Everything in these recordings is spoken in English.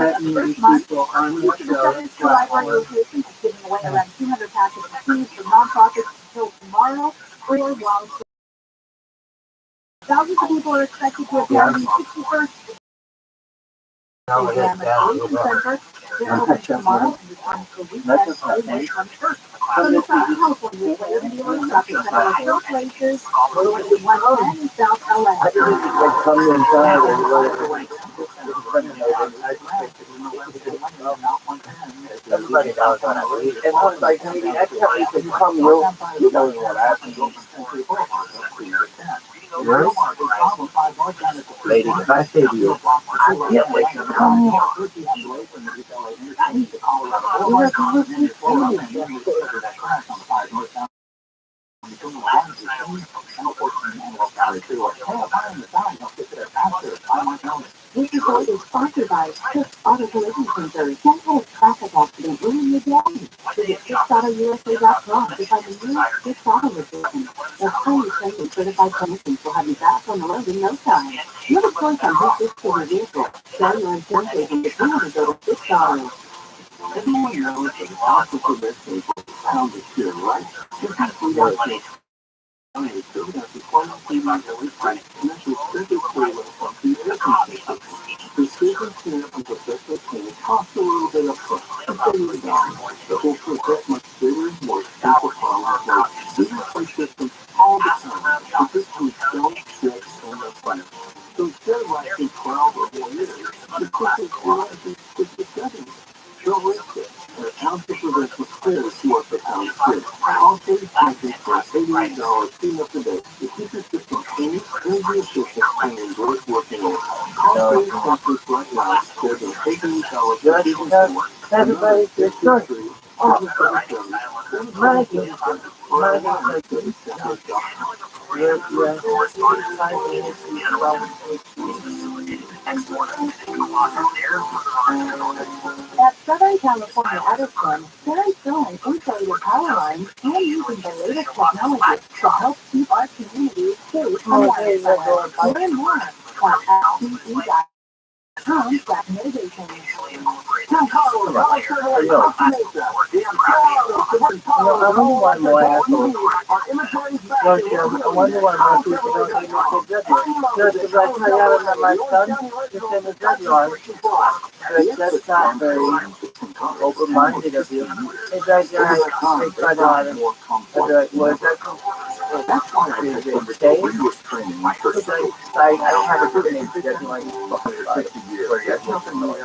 First month, each of the Seventh School Library locations is giving away around 200 packets of food for nonprofits until tomorrow or while thousands of people are expected to attend the 61st examination center. They're open tomorrow and return for weekends through May 21st. From the Southern California Player Dealer Shopping Center, Hill Places, located 110 in South LA. Everybody knows what I read. And I was like, maybe I can't wait till you come. You know what happened. Lady, if I say to you, I can't wait to come here. This episode is sponsored by Six Auto Collision Center. Can't have a traffic accident ruin your day. Visit SixAutoUSA.com to find a new Six Auto replacement. Their highly trained and certified technicians will have you back on the road in no time. You have a choice on who fixes your vehicle. Sell your insurance agent if you want to go to Six Auto. Everyone knows that it's also for this people. I don't get sure, right? Precision care and professional care costs a little bit of cost. The whole process much bigger and more expensive for our life. We replace systems all the time. But this one don't fix on the planet. So instead of lasting 12 or more years, the system lasts 67. Don't risk it. An ounce of prevention is worth a pound of cure. All 30 countries for $88 cleanup a day. To keep your system clean, energy efficient, and enjoy working on it. All 30 countries right now, there's an $88 Everybody gets good. At Southern California Edison, they're installing insulated power lines and using the latest technology to help keep our communities safe from wildfire. Learn more at SCE.com/mitigation. I wonder why more assholes. I wonder why more people don't even get dreadlocks. Just because I tell you that my son is in the dreadlocks. That's not very open-minded of you. Hey, that guy, they try to hide him. What is that called? Is it stay? I don't have a good name for that. Like, there's nothing more.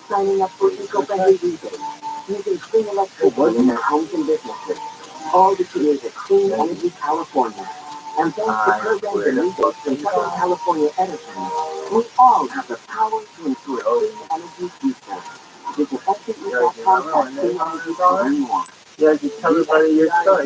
Signing up for eco-friendly rebates, using clean electricity in their homes and businesses, all to create a clean energy California. And thanks to programs and rebates from Southern California Edison, we all have the power to ensure a clean energy future. Visit SCE.com/cleanenergy to learn more. Yeah, just tell everybody your story.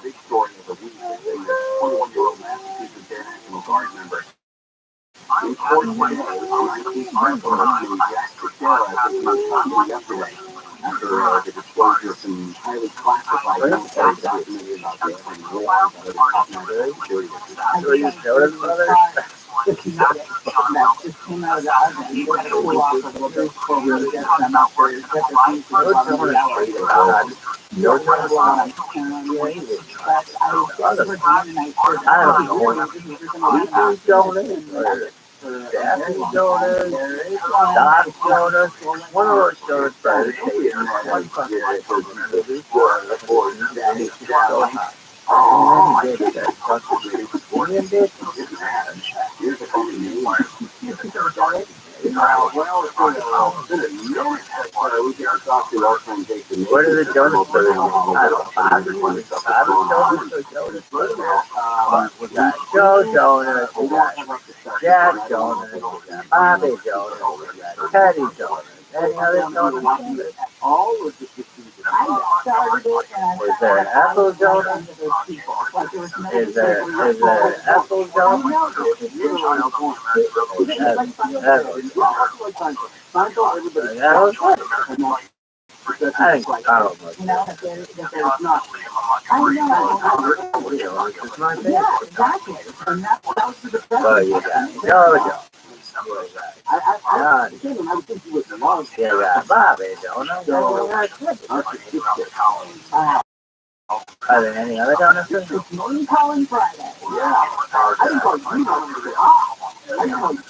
Big story of the week is a 21-year-old Massachusetts Air National Guard member. In 420, yesterday after the disclosure of some highly classified military documents about this and war that very curious. So you know his brother? That just came out of the oven. You had to cool off a little bit before we were getting them out there. Your turn blind. I don't know. Eating Jonas or Daffy Jonas, Doc Jonas, one of those Jonas brothers. One fucking movie. And then he did that fucking Indian bitch. What are the Jonas brothers? I don't know. Bobby Jonas or Jonas brothers? We got Joe Jonas, we got Jack Jonas, we got Bobby Jonas, we got Teddy Jonas. Any other Jonas? Is there an Apple Jonas? Is there Apple Jonas? I think I don't know. It's my favorite. Well, you got JoJo. You got Bobby, don't know. Are there any other donuts?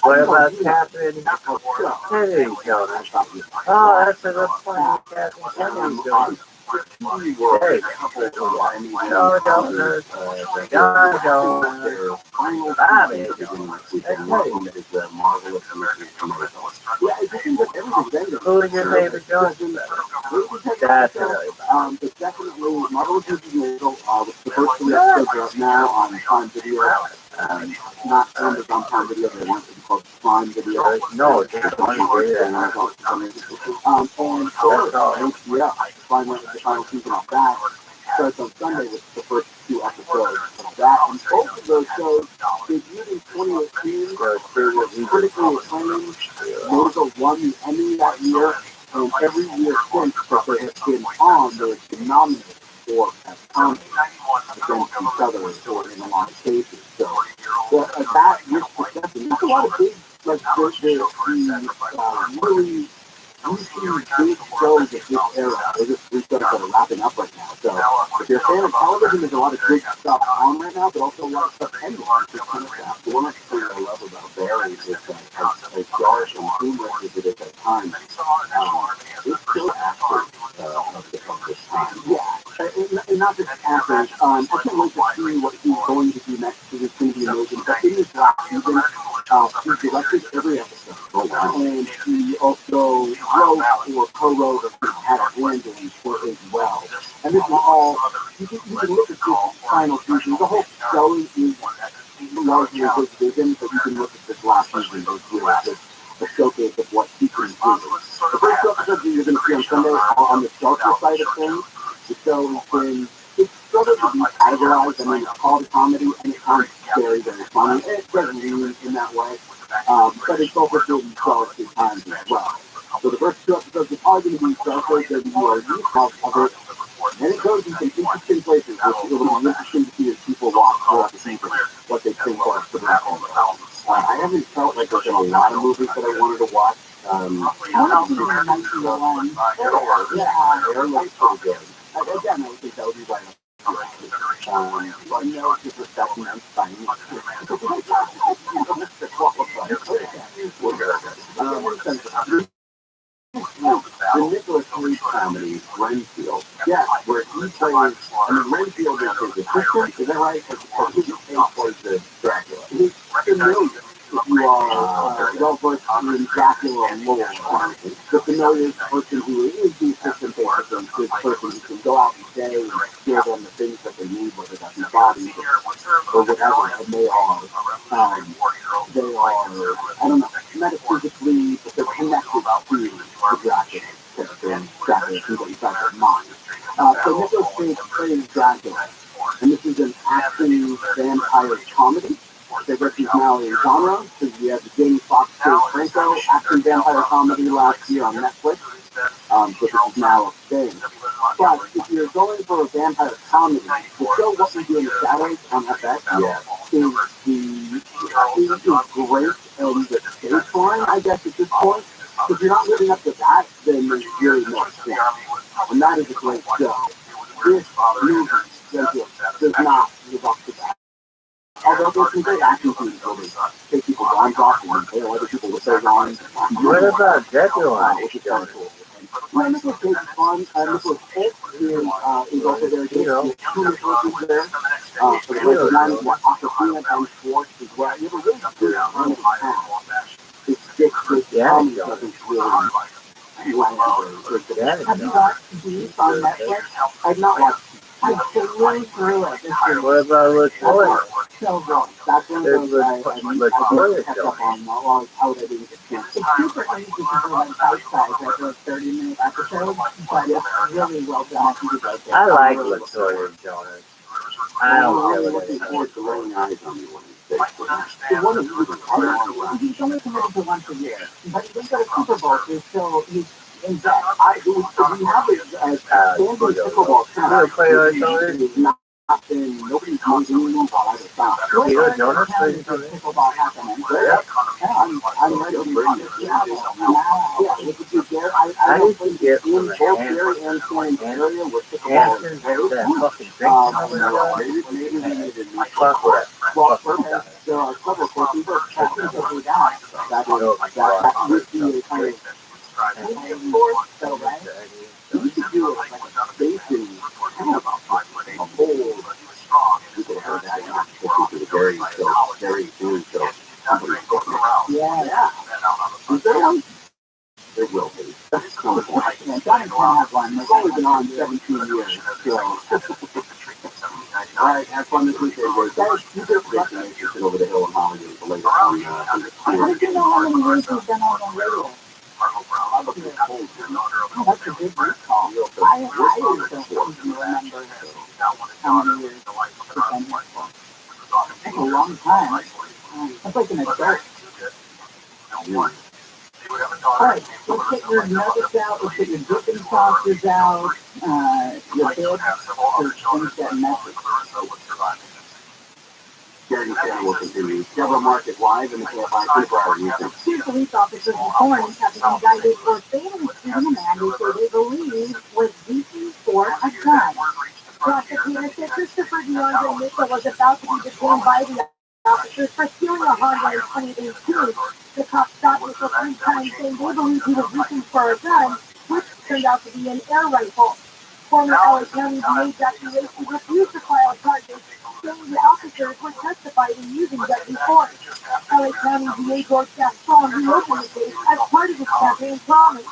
What about Catherine Kennedy donuts? Oh, that's a good point. Catherine Kennedy donuts. Hey, no donuts, John donuts, Bobby donuts. Who's your favorite donut? That's really bad. It's definitely Marvel Disney Maisel, the first one that's up now on Prime Video. Not Amazon Prime Video, they want it to be called Prime Video. No, it's just one video. And so, yeah, finally the final season of that starts on Sunday with the first 2 episodes of that. And both of those shows debuted in 2018. They're critically acclaimed. Maisel won the Emmy that year. And every year since that they have been on, they have been nominated for Best Comedy against each other or in a lot of cases. So that year's success, and that's a lot of big, like, really big shows of this era. They're just 3 shows that are wrapping up right now. So if you're a fan of television, there's a lot of good stuff on right now, but also a lot of stuff ending. It's kind of sad. The one thing I love about Barry is that as dark and humorous as it is at times, it's still actors of this time. Yeah, and not just actors. I can't wait to see what he's going to do next, because it's going to be amazing. But in this last season, he directed every episode. And he also wrote or co-wrote or had a hand in for it as well. And this is all, you can look at this final season. The whole show is largely his vision, but you can look at this last season as a showcase of what he can do. The first 2 episodes you're going to see on Sunday are on the darker side of things. The show has been, it's struggled to be categorized. I mean, it's called a comedy, and it's kind of very, very funny. And it doesn't mean in that way. But it's also building well at times as well. So the first 2 episodes are probably going to be darker than you are used to it. And it goes in some interesting places, which it will be interesting to see as people watch throughout the season what they think of the film. I haven't felt like there's been a lot of movies that I wanted to watch. I want to see the 1901. Air looks pretty good. Again, I would think that would be right up. But no disrespect, I'm fine. The Nicholas Cage comedy, Renfield, where he plays, Renfield is his assistant, is that right? Or his plays the Dracula. He's familiar if you are well-versed in Dracula and Lore. The familiar person who is the assistant basically is this person who can go out and say and give them the things that they need, whether that be bodies or whatever, and they are, I don't know, metaphysically, but they're connected to Dracula, Dracula, who they got their mind. So Nicholas Cage plays Dracula, and this is an action vampire comedy. This is now in genre, because we had the Jamie Foxx Franco action vampire comedy last year on Netflix. So this is now a thing. But if you're going for a vampire comedy, the show What We Do in the Shadows on FX is great, and the baseline, I guess, at this point. If you're not living up to that, then there's really no chance. And that is a great show. this movie does not live up to that. Although there's some great acting scenes where they take people's arms off and they other people with their arms. What about Zebulon? Which is kind of cool. Yeah, Nicholas Cage is fun. Nicholas Cage is over there. There's two Nicholas there. For the first one, Aquafina and Schwartz as well. You have a really good run of time. It sticks with the comedy doesn't really land. Have you watched Beast on Netflix? I've not watched. I blew through it. What about LaToya? So good. That's one of those I kept up on while I was out. I didn't get chance. It's super easy to do on bite-size, like a 30-minute episode, but it's really well done. I like LaToya Jonas. I don't care what looking forward to laying eyes on you one of these days. The one is he's only committed to once a year, but he didn't go to Super Bowl, so he's in debt. We have a standing pickleball tournament. Nobody's using them while I was stopped. Jonas plays on it? Pickleball happening. I'm ready to bring it. Yeah, look at you, Gary. I don't think in both Gary and Florence area where pickleball is maybe we need a new court. Well, there are several courts, but I think that we got that would be a kind of so, right? You could do it like a station, kind of a whole, people heard that, to the Gary Food Show. Yeah. Is there one? There will be. That's cool. Johnny can have one. They've only been on 17 years, so. All right, have fun this weekend, boys. You just sit over the hill in Hollywood the latest on I didn't know how many years we've been on the radio. Oh, that's a good recall. I don't remember how many years it's been here for. That's a long time. That's like an adult. Alright, let's get your nuggets out, let's get your dipping sauces out, your bibs, to finish that message. Gary Channel will continue. Deborah Market live in the KFI Super Music. Two police officers in Florence have been indicted for fatally shooting a man who they believe was reaching for a gun. Prosecutor said Christopher DeAndre Mitchell was about to be detained by the officers for stealing a Honda in 2018. The cops stopped Mitchell 3 times saying they believed he was reaching for a gun, which turned out to be an air rifle. Former LA County DA Jackie Lacey refused to file charges, saying the officers were justified in using deadly force. LA County DA George Gaston reopened the case as part of his campaign promise.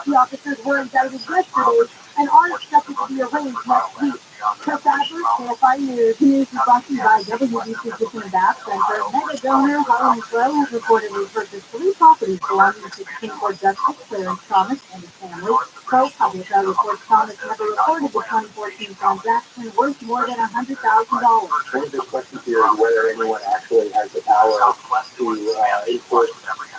The officers were indicted yesterday and are expected to be arraigned next week. Chris Adler, KFI News. The news is brought to you by WBC Kitchen Bath Center. Mega donor Harlan Crow has reportedly purchased 3 properties belonging to Supreme Court Justice Clarence Thomas and his family. Crow publisher reports Thomas never reported the 2014 transaction worth more than $100,000. One of the questions here is whether anyone actually has the power to enforce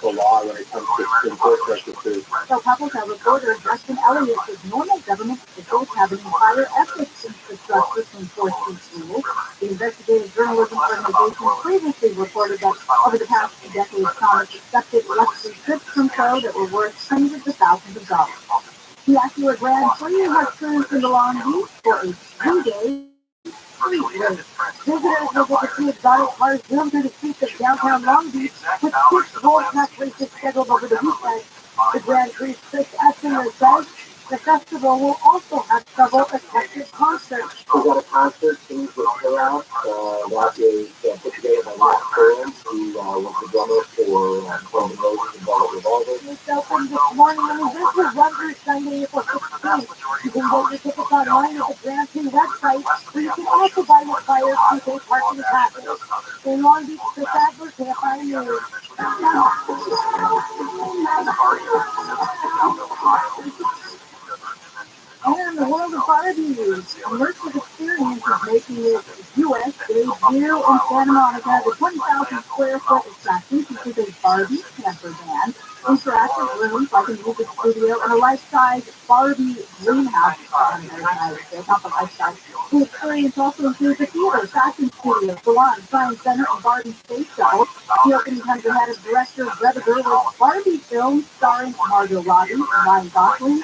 the law when it comes to enforce justice. So publisher reporter Justin Elliott says normal government officials have an entire ethics infrastructure to enforce these rules. The investigative journalism organization previously reported that over the past 2 decades, Thomas accepted luxury trips from Crow that were worth hundreds of thousands of dollars. The Acura Grand Prix has cruised into Long Beach for a 3-day street race. Visitors will get to see exotic cars zoom through the streets of downtown Long Beach with 6 road track races scheduled over the weekend. The Grand Prix Chris Essinger says the festival will also have several eclectic concerts. We got a concert, Things Will Clear Out. That is put together by Matt Curran, who was the drummer for Columbia Roses and Velvet Revolver. It's open this morning and this will run through Sunday, April 16th. You can get your tickets online at the Grand Prix website, where you can also buy your fire prepaid parking passes. In Long Beach, Chris Adler, KFI News. And in the world of Barbie news, immersive experience is making its U.S. debut in Santa Monica. The 20,000 square foot attraction features a Barbie camper van, interactive rooms like a music studio, and a life-size Barbie greenhouse. Not the life-size. The experience also includes a theater, fashion studio, salon, science center, and Barbie space shuttle. The opening comes ahead of director Greta Gerwig's Barbie film starring Margot Robbie and Ryan Gosling.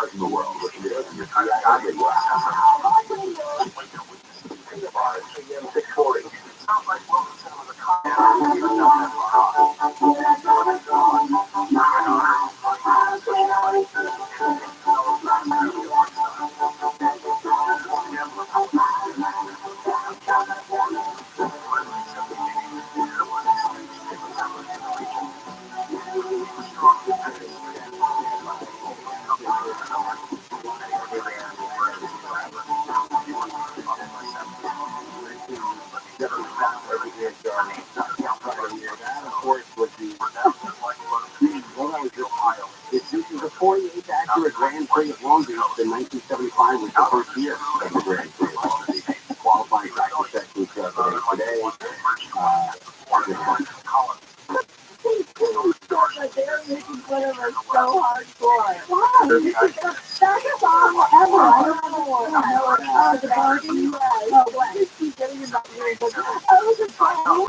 cars in the world. Listen to this. Your radio. AM 640. Sounds like Wilson was a car. This is the 48th accurate Grand Prix of Long Beach. In 1975 was the first year of the Grand Prix of Long Beach. Qualifying practice sessions today. They're making fun of us so hardcore. Wow, this is the best song ever. I don't know the Barbie. Oh, what? Just keep getting about me. I was a phone.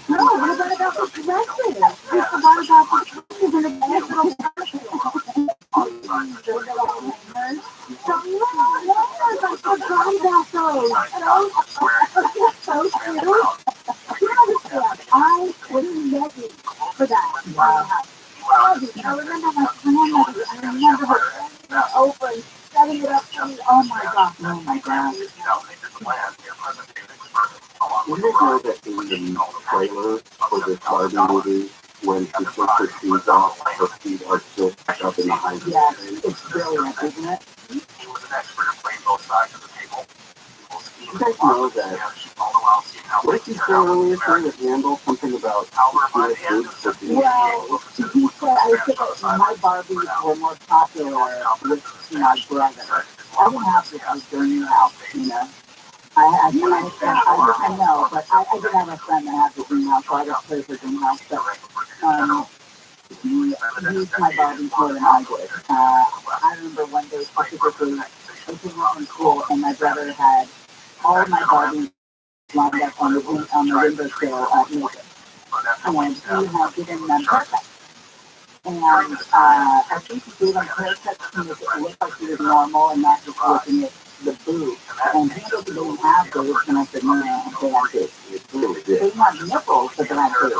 No, what about the dresses? Just about the dresses and the national I wasn't ready for that. I remember my grandmother. I remember her turning it open, setting it up for me. Oh my God. Oh my God. You know that in the trailer for this Barbie movie, when she takes her shoes off, her feet are still stuck up in the high heel. Yes, it's brilliant, isn't it? He was an expert at playing both sides of the table. You guys know that. What did you say earlier? Saying that handle something about Well, he said, I said that my Barbies were more popular with my brother. I didn't have this with Dream House, you know. I know, but I did have a friend that had the Dream House, so I just played for Dream House, but he used my Barbies more than I did. I remember one day specifically, I was in school, and my brother had all of my Barbies lined up on the windowsill at Milton. And he had given them haircuts. And I think he gave them haircuts to make it look like he was normal and not just looking at the boob. And he said they didn't have boobs, and I said, no, they have boobs. They have nipples, but they have boobs.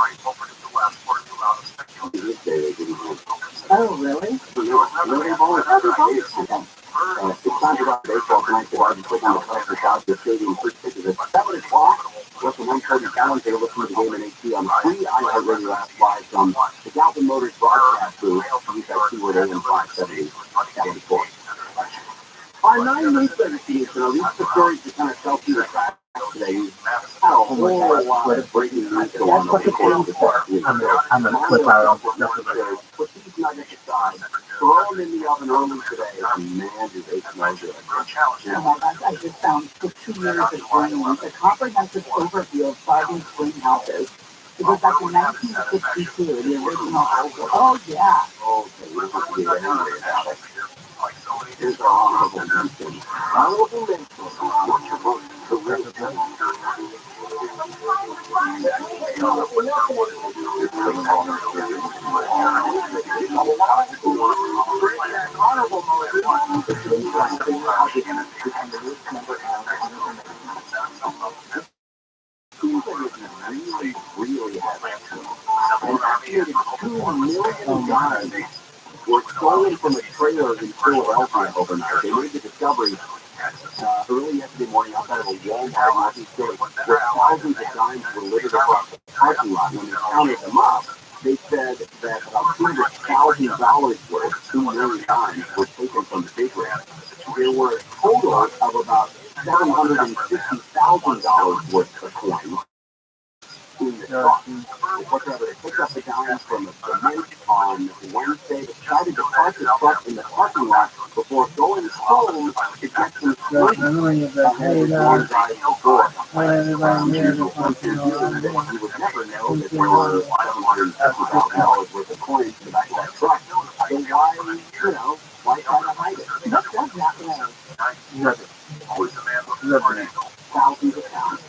Oh, really? It's time to watch baseball tonight. The Dodgers take on the Cubs at Dodger Stadium. First pitch is at 7 o'clock. Listen, 1:30 gallons. They listen to the game in HD on free iHeartRadio app live from the Galvin Motors broadcast booth. Use that keyword AM 570 74. Our 9 news services, these are the stories that kind of fell through the cracks today. Oh my God, what breaking news go on over the course of I'm going to flip out on this. Put these nuggets aside, throw them in the oven early today, and man, do they smell good. Oh my gosh, I just found for 2 years of dreams, a comprehensive overview of Barbie's greenhouses. It goes back to 1962, the original. Oh, yeah. Okay, we're going to get angry about it. Here's our honorable mention. Honorable mention. What's your vote? The real really has and estimated $2 million were stolen from a trailer in Philadelphia overnight. They made the discovery early yesterday morning outside of a Walmart northeast Philly, where thousands of dimes were littered across the parking lot. When they counted them up, they said that about $200,000 worth, 2 million dimes, were taken from the bakery. There were a total of about $750,000 worth of coins. They picked up the dimes from the cement on Wednesday. They decided to park the truck in the parking lot before going home to get some sleep. You would never know that there were $750,000 worth of coins in the back of that truck. So why try to hide it? Thousands of pounds.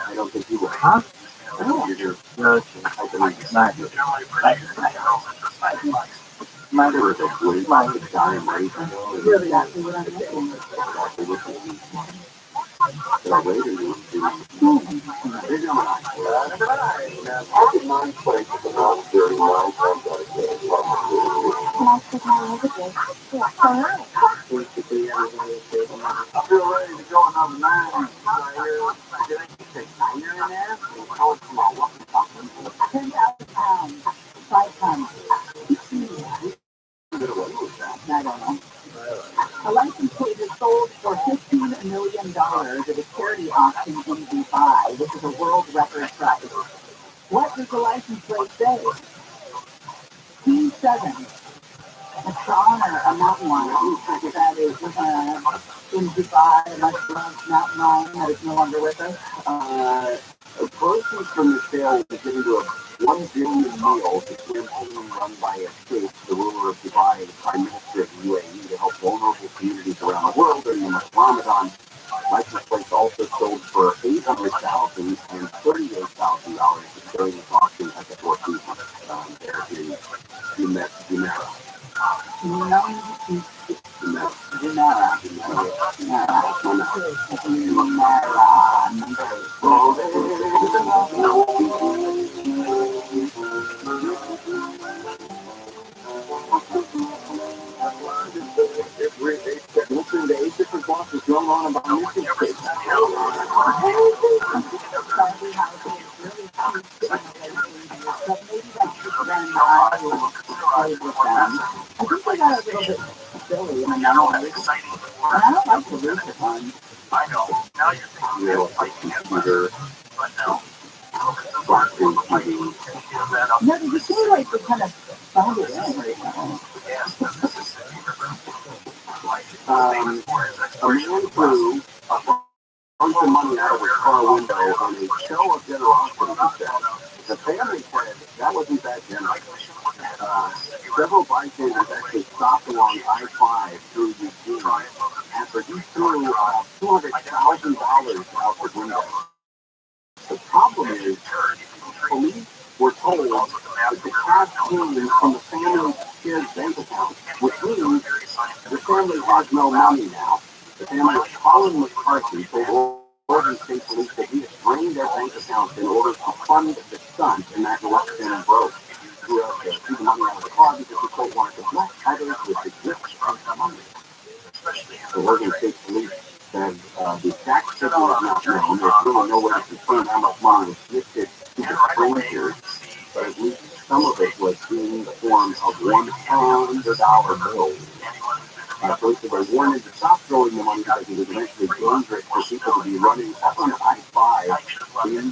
I don't think you will. Huh? I don't There was a great giant race. Exactly what I'm looking at. The Raiders Can I stick my leg with this? Yeah. All right. I feel ready to go another 9. Did I keep the niner in there? And throw it from a walking bucket? 10,000 pounds. 5 tons. I don't know. A license plate is sold for $15 million at a charity auction in Dubai, which is a world record price. What does the license plate say? T7. A song or a mountain lion that is in Dubai, a much loved mountain lion that is no longer with us. Proceeds from the sale was given to a 1 billion meal, the campaign run by a sheikh, the ruler of Dubai, and the prime minister of the UAE, to help vulnerable communities around the world during the month of Ramadan. License plates also sold for $800,000 and $38,000 during the auction at the Four Seasons there in Jumeirah. Listening to 8 different bosses going on about music states. I think I got a little bit silly in my memory. And I don't like to lose the fun. I know. Now you're thinking real computer, but no. No, did you see like they kind of found it in right now? A man threw a bunch of money out of his car window on a show of generosity, he said. The family said that wasn't that generous. Several bystanders actually stopped along I-5 through Eugene after he threw about $200,000 out the window. The problem is, police were told that the cash came from the family's shared bank account, which means the family has no money now. The family of Colin McCarthy told Oregon State Police that he had drained their bank accounts in order to fund the stunt, and that left them broke. He threw the money out of the car because he quote wanted to bless others with the gift of the money. The Oregon State Police said the exact figure is not known. There's really no way to confirm how much money was gifted to the strangers, but at least some of it was in the form of $100 bills. Police were warned to stop throwing the money because it was eventually dangerous for people to be running up on I-5 in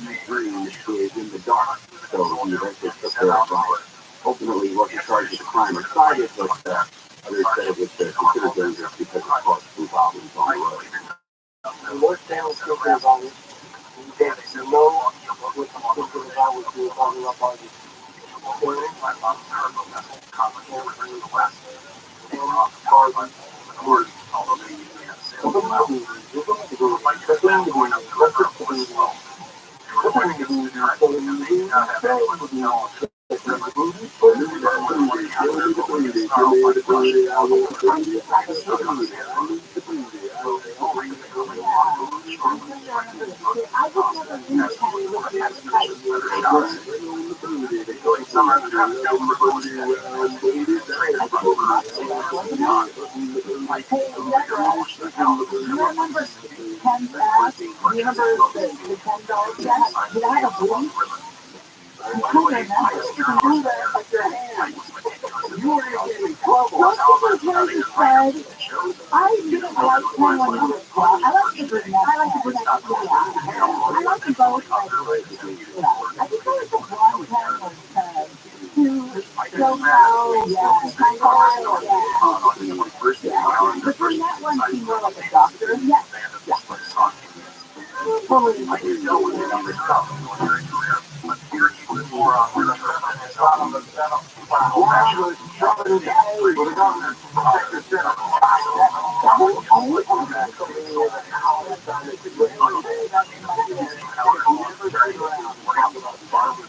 the dark. So he eventually took their advice. Ultimately, he wasn't charged with a crime or cited, but others said it was considered dangerous because it caused some problems on the road. And what channel stickers on it? You can know what the sticker is on, what you were talking about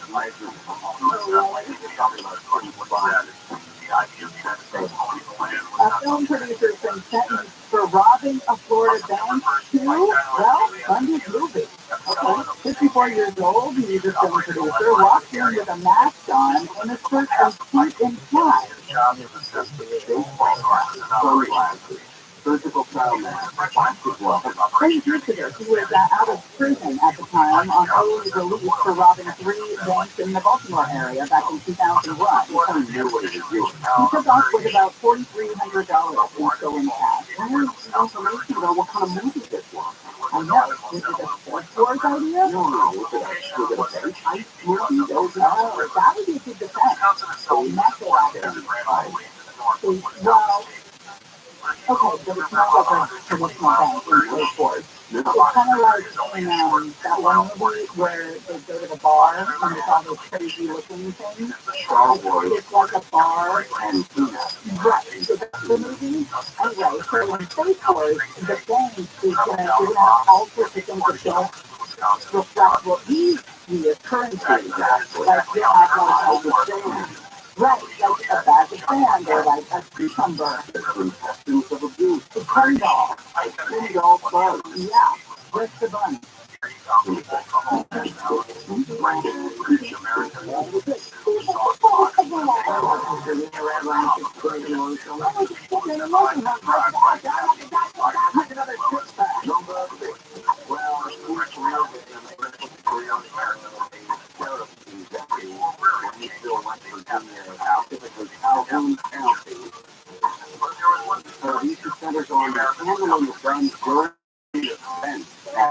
the A film producer's been sentenced for robbing a Florida bank to, well, fund his movie. Okay, 54 years old, he's a film producer, walked in with a mask on and a shirt of suit and tie. Surgical trial mask, plastic gloves. 3 years ago, he was out of prison at the time on early release for robbing 3 banks in the Baltimore area back in 2001. He took off with about $4,300 in stolen cash. I heard information about what kind of movie this was. I know, this is a Sports Wars idea? No, was it a bank heist movie? Oh, that would be a good defense. Method acting. Well, okay, but it's not like a traditional bank in State Force. No. It's kind of like in that one movie where they go to the bar and there's all those crazy looking things. Star Wars It's like a bar. and Peanuts. Right, so that's the movie. Anyway, so in State Force, the bank is gonna have all sorts of things that don't reflect what we see as currency. Like they have like a sand. Right, like a bag of sand or like a cucumber. Contestants of abuse. A corn dog. $10 buzz. Yeah, where's the bun? These centers on handling the guns during the event at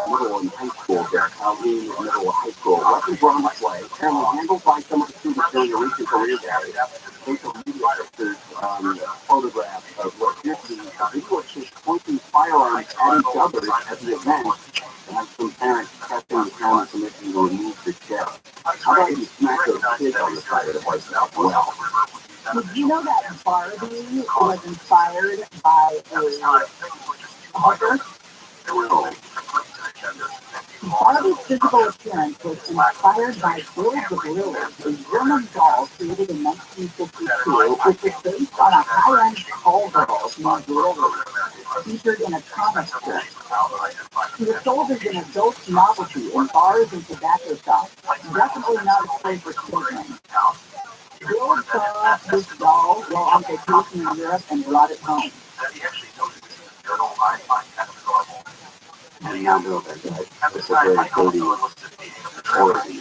middle and high school there, Calhoun Middle and High School. Weapons were on display and were handled by some of the students during a recent career day. Social media pictures, photographs of what appears to be video of kids pointing firearms at each other at the event, and some parents testing the county commission to remove the sheriff. How about you smack those kids on the side of the White House? Well, Did you know that Barbie was inspired by a hooker? Barbie's physical appearance was inspired by Bill the Briller, a German doll created in 1952, which was based on a high-end call girl named Lily, featured in a comic strip. She was sold as an adult novelty in bars and tobacco shops, definitely not a place for children. Bill saw this doll while on vacation in Europe and brought it home. and now know that it's a very dirty orgy.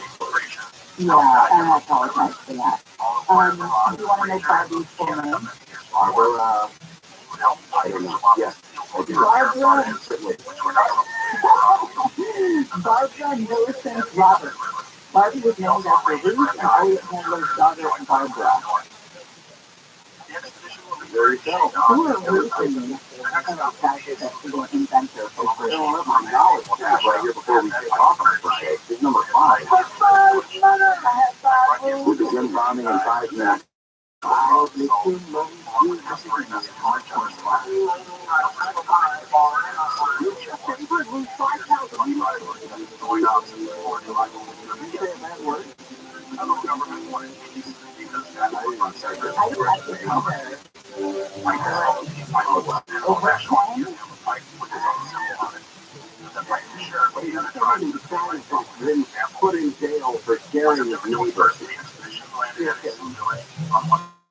Yeah, and I apologize for that. Do you want to know Barbie's full name? Barbara, I don't know. Yes, I do. Barbara. Certainly. Barbara Millicent Roberts. Barbie was named after Ruth and Elliot Handler's daughter, Barbara. There you go. Who are Ruth and the inventor? I don't have my knowledge tab right here before we take off on the show. It's number 5. We begin bombing in 5 minutes. Put in jail for scaring his neighbor.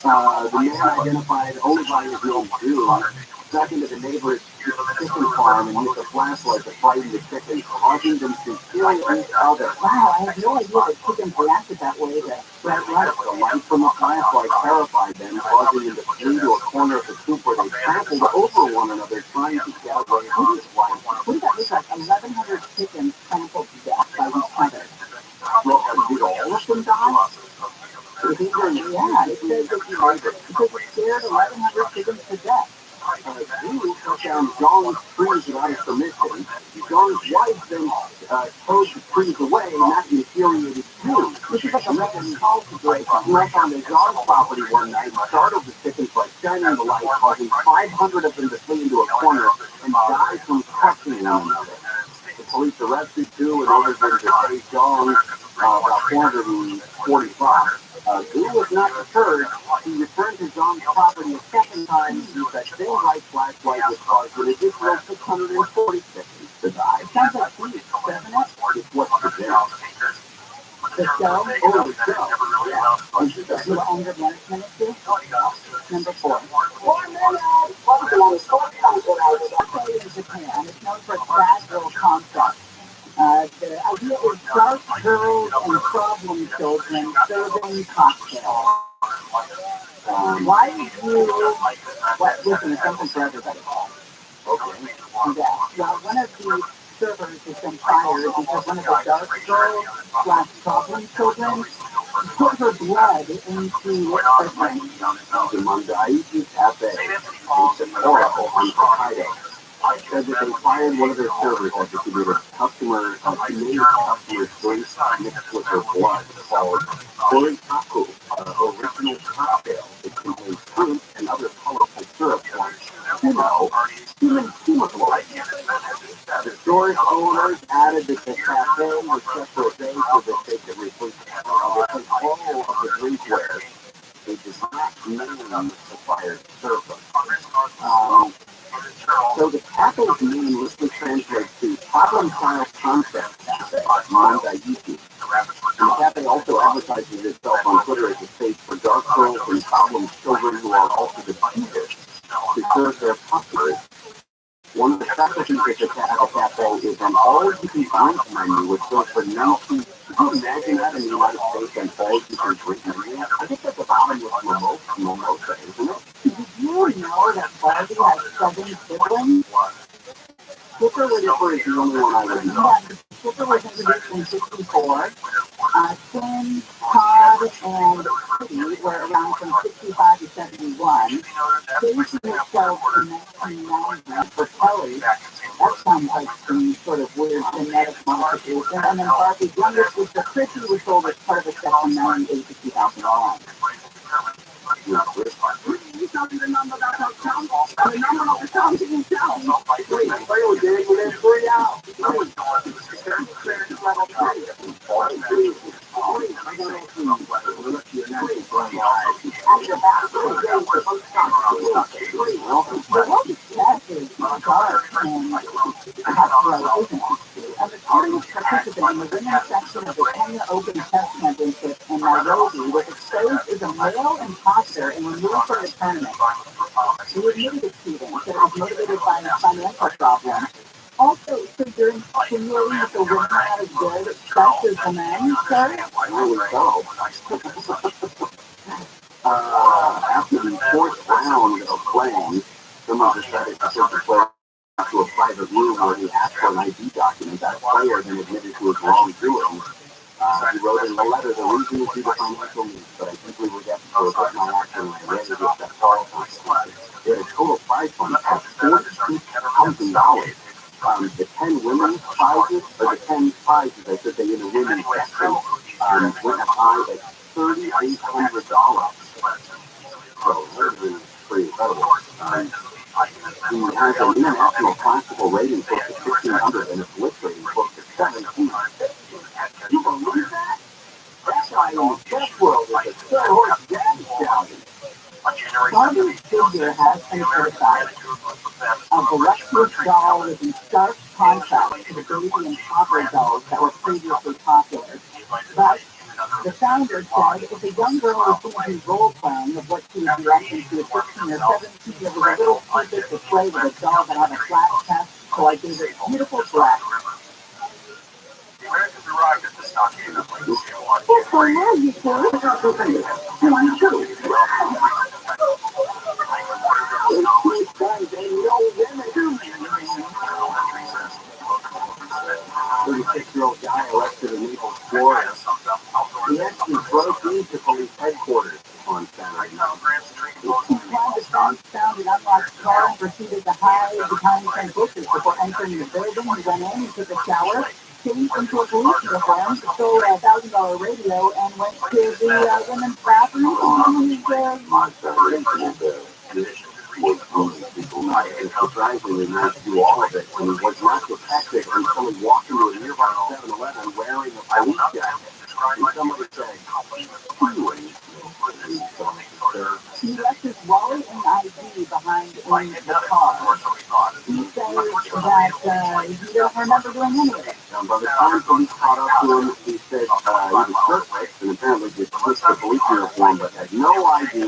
The man identified only by his name June, snuck into the neighbor's chicken farm and used a flashlight to frighten the chickens, causing them to kill each other. Wow, I had no idea that chickens reacted that way to red light. The light from the flashlight terrified them, causing them to flee to a corner of the coop where they trampled over one another, trying to get away from his wife. What did that look like? 1,100 chickens trampled to death by each other. Well, did all of them die? Yeah, it says that it scared 1,100 chickens to death. June cut down John's trees without his permission. John's wife then towed the trees away, not the infuriated June. This is like a Reverend Paul situation. He went on to John's property one night and startled the chickens by shining the light, causing 500 of them to flee into a corner and die from crushing one another. The police arrested June and ordered them to pay John about 445. Drew was not deterred. He returned to John's property a second time and used that same white flashlight which caused an additional 646 to die. Sounds like sleep, doesn't it? It's what's the deal. The show? Oh, the show. Yeah. Is it the anger management issue? Number 4. 4 minutes! What's the most Cafe in Japan is known for its bad girl concept. The idea is dark girls and problem children serving cocktails. Why did you... What, listen, it's something for everybody. Okay. Yeah. Well, one of the servers has been fired because one of the dark girls / problem children put her blood into her drink. The Mondaichi Cafe in Sapporo on Hokkaido said that they fired one of their servers after she made a customer, she made a customer's drinks mixed with her blood called Koritaku, original cocktail. It contains fruit and other colorful syrups like human hemoglobin. The store's owners added that the cafe was set for a day so that they could replace all of the drinkware. They did not name the fired server. So the cafe's name loosely translates to Problem Child Concept Cafe, Mondaichi. And the cafe also advertises itself on Twitter as a space for dark girls and problem children who are also defeated to serve their customers. One of the specialties at the cafe is an all-you-can-drink menu, which goes for 19. Can you imagine that in the United States, an all-you-can-drink menu? I think at the bottom was mimosa, isn't it? Did you know that Barbie has 7 siblings? Skipper was the only one I would know. Yeah, Skipper was introduced in 64. Finn, Todd, and Kitty were around from 65 to 71. Stacy herself in 1990 for Kelly. That sounds like some sort of weird genetic modification. And then Barbie's younger sister, Chrissy, was sold as part of a set from 98 to 2001. You told me the number about that sound? The number of the sound you can tell. Wait, I did within 3 hours. The world is massive, dark, and cutthroat, isn't it? As a curious participant in the women's section of the Kenya Open Chess Championship in Nairobi was exposed as a male imposter and removed from the tournament. He admitted his cheating, said it was motivated by a financial problem. Also, so you're insinuating that the women are as good at chess as the men, sir? After the 4th round of playing, someone decided to take the player to a private room where he asked for an ID document. That player then admitted to his wrongdoing. He wrote in the letter, the reason is due to financial needs, but I simply regret my action and I'm ready to accept all consequences. They had a total prize fund of $42,000. The 10 women's prizes, or the 10 prizes, I should say, in the women's section, went as high as $3,800. So, that is pretty incredible. He has an international classical rating close to 1,500 and a blitz rating close to 17. You believe that? That guy in the chess world is a third horse daddy stallion. Barbie's figure has been criticized. A voluptuous doll is in stark contrast to the baby and toddler dolls that were previously popular. But the founder said if a young girl was going to do role-playing of what she would be like when she was 16 or 17, it was a little too big to play with a doll that had a flat chest, so I gave it beautiful breasts. It's for you, sir. I'm too. 36-year-old guy arrested in Naples, Florida. He actually broke into police headquarters on Saturday night. He found an unlocked car and proceeded to hide behind some bushes before entering the building. He went in, he took a shower, changed into a police uniform, stole a $1,000 radio, and went to the women's bathroom and surprisingly managed to do all of it, and was not detected until he walked into a nearby 7-Eleven wearing a police jacket. He left his wallet and ID behind in the car. He says that he doesn't remember doing any of it. By the time police caught up to him, he said he was shirtless and apparently just switched the police uniform, but had no idea.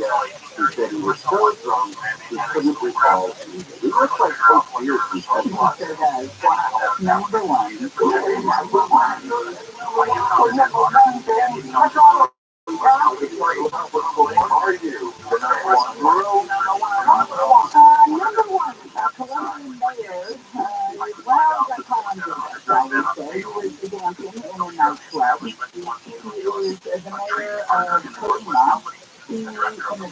He said he was so drunk he couldn't recall anything. He looks like Coach Pierce from Ted He Lasso. sure does. Wow. Number one. Are you? Number one, Colombian mayor, well, let's call him Dennis, I would say. He was dancing in a nightclub. He is the mayor of TRUMAN. He, in the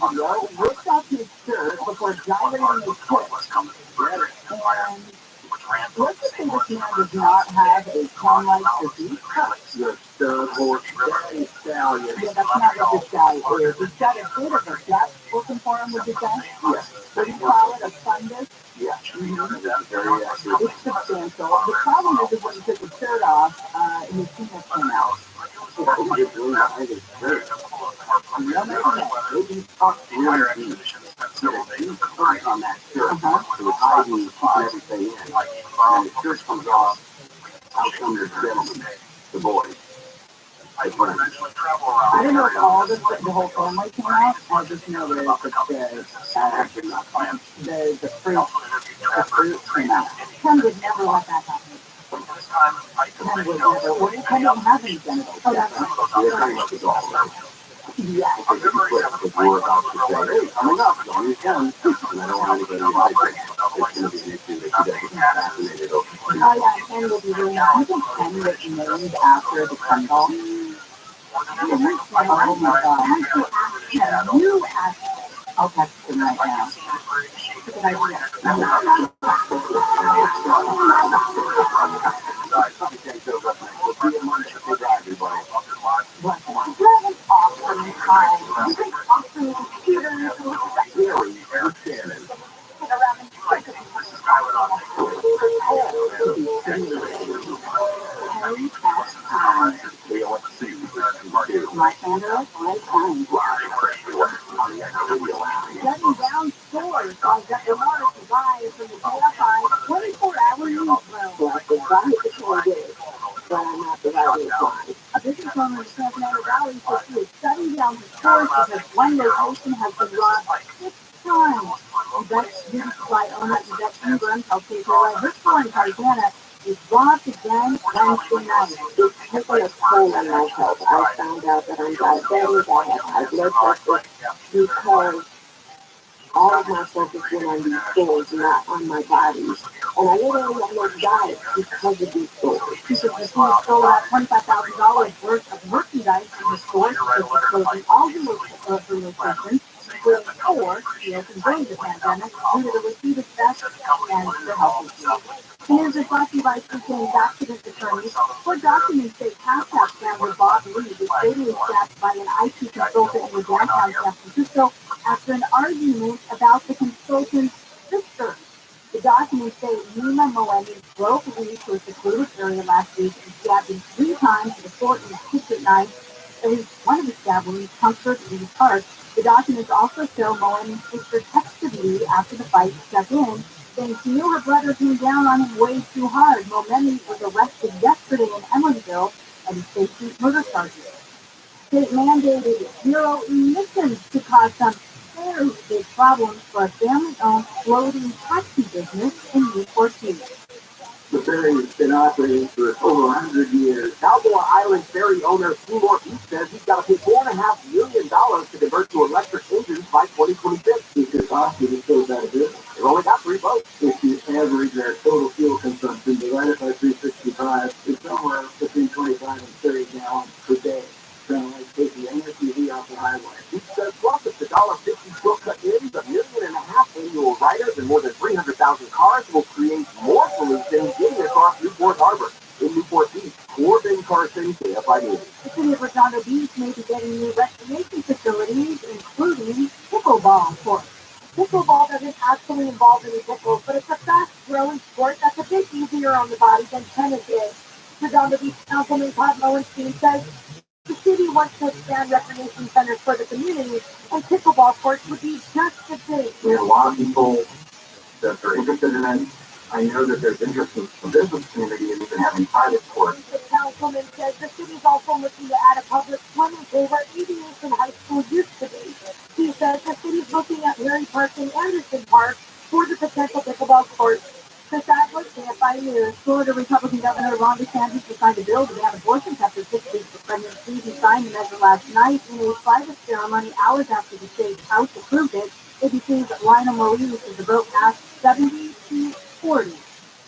video, ripped off his shirt before gyrating his hips. And let's just say this man does not have a clown-like physique. The stud horse daddy stallion. Yeah, that's not what this guy is. He's got a bit of a depth looking for him, would you say? Yes. Would you call it a fundus? Yeah. That's very accurate. It's substantial. The problem is that when he took his shirt off, his penis came out. He did really behind his shirt. No matter what. Maybe up really deep. He's hurt on that shirt. So it's hiding, keeping everything in. And the shirt comes off. Out comes the gentleman, the boy. I don't know if all the whole family came out. I just know that the fruit came out. Ken would never let that happen. Ken would never. Well, Ken didn't have any genitals. Oh, that's right. Yeah. Because we're about to say, hey, coming up, Johnny Ken. And I don't want anybody to like it. It's going to be an issue that he doesn't get fascinated over. Oh, yeah, Ken would be really nice. I think Ken was named after the Ken doll. Oh my God. You asked. I'll text him right now. Good idea. What? An awesome time. You can talk to the computer. My handle, my time. Shutting down stores. I've got the mark to buy from the TFI 24-hour newsroom. Well, if I hit the target, but I'm not the right one. A business owner in Sacramento Valley says he is shutting down the stores because one location has been robbed 6 times. That's by owner Yvette Ingram tells KPLA. This store in Tarzana is robbed again Wednesday night. It's taken a toll on my health. I found out that I'm diabetic, I have high blood pressure, because all of my focus went on these stores, not on my body. And I literally almost died because of these stores. She says the team stole out $25,000 worth of merchandise from the store, closing all the locations, including 4 she opened during the pandemic due to the receipt of theft and the health issues. The news is brought to you by Cincinnati accident attorneys. Court documents say Cash founder Bob Lee was fatally stabbed by an IT consultant in downtown San Francisco after an argument about the consultant's sister. The documents say Nima Moemi broke Lee to a secluded area last week and stabbed him 3 times with a sword and a kitchen knife. At least one of the stab wounds punctured Lee's heart. The documents also show Moemi's sister texted Lee after the fight to check in, saying she knew her brother came down on him way too hard. Moemi was arrested yesterday in Emmonsville and is facing murder charges. State mandated zero emissions to cause some very big problems for a family-owned floating taxi business in Newport Beach. The ferry has been operating for over 100 years. Balboa Island ferry owner Seymour Beach says he's got to pay $4.5 million to convert to electric engines by 2026. He could possibly close out of business. They've only got 3 boats. If you average their total fuel consumption divided by 365, it's somewhere between 25 and 30 gallons per day. Kind of like taking an SUV off the highway. He says, plus, if the $1.50 shortcut ends, $1.5 million annual riders and more than 300,000 cars will create more pollution getting across Newport Harbor. In Newport Beach, Corbin Carson, KFID. The city of Redondo Beach may be getting new recreation facilities, including pickleball courts. Pickleball doesn't actually involve any pickles, but it's a fast-growing sport that's a bit easier on the body than tennis is. Redondo Beach Councilman Todd Lowenstein says The city wants to expand recreation centers for the community, and pickleball courts would be just the thing. We have a lot of people that are interested in it. I know that there's interest from the business community in even having private courts. The councilman says the city's also looking to add a public swimming pool where aviation high school used to be. He says the city's looking at Mary Park and Anderson Park for the potential pickleball courts. Chris Adler, KFI News. Florida Republican Governor Ron DeSantis has signed a bill to ban abortions after 6 weeks of pregnancy. He signed the measure last night in a private ceremony hours after the state house approved it. ABC's Lionel Marie says the vote passed 70 to 40.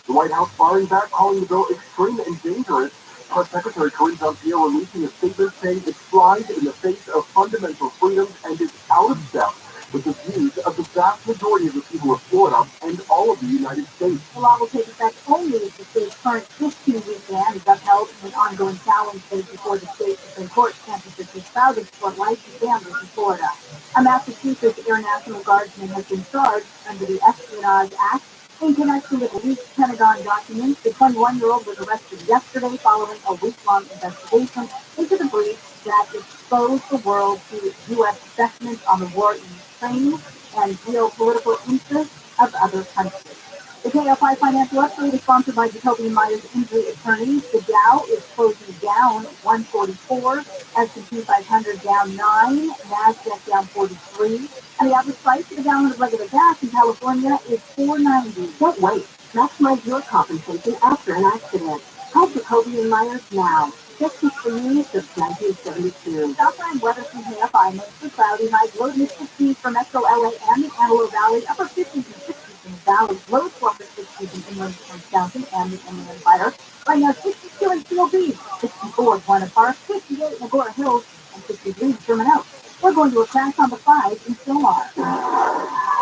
The White House firing back, calling the bill extreme and dangerous. Press Secretary Karine Jean-Pierre releasing a statement saying it flies in the face of fundamental freedoms and is out of step with the views of the vast majority of the people of Florida and all of the United States. The law will take effect only if the state's current 15-week ban is upheld in an ongoing challenge phase before the state Supreme Court. Campuses is proud to support life and families in Florida. A Massachusetts Air National Guardsman has been charged under the Espionage Act in connection with leaked Pentagon documents. The 21-year-old was arrested yesterday following a week-long investigation into the breach that exposed the world to U.S. assessments on the war in Ukraine and geopolitical interests of other countries. The KFI Financial Update is sponsored by Jacoby Myers Injury Attorneys. The Dow is closing down 144, S&P 500 down 9, NASDAQ down 43, and the average price for a gallon of regular gas in California is $4.90. Don't wait. Maximize your compensation after an accident. Call Jacoby and Myers now. Justice for you since 1972. Southland weather from KFI, mostly cloudy, high low mid 60s for Metro LA and the Antelope Valley, upper 50s and 60s in the valley, low 12 to 60s in inland Wisconsin and the Inland Empire. Right now, 62 in COB, 64 in Buena Park, 58 in Agora Hills, and 63 in Sherman Oaks. We're going to a crash on the 5 in Stillwater.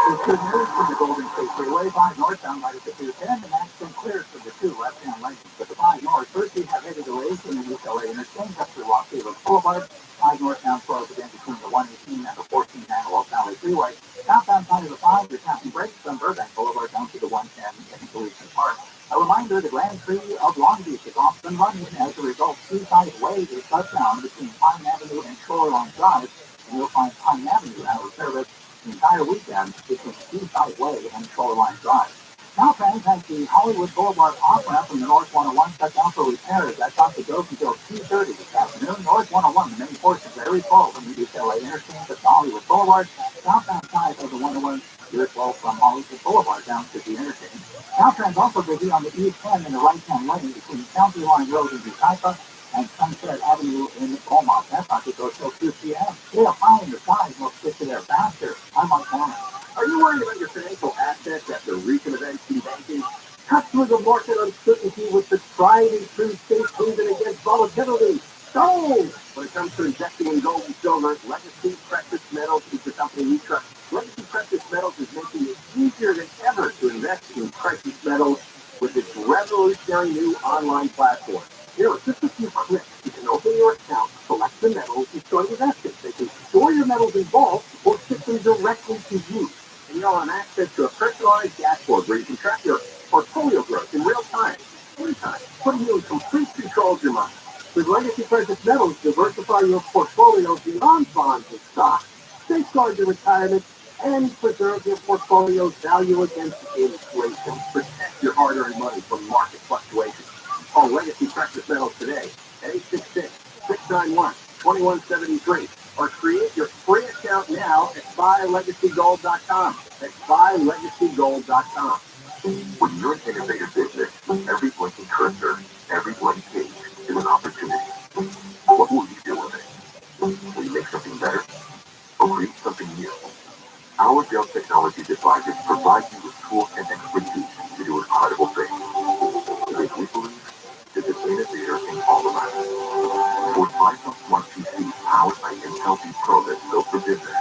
It's good news from the Golden State Freeway. 5 northbound by the 50-10, and that's been cleared for the 2 left-hand lanes. But the 5 north, first we have heavy delays in the UCLA interchange up through Los Angeles Boulevard. 5 northbound slows again between the 118 and the 14 Antelope Valley Freeway. Southbound side of the 5, you're tapping brakes from Burbank Boulevard down to the 110 in Gleason Park. A reminder, the Grand Prix of Long Beach is off and running. As a result, Seaside Way is shut down between Pine Avenue and Shoreline Drive, and you'll find Pine Avenue out of service the entire weekend between Seaside Way and Shoreline Drive. Now, friends, has the Hollywood Boulevard off-ramp from the North 101 shut down for repairs. That's off the go until 2:30 this afternoon. North 101, the main portion is very full from the UCLA interchange to Hollywood Boulevard. Southbound side of the 101 is full from Hollywood Boulevard down to the interchange. Now, friends, also busy on the East 10 in the right-hand lane between County Line Road in Wekiva and Sunset Avenue in Beaumont. That's not to go till 2 p.m. They're finding the size will get to there faster. I'm on Beaumont. Are you worried about your financial assets after recent events in banking? Cut through the market uncertainty with the tried and true safe haven against volatility. Gold! When it comes to investing in gold and silver, Legacy Precious Metals is the company we trust. Legacy Precious Metals is making it easier than ever to invest in precious metals with its revolutionary new online platform. Here, with just a few clicks, you can open your account, select the metals, and start investing. They can store your metals in vaults or ship them directly to you. And you'll have access to a personalized dashboard where you can track your portfolio growth in real time, anytime, putting you in complete control of your money. With Legacy Precious Metals, diversify your portfolio beyond bonds and stocks, safeguard your retirement, and preserve your portfolio's value against inflation. Protect your hard-earned money from market fluctuations. Call Legacy Precious Metals today at 866-691-2173 or create your free account now at buylegacygold.com. That's buylegacygold.com. When you're in a bigger business, every blinking cursor, every blank page is an opportunity. What will you do with it? Will you make something better or create something new? Our Dell Technology Advisors provide you with tools and expertise to do incredible things. Because we believe that the innovator in all of us. For 5-plus smart PCs powered by Intel Deep Pro that's built for business,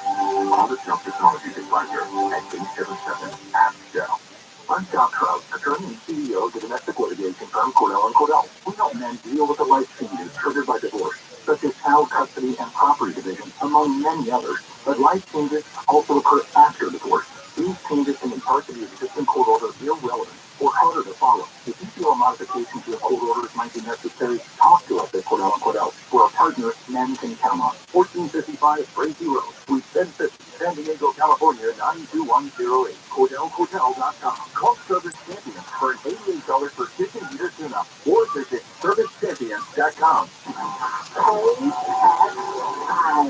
call the Dell Technology Advisor at 877-ASK-DELL. I'm John Trout, attorney and CEO of the domestic litigation firm Cordell & Cordell. We help men deal with the life changes triggered by divorce, such as child custody and property division, among many others. But life changes also occur after divorce. These changes can in part to the existing court order irrelevant or harder to follow. If you feel or modification to your old orders might be necessary, talk to us at Cordell. We're a partner men can count on. 1455 Crazy Road, Suite 1050, San Diego, California, 92108. CordellHotel.com. Call Service Champions for an $88 per kitchen heater tune-up or visit ServiceChampions.com.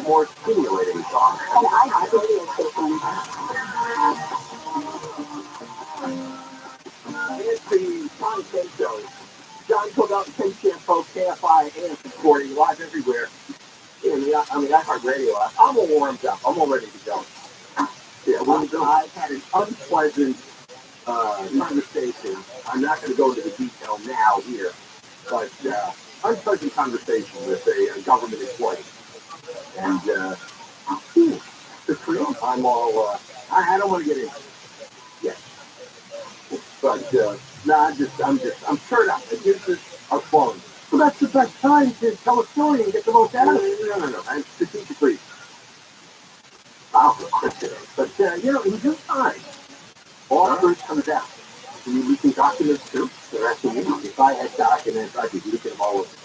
More stimulating talk. And I have radio station. It's the John K Show. John pulled out the Champ folks, KFI, and supporting live everywhere. I heart radio. I'm all warmed up. I'm all ready to go. Yeah, I've had an unpleasant conversation. I'm not going to go into the detail now here, but unpleasant conversation with a government employee. And the truth, I'm all, I don't want to get into it yet. But, I'm stirred up. It gives us a phone. So that's the best time to tell a story and get the most out of it. No. I'm strategically. But, in due time, all truth comes out. Can you leaking documents too? They're asking me. If I had documents, I'd be leaking them all over.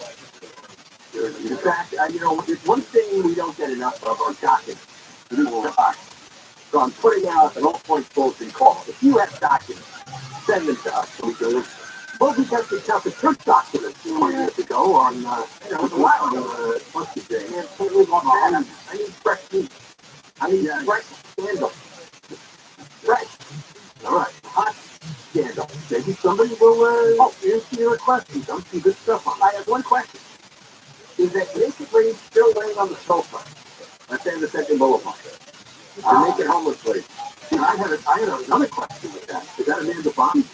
In fact, it's one thing we don't get enough of are documents. So I'm putting out an all-point bulletin call. If you have documents, send them to us so we can look. Well, we got the Catholic Church documents 4 years ago on, Monday. And I need fresh meat. I need fresh scandal. Fresh. All right. Hot scandal. Maybe somebody will answer your questions. Some good stuff. I have one question. Is that basically still laying on the sofa at the end of Second Boulevard? They're making homeless ladies. And I had another question with that. Is that Amanda Bond?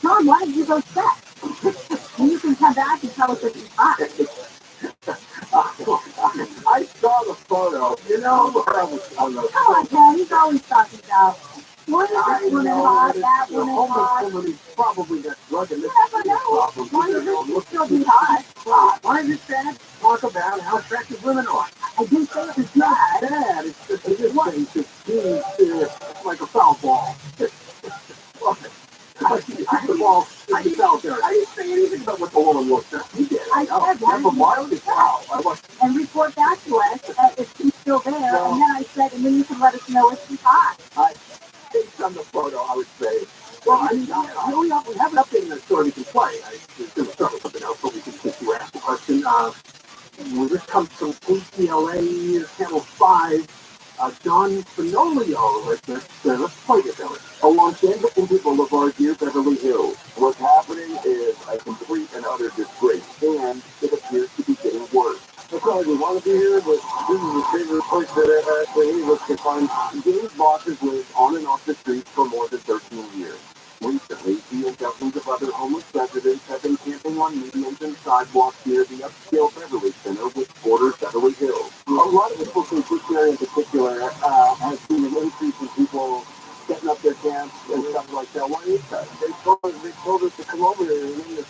John, why did you go check? You can come back and tell us if it's hot. I saw the photo. I was on the Come on, Ken. He's always talking about. One is this woman hot, that woman hot. Somebody probably got drug in this. You never know. One of this still be hot. Why is it bad? Talk about how attractive women are. I didn't say it was bad. Bad. It's just it's like a foul ball. I didn't say anything about what the woman looked at. You did. I said and report back to us if she's still there. And then I said, and then you can let us know if she's hot. Based on the photo, I would say, well, we have an update on the story we can play. I was going to start with something else, but we can since you asked the question. This comes from KCLA Channel 5. John Finolio, let's play this out. Along San Diego Boulevard near Beverly Hills. What's happening is a complete and utter disgrace, and it appears to be getting worse. That's all we want to be here, but this is the favorite place that actually was to find. James Boss has lived on and off the streets for more than 13 years. Recently, he and dozens of other homeless residents have been camping on medians and sidewalks near the upscale Beverly Center, which borders Beverly Hills. A lot of people think this area in particular has seen an increase in people setting up their camps and stuff like that. Why is that? They told us to come over here, and then the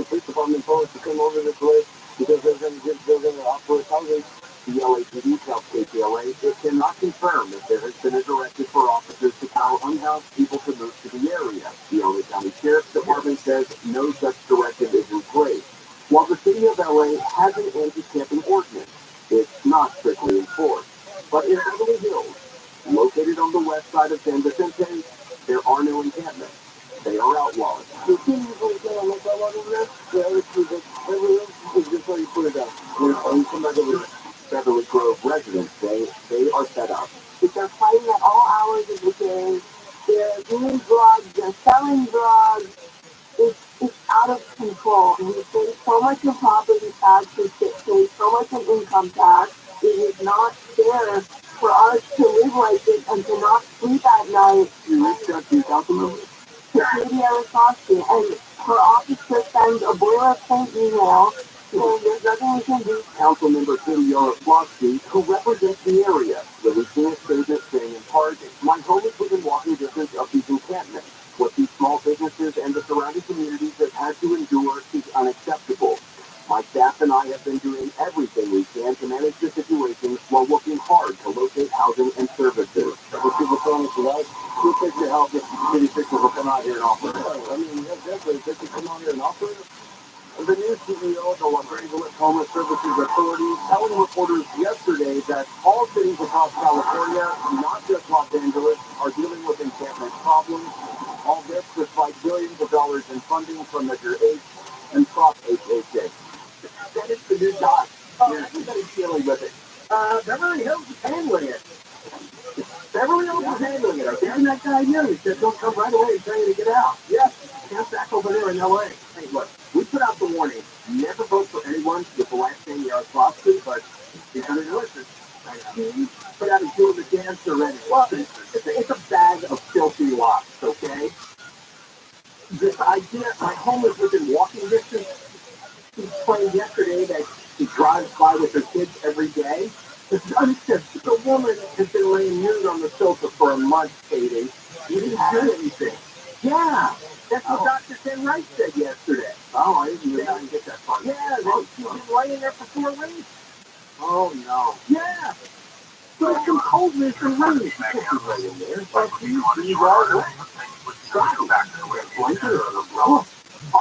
police department told us to come over this way because they're going to offer us housing. The LAPD tells KCLA it cannot confirm that there has been a directive for officers to tell unhoused people to move to the area. The LA County Sheriff's Department says no such directive is in place. While the city of LA has an anti-camping ordinance, it's not strictly enforced. But in Beverly Hills, located on the west side of San Vicente, there are no encampments. They are outlawed. So can you go down like that over there? Yeah, it's just how you put it down. When come back over there. Beverly Grove residents say they are fed up. They're fighting at all hours of the day. They're doing drugs. They're selling drugs. It's out of control. And we pay so much in property taxes, pay so much in income tax. It is not fair for us to live like this and to not sleep at night. You reached out to your council member? To Katie Aristosky, and her office just sends a boilerplate email saying there's nothing we can do. Councilmember Katie Aristosky, who represents the area, releasing a statement saying in part, my home is within walking distance of these encampments. What these small businesses and the surrounding communities have had to endure is unacceptable. My staff and I have been doing everything we can to manage the situation while working hard to locate housing and services. We'll keep the phone for that. We'll take your help if you offer. I mean, definitely, they could come on here and offer it. The new CEO of the Los Angeles Homeless Services Authority telling reporters yesterday that all cities across California, not just Los Angeles, are dealing with encampment problems. All this despite billions of dollars in funding from Measure H and Prop HHA. That is the new guy. Everybody's dealing with it. Beverly Hills is handling it. Beverly Hills is handling it. And that guy knew. He said, don't come right away and tell you to get out. Yes, camp back over there in LA. Hey, look, we put out the warning. Never vote for anyone with the last name Yards lawsuit, but he's going to listen. He put out a deal of the dance already. Well, it's a bag of filthy lots, okay? This idea, my home is within walking distance. He claimed yesterday that she drives by with her kids every day. The woman has been laying nude on the sofa for a month, Katie. You didn't do anything. Yeah, that's what Dr. Ken Wright said yesterday. Oh, I didn't get that far. Yeah, she's been laying there for 4 weeks. Oh, no. Yeah. So it's some coldness and rain. She can't be laying there. But she's all right. I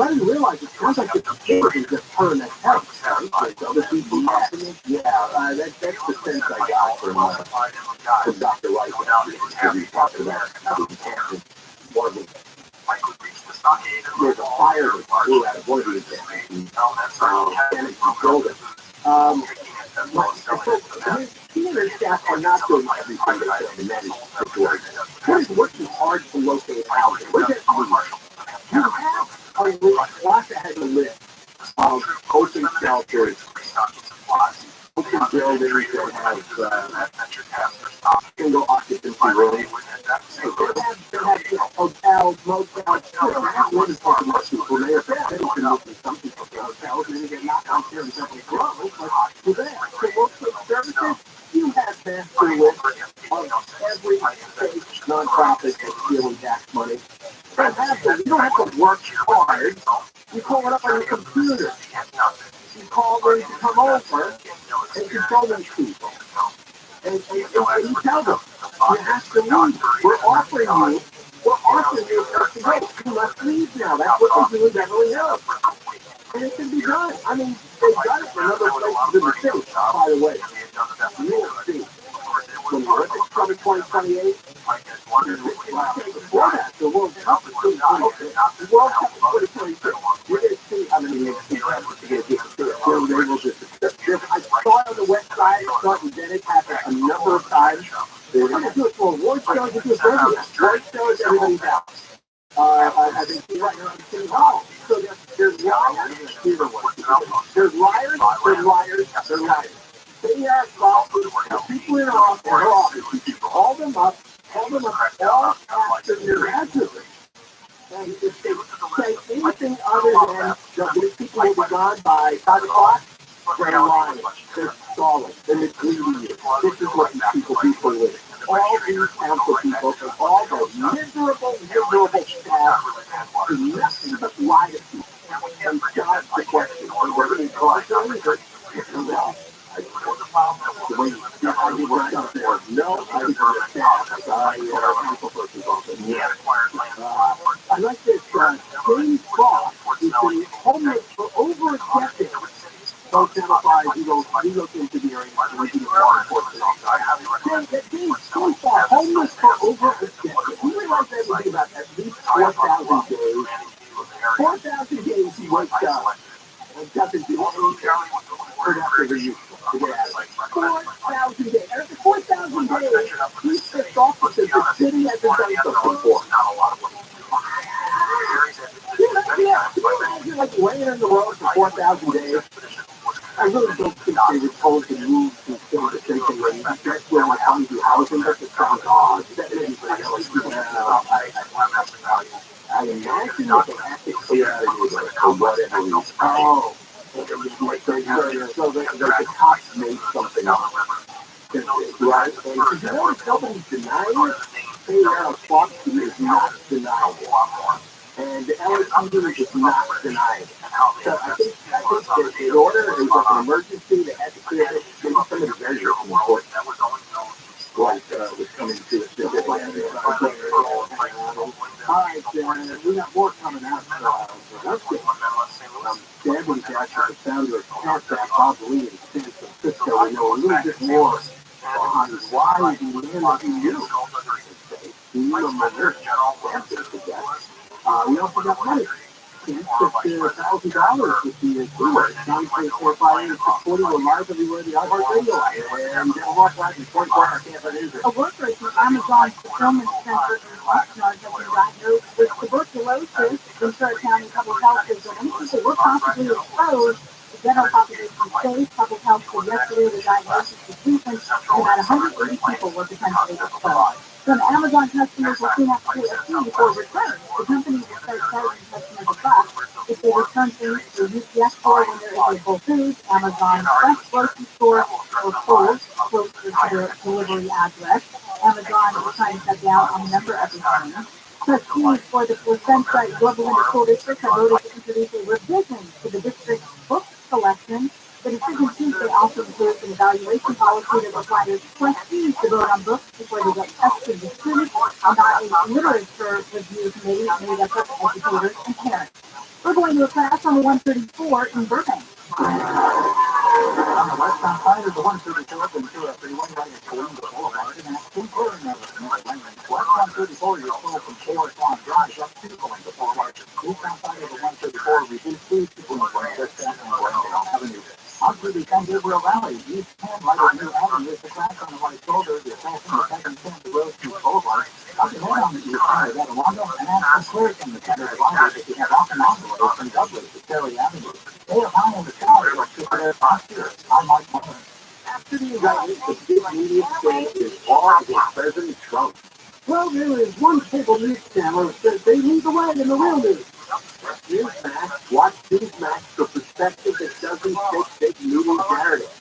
didn't realize it sounds like it's a kid just her that helps. Other people happening. Yeah, that's the sense I got from Dr. Wright. He talked about one of them. There's a fire that blew out of one of these things. And it's controlled it. He and his staff are not doing everything to manage the situation. He's working hard to locate housing. What does that mean? You have a list, Wasa has a list of open shelters, open buildings that have single occupancy rooms. They have hotels, motels. What is talking about people? They have some people get hotels, maybe they're not out there in Beverly Hills, but for that. So local services, you have master list of every state nonprofit that's stealing tax money. You don't have to work hard. You call it up on your computer. You call them to come over and control these people. And you tell them, you have to leave. We're offering you a place to go. You must leave now. That's what they do in Beverly Hills. And it can be done. I mean, they've done it for other places in the city, by the way. You will see. When the Olympics come in 2028, before that, the World Cup is 2026. The World Cup is 2026. You're going to see, I mean, I saw it on the West Side, starting Dennis happened a number of times. They were going to do it for award shows, they do it for everything. Award shows, everybody's out. I think right now in City Hall. So there's liars, there's liars. They are false. People in our office, call them up, all after their addresses. And if they say anything other than that these people will be gone by 5 o'clock, they're lying, they're stalling, they're misleading you. This is what these people do for a living. All these council people, all those miserable staff, do nothing but lie to people. And dodge the question. We're going to call it no. I did not there. No, I did not staff. Council person's office. I like this. James Fox has been homeless for over a decade. Don't identify he goes into the area and we do law enforcement officer. James Fox, homeless for over a decade. You realize that would be about at least 4,000 days. 4,000 days he wakes up and doesn't do anything productive use. 4,000 days. And after 4,000 days, he's pissed off because the city hasn't done something for him. Can you imagine like laying in the road for 4,000 days? I really don't think they were told to move to the same thing. That's where my comes to housing. That's the sound. Oh, that is I imagine that they have to clear out or whatever reason. Oh. So the cops made something up. Right? And you know if nobody's denying it, they are Fox is not denying it. And the LAPD is not denying it. So I think the order is an emergency. They had to clear it. Maybe somebody very important was coming to a specific Alright, we got more coming out. Let's get Dad was actually the founder of CARSAC, Bob Lee in San Francisco. We know a little bit more on why he landed in you. We also got money. $1,000 to see it through it. 9.45 we're live everywhere the iHeartRadio. And walk live in 24 hours. A worker at the Amazon fulfillment center in Oxnard has been diagnosed with tuberculosis. Ventura County Public Health says that many people were possibly exposed. The general population safe. Public Health said yesterday the diagnosis was recent and about 180 people were potentially exposed. Some Amazon customers will soon have to pay a fee for returns. The company will start charging customers a buck if they return things to a UPS store when there is a Whole Foods, Amazon Fresh grocery store, or Kohl's closer to their delivery address. Amazon is trying to cut down on the number of returns. Trustees for the Placenta Global School District have voted to introduce a revision to the district's book selection. The decision Tuesday also includes an evaluation policy that requires trustees to vote on books before they get tested with students and not a literature review committee made up of educators and parents. We're going to a class on the 134 in Burbank. On the westbound side of the 134 up into a 31 right at Columbia Boulevard, and that's two corners of it. West 134, you're still from Forest Lawn Drive, up to Columbia Boulevard. Eastbound side of the 134, reduced speed to West Glendale Avenue. Onto the San Gabriel Valley, east hand right of New Avenue, is the crash on the right shoulder, the assault from the second San Road to Boulevard. Up and down on the east side of Adelando, and that's clear from the center of Adelando if you have off and on the road from Douglas to Cherry Avenue. They are high in the sky, let's get to their posture. I'm Mike Mullen. After the indictment, the big media stage is all against President Trump. Well, there is one cable news channel that says they lead the way in the real news. Newsmax, watch Newsmax for perspective that doesn't take fake news narrative.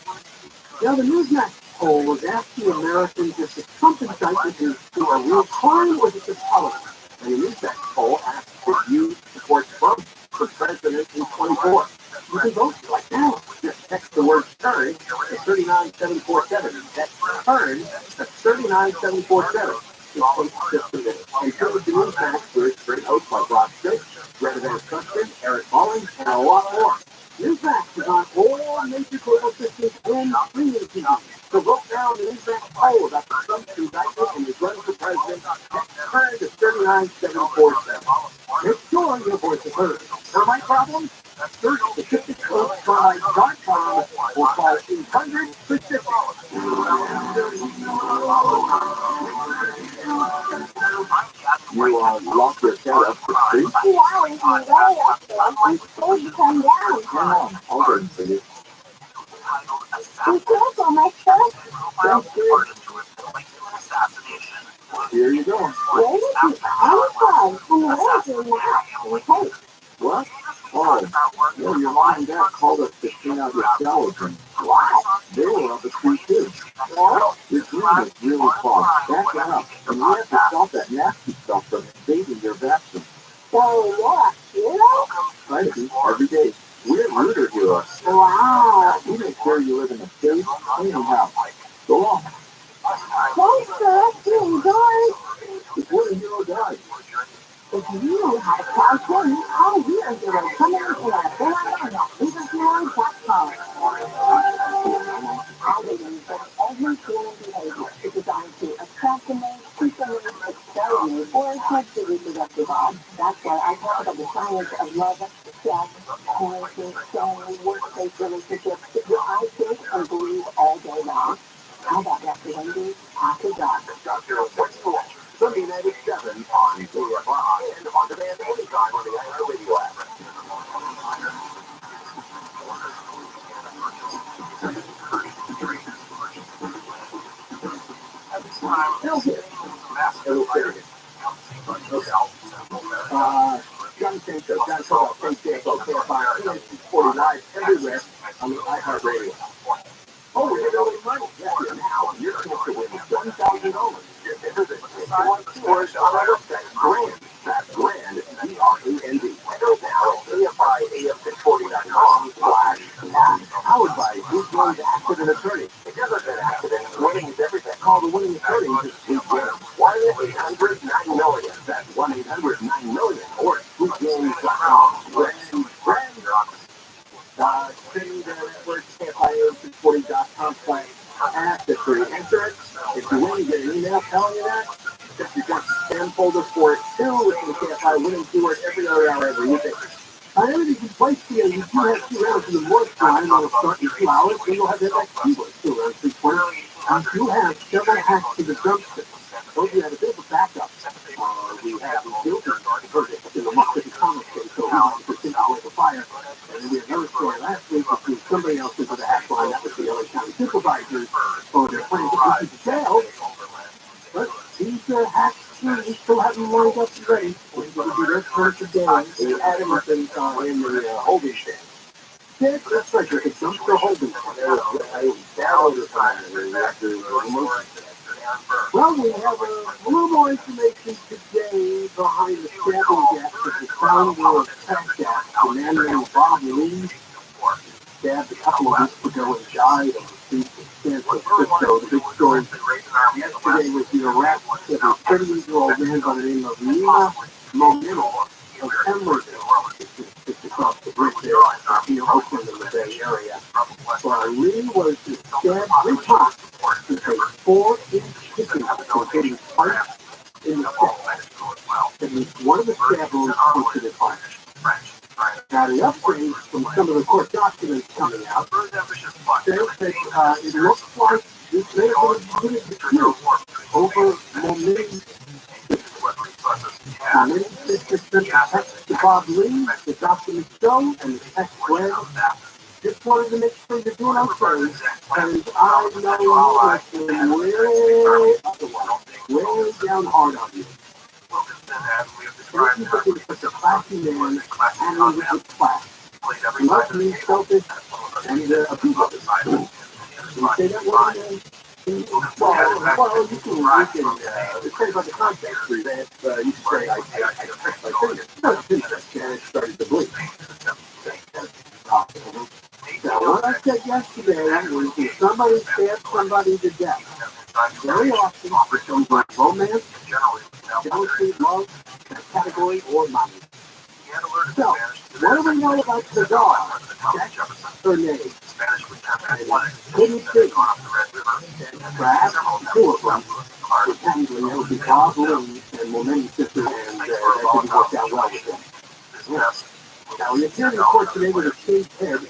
Now, the Newsmax poll was asking Americans if the Trump indictment is to a real crime or is it a policy. And the Newsmax poll asked if you support Trump for president in 24. You can vote right now. Just text the word turn to 39747. That's turn to 39747. Just a minute. And so the Newsmax with great hosts like Rob Schmidt, Representative Custon, Eric Mullins, and a lot more. Newsmax is on all major cable systems and streaming TV. So vote now on the Newsmax poll about the Trump indictment and his run for president. Turn to 39747. Make sure your voice is heard. Termite problems? Search the Pacific Coast Termite.com or call 800-PACIFIC. You lost your setup for free? Yeah, we can go up there. Before you come down. Yeah, I'll go and see you. Be careful, my son. Sounds good. Here you go. Where did you come from? And where is your mouth? Okay. What? Oh, well, your mom and dad called us to clean out your showers. What? They were up at 3 too. What? This room is really clogged. Back it up. And you have to stop that nasty stuff from invading your bathroom. So what? You know? Right, every day. We're rooter heroes. Wow. We make sure you live in a safe, clean house. Go on. Thanks for asking, George. Before the hero dies. If you know how to count things, all years they will come in for a full on at superhero.com. Algorithms that every human behavior is designed to attract a mate, keep a mate, expel a mate, or attempt to reproductive on. That's why I talk about the science of love, sex, parenting, family, workplace relationships that I think and believe all day long. How about Dr. Wendy after dark? Dr. What's cool? Sunday night at 7 on ViralRabbi and on demand anytime on the iHeartRadio app. Still here. It'll carry it. John Sancho, John Sancho, from CFO, KFI, 40 live everywhere on the iHeartRadio. Oh, we're going money. Yeah, now you're supposed to win $1,000. Visit stores on our website. Grand. That's Grand. GRAND. Go now. AFI640.com. Powered by Who's Going Accident Attorney. It doesn't an accident. Winning is everything. Call the winning attorney. Who's Going. 1-800-8 complex at the entrance. If you win, you get an email telling you that. If you got spam folder for it too, which you can't find winning keyword every other hour every week. Everything's in place here. You do have 2 rounds in the morning time. That'll start in 2 hours. Then you'll have that next keyword too around 3:20. You do have several hacks to the dumpster. Those we have a bit of a backup. We have the filter verdict in the market comic case, so we continue with the fire. And then we have another story last week, which was somebody else into the hack line. That was the LA County supervisors. So they're planning to issue the jail. But these hacks, we still haven't lined up and ready. We're going to do their first today. We had them up in the holding stand. That's right, it's dumpster holding. There was a downloader file after well, we have a little more information today behind the stabbing death of the founder of TechDeath, the man named Bob Lee, stabbed a couple of weeks ago and died on the streets of San Francisco. The big story yesterday was the arrest of a 38-year-old man by the name of Nina Momino of Emeraldville. It's across the bridge there near Oakland in the Bay Area. Lee was stabbed 3 times with a 4-inch chicken for getting punched in the chest. At least one of the stab wounds punctured his heart. Now, the upgrade from some of the court documents coming out says that it looks like this may have been committed dispute over Momini's sister sent a text to Bob Lee, the documents show, and the text read, just wanted to make sure you're doing okay, and I know you have been way down hard on you. Thank you for being such a classy man, handling with his class. You must be selfish and a people. You say that word again? Well, you can say about the context for that, you can say, I pressed my finger. No, it didn't, and it started to bleed. Now, what I said yesterday was that somebody stabbed somebody to death. Very often, it comes like romance, jealousy, love, category, or money. So, what do we know about Cesar? That's her name. Couldn't see. Perhaps 2 of them were technically known to be Bob Lee and Momini's sister, and that didn't work out well with them. Now, we appeared in court today with a shaved head,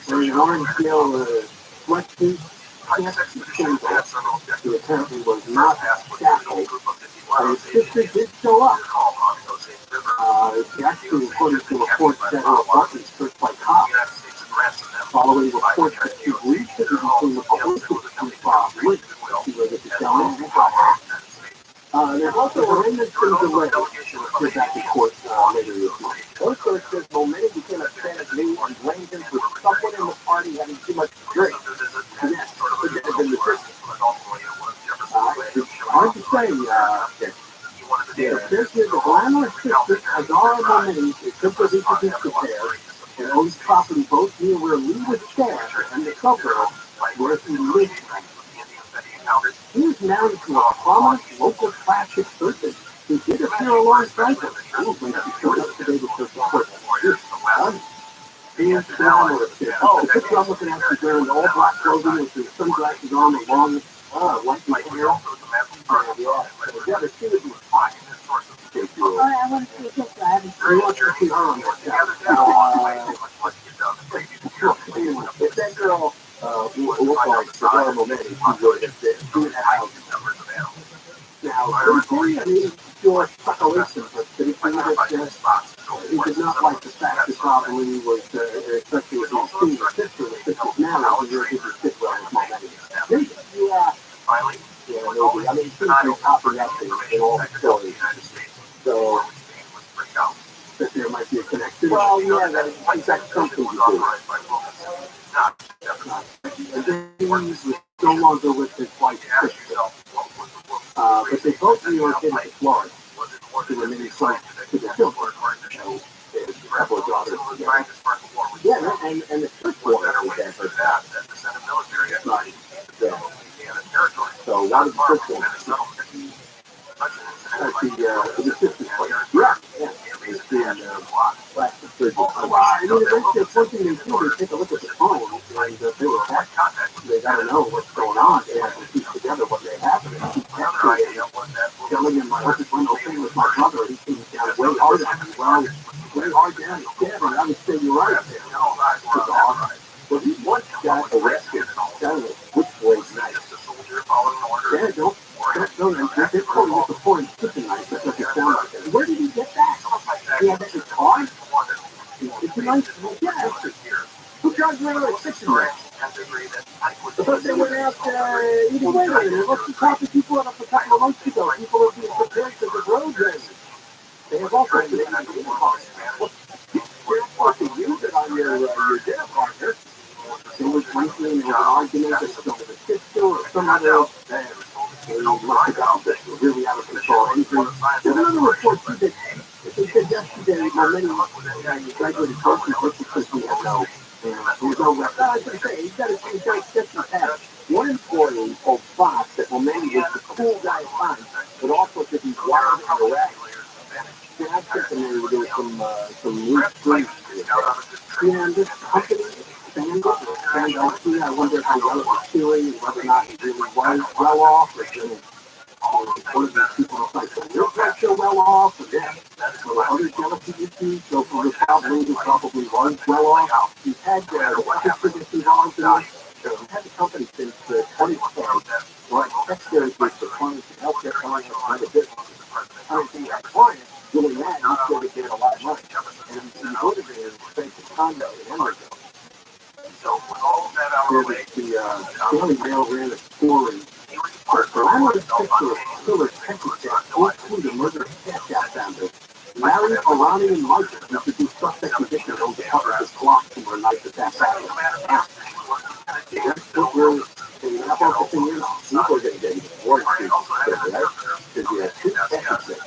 wearing an orange tail sweatsuit, who apparently was not shackled. His sister did show up. She actually, according to reports, set her apartment searched by cops. Following reports that she recently became the police with Bob Lee. She was at the show and got hacked. There's also arraignments been delayed. We're back in court later this month. One source says Momini became a fan of Lee and blamed him for someone in the party having too much to drink. And that could have been the truth. Hard to say, this is the glamorous sister, Adara Momini, is simply reproduced affairs and owns property both near where Lee was stabbed and the suburb where he lived. He is married to a prominent local classic person who did appear alongside him. When she showed up today with her support. He is glamorous. The picture I'm looking at is wearing all black clothing with his sunglasses on, the long white hair. Yeah, the shoe is fine. I want to see a picture. I haven't seen Very much to see her on this. If that girl looked like Cesar Momini, she would have been 2.5 Now, Thursday, I mean, your speculation, but he did not like the fact that probably was, especially with his senior sister, the sister's now, he really didn't fit well with Momini. Yeah. Yeah, maybe. I mean, it seems to be popping up in all the stories. So, that there might be a connection. Well, yeah, that's something to do. And he's no longer with his wife, sister. But they both relocated to Florida to the mini site to the children. There's a couple of daughters together. Yeah, and the first one is that her dad. Right. Yeah. So, why did the first one? The sister's place. Yeah. It's the plastic surgery. I mean, eventually, something they do, they take a look at the phone. and they were testing. They got to know what's going on. They have to piece together what they have, and keep testing. Kelly and my other one, thing with my brother, he came down way harder. Well, way hard down his head, and I was saying, you're right. Well, he once got arrested down at Witchblade night. Yeah, don't they're calling it the foreign shipping knife. That's what it sounds like. Where did he get that? He had that in his car? It's a nice, yeah. Who charged me with 6 grand? Because they went out eating later. They looked at talking people up a couple of months ago. People are being prepared for the road race. They have all kinds of things. They're forcing you that on your dinner partner. There was recently an argument that some of the sister or someone else that they must have got this really out of control. There's another report too that they said yesterday how many graduated coaches looked because we have no record. I was going to say, he's got to step in the past. One employee told Fox that Momeni was the cool guy at times, but also that he's wild and erratic. And I think there was some new streets. And this company expanded. I wonder how well it was doing, whether or not it really was well off, or one of these people was like, you're not sure well off, or yeah. So other jealousy issues, so for the problem, he probably was well off. He's had business involved in it. So he's had the company since 2012. Well, secretary with the clients and healthcare clients and other businesses. I think that client doing that, he's going to get a lot of money. And he's motivated to take the condo in Emerson. So with all of that out of the way, the Daily Mail ran a story. So I'm going to stick to a killer Texas that include the murder of Snapchat founder Larry, Arani, and Martin, who could be suspect convicted on the cover of this block from her life at that time. That's what we're focusing in on. People are going to get more excuses, right? Because you have 2 Texas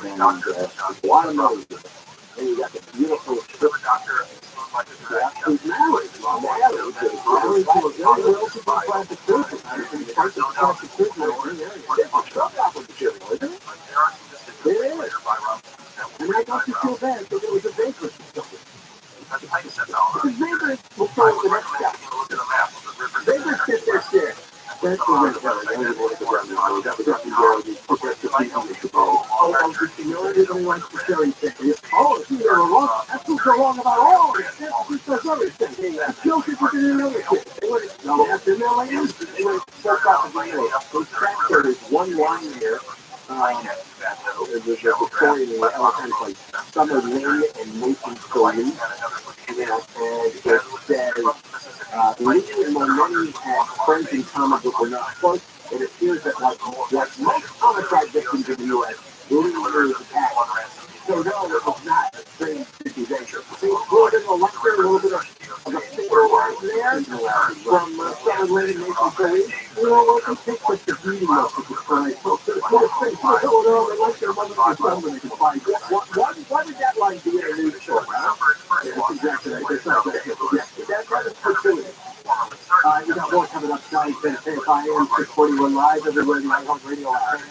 and a lot of mothers. And you got the beautiful strip doctor. Yeah, who's married. Married to a very well-to-do plastic surgeon. It's hard to plastic surgeon over there. It's a proper material, isn't it? There is. And I got to feel bad because it was a bankruptcy company. Because neighbors will tell the next step. Neighbors get their share. That's the way to go. That was up in there. The progressive people need to go. Everybody wants to cherry pick. Oh, see, they're wrong. That's what's so wrong about all of it. That's everything. That's guilty for doing another shit. They would have done that. They would have stuck out the video. Those tractors, one line here. There's a story in the LA Times like Summer Lynn and Nathan Story. And it says, Lee and Momeni had friends in common but were not close. It appears that like most homicide victims in the U.S., Lee was attacked. So no, it was not a strange accusation. See, a little bit of a lecture, a little bit of a finger line there from Summer Lynn and Nathan Story. You know what they think was the beauty of it. Why did that line be in a news show? That's exactly right. That is fertility. You got more coming up tonight. KFIN 641 Live, everywhere the iHeart Radio app.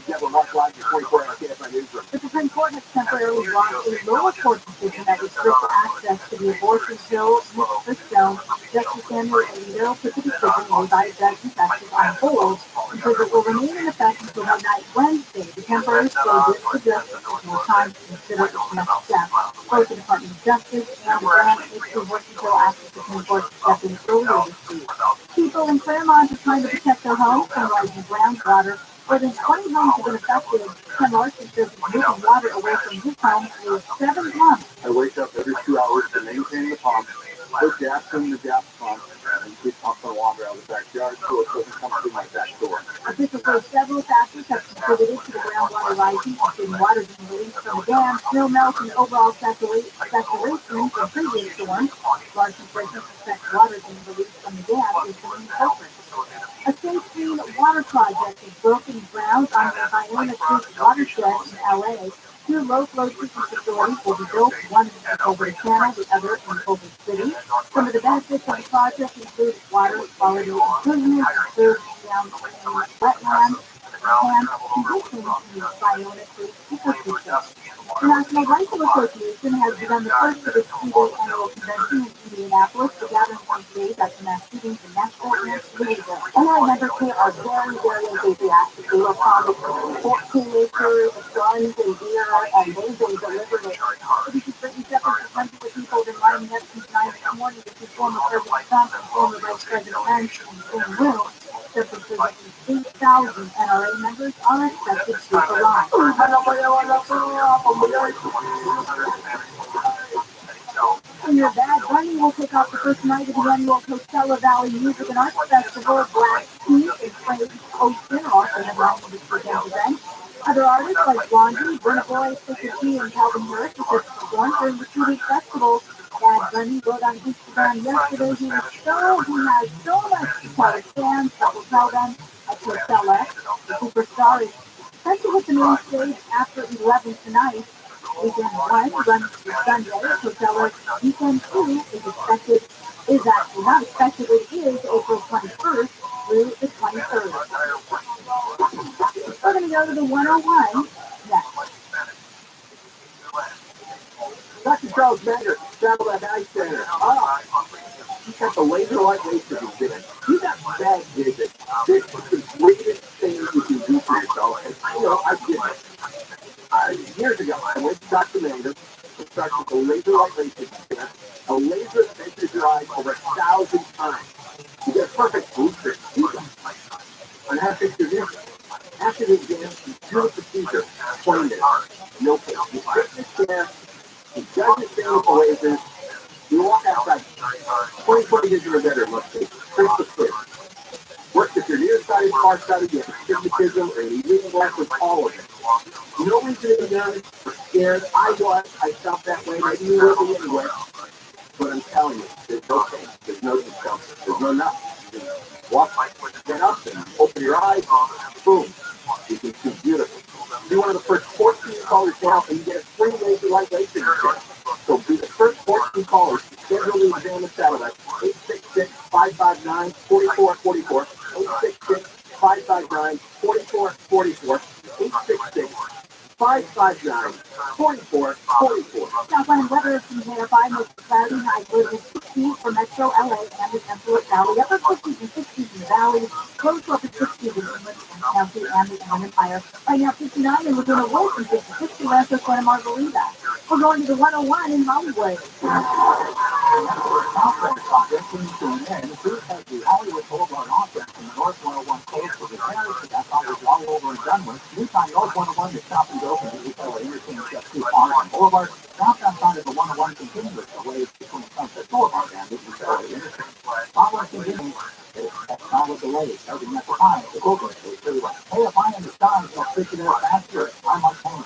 Deborah Mark Live, 24-hour KFI Newsroom. The Supreme Court has temporarily blocked a lower court decision that restricts access to the abortion pill Mifepristone. Justice Samuel Alito put the decision made by Judge Infections on hold because it will remain in effect until midnight Wednesday. The temporary stay gives the justice more time to consider its next step. Both the Department of Justice and the Grand Issue Abortion Pill asked the Supreme Court to step in earlier this week. People in Claremont are trying to protect their homes from rising groundwater. More than 20 homes have been affected. Ken Larson says he's moving water away from his home for 7 months. I wake up every 2 hours to maintain the pump, put gas in the gas pump, and keep pumping water out of the backyard so it doesn't come through my back door. Officials say several factors have contributed to the groundwater rising, including water being released from the dam, snow melt, and overall saturation from previous storms. Larson says he suspects water being released from the dam is the main culprit. A safe clean water project is broken ground on the Bayona Creek watershed in LA. 2 low-flow treatment facilities will be built, one in Culver Channel, the other in Culver City. Some of the benefits of the project include water quality improvements, improved downstream wetlands, and conditions in the Bayona Creek ecosystem. The National Rifle Association has begun the first of its 2-day annual convention in Indianapolis to gather days after mass shootings in Nashville and Louisville. Online members here are very, very enthusiastic. They were promised 14 acres of guns and gear, and they've been delivered it. 37% of the people have been lining up since 9 this morning to see former President Trump and former Vice President Pence in the same room. Differences of 8,000 NRA members are expected to arrive. And your Bad Bunny will kick off the first night of the annual Coachella Valley Music and Arts Festival. Black Tea and Frank Ocean are also headlining this weekend's event. Other artists like Blondie, Burna Boy, Pusha T, and Calvin Harris will perform during the 2-week festival. Bad Bunny wrote on Instagram yesterday he has so much to tell his fans that will tell them at Coachella. The superstar is set to hit the main stage after 11 tonight. Weekend 1 runs through Sunday. Coachella weekend 2 is actually not expected, it is April 21st through the 23rd. We're going to go to the 101 next. Dr. Charles Manger, Travel at Night Center. You got the laser light laser exhibit. You got bad vision. This is the greatest thing you can do for yourself. And I did it. Years ago, I went to Dr. Manger and started with the laser light laser exhibit. A laser that makes your eyes over 1,000 times. You get a perfect booster. And have fixed your vision. After the exam, you do the procedure. 20 minutes. No pain. You sit in the chair. He does his thing with the lasers. You walk outside. 20/20 vision or better, let's say. Crystal clear. Works with your nearsighted, farsighted, you have astigmatism, or you reading glasses, all of it. No reason to be nervous or scared. I was. I felt that way. Maybe you will be anyway. But I'm telling you, there's no pain. There's no discomfort. There's no nothing. You just walk, get up, and open your eyes. Boom. You can see beautiful. Be one of the first 14 callers now, and you get a free laser light laser exam. So be the first 14 callers to schedule the exam and satellite. 866-559-4444. 866-559-4444. 866-559-4444. Southland weather from Verify, mostly cloudy, high low 60 for Metro LA and the Temple Valley, upper 50s and 60s in the valley, close to upper 60s in Inland County and the Inland Empire. Right now 59 in Laguna Woods and 56 in Rancho Santa Margarita. We're going to the 101 in Hollywood. The Hollywood Boulevard Opera and the North 101 closed for repairs, but that project is all over and done with. New time North 101 is stopped and open to retail interchange just 2 cars on Boulevard. Southbound side of the 101 continuous delays between Sunset Boulevard and the retail interchange. Following continues, it's solid delays, starting at the time of the Boulevard State Freeway. Hey, if I understand, you'll fix it out faster. I'm on time.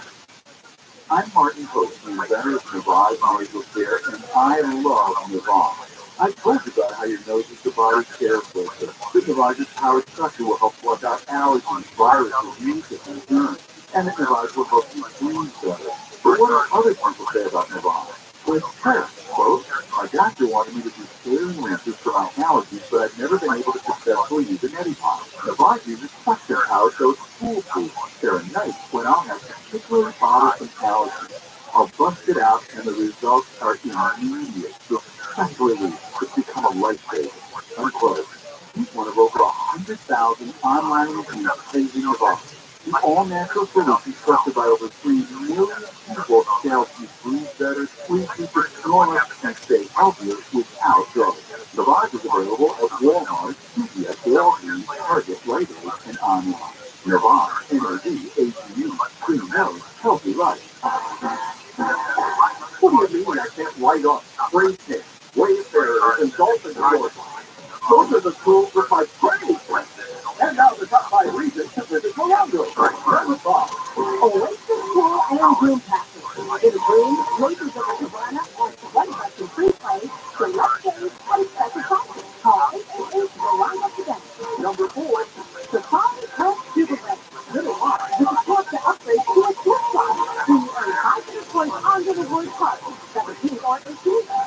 I'm Martin Post, the inventor of Navarre Nasal Care, and I love Navarre. I told you about how your nose is the body's care filter. The Navarre's powered structure will help flush out allergies, viruses, mucus, and germs, and the Navarre will help you breathe better. But what do other people say about Navarre? Well, it's true. Quote, my doctor wanted me to do clearing rinses for my allergies, but I've never been able to successfully use a neti pot. Navarre uses suction power, so it's foolproof. There are nights when I'll have particularly bothersome allergies. I'll bust it out, and the results are immediate. So such relief. It's become a lifesaver. Unquote. He's one of over 100,000 online reviews praising Navarre. The all-natural solution trusted by over 3 million people to help you breathe better, sleep deeper, snorer, and stay healthier without drugs. Navarre is available at Walmart, CVS, Walgreens, Target, Rite Aid, and online. Navarre, N-O-V-A-G-U, clean nose, healthy life. What do you mean I can't light up, spray tan, wayfarers, and dolphin resorts? Those are the tools for my training friends. And now the top 5 reasons to visit Colombia. Oasis Pool and Room Passes. In green, Ladies of the Cabana has one question free play for left days and special classes. Call 888-ROTHSCHILD today. Number 4. Safari Club Super Break. Little Rock with a chance to upgrade to a gift shop. Do you earn 500 points on Little Roy Park? 17 or 18?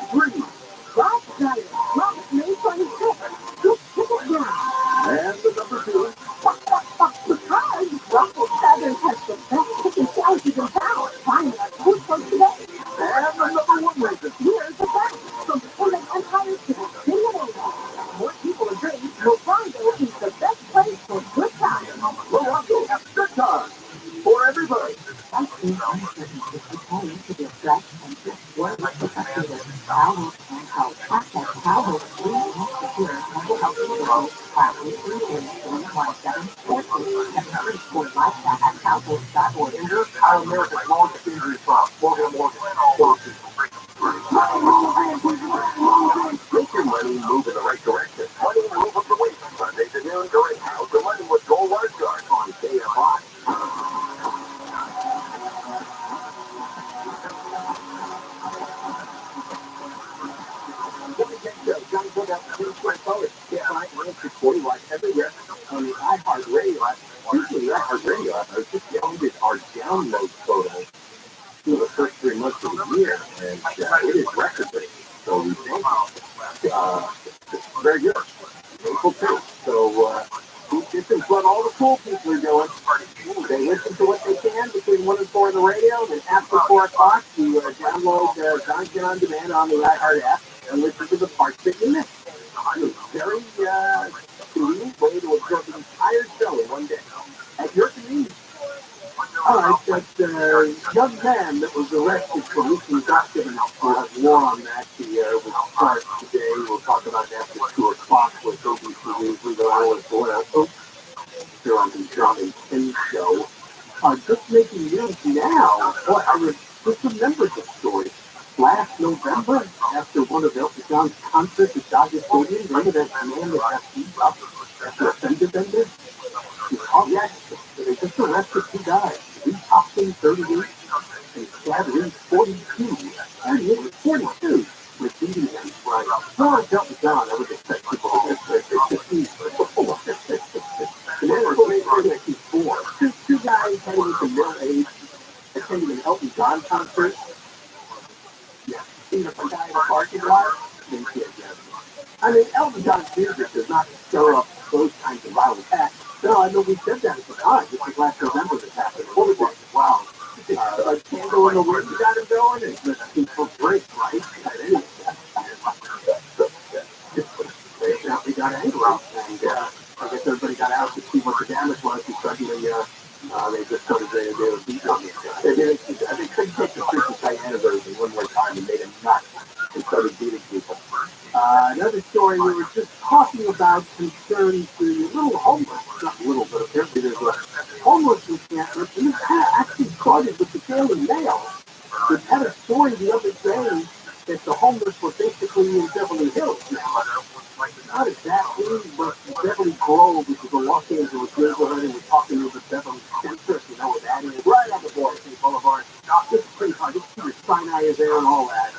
Breathe. Rock Giant. Rock May 26th. almost 3 weeks appear mental health facilities at 838-317-4374 at households.org. And here's how America's longest injury from Morgan & Morgan. Make your money move in the right direction. Money move up the way. Sunday to noon during House of Money with Joel ROTHSCHILD on KFI. Johnny put out $2 KFI and 640 watch everywhere on the iHeartRadio app. Speaking of the iHeartRadio app, I was just downloaded our download total through the first 3 months of the year, and it is record-breaking. So we think it's very good. People too. So it's what all the cool people are doing. They listen to what they can between 1 and 4 on the radio, and after 4 o'clock, you download John on Demand on the iHeart app and listen to the parts that you missed. It's a very convenient way to absorb the entire show in one day at your convenience. All right, that young man that was arrested for leaking documents, we'll have more on that. Will start today. We'll talk about that after 2 o'clock with ABC News. We go on with here on the Johnny King Show. Just making news now. Boy, I just remembered the story. Last November, after one of Elton John's concerts at Dodger Stadium, remember that man that got beat up after a fender bender? Oh, yes. They just arrested 2 guys. Lee Hopkins, 38, and Chad Reed, 42. 42 with beating him. Right. Well, I dealt with John. I would expect people to get 15. The man was made 4. Two guys heading into middle age, attending an Elton John concert. Yeah. Seen a guy in the parking lot. I mean, Elton John's music does not stir up those kinds of violent acts. No, I know we said that at the time. This was last November this happened. What was it? Wow. A candle in the wind got him going, and the people drink, right? They got anger out, and I guess everybody got out to see what the damage was, and suddenly they just started, they were beating on each other. They couldn't take the Princess Diana version one more time and made him nuts and started beating people. Another story, we were just talking about concerns to little homeless, not little, but apparently there's a homelessness network, and this actually started with the Daily Mail, which had a story the other day that the homeless were basically in Beverly Hills now. Not exactly, but Beverly Grove, which is a Los Angeles neighborhood, and we're talking about the Beverly Center, if you know what that is, right on the border, Boulevard. It's pretty hard. It's Peter Sinai is there and all that.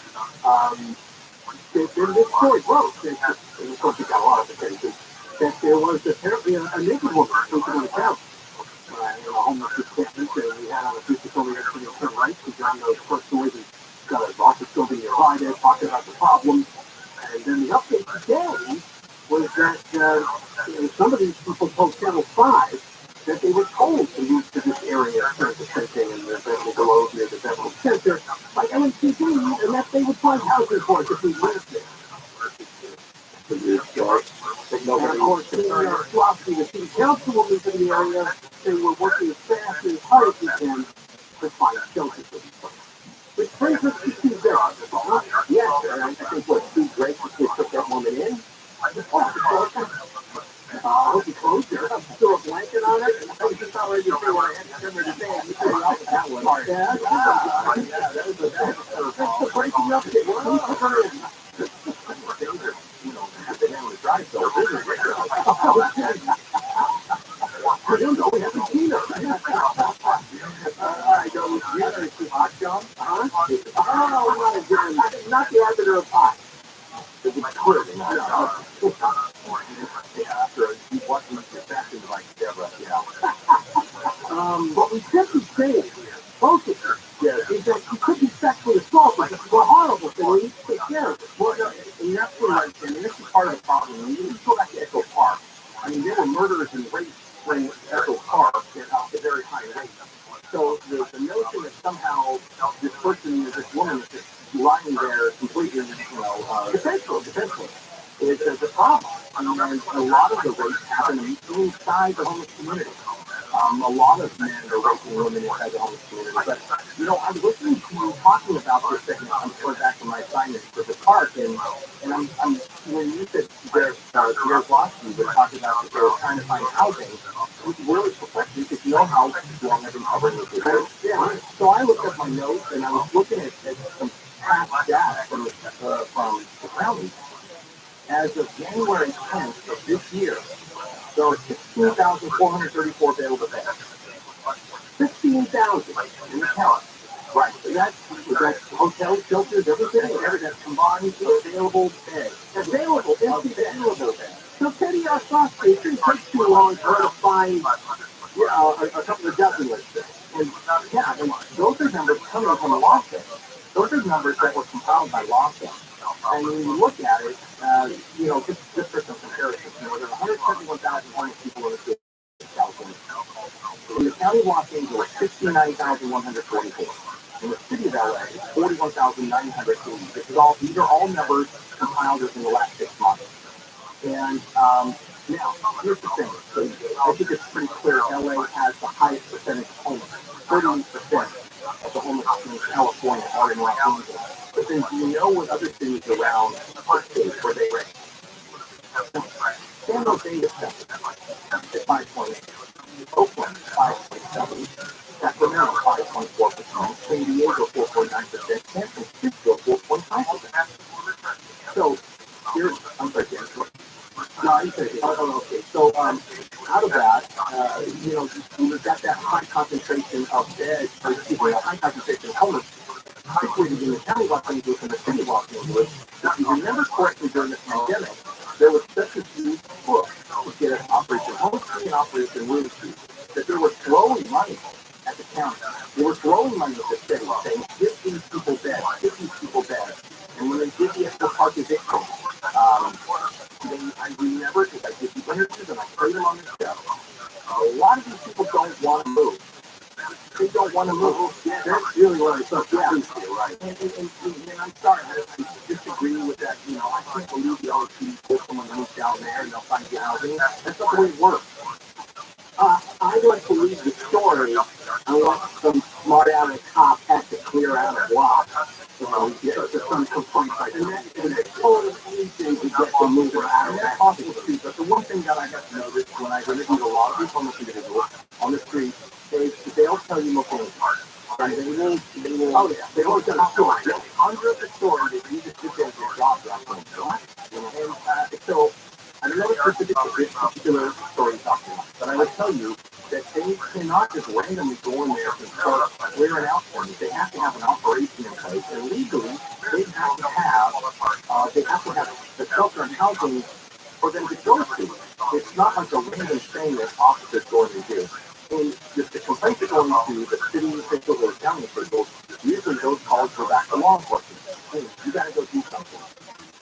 This story broke, and of course it got a lot of attention, that there was apparently a naked woman sleeping on the couch. A homeless encampment that we had on a piece of film yesterday on the right, because John knows personally, and got a office building nearby there, talking about the problems. And then the update today was that some of these people told Channel 5 that they were told to move to this area for the fencing and the Beverly Grove near the Beverly Center by LMTV, and that they would find housing for us if we lived there. And of course, the city councilwoman in the area, they were working as fast and as hard as we can to find shelter for these folks. Which brings us to Tuesday. Yes, I think what Steve Drake took that woman in. I hope he closed it. Threw a blanket on it. I was just not ready to say what I had to say. You threw it out with that one. Yeah, that's the breaking up. Have been able to drive so. I don't know. We haven't seen her. I go with you. It's just hot jump. Not the arbiter of hot. It's clear. What we simply say here, both of us, is that you could be sexually assaulted. It's a horrible thing. We need to take care of it. Well, and that's what and this is part of the problem. When you go back to Echo Park, I mean, there were murders and rapes when Echo Park at a very high rate. So the notion that somehow this person, this woman, is just lying there completely, defenseless, is a problem. And a lot of the rapes happen inside the homeless community. A lot of men are raping women inside the homeless community. But, I was listening to you talking about this, and I'm going back to my assignment for the park, and I'm when you said there's ROTHSCHILD was talking about that they were trying to find housing, it was really perplexing because how long I've been covering this issue. Yeah. So I looked at my notes, and I was looking at some past data from the county. As of January 10th of this year, there are 16,434 available beds. 16,000 in the county. Right. So that's hotels, shelters, everything that's combined available beds. Available beds. So Teddy, our thoughts, it shouldn't take too long for her to find a couple of dozen, let's say. And those are numbers coming from law firms. Those are numbers that were compiled by law firms. And when you look at it, just for some comparison, there are 171,000 homeless people in the state of California. In the county of Los Angeles, 69,144. In the city of LA, 41,980. These are all numbers compiled within the last 6 months. And now, here's the thing. I think it's pretty clear LA has the highest percentage of homeless. 38% of the homeless in California are in Los Angeles. But then do you know what other cities around the state where they rank? San Jose is 7 at 5.8. Oakland, 5.7. Sacramento, 5.4%. San Diego, 4.9%. San Francisco, 4.5%. So, I'm sorry, Dan. No, okay. So, out of that, you've got that high concentration of beds, high concentration of homeless situated in the county of Los Angeles and the city of Los Angeles. If you remember correctly during the pandemic, there was such a huge push to get an Operation Home Street and Operation Wing Street that they were throwing money at the county. They were throwing money at the city, saying, give these people beds, give these people beds. And when they did the extra park eviction, I remember, because I did the interviews and I played them on the show, a lot of these people don't want to move. They don't want to move. Yeah, that's really what I thought. Yeah, right. And I'm sorry, I disagree with that. I can't believe the other people, someone moves down there and they'll find you housing. That's not the way it works. I don't believe the story unless some smart aleck cop has to clear out a block. Some complaints like that. And they told us anything to get them moving out of that possible street. But the one thing that I have to notice when I interviewed a lot of these homeless individuals on the street, they'll tell you local right? They will, they will tell a story. Hundreds of stories that you just did your job right? And so, I don't know the specifics of this particular story you're talking about, but I will tell you that they cannot just randomly go in there and start clearing out things. They have to have an operation in place, and legally, they have to have the shelter and housing for them to go to. It's not like a random thing that officers go in and do. And if the complaints are going to the city officials or county officials, usually those calls go back to law enforcement. Hey, you got to go do something.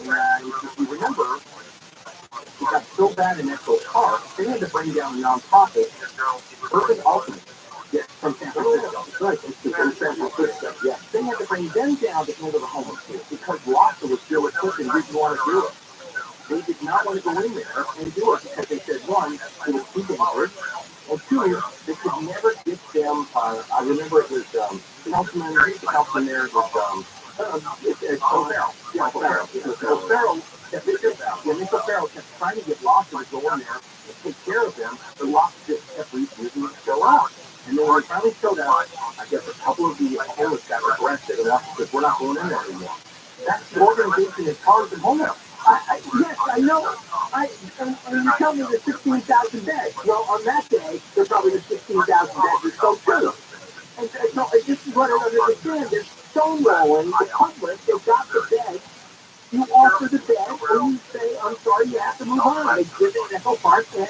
And if you remember, it got so bad in Echo Park, they had to bring down a nonprofit, Urban Ultimate, from San Francisco. Right, it's from San Francisco. Yeah, they had to bring them down to handle the homeless here because Rossa was still equipped and didn't want to do it. They did not want to go in there and do it because they said, one, it was too dangerous, and two, they could never get them. I remember it was Councilman there was O'Farrell. Yeah, O'Farrell. O'Farrell. Mitchell Farrell kept trying to get Lawson to go in there and take care of them, but Lawson just kept refusing to show up. And then when he finally showed up, I guess a couple of the homeless got arrested, and Lawson said, we're not going in there anymore. That organization is hard to homeless. Yes, I know. And you tell me there's 16,000 beds. Well, on that day, there's probably 16,000 beds or so too. And so this is what I don't understand. They're stonewalling the public. They've got the beds. You offer the bed, and you say, I'm sorry, you have to move on. They give it Echo Park, and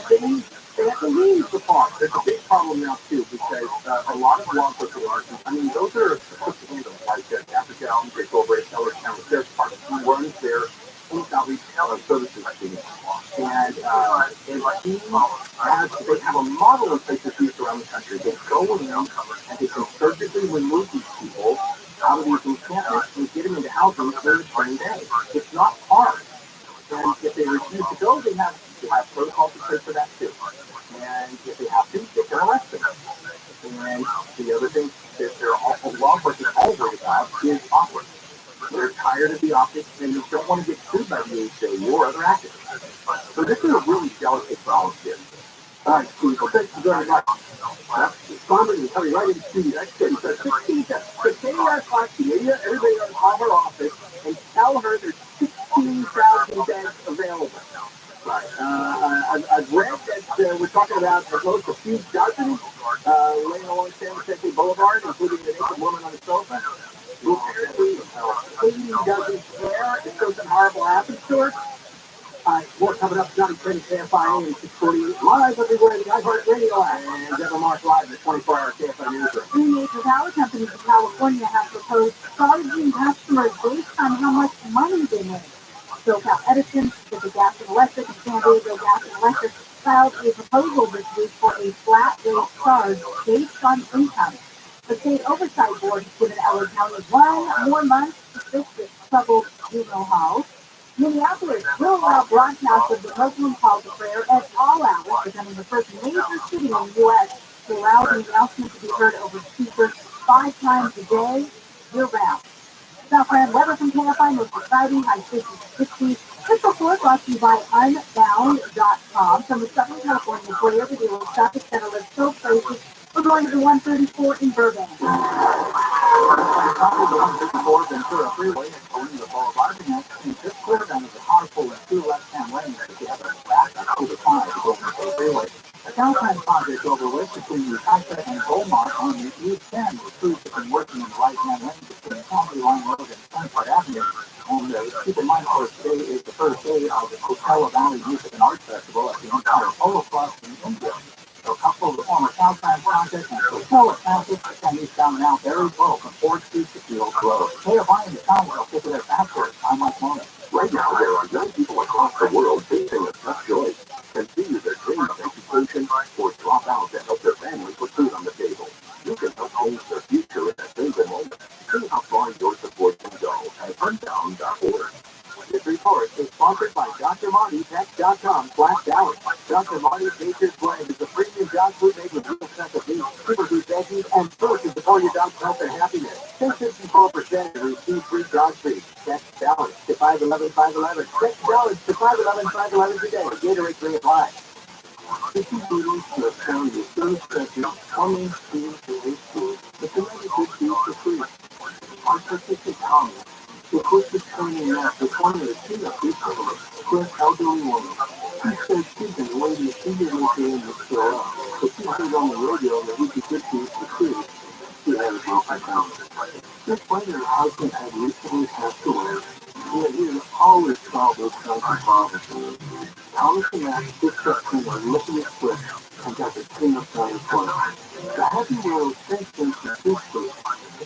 they have to leave the park. There's a big problem now, too, because a lot of law enforcement officers, I mean, those are supposed to handle, like Africa, take over at Teller County Sheriff's Department, who runs their police outreach services team. And they have a model in place of use around the country. They go in and they can surgically remove these people out of these encampments and get them into housing in the spring day. It's not hard. And if they refuse to go, they have protocol to place for that too. And if they have to, they can arrest them. the optics and don't want to get sued by the AHA or other activists. So this is a really delicate problem here. All right, Steve, well, thanks for joining us. Farmer is coming right into the expert. So 16 to talk to you, everybody on call her office and tell her there's 16,000 beds available. Right. I've read that we're talking about at most a few dozen laying along San Vicente Boulevard, including the naked woman on the sofa. We'll apparently 80 dozen there. It shows some horrible happens to her. More coming up, Johnny Penny, KFI and 648 live everywhere in the iHeart Radio app. And Deborah Mark live at 24-hour KFI newsroom. Three major power companies in California have proposed charging customers based on how much money they make. SoCal Edison, Pacific Gas and Electric, and San Diego Gas and Electric filed a proposal this week for a flat rate charge based on income. The state oversight board has given LA County 1 more month to fix its troubled juvenile halls. Minneapolis will allow broadcasts of the Muslim call to prayer at all hours, becoming the first major city in the U.S. to allow the announcement to be heard over speakers 5 times a day, year-round. Southland weather from KFI, most exciting, high 50s, 60s. This report brought to you by Unbound.com. From the Southern California Toyota dealer traffic center list so places. We're going to the 134 in Burbank. Probably the 154 Ventura Freeway and going to the Boulevard. And this clear down is a car full of 2 left-hand lanes together. Back to the 5 to go to the freeway. The downtime project over with between the Contact and Beaumont on the East End. The crews have been working in the right-hand lane between County Line Road and Sunset Avenue. And keep in mind, of course, today is the first day of the Coachella Valley Music and Arts Festival at the Empire Polo Club in India. So a couple of the former Southside projects and Coachella concerts attendees down now very low from 4th Street to Field Road. KFI in the town will get to their passwords. I'm Mike Mona. Right now, there are young people across the world facing a tough choice. Continue their dream of education or drop out to help their family put food on the table. You can help change their future in a single moment. See how far your support can go at unbound.org. This report is sponsored by DrMontyTech.com/Dallas. Dr. Monty Nature's Blend is a premium dog food made with real sense of meat, superfood veggies, and sources for your dog's health and happiness. Take 54% and receive free dog treats. Text Dallas to 511-511. Text Dallas to 511-511 today. Gatorade free apply. 50 meetings to expand your service session, plumbing, cleaning, and food. It's another good food for free. Our persistent comments. The quickest training now is one of the tune-up people for an elderly woman. She said she's been waiting to see her in the store, but she heard on the radio that we could get these for free. She had a multi-pound. Just later, her husband had recently passed away. Yet he had always solved those kinds of problems. Thomas and Max picked up to her, looking at quick, and got the tune-up down the front. The happy world thanked them for his food.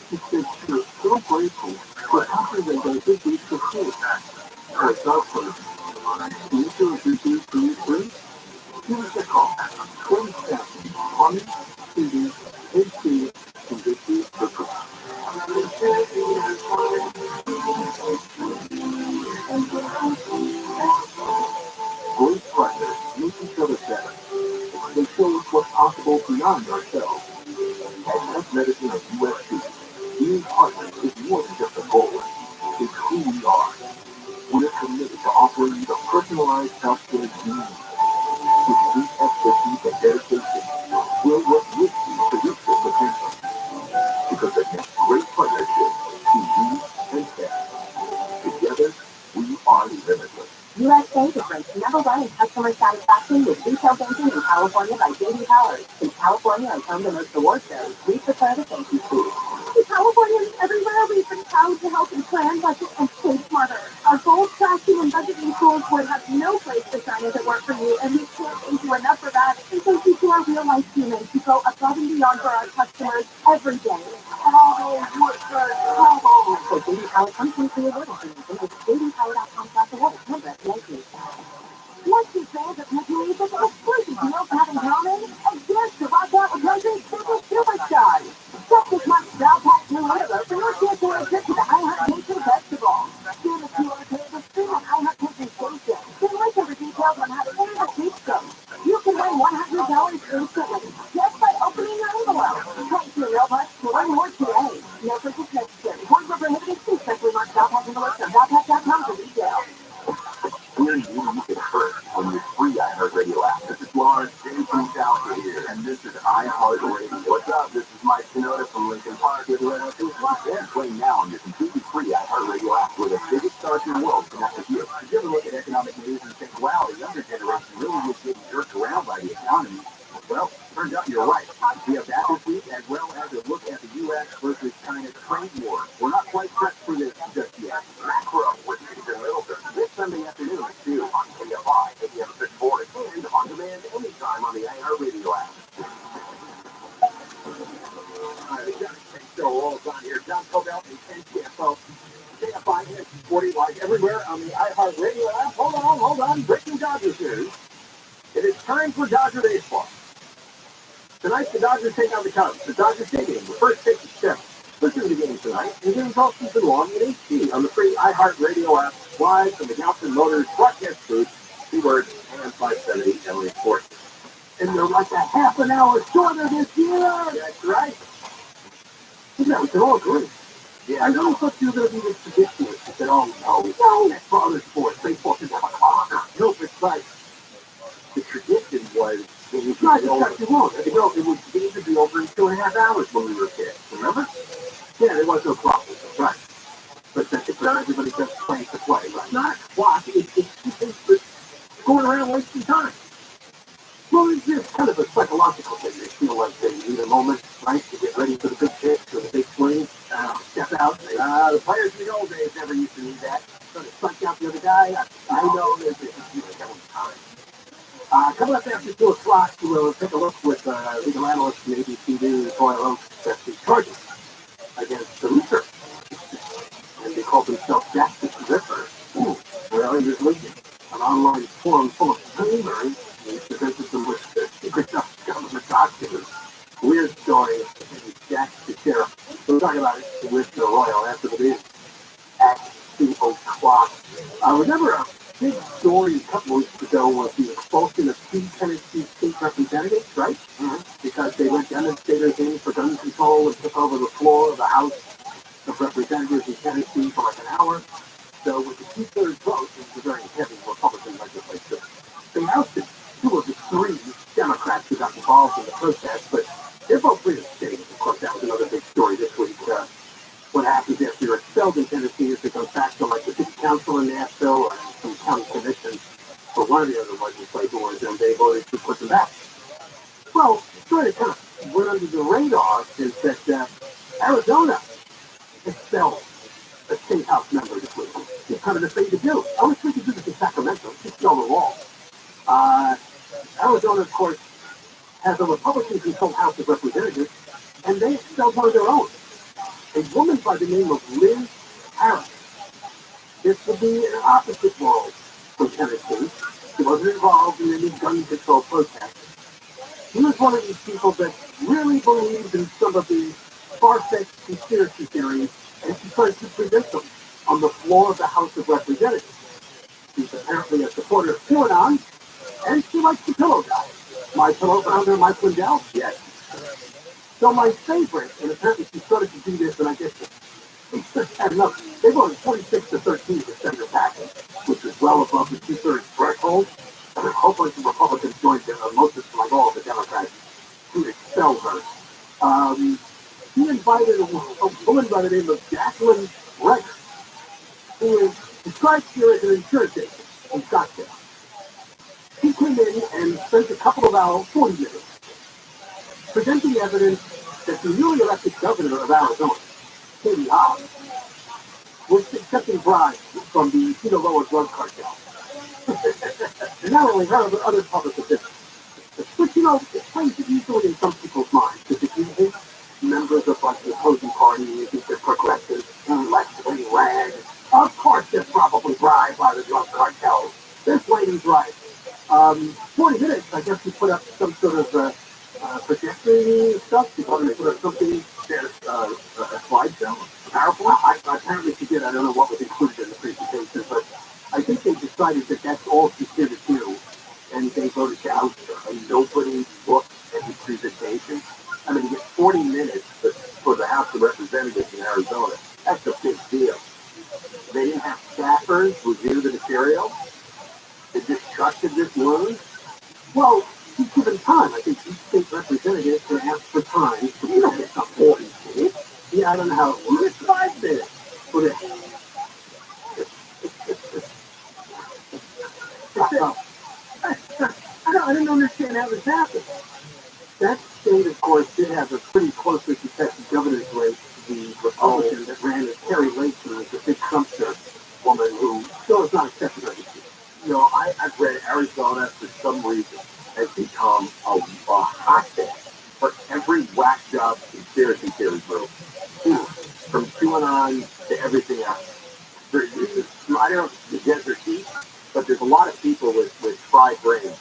She said she was so grateful for how they gave these for free. Her doctor, the issue is reduced to you free. Give us a call. 47 Honey, CD, AC, and Vicky Vicky. Great partners make each other better. They show us what's possible beyond ourselves. Advanced Medicine of USC. Being partners is more than just a goal. It's who we are. We're committed to offering you the personalized healthcare you need. With deep expertise and dedication, we'll work with you to reach your potential. Because against great partnership, we lead and care. Together, we are limitless. U.S. Bank is ranked #1 in customer satisfaction with retail banking in California by J.D. Power. Since California has home to most award shows, we prepare the thank you speech. To Californians everywhere, we've been proud to help you plan, budget, and save smarter. Our goal tracking and budgeting tools would have no place to shine if it weren't for you, and we can't thank you enough for that. And thank you to our real-life humans who go above and beyond for our customers every day. Always work for always. For J.D. Power, come to the award information with jdpower.com/awards. Remember, thank you. Once you transit with me, but the exclusive deals have in common, and dance to rock out with country's biggest superstars. Just this month's Brown Pack New Antelope, and we'll get for a trip to the iHeart Country Festival. Scan the QR code with stream on iHeart Country Station. Then listen for details on how to enter the sweepstakes. You can win $100 instantly just by opening your envelope. Thank you, Robust, to learn more today. No purchase necessary. Words are prohibited, especially marked Brown Pack Envelopes and Brown Pack you get first on your free iHeartRadio app. This is Lawrence J. South here, and this is iHeartRadio. What's up? This is Mike Shinoda from Lincoln Park with Red Oak. And playing now on your completely free iHeartRadio app where the biggest stars in the world connect with you. Did you ever look at economic news and think, wow, the younger generation really was getting jerked around by the economy? Well, turns out you're right. We have that this week, as well as a look at the U.S. versus China trade war. We're not quite prepped for this just yet. Macro with Peter Middleton this Sunday afternoon at 2 on KFI, AM 640, and on demand anytime on the iHeartRadio app. All right, we got a show all on here. John Cobell and Ken CFO. KFI and 40 live everywhere on the iHeartRadio app. Hold on. Breaking Dodgers news. It is time for Dodger baseball. Tonight, the Dodgers take on the Cubs. The Dodgers Stadium, the first pitch is 7. Listen to the game tonight, and hear all season long in HD on the free iHeartRadio app, live from the Galveston Motors broadcast booth, keywords, and 570 LA Sports. And they're like a half an hour shorter this year. That's right. Yeah, we can all agree. Yeah, I really thought you were going to be this traditionalist. I said, oh, no, that's for other sports. Baseball should have a clock. No, it's like the tradition was, when you got you wrong. It was going to be over in 2.5 hours when we were kids. Remember? Yeah, there was no clock. Right. But it's not everybody just playing to play. Right? It's not a clock. It's going around wasting time. Well, it's just kind of a psychological thing. They feel like they need a moment, right, to get ready for the big pitch or the big swing. Step out. The players in the old days never used to need that. So to strike out the other guy, I know that that was time. Coming up after 2 o'clock, we'll take a look with legal analyst from ABCD, Royal Oaks, that's the Chargers against the Rooster. And they call themselves Jackson Ripper. Well, he was leading an online forum full of dreamers. He presented them with secret government documents. Weird story. And Jack the sheriff. We'll talk about it with the Royal after the meeting at 2 o'clock. Remember a big story a couple weeks ago was the expulsion of 2 Tennessee state representatives, right? Because they went demonstrators in for gun control and took over the floor of the House of Representatives in Tennessee for like an hour. So with the 2/3 vote, it was a very heavy Republican legislature. They ousted 2 of the 3 Democrats who got involved in the protest, but they're both free to state. Of course, that was another big story this week. What happens after you're expelled in Tennessee is it goes back to like the city council in Nashville or some county commission or one of the other legislators, and they voted to put them back. Well, the story that kind of went under the radar is that Arizona expelled a state house member this week. It's kind of the thing to do. I wish we could do this in Sacramento. Just go the wall. Arizona, of course, has a Republican-controlled House of Representatives, and they expelled one of their own. A woman by the name of Liz Harris. This would be an opposite world from Tennessee. She wasn't involved in any gun control protests. She was one of these people that really believed in some of the far-fetched conspiracy theories, and she tried to present them on the floor of the House of Representatives. She's apparently a supporter of QAnon, and she likes the pillow guy. My pillow founder, Mike Lindell? Yes. So my favorite, and apparently she started to do this, and I guess it's just had enough. They voted 46-13 to send her packing, which is well above the 2/3 threshold. And a whole bunch of Republicans joined them, most of them, like all of the Democrats, to expel her. He invited a woman by the name of Jacqueline Reger, who is described here as an insurance agent in Scottsdale. He came in and spent a couple of hours, 40 minutes, presenting evidence that the newly elected governor of Arizona, Katie Hobbs, was accepting bribes from the Sinaloa drug cartel. And not only her, but other public officials. But it plays easily in some people's minds, because if you hate members of like the opposing party, you think they're progressive, left-wing rag, of course they're probably bribed by the drug cartels. This lady's right. 40 minutes, I guess we put up some sort of projection stuff. She probably put up something, a slideshow, a PowerPoint. I apparently she did. I don't know what was included in the presentation, but I think they decided that that's all she's here to do, and they voted to oust her. And nobody booked any presentation. I mean, to get 40 minutes for the House of Representatives in Arizona, that's a big deal. They didn't have staffers review the material. It conducted this loan? Well, he's given time. I think each state representative can ask for time. You don't get something 40 minutes. Yeah, I don't know how it works. It's 5 minutes. But I don't understand how this happened. That state, of course, did have a pretty closely contested governor's race. The Republican that ran as Terry Lacy was the big Trumpster woman who still is not accepted right. I've read Arizona for some reason has become a hotbed for every whack job conspiracy theory group. From QAnon to everything else. I don't know if it's the desert heat, but there's a lot of people with fried brains.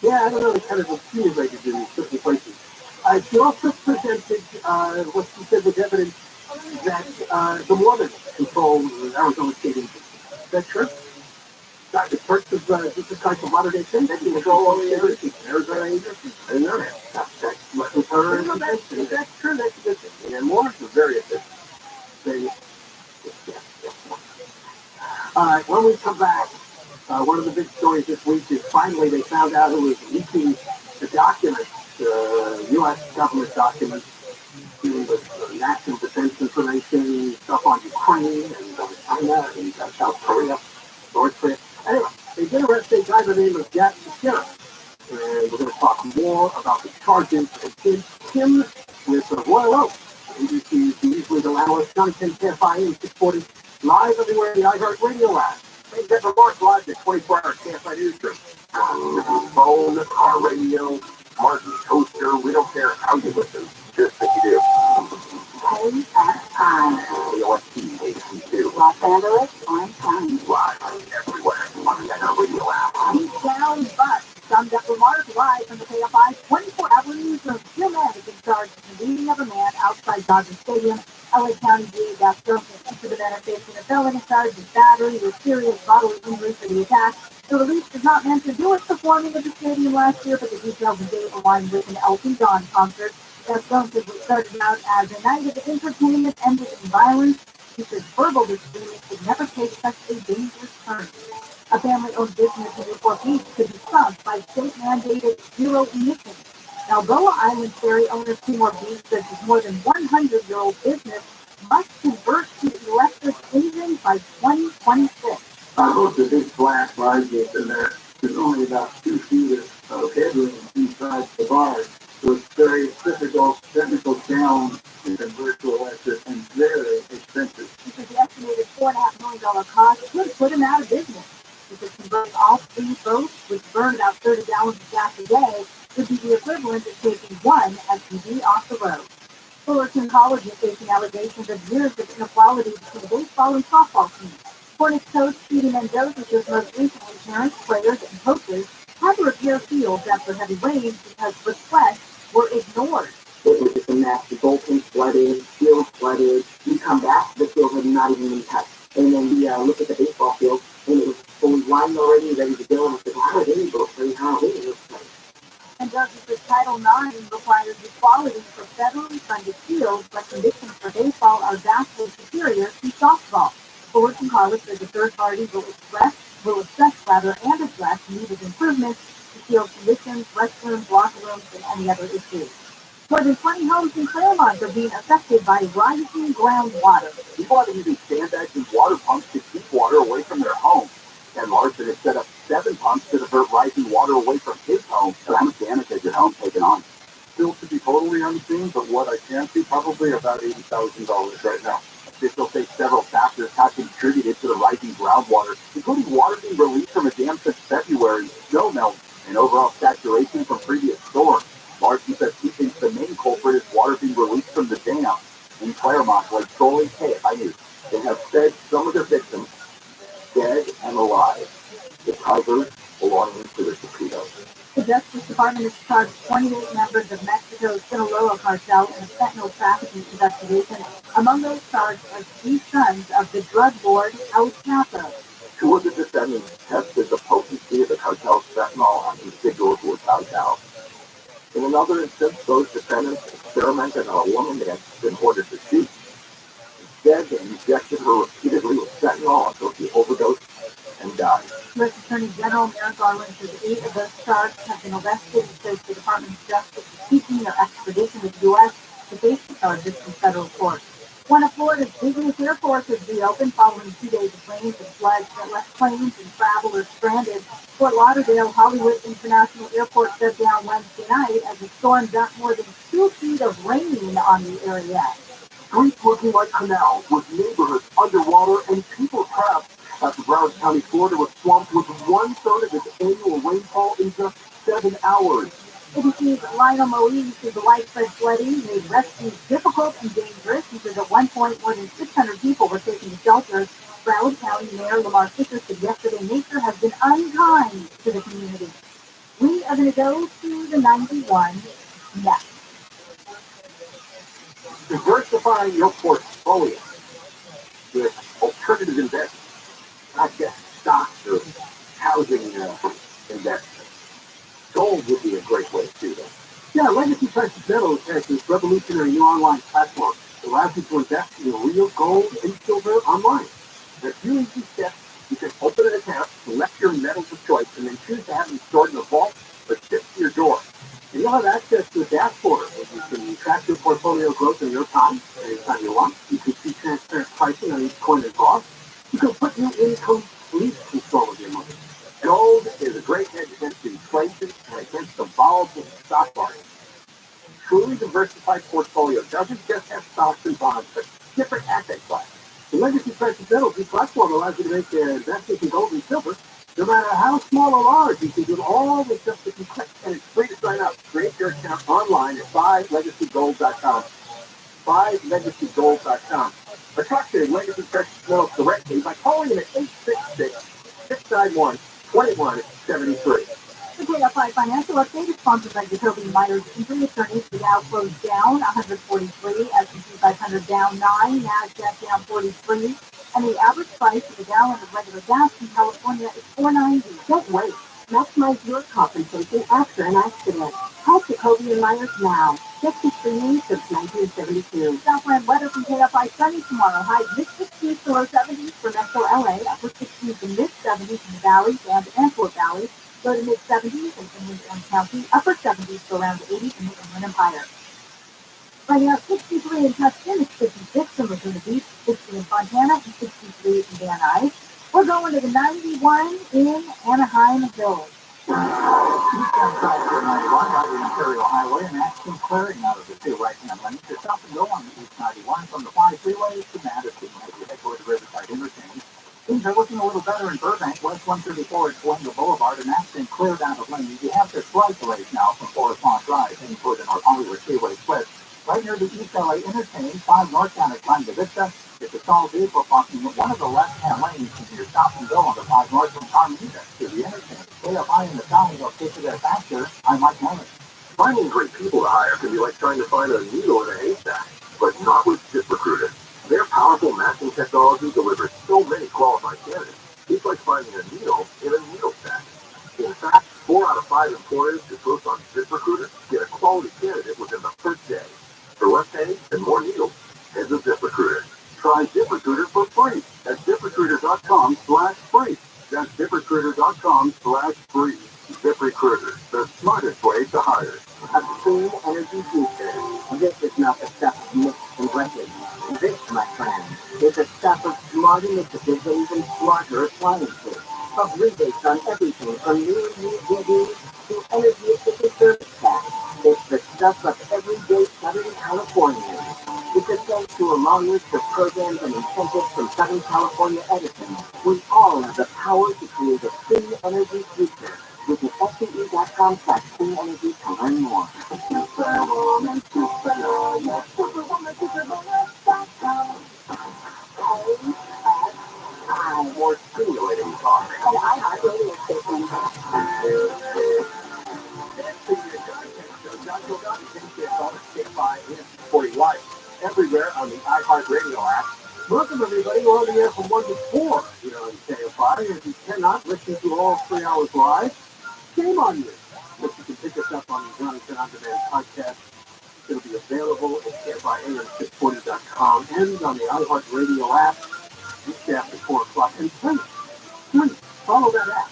Yeah, I don't know, they kind of accumulated in certain places. She also presented what she said was evidence that the Mormons control Arizona State Agency. Is that true? The Church of Jesus Christ of Latter-day Saints, they control all the agencies, Arizona agencies. I didn't know that. That's with her. If that's true, that's a good thing. And Mormons are very efficient. All right, when we come back, one of the big stories this week is finally they found out who was leaking the documents, U.S. government documents, dealing with national defense information, stuff on Ukraine and China and South Korea, North Korea. Anyway, they did arrest a guy by the name of Jack Sheriff. And we're going to talk more about the charges against him with Royal Oak. ABC's usually the analyst, Jonathan KFI, 640, live everywhere in the iHeartRadio app. Make that remark live at 24-hour KFI newsroom. Phone, car radio, smart toaster, we don't care how you listen, just that you do. KFI. KOST, HD2. Los Angeles, Orange County. Live everywhere on the iHeartRadio app. Down but summed up remarks live from the KFI 24-hour newsroom. TRUMAN is in charge of the leading of a man outside Dodger Stadium. LA County DA got thrown into the man facing a felony charge of battery with serious bodily injury for the attack. The release does not mention who was performing at the stadium last year, but the details of the date align with an Elton John concert. Gaston's started out as a night of entertainment ended in violence. He says verbal disagreement could never take such a dangerous turn. A family-owned business in Newport Beach could be stopped by state-mandated zero emissions. Balboa Island ferry owner Seymour Beach says his more than 100-year-old business must convert to electric engines by 2026. I hope the big black line gate in there. There's only about 2 feet of headroom inside the bar. So it's very difficult, technical challenge to convert to electric and very expensive. This is the estimated $4.5 million cost could put him out of business. Because converting all 3 boats, which burn about 30 gallons of gas a day, would be the equivalent of taking 1 SUV off the road. Fullerton College is facing allegations of years of inequality between baseball and softball teams. Hornets coach Speedy Mendoza says most recently parents, players, and coaches had to repair fields after heavy rains because requests were ignored. It was just a mess. The bullpen flooded, fields flooded. You come back, the field had not even been touched. And then we look at the baseball field, and it was fully lined already, ready to go. And I said, how did any go play? How did it play? And Douglas says Title IX requires equality for federally funded fields, but conditions for baseball are vastly superior to softball. Fullerton College says a third party will assess and address needed improvements to field conditions, restrooms, locker rooms, and any other issues. More than 20 homes in Claremont are being affected by rising groundwater. People have been using sandbags and water pumps to keep water away from their homes. And Larson has set up 7 pumps to divert rising water away from his home. So how much damage has your home taken on? Still to be totally unseen, but what I can see, probably about $80,000 right now. Officials say several factors have contributed to the rising groundwater, including water being released from a dam since February, snow melt, and overall saturation from previous storms. Larson says he thinks the main culprit is water being released from the dam. In Claremont, like Trolley KFI News, they have said some of their victims dead and alive. The tigers belonging to the torpedoes. The Justice Department has charged 28 members of Mexico's Sinaloa cartel in a fentanyl trafficking investigation. Among those charged are 3 sons of the drug lord El Chapo. 2 of the defendants tested the potency of the cartel's fentanyl on individuals who were found out. In another instance, those defendants experimented on a woman they had been ordered to shoot. Instead, they injected her repeatedly with fentanyl until she overdosed and died. U.S. Attorney General Merrick Garland says 8 of those charged have been arrested and says the Department of Justice is seeking their extradition to the U.S. to face the charges in federal court. One of Florida's busiest airports has reopened following 2 days of rains and floods that left planes and travelers stranded. Fort Lauderdale Hollywood International Airport shut down Wednesday night as the storm dumped more than 2 feet of rain on the area. Streets looking like canals with neighborhoods underwater and people trapped after Broward County, Florida was swamped with 1/3 of its annual rainfall in just 7 hours. ABC's Lionel Moe says the widespread flooding made rescue difficult and dangerous. He says at one point more than 600 people were taken to shelters. Broward County Mayor Lamar Fisher said yesterday nature has been unkind to the community. We are going to go to the 91 next. Diversifying your portfolio with alternative investments, not just stocks or housing investments. Gold would be a great way to do that. Yeah, Legacy Precious Metals has this revolutionary new online platform that allows you to invest in real gold and silver online. In a few easy steps, you can open an account, select your metals of choice, and then choose to have them stored in a vault or shipped to your door. And you'll have access to a dashboard where you can track your portfolio growth in real time, anytime you want. You can see transparent pricing on each coin and cost. You can put you in complete control of your money. Gold is a great hedge against inflation and against the volatile stock market. Truly diversified portfolio doesn't just have stocks and bonds, but different asset classes. The Legacy Precious Metals platform allows you to make investments in gold and silver. No matter how small or large, you can do all with just a few clicks, and it's free to sign up. Create your account online at 5legacygold.com. 5legacygold.com. Or talk to Legacy Precious Metals directly by calling them at 866-691-2173. The KFI Financial Update is sponsored by Jacoby Myers Injury Attorneys. The Dow closed down 143, S&P 500 down 9, NASDAQ down 43, and the average price of a gallon of regular gas in California is $4.90. Don't wait. Maximize your compensation after an accident. Call Jacoby and Myers now. Just been streaming since 1972. Southland weather from KFI sunny tomorrow. High mid-60s to low 70s for Metro LA. Upper 60s to mid-70s in the valleys and Antwerp Valley. Low to mid-70s in Inland and County. Upper 70s to around 80 in the Inland Empire. Right now, 63 in Tustin, it's 56 in Laguna Beach, 60 in Fontana, and 63 in Van Nuys. We're going to the 91 in Anaheim Hills. Eastbound side of 91 by the Imperial Highway, and accident clearing out of the two right-hand lanes. You're stop and go on the East 91 from the 5 freeway to Madison as you head toward the Riverside Interchange. Things are looking a little better in Burbank. West 134 at Columbia Boulevard, an accident cleared out of lanes. You have the slight delays now from Forest Lawn Drive heading toward the North Hollywood Freeway split. Right near the East LA Interchange, 5 northbound at Columbia Vista. It's a stalled vehicle blocking one of the left-hand lanes into your stop and go on the 5 north from Carmenita to the interchange. KFI in the Valley will take you there faster. I'm Mike Morris. Finding great people to hire can be like trying to find a needle in a haystack, but not with ZipRecruiter. Their powerful matching technology delivers so many qualified candidates. It's like finding a needle in a needle stack. In fact, 4 out of 5 employers who post on ZipRecruiter get a quality candidate within the first day. For less pay and more needles, head to ZipRecruiter. Try ZipRecruiter for free at ZipRecruiter.com/free. That's ZipRecruiter.com/free. ZipRecruiter, the smartest way to hire. A clean energy future. This is not the stuff of myths and legends. This, my friend, is the stuff of smarter decisions and smarter appliances. Of rebates on everything from new TVs to energy efficient thermostats. It's the stuff of everyday Southern Californians. It's a thanks to a long list of programs and incentives from Southern California Edison. We all have the power to create a clean energy future. Visit SCE.com/clean energy to learn more. Superwoman, Superwoman, Superwoman, Superwoman.com. KFI. More stimulating talk. And iHeartRadio station. Everywhere on the iHeartRadio app. Welcome everybody. We're on the air from 1 to 4 here on KFI. If you cannot listen to all 3 hours live, shame on you. But you can pick us up on the Jonathan On Demand podcast. It'll be available at KFIAM640.com and on the iHeartRadio app each after 4 o'clock. And please, follow that app.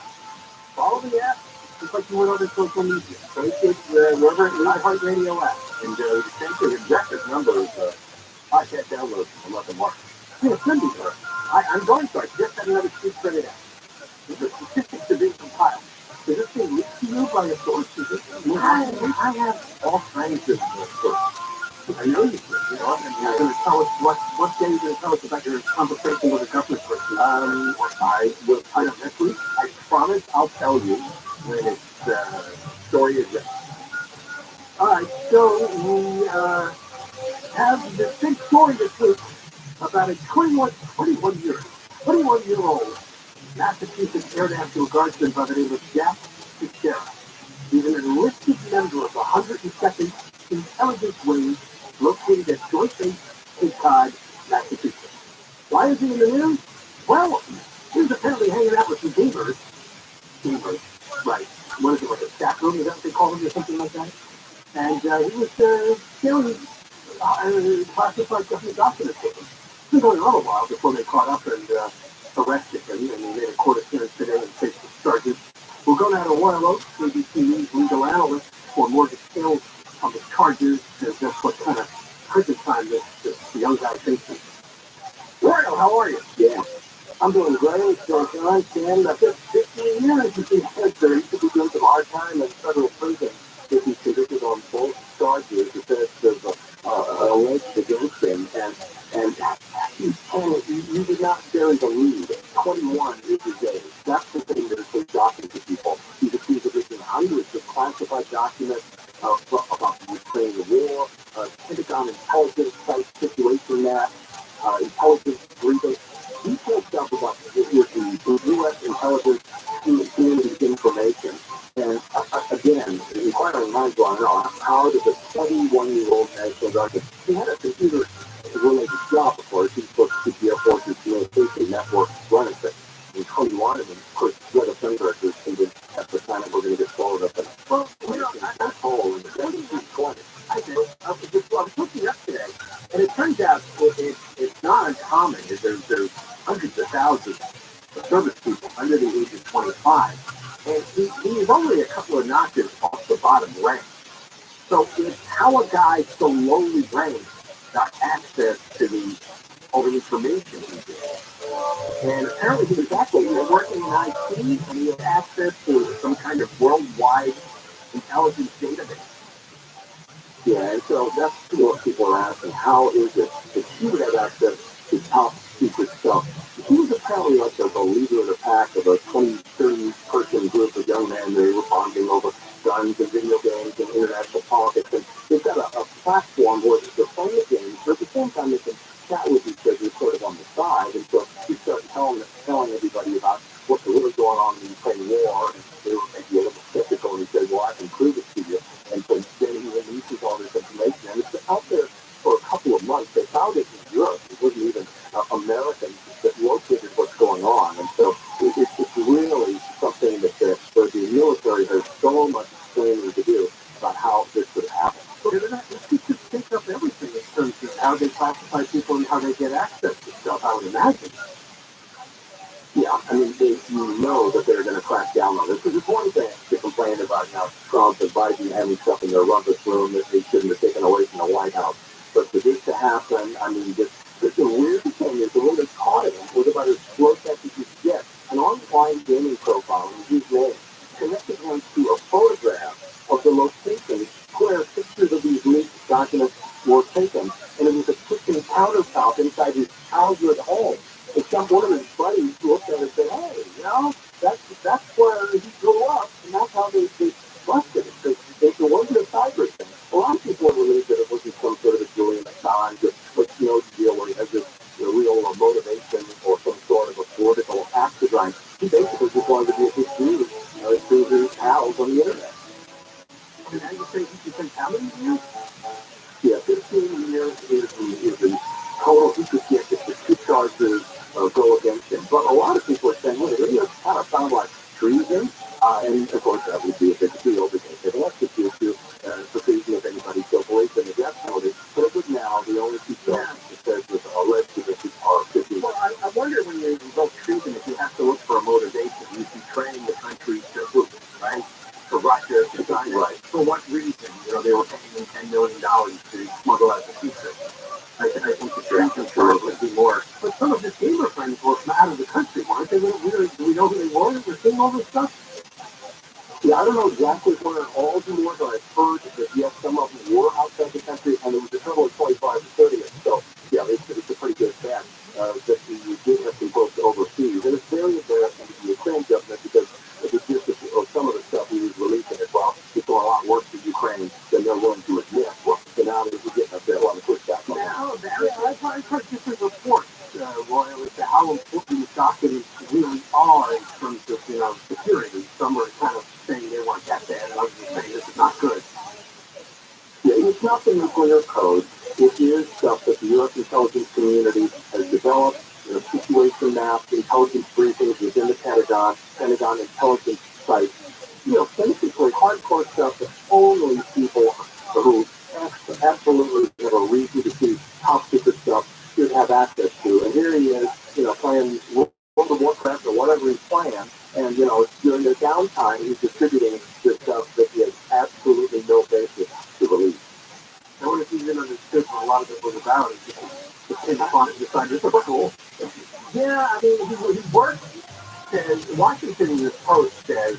Follow the app just like you would on social media. Take it wherever iHeartRadio app. And you take the record number of podcast downloads from 11 March. Yeah, it should be there. I'm going to. I just had another sheet printed out. The statistics are being compiled. Is this being leaked to you by a source? I have all kinds of sources. I know you do. You know, and you're going to tell us what day you're going to tell us about your conversation with the government person. I will tell you next week. I promise I'll tell you when it's story is written. All right, so we have this big story this week about a 21-year-old Massachusetts Air National Guardsman by the name of Jack Fitzgerald. He's an enlisted member of the 102nd Intelligence Wing located at Joint Base Cape Cod, Massachusetts. Why is he in the news? Well, he was apparently hanging out with some gamers. Gamers, right. What is it, like a staff room? Is that what they call them or something like that? And he was stealing classified government documents with him. It's been going on a while before they caught up and arrested him, and he made a court appearance today and faced charges. We'll go now to Royal Oak, ABC News legal analyst, for more details on the charges and just what kind of prison time this young guy faces. Royal, how are you? Yeah. I'm doing great. So, John, Sam, after 15 years, you said there used to be doing some hard time in federal prison if he's convicted on both charges of alleged against him. And you did not bury the lead. 21 is his age. That's the thing that is so shocking to people. He's accused of leaking hundreds of classified documents about the Ukraine war, Pentagon intelligence type situation map, intelligence briefing. Detailed stuff about the U.S. intelligence community information. And again, inquiring minds want to know how does a 21-year-old National Guardsman, he had a computer-related job before, he was supposed to keep the Air Force's communication network running things. In 21, and of course, Greta Thunberg was convinced at the time that we're going to get swallowed up in a hole in the 2020. I was looking yesterday, and it turns out it's not uncommon. There's hundreds of thousands of service people under the age of 25, and he is only a couple of notches off the bottom rank. So it's how a guy so lowly ranked got access to all the information he did. And apparently he was actually working in IT, and he had access to some kind of worldwide intelligence database. Yeah, and so that's what people are asking. How is it that he would have access to top secret stuff? He was apparently like the leader of the pack of a 20, 30-person group of young men. They were bonding over guns and video games and international politics. And they've got a platform where they're playing the games, but at the same time they can chat with each other sort of on the side. And so he started telling everybody about what's really going on in the Ukraine war. And they were maybe a little skeptical, and he said, well, I can prove it to you. And so then he releases all this information. And it's been out there for a couple of months. They found it in Europe. It wasn't even Americans that located what's going on. And so it's really something that the military has so much explaining to do about how this would happen. So it could take up everything in terms of how they classify people and how they get access to stuff, I would imagine. Yeah, I mean, you know that they're going to crack down on this. Because it's one thing to complain about how Trump and Biden having stuff in their rumpus room that they shouldn't have taken away from the White House. But for this to happen, I mean, the weird thing is the way they caught him was about as close as you could get. An online gaming profile in his name connected him to a photograph of the location where pictures of these leaked documents were taken. And it was a kitchen countertop inside his childhood home. And some one of his buddies looked at it and said, hey, you know, that's where he grew up, and that's how they busted it. It wasn't a cyber thing. A lot of people believe that it wasn't some sort of a Julian Assange, but deal where he has this real motivation or some sort of a political axe to grind. He basically just wanted to be a big dude, through his pals on the internet. And now you say he spent how many years? Yeah, 15 years is the total he could get if the two charges go against him. But a lot of people are saying, well, it kind of sounds like treason. And of course, that would be a big deal because they've elected you to for treason if anybody still believes in the death penalty. But as of now, the only two charges it says with alleged convictions are 15. Well, I wonder when you invoke treason if you have to look for a motivation. He's betraying the country to Right. For what reason? They were paying him $10 million to smuggle out the secret. I think the reason for it would be more. But some of his gamer friends were from out of the country, weren't they? Do we know who they were? We're seeing all this stuff. Yeah, I don't know exactly where all of them were, but I've heard that yes, some of them were outside the country, and there was a total of 25 to 30. So yeah, it's a pretty good fact that you did have some folks overseas, and it's very embarrassing to the Ukraine government because of the gist of some of the stuff he was releasing as well. It's going a lot worse for Ukraine than they're willing to admit. So now they're getting a lot of pushback on that. I've heard different reports, Royal, as to how important these documents really are in terms of security. Some are kind of saying they weren't that bad, and others are saying this is not good. Yeah, it's not the nuclear code. It is stuff that the U.S. intelligence community has developed, situation maps, intelligence briefings within the Pentagon intelligence site. Basically hardcore stuff that only people who absolutely have a reason to see top secret stuff should have access to. And here he is, playing World of Warcraft or whatever he's playing, and during the downtime he's distributing this stuff that he has absolutely no basis to release. I wonder if he even understood what a lot of it was about. It's just the kid decided this was cool. Yeah, I mean, he worked. Washington Post says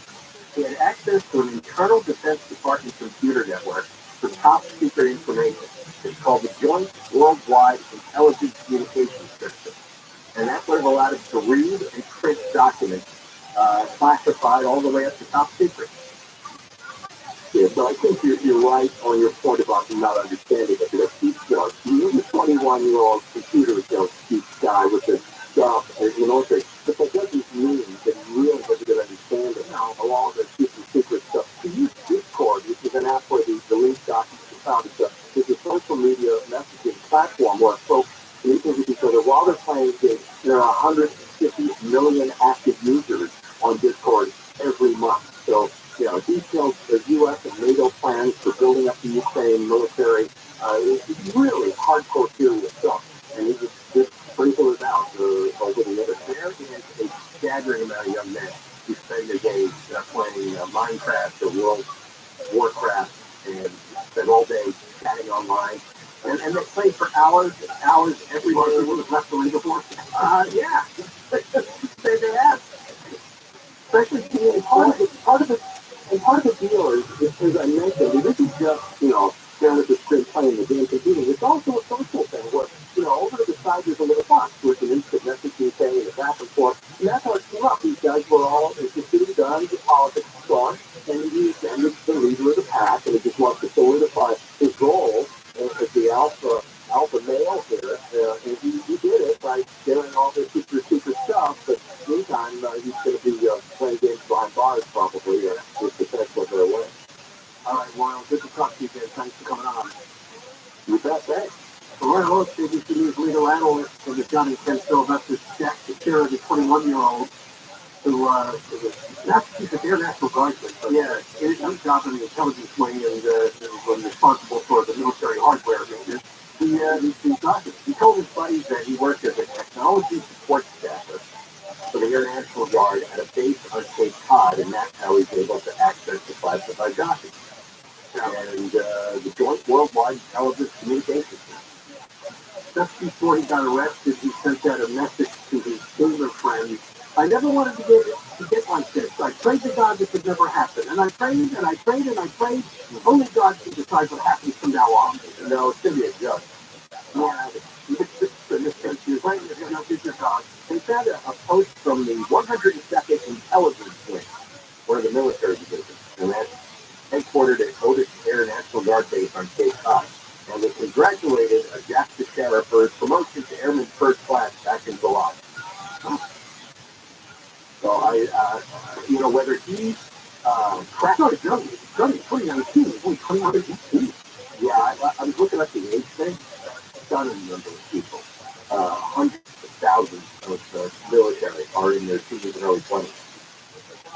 he had access to an internal Defense Department computer network for top secret information. It's called the Joint Worldwide Intelligence Communications System. And that's what allowed him to read and print documents classified all the way up to top secret. Yeah, so I think you're right on your point about not understanding it. Because he's a 21-year-old computer geek guy with this stuff, but that doesn't mean that he really has a good understanding of all the secret stuff. He used Discord, which is an app where the link documents are found. It's a social media messaging platform where folks communicate with each other while they're playing games. There are 150 million active users on Discord every month. So, details the U.S. and NATO plans for building up the Ukraine military. It's really hardcore, serious stuff. And he just sprinkles it out over the internet. There is a staggering amount of young men who spend their days playing Minecraft or World Warcraft and spend all day chatting online. And they play for hours and hours every day. Was left the league before? Yeah. they have. Especially part of it. And part of the deal is, as I mentioned, it isn't just, down at the screen playing the game computing. It's also a social thing where, over to the side there's a little box with an instant messaging thing and a back and forth. And that's how it came up. These guys were all interested in guns and politics and so on. And he's the leader of the pack, and he just wants to solidify his role as the alpha male here. And he did it by doing all this secret stuff. But meantime, he's going to be playing games behind bars probably, with the text of their way. All right, Royal, good to talk to you again. Thanks for coming on. You bet, thanks. Royal Oates, ABC News legal analyst for the Johnny Ken Sylvester Jack Secure, the 21-year-old who is a Massachusetts Air National Guardsman. So, yeah, his job in the intelligence wing and was responsible for the military hardware business. He told his buddies that he worked as a technology support staffer for the Air National Guard at a base on Cape Cod, and that's how he's able to access the classified documents. And the Joint Worldwide Intelligence Communications System. Just before he got arrested, he sent out a message to his gamer friends. I never wanted to get like this. I prayed to God this would never happen. And I prayed and I prayed and I prayed. Only God can decide what happens from now on. No, it's going to be a joke. Yeah, in this case, he was right. There's no future God. They found a post from the 102nd Intelligence Wing, one of the military divisions, and that's headquartered at Otis Air National Guard Base on Cape Cod. And they congratulated Jack Teixeira for his promotion to Airman First Class back in July. So whether he cracked the gun, 2019, only 2019. Yeah, I was looking at the age thing. Stunning number of people. Hundreds of thousands of military are in their teens and early 20s.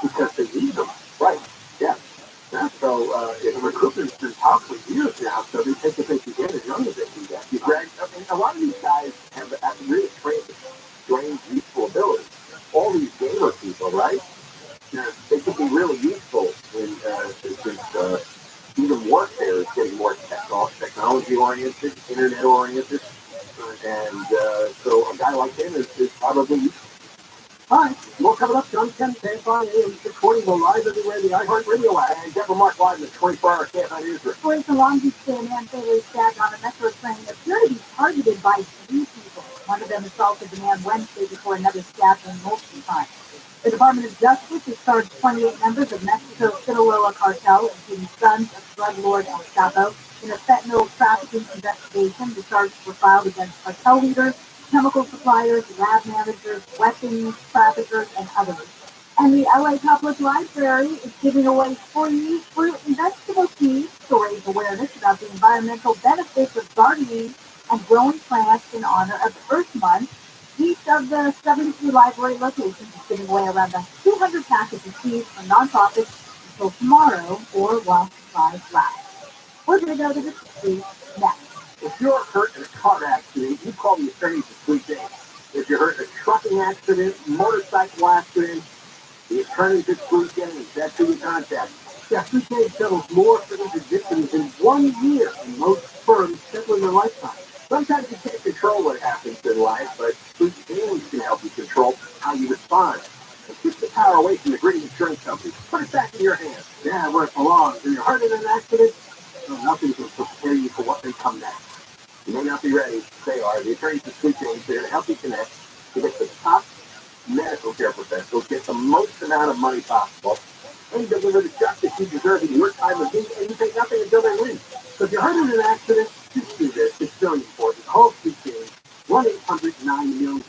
Because they need them. Right. Yeah. So the recruitment's been tough for years now, so they take the thing to get as young as they can get. A lot of these guys have really strange, useful abilities. All these gamer people, right? They could be really useful in oriented, internet oriented, and so a guy like him is probably. All right, more coming up, John 10, 5 a.m. 640, go live everywhere, the iHeartRadio app, and Deborah Mark live in the 24-hour Can't Newsroom. Police in Long Beach say a man fatally stabbed on a metro train appear to be targeted by 3 people. One of them assaulted the man Wednesday before another stabbed him multiple times. The Department of Justice has charged 28 members of Mexico's Sinaloa cartel, including sons of drug lord El Chapo, in a fentanyl trafficking investigation. The charges were filed against cartel leaders, chemical suppliers, lab managers, weapons traffickers, and others. And the LA Public Library is giving away free fruit and vegetable seeds to raise awareness about the environmental benefits of gardening and growing plants in honor of Earth Month. Each of the 73 library locations is giving away around 200 packets of seeds for nonprofits until tomorrow or while supplies last. We're going to go to the street next. If you're hurt in a car accident, you call the attorneys at Sweet James. If you're hurt in a trucking accident, motorcycle accident, the attorneys at Sweet James, that's who you contact. Yeah, Sweet James settles more for these victims in 1 year than most firms settle in their lifetime. Sometimes you can't control what happens in life, but Sweet James can help you control how you respond. So keep the power away from the greedy insurance companies. Put it back in your hands. Yeah, where it belongs. When you're hurt in an accident, nothing can prepare you for what may come next. You may not be ready. They are. The attorneys at Sweet James there to help you connect to get the top medical care professionals, get the most amount of money possible, and deliver the justice you deserve in your time of need, and you pay nothing until they win. So if you're hurt in an accident, just do this. It's very important. Call Sweet James. 1-800-9-MILLION.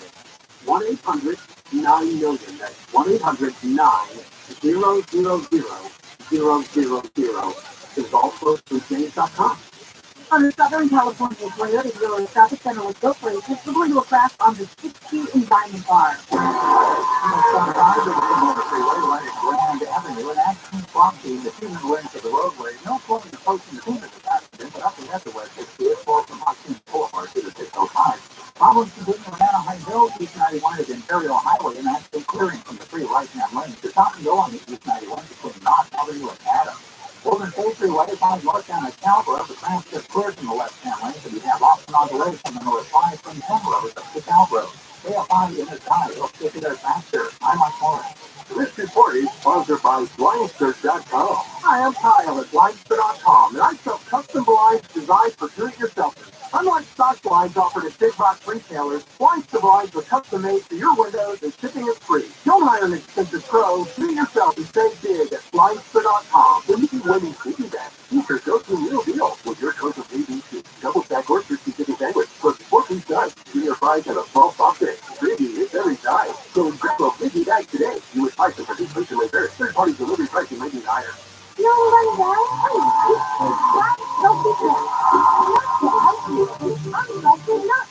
1-800-9-MILLION. That's 1-800-9-000-000. There's also SweetJames.com. On the Southern California Toyota Dealer Traffic Center with Bill Places, we're going to a crash on the 60 in Diamond Bar. Avenue, an accident blocking the human length of the roadway. No point in posting the human accident, but nothing at the west is clear for from Hudson Boulevard to the 605. Problems continue on Anaheim Hill, East 91 is Imperial Highway, and that's been clearing from the free right-hand lane to stop and go on the East 91 between Knox Avenue and Adams. Golden State Freeway found northbound at Calgary, the transit cleared from the left-hand lane, so you have option on the way from the North 5 from Penn Road up to Calgary. They are fine in the sky, they'll get you there faster. I'm Mike Morris. This report is sponsored by BlindSearch.com. Hi, I'm Kyle at BlindSearch.com, and I sell custom blinds designed for do-it-yourselfers. Unlike stock blinds offered at big box retailers, Blinds blinds are custom made for your windows and shipping is free. Don't hire an expensive pro. Do it yourself and save big at BlindSearch.com. When you do women's sleeping bags, features go to a real deal with your choice of ABC, double stack or 50-50 sandwich, plus 4-piece size, junior fries, and a small soft drink. Freebie is every size. So grab a biggie bag today. You would price it for deflation later. Third-party delivery pricing may be higher. No one down. Don't be there. I'm like you're not.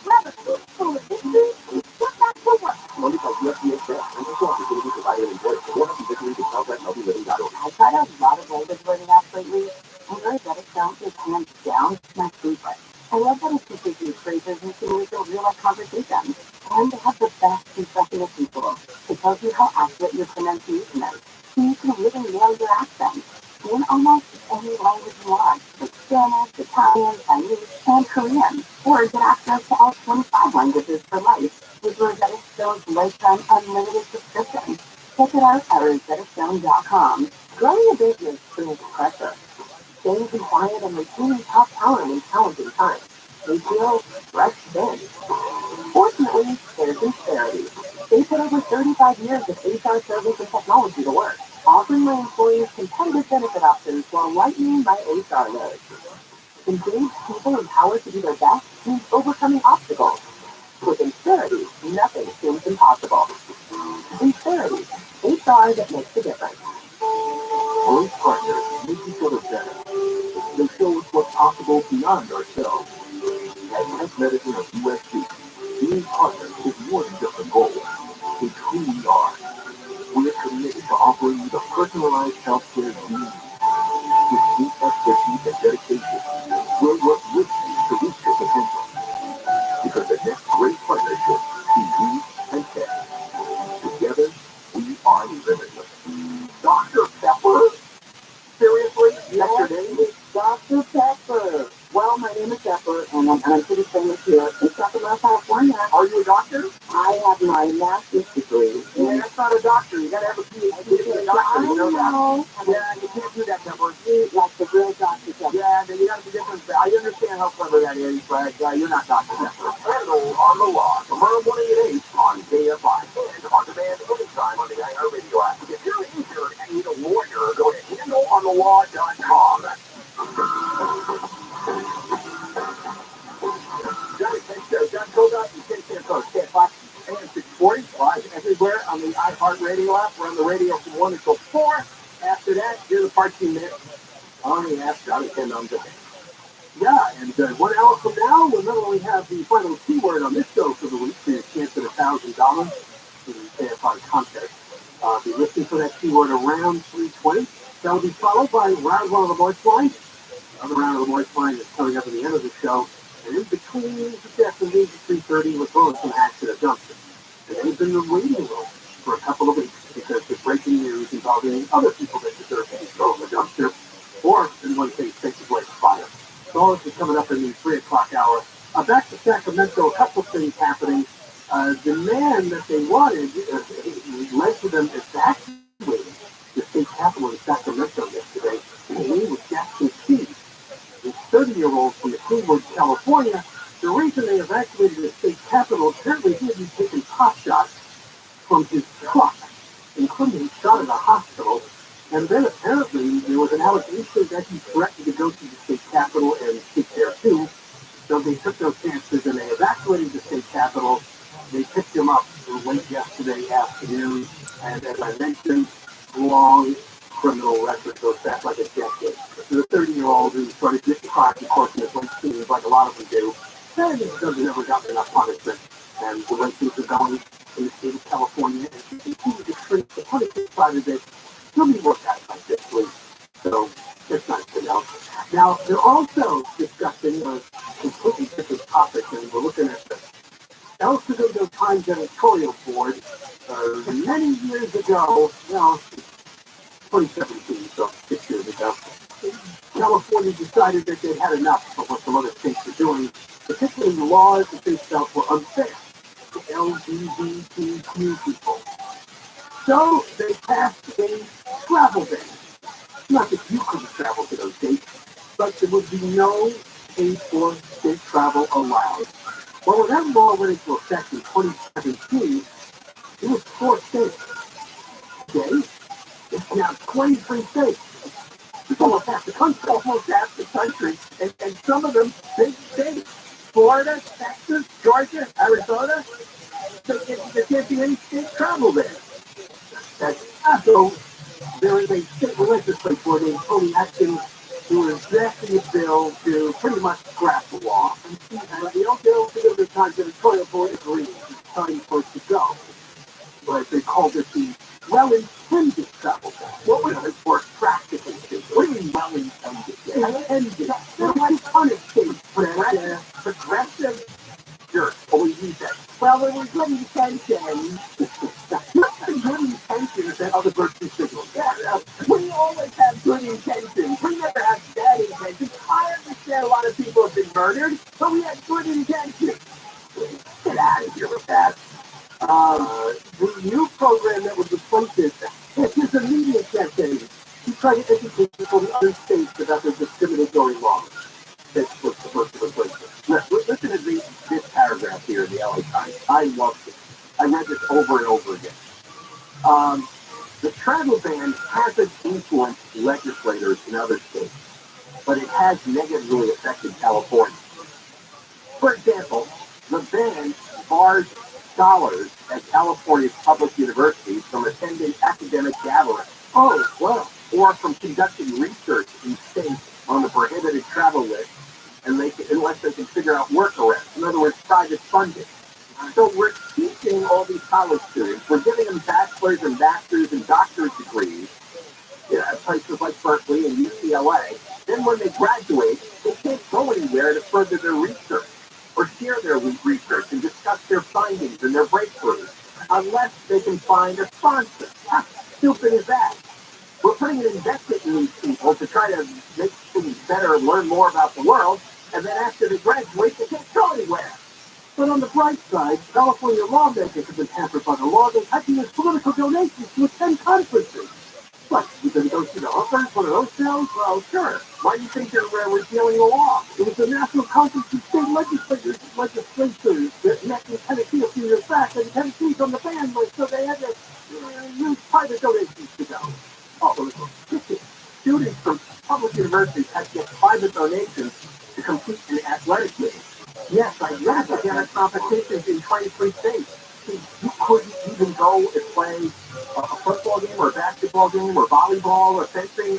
Grab a spoonful of victory and get back to work. Money by USDA staff and the office will be provided in voice. For more help, victory to southwest.healthyliving.org. I tried out a lot of language learning apps lately. I learned that it sounds is hands down my favorite. I love that it teaches you phrases and similes in real life conversations. And they have the best consecutive tools. It tells you how accurate your pronunciation is. So you can really nail your accent in almost any language you want, like Spanish, Italian, Chinese, and Korean. Or get access to all 25 languages for life with Rosetta Stone's lifetime unlimited subscription. Check it out at RosettaStone.com. Growing a business brings pressure. Staying compliant and retaining top talent in challenging times. They feel stretched thin. Fortunately, there's Insperity. They put over 35 years of HR service and technology to work, offering my employees competitive benefit options while lightening my HR load. Engaged people empowered to do their best means overcoming obstacles. With Insperity, nothing seems impossible. Insperity, HR that makes a difference. Police partners make each other better. They show us what's possible beyond ourselves. At Life Medicine of USC, being partners is more than just a goal. It's who we are. We're committed to offering you the personalized healthcare you need. With deep expertise and dedication, we'll work with you to reach your potential. Because the next great partnership is you and Tech. Together, we are limitless. Dr. Pepper? Seriously? That's your name? Dr. Pepper. and I'm pretty famous here in Sacramento, California. Are you a doctor? I have my master's degree. Yeah, that's not a doctor. You gotta have a PhD to be a doctor. You know that? Yeah, you can't do that, Deborah. Like the real doctor. Yeah, then you gotta be different. I understand how clever that is, but you're not Dr. Deborah. Handle on the law tomorrow morning at 8 on KFI and on demand anytime on the iHeartRadio app. If you're injured and need a lawyer, go to handleonthelaw.com. Just go back and take care of KFI and 640 live everywhere on the iHeartRadio app. We're on the radio from 1 until 4. After that, here's the part 2 minutes on the app. Johnny 10 on demand. Yeah, and 1 hour from now, we'll not only have the final keyword on this show for the week, for your chance at $1,000 for the KFI contest. Be listening for that keyword around 3:20. That will be followed by round 1 of the voice line. Another round of the voice line is coming up at the end of the show. And in between just after 3:30, we're throwing some accident dumpster. And they've been in the waiting room for a couple of weeks because there's breaking news involving other people that deserve to be thrown in the dumpster, or in one case, take the place fire. So all this is coming up in the 3 o'clock hour. Back to Sacramento, a couple of things happening. The man that they wanted led to them evacuating the state capitol in Sacramento yesterday. His name was Jackson Key. This 30-year-old from the Kingwood, California. The reason they evacuated the state capitol, apparently he had been taking pot shots from his truck, including a shot at a hospital. And then apparently there was an allegation that he threatened to go to the state capitol and sit there too. So they took those chances and they evacuated the state capitol. They picked him up late yesterday afternoon. And as I mentioned, long criminal record goes back like a decade. This is a 30-year-old who started getting caught, of course, in his late teens, like a lot of them do. And he doesn't ever got enough punishment. And the way things are going in the state of California, and he continues to shrink the punishment side of it. He'll be worked out like this week. So it's nice to know. Now, they're also discussing a completely different topic, and we're looking at the El Segundo Times editorial board. Many years ago, 2017, so 6 years ago, California decided that they had enough of what some other states were doing, particularly the laws that they felt were unfair to LGBTQ people. So they passed a travel ban. Not that you couldn't travel to those states, but there would be no paid-for-state travel allowed. Well, when that law went into effect in 2017, it was 4 states. Today, it's now 23 states. It's almost half the country, and some of them big states. Florida, Texas, Georgia, Arizona. There can't be any state travel there. So there is a state legislature where they fully acting to exactly a bill to pretty much scrap the law. And the El Times editorial board agrees it's time for it to go. But they called it the well-intended travel ban. What was it for practical things? What do you mean well-intended? Intended. They're like punish states for progressive jerks. Oh, we need that. Well, there was good intention. What's the good intentions that other virtue signals? Yeah, we always have good intentions. We never have bad intentions. I understand a lot of people have been murdered, but we had good intentions. Get out of here with that. The new program that was replaced this is a media campaign to try to educate people in other states about the discriminatory laws. That's what's supposed to replace it. Listen to this paragraph here in the LA Times. I loved it. I read this over and over again. The travel ban hasn't influenced legislators in other states, but it has negatively affected California. For example, the ban bars scholars at California's public universities from attending academic gatherings. Oh, well, or from conducting research in states on the prohibited travel list, and unless they can figure out workarounds. In other words, private funding. So we're teaching all these college students. We're giving them bachelor's and master's and doctorate degrees at places like Berkeley and UCLA. Then when they graduate, they can't go anywhere to further their research or share their research and discuss their findings and their breakthroughs unless they can find a sponsor. How stupid is that? We're putting an investment in these people to try to make things better and learn more about the world, and then after they graduate, they can't go anywhere. But on the bright side, California lawmakers have been hampered by the law. They're cutting their political donations to attend conferences. What, you gonna go see the hookers, one of those shows? Well, sure. Why do you think they're repealing the law? It was the National Conference of State Legislatures that met in Tennessee a few years back, and Tennessee's on the ban list, so they had to use private donations to go. Oh, well, students from public universities had to get private donations to compete in athletic meetings. Yes, I read that there are competitions in 23 states. You couldn't even go and play a football game or a basketball game or volleyball or fencing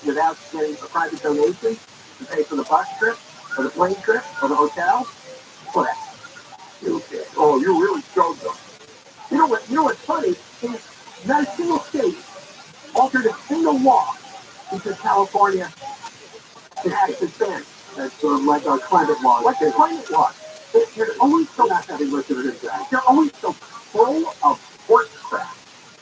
without getting a private donation to pay for the bus trip or the plane trip or the hotel. What? Stupid. Oh, you really showed them. You know what? You know what's funny is not a single state altered a single law because California can actually stand. That's sort of like our climate laws. Like the climate laws. They're always so not having listened to that. They're always so full of horse crap.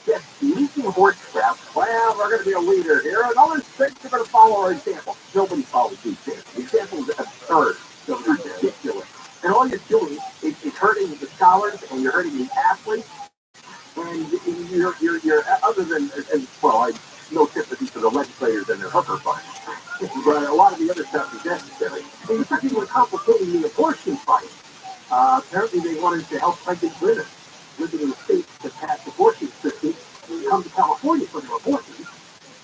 Just leaking horse crap. Well, we're going to be a leader here, and all the states are going to follow our example. Nobody follows the example. The example is absurd. So it's ridiculous. And all you're doing is hurting the scholars, and you're hurting the athletes, and you're other than, and well, I no sympathy for the legislators and their hooker funds. But a lot of the other stuff is necessary. And you said you were complicating the abortion fight. Apparently they wanted to help pregnant women living in the states that passed abortion restrictions to come to California for their abortions.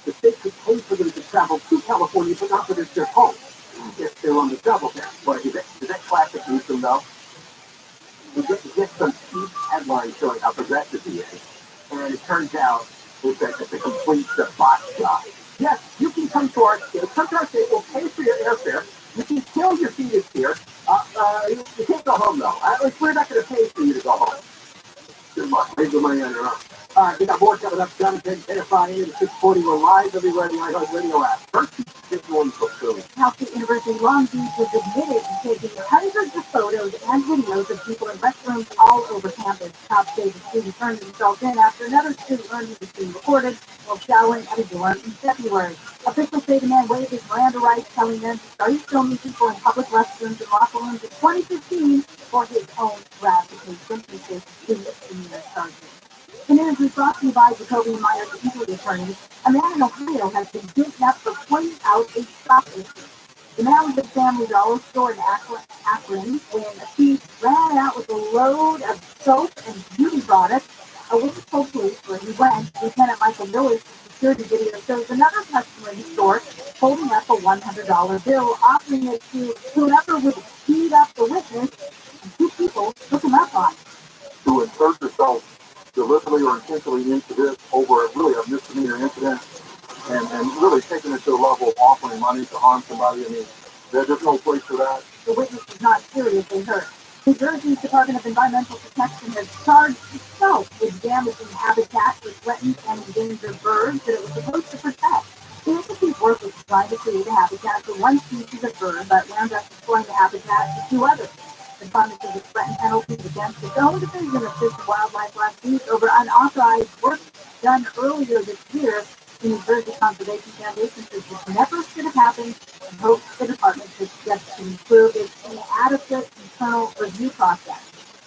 The state could pay for them to travel to California, but not for their trip home if they're on the double down. But is that classic wisdom, though? You get some cheap headlines showing how progressive he is, and it turns out it's a complete debauch job. Yes, you can come to our state. Come to our state. We'll pay for your airfare. You can kill your fetus here. You can't go home, though. We're not going to pay for you to go home. Good luck. Save the money on your own. All right, we got more coming up. Jonathan, edifying at 6:40. We're live everywhere on the iHeart Radio app. First, this one for Philly. Cal State University Long Beach was admitted to taking hundreds of photos and videos of people in restrooms all over campus. Cal State student turned themselves in after another student learned he was being recorded while showering at a dorm in February. Officials say the man waived his Miranda rights, telling them he started filming people in public restrooms and locker rooms in 2015 for his own gratification. He faces 2 misdemeanor charges. The news is brought to you by Jacoby and Myers Injury Attorneys. A man in Ohio has been kidnapped for pointing out a shoplifter. The man was at a Family Dollar store in Akron when a thief ran out with a load of soap and beauty products. A witness told police where he went. Lieutenant Michael Miller's security video shows another customer in the store holding up a $100 bill, offering it to whoever would speed up the witness, and 2 people took him up on it. To insert yourself deliberately or intentionally into this over really a misdemeanor incident and really taking it to the level of offering money to harm somebody. I mean, there's no place for that. The witness was not seriously hurt. New Jersey's Department of Environmental Protection has charged itself with damaging habitat for threatened and endangered birds that it was supposed to protect. The agency's work was designed to create a habitat for one species of bird, but wound up destroying the habitat to 2 others. The department has threatened penalties against its own division of Fish and Wildlife last week over unauthorized work done earlier this year. The New Jersey Conservation Foundation says this never should have happened and hopes the department takes steps to improve its inadequate internal review process.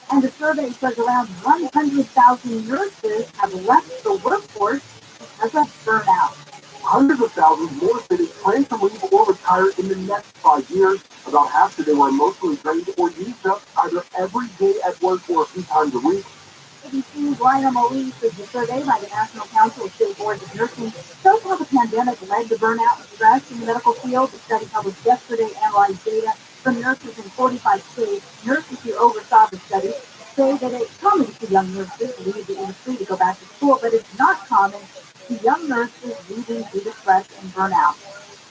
And the survey says around 100,000 nurses have left the workforce because of burnout. Hundreds of thousands more cities plan to leave or retire in the next 5 years. About half said they were emotionally drained or used up either every day at work or a few times a week. ABC's Lionel Molee says the survey by the National Council of State Boards of Nursing shows how the pandemic led to burnout and stress in the medical field. The study published yesterday analyzed data from nurses in 45 states. Nurses who oversaw the study say that it's common to see young nurses leave the industry to go back to school, but it's not common to young nurses leaving due to stress and burnout.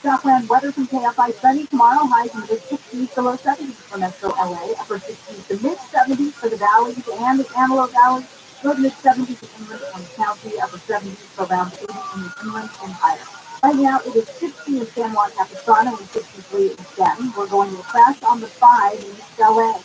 Southland weather from KFI sunny tomorrow, highs in the mid-60s to low 70s for Metro LA, upper 60s to mid-70s for the valleys and the Antelope Valley, low mid-70s in inland and county, upper 70s to around 80 in the inland and higher. Right now it is 60 in San Juan Capistrano and 63 in Stanton. We're going to crash on the 5 in East LA.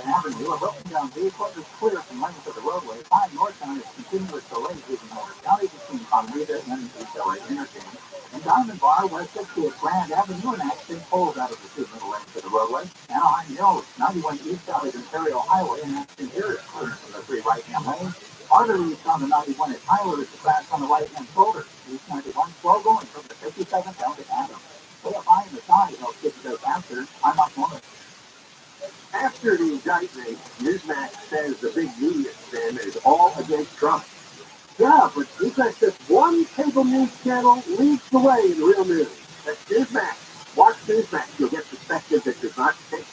Avenue, a broken-down vehicle is clear from lanes of the roadway. 5 northbound is continuous delays leaving Motor County between Conrita and East LA interchange. In Diamond Bar, West 60th Grand Avenue, an accident pulls out of the 2 middle lanes of the roadway. Anaheim Hills, 91 East out of Imperial Highway, an accident here is clear from the 3 right-hand lanes. Arteries on the 91 at Tyler is the crash on the right-hand shoulder. East 91 slow going from the 52nd down to Adams. Way up high in the side, they'll skip to those after. I'm not woman. After the indictment, Newsmax says the big media spin is all against Trump. Yeah, but Newsmax says one cable news channel leads the way in real news. That's Newsmax. Watch Newsmax. You'll get perspective that does not fit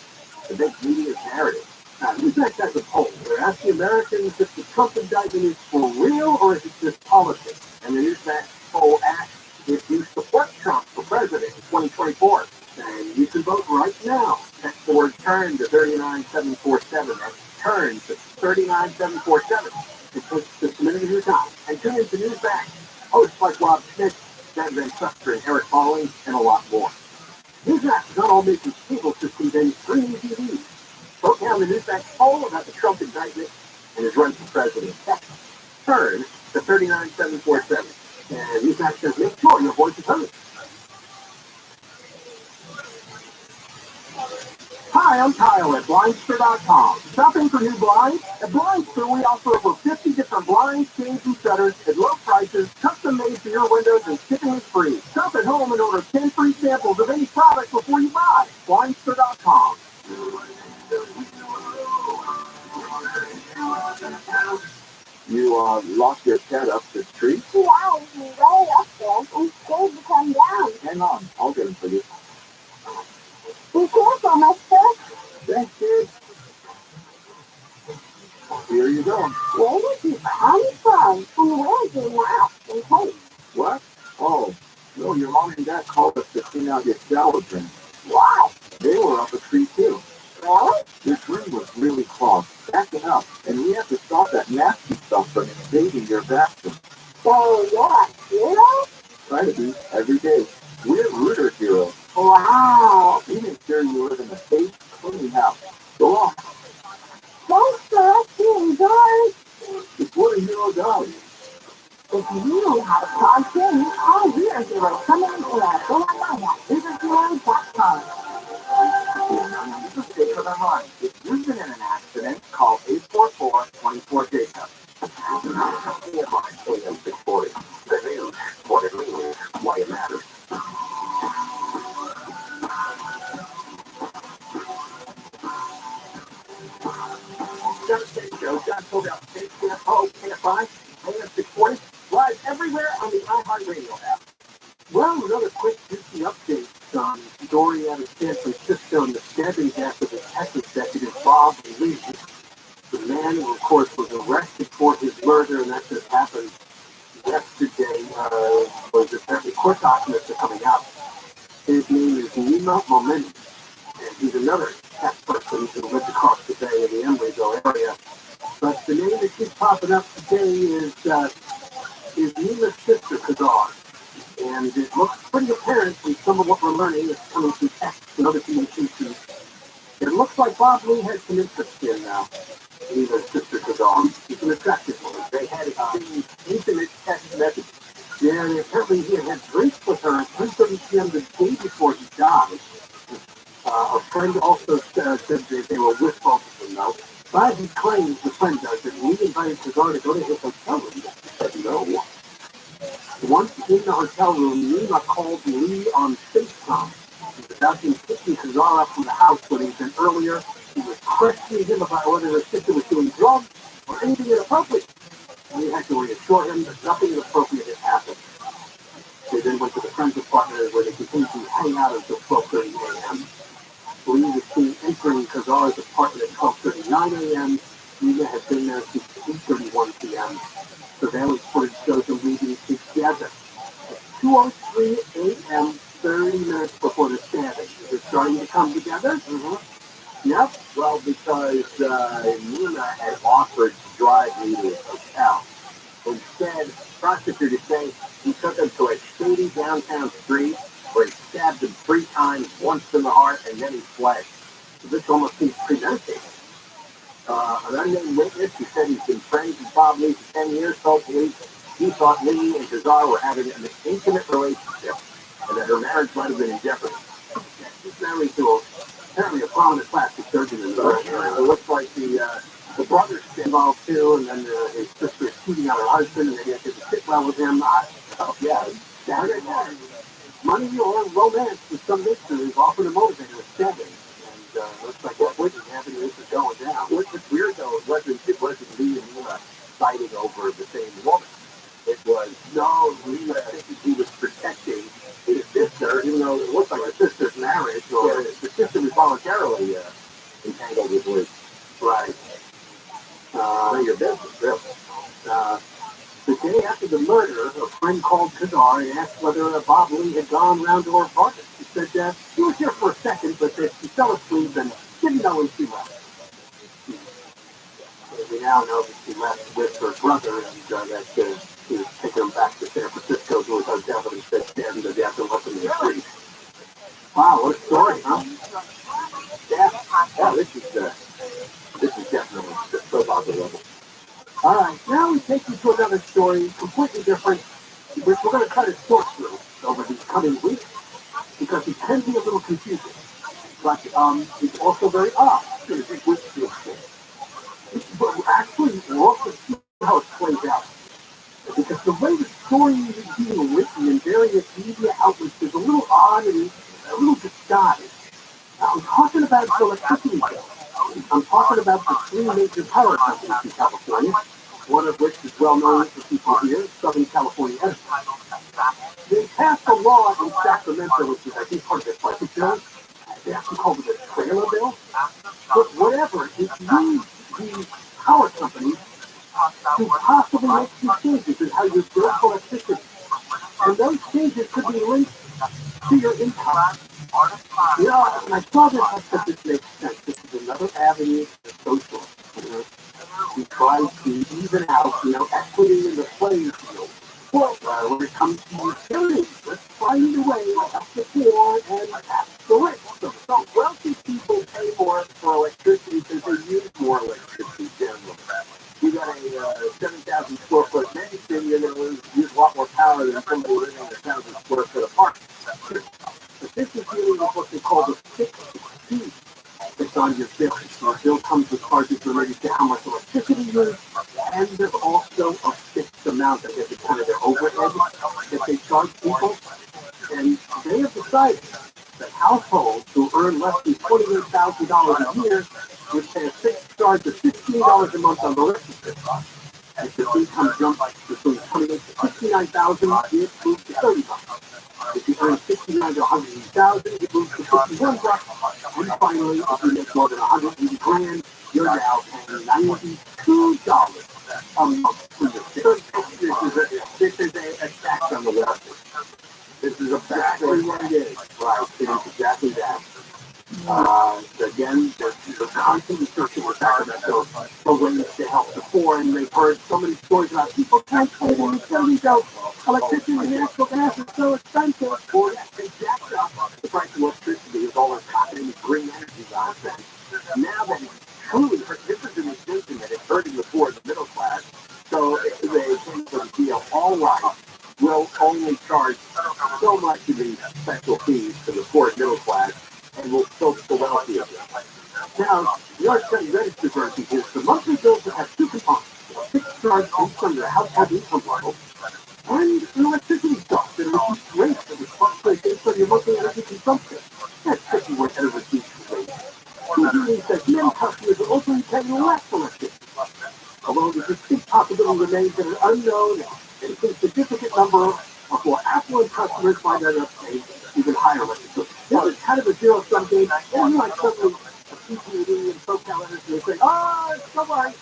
the big media's narrative. Newsmax has a poll. They're asking Americans if the Trump indictment is for real or is it just politics. And the Newsmax poll asks if you support Trump for president in 2024. And you can vote right now. Text the word TURN to 39747. That's TURN to 39747. Just a minute of your time. And tune into Newsmax. Hosts like Rob Schmidt, Dan Van Suster, and Eric Foley, and a lot more. Newsmax is not all making cable systems and streaming TV. Vote down the Newsmax poll about the Trump indictment and his run for president. Text TURN to 39747. And Newsmax says make sure your voice is heard. Hi, I'm Kyle at Blindster.com. Shopping for new blinds? At Blindster, we offer over 50 different blinds, shades, and shutters at low prices, custom made for your windows, and shipping is free. Shop at home and order 10 free samples of any product before you buy. Blindster.com. You locked your cat up the tree? Yeah, he's way up there. I'm scared to come down. Hang on, I'll get him for you. Be careful, mister. Thanks, kid. Here you go. Where did you come from? And where is he now? In case. What? Oh, no, your mom and dad called us to clean out your shower drain. Why? They were up a tree, too. Really? Your tree was really clogged, backing up, and we have to stop that nasty stuff from invading your bathroom. So you're a hero? Try to be every day. We're rooter heroes. Wow. We make sure you live in a safe, clean house. Go on. Thanks for us being guys. It's what a hero does. If you know how to talk things, all we're heroes coming in here. Go online at ViralRabbi.com. Mistake of our mind. If you've been in an accident, call 844-24-JACOB. AM 640. The news, what it means, why it matters. Show John pulled out KFO, KFI, AM 640, live everywhere on the iHeartRadio app. Well, another quick juicy update on story out of San Francisco and the stabbing death of the tech executive Bob Lee. The man who, of course, was arrested for his murder, and that just happened yesterday, was apparently court documents are coming out. His name is Nima Momeni, and he's another tech person who lives across the bay in the Emeryville area. But the name that keeps popping up today is Nima's sister, Kadar. And it looks pretty apparent from some of what we're learning is coming through texts and other communications. It looks like Bob Lee has some interest in Nima's sister, Kadar. She's an attractive woman. They had exchanged intimate text messages. Yeah, and apparently he had drinks with her at 3:30 p.m. the day before he died. A friend also said that they were with both of them, though. But he claims, the friend does, that he invited Kadar to go to his hotel room. He said no. Once in the hotel room, Nima called Lee on FaceTime. He was asking picking Kadar up from the house when he'd been earlier. He was questioning him about whether his sister was doing drugs or anything inappropriate. And he had to reassure him that nothing inappropriate had happened. They then went to the friend's apartment where they continued to hang out until 12:30 a.m. Lee was seen entering Kadar's apartment at 12:39 a.m. Nima had been there since 8:31 p.m. Surveillance footage shows them leaving together at 2:03 a.m., 30 minutes before the stabbing. They're starting to come together? Mm-hmm. Yep. Well, because Nima had offered to drive me to his hotel. Instead, prosecutors say he took him to a shady downtown street where he stabbed him 3 times, once in the heart, and then he fled. So this almost seems premeditated. An unnamed witness who said he's been friends with Bob Lee for 10 years told police he thought Lee and Kadar were having an intimate relationship. and that her marriage might have been in jeopardy. She's married to apparently a prominent plastic surgeon in the area. It looks like the brother's involved too, and then his sister's cheating on her husband, and they didn't sit well with him. Oh, yeah, that money or romance with some mystery is often a motivator of stabbing. And looks like what wasn't happening, this is going down. What's weird though, it wasn't Lee and Mila fighting over the same woman. It was, no, Mila thinking he was protecting his sister, even though it looked like her sister's marriage, or the sister was voluntarily entangled with Lee. Right. None of your business, really. The day after the murder, a friend called Kadar and asked whether Bob Lee had gone round to her apartment. She said he was here for a second, but that she fell asleep and didn't know when she left. We now know that she left with her brother, and that she was taking him back to San Francisco to his hotel, but instead stabbed him to death and left him in the street. Wow, what a story, huh? Yeah, this is definitely the soap opera level. All right, now we take you to another story, completely different, which we're going to cut it short through over these coming weeks, because it can be a little confusing. But it's also very odd. But actually, we'll also see how it plays out. Because the way the story is being written in various media outlets is a little odd and a little disguised. Now, I'm talking about the electricity bill. I'm talking about the three major power companies in California, one of which is well known for people here, Southern California Edison. They passed a law in Sacramento, which is, I think, part of their budget bill. They actually called it a trailer bill. But whatever, it used these power companies to possibly make some changes in how you bill for electricity. And those changes could be linked to your income. You know, when I saw this, I said this makes sense. This is another avenue for social. We try to even out, equity in the playing field. Well, when it comes to utilities, let's find a way to help the poor and tax the rich. So wealthy people pay more for electricity because they use more electricity generally. You got a 7,000 square foot mansion, you're going to use a lot more power than somebody living in a 1,000 square foot apartment. But this is really what they call the fixed fee that's on your bill. Your bill comes with charges related to how much electricity you use, and there's also a fixed amount that is kind of their overhead that they charge people. And they have decided that households who earn less than $28,000 a year would pay a fixed charge of $15 a month on the electricity. If the income jumps between $28,000 to $69,000, it moves to $30. If you earn $69,000 to $180,000, it moves to $51. And finally, if you make more than $180,000, you're now paying $92 a month for your fixed. This is a tax on the wealthy. This is exactly what it is. Right, it is exactly that. Again, they're constantly searching for Sacramento for ways to help the poor, and they've heard so many stories about people can't pay their utilities out. Electricity and natural gas is so expensive. Or they jacked up the price of electricity with all this happening with green energy nonsense. Now that it's truly, this is an extension that it's hurting the poor and the middle class. So they came to the deal, all right, will only charge so much of these special fees to the poor and middle class, and will soak the wealthy of it. Now, the Orange County Register version is the monthly bills that have two components: a fixed charge based on your household income level, and an electricity cost that reduced rates that is fluctuate based on your monthly energy consumption. That's tricky when there's a reduced rate. It means that many customers are openly paying less electricity. Although the distinct possibility remains that an unknown and a significant number of more affluent customers might end up paying even higher electricity. This is kind of a zero-sum game, and like suddenly a PG&E and SoCal Energy will say, oh, it's all right.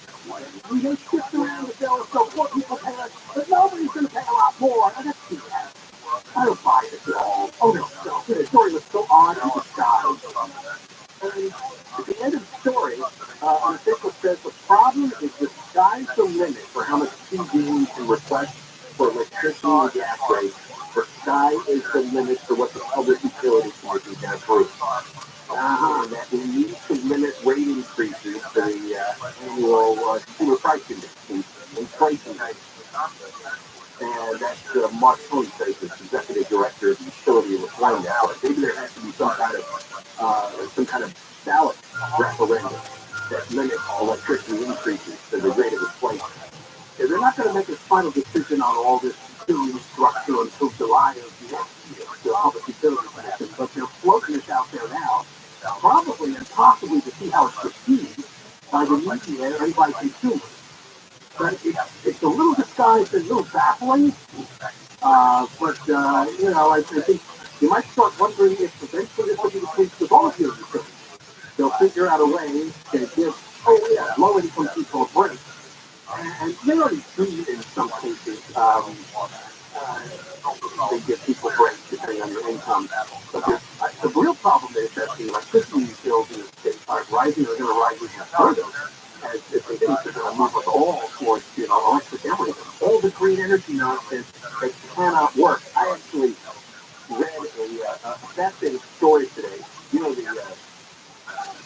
We may shift around the bill so poor people pay less, but nobody's going to pay a lot more. And that's too bad. I don't buy it at all. Oh, no. The story was so odd and disguised. And at the end of the story, an official says the problem is the sky's the limit for how much PG you can request for electricity and gas rates. The sky is the limit for what the public utility commission can approve. That we need to limit rate increases to the annual consumer price index, inflation rate. And that's Mark Tony's executive director of the utility of the Flame Network. Maybe there has to be some kind of ballot referendum that limits electricity increases to the rate of inflation. And they're not going to make a final decision on all this utility structure until July of next year, the Public Utility Commission, but they're floating this out there now, probably and possibly to see how it's perceived by the media and by consumers. But it's a little disguised and a little baffling. I think you might start wondering if eventually this will be the case with all of your utilities. They'll figure out a way to give, low-income people a break. And they already do in some cases. They give people breaks depending on your income. But the real problem is that the electricity bills in the state are rising. They're going to rise even further as if they think they're going to move us all towards electric everything. All the green energy nonsense that cannot work. I actually read a fascinating story today.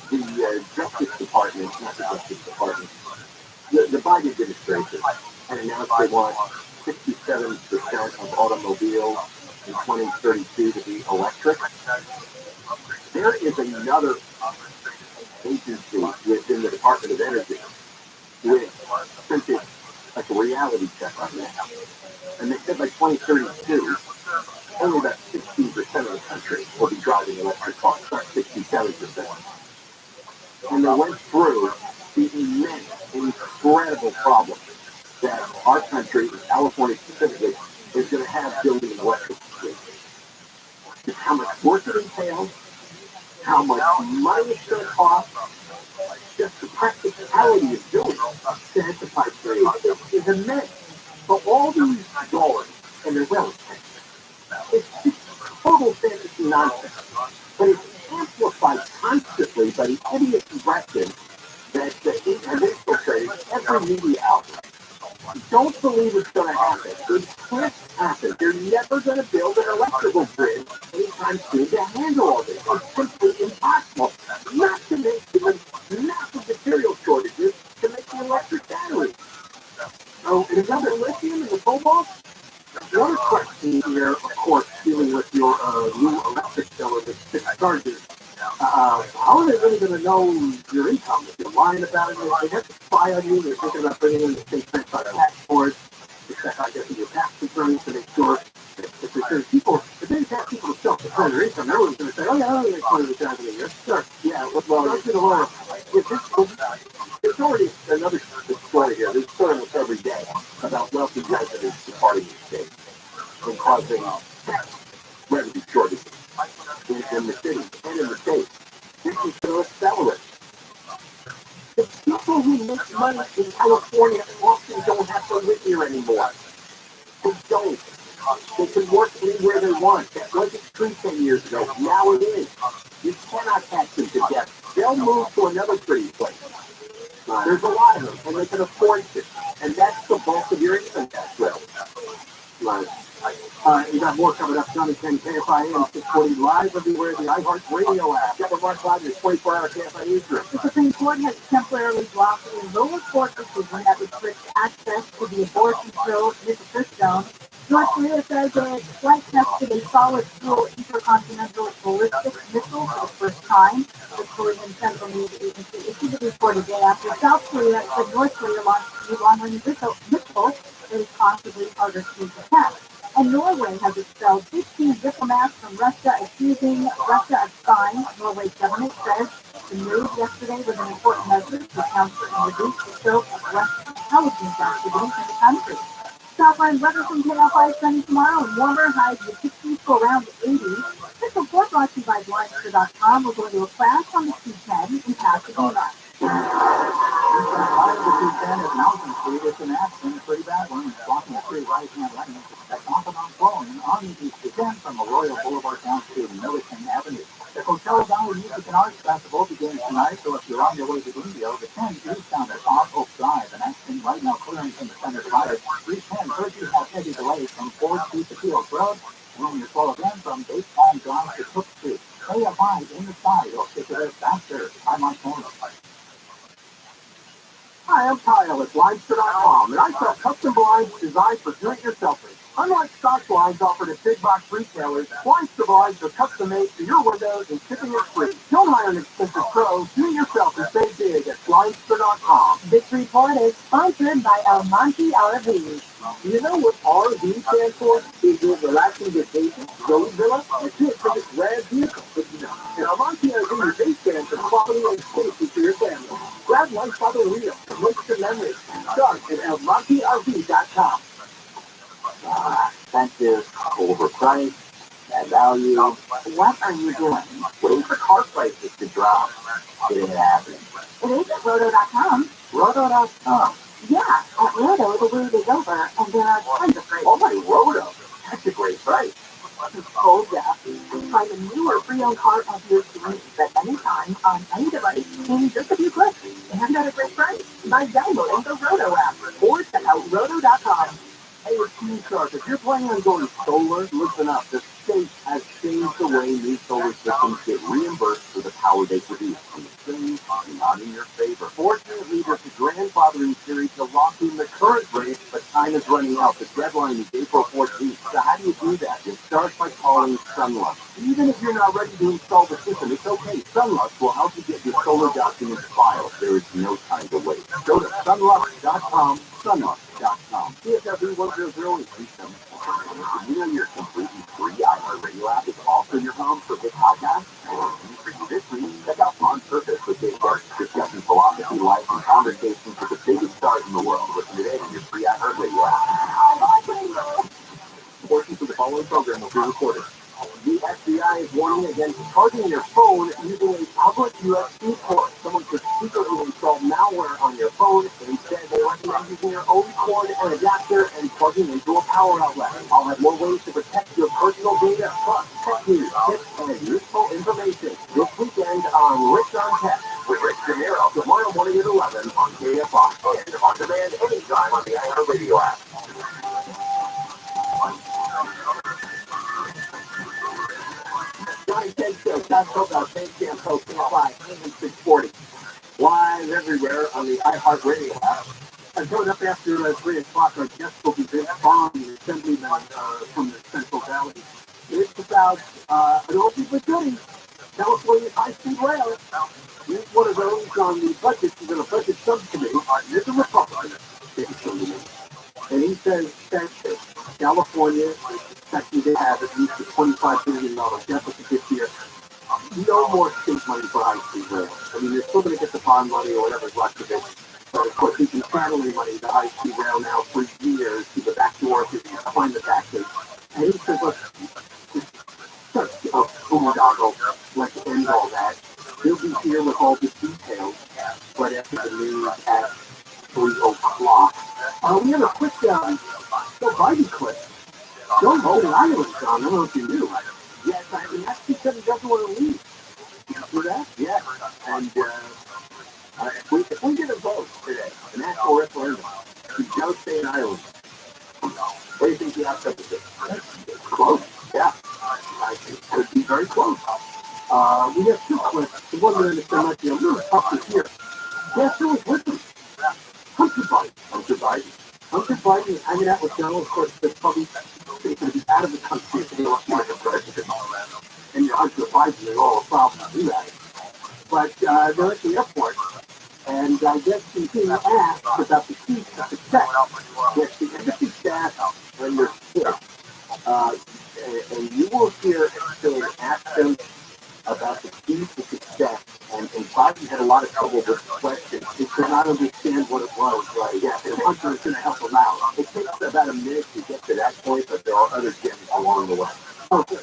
The Justice Department, not the Justice Department, the Biden administration had announced they want 67% of automobiles in 2032 to be electric. There is another agency within the Department of Energy which printed like a reality check on that. And they said by 2032, only about 16% of the country will be driving electric cars, not 67%. And they went through the immense, incredible problem that our country, California specifically, is going to have building an electric grid. Just how much work it entails, how much money it's going to cost, just the practicality of doing it to hit the pipe trade is immense. But all these dollars, and they're well spent, it's just total fantasy nonsense. But it's amplified constantly by the idiot direction that has infiltrated every media outlet. Don't believe it's going to happen. It can't happen. They're never going to build an electrical grid anytime soon to handle all this. It's simply impossible. Not to mention massive material shortages to make the electric battery. So, is another lithium in the cobalt? The other question here, of course, dealing with your new electric bill and its charges. How are they really going to know your income? If you're lying about it, they have to spy on you. They're thinking about bringing in the state tax board to check out your tax returns to make sure that if there's people, if they have people to self-declare their income, everyone's going to say, oh yeah, I only make $20,000 a year. Sure, yeah, well, go to the lower. There's already another story here. There's story almost every day about wealthy residents departing the state and causing tax revenue shortages in the city and in the state. This is going to accelerate. The people who make money in California often don't have to live here anymore. They don't. They can work anywhere they want. That wasn't true 10 years ago. Now it is. You cannot tax them to death. They'll move to another pretty place. There's a lot of them, and they can afford to. And that's the bulk of your income tax bill. You got more coming up, 9 and 10 KFI AM 640 live everywhere in the iHeart Radio app. Get the Mark Live, your 24-hour KFI newsroom. The Supreme Court has temporarily blocked a lower court decision that restricts access to the abortion pill mifepristone. North Korea says it flight tested a solid fuel intercontinental ballistic missile for the first time. The Korean Central News Agency issued the report a day after South Korea said North Korea launched a long-range missile that is possibly harder to detect. And Norway has expelled 15 diplomats from Russia, accusing Russia of spying. Norway's government says the move yesterday was an important measure to counter and reduce the scope of Russian intelligence activities in the country. Southline weather from KFI sunny tomorrow and warmer, highs in the 60s to around 80s. This report brought to you by Blindster.com. We're going to a class on the 210 in Pasadena. It's an accident, a pretty bad one. It's blocking the street right-hand lane. That's northbound flowing on East 10 from Arroyo Boulevard down to Milliken Avenue. The Coachella Valley Music and Arts Festival begins tonight, so if you're on your way to Indio, the 10 eastbound at Off Oak Drive, and accident right now clearing from the center divider. 310 urges have heavy delays from 4th Street to Fields Road, and when you're slow again from Base Palm Drive to Cook Street. Stay abide in the side or stick to this faster. I'm on phone. Hi, I'm Tom. style at blinds.com, and I sell custom blinds designed for do-it-yourselfers. Unlike stock blinds offered at big box retailers, Blinds blinds are custom made for your windows and shipping is free. Don't hire an expensive pro. Do it yourself and save big at blinds.com. This report is sponsored by El Monte RV. Do you know what RV stands for? Is it relaxing vacation, road villa, and kids think it's rad vehicle? But you know, in El Monte RV, they stand for quality and safety for your family. Grab lunch by the wheel, look to memories. Start at elmonterv.com. Expensive, overpriced, bad value. What are you doing? Waiting for car prices to drop. It ain't happening. It is at Roto.com. Roto.com. Yeah, at Roto, the word is over, and there are tons of great. Oh my Roto. That's a great price. Oh yeah. Find a new or pre-owned car of your dreams at any time on any device in just a few clicks and at a great price by downloading the Roto app or check out Roto.com. Hey, it's Team Shark. If you're planning on going solar, listen up. The state has changed the way new solar systems get reimbursed for the power they produce. And the things are not in your favor. Fortunately, there's a grandfathering period to lock in the current rate, but time is running out. The deadline is April 14th. So how do you do that? You start by calling Sunlux. Even if you're not ready to install the system, it's okay. Sunlux will help you get your solar documents filed. There is no time to wait. Go to sunlux.com, sunlux.com. CSW 100 is free system. Your completely free iHeartRadio app is also your home for hip podcasts. And for you this week, check out On Purpose with Dave Garrett, discussing philosophy, life, and conversations with the biggest stars in the world. Listen today on your free iHeartRadio app. Portions of the following program will be recorded. The FBI is warning against charging your phone using a public USB port. Someone could secretly install malware on your phone. Instead, they recommend using your own cord and adapter and plugging into a power outlet. I'll have more ways to protect your personal data, plus tech news, tips, and useful information this weekend on Rich on Tech with Rich Gennaro tomorrow morning at 11 on KFI and on demand anytime on the iHeartRadio app. Johnny Ten Show, Josh Hogarth, Bandcamp Post, KFI, AM 640. Live everywhere on the iHeartRadio app. Coming up after 3 o'clock, our guest will be Vince Vaughn, the assemblyman from the Central Valley. It's about an oldie but goodie, California high-speed rail. He's one of those on the budget, he's in a budget subcommittee. He's a Republican, and he says that California is expecting to have at least a $25 billion deficit this year. No more state money for high-speed rail. I mean, they're still going to get the bond money or whatever's left of it. But of course, we can channel money to high-speed rail now for years to the back door to the climate taxes. And he says, look, just a boondoggle, let's end all that. He'll be here with all the details, but after the news at 3 o'clock. We have a quick Joe Biden clip. Joe Biden Island, John, I don't know if you knew. Yes, I mean, that's because he doesn't want to leave. You know that? Yes. And if we get a vote today, an actual referendum, to Joe stay in Ireland, what do you think the outcome is? Close. Yeah. I think it could be very close. We have two clips. The one that understand might be a little tough to hear. Guess who was with him? Hunter Biden. Hunter Biden is hanging out with Donald, of course, that's probably going to be out of the country if they elect him as president. And Hunter Biden, they're all proud to do that. But they're at the airport, and I guess he's being asked about the key to success. Yes, the embassy staff and their kids. And you will hear Hillary ask them about the key to success. And Biden had a lot of trouble with the question. He could not understand what it was. Right? Yeah, and Hunter is going to help him out. It takes about a minute to get to that point, but there are other gems along the way. Okay.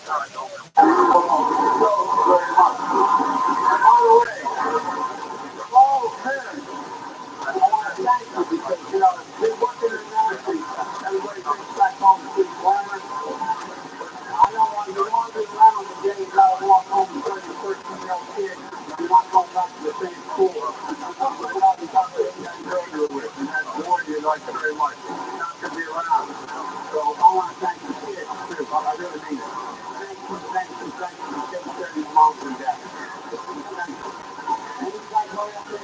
Because, you know, been working in the industry. Everybody thinks back home to the farmers. I don't want to wander around the day and walk home and turn your 13-year-old kid. You're not going back to the same school. You're not becoming that girl you're with. And that boy you like very much. You're not going to be around. So I want to thank the kids, too. I really mean it. Thank you. Take care of your moms and dads. Thank you. Anybody know that?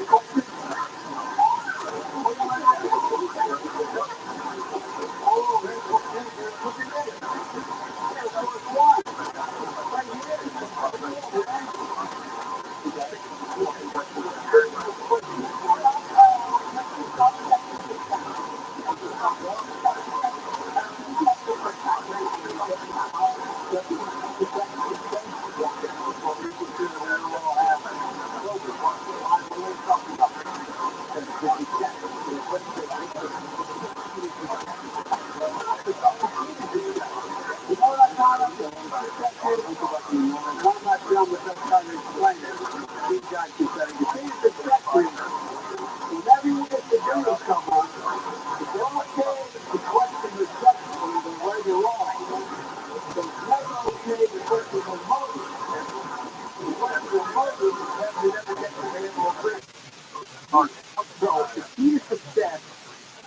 So the key to success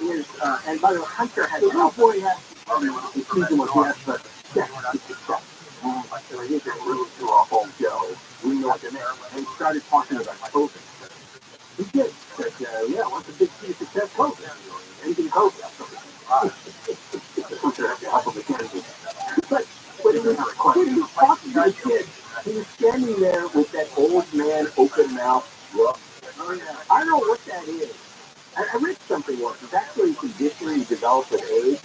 is, and by the way, Hunter has helped. Before he has the season was he has the steps to success. So he did really do a whole show. We know what the name. And he started talking about COVID. He did. Said, yeah, what's the big key to success? COVID. Anything COVID. Hunter has to help him with Kansas. But when he was talking to the kid, he was standing there with that old man, open mouth look. I don't know what that is. I read something once. It's actually a condition you develop with age,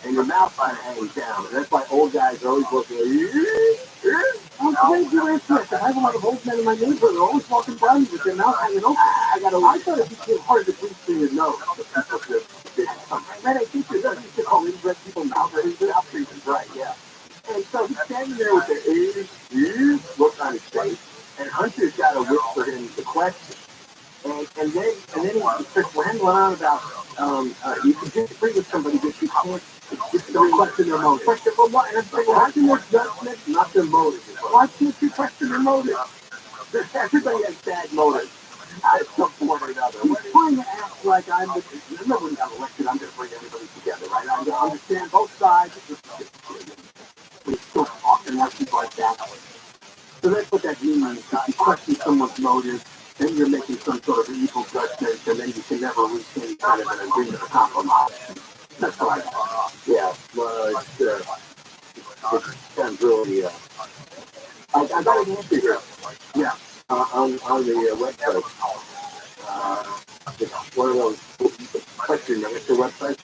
and your mouth kind of hangs down. And that's why old guys are always looking like, I'm crazy with this. I have a lot of old men in my neighborhood. They're always walking by me with their mouth hanging open. I thought it became hard to breathe through your nose. Man, I think you're used to call inbred people mouth breathers, right? Yeah. And so he's standing there with the look on his face, and Hunter's got to whisper him the question. And then he starts rambling on about you can disagree with somebody, but you can't don't question their motive. Question for what? And I'm saying, why do their judgment, not their motive? Why can't you question their motive? Everybody has bad motives at some point or another. He's trying to act like I'm the. Remember when he got elected, I'm going to bring everybody together, right? I'm going to understand both sides. He's still talking like he's like that. So that's what that means. If you question someone's motive, then you're making some sort of evil judgment, and then you can never reach any kind of an agreement or compromise. That's right. Yeah, well, it sounds really. I got an answer here. Yeah, on the website. It's one of those question and answer websites.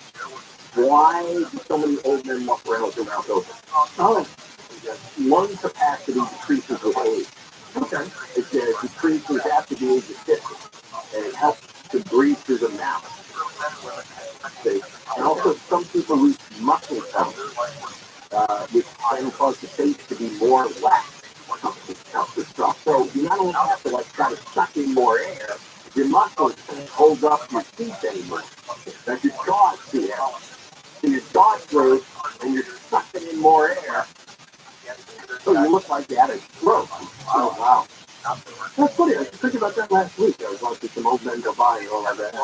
Why do so many old men walk around with their mouth open? Oh, lung capacity decreases with age. Okay. It decreases after the age of 50, and it helps to breathe through the mouth. See? And also, some people lose muscle tone, which can cause the face to be more lax. So you not only have to try to suck in more air, your muscles can't hold up your teeth anymore. That's your jaw too. So your jaw's closed, and you're sucking in more air. So you look like you had a stroke. Oh, wow. That's funny. I was thinking about that last week. I was watching some old men go by and all of that.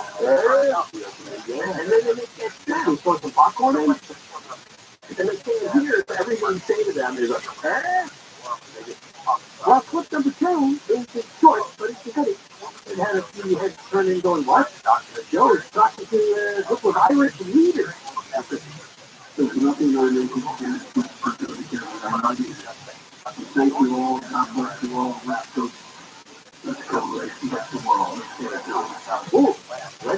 And then they get sad. We put some popcorn in. And they can't hear everything you say to them. They're like, eh? Well, clip number 2 is short, but it's good. It had a few heads turning going, what? Joe is talking to a group of Irish leaders. There's nothing more than thank you all, God bless you all, let's go the world. Oh,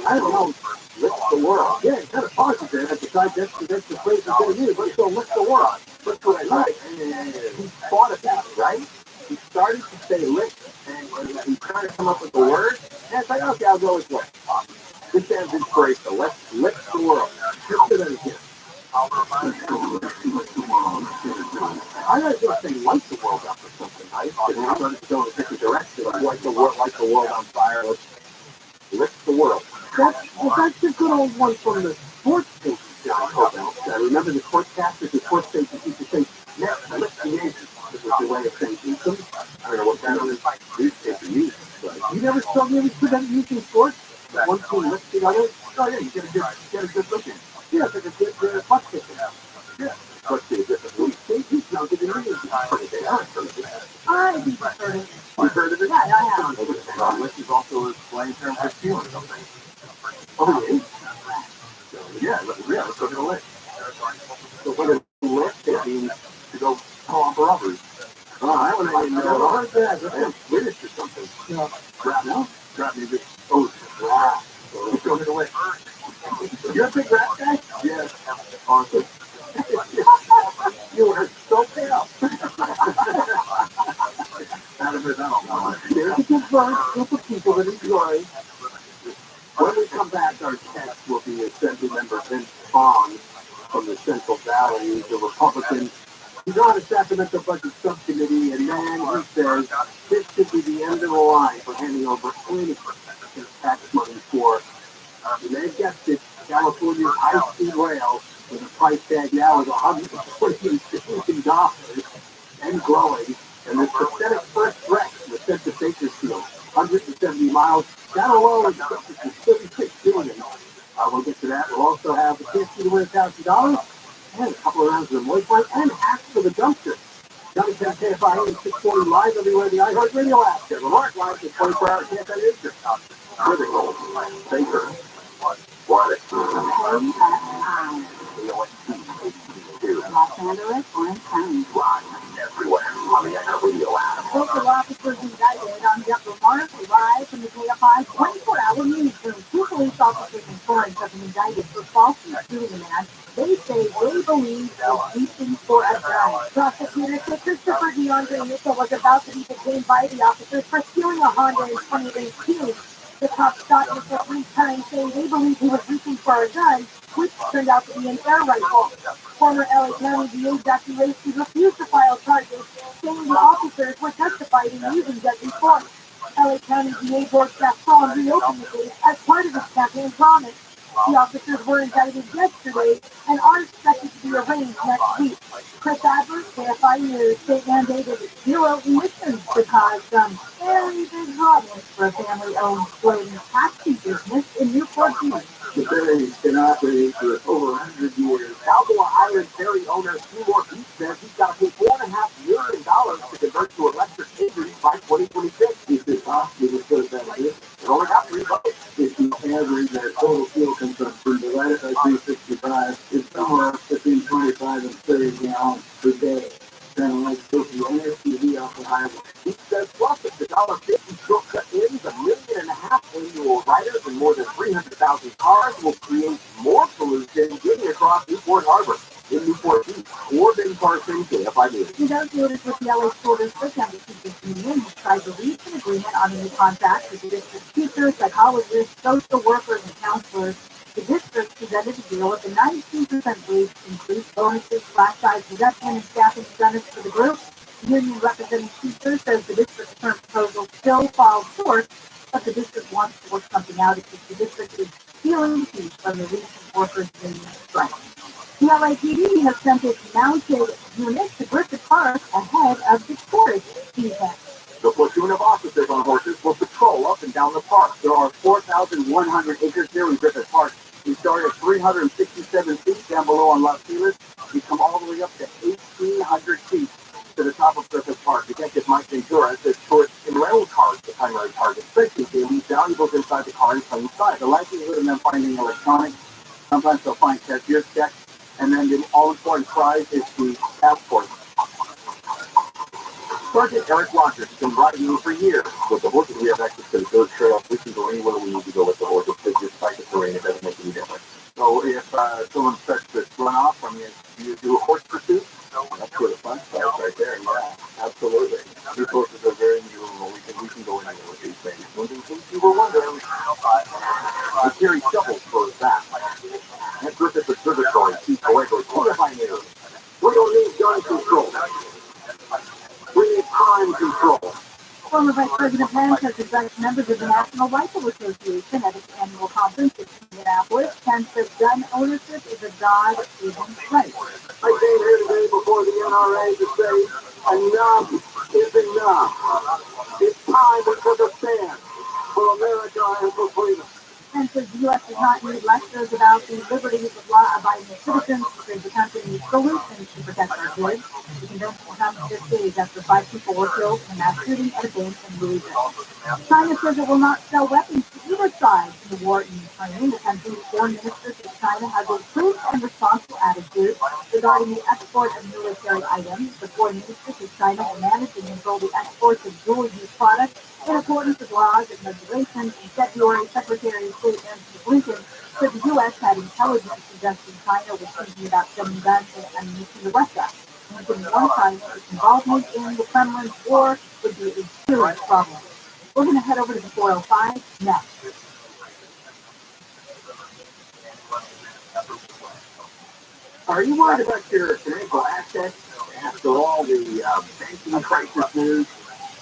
I don't know, lift the world. Yeah, it kind of pauses there. I decide that's the phrase I'm going to use. Let's go lift the world. That's what I like. He thought about it, right? He started to say lift, and he tried to come up with the word, and it's like, okay, I'll go with lift. This sounds inspirational. Let's lift the world. Let's do that again. I gotta just say, light the world up or something, right? And I'm going to go in a different direction. Light the world on fire. Let's lift the world. That's a good old one from the sports station. I remember the sportscasters, the sports station used to say, next, lift the nation. This was the way of saying them. I don't know what kind of newspaper used. You never saw me put that used in sports? One team lifts the other? Oh, yeah, you get a good look in. Yeah, it's like a good butt kicking. Yeah. Let's see, he's now giving me a I've heard of it. Yeah, I have. Lift is also a slang term for steal or something. Oh, it is? Yeah, let's look at a lift. So what a lift, it means to go call off robbers. Oh, I didn't know. I heard that. That's British or something. Yeah. Grab me this. Oh, wow. So let's go get a lift. You're a big rap guy? Yes. Awesome. You are so pale. There's a diverse group of people that enjoy. When we come back, our guest will be Assembly Member Vince Vaughn from the Central Valley, the Republican. He's on the Sacramento Budget Subcommittee, and man, he says this could be the end of the line for handing over any tax money for, you may have guessed it, California's high-speed rail, with a price tag now is $140 billion and growing. And this pathetic first stretch with Central Bakersfield, 170 miles, that alone is $36 billion. We'll get to that. We'll also have a chance to win $1,000 and a couple of rounds of the Moist Light and hacks for the dumpster. Johnny Penn KFI and 640 live everywhere the iHeartRadio app. Get Remark live to 24-hour KFI News. Critical thinker. What it Los Angeles, Orange County. everywhere on the iHeartRadio app. Local officers indicted on the upper mark arrived from the KFI 24-hour newsroom. Two police officers in Florence have been indicted for falsely shooting a man they say they believe was reaching for a gun. Prosecutors said Christopher DeAndre Mitchell was about to be detained by the officers for stealing a Honda in 2018. The cops shot Mitchell 3 times, saying they believe he was reaching for a gun, which turned out to be an air rifle. Former LA County DA Jackie Lacey refused to file charges, saying the officers were justified in using deadly force. LA County DA George Gaston reopened the case as part of his campaign promise. The officers were indicted yesterday and are expected to be arraigned next week. Chris Adler, KFI News, state mandated zero emissions to cause some very big problems for a family-owned floating taxi business in Newport Beach. The ferry been operating for over 100 years. Balboa Island ferry owner Seymour Beach says he's got to pay $4.5 million to convert to electric engines by 2026. He says, he was good at that. It only got 3 bucks. If you average their total fuel consumption divided by 365, it's somewhere between 25 and 30 gallons per day. Kind of like taking an SUV off the highway. He says, plus, if the $1.50 shortcut ends, $1.5 million annual riders and more than 300,000 cars will create more pollution getting across Newport Harbor. In Newport Beach, Corbin Carson, KFI News. Negotiators with the LA School District and the Teachers Union have tried to reach an agreement on a new contract with the district's teachers, psychologists, social workers, and counselors. The district presented a deal with a 19% wage increase, bonuses, class size reduction, and staffing incentives for the group. The union representing teachers says the district's current proposal still falls short, but the district wants to work something out because the district is feeling the heat from the recent workers' union strike. The LAPD has sent its mounted unit to Griffith Park ahead of the tourist season. The platoon of officers on horses will patrol up and down the park. There are 4,100 acres here in Griffith Park. We start at 367 feet down below on Las Feliz. We come all the way up to 1,800 feet to the top of Griffith Park. Detective Mike Ventura says tourists in rental cars the primary target, especially if they leave valuables inside the car in plain sight. The likelihood of them finding electronics, sometimes they'll find cashier's checks, and then the all-important prize is the passport. Sergeant Eric Rogers has been riding for years with the horses. We have access to the dirt trail. We can go anywhere we need to go with the horses. Because just like the terrain, it doesn't make any difference. So if someone starts to run off from you, do you do a horse pursuit? That's where the fun starts right there. Yeah, absolutely. These horses are very maneuverable. We can go anywhere with these things. In case you were wondering, we carry shovels for that. At Griffith Observatory, Chief Fuego, Qualifying News. We don't need gun control. We need crime control. Former Vice President Pence has addressed members of the National Rifle Association at its annual conference in Indianapolis. Pence says gun ownership is a God-given right. I came here today before the NRA to say enough is enough. It's time we took a stand for America and for freedom. Pence says the U.S. does not need lectures about the liberties of law-abiding citizens because the country needs solutions to protect our kids. The convention comes 6 days after 5 people were killed in a mass shooting at a bank in Louisville. China says it will not sell weapons to either side in the war in Ukraine. The country's foreign minister says China has a prudent and responsible attitude regarding the export of military items. The foreign minister says China will manage and control the exports of dual-use products in accordance with laws and regulations. In February, Secretary of State Antony Blinken said the U.S. had intelligence suggesting China was thinking about sending guns and ammunition to Russia. Making one side its involvement in the Kremlin's war would be a serious problem. We're going to head over to the 405 next. Are you worried about your financial assets after all the banking crisis news?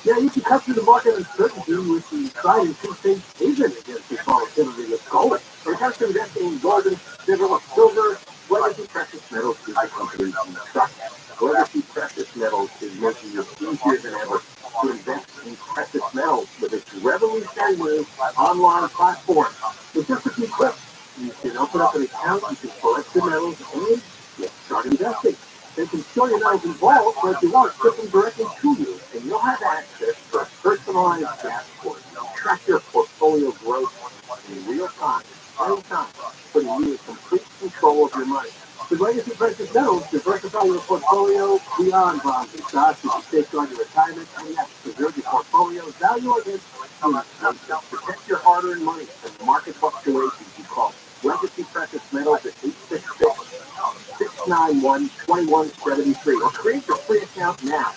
Yeah, you can cut through the market uncertainty with the exciting two-stage agent against this volatility with gold. When it comes to investing in gold, silver, legacy precious metals is the company you trust. Legacy precious metals is making it easier than ever to invest in precious metals with its revolutionary new online platform. With just a few clicks, you can open up an account, you can select the metals, and get started investing. They can show you metals involved, but if you want, ship them directly to you, and you'll have access to a personalized dashboard. Track your portfolio growth in real time, anytime, putting you in complete control of your money. The legacy precious metals diversify your portfolio beyond bonds and stocks. You can safeguard your retirement and yes, preserve your portfolio's value against inflation. Protect your hard-earned money from market fluctuations. You call legacy precious metals at 866-691-2173 or create your free account now.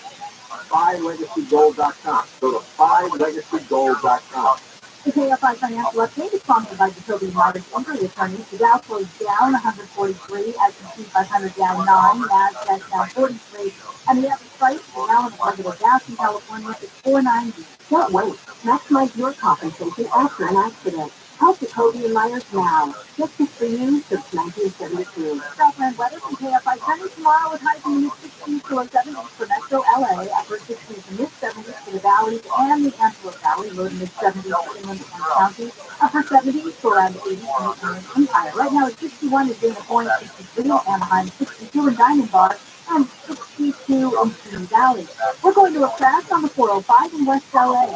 BuyLegacyGold.com. Go to BuyLegacyGold.com. The KFI Financial Update is sponsored by the TRILLIONAIRE Inquiry Attorneys. The Dow closed down 143, S&P 500 down 9, NASDAQ down 43, and the average price of a gallon of regular gas in California is $4.90. Don't wait. Maximize your compensation after an accident. Help the Cody and Myers now. Justice for you since 1972. Southland weather from KFI Sunny tomorrow with highs in the mid-60s to low 70s for Metro LA, upper 60s to mid-70s for the valleys and the Antelope Valley, low to mid-70s for Inland and County, upper 70s to around 80s in the Inland Empire. Right now it's 61 in Dana Point, 63 in Anaheim, 62 in Diamond Bar, and 62 in Simi Valley. We're going to a crash on the 405 in West LA.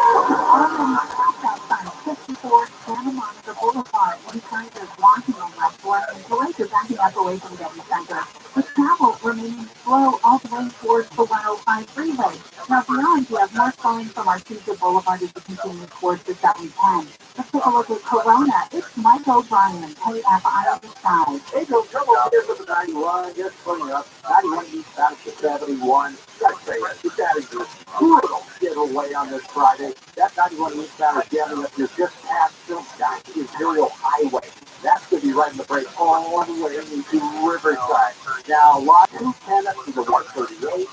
Already packed outside 54 Santa Monica Boulevard. Inside there's wanting on West 1 and delays are backing up away from Getty Center, with travel remaining slow all the way towards the 105 freeway. Now beyond, you have more flowing from Artesia Boulevard as you continue towards the 710. Let's take a look at Corona. It's Mike O'Brien, KFI on the side. Hey, no trouble here with the 91, just pulling up. 91 eastbound to 71. Gotta say, it's out of your brutal getaway on this Friday. That 91 eastbound is jamming up here just past Silk Dynasty Imperial Highway. That's going to be right in the break all the way into Riverside. Now, lot 210 up to the 138.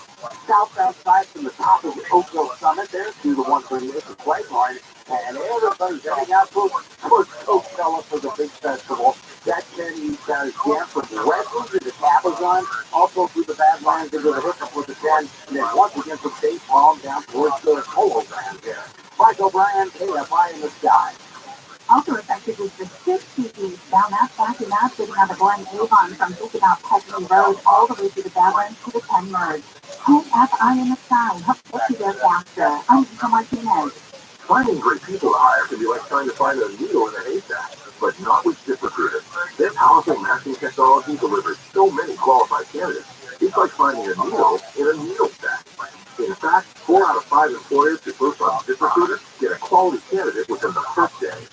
South outside from the top of the Oakville Summit there to the 138 the flight line. And everybody's heading out towards Coachella for the big festival. That 10 eastbound is jammed from Redwood to the Cabazon, also through the Badlands into the hookup with the 10, and then once again from State Farm down towards the Polo Ground there. Mike O'Brien, KFI in the sky. Also affected is the 60 eastbound. That's backing out, sitting on the Glen Avon from just about Peckley Road all the way to the Badlands to the 10 merge. KFI in the sky. Hope to get you there faster. I'm Lisa Martinez. Finding great people to hire can be like trying to find a needle in a haystack, but not with ZipRecruiter. Their powerful matching technology delivers so many qualified candidates. It's like finding a needle in a needle stack. In fact, 4 out of 5 employers who post on ZipRecruiter get a quality candidate within the first day.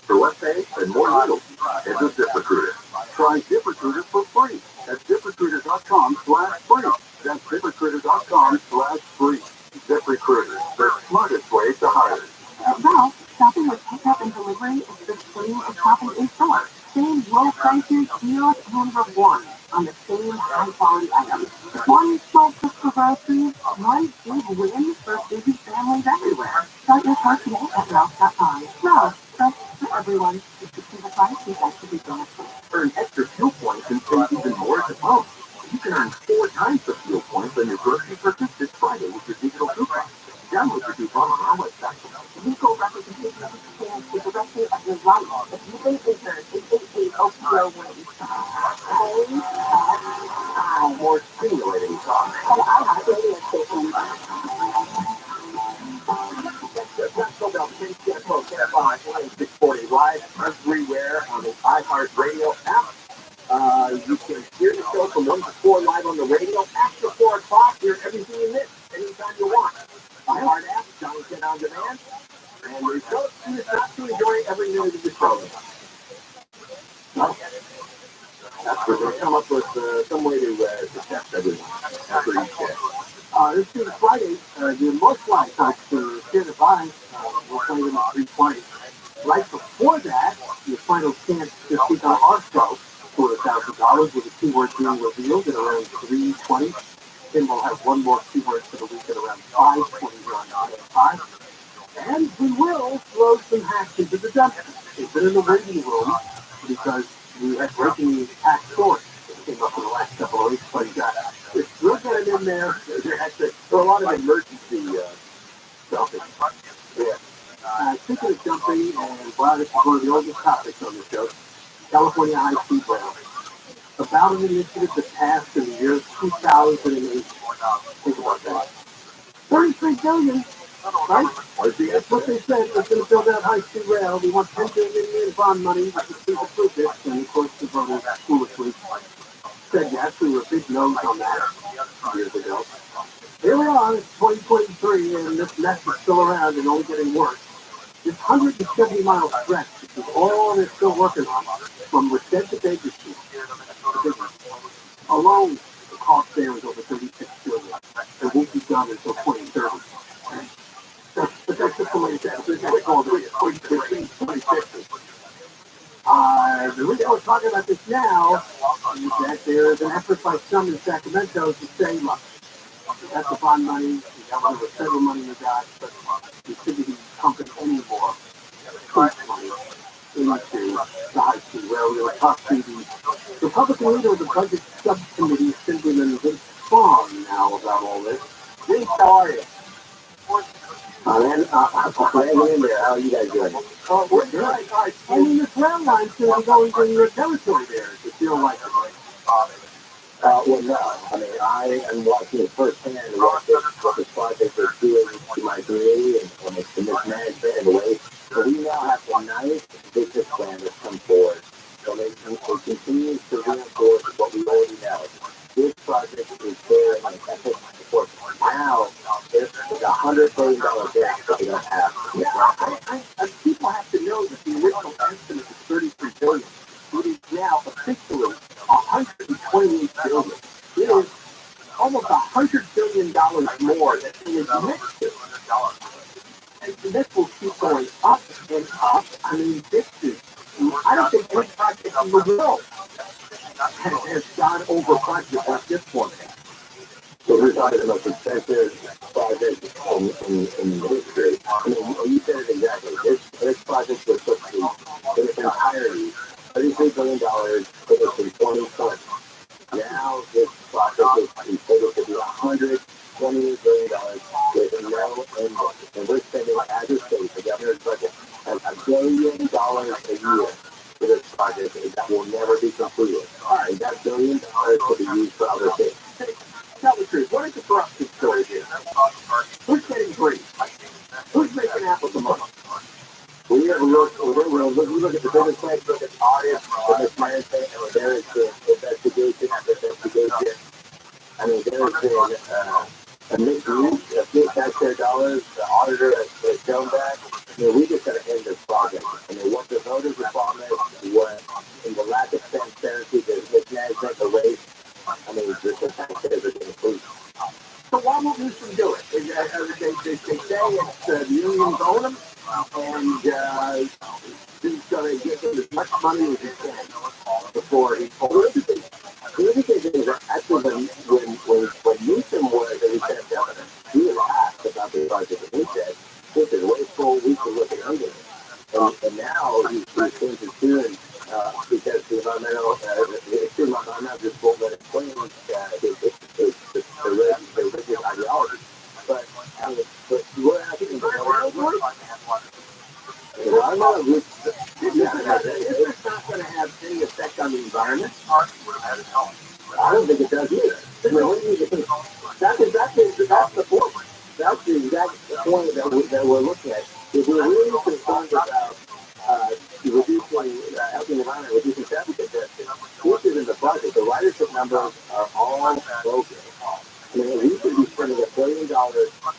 For less pay and more needles, enter ZipRecruiter. Try ZipRecruiter for free at ZipRecruiter.com/free. That's ZipRecruiter.com/free. ZipRecruiter, the smartest way to hire. Well, shopping with pickup and delivery is the same as shopping in store. Same low prices, deals, and rewards on the same high-quality items. One small trip for groceries, one big win for busy families everywhere. Start your cart today at Ralph.com. Ralph, fresh for everyone. It's the single price you got to be done. Earn extra fuel points and save even more at the pump. You can earn 4 times the fuel points on your grocery purchase this Friday with your digital coupon. Download your coupon on our website. Legal representation of the stand is directly at your right. If you think ignorant, 888-OPO when you KFI. More stimulating talk. And I have radio station. Let's go down 10 KFI 640 live everywhere on the iHeartRadio app. You can hear the show from 1 to 4 live on the radio. After 4 o'clock, hear everything you miss anytime you want. iHeart app, Jonathan on demand. And the show is to enjoy every minute of the show. Well, that's we're going to come up with some way to test everyone. this being Friday, the most fly folks to share the vine, we're playing them at 3:20. Right before that, your final chance to speak on our show for $1,000 with a keyword being revealed at around 3:20. Then we'll have one more keyword for the week at around 5:20 here on 5. And we will throw some hacks into the dumpster. They've been in the waiting room because we had breaking news hack stories that came up in the last couple of weeks. But we'll get it in there. There are a lot of emergency stuff. Yeah. Speaking of jumping, and wow, this is one of the oldest topics on the show, California high-speed rail. About an initiative that passed in the year 2008. Think about that. 33 billion, right? That's what they said. They're going to build out high-speed rail. We want 10 billion in bond money. But the people approved it, and of course the voters foolishly said yes. We were big no's on that years ago. Here we are, it's 2023, and this mess is still around and only getting worse. This 170-mile stretch is all they're still working on, from Merced to Baker Street. Alone, the cost there is over $36 billion. It won't be done until 2030. But that's just the way it's at. They call it 2050. The reason we're talking about this now is that there is an effort by some in Sacramento to say, look, we got the bond money, we got whatever federal money we got, but we shouldn't be pumping any more state money into the high-speed rail. We're going to talk to the Republican leader of the budget subcommittee, Assemblyman Vince Vaughn, now about all this. Vince, how are you? Man, hanging in there. How are you guys doing? We're good. All right. And in this round line, so we're going to your territory there. Does it feel like it? Well, no. I mean, I am watching it firsthand what this project is doing to my community and the mismanagement and the way. So we now have a nice business plan that's come forward. So it continues to reinforce what we already know. This project is fair and effective support. Now, it's a $100 billion gap that we don't have. People have to know that the original estimate is $33 billion. It is now officially $128 billion. It is almost $100 billion more than it is next to. And this will keep going up and up. I mean, this is, I don't think any project in the world has gone over budget like this one. So we're talking about the most expensive project in history. I mean, you said it exactly. This project was supposed to be, in its entirety, $33 billion for this in 2020. Now this project is considered to be $128 billion with no end. And we're spending, as a state, the governor's budget, $1 billion a year for this project that will never be completed. All right, that $1 billion will be used for other things. Tell the truth. What is the corruption story here? Who's getting free? Who's making apples and money? We look at the business plan, look at audit, the mismanagement, and there is the investigation after investigation. I mean, there has been a misuse of state taxpayer dollars. The auditor has shown that. I mean, we just got to end this project. I mean, what the voters have promised, what in the lack of transparency, the mismanagement, the race. I mean, the taxpayers are getting free. So why won't Newsom do it? They say it's the unions own them, and he's going to give them as much money as he can before he pulls it. The other thing is that actually when Newsom was the lieutenant governor, he was asked about the project, and he said, this is wasteful, we should look at ending it. And now he's changed his tune because the environmental just won't let it claim the religious ideology. But we're asking the environmental It's not going to have any effect on the environment. I don't think it does either. I mean, that's the point. That's the exact point that we're looking at. If we're really concerned about reducing, helping the environment, reducing traffic congestion, this is in the budget. The ridership numbers are all broken. I mean, we could be spending $1 billion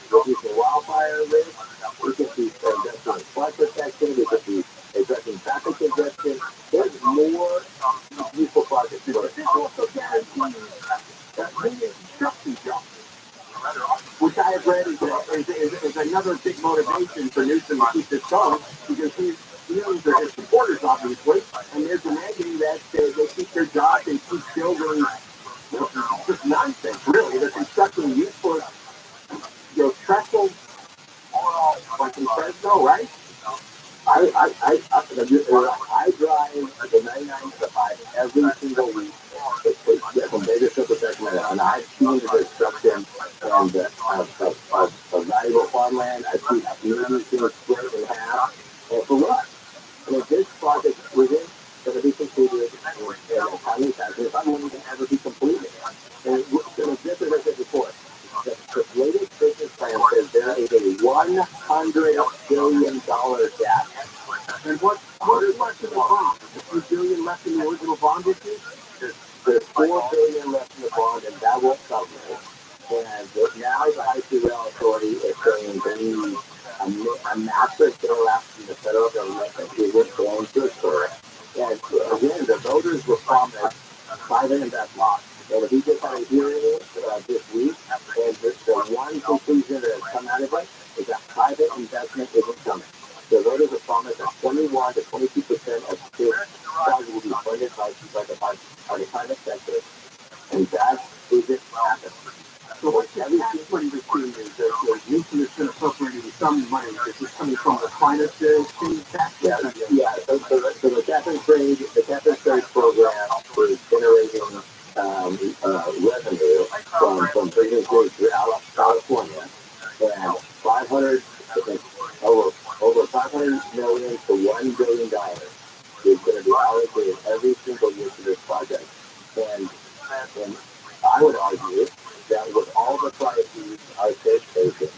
reducing wildfire risk. We could be investing in flood protection. We could be addressing traffic congestion. There's more useful projects. But this also guarantees that we construction jobs. spread is another big motivation for Newsom to keep this going, because his millions are his supporters, obviously, and they're demanding that they keep their jobs and keep building just nonsense, really. They're constructing useless, trestles like in Fresno, right? I drive the 99 to the 5 every single week from Vegas to Sacramento, and I've seen the destruction and of valuable farmland. I've seen communities being split in half. And for what? And if this project isn't going to be completed in a timely fashion, if I won't even ever be completed, and just as I said before, the latest business plan says there is a $100 billion gap. And what is left in the bond? The $2 billion left in the original bond issue? There's $4 billion left in the bond, and that won't cover it. And now the High Speed Rail Authority is saying they need a massive bailout from the federal government that they were going to occur. And again, the voters were promised private investment. And if we just had a hearing this week, and the one conclusion that has come out of it is that private investment isn't coming. The voters are promised that 21 to 22% of this project will be funded by the private sector, and that isn't happening. So what's the money between is that Newsom has been appropriating some money that is coming from the climate change tax? Yeah. So the cap and trade program is generating revenue from businesses throughout California, and 500 over 500 million to $1 billion is going to be allocated every single year to this project. And I would argue that with all the priorities our state facing,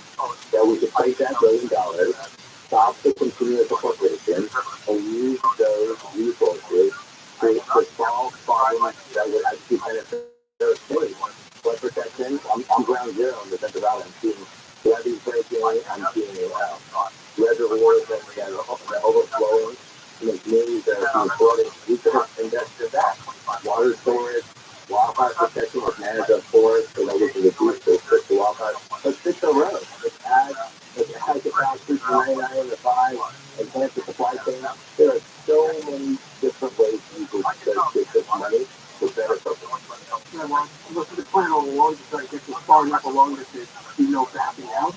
that we could take that $1 billion, stop the continuous appropriation, and use those resources to solve problems that would actually benefit their state. Flood protection, I'm ground zero in the Central Valley. I'm seeing levees breaking, I'm seeing reservoirs that are overflowing, and the communities that are being flooded. We could have invested in that. Water storage, wildfire protection, let's manage our forests so that we can reduce the wildfire. Let's fix our roads. Let's add capacity to 99 and the 5, enhance the supply chain. There are so many different ways you could get this money for better purpose. Yeah, well, look at the plan all along to try to get this far enough along that there's no backing out.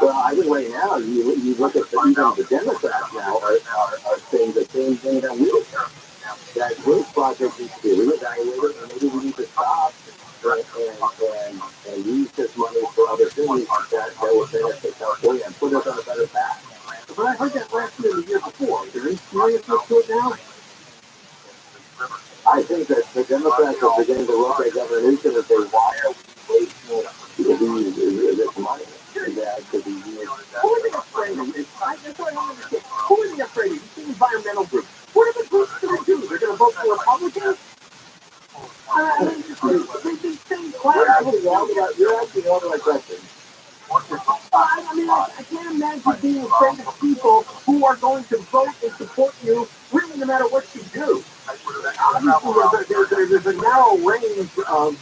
Well, I think right now, you look at even the Democrats now are saying the same thing that we are. That this project needs to be reevaluated, and maybe we need to stop and use this money for other things that will benefit California and put us on a better path. But I heard that last year and the year before. Is there any seriousness to it now? I think that the Democrats are beginning to look at Governor Newsom and say, why are we wasting this money? That could be used. Who are they afraid of? That's what I don't understand. Who are they afraid of? It's the environmental group. What are the groups going to do? They're going to vote for Republicans? I mean, these things you're asking all the right questions. I can't imagine being afraid of people who are going to vote and support you, really, no matter what you do. Obviously, there's a narrow range of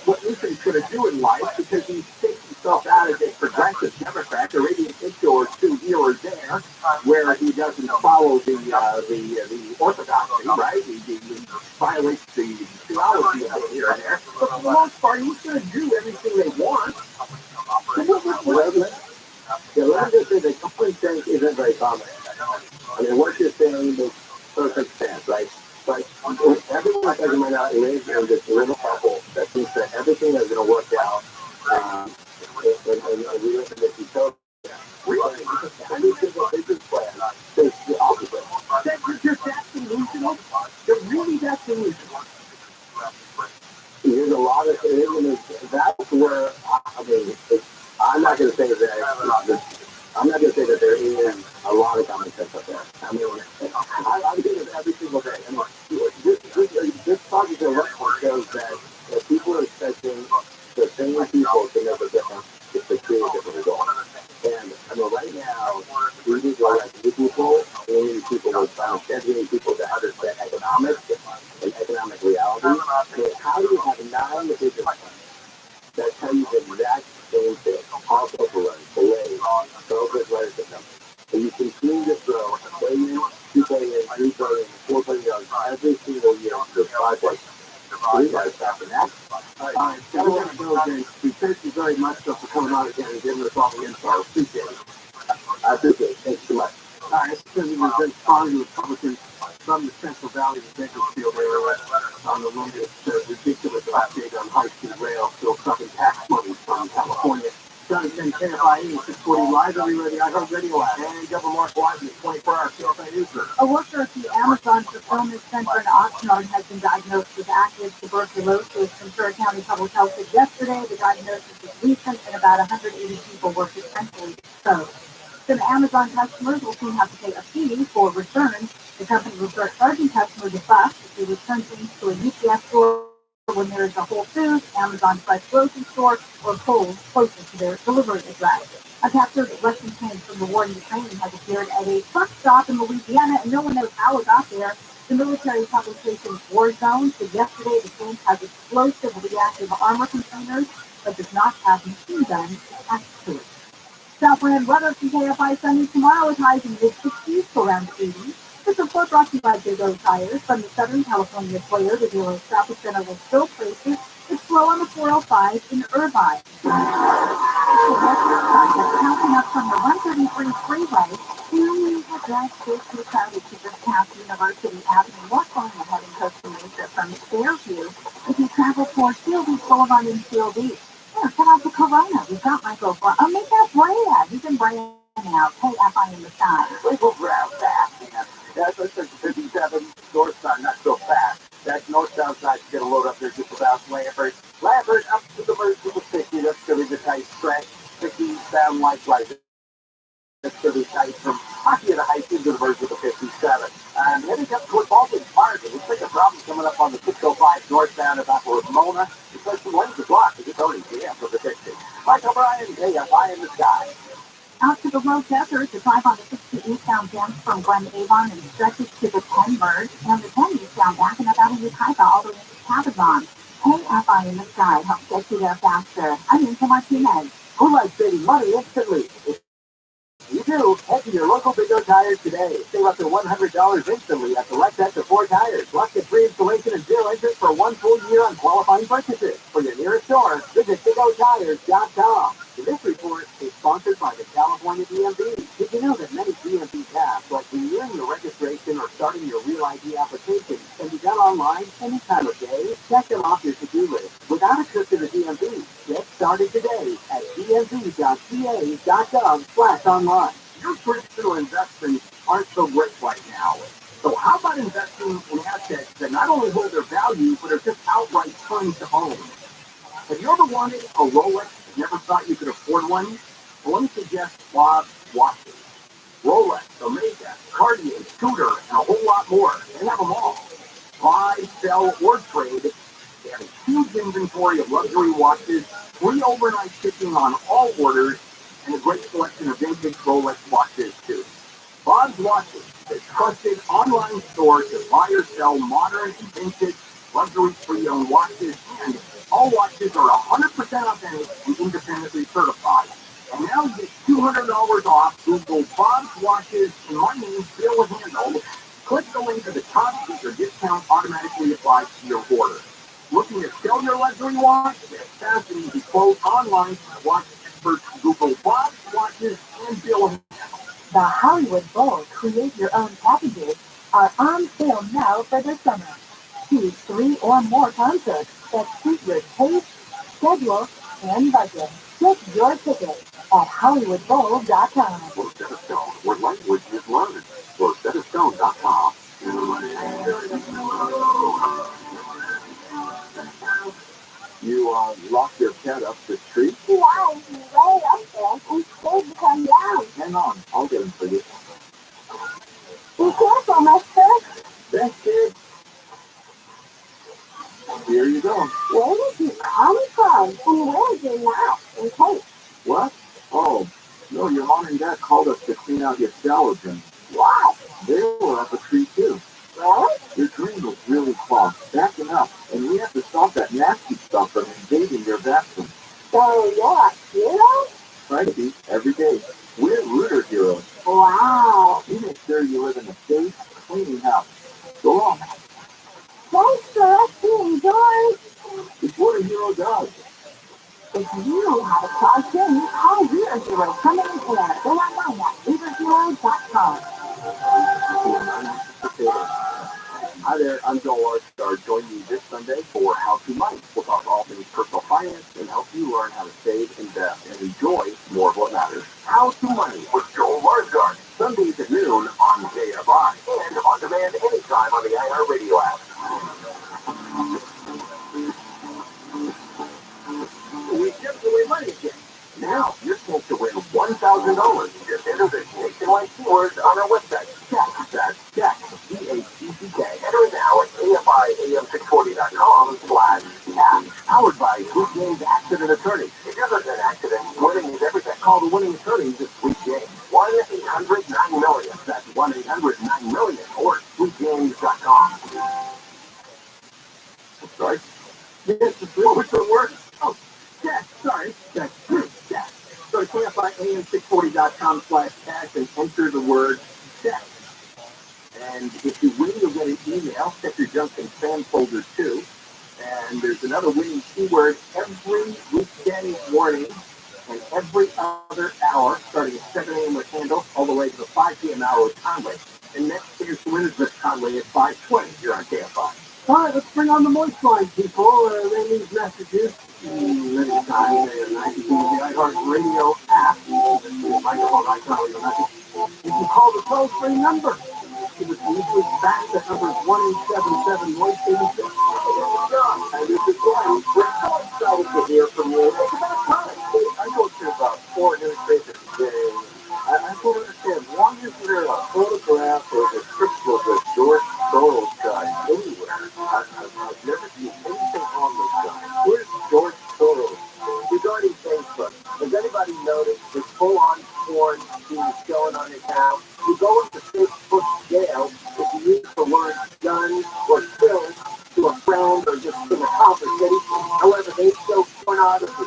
what Newsom's going to do in life, because he's taken himself out as a progressive Democrat, or maybe an inch or two here or there, where he doesn't follow the orthodoxy, right? He violates the theology here and there. But for the most part, he's going to do everything they want. So let me just say that common sense isn't very common. I mean, what you're saying makes perfect sense, right? But everyone doesn't might not live in this little bubble that thinks that everything is going to work out, and we live in this utopia. Really, every single business plan says the opposite. That's delusional. They're really that delusional. There's a lot of that's where I'm not going to say that. I'm not going to say that there is a lot of common sense up there. I mean, I'm doing it every single day. I mean, this project election shows that people are expecting the same people to make a difference to create a different result. And I mean, right now, we need to elect new people. We need people with foundation. We need people that understand economics and economic reality. So how do you have 9 business plans that tell you just after that. All right, so we're going to go, James. We thank you very much for coming on again and giving us all the info. Appreciate it. I appreciate it. Thanks so much. All right, this is responding to Republicans from the Central Valley of Bakersfield area on the latest ridiculous update on high-speed rail still sucking tax money from California. Jonathan, KFIE, 640 live everywhere, the iHeart Radio app, and Governor Mark Wise, 24-hour KFIE newsroom. A worker at the Amazon Fulfillment Center in Oxnard has been diagnosed with active tuberculosis. Ventura County Public Health said yesterday the diagnosis is recent and about 180 people were potentially exposed. Some Amazon customers will soon have to pay a fee for returns. The company will start charging customers a buck if they return things to a UPS store when there is a Whole Foods, Amazon Fresh grocery store, or Kohl's closer to their delivery address. A captured Russian tank from the war in Ukraine has appeared at a truck stop in Louisiana, and no one knows how it got there. The military publication War Zone said yesterday the tank has explosive reactive armor containers, but does not have machine guns attached to it. Southland weather from KFI sunny tomorrow with highs in the mid-60s to around 80. This report brought to you by Big O Tires. From the Southern California Toyota, the dealer traffic center will still places. It's slow on the 405 in Irvine. Counting up from the 133 freeway, families will drive straight to the crowded to just past University Avenue. What's going ahead in Costa Mesa from Fairview if you travel towards Field Beach Boulevard in Field Beach? Yeah, cut out the Corona. We've got Michael. Oh, make that Brad. He's in Brad now. KFI in the sky. Michael Brown fast, man. That's 57 northbound, not so fast. That north-south side's going to load up there just about Lambert. Lambert up to the merge with the 50. That's going to be the tight stretch. 50 sound likewise. That's going to be tight from Hockey at the high speed to the merge with the 57. Heading up toward Baldwin Park. It looks like a problem coming up on the 605 northbound about Ramona. Because the lanes are blocked. It's already jammed for the 60. Michael Bryan, KFI in the sky. Out to the low desert, the drive on the 60 eastbound jumps from Glen Avon and stretches to the 10 merge, and the 10 eastbound backing up out of Ukipa all the way to Cabazon. KFI in the sky helps get you there faster. I'm Inca Martinez. Who likes saving money instantly? You do. Head to your local Big O Tires today. Save up to $100 instantly at select sets of 4 tires. Plus get free installation and zero interest for 1 full year on qualifying purchases. For your nearest store, visit BigOTires.com. This report is sponsored by the California DMV. Did you know that many DMV tasks, like renewing your registration or starting your Real ID application, can be done online any time of day? Check them off your to-do list without a trip to the DMV. Get started today at dmv.ca.gov/online. Your traditional investments aren't so great right now. So how about investing in assets that not only hold their value, but are just outright fun to own? Have you ever wanted a Rolex but never thought you could afford one? Well, let me suggest Bob's watches. Rolex, Omega, Cartier, Tudor, and a whole lot more. They have them all. Buy, sell, or trade. They have a huge inventory of luxury watches, free overnight shipping on all orders, and a great selection of vintage Rolex watches, too. Bob's Watches, the trusted online store to buy or sell modern and vintage luxury pre-owned watches, and all watches are 100% authentic and independently certified. And now you get $200 off. Google Bob's Watches and my name, Bill Handel. Click the link at the top to get your discount automatically applied to your order. Looking to sell your luxury watch? Get a fast and easy quote online from watch experts. Google Bob's Watches and Bill Handel. The Hollywood Bowl Create Your Own Packages are on sale now for the summer. Choose 3 or more concerts that suit your taste, schedule, and budget. Get your ticket at HollywoodBowl.com. Rosetta Stone, where language is learned. RosettaStone.com. You locked your cat up the tree? Yeah, he's way up there and scared to come down. Hang on, I'll get him for you. Be careful, mister. Thanks, kid. Here you go. Where did you come from? And where's your mouth and tape? What? Oh, no, your mom and dad called us to clean out your skeletons. What? They were up a tree, too. What? Your drain was really clogged, backing up, and we have to stop that nasty stuff from invading your bathroom. So you're a hero? Try to be every day. We're Rooter heroes. Wow. We make sure you live in a safe, clean house. Go on. Thanks for us being doors. Zero does. If you have a question, call Zero Zero coming in air. Go online at RothSCHILD.com. Hi there, I'm Joel ROTHSCHILD. Join me this Sunday for How to Money. We'll talk all things personal finance and help you learn how to save, invest, and enjoy more of what matters. How to Money with Joel ROTHSCHILD. Sundays at noon on KFI and on demand anytime on the iHeartRadio app. We shipped away money again. Now you're supposed to win $1,000. Just enter the nationwide keywords on our website. Check. That's check. CHECK. Enter it now at AFIAM640.com/cash. Powered by Sweet James Accident Attorney. If you're in an accident, winning is everything. Call the winning attorneys at Sweet James. 1-800-9-MILLION. That's 1-800-9-MILLION or sweetjames.com. Sorry? Yes, the what the word? Oh, check. Sorry. Check. Check. Go to KFIAM640.com/cash and enter the word check. And if you win, you'll get an email. Check your junk and spam folder too. And there's another winning keyword every weekday morning and every other hour, starting at 7 a.m. with Handle, all the way to the 5 p.m. hour with Conway. And next chance to win is with Conway at 5:20 here on KFI. All right, let's bring on the moist line, people. They leave messages. Anytime, day or night. You can use the iHeartRadio app. Microphone icon with your message. You can call the toll-free number. It was usually back. That number is 1-877-MOIST-86. And this is Glenn. We're so excited to hear from you. It's about time. I go to about 4 newspapers a day. I don't understand. Why isn't there a photograph or a picture of the George Soros guy anywhere? I've never seen anything on this guy. Where's George Soros? Regarding Facebook, has anybody noticed this full-on porn being shown on his account? You go into Facebook jail if you use the word gun or kill to a friend or just in a conversation. However, they show pornography.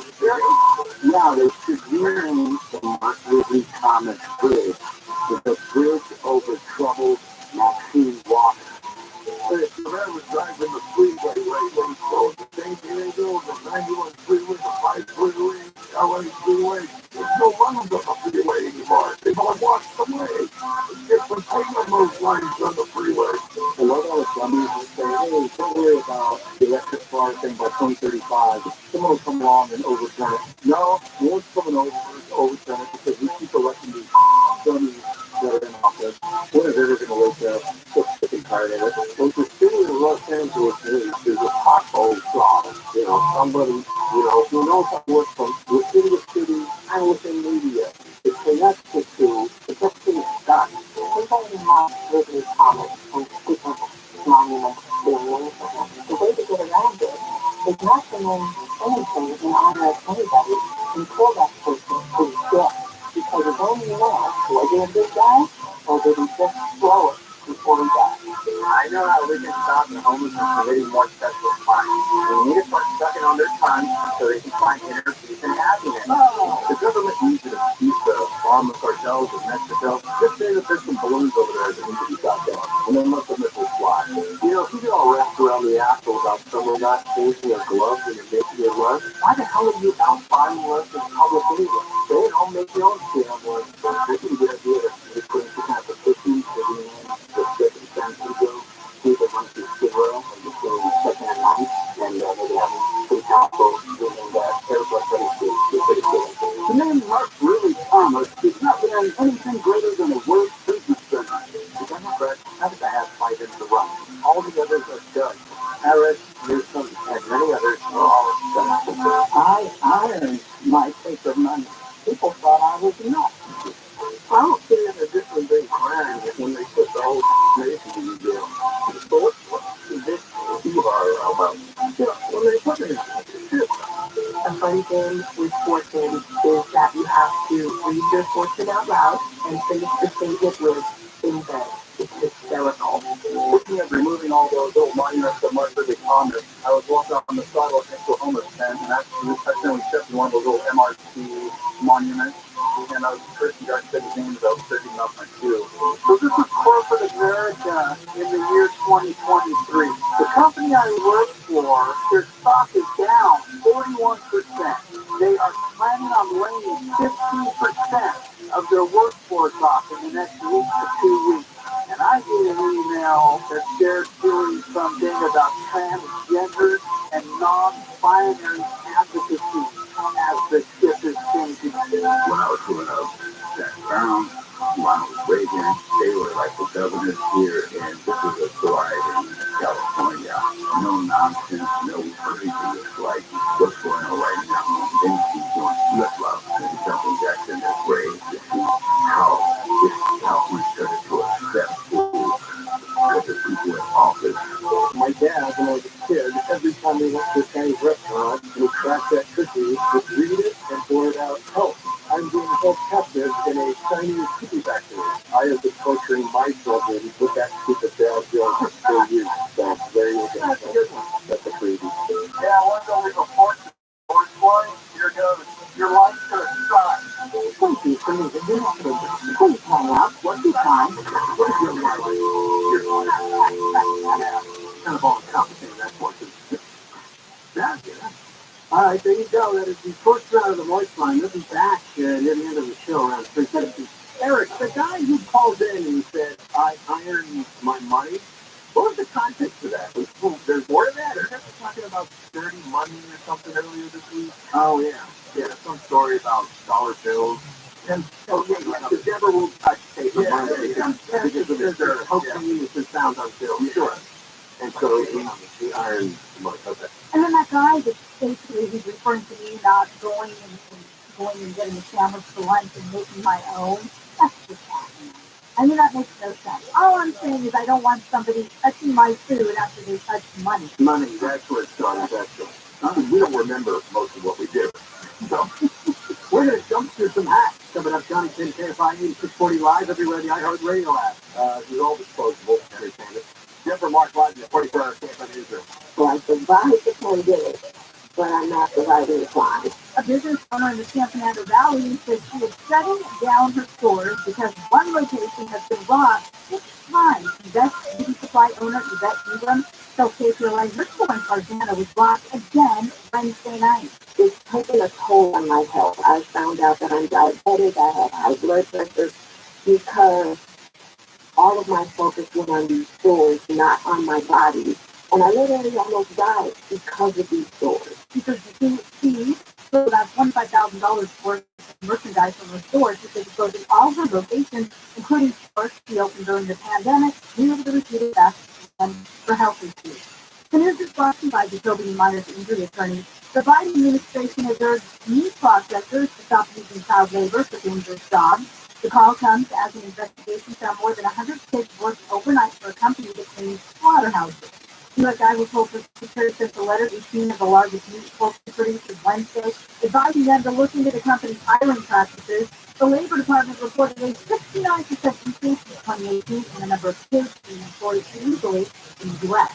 Yeah, they should rename the Mark Ridley Thomas Bridge with the bridge over troubled Maxine Walker. Hey, so that was driving the freeway, when he goes to San Diego, the 91 freeway, the 5 freeway, LA freeway. There's no running on the freeway anymore. They've all washed away. It's the same on those lines on the freeway. And what all the dummies will say, hey, don't worry about the electric car thing by 2035. Someone will come along and overturn it. No, no one's coming over to overturn it because we keep electing these dummies that are in office. When is ever going to wake up? So sick and tired of it. When the city of Los Angeles is a pothole problem, somebody, who knows how to work from within the city and within media, it's connected to the thing is done. Somebody might live in comments and different monuments being the way to get around it is not to name anything in honor of anybody until that person is dead. Because it's only now, was he a good guy, or did he just blow it before he died? I know how we can stop the homeless from committing more sexual crimes. We need to start sucking on their tongue so they can find inner peace and happiness. The government needs to keep the bomb the cartels of Mexico. Just say that there's some balloons over there that need to be shot down, and then let the missiles fly. If you get all wrapped around the axle about someone not changing their gloves when you're making your lunch, why the hell are you out buying lunch in public anyway? They don't make your own damn lunch. They can get a deal if they have the cookies, the chicken sandwiches, people want to sit around and just go second at night, and maybe having some tacos, and everybody the name Mark Ridley Thomas is not bearing anything greater than a word business judgment. The Democrats haven't had fight into the run. All the others are done. Harris, Newsom, and many others are all done. I earned my take of money. People thought I was nuts. I don't see it as a different than crime when they put the whole nation in jail. So what's this about? When they put it in jail. The funny thing with fortune is that you have to read your fortune out loud and finish the statement with in bed. It's hysterical. Looking at removing all those old monuments of Mark Ridley Thomas, I was walking on the sidewalk next to a homeless tent, and actually stepped in one of those old MRT monuments, and I was the person guy said his name as I was picking up my shoe. So this is corporate America in the year 2023. The company I work for, their stock is is down 41%. They are planning on laying 15% of their workforce off in the next week to 2 weeks. And I get an email that they're doing something about transgender and non-binary advocacy as the ship is changing. When I was growing up, that found Ronald Reagan, they were like the governors here, and this was a thriving California. No nonsense, no crazy. It's like what's going on right now. Then she's doing flip-flops and jumping jacks in their grave to see how this California started to accept with the people in office. My dad, when I was a kid, every time we went to a Chinese restaurant, we cracked that cookie, would read it, and pour it out. Oh, I'm being held captive in a Chinese cookie factory. I have been torturing my children with that stupid bad joke for years. So there you go. That's a good one. That's a freebie. Yeah, I want to leave a fortune. Here goes. Your life could suck. Thank you for leaving your message. Please hang up. What's the time? What is your life? Your life. Kind of all encompassing that portion. Yeah. All right, there you go. That is the first round of the Moist Line. We'll be back near the end of the show around 3:50. Eric, the guy who called in and said, I iron my money, what was the context of that? There's more to that? Or was talking about dirty money or something earlier this week? Oh, yeah. Yeah, some story about dollar bills. And the Deborah will touch paper money because they're hoping this is found on bills. Yeah. Sure. And so he ironed money. Okay. And then that guy that basically he's referring to me not going and getting a sandwich for lunch and making my own. That's just happening. I mean, that makes no sense. All I'm saying is I don't want somebody touching my food after they touch money. Money, that's where it started. We don't remember most of what we do. So we're going to jump through some hacks. Coming up, Johnny 10 KFI 8640 Live everywhere in the iHeartRadio app. These are all disposable entertainment. Jennifer Mark live in the 24-hour KFI newsroom. So I survived the pandemic, but I'm not surviving the climb. A business owner in the San Fernando Valley said she is shutting down her stores because one location has been robbed 6 times. Best beauty supply owner Yvette Ingram tells KPLA her store in Tarzana was robbed again Wednesday night. It's taken a toll on my health. I found out that I'm diabetic. I have high blood pressure because all of my focus was on these stores, not on my body. And I literally almost died because of these stores. Because she sold about $25,000 worth of merchandise from her stores because it goes in all her locations, including stores she opened during the pandemic, due to the repeated thefts and for health issues. The news is brought to you by Jacoby Myers injury attorney. The Biden administration has urged meat processors to stop using child labor for dangerous jobs. The call comes as an investigation found more than 100 kids worked overnight for a company that cleans slaughterhouses. U.S. Agriculture Secretary sent a letter to 18 of the largest meat poultry producers Wednesday, advising them to look into the company's hiring practices. The Labor Department reported a 69% increase in 2018 in the number of kids being employed illegally in the U.S.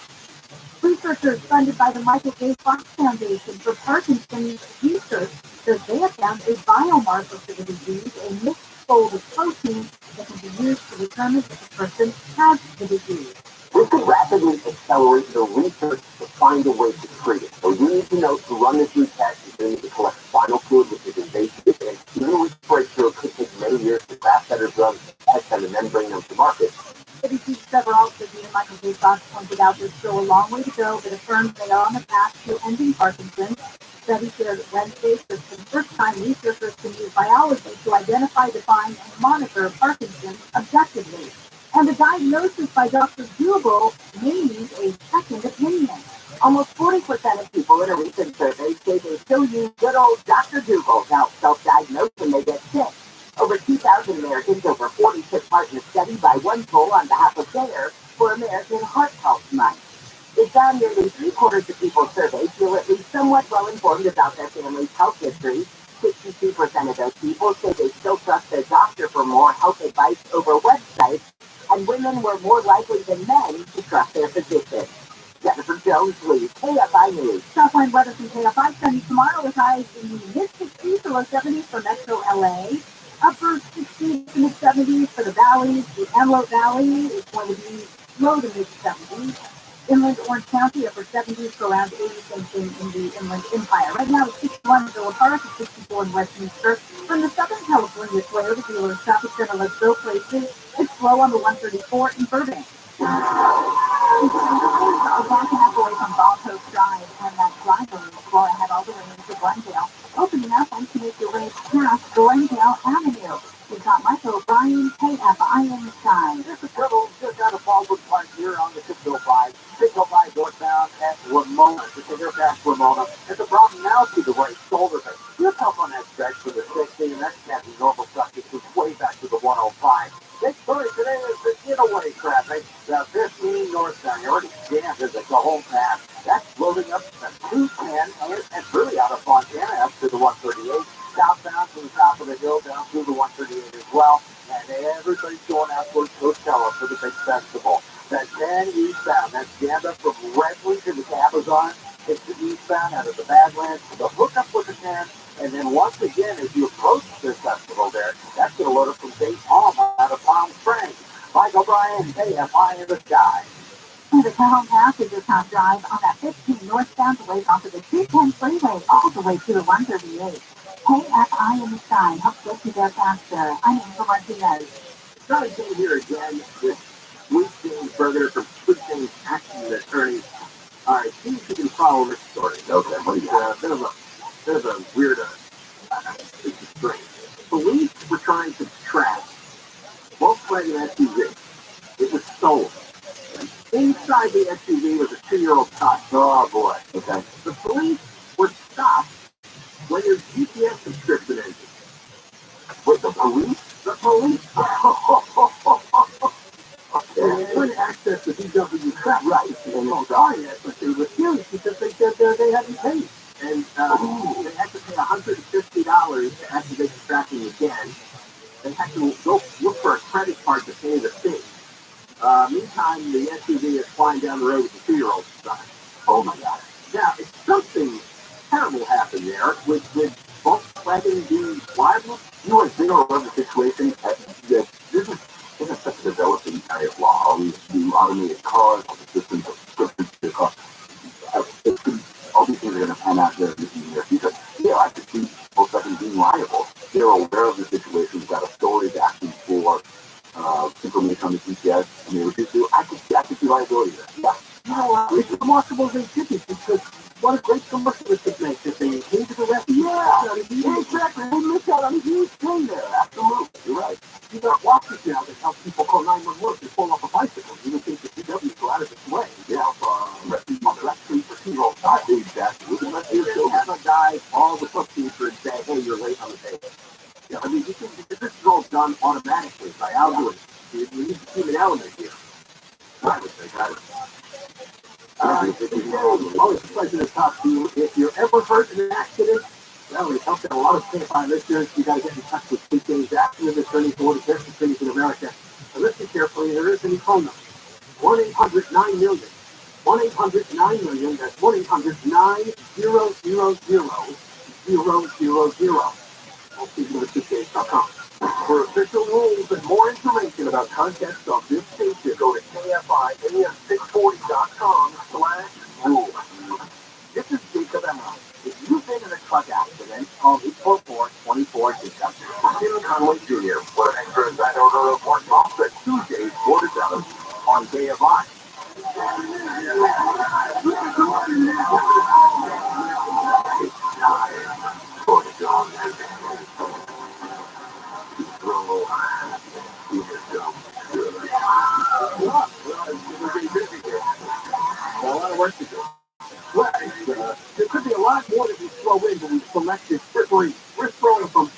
Researchers funded by the Michael J. Fox Foundation for Parkinson's research says they have found a biomarker for the disease, a mixed fold of protein that can be used to determine if a person has the disease. We could rapidly accelerate the research to find a way to treat it. So you need to know to run this root test, you need to collect spinal fluid, which is invasive, and even with breakthrough, it could take many years to craft better drugs, test them, and then bring them to market. CDC's Trevor Alford and Michael J. Fox pointed out there's still a long way to go, but affirms they are on the path to ending Parkinson's. Study shared Wednesday says for the first time researchers can use biology to identify, define, and monitor Parkinson's objectively. And the diagnosis by Dr. Google may need a second opinion. Almost 40% of people in a recent survey say they still use good old Dr. Google to help self-diagnose when they get sick. Over 2,000 Americans over 40 took part in a study by one poll on behalf of CARE for American Heart Health Month. It found nearly 3/4 of people surveyed feel at least somewhat well-informed about their family's health history. 62% of those people say they still trust their doctor for more health advice over websites, and women were more likely than men to trust their physician. Jennifer Jones, Lead, KFI News. Southline weather from KFI sunny tomorrow with highs in the mid-60s to low 70s for Metro LA. Upper 60s to mid-70s for the valleys. The Antelope Valley is going to be low to mid-70s. Inland Orange County, upper 70s to around 80 something in the Inland Empire. Right now, it's 61 in Villa Park, it's 64 in Westminster. From the Southern California Toyota dealer traffic center, let's go places. It's slow on the 134 in Burbank. Backing up away from Bald Hope Drive and that driver will head all the way into Glendale. Opening up and to make your way past Glendale Avenue. We've got Michael O'Brien, KFIN sign. This is Turtle just out of Baldwin Park here on the 605. 605 northbound at Ramona. Just they're past Ramona. It's a problem now to the right shoulder. But you're tough on that stretch for the 60, and that's can't be normal stuff. It's just way back to the 105. Big story today is the getaway traffic. The 15 northbound. You're already jammed as the whole path. That's loading up the 210 and really out of Fontana up to the 138. Southbound from the top of the hill down through the 138 as well. And everybody's going out towards Coachella for the big festival. That 10 eastbound, that's jammed up from Redwood to the Cabazon. It's the eastbound out of the Badlands, the hookup with the 10. And then once again, as you approach this festival there, that's going to load up from St. Paul out of Palm Springs. Mike O'Brien, KFI in the sky. And the Cajon Pass is your top drive on that 15 northbound away onto the 210 freeway all the way to the 138. KFI in the sky helps get you there faster. I'm Angel Martinez. Charlie King here again with Sweet James Berger from Sweet James Action Attorneys. All right, see if you can follow this story. Okay, but it's a bit of a weird, it's strange. Police were trying to track Volkswagen SUV. It was stolen. Inside the SUV was a 2-year-old child. Oh boy. Okay. The police were stopped when your GPS subscription ended. With the police? The police. They couldn't access the VW crap, right? And but they refused because they said they hadn't paid. And they had to pay $150 to activate the tracking again. They had to go look for a credit card to pay the fee. Meantime, the SUV is flying down the road with the 2-year-old son. Oh my God. Now, if something terrible happened there, would Volkswagen be liable? You want to know the situation? This is such a developing area of law. All these new automated cars, all the systems of subscriptions, all these things are going to pan out there in the near future. Yeah, I could see Volkswagen being liable. They're aware of the situation. We've got a storage asking for information on the GPS, and they refuse to. I could see liability there. Yeah. You know, it's remarkable they did it because what a great commercial this could make if they came to the rescue. Yeah, exactly. They missed out on a huge thing there. Absolutely. You're right. You got watches now that help people call 911 to pull off a bicycle. You would think the CW go out of its way. Yeah, rescue on the left street for 2-year-old child. Exactly. You still have a guy call the bookkeeper and say, hey, you're late on the table. Yeah, I mean, this is all done automatically by algorithms. You need to keep an element here. I would say, always a pleasure to talk to you. If you're ever hurt in an accident, well, it helps out a lot of KFI listeners. You got to get in touch with Sweet James Accident Attorneys, one of the best attorneys in America. And listen carefully, there is any phone number. 1-800-9-MILLION. 1-800-9-MILLION. That's 1-800-900-000. Speaking.com. For official rules and more information about contests of this station, go to KFIAM640.com/rules. This is Jacob Emma. If you've been in a truck accident, call 844-24-JACOB. Tim Conway Jr. for extra inside order report office Tuesdays 4 to 7 on KFI. A lot of work to do. Well, there could be a lot more that we throw in, but we've selected. We're throwing from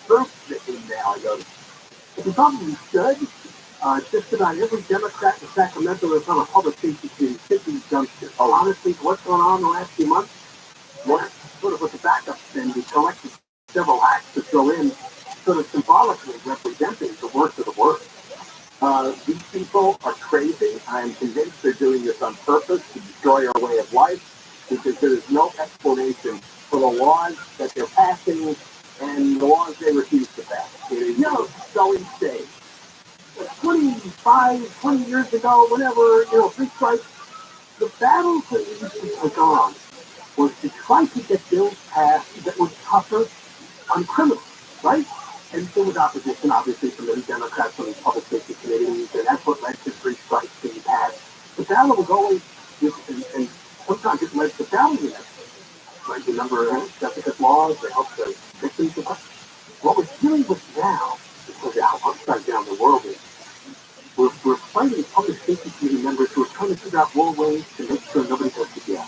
groups in now. We probably should. Just about every Democrat in Sacramento is on a public safety committee, 50 juncture. Honestly, what's going on in the last few months? Well, sort of with the backup spin, we collected several acts to throw in, sort of symbolically representing the worst of the worst. These people are crazy. I'm convinced they're doing this on purpose to destroy our way of life because there is no explanation for the laws that they're passing and the laws they refuse to pass. It is so insane. 25, 20 years ago, whenever, 3 strikes, the battle that we used to take on was to try to get bills passed that were tougher on criminals, right? And there was opposition, obviously, from many Democrats on the public safety committees, and that's what led to three strikes being passed. The battle was always, and sometimes it led to family units, right? The number of specific laws that help the victims of us. What we're dealing with now, because of how upside down the world is, we're fighting public safety committee members who are trying to figure out more ways to make sure nobody goes to jail.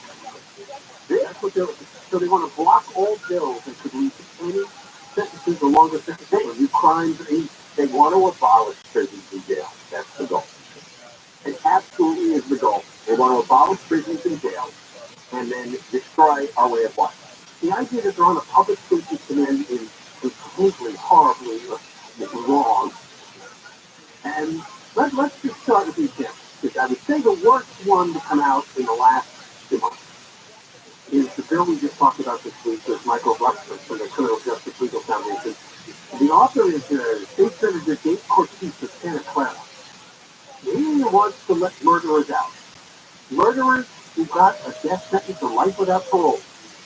That's what so they want to block all bills that could lead to any sentences or longer sentences or new crimes. They want to abolish prisons and jails. That's the goal. It absolutely is the goal. They want to abolish prisons and jails and then destroy our way of life. The idea that they're on a public safety command is completely, horribly wrong. And let's just start with the example. Because I would say the worst one to come out in the last 2 months is the bill we just talked about this week with Michael Rushford from the Criminal Justice Legal Foundation. The author is State Senator Dave Cortese of Santa Clara. He wants to let murderers out. Murderers who got a death sentence or life without parole.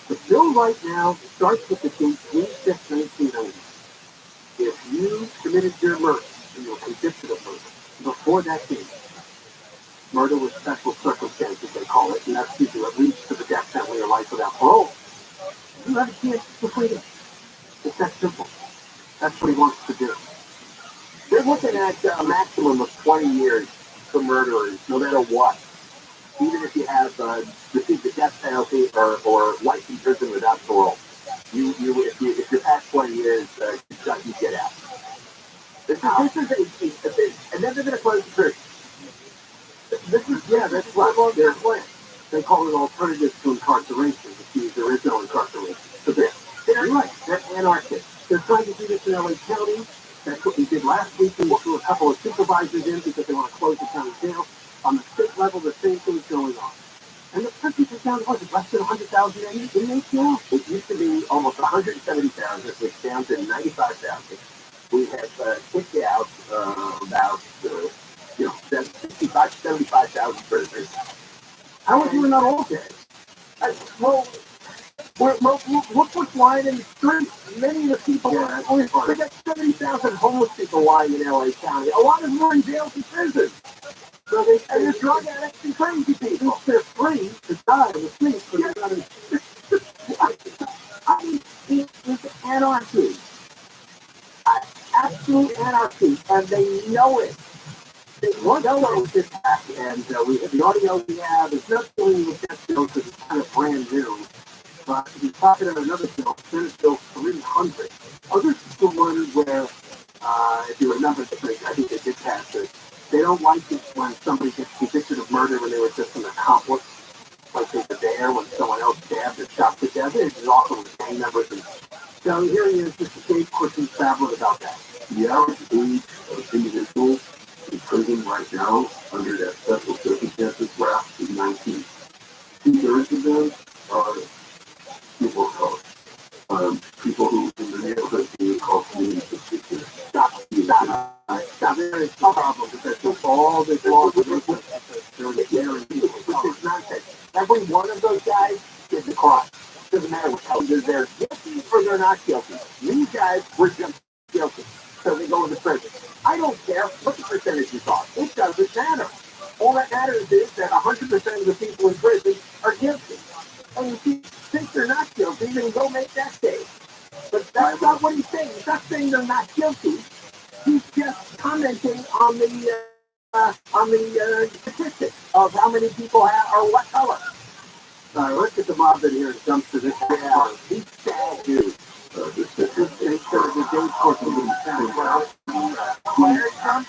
The bill right now starts with the date June 6, 1990. If you committed your murder and you were convicted of murder before that date, murder with special circumstances, they call it, and that's usually at least to the death penalty or life without parole, you have a chance to freedom. It's that simple. That's what he wants to do. They're looking at a maximum of 20 years for murderers, no matter what. Even if you have received the death penalty or life in prison without parole, if you're past 20 years, you get out. This is and then they're going to close the prison. That's what their plan. They call it alternatives to incarceration, because there is no incarceration. So they're right. They're anarchists. They're trying to do this in LA County. That's what we did last week. We threw a couple of supervisors in because they want to close the county jail. On the state level, the same thing's going on. And the country is down to less than 100,000 inmates now. It used to be almost 170,000. It's down to 95,000. We have kicked out about 75,000 prisoners. How are you not all dead? Look what's lying in the streets. Many of the people, we got 70,000 homeless people lying in LA County. A lot of them are in jails and prisons. So they're drug addicts and crazy people. They're free to die in the streets, but they're not in. I mean, it's anarchy. Absolute anarchy, and they know it. They know it's attack, and the audio we have is not dealing with that bill because it's kind of brand new. But we're talking about another bill, Senate Bill 300. Oh, this is the one where, if you remember, I think they did pass it. They don't like it when somebody gets convicted of murder when they were just an accomplice, like they were there when someone else stabbed or shot to death. It's often with gang members. And so here he is, just a Dave Cortese babbling about that. The average age of individuals in prison right now under that special circumstances draft is 19. 2/3 of them are people of color. People who in the neighborhood we call community particular. Stop. There is no problem because all this law is guaranteed, which is nonsense. Every one of those guys is a crime. Doesn't matter what color they're guilty or they're not guilty. These guys were just guilty, so they go into prison. I don't care what the percentages are. It doesn't matter. All that matters is that 100% of the people in prison are guilty. And if you think they're not guilty, then go make that case. But that's not what he's saying. He's not saying they're not guilty. He's just commenting on the statistics of how many people are what color. Let's get the mob in here and jump to this. He's sad, dude. The statistics of the Dave Cortese Santa Clara. Claire Trump.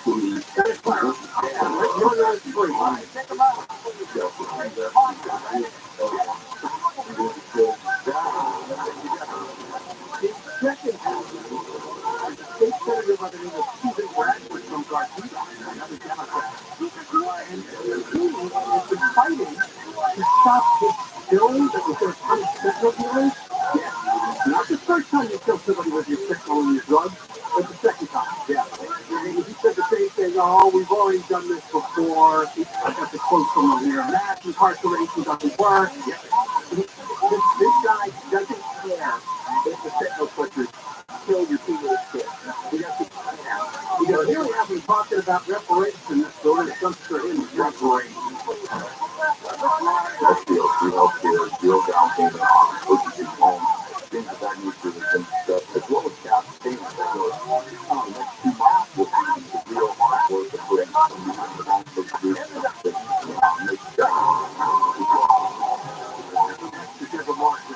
Santa Clara. You're the three. Think about it. Second half, state senator by the name of Susan Bradford from Garcia, another Democrat, and he has been fighting to stop this bill that was going to punish fentanyl dealers. Yeah, not the first time you kill somebody with your fentanyl and your drugs, but the second time. Yeah, and he said the same thing. Oh, we've already done this before. I got the quote from him here. Mass incarceration doesn't work. This guy doesn't care if the fentanyl pushers kill your teenage kids. He doesn't care. Because here we have been talking about reparations, so when it comes to him, reparations. That deal, free healthcare, deal down payment on purchasing homes, things of that nature that can discuss, as well as cash payments that goes next 2 months will be the real hard work of putting some money in the bank for the group that makes that Because of Mark said.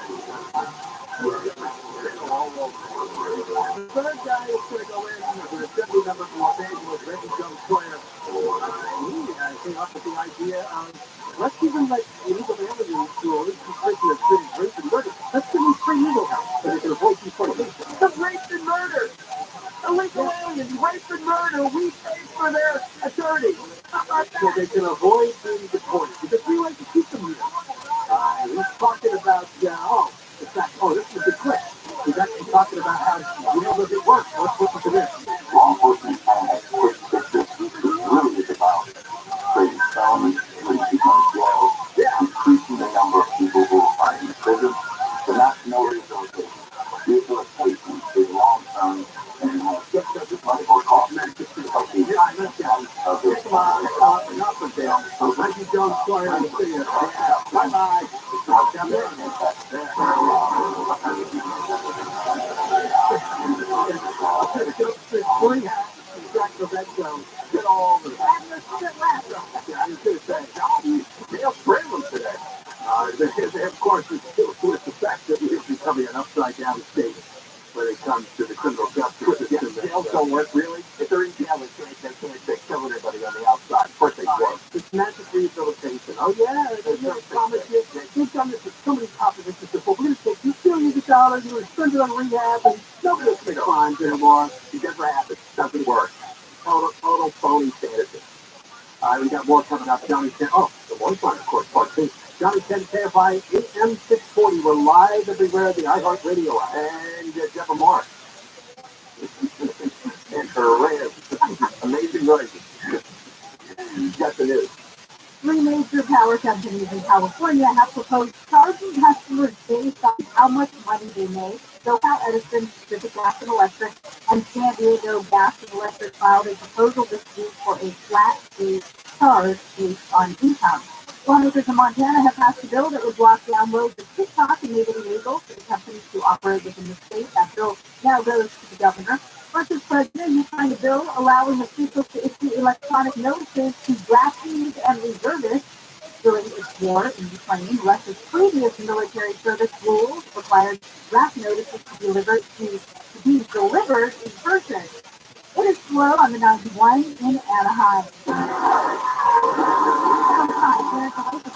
The third guy is going to go in as an assembly member from Los Angeles, Reggie Jones Sawyer. He came up with the idea of, let's give him like illegal aliens to at least conviction of rape and murder. Let's give them free legal help so they can avoid deportation. The rape and murder! Illegal aliens, rape and murder, we pay for their attorney. So they can avoid being deported because we like to keep them here. He's talking about, this is a good clip. He's actually talking about how jail doesn't work. Let's listen to this. law enforcement has quick fixes. It really is about creating felonies, creating people in jail, increasing the number of people who are in prison. The national rehabilitation is long-term and medical costs. Enough of them. Reggie Jones Sawyer in the city of Bye-bye. Get all the They'll trail them today. Of course, it's still to its effect that we are becoming an upside-down state when it comes to the criminal justice system. Jails don't work, really. If they're in jail, they can't kill anybody on the outside. Of course they work. It's magic rehabilitation. Oh, yeah. They promise you. We've done this with so many propositions before. We're going to take $2 billion, you spend it on rehab, and nobody will commit crimes anymore. It never happens. It doesn't work. Total phony fantasy. We got more coming up. Johnny 10. Oh, the one sign, of course, part 2. Johnny 10 KFI AM 640. We're live everywhere. The iHeartRadio and Deborah Mark. And her rant. Amazing writing. Yes, it is. 3 major power companies in California have proposed charging customers based on how much money they make. SoCal Edison, Pacific Gas and Electric, and San Diego Gas and Electric filed a proposal this week for a flat fee charge based on income. Lawmakers in Montana have passed a bill that would block downloads of TikTok and made it illegal for the companies to operate within the state. That bill now goes to the governor. Russia's president has signed a bill allowing officials to issue electronic notices to draftees and reservists during its war in Ukraine. Russia's previous military service rules required draft notices to be delivered in person. It is slow on the 91 in Anaheim.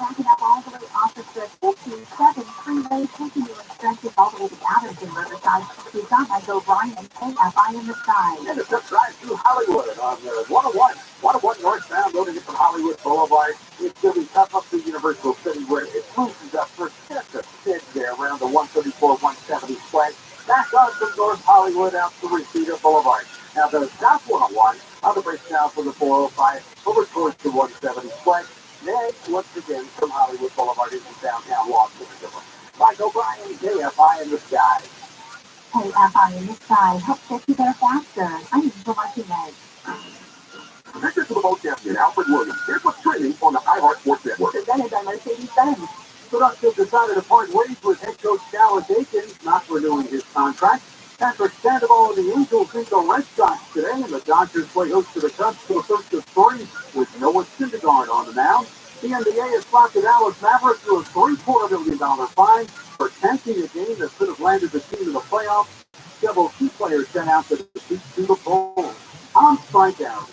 Backing up all the way off of the 57 freeway, taking you inspected all the way to Adams and Riverside. We've got Mike O'Brien and KFI in the sky. And it's just drive through Hollywood on 101 northbound, loading it from Hollywood Boulevard. It's going to be tough up to Universal City where it loosens up for just a bit there around the 134, 170 flag. Back on from North Hollywood out to Reseda Boulevard. Now the South 101, on the break down from the 405 over towards the 170 flag. Then, once again, from Hollywood Boulevard into downtown Los Angeles. Mike O'Brien, KFI in the sky. KFI in the sky helps get you there faster. I'm Angel Martinez. This is the boat champion, Alfred Williams. Here's what's trending on the iHeart Sports Network. Presented by Mercedes-Benz. Philadelphia decided to part ways with head coach Dallas Aikens, not renewing his contract. Patrick Sandoval and the Angels beat the Red Sox today, and the Dodgers play host to the Cubs for the first of 3 with Noah Syndergaard on the mound. The NBA has slapped the Dallas Mavericks to a $750 million fine for tanking a game that could have landed the team in the playoffs. Several key players sent out to defeat the Bulls. I'm strikeout.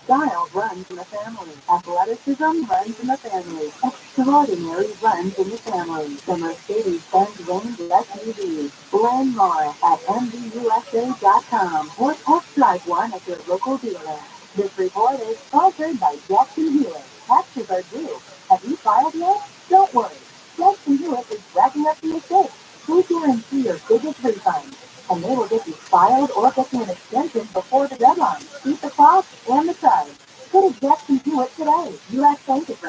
Style runs in the family. Athleticism runs in the family. Extraordinary runs in the family. The Mercedes-Benz Range SUV. Learn more at MVUSA.com or test drive one at your local dealer. This report is sponsored by Jackson Hewitt. Taxes are due. Have you filed yet? Don't worry. Jackson Hewitt is wrapping up the estate. We guarantee your biggest refund. And they will get you filed or get you an extension before the deadline. Keep the cost and the price. Go to Jackson Hewitt today. U.S. Bank is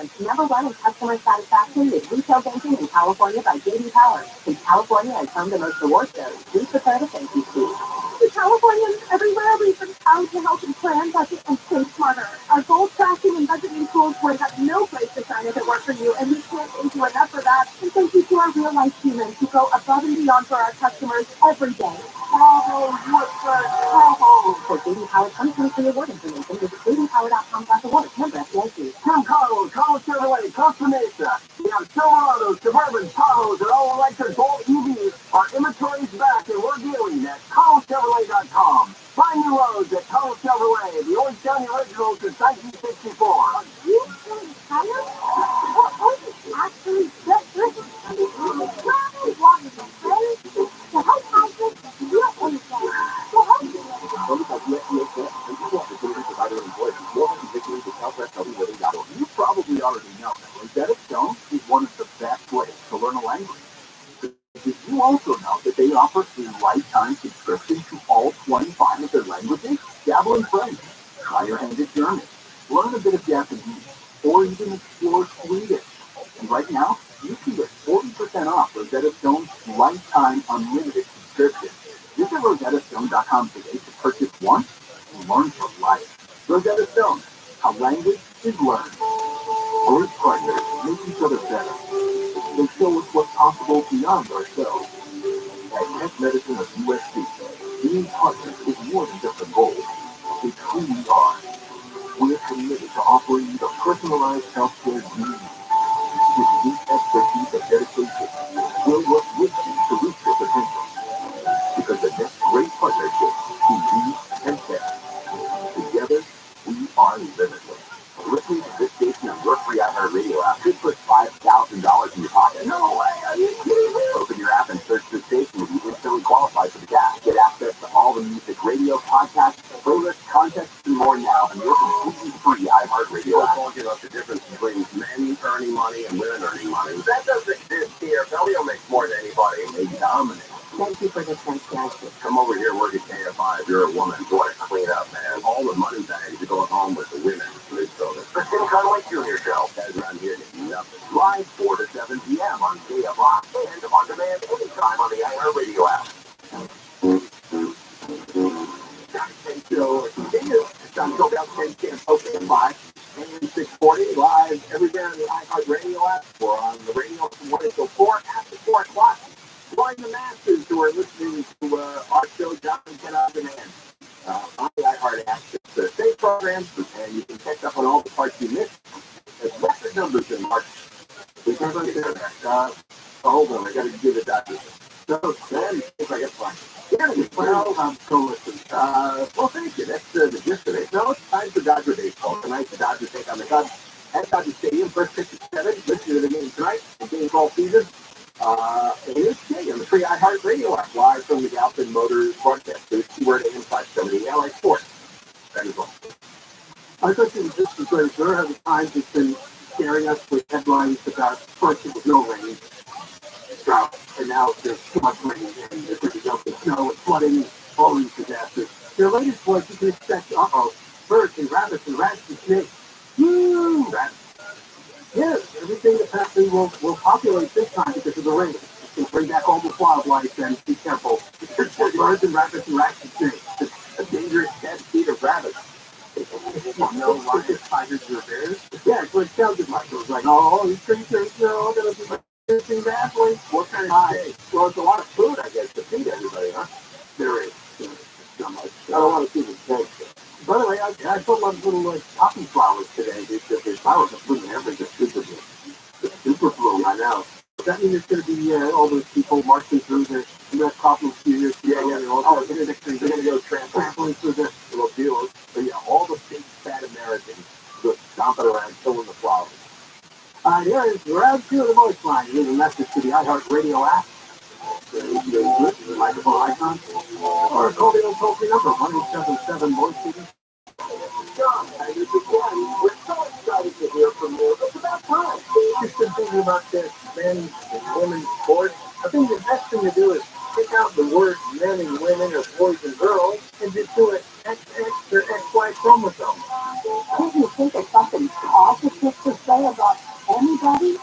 customer satisfaction with retail banking in California by J.D. Power. Since California has home to most award shows, we prepare the thank you speech. To Californians everywhere, we've been proud to help you plan, budget, and save smarter. Our goal tracking and budgeting tools would have no place to shine if it weren't for you, and we can't thank you enough for that. And thank you to our real-life humans who go above and beyond for our customers every day. Bravo, USA, bravo! For J.D. Power 2023 award information, visit jdpower.com/awards. Member FDIC. From Carlos, Carlos Chevrolet, Costa Mesa. We have Silverados, Suburban, Tahoes, and all electric Bolt EVs. Our inventory is back, and we're dealing at CarlosChevrolet.com. Find new roads at Carlos Chevrolet, the Orange County original since 1964. You say tires? Or is it actually just listen? Try walking the friends. The whole concept is real anything. The whole You probably already know that Rosetta Stone is one of the best ways to learn a language. Did you also know that they offer a lifetime subscription to all 25 of their languages? Dabble in French, try your hand at German, learn a bit of Japanese, or even explore Swedish. And right now, you can get 40% off Rosetta Stone's lifetime unlimited subscription. Visit RosettaStone.com today to purchase once and learn for life. Rosetta Stone, how language is learned. Our partners make each other better. They show us what's possible beyond ourselves. At Tech Medicine of USC, being partners is more than just a goal. It's who we are. We're committed to offering you the personalized healthcare you need. With deep expertise and dedication, we'll work with you to reach your potential. Because the next great partnership is we and Tech. Together, we are limitless. Listening to this station on your free iHeartRadio app could put $5,000 in your pocket. No way, are you kidding me? Open your app and search this station and you instantly qualify for the cash. Get access to all the music, radio, podcasts, playlists, contests, and more now on your completely free iHeartRadio app. Talking about the difference between men earning money and women earning money. That doesn't exist here. Elio makes more than anybody. They dominate. Thank you for the transparency. Come over here, work at KFI. If you're a woman, you want to clean up, man. All the money bags are going home with the women. So the Tim Conway Jr. Show. Guys around here get nothing. Live 4 to 7 p.m. on KFI and on demand anytime on the iHeartRadio app. So continue. It's time to go down 10 Camp Open by AM 640 live every day on the iHeartRadio app or on the radio from 1 until 4 after 4 o'clock. Join the masses who are listening to our show, John and Ken on demand. On the iHeart app, it's the same programs, and you can catch up on all the parts you missed. There's record numbers in March. We can't understand that. Hold on, I got to give the doctor. So then, if I get fine. Yeah, well, so listen. Well, thank you. That's the gist of it. No, it's time for Dodger baseball. Tonight, the Dodgers take on the Cubs at Dodger Stadium. First pitch at 7. Listen to the game tonight. The baseball season. And it's today on the free iHeartRadio app, live from the Galpin Motors broadcast. There's keyword AM 570 LA Sports. That is all. I thought it was just because there have times it's been scaring us with headlines about first it was no rain, drought, and now there's too much rain and there's going to be snow and flooding, all these disasters. Their latest was you can expect, birds and rabbits and rats and snakes. Woo! Rats. Yes, everything apparently will populate this time because of the rain. It's bring back all the wildlife and be careful. Birds and rabbits and rats and snakes. It's a dangerous dead feed of rabbits. No lions, tigers, or bears? Yeah, it's what it sounded like. It was like, oh, these creatures, all going to be missing athletes. What kind of day? Well, it's a lot of food, I guess, to feed everybody, huh? There is. So much. I don't want to see the snakes. By the way, I put a lot of little poppy flowers today because there's flowers are blooming everywhere. It's super bloom, I know. Does that mean there's going to be all those people marching through the U.S. Capitol Studios? Yeah. Oh, they're going to go trampling through the little fields. But yeah, all the big fat Americans just stomping around killing the flowers. Here is round 2 of the voice line. Leave a message to the iHeartRadio app. Listen to the microphone icon. Or call the old toll-free number, 1-877-VOICE. John, thank you again. We're so excited to hear from you. It's about time. Just been thinking about this men and women sports. I think the best thing to do is pick out the words men and women or boys and girls and just do it XX or XY chromosome. Can't you think of something positive to say about anybody?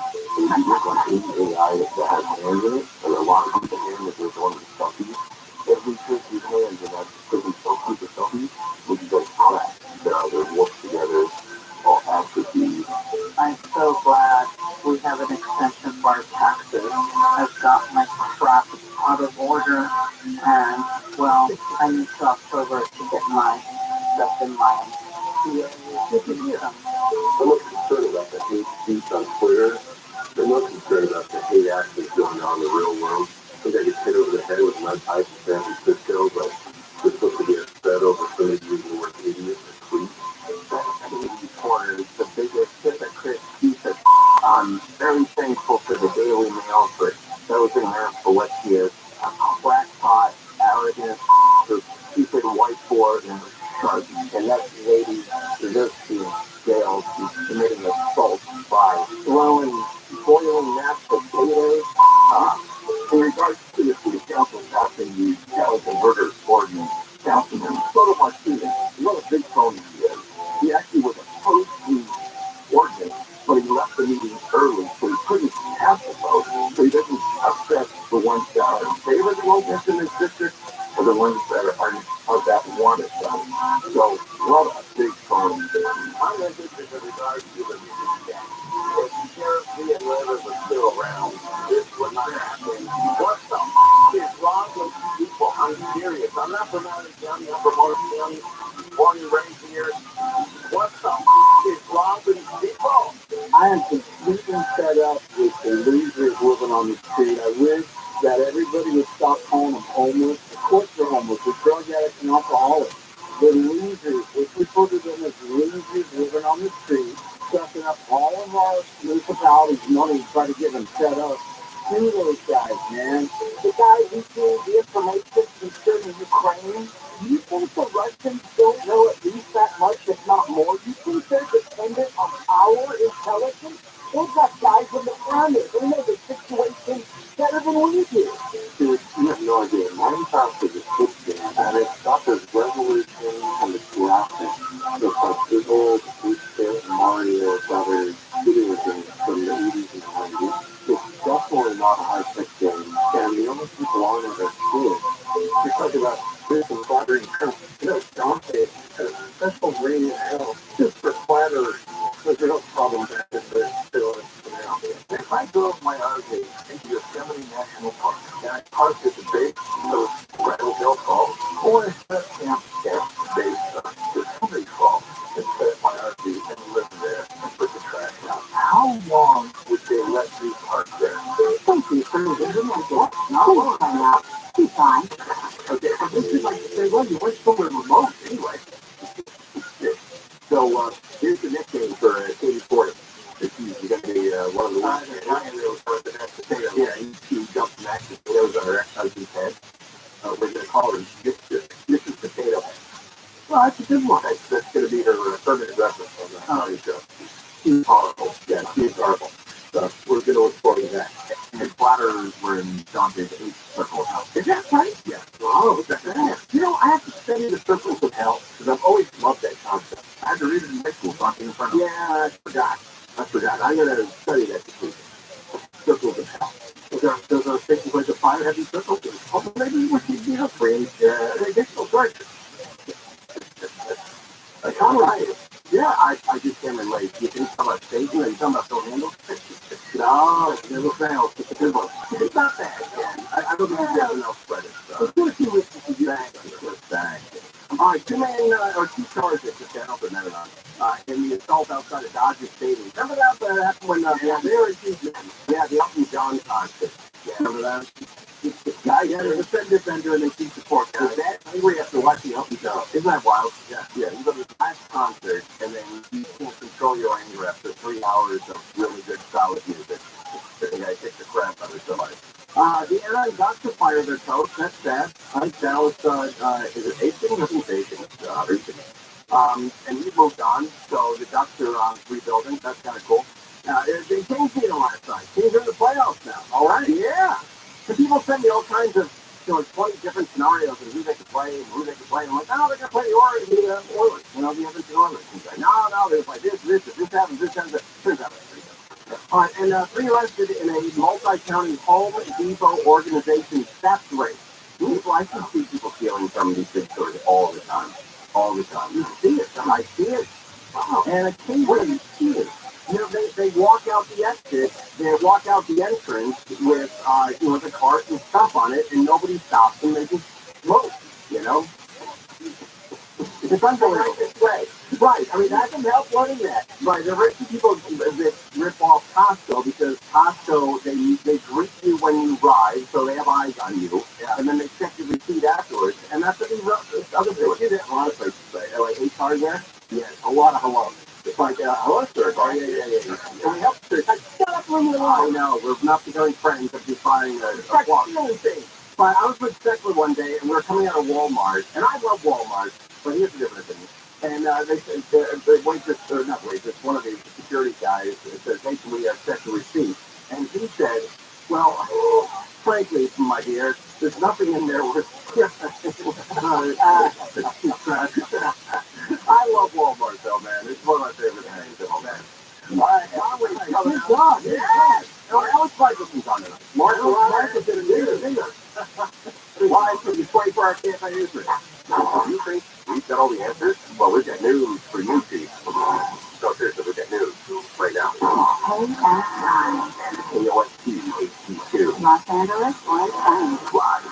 order, and, well, I need to October to get my stuff in my system. I'm not concerned about the hate speech on Twitter. I'm not concerned about the hate actions going on in the real world. I think I get hit over the head with mud pipe in San Francisco, but we're supposed to get upset over somebody using the word idiot in a tweet. That hate reporter is the biggest hypocrite piece of I'm very thankful for the Daily Mail for choosing her for what she is. A crackpot, arrogant, stupid whiteboard and sharp. And that lady deserves to be in jail. She's committing assault by throwing boiling mashed potatoes. In regards to the city council passing the Dallas Converter ordinance, Councilman Soto Martinez, what a big phony he is. He actually was opposed to ordinance, but he left the meeting early, so he couldn't cast a vote, so he doesn't upset the ones that are in favor of the ordinance in his district, or the ones that are that want it done. So, what a big phony. I'm interested in regards to the meeting again. If Sheriff Ian Rivers was still around, this would not happen. What the is wrong with people? I'm serious. I'm not from Orange County, I'm from Orange County, born and raised here. What the is wrong with these people? I am completely fed up with the losers living on the street. I wish that everybody would stop calling them homeless. Of course they're homeless. They're drug addicts and alcoholics. They're losers. If we put them as losers living on the street, sucking up all of our municipalities' money to try to get them set up. Screw those guys, man. The guy who gave the information concerning Ukraine, you think the Russians don't know at least that much, if not more? You think they're dependent on our intelligence? They've got guys in the army. They know the situation better than we do. Dude, you have no idea. Minecraft is a system, and it suffers revolution and the graphics. It's like big old Super Mario Brothers video games from the 80s and 90s. It's definitely not a high-tech game, and the only people on it are kids. You're talking about this and flattering hell. Dante has a special rating in hell just for flatterers. There's no problem back in there still now. If I drove my RV into Yosemite National Park and I parked at the base of Rattle Hill Falls, or if the camp base the Yosemite Falls, and set my RV and live there and put the trash out, how long would they let me park there? Some people, not all time now. 2 times. Okay, but this is like to say, well, you went somewhere remote anyway. So, here's the nickname for Katie Porter. You got the, one of the ones that yeah, he dumped mashed potatoes on her ex-husband's head. We're going to call her Mrs. Potato. Well, that's a good one. That's going to be her permanent reference on the comedy show. She's horrible. Yeah, she's horrible. So, we're going to look forward to that. And flatterers were in Dante's 8th circle of hell. Is that right? Yeah. Oh, that's right. You know, I have to study the circles of hell because I've always loved that concept. I had to read it in high school talking in front of. Yeah, I forgot. I'm going to study that this week. Circles of hell. Does our station like a fire heavy circles? Oh, maybe we should, create additional charges. All right. Yeah, I just can't relate. You think about staging or you talking about Phil Handle? No, it never fails. It's a good one. It's not bad, man. I don't think you have enough credit. Let's do a few weeks to you. All right, 2 charges that got open there in the assault outside of Dodger Stadium. Remember that when they were accused men? Yeah, the Elton John concert. Yeah, remember that? The guy had a defender and they keep the court. Was that angry after watching Elton John? Isn't that wild? Yeah. You go to the last concert and then you can't control your anger after 3 hours of really good solid music. The guy kicked the crap out of somebody. The airline got to fire their coach. That's sad. I think that was, is it Hastings? I think it's Hastings. And he moved on, so the Ducks are rebuilding. That's kind of cool. They changed the last night. Teams are in the playoffs now. All right, yeah. So people send me all kinds of, 20 different scenarios of who they could play and who they could play. I'm like, no, they're going to play the Oilers. The Edmonton Oilers. Like, no, they're going to play this happens, turns out. All right, and 3 arrested in a multi-county Home Depot organization theft raid. I can see people stealing from these big stores all the time. You see it. I see it. Wow. And occasionally you see it. They walk out the exit, they walk out the entrance with, the cart and stuff on it, and nobody stops them. They just smoke, you know? It's unbelievable. This way. Right. I mean, that's some help learning that. Right. The rich people that rip off Costco because Costco, they greet you when you ride, so they have eyes on you. Yeah. And then they check your receipt afterwards. And that's what these other people do that a lot of places. Like Ace Hardware. Yes. A lot of hello. It's like, hello, sir. Oh, yeah. Can we help, sir? Like, shut up when you lie. I know. We're not becoming friends. I'm just buying a clock. But I was with Steckler one day, and we were coming out of Walmart, and I love Walmart, but here's the difference in it. And they said, the waitress, or not waitress, one of the security guys says, hey, can we check the receipt? And he said, well, frankly, my dear, there's nothing in there worth I love Walmart, though, man. It's one of my favorite things, though, man. Good job. Yeah. Alex Ferguson's on it. Mark is in a new. Why? So you play for our campaign newsroom. You think we've got all the answers? Well, we've got news for you, Chief. So seriously, we've got news right now. KOST-HD2. Los Angeles, Los Angeles. Live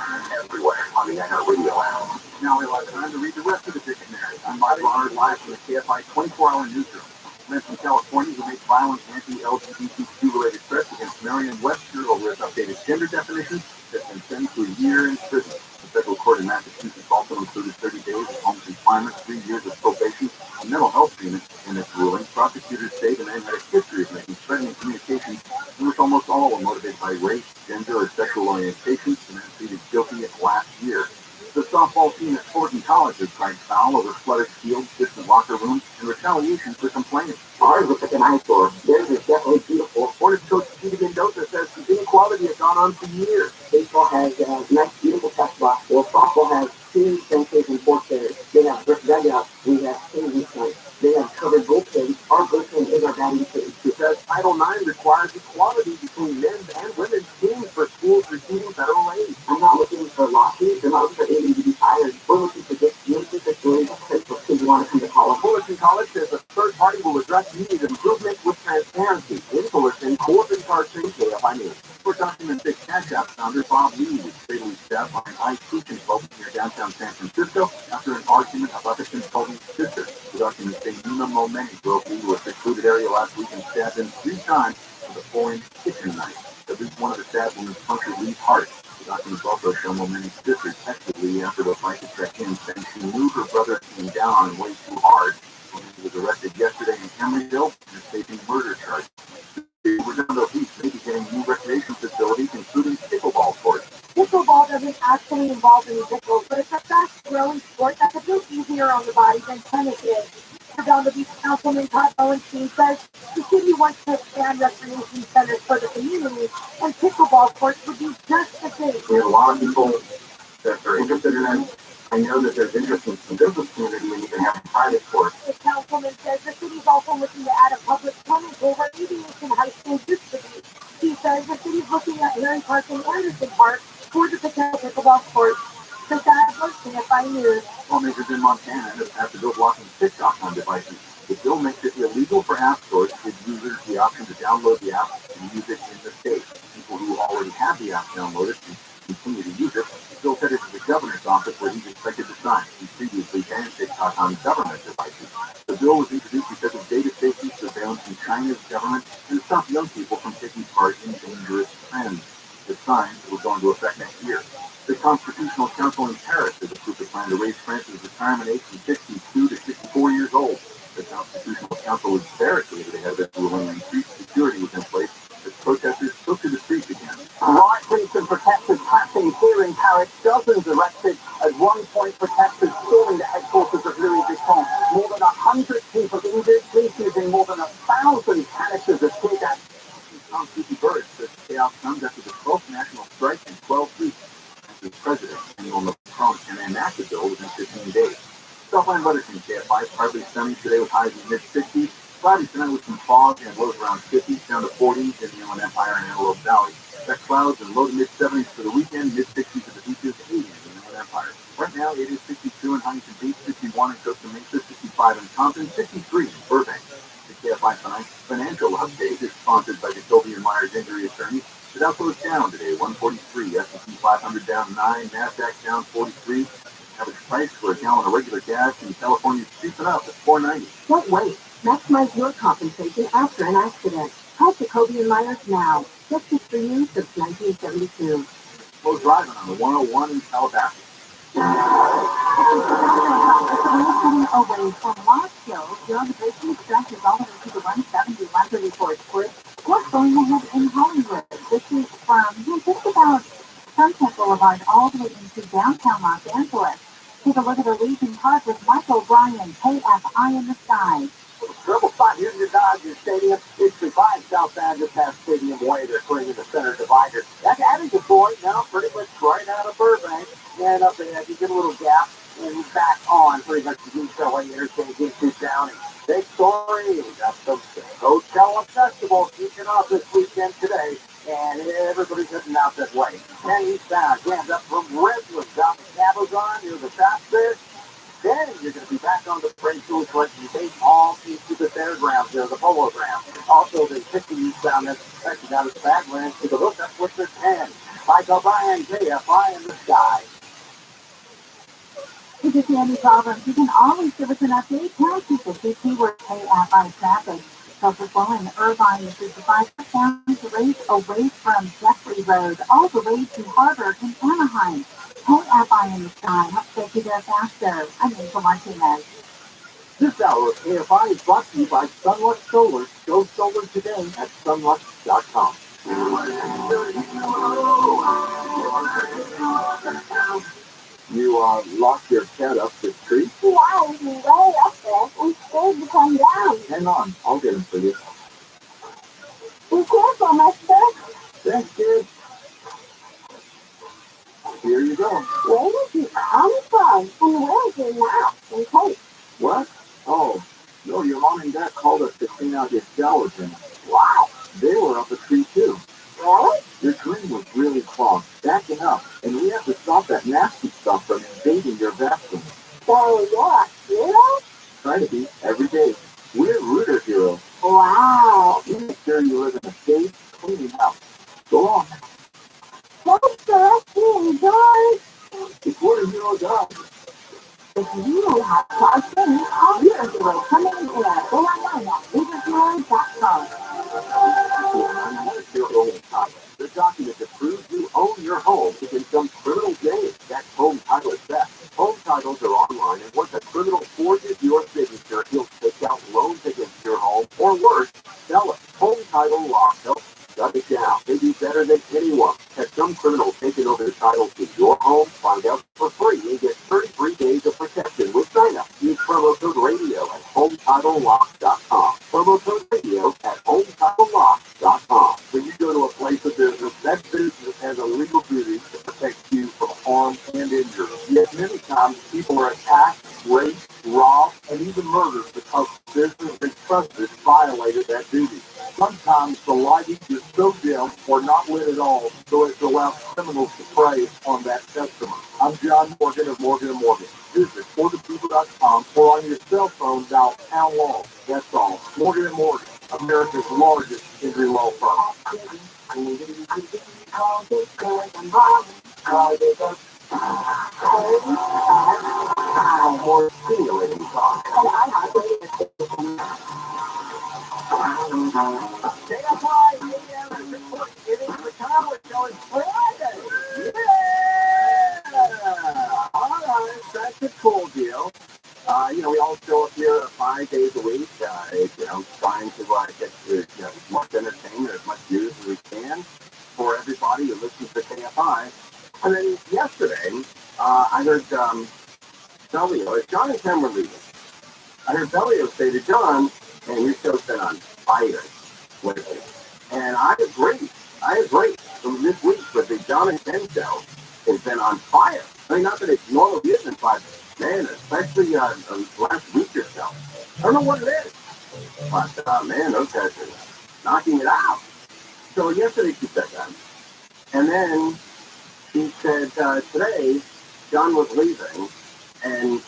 everywhere on the NR Radio app. Now we have time to read the rest of the dictionary. I'm Mark Barnard, live from the KFI 24-hour newsroom. Men from California who make violent anti-LGBTQ-related threats against Merriam-Webster over its updated gender definition has been sentenced to a year in prison. The federal court in Massachusetts also included 30 days of home confinement, 3 years of probation, and mental health treatment in its ruling. Prosecutors say the man had a history of making threatening communications in which almost all were motivated by race, gender, or sexual orientation, and then pleaded guilty last year. The softball team at Fordham College has tried foul over flooded fields, distant locker rooms, and retaliation for complaining. Ours looks like an eyesore. Theirs is definitely beautiful. Hornets coach Steve Mendoza says the inequality has gone on for years. Baseball has nice, beautiful touch box. Well, softball has two sensation force hitters. They have brick dugouts. We have changing points. They have covered bullpens. Our bullpen is our batting cage. Because Title IX requires equality between men's and women's teams for schools receiving federal aid. I'm not looking for lawsuits. I'm not looking for anybody to be fired. We're looking for this unity that's really essential because we want to come to college. Fullerton College says a third party will address needed improvement with transparency. In Fullerton, Corbin Carson, KFI News. For Document 6 Cash App founder Bob Lee was fatally stabbed by an IQ consultant near downtown San Francisco after an argument about the consultant's sister. The documents say Nima Momeni broke into a secluded area last week and stabbed him 3 times with a foreign kitchen knife. At least one of the stabbed wounds punctured Lee's heart. The documents also show Momeni's sister texted Lee after the fight to check in, saying she knew her brother came down on way too hard. Momeni was arrested yesterday in Emeryville and is facing murder charges. Redondo Beach may be getting new recreation facilities, including pickleball courts. Pickleball doesn't actually involve any pickles, but it's a fast-growing sport that's a bit easier on the body than tennis is. Redondo Beach Councilman Todd Owenstein says the city wants to expand recreation centers for the community, and pickleball courts would be just the thing. We have a lot of people that are interested in it. I know that there's interest in the business community and even having private courts. The councilman says the city's also looking to add a public swimming pool where Aviation High School used to be. He says the city's looking at Herring Park and Anderson Park for the potential pickleball courts. So that was KFI News. Lawmakers in Montana have to go blocking TikTok on devices. The bill makes it illegal for app stores to give users the option to download the app and use it in the state. People who already have the app downloaded can continue to use it. The bill headed to the governor's office where he's expected to sign. He previously banned TikTok on government devices. The bill was introduced because of data safety surveillance in China's government and to stop young people from taking part in dangerous trends. The sign will go into effect next year. The Constitutional Council in Paris has approved a plan to raise France's retirement age from 62 to 64 years old. The Constitutional Council was barricaded ahead of that ruling, and increased security was in place as protesters took to the streets again. Riot groups and protesters passing here in Paris, dozens arrested. At one point, protesters storming the headquarters of Louis Vuitton. More than 100 people injured, police using more than 1,000 canisters of tear gas. Tom Bird says the chaos comes after the 12th national strike in 12 weeks. The president, Emmanuel Macron, can enact the bill within 15 days. Southline weather from KFI, partly sunny today with highs in the mid-60s. Cloudy tonight with some fog and lows around 50s down to 40s in the Inland Empire and Antelope Valley. Expect clouds and low to mid-70s for the weekend, mid-60s at the beaches, 80s in the Inland Empire. Right now, it is 62 in Huntington Beach, 61 in Costa Mesa, 65 in Compton, 63 in Burbank. The KFI tonight. Financial update is sponsored by Jacoby and Myers Injury Attorney. The Dow closed down today, 143. S&P 500 down 9. Nasdaq down 43. Average price for a gallon of regular gas in California is creeping up at $4.90. Don't wait. Maximize your compensation after an accident. Call Jacoby and Myers now. Justice for you since 1972. Slow driving on the 101 in Calabasas. Getting away from ROTHSCHILD, you're on the braking stretches all the way to the 170, 134 split. What's going ahead in Hollywood? This is from just about Sunset Boulevard all the way into downtown Los Angeles. Take a look at the Legion Park with Michael Bryan, KFI in the sky. Triple spot here in your Dodger Stadium. It's the 5 southbound just past Stadium Way. They're clearing the center divider. That's adding to Floyd now, pretty much right out of Burbank. And up there, you get a little gap and back on pretty much the UCLA interchange into Downey. Big story. That's the Coachella Festival kicking off this weekend today. And everybody's heading out that way. And eastbound, jammed up from Redwood down to Cabazon near the top there. Then you're going to be back on the Prince Louis Collection Gate, all into the fairgrounds there, the polo ground. Also, the 50 eastbound that's expected out of the Badlands to the hook. That's what they're 10. Michael Bryan, KFI in the sky. If you see any problems, you can always give us an update. Pound 250 keyword KFI traffic. Focus flowing Irvine is 55 down to race away from Jeffrey Road, all the way to Harbor in Anaheim. KFI in the sky helps get you there faster. I'm Rachel Martinez. This hour of KFI is brought to you by Sunlux Solar. Go solar today at sunlux.com. You locked your cat up the tree? Yeah, he's way up there. I'm scared to come down. Hang on, I'll get him for you. Be careful, mister. Thanks, kid. Here you go. Where did you come from? And where is your mouth and tape? What? Oh, no, your mom and dad called us to clean out your skeleton. What? They were up a tree, too. Really? Your drain was really clogged, backing up, and we have to stop that nasty stuff from invading your bathroom. So you're a hero? Try to be every day. We're Rooter Heroes. Wow. We make sure you live in a safe, clean house. Go on. Thanks for listening, George. It's what a hero does. If you have questions, call your hero coming in at 419@leaderhero.com. The document that proves you own your home against some criminal gain. That's home title theft. Home titles are online, and once a criminal forges your signature, he'll take out loans against your home, or worse, sell it. Home title law helps shut it down. They do better than anyone. Have some criminal taken over the title to your home? Find out for free and get 33 days of protection with sign-up. Use promo code radio at HometitleLock.com. Promo code radio at HometitleLock.com. When you go to a place of business, that business has a legal duty to protect you from harm and injury. Yet many times people are attacked, raped, robbed, and even murdered because business they trusted violated that duty. Sometimes the lighting is so dim or not lit at all, so it allows criminals to prey on that customer. I'm John Morgan of Morgan & Morgan. Visit morganpeople.com or on your cell phone dial pound law. That's all. Morgan & Morgan, America's largest injury law firm. More stimulating talk. KFI AM at 6:40. It is the Cowboy Show. It's Friday. Yeah! All right, that's a cool deal. We all show up here 5 days a week, trying to get to as much entertainment, as much news as we can for everybody who listens to KFI. And then yesterday, I heard Bellio, as John and Tim were leaving, I heard Bellio say to John, and your show's been on fire lately. And I agree. From this week, but the John and Tim show has been on fire. I mean, not that it normally isn't, but man, especially the last week or so. I don't know what it is, but man, those guys are knocking it out. So yesterday she said that. And then she said today John was leaving, and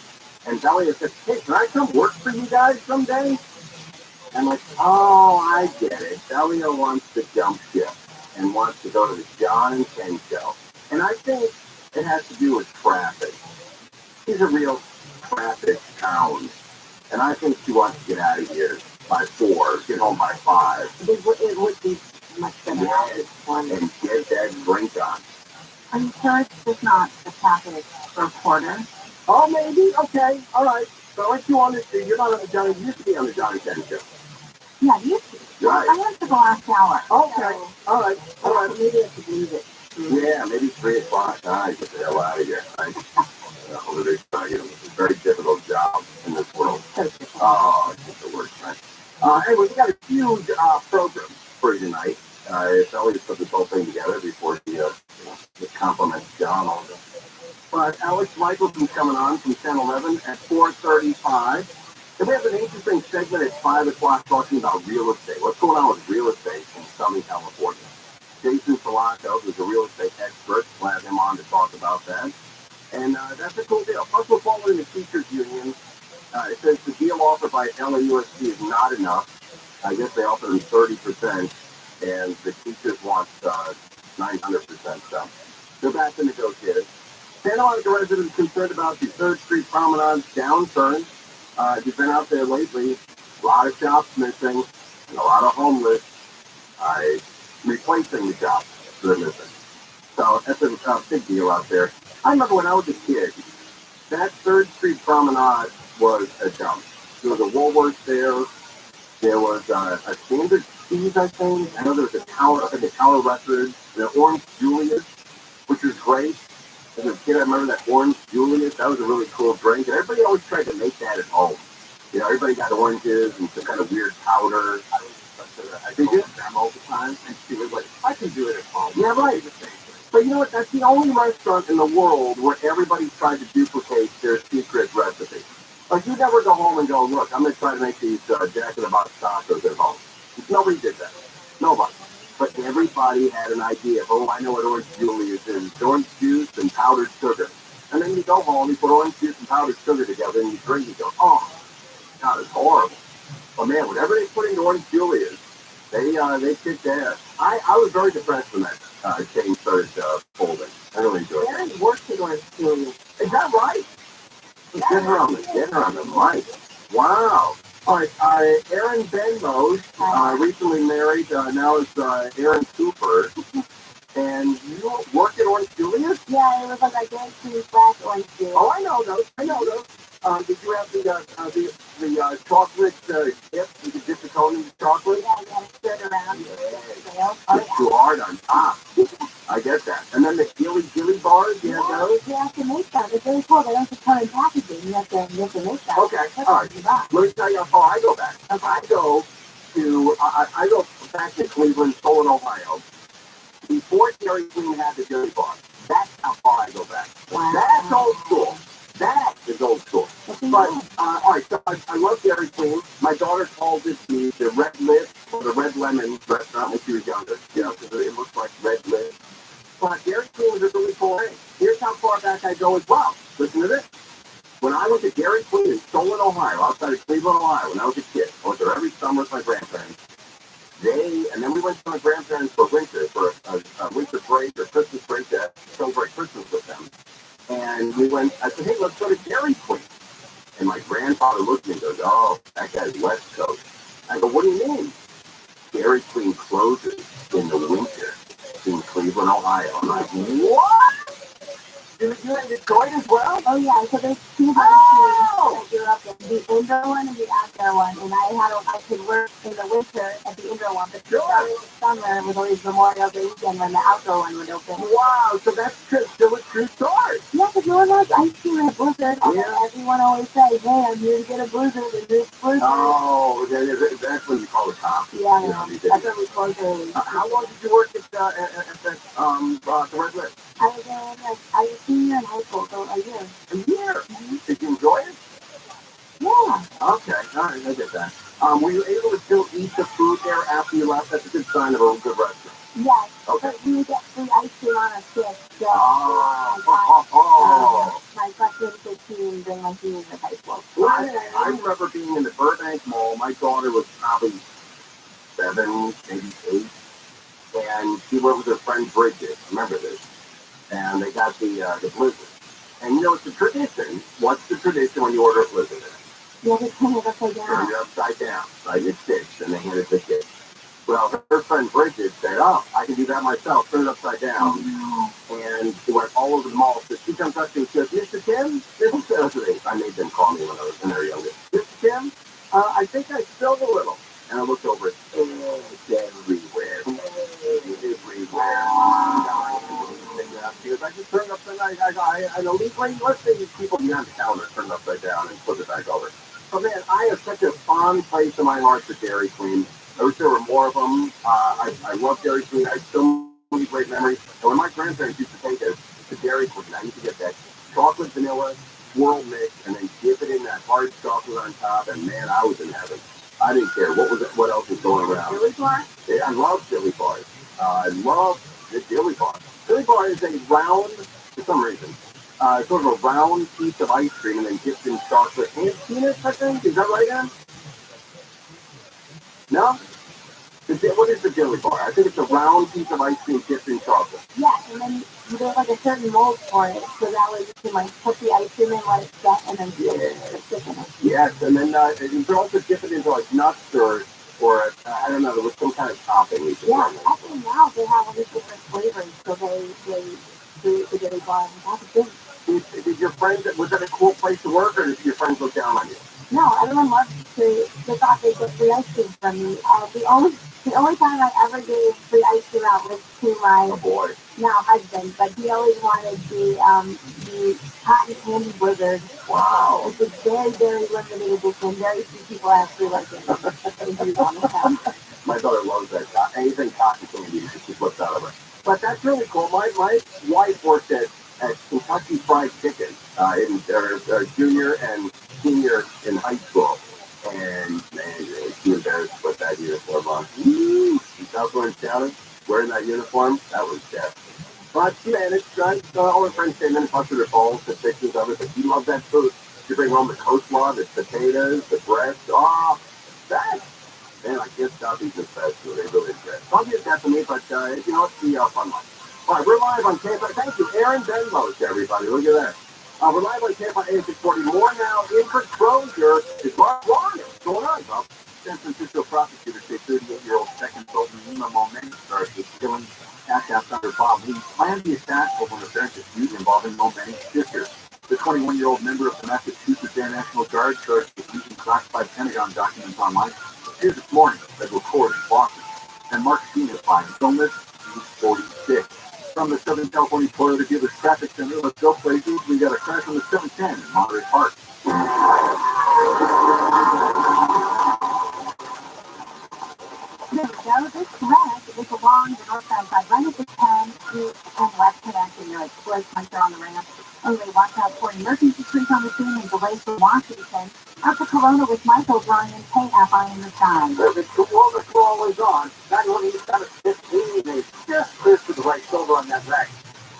Delia said, hey, can I come work for you guys someday? I'm like, oh, I get it. Elio wants to jump ship and wants to go to the John and Ken show. And I think it has to do with traffic. He's a real traffic hound. And I think she wants to get out of here by 4, get home by 5. It would be much better. Yes, and get that drink on. Are you sure it's just not the traffic reporter? Oh, maybe? Okay, all right. So if you want to see, you're not on the Johnny, you used to be on the Johnny Ken show. Yeah, you should. Right. I went to the last hour. Okay, all right, all right. Maybe I should leave it. Yeah, maybe 3 o'clock. I get the hell out of here. Right? It's a very difficult job in this world. Oh, it's the worst, right? Anyway, we got a huge program for you tonight. It's always put this whole thing together before the compliments John all the. But Alex Michelson's coming on from Channel 11 at 4:35. And we have an interesting segment at 5 o'clock talking about real estate. What's going on with real estate in Southern California? Jason Polanco, who's a real estate expert, we'll have him on to talk about that. And that's a cool deal. Plus, we're following the teachers union. It says the deal offered by LAUSD is not enough. I guess they offered them 30%, and the teachers want 900%. So they're back to negotiating. Santa Monica residents concerned about the 3rd Street Promenade's downturn. If you've been out there lately, a lot of shops missing, and a lot of homeless replacing the shops that are missing. So that's a big deal out there. I remember when I was a kid, that 3rd Street Promenade was a dump. There was a Woolworths there. There was a Standard Cheese, I think. I know there was a Tower Records, the Orange Julius, which was great. As a kid, I remember that Orange Julius. That was a really cool drink. And everybody always tried to make that at home. Everybody got oranges and some kind of weird powder. I did them all the time. And she was like, I can do it at home. Yeah, right. But you know what? That's the only restaurant in the world where everybody tried to duplicate their secret recipe. Like, you never go home and go, look, I'm going to try to make these Jack in the Box tacos at home. Nobody did that. Nobody. But everybody had an idea. Oh, I know what orange julius is. It's orange juice and powdered sugar. And then you go home, you put orange juice and powdered sugar together, and you drink, you go, oh, God, it's horrible. But man, whatever they put into orange julius, they kicked ass. I was very depressed when that chain started folding. I really enjoyed it. Aaron worked at orange julius. Is that right? Get her on the mic. Wow. All right, Aaron Benmose, recently married, now is Aaron Cooper. And you worked at Orange Julius? Yeah, it was like I drank 2 flash Orange Julius. Oh, I know those. Did you have the chocolate dip? You could dip the cone into chocolate? Yeah, you had to stir it around. It's too hard on top. I get that. And then the Gilly bars, you have those? You have to make them. It's very cool. They don't just come in packaging. You have to make them. Okay, all right. Let me tell you how far I go back. I go back to Cleveland, Solon, Ohio. Before Dairy Queen had the Gilly bar. That's how far I go back. Wow. That's old school. That is old school. But, all right, so I love Dairy Queen. My daughter called it the Red Lip or the Red Lemon restaurant when she was younger, because it looks like Red Lip. But Dairy Queen was a really cool thing. Here's how far back I go as well. Listen to this. When I went to Dairy Queen in Solon, Ohio, outside of Cleveland, Ohio, when I was a kid, I went there every summer with my grandparents. And then we went to my grandparents for winter, for a winter break or Christmas break to celebrate Christmas with them. And I said, hey, let's go to Dairy Queen. And my grandfather looked at me and goes, oh, that guy's West Coast. I go, what do you mean? Dairy Queen closes in the winter in Cleveland, Ohio. I'm like, what? You in Detroit as well? Oh, yeah. So there's 2 I grew up in, the indoor one and the outdoor one. And I could work in the winter at the indoor one, but the summer was always Memorial Day weekend when the outdoor one would open. Wow, so that's still a true story. Yeah, because no one likes ice cream at Blizzard. Yeah. Everyone always says, hey, I'm here to get a Blizzard and this Blizzard. Oh, that's when you call the cops. Yeah, that's when we close early. How long did you work at the Red Lip? I was a senior in high school, so a year. A year? Mm-hmm. Did you enjoy it? Yeah. Okay, all right, I get that. Were you able to still eat the food there after you left? That's a good sign of a good restaurant. Yes. Okay. But we would get free ice cream on a stick. So my freshman 15, during my senior year of high school. I remember being in the Burbank Mall. My daughter was probably 7, maybe 8, and she went with her friend Bridget. Remember this? And they got the blizzard. And you know, it's a tradition. What's the tradition when you order a blizzard? You have to turn it upside down. Turn it upside down. Right? It's stitched, and they hand it to the kid. Well, her friend Bridget said, "Oh, I can do that myself. Turn it upside down." And she went all over the mall. So she comes up to me and says, "Mr. Kim, I made them call me when they were younger. Mr. Kim, I think I spilled a little." And I looked over it. It's everywhere. Everywhere. Because I just turned it upside down. I know, let's say these people behind the counter turn it upside down and flip it back over. But man, I have such a fond place in my heart for Dairy Queen. I wish there were more of them. I love Dairy Queen. I have so many great memories. And when my grandparents used to take us to Dairy Queen, I used to get that chocolate vanilla swirl mix and then dip it in that hard chocolate on top. And man, I was in heaven. I didn't care what else was going around. Dilly bar? Yeah, I love dilly bars. I love the dilly bar. Dilly bar is a round, for some reason, sort of a round piece of ice cream and then dipped in chocolate and peanuts, I think. Is that right, Ann? No? What is the dilly bar? I think it's a round piece of ice cream dipped in chocolate. Yeah, and then you do like a certain mold for it, so that way you can like put the ice cream in, let it set, and then stick in it. Yes, and then you can also dip it into like nuts or I don't know, with some kind of topping. Yeah, actually now they have all these different flavors, so they do the dilly bar, and that's a good. Did your friends, was that a cool place to work, or did your friends look down on you? No, everyone loved they thought they'd get free ice cream from me. The only time I ever gave free ice cream out was to my now husband, but he always wanted the cotton candy blizzard. Wow. It's a very, very limited edition. Very few people actually like it. My daughter loves that. Anything cotton candy, she flips out of it. But that's really cool. My wife worked at Kentucky Fried Chicken in their junior and senior in high school. And man, she was embarrassed to put that uniform on. She's out going shouting, wearing that uniform. That was death. But she managed. All her friends came in and busted her balls, took pictures of it. But she loved that food. She bring home the coleslaw, the potatoes, the breast. Oh, that. Man, I can't stop eating this fast food. They really good. Don't get that for me, but you know, it's the fun one. All right, we're live on Tampa. Thank you, Aaron Benlos, everybody. Look at that. We're live on Tampa 8640. More now in foreclosure is Mark Warren. What's going on, Bob? San Francisco prosecutors say 38-year-old second Sultan Lima Momentum charged with killing Afghan Thunder Bob Lee planned the attack over an apparent dispute involving Momentum's sister. The 21-year-old member of the Massachusetts Air National Guard charged with using classified Pentagon documents online appeared this morning at federal court in Boston. And Mark Senior filed illness, he's 46. From the Southern California Toyota Dealers Traffic Center, let's go places. We got a crash on the 710 in Monterey Park. There we go. This crash is along the north side right at the 10 East and West connection. You're like close once you're on the ramp. Anyway, watch out for emergency crews on the scene and delays from Washington. Up to Corona with Michael Brian, KFI in the sky. The crew always on. Not only he's got a 15, they just clears to the right shoulder on that rack.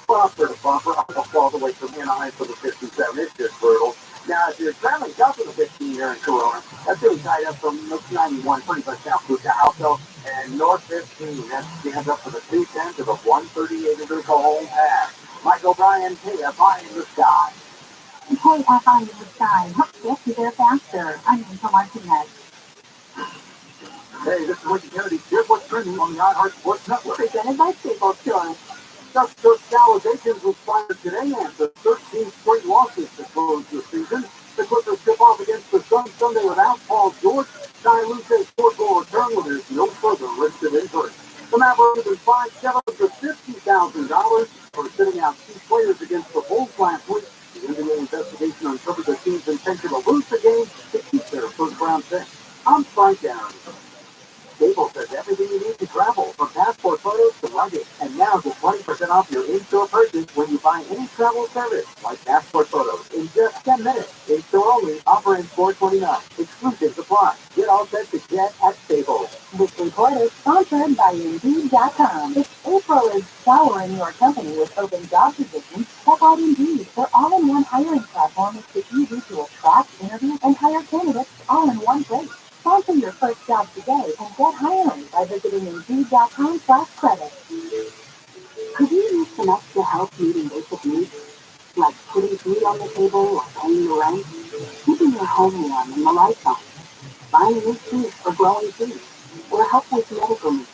Bumper to bumper, almost all the way from Anaheim to the 57. It's just brutal. Now, if you're traveling south of the 15 here in Corona, that's really tied up from 91, 25 south to Alto, and North 15. That stands up for the 210 to the 138 into the whole path. Michael Brian, KFI in the sky. KFI in the sky. Help get you there faster. I'm Angel Martinez. Hey, this is Ricky Kennedy. Here's what's trending on the iHeart Sports Network. Presented by Staples Tours. Just allegations was fired today after 13 straight losses to close the season. The Clippers tip off against the Suns Sunday without Paul George. Ty Luce's fourth-goal return with his no further listed injury. The Mavericks have fined $750,000 for sitting out key players against the Bulls last week. The NBA investigation uncovered the team's intention to lose the game to keep their first-round pick. I'm Frank Aaron. Staples says everything you need to travel, from passport photos to luggage. And now get 20% off your in-store purchase when you buy any travel service, like passport photos, in just 10 minutes. In-store only, offer ends $4.29. Exclusive supply. Get all set to get at Staples. This report is sponsored by Indeed.com. If April is souring your company with open job positions, check out Indeed for all-in-one hiring platform. platform makes it easy to attract, interview, and hire candidates all in one place. Sponsor your first job today and get hiring by visiting Indeed.com/credit. Could you use some extra help meeting basic needs, like putting food on the table or paying the rent, keeping your home warm and the lights on, buying new shoes for growing trees, or help with medical needs?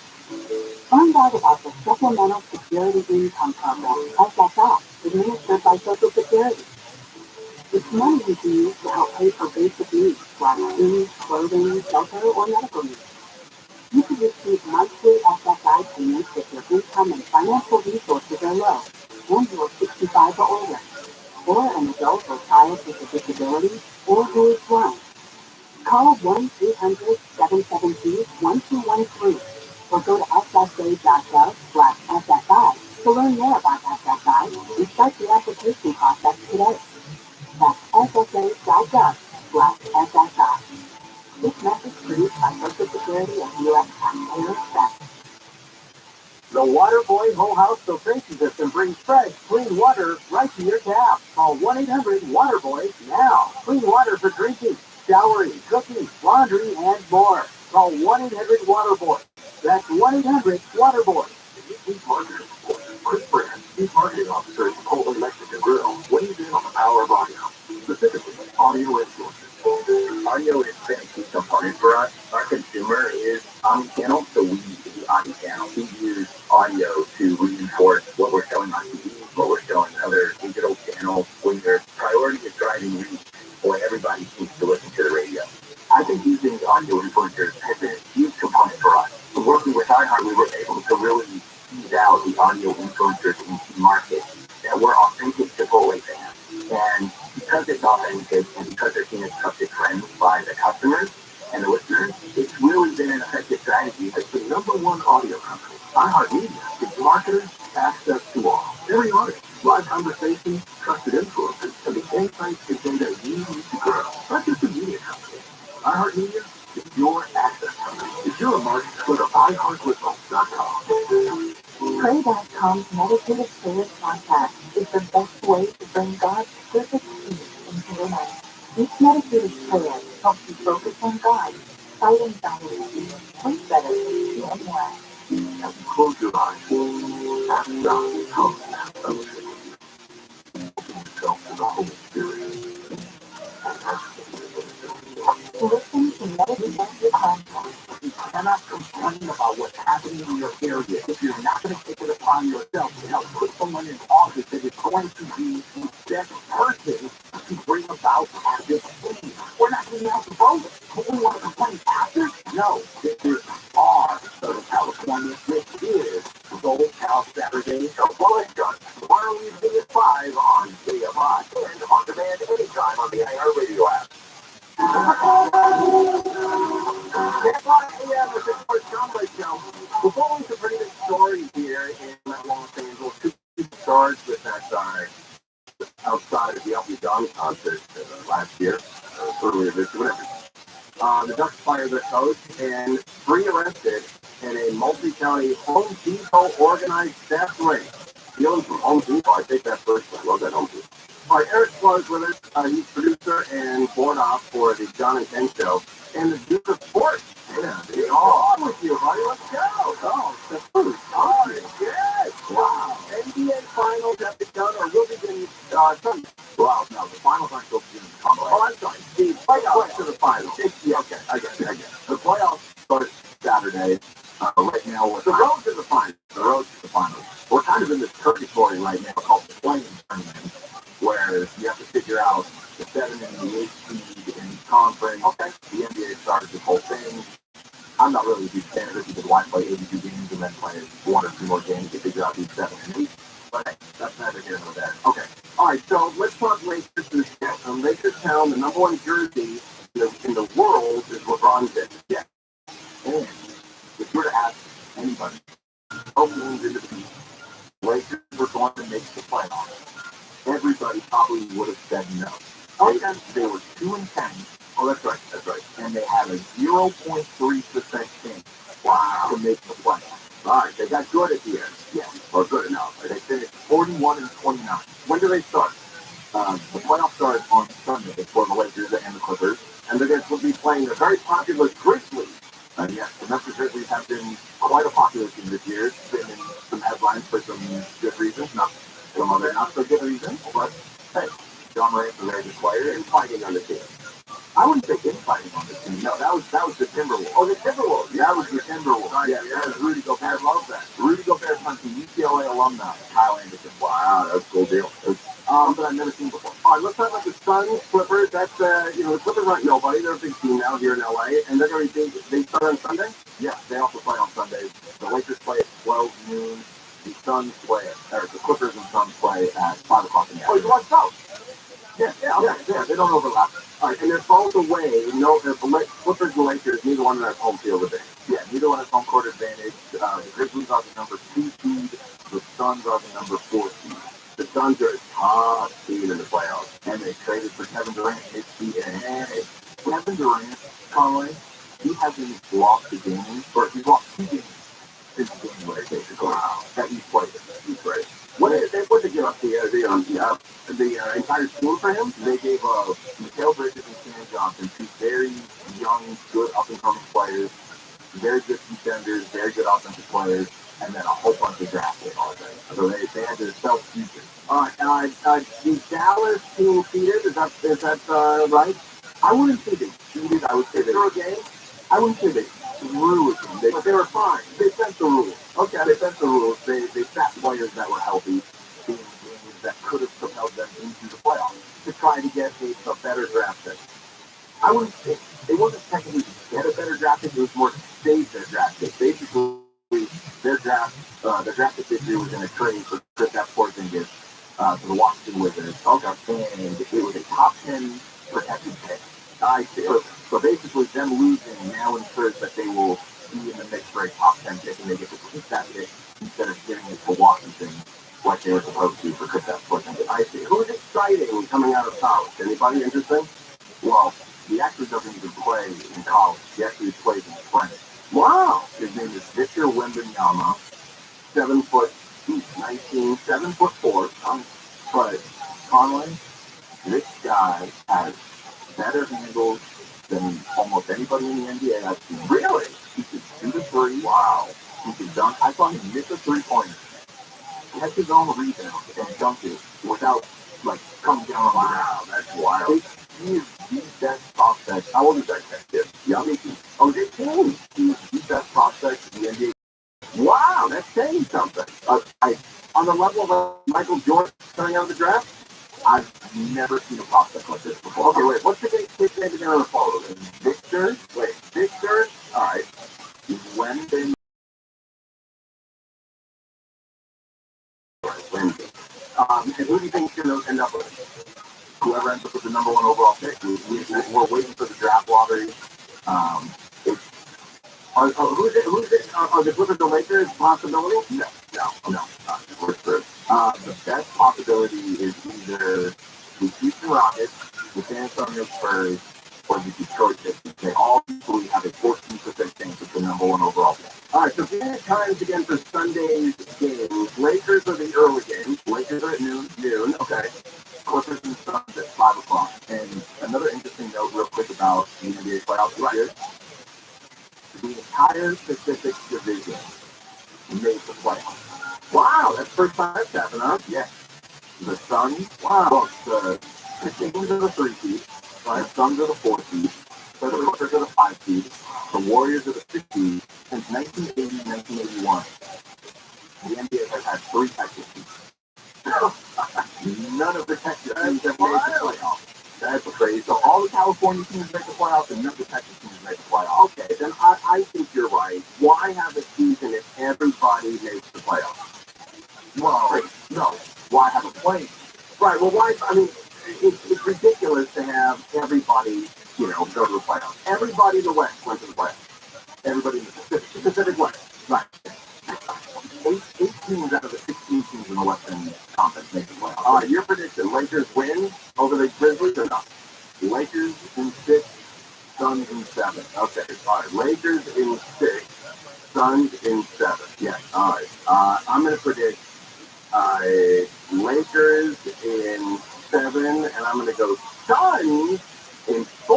Find out about the Supplemental Security Income Program, SSI, administered by Social Security. It's money you can use to help pay for basic needs like food, clothing, shelter, or medical needs. You can receive monthly SSI payments if your income and financial resources are low, and you are 65 or older, or an adult or child with a disability, or who is blind. Call 1-800-772-1213 or go to ssa.gov/SSI to learn more about SSI and start the application process today. That's ssa.gov/SSI. This message produced by Social Security and U.S. Taxpayers Tax. The Waterboy Whole House Filtration System brings fresh, clean water right to your tap. Call 1-800-WATERBOY now. Clean water for drinking, showering, cooking, laundry, and more. Call 1-800-WATERBOY. That's 1-800-WATERBOY. Chief Marketing Officer Chris Brand, Chief Marketing Officer at Chipotle Mexican Grill, weighs in on the power of audio, specifically audio influencers. Audio has been a key component for us. Our consumer is omnichannel, so we need to be omnichannel. We use audio to reinforce what we're showing on TV, what we're showing on other digital channels. When your priority is driving reach, boy, everybody needs to listen to the radio. I think using audio influencers has been a huge component for us. Working with iHeart, we were able to really tease out the audio influencers in key markets that were authentic Chipotle fans. And because it's authentic and because they're seen as trusted friends by the customers and the listeners, it's really been an effective strategy. It's the #1 audio company. iHeartMedia gives marketers access to all. Every audience, live conversations, trusted influencers, and the insights and data you need to grow. Not just a media company. iHeartMedia is your access company. If you're a marketer, go to iHeartResults.com. Pray.com's meditative prayer podcast is the best way to bring God's perfect peace into your life. Each meditative prayer helps you focus on God, fight anxiety, sleep better, and more. As you close your eyes, ask God to come and have fellowship with you. Open yourself to the Holy Spirit and ask Him to Listen to Meditative Podcast. You cannot complain about what's happening in your area if you're not going to take it upon yourself to help put someone in office that is going to be the best person to bring about this change. We're not getting out the vote. But we want to complain after? No, this is our Southern California. This is Gold Cal Saturday. So, well, it's done. Tomorrow evening at 5 on KMI and on demand anytime on the iHeartRadio app. That's why the Pittsburgh Comedy Show. We're going to bring this story here in Los Angeles. Two stars with that outside of the Elton John concert last year, earlier this year. The Ducks fired their coach and re-arrested in a multi-county Home Depot organized theft raid. Dealing from Home Depot, I take that first. I love that Home Depot. All right, Eric Flood's with us. He's producer and board op for the John and Ken Show and the Duke of Sports. Yeah, it's all on with you, buddy. Let's go. Oh, the food. Oh, yes. Wow. NBA Finals have begun or will begin Sunday. Well, no, the finals aren't supposed to begin tomorrow. Oh, I'm sorry. The playoffs to the finals. Yeah, okay, I get it. The playoffs start Saturday. Right now, the road to the finals. We're kind of in this purgatory right now called the playing tournament, where you have to figure out the 7 and the 8 seed in each conference. Okay. The NBA started this whole thing. I'm not really a big fan of it because why play 82 games and then play 1 or 2 more games to figure out who's 7 and 8? But hey, that's neither here nor there. Okay. All right, so let's talk Lakers. Lakers Town, the #1 jersey in the world is LeBron James. Yeah. And if you were to ask anybody, teams into the Lakers were going to make the playoffs, everybody probably would have said no. Okay. They were 2-10. Oh, that's right. And they had a 0.3% chance. Wow. To make the playoffs. All right, they got good at the end. Yeah, or good enough. They finished 41-29. When do they start? The playoffs start on Sunday for the Lakers and the Clippers, and they're going to be playing the very popular Grizzlies. Yes, the Memphis Grizzlies have been quite a popular team this year. It's been in some headlines for some good reasons, not some other not so good reasons, but hey, John Morant's a very good player and fighting on the team. I wouldn't say infighting on the team. No, that was the Timberwolves. Oh, the Timberwolves. Yeah, that was the Timberwolves. Right, yeah, that was Rudy Gobert. I love that. Rudy Gobert comes from UCLA alumni. Kyle Anderson. Wow, that's a cool deal. But I've never seen before. All right, let's talk about the Suns, Clippers. That's the Clippers aren't nobody. They're a big team now here in LA, and they're going to be they start on Sunday. Yeah, they also play on Sundays. The Lakers play at 12 noon. The Suns play the Clippers and Suns play at 5 o'clock in the afternoon. Oh, you watch both? Yeah, they don't overlap. All right, and they're both away. No, the Clippers and Lakers, neither one has home field advantage. Yeah, neither one has home court advantage. The Grizzlies are the number 2 seed. The Suns are the number 4 seed. The Suns are a top team in the playoffs, and they traded for Kevin Durant. Kevin Durant, Conway, he hasn't lost a game, or he's lost 2 games since January, basically. Wow. That he's played. He's great. What did they give up the entire school for him? They gave Mikal Bridges and Cam Johnson, 2 very young, good up-and-coming players, very good contenders, very good offensive players, and then a whole bunch of draft picks. So they had to self-future. All right, the Dallas team cheated. Is that right? I wouldn't say they cheated. I would say they were a game. I wouldn't say they threw a game. But they were fine. They sent the rules. Okay, they sent the rules. They sat players that were healthy in games that could have propelled them into the playoffs to try to get a better draft pick. I wouldn't say it wasn't technically to get a better draft pick. It was more to save their draft pick. Basically, their draft pick this year was in a trade for Kristaps Porzingis to the Washington Wizards. Okay, and it was a top 10 protected pick. So basically, them losing now ensures that they will be in the mix for a top 10 pick, and they get to keep that pick instead of giving it to Washington like they were supposed to for Kristaps Porzingis. I see. Who's exciting coming out of college? Anybody interesting? Well, he actually doesn't even play in college. He actually plays in France. Wow! His name is Victor Wembanyama, 7 foot 19, 7'4". But Conway, this guy has better handles than almost anybody in the NBA I've seen. Really? He can shoot a 3. Wow. He can dunk. I saw him miss a 3-pointer, catch his own rebound, and dunk it without coming down on the ground. Wow, that's wild. He is the best prospect. How old is that kid? Young 18. Oh, 18. He's the best prospect in the NBA. Wow, that's saying something. On the level of Michael Jordan coming out of the draft, I've never seen a prospect like this before. Okay, wait, what's the kid's name again on the photo? Victor? Wait, Victor? All right. Wembanyama. And who do you think is going to end up with? Whoever ends up with the number 1 overall pick. We're waiting for the draft lottery. Who's it? Are the Clippers the Lakers possibility? No. We're screwed. The best possibility is either the Houston Rockets, the San Antonio Spurs, or the Detroit Pistons. They all equally have a 14% chance of the number 1 overall pick. All right, so good times again for Sunday's games. Lakers are the early games. Lakers are at noon. Okay. Clippers and Suns at 5 o'clock. And another interesting note real quick about the NBA playoffs this year. The entire Pacific Division made the playoffs. Wow, that's the first time that's happened, huh? Yes. The Suns, wow. The Kings are the 3 seed. The Suns are the 4 seed. The Clippers are the 5 seed. The Warriors are the 6 seed. Since 1980, 1981, the NBA has had 3 Texas teams. None of the Texas teams have made the playoffs. That's crazy. So all the California teams make the playoffs and none of the Texas teams make the playoffs. Okay, then I think you're right. Why have a season if everybody makes the playoffs? Well, no. Why have a play? Right, well, why? I mean, it's ridiculous to have everybody, go to the playoffs. Everybody in the West went to the playoffs. Everybody in the Pacific West. Right. 8 teams out of the 16 teams in the Western Conference make the playoffs. All right, your prediction, Lakers win over the Grizzlies or not? Lakers in 6, Suns in 7. Okay, all right, Lakers in 6, Suns in 7. Yes, all right. I'm going to predict Lakers in 7, and I'm going to go Suns in 4.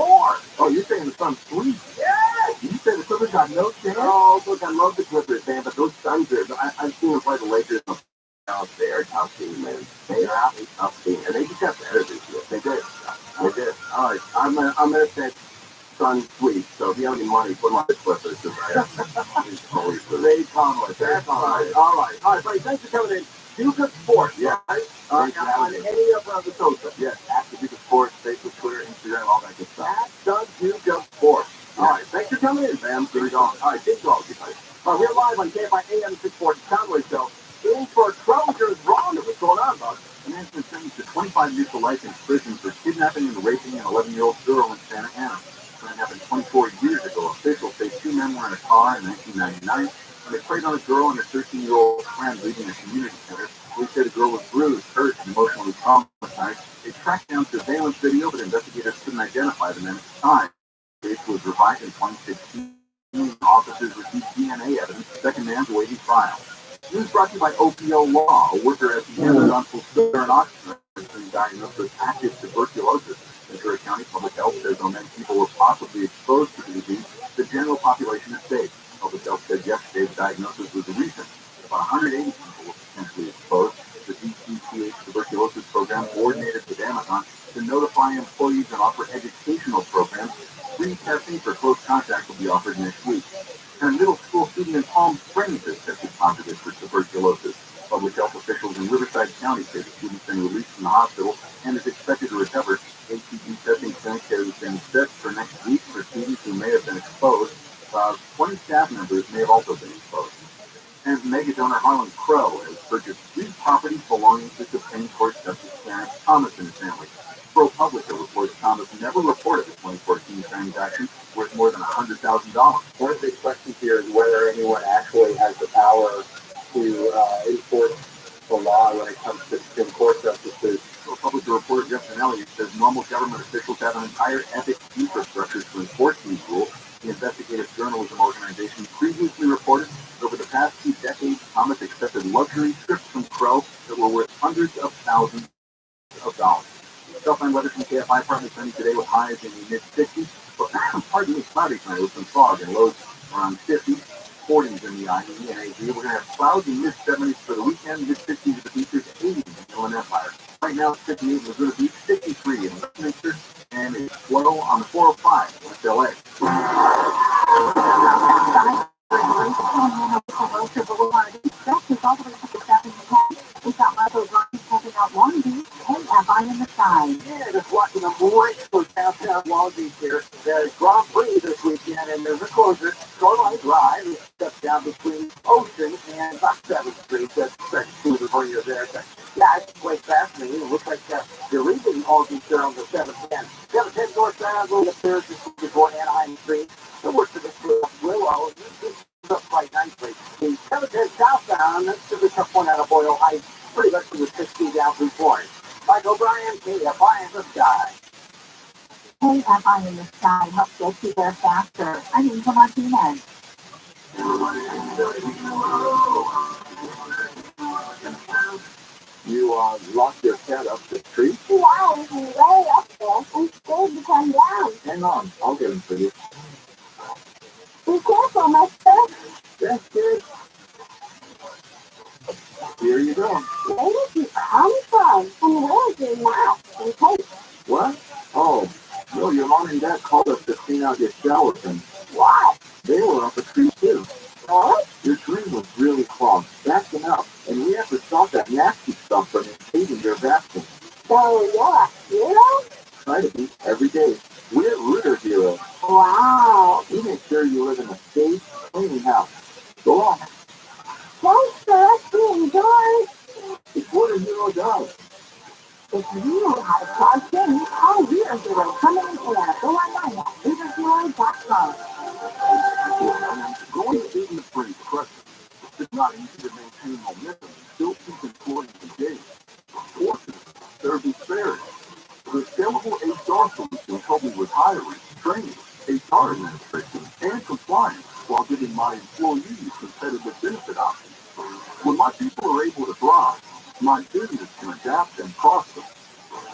Oh, you're saying the Suns sweep? Yes! You say the Clippers got no chance? Oh, look, I love the Clippers, man, but those Suns are, I've seen them play the Lakers. They're a tough team, man. They are a tough team, and they just got better this year. They did. They did. All right, I'm gonna say Sun sweep. So if you have any money, put them on the Clippers. They Tomlin. That's all right. All right, buddy. Thanks for coming in. Duke of Sports. Yeah. Right? On any of the social. Yes. At the Duke of Sports, Facebook, Twitter, Instagram, all that good stuff. At the Duke of Sports. All right. Thanks for coming in, man. Here we go. All right. Big dog, guys. We're live on KFI AM 640 Conway Show. In for Trojan's Ronda. What's going on, bud? A man's been sentenced to 25 years to life in prison for kidnapping and raping an 11-year-old girl in Santa Ana. That happened 24 years ago. Officials say 2 men were in a car in 1999 when they preyed on a girl and her 13-year-old friend leaving a community center. They said the girl was bruised, hurt, and emotionally traumatized. They tracked down surveillance video, but investigators couldn't identify the men at the time. The case was revived in 2016. Officers received DNA evidence. The second man's awaiting trial. News brought to you by OPO Law. A worker at the Amazon store in Oxford has been diagnosed with active tuberculosis. Ventura County Public Health says though many people were possibly exposed to the disease, the general population is safe. Public Health said yesterday the diagnosis was recent. About 180 people were potentially exposed. The DCCH tuberculosis program coordinated with Amazon to notify employees and offer educational programs. Free testing for close contacts will be offered next week. And a middle school student in Palm Springs has tested positive for tuberculosis. Public health officials in Riverside County say the student's been released from the hospital and is expected to recover. ATG testing clinic has been set for next week for students who may have been exposed. 20 staff members may have also been exposed. And mega donor Harlan Crow has purchased 3 properties belonging to Supreme Court Justice Clarence Thomas and his family. ProPublica reports Thomas never reported the 2014 transaction worth more than $100,000. One of the big questions here is whether anyone actually has the power to enforce the law when it comes to Supreme Court justices. ProPublica reporter Jeff Finelli says normal government officials have an entire ethics infrastructure to enforce these rules. The investigative journalism organization previously reported that over the past 2 decades, Thomas accepted luxury trips from Crow that were worth hundreds of thousands of dollars. Self-line weather from KFI, partly sunny today with highs in the mid-60s. But pardon me, cloudy tonight with some fog and lows around 50, 40s in the IE and AZ. We're going to have clouds in mid-70s for the weekend, mid-60s at the beaches, 80s in the Inland Empire. Right now, it's 58 in Laguna Beach, 63 in Westminster, and it's low on the 405 in West LA. We've got Marco Ryan checking out Long Beach, KFI in the sky. Yeah, just watching a great for downtown Long Beach here. There's Grand Prix this weekend, and there's a closure. Shoreline Drive is stepped down between Ocean and about 7th Street. That's second cruiser for you there. Yeah, it's quite fascinating. It looks like they're leaving Long Beach there on the 7th end. 710 northbound, going to 3rd before Anaheim Street. The worst of the Willow. Up quite nicely. The 710 southbound, that's just a tough one out of Boyle Heights. Pretty much with 60 down 3 points. Mike O'Brien, KFI in the sky. KFI in the sky helps get you there faster. I'm Inga Martinez. You locked your cat up the tree? Yeah, he's way up there. I'm scared to come down. Hang on, I'll get him for you. Be careful, mister. Yes, kid. Here you go. Where did you come from? And where's your mouth and tape? What? Oh, no, your mom and dad called us to clean out your shower and What? they were up a tree too. What? Your drain was really clogged, backing up, and we have to stop that nasty stuff from invading your bathroom. So you're a hero? Try to be every day. We're Rooter Heroes. Wow. We make sure you live in a safe, clean house. Go on. Thanks for us being yours. It's what a hero does. If you know how to plug things, call Reader Hero coming in air. Go online at readerhero.com. Going to eat in the spring for Christmas. It's not easy to maintain momentum and still keep employees engaged. Fortunately, there are disparities. The scalable HR solution helped me with hiring, training, HR administration, and compliance while giving my employees competitive benefit options. When my people are able to thrive, my business can adapt and prosper.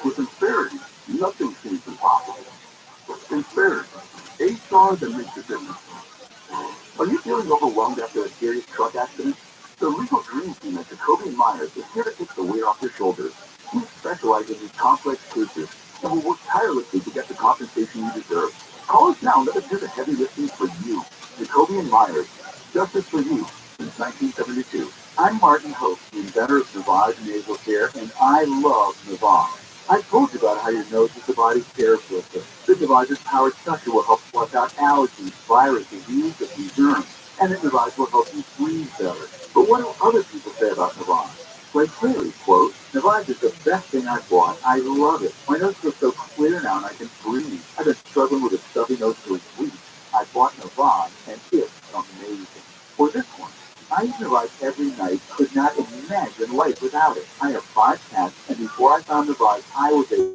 With Insperity, nothing seems impossible. Insperity, 8 stars that makes a difference. Are you feeling overwhelmed after a serious truck accident? The legal dream team at Jacoby & Myers is here to take the weight off your shoulders. We specialize in these complex cases and will work tirelessly to get the compensation you deserve. Call us now and let us do the heavy lifting for you. Jacoby & Myers, justice for you since 1972. I'm Martin Hope, the inventor of Navage Nasal Care, and I love Navage. I told you about how your nose is the body's air filter. The Navage's powered suction will help flush out allergies, viruses, yeast, and germs. And the Navage will help you breathe better. But what do other people say about Navage? Like clearly, quote, Navage is the best thing I've bought. I love it. My nose feels so clear now and I can breathe. I've been struggling with a stuffy nose for weeks. I bought Navage and it's amazing. For this one, I use Navage every night, could not imagine life without it. I have 5 cats, and before I found Navage, I was a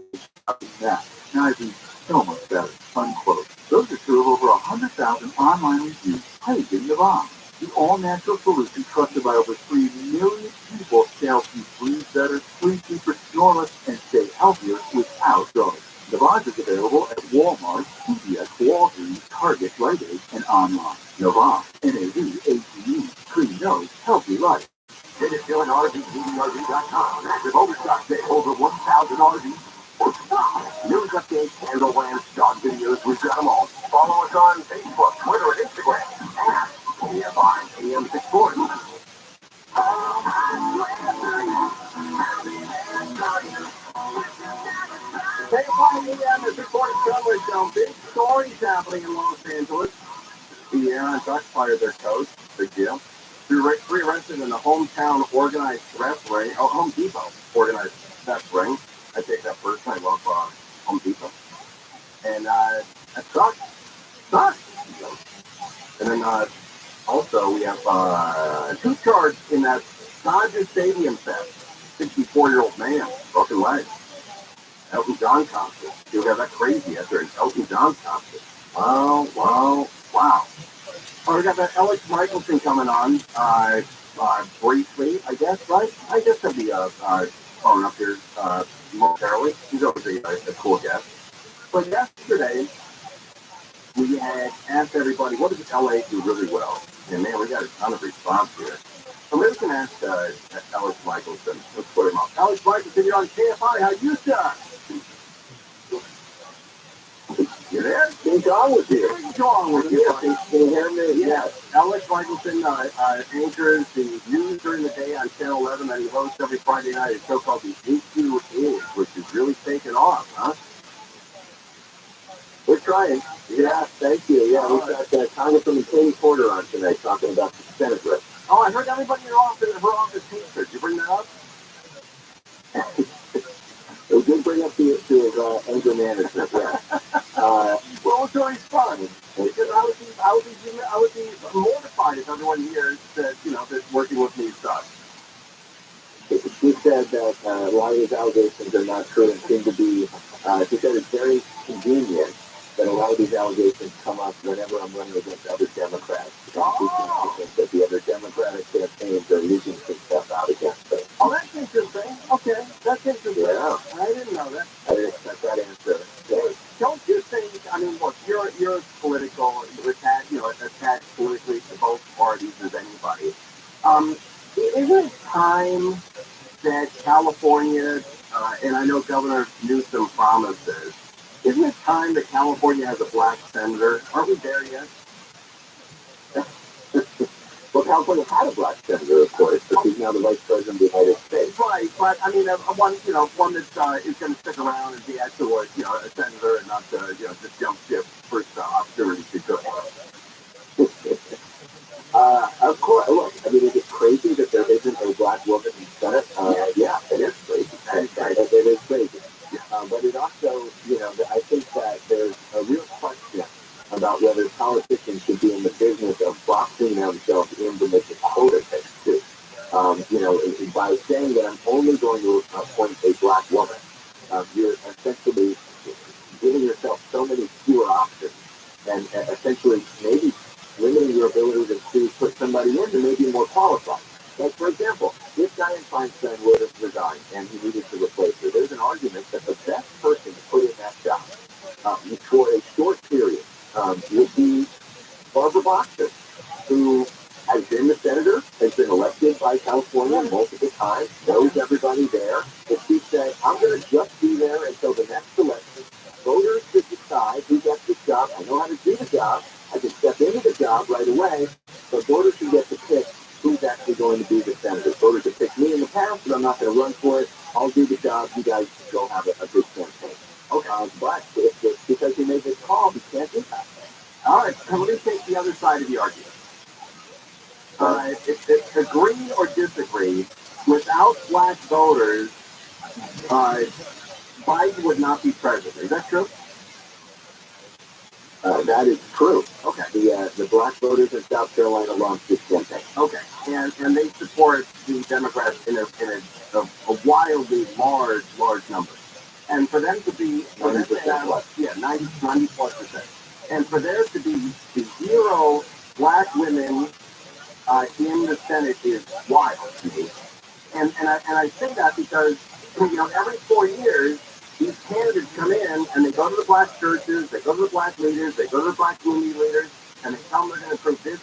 that. Now I do so much better, unquote. Those are true of over 100,000 online reviews praising Navage. The all-natural solution trusted by over 3 million people to help you breathe better, sleep deeper, snore less, and stay healthier without drugs. Navage is available at Walmart, CVS, Walgreens, Target, Rite Aid, and online. Navage, N-A-V-A-G-E, clean nose, healthy life. Visit RVDRV.com. Massive overstock sale, over 1,000 RVs. News updates, handle plans, dog videos, we've got them all. Follow us on Facebook, Twitter, and Instagram. And KFI AM 640. KFI AM 640 Subway Show. Big stories happening in Los Angeles. The Aaron Ducks fired their coach. Big deal. 3 arrested in a hometown organized theft ring. Oh, Home Depot organized theft ring. I take that first. I love Home Depot. And that sucks. And then also we have 2 charged in that Dodger Stadium theft. 64-year-old man, broken leg. Elton John concert. You have that crazy after an Elton John concert. Wow. Oh, we got that Alex Michelson coming on briefly, I guess, right? I guess he'll be phone up here momentarily. He's always a cool guest. But yesterday, we had asked everybody, what does LA do really well? And man, we got a ton of response here. So maybe we can ask Alex Michelson. Let's put him up. Alex Michelson, you're on KFI. How you doing? You there? King Kong was here. King Kong was here. Can you hear me? Yes. Alex Michelson anchors the news during the day on Channel 11 that he hosts every Friday night. It's so-called the AQ Is, which is really taking off, huh? We're trying. Yeah, thank you. Yeah, we've got Congresswoman Katie Porter on tonight talking about the Senate race. Oh, I heard everybody in her office hates her. Did you bring that up? We did bring up to his anger management, yeah. Well, it's always fun. Because I would be mortified if everyone here said, that working with me sucks. She said that a lot of these allegations are not true and seem to be, she said it's very convenient that a lot of these allegations come up whenever I'm running against other Democrats. Oh. She thinks that the other Democratic campaigns are leaking some stuff out against them. Oh, that's interesting. Okay, that's interesting. Yeah. I didn't know that. I didn't expect that answer. Yeah. Don't you think, look, you're political, you're attached politically to both parties as anybody. Isn't it time that California, and I know Governor Newsom promised this, isn't it time that California has a black senator? Aren't we there yet? Well, California had a black senator, of course, but he's now the vice president of the United States. Right, but one that is going to stick around and be actually, a senator and not, just jump ship first opportunity to go. Of course, look, is it crazy that there isn't a black woman in the Senate? Yeah, it is crazy. It is crazy. But it also, I think that there's a real question about whether politicians should be in the business of boxing themselves into making quota picks too. By saying that I'm only going to appoint a black woman, you're essentially giving yourself so many fewer options and essentially maybe limiting your ability to put somebody in who may be more qualified. Like, for example, if Dianne Feinstein would have resigned and he needed to replace her, there's an argument that the boxer who has been the senator, has been elected by California multiple times, knows everybody there. If she said, I'm going to just be there until the next election, voters should decide who gets the job. I know how to do the job. I can step into the job right away, but voters should get to pick who's actually going to be the senator. Voters have picked me in the past, but I'm not going to run for it. I'll do the job. You guys go have a good campaign. Okay. But if because he made this call, he can't do that. All right, so let me take the other side of the argument. If agree or disagree, without black voters, Biden would not be president. Is that true? That is true. Okay. The black voters in South Carolina launched this campaign. Okay. And they support the Democrats in a wildly large number. And for them to be 90% plus. Yeah, 90 plus percent. And for there to be zero black women in the Senate is wild to me. And I say that because, every 4 years, these candidates come in and they go to the black churches, they go to the black leaders, they go to the black community leaders, and they tell them they're going to prove this,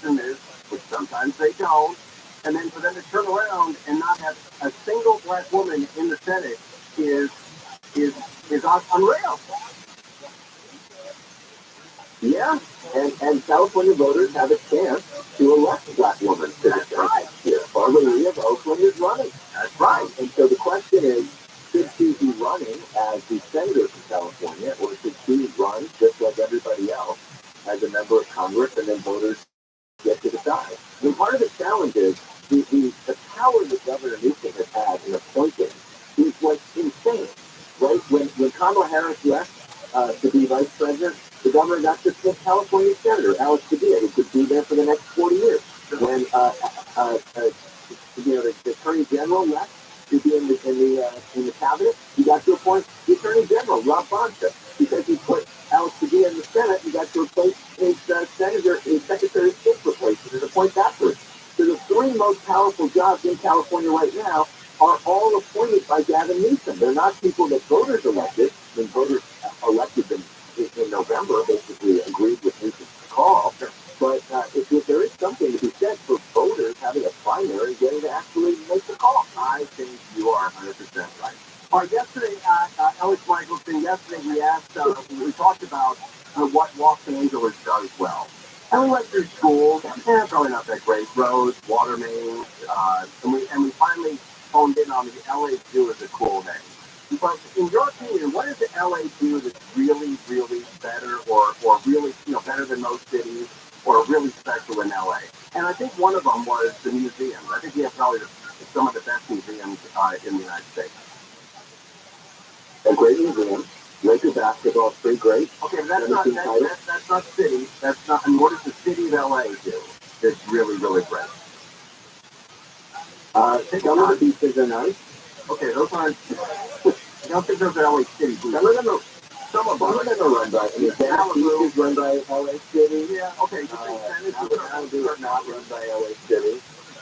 and this, which sometimes they don't. And then for them to turn around and not have a single black woman in the Senate is unreal. Yeah, and California voters have a chance to elect a black woman to the Senate next year. Barbara of Oakland is running. That's right. And so the question is, should she be running as the senator from California, or should she run just like everybody else as a member of Congress, and then voters get to decide? I mean, part of the challenge is the power that Governor Newsom has had in appointing is like insane, right? When Kamala Harris left to be vice president, the governor got this California senator, Alex Padilla, who could be there for the next 40 years. When the attorney general left to be in the cabinet, he got to appoint the attorney general, Rob Bonta, because he put Alex Padilla in the Senate. He got to replace his senator, his Secretary of State replacement, and appoint that person. So the three most powerful jobs in California right now are all appointed by Gavin Newsom. They're not people that voters elected. I mean, voters elected them in November, basically agreed with Newsom's call. But if there is something to be said for voters having a primary and getting to actually make the call. I think you are 100% right. All right, yesterday, Alex Michelson, we asked, we talked about what Los Angeles does well. And we went through schools, probably not that great, roads, water mains, and we finally honed in on the LA Zoo as a cool name. But in your opinion, what does the LA do that's really, really better, or really, better than most cities, or really special in LA? And I think one of them was the museums. I think we have probably some of the best museums in the United States. A great museum. Laker basketball is pretty great. Okay, but that's not city. That's not. And what does the city of LA do that's really, really great? Some of the beaches are nice. Okay, those aren't. I don't think those are LA City beaches. Some of them are run by. I mean, Malibu is run by LA City. Yeah. Okay. Malibu is not run by LA City.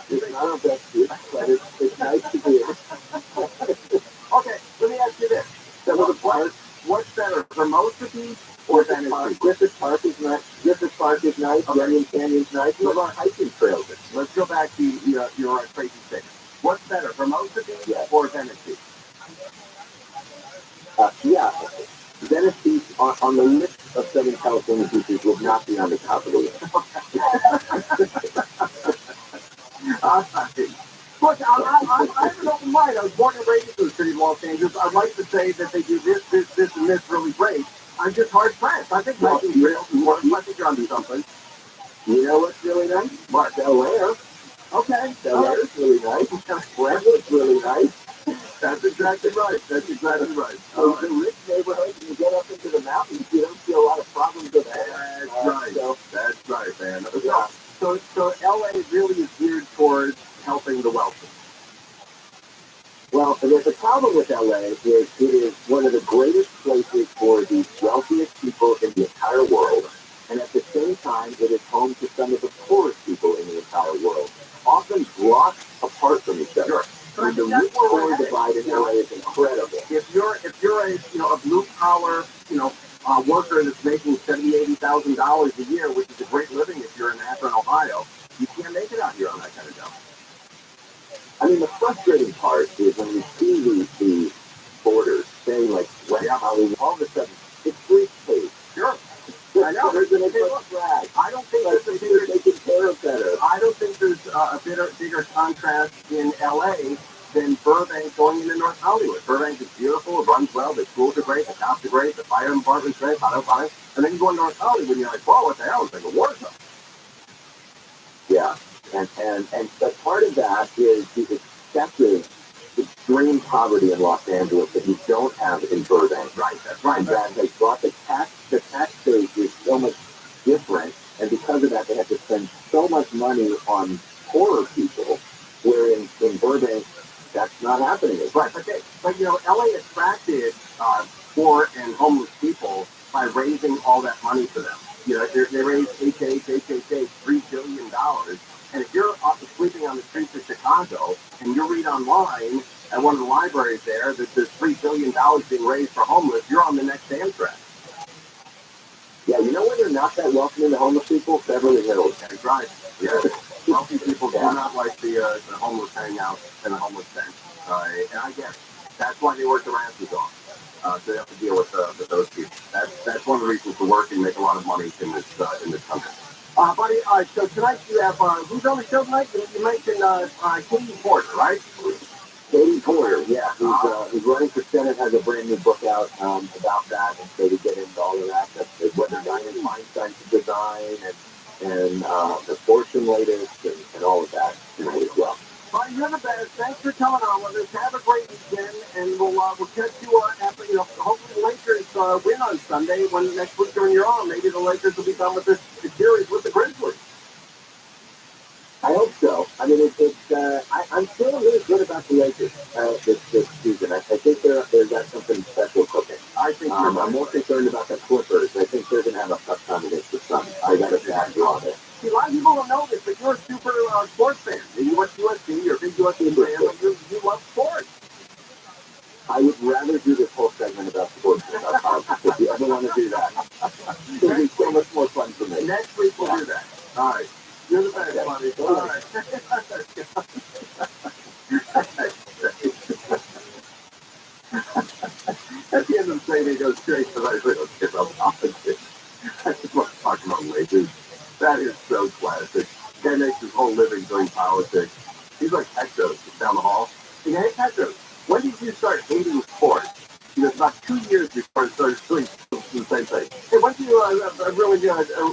It's not our best beach, but it's nice to be here. Okay, let me ask you this. Some of the parks. What's better, Hermosa Beach or Venice Beach? Griffith Park is nice. Griffith Park is nice. Okay. Runyon Canyon's nice. What about hiking trails? Let's go back to your crazy thing. What's better, Hermosa Beach or Venice Beach? Yeah, Venice Beach on the list of Southern California beaches would not be on the top of the list. Look, I'm an open mind. I was born and raised in the city of Los Angeles. I'd like to say that they do this, and this really great. I'm just hard pressed. I think hiking trails is more. I think you're onto something. You know what's really nice? What? Bel Air. Okay. Bel Air is really nice. Brentwood's really nice. That's exactly right. That's exactly right. So the rich neighborhoods, when you get up into the mountains, you don't see a lot of problems with that. That's right. That's right, man. Yeah. So LA really is geared towards helping the wealthy. Well, the problem with LA is it is one of the greatest places for the wealthiest people in the entire world, and at the same time, it is home to some of the poorest people in the entire world, often brought apart from each other. Sure. And the rich-poor divide in LA is incredible. If you're a blue collar, worker that's making $70,000, $80,000 a year, which is a great living if you're in Akron, Ohio. You can't make it out here on that kind of job. I mean, the frustrating part is when you see the borders saying, like, West Hollywood, all of a sudden, it's free space. Sure. I know. There's an flag. I don't think like, there's a bigger, taken care of better. I don't think there's a bigger contrast in LA than Burbank going into North Hollywood. Burbank is beautiful, it runs well, the schools are great, the cops are great, the fire department's great, fine. And then you go into North Hollywood and you're like, whoa, what the hell? It's like a war zone. Yeah. And but part of that is the excessive extreme poverty in Los Angeles that you don't have in Burbank. Right, that's right. And that has brought the tax base is so much different, and because of that, they have to spend so much money on poorer people, where in Burbank, that's not happening. Right, but you know, LA attracted poor and homeless people by raising all that money for them. You know, they raised $3 billion. And if you're sleeping on the streets of Chicago and you read online at one of the libraries there that there's $3 billion being raised for homeless, you're on the next Amtrak. Yeah, you know where they're not that welcoming to homeless people? Beverly Hills. That's right. Yeah. Wealthy people do not like the homeless hangout and the homeless tent. And I guess that's why they work their asses off. So they have to deal with those people. That's one of the reasons to work and make a lot of money in this country. Buddy, all right, so tonight you have, who's on the show tonight? You mentioned Katie Porter, right? Katie Porter, yeah, who's running for Senate, has a brand new book out about that, and so we get into all of that, whether Dianne Feinstein's design and the fortune latest and all of that tonight as well. Buddy, you're the best. Thanks for coming on with us. Have a great weekend, and we'll catch you after, hopefully the Lakers win on Sunday. When next week when you're on, maybe the Lakers will be done with this series with the Grizzlies. I hope so. I mean, I'm feeling really good about the Lakers this season. I think they've got something special cooking. I think I'm more concerned about the Clippers. I think they're going to have a tough time against the Suns. I got to back you on it. See, a lot of people don't know this, but you're a super sports fan. You watch USC, you're a big USC fan, but you love sports. I would rather do this whole segment about sports without politics. If you ever want to do that, it'll be so much more fun for me. Next week we'll do that. All right. You're the best, buddy. All right. At the end of the day, they go straight to the little kid about politics. I just want to talk about Lakers. That is so classic. Guy makes his whole living doing politics. He's like Petros down the hall. Hey, Petros, when did you start hating sports? He goes, about 2 years before I started doing the same thing. Hey, when did you really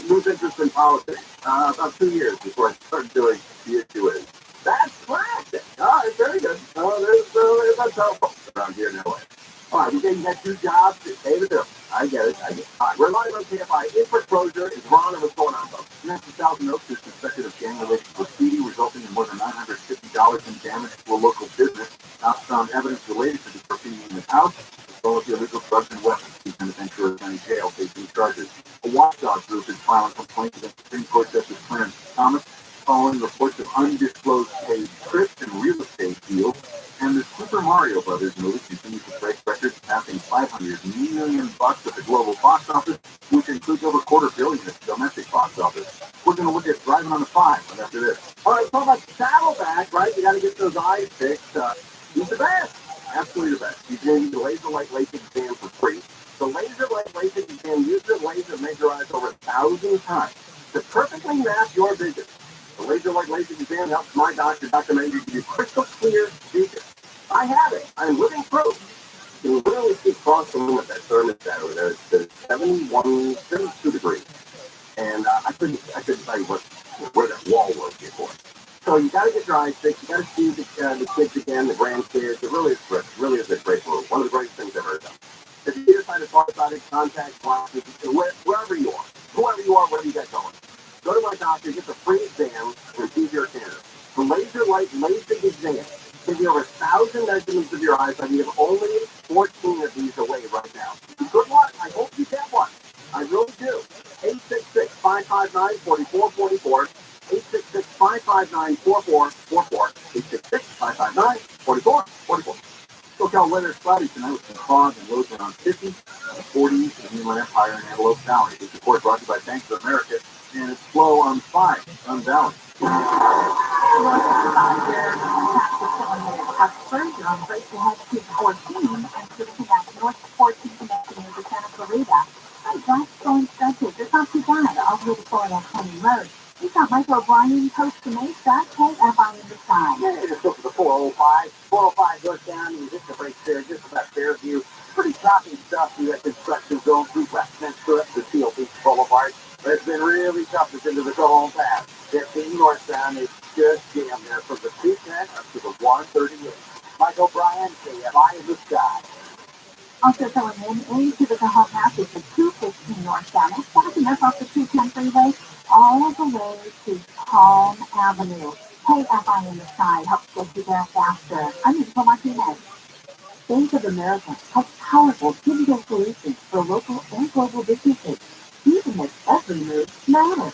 lose interest in politics? About 2 years before I started doing the issue is. That's classic. All right, very good. There's how folks around here in LA. All right, you got 2 jobs to pay the bill. I get it. All right, we're live on KFI. In foreclosure is Ron, and what's going on, folks? $50,000 Oaks is suspected of gang-related graffiti, resulting in more than $950 in damage to a local business. Cops found evidence related to the graffiti in his house, as well as the illegal drugs and weapons. He's in the Ventura County Jail facing charges. A watchdog group is filing complaints against Supreme Court Justice Clarence Thomas following reports of undisclosed paid trips and real estate deals. And the Super Mario Brothers movie continues to break records, passing $500 million at the global box office, which includes over $250 million at the domestic box office. We're going to look at Driving on the 5 right after this. All right, talk about Saddleback, right? You got to get those eyes fixed. He's the best. Absolutely the best. He's doing the laser light LASIK exam for free. The laser light LASIK exam uses the laser to measure eyes over 1,000 times to perfectly map your vision. The laser light LASIK exam helps my doctor, Dr. Manger, give you crystal clear vision. I have it. I'm living proof. You can literally see across the room at that thermostat over there. It's 72 degrees. And I couldn't tell you where that wall was before. So you got to get your eyes fixed. You got to see the kids again, the grandkids. It really is a great move. One of the greatest things I've ever done. If you decide to talk about it, contact glasses, wherever you are, whoever you are, wherever you get going. Go to my doctor, get the free exam, and see your Canada. The laser light LASIK exam gives you over 1,000 measurements of your eyes. I have only 14 of these away right now. Good luck. I hope you get one. I really do. 866-559-4444. 866-559-4444. 866-559-4444. SoCal weather is cloudy tonight with some fog and lows around 50. 40s in the Inland Empire and Antelope Valley. This report brought to you by Bank of America, and it's slow on 5, unbalanced. Further on break ahead to 14 and sitting at North 14 connecting into Santa Clarita. That's going expensive. It's not too bad. All the way to Florida County Road. We've got Michael O'Brien, Coast to Mesa, KFI in the sky. Yeah, just look at the 405. 405 goes down, you hit the brakes there, just about Fairview. Pretty choppy stuff. You got construction going through Westminster up to Seal Beach Boulevard. But it's been really tough to get into the Cajon Pass. 15 northbound is just jammed there from the 210 up to the 138. Michael O'Brien, KFI in the sky. Also going into the Cajon Pass is the 215 northbound. It's backing us off the 210 freeway all the way to Palm Avenue. KFI in the sky helps get you there faster. I'm Nicole Martinez. Bank of America has powerful digital solutions for local and global businesses, even as every move matters.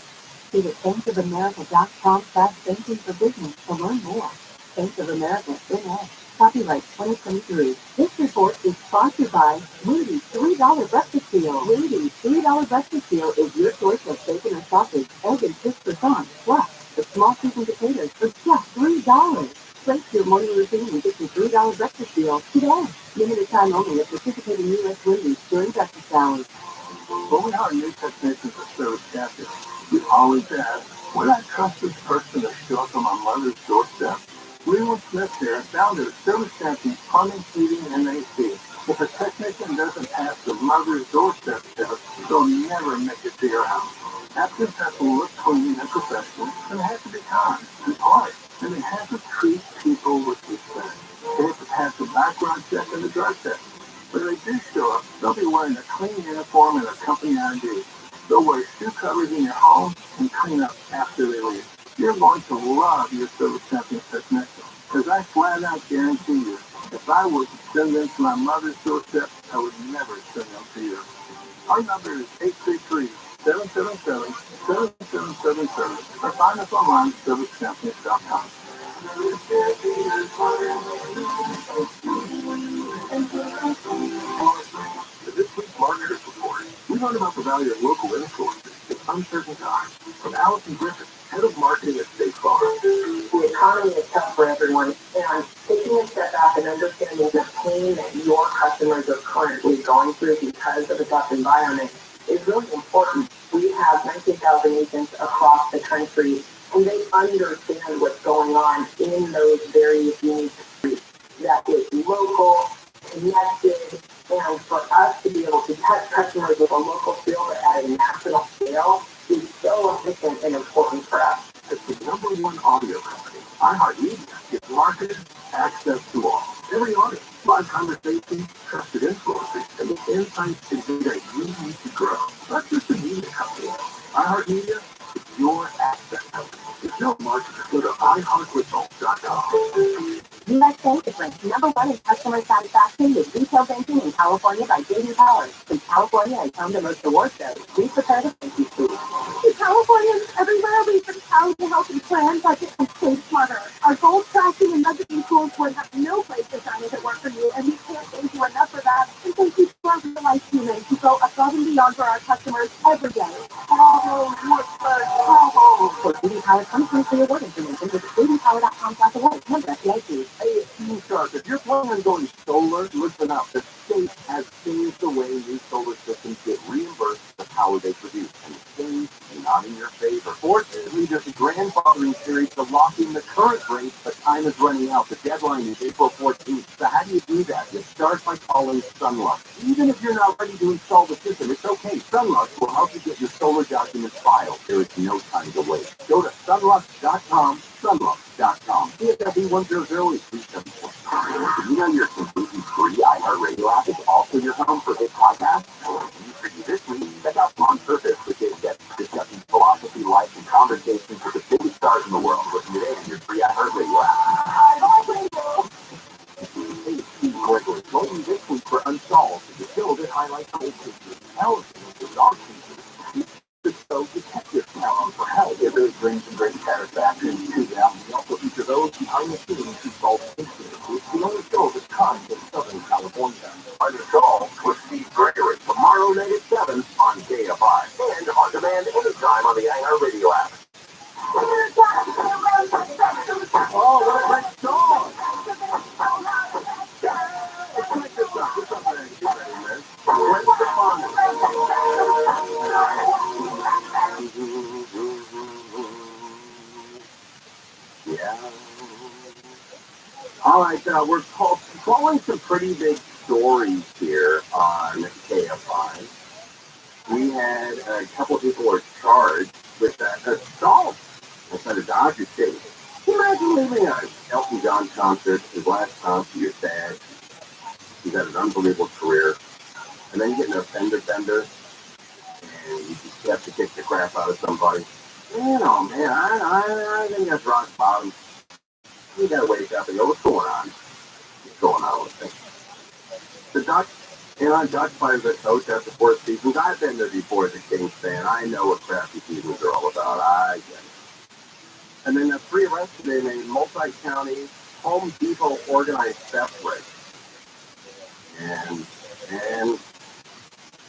Visit bankofamerica.com/banking for business to learn more. Bank of America, NA. Copyright 2023. This report is sponsored by Moody's $3 breakfast deal. Moody's $3 breakfast deal is your choice of bacon or sausage, egg and fish croissant, plus the small seasoned potatoes for just $3. Place your morning routine and get your $3 breakfast deal today. Limited time only at participating U.S. Wendy's during breakfast hours. When we hire new technicians for service staffing, we always ask, would I trust this person to show up on my mother's doorstep? Leland Smith here, founder of Service Staffing Plumbing, Heating, and AC. If a technician doesn't pass the mother's doorstep test, they'll never make it to your house. Applicants have to look clean and professional, and they have to be kind and polite, and they have to treat people with respect. They have to pass the background check and the drug test. When they do show up, they'll be wearing a clean uniform and a company ID. They'll wear shoe covers in your home and clean up after they leave. You're going to love your service staffing technician, because I flat out guarantee you, if I would send them to my mother's doorstep, I would never send them to you. Our number is 833-777-7777, or find us online at servicestaffing.com. For this week's Marketers Report, we learn about the value of local influencers in uncertain times. From Allison Griffith, Head of Marketing at State Farm. The economy is tough for everyone, and taking a step back and understanding the pain that your customers are currently going through because of a tough environment is really important. We have 19,000 agents across the country, and they understand what's going on in those very unique streets. That is local, connected, and for us to be able to touch customers with a local feel at a national scale is so efficient and important for us. As the #1 audio company, iHeartMedia gives marketers access to all. Every audience, live conversations, trusted influencers, and the insights and data you need to grow. Not just a media company. iHeartMedia is your access company. If you're a marketer, go to iHeartResults.com. U.S. Bank is ranked #1 in customer satisfaction with retail banking in California by J.D. Power. Since California is home to most award shows, we prepare to thank you too. Californians everywhere, we've been proud to help you plan, budget, and save smarter. Our goal tracking and budgeting tools would have no place to shine if it weren't for you, and we can't thank you enough for that. And thank you to our real-life humans who go above and beyond for our customers every day. For JD Power 2023 award information, visit jdpower.com/award. Member FDIC. Hey, Team Shark, if you're planning on going solar, listen up. The state has changed the way new solar systems get reimbursed for the power they produce, and the change is not in your favor. Fortunately, there's a grandfathering period to lock in the current rate, but time is running out. The deadline is April 14th. So how do you do that? You start by calling Sunlux. Even if you're not ready to install the system, it's okay. Sunlux will help you get your solar documents filed. There is no time to wait. Go to sunlux.com, sunlux.com. CFW 100 is 374. Did you know your completely free iHeartRadio app is also your home for this podcast? For you this week, check out On Purpose with Dave Getz, discussing philosophy, life, and conversations with the biggest stars in the world. Listen today on your free iHeartRadio app. Hey, Steve Gregory, voting this week for Unsolved is a show that highlights old cases, intelligence, and dark cases. The show Detective Challenge for help. It really brings some great satisfaction to them. We also feature those behind the scenes who solve cases. It's the only show of its kind in Southern California. Unsolved with Steve Gregory. For Mark tomorrow night at 7 on KFI and on demand anytime on the iHeartRadio app. Oh, what a great song! Check this out. What's up, man? Get ready, man. When's the fun? Yeah. All right, we're calling some pretty big stories here on KFI. We had a couple of people were charged with assault inside a Dodger Stadium. Can you imagine leaving an Elton John concert, his last concert, you're sad. He's had an unbelievable career. And then you get an offender bender, and you just have to kick the crap out of somebody. You know, man, I think that's rock bottom. You gotta wake up and go, what's going on? What's going on with things? The Ducks, Ducks players at coach after 4 seasons. I've been there before as a Kings fan. I know what crappy seasons are all about. I get it. And then the 3 arrested in a multi-county Home Depot organized theft ring. And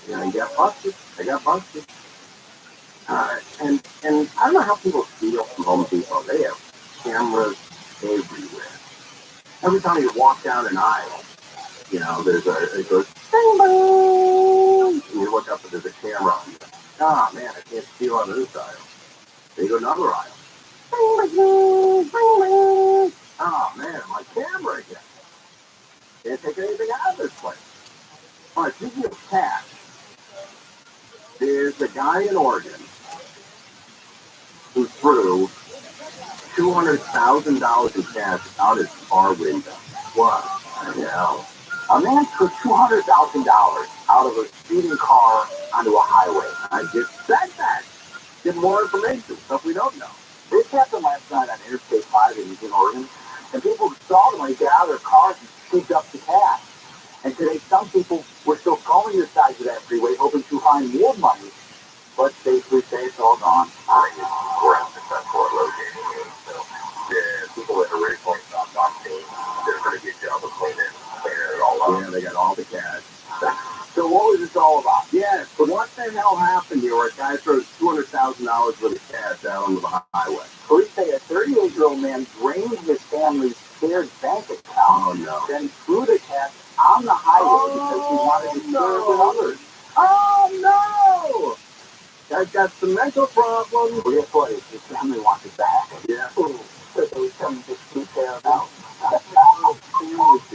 they got busted. And I don't know how people steal from Home Depot. They have cameras everywhere. Every time you walk down an aisle, it goes, bing, bing, and you look up and there's a camera on you. Ah, man, I can't steal out of this aisle. Then you go another aisle. Bing, bing, bing, bing. Oh, man, my camera again. Can't take anything out of this place. All right, speaking of cash, there's a guy in Oregon who threw $200,000 in cash out his car window. What the hell? A man threw $200,000 out of a speeding car onto a highway. I just said that. Get more information, stuff we don't know. This happened last night on Interstate 5 in Oregon, and people saw them when they got out of their cars and scooped up the cash. And today, some people were still calling the sides of that freeway, hoping to find more money, but safely say it's all gone. We're unsuccessful at locating it, so the people that originally stopped on scene, they're going to get job of cleaning it all up. Yeah, they got all the cash. So what was this all about? Yeah, so what the hell happened here where a guy throws $200,000 worth of cash out onto the highway? Police say a 38-year-old man drained his family's shared bank account, then threw the cash on the highway because he wanted to share it with others. Oh, no! Guy's got some mental problems. Well, guess what? His family wants it back. Yeah. So they come to scoop their out.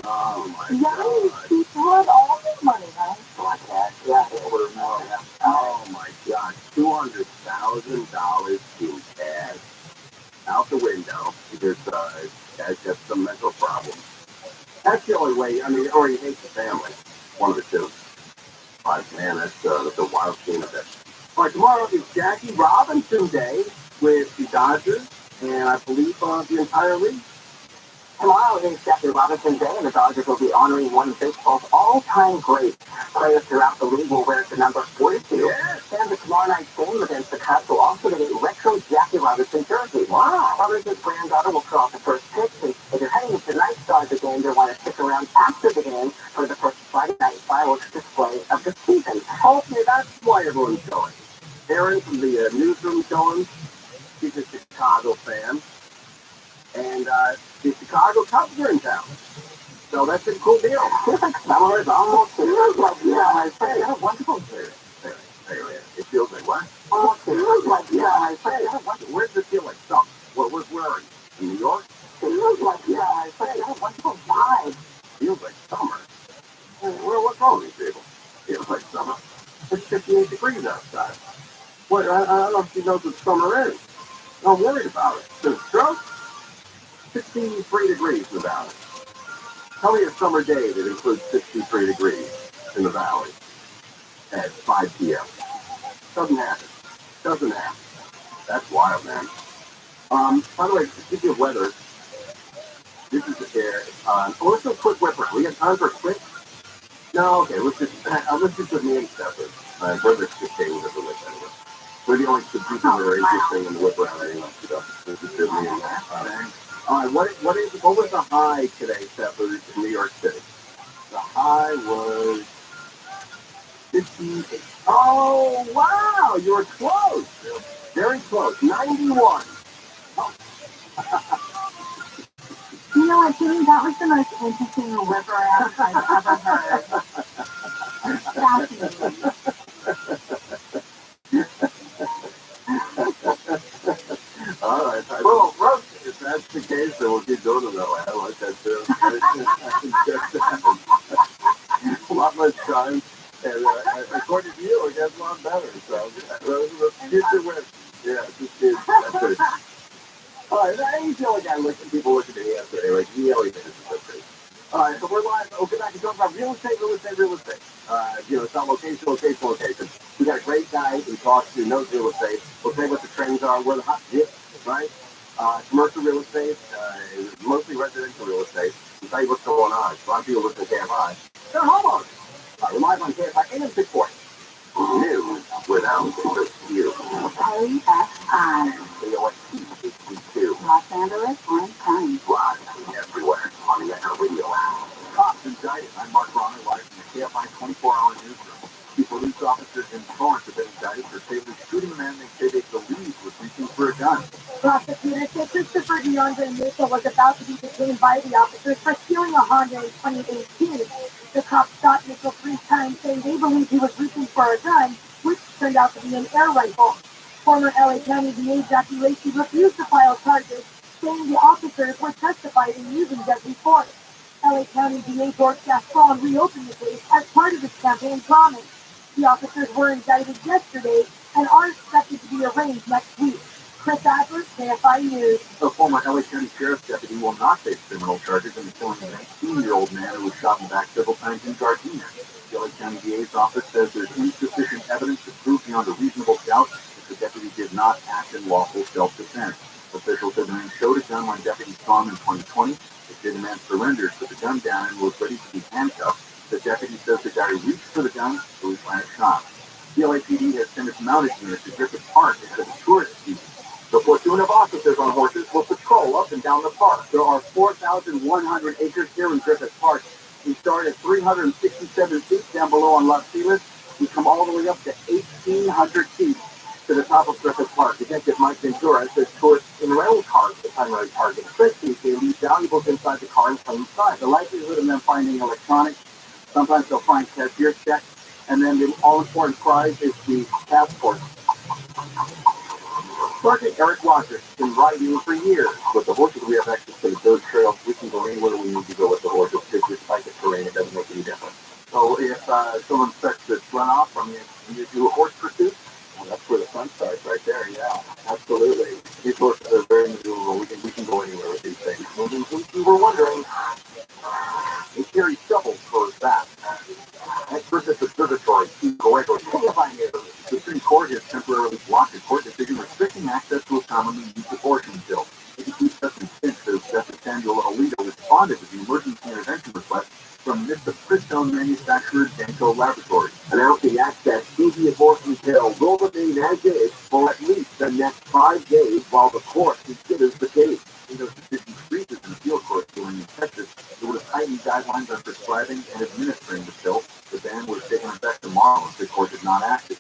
Oh, my God. He had all this money, right? Like that. Yeah, over a million. Oh, my God. $200,000 in cash out the window because guy's got some mental problems. That's the only way. I mean, or he hates the family. One of the two. But, man, that's a wild scene of it. All right, tomorrow is Jackie Robinson Day with the Dodgers and I believe the entire league. Tomorrow is Jackie Robinson Day, and the Dodgers will be honoring one of baseball's all-time greats. Players throughout the league will wear the number 42. Yes. And the tomorrow night's game against the Cubs will also get a retro Jackie Robinson jersey. Wow. Robinson's granddaughter will throw off the first pitch, and if you're heading to tonight's Dodger game, you'll want to stick around after the game for the first Friday night fireworks display of the season. Okay, that's why everyone's going. Aaron from the newsroom's going. She's a Chicago fan. And the Chicago Cubs are in town. So that's a cool deal. Summer is almost here. I say, that's a wonderful period. It feels like what? Almost here. I say, where does it feel like summer? Where are you? In New York? Feels like, I say, that's a wonderful vibe. Feels like summer. What's wrong with these people? Feels like summer. It's 58 degrees outside. What? I don't know if she knows what summer is. I'm worried about it. Is it a stroke? 63 degrees in the valley. Tell me a summer day that includes 63 degrees in the valley at 5 p.m. Doesn't happen. That's wild, man. By the way, speaking of weather, this is the air. Let's do a quick whipper. We got time for a quick? No, okay. Let's just do me and Stefan. We're the staying with the whip anyway. We're the only two people that are interesting in the whip around anyway. So this is just me and that. All right, what was the high today, Steph, in New York City? The high was 58. Oh, wow, you were close. Very close. 91. You know what, Jimmy? That was the most interesting liver ass I've ever heard. Fascinating. All right. Well, roast, if that's the case, then we'll keep doing it that way. I like that too. A lot less time. And according to you, it gets a lot better. So kids are win. Yeah, just kids. That's it. All right, I ain't the only guy people looking at me yesterday. Like, he always is. All right, so we're live. We'll get back and talk about real estate. It's not location. We got a great guy who talks to knows real estate. We'll say what the trends are, where the hot dip, right? Commercial real estate, mostly residential real estate. We'll tell you what's going on. A lot of people listen to KFI. They're homeowners. We're live on KFI AM 640. News without the view. KFI. KOST Los Angeles, Orange County. Live everywhere on the Echo Radio app. Cops indicted. I'm Mark Ronner, live from the KFI 24-hour newsroom. Two police officers in Florence have been indicted for fatally shooting a man they say they believe was reaching for a gun. Prosecutors say Christopher DeAndre Mitchell was about to be detained by the officers for stealing a Honda in 2018. The cops shot Mitchell 3 times, saying they believed he was reaching for a gun, which turned out to be an air rifle. Former LA County DA Jackie Lacey refused to file charges, saying the officers were justified in using deadly force. LA County DA George Gaston reopened the case as part of his campaign promise. The officers were indicted yesterday and are expected to be arraigned next week. Chris Adler, KFI News. A former LA County Sheriff's deputy will not face criminal charges in killing an 18-year-old man who was shot in the back several times in Gardena. The LA County DA's office says there's insufficient evidence to prove beyond a reasonable doubt that the deputy did not act in lawful self-defense. Officials said the man showed a gun when deputies saw him in 2020. They say the man surrendered, put the gun down, and was ready to be handcuffed. The deputy says the guy reached for the gun, so he fired a shot. The LAPD has sent its mounted unit to Griffith Park ahead of the tourist season. The platoon of officers on horses will patrol up and down the park. There are 4,100 acres here in Griffith Park. We start at 367 feet down below on Las Feliz. We come all the way up to 1,800 feet to the top of Griffith Park. Detective Mike Ventura says tourists in rental cars are the primary target. Especially if they leave valuables inside the car in plain sight. The likelihood of them finding electronics, sometimes they'll find cashier checks, and then the all-important prize is the passport. Sergeant Eric Rogers has been riding for years. With the horses, we have access to the dirt trails. We can go anywhere we need to go with the horses. Despite the terrain, it doesn't make any difference. So if someone starts to run off from you, you do a horse pursuit. Well, that's where the fun starts, right there. Yeah, absolutely. These horses are very maneuverable. We can go anywhere with these things. In case you were wondering, they carry shovels for that. At Griffith Observatory, the Supreme Court has temporarily blocked a court decision restricting access to a commonly used abortion pill. Chief Justice Finch says Justice Samuel Alito responded to the emergency intervention request from Mistone manufacturer Danco Laboratories, announcing access to the abortion pill will remain as is for at least the next 5 days while the court considers the case. Alito's decision freezes an appeal court ruling in Texas that would have tightened guidelines on prescribing and administering the pill. The ban was taken effect tomorrow if the court had not acted.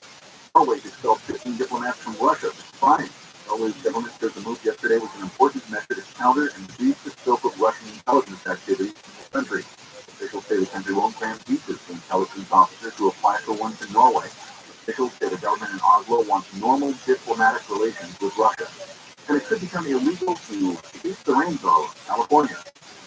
Norway expelled 15 diplomats from Russia. Fine. Norway's government says the move yesterday was an important measure to counter and reduce the scope of Russian intelligence activity in the country. Officials say the country won't grant visas to intelligence officers who apply for one to Norway. Officials say the government in Oslo wants normal diplomatic relations with Russia. And it could become illegal to eat the rainbow in California.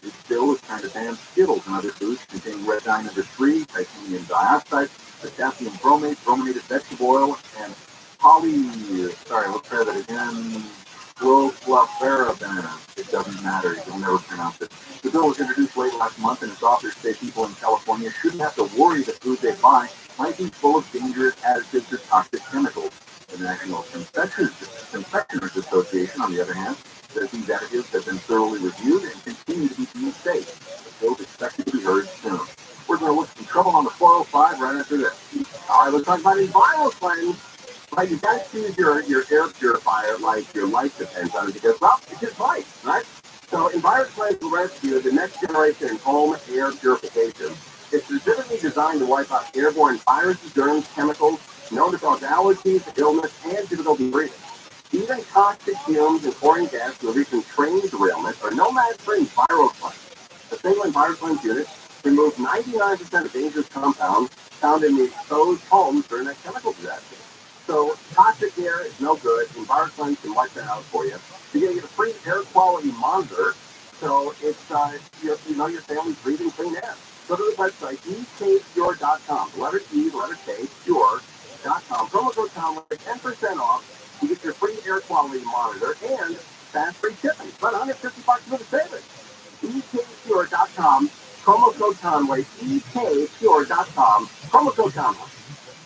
This bill is trying to ban Skittles and other foods containing red dye number 3, titanium dioxide, potassium bromate, brominated vegetable oil, and chlorfluorobenzene. It doesn't matter. You'll never pronounce it. The bill was introduced late last month, and its authors say people in California shouldn't have to worry the food they buy might be full of dangerous additives or toxic chemicals. The National Confectioners Association, on the other hand, says these additives have been thoroughly reviewed and continue to be deemed safe. The bill is expected to be heard soon. We're going to look for trouble on the 405 right after this. All right, let's talk about environmental claims. Right, you got to choose your air purifier like your life depends on it because, well, it's just life, right? So environmental claims will rescue the next generation in home air purification. It's specifically designed to wipe out airborne viruses, germs, chemicals known to cause allergies, illness, and difficulty breathing. Even toxic fumes and chlorine gas from recent train derailments are no match for ViralRabbi. The single ViralRabbi unit removes 99% of dangerous compounds found in the exposed homes during a chemical disaster. So toxic air is no good, and ViralRabbi can wipe that out for you. You're going to get a free air quality monitor, so it's you know your family's breathing clean air. Go to the website ekpure.com. Letter E, letter K, pure.com. Promo code Conway, 10% off. You get your free air quality monitor and fast free shipping. About $150 for the savings. ekpure.com. Promo code Conway. ekpure.com. Promo code Conway.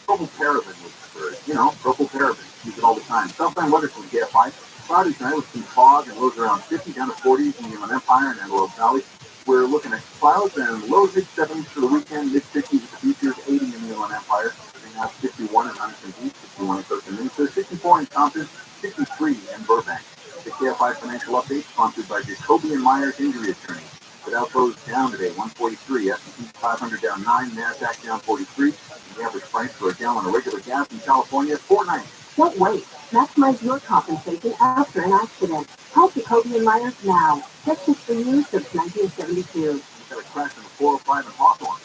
Propylparaben was preferred. Propylparaben. Use it all the time. Southbound weather from KFI. Cloudy tonight with some fog and lows around 50 down to 40s in the Inland Empire and Antelope Valley. We're looking at clouds and lows mid-70s for the weekend, mid-60s at the features, 80 in the Inland Empire. Right now 61 in Huntington Beach, 61 in Costa Mesa, 64 in Compton, 63 in Burbank. The KFI financial update sponsored by Jacoby and Myers Injury Attorney. The Dow closed down today, 143. S&P 500 down 9, Nasdaq down 43. The average price for a gallon of regular gas in California is $4.90. Don't wait. Maximize your compensation after an accident. Call Jacoby and Myers now. Justice for you since 1972. You got a crash on the 405 in Hawthorne.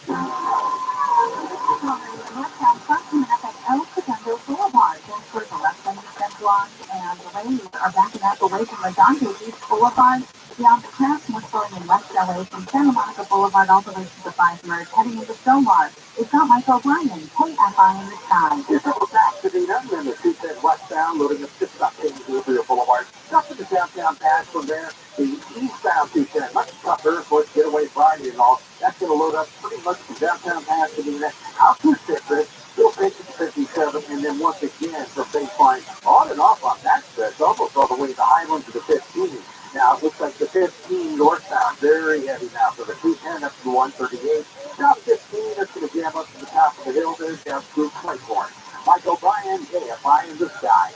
Northbound Franklin at El Segundo Boulevard. Transfers are less than 10 blocks, and the lanes are backing up away from Redondo Beach Boulevard. Beyond the crash, more slowing in West LA from Santa Monica Boulevard all the way to the 5 Merge, heading into Stillwater. It's got Michael Ryan, KFI in the sky. It's a Pasadena, and then the 210 westbound, loading up just about 10 Blue Boulevard. Up to the downtown pass from there. The eastbound 210, much tougher, of course, Getaway Friday and all. That's going to load up pretty much the downtown pass to the next out to Citrus, still takes it to 57, and then once again for baseline, on and off on that stretch, almost all the way to the Highlands to the 15. Now, it looks like the 15 northbound, very heavy now. So the 210 up to 138. Now 15, that's going to jam up to the top of the hill. There's down through Claiborne. Michael Bryan, KFI in the sky.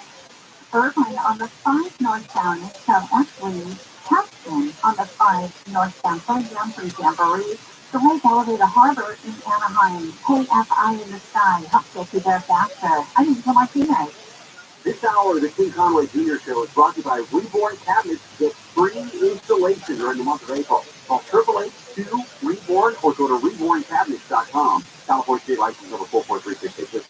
Irvine on the 5 northbound is from Eppley. Captain on the 5 northbound Playground from Jamboree. The Lake Elevator Harbor in Anaheim. KFI in the sky. Help get you there faster. I need to my teammates. This hour of the King Conway Jr. Show is brought to you by Reborn Cabinets. Get free installation during the month of April. Call 888-2-REBORN or go to reborncabinets.com. California State License number 44366.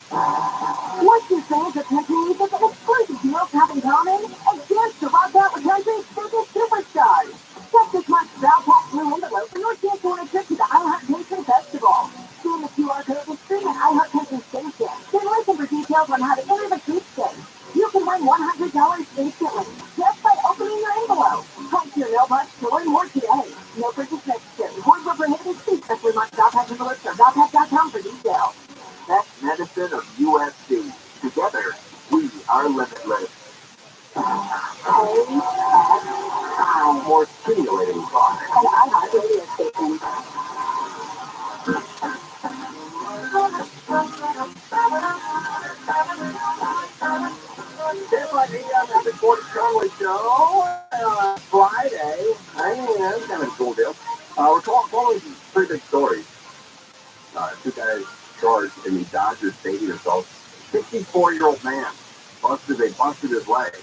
What's your favorite technique with an exclusive deal having common? A chance to rock out the country's biggest superstars. Just this month's Brown Pack Blue Envelope for your chance to win a trip to the iHeart Country Festival. Scan the QR code and stream at iHeart Country Station. Then listen for details on how to enter the sweepstakes. You can win $100 instantly just by opening your envelope. Punch your mailbox to learn more today. No purchase necessary. Void where prohibited. See especially much Pack envelopes or Pack.com for details. Best medicine of USC. Together, we are limitless. More stimulating thought. And iHeart Radio Station. Just like me on the Gordon Conway Show Friday. That's kind of a cool deal. We're following some pretty big stories. Two guys charged in the Dodgers stadium assault. 64-year-old man busted his leg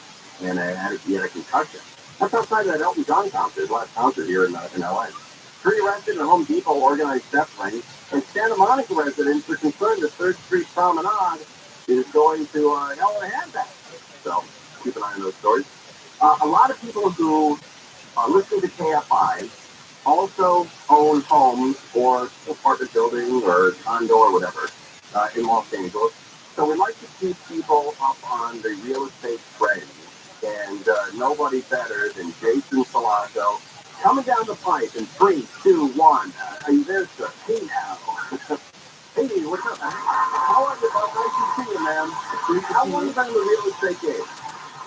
and he had a concussion. That's outside that Elton John concert, last concert here in LA. Three arrested in a Home Depot organized theft ring, and Santa Monica residents are concerned the 3rd Street Promenade is going to hell in a handbag. So keep an eye on those stories. A lot of people who listen to KFI also own homes or apartment building or condo or whatever in Los Angeles. So we like to keep people up on the real estate trend. And nobody better than Jason Salato coming down the pipe in 3, 2, 1. Are you there, sir? Hey now. Hey, what's up? How are you, bud? Nice to see you, man. How long have you been in the real estate game?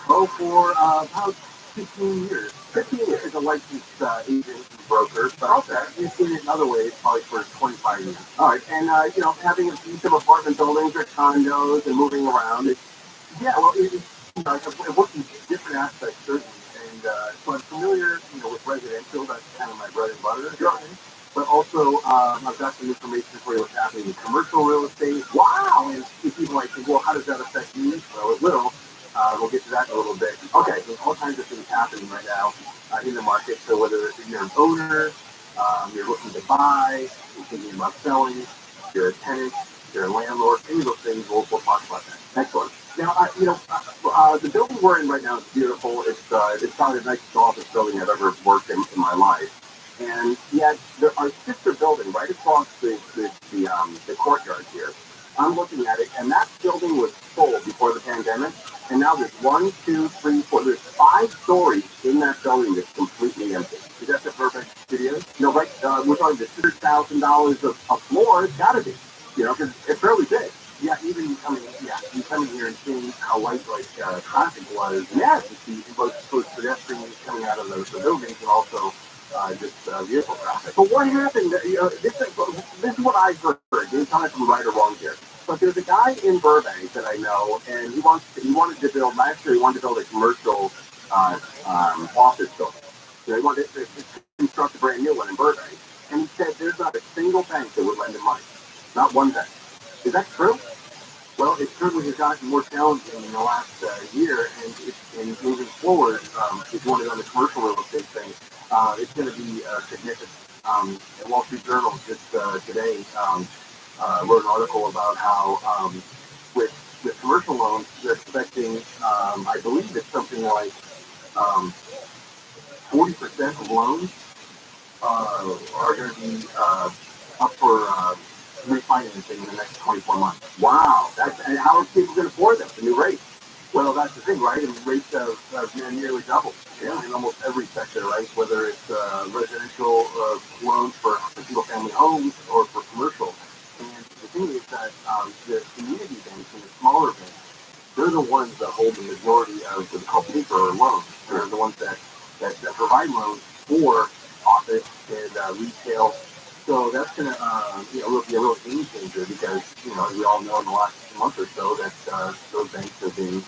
Oh, for about 15 years. 15 years as a licensed agent and broker. But you've seen it in other ways, probably for 25 years. All right, and, having a piece of apartment buildings or condos and moving around, it works in different aspects, certainly. And so I'm familiar, with residential. That's kind of my bread and butter. Sure. But also, I've got some information for you what's happening in commercial real estate. Wow! And people might think, well, how does that affect me? Well, it will. We'll get to that in a little bit. Okay, there's all kinds of things happening right now in the market. So whether you're an owner, you're looking to buy, you're thinking about selling, you're a tenant, you're a landlord, any of those things, we'll talk about that. Excellent. Now, the building we're in right now is beautiful. It's probably the nicest office building I've ever worked in my life. And yet, our sister building right across the courtyard here, I'm looking at it, and that building was full before the pandemic. And now there's 1, 2, 3, 4. There's 5 stories in that building that's completely empty. Is that the perfect studio? No, right? We're talking the $200,000 a floor. It's got to be, because it's fairly big. Yeah, even you coming here and seeing how light traffic was. Yes, you see both pedestrians coming out of the buildings and also just vehicle traffic. But what happened? This is what I've heard. You tell me if I'm right or wrong here. But there's a guy in Burbank that I know, and he wanted to build. Last year, he wanted to build a commercial office building. So he wanted to construct a brand new one in Burbank, and he said there's not a single bank that would lend him money. Not one bank. Is that true? Well, it certainly has gotten more challenging in the last year, and moving forward, if you want to go on the commercial real estate thing, it's going to be significant. The Wall Street Journal just today wrote an article about how with commercial loans, they're expecting, I believe it's something like 40% of loans are going to be up for refinancing in the next 24 months. Wow, and how are people going to afford that? The new rates. Well, that's the thing, right? And rates have nearly doubled. Yeah, in almost every sector, right? Whether it's residential loans for single-family homes or for commercial. And the thing is that the community banks and the smaller banks, they're the ones that hold the majority of the paper loans. They're the ones that provide loans for office and retail. So that's going to be a real game changer because, as we all know in the last month or so that those banks have been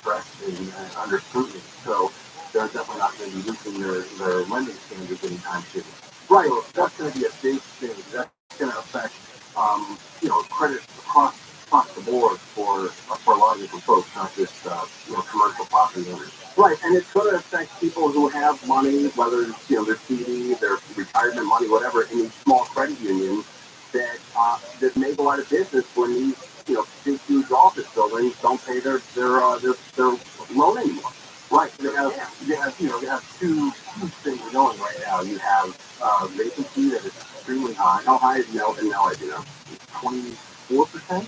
stressed and under scrutiny. So they're definitely not going to be losing their lending standards anytime soon. Right. So that's going to be a big thing. That's going to affect, credit across the board for a lot of different folks, not just commercial property owners. Right, and it's going to affect people who have money, whether it's their CD, their retirement money, whatever, in these small credit unions that make a lot of business when these big huge office buildings don't pay their loan anymore. Right, they have two huge things going right now. You have vacancy that is extremely high. How high is no idea. 24%?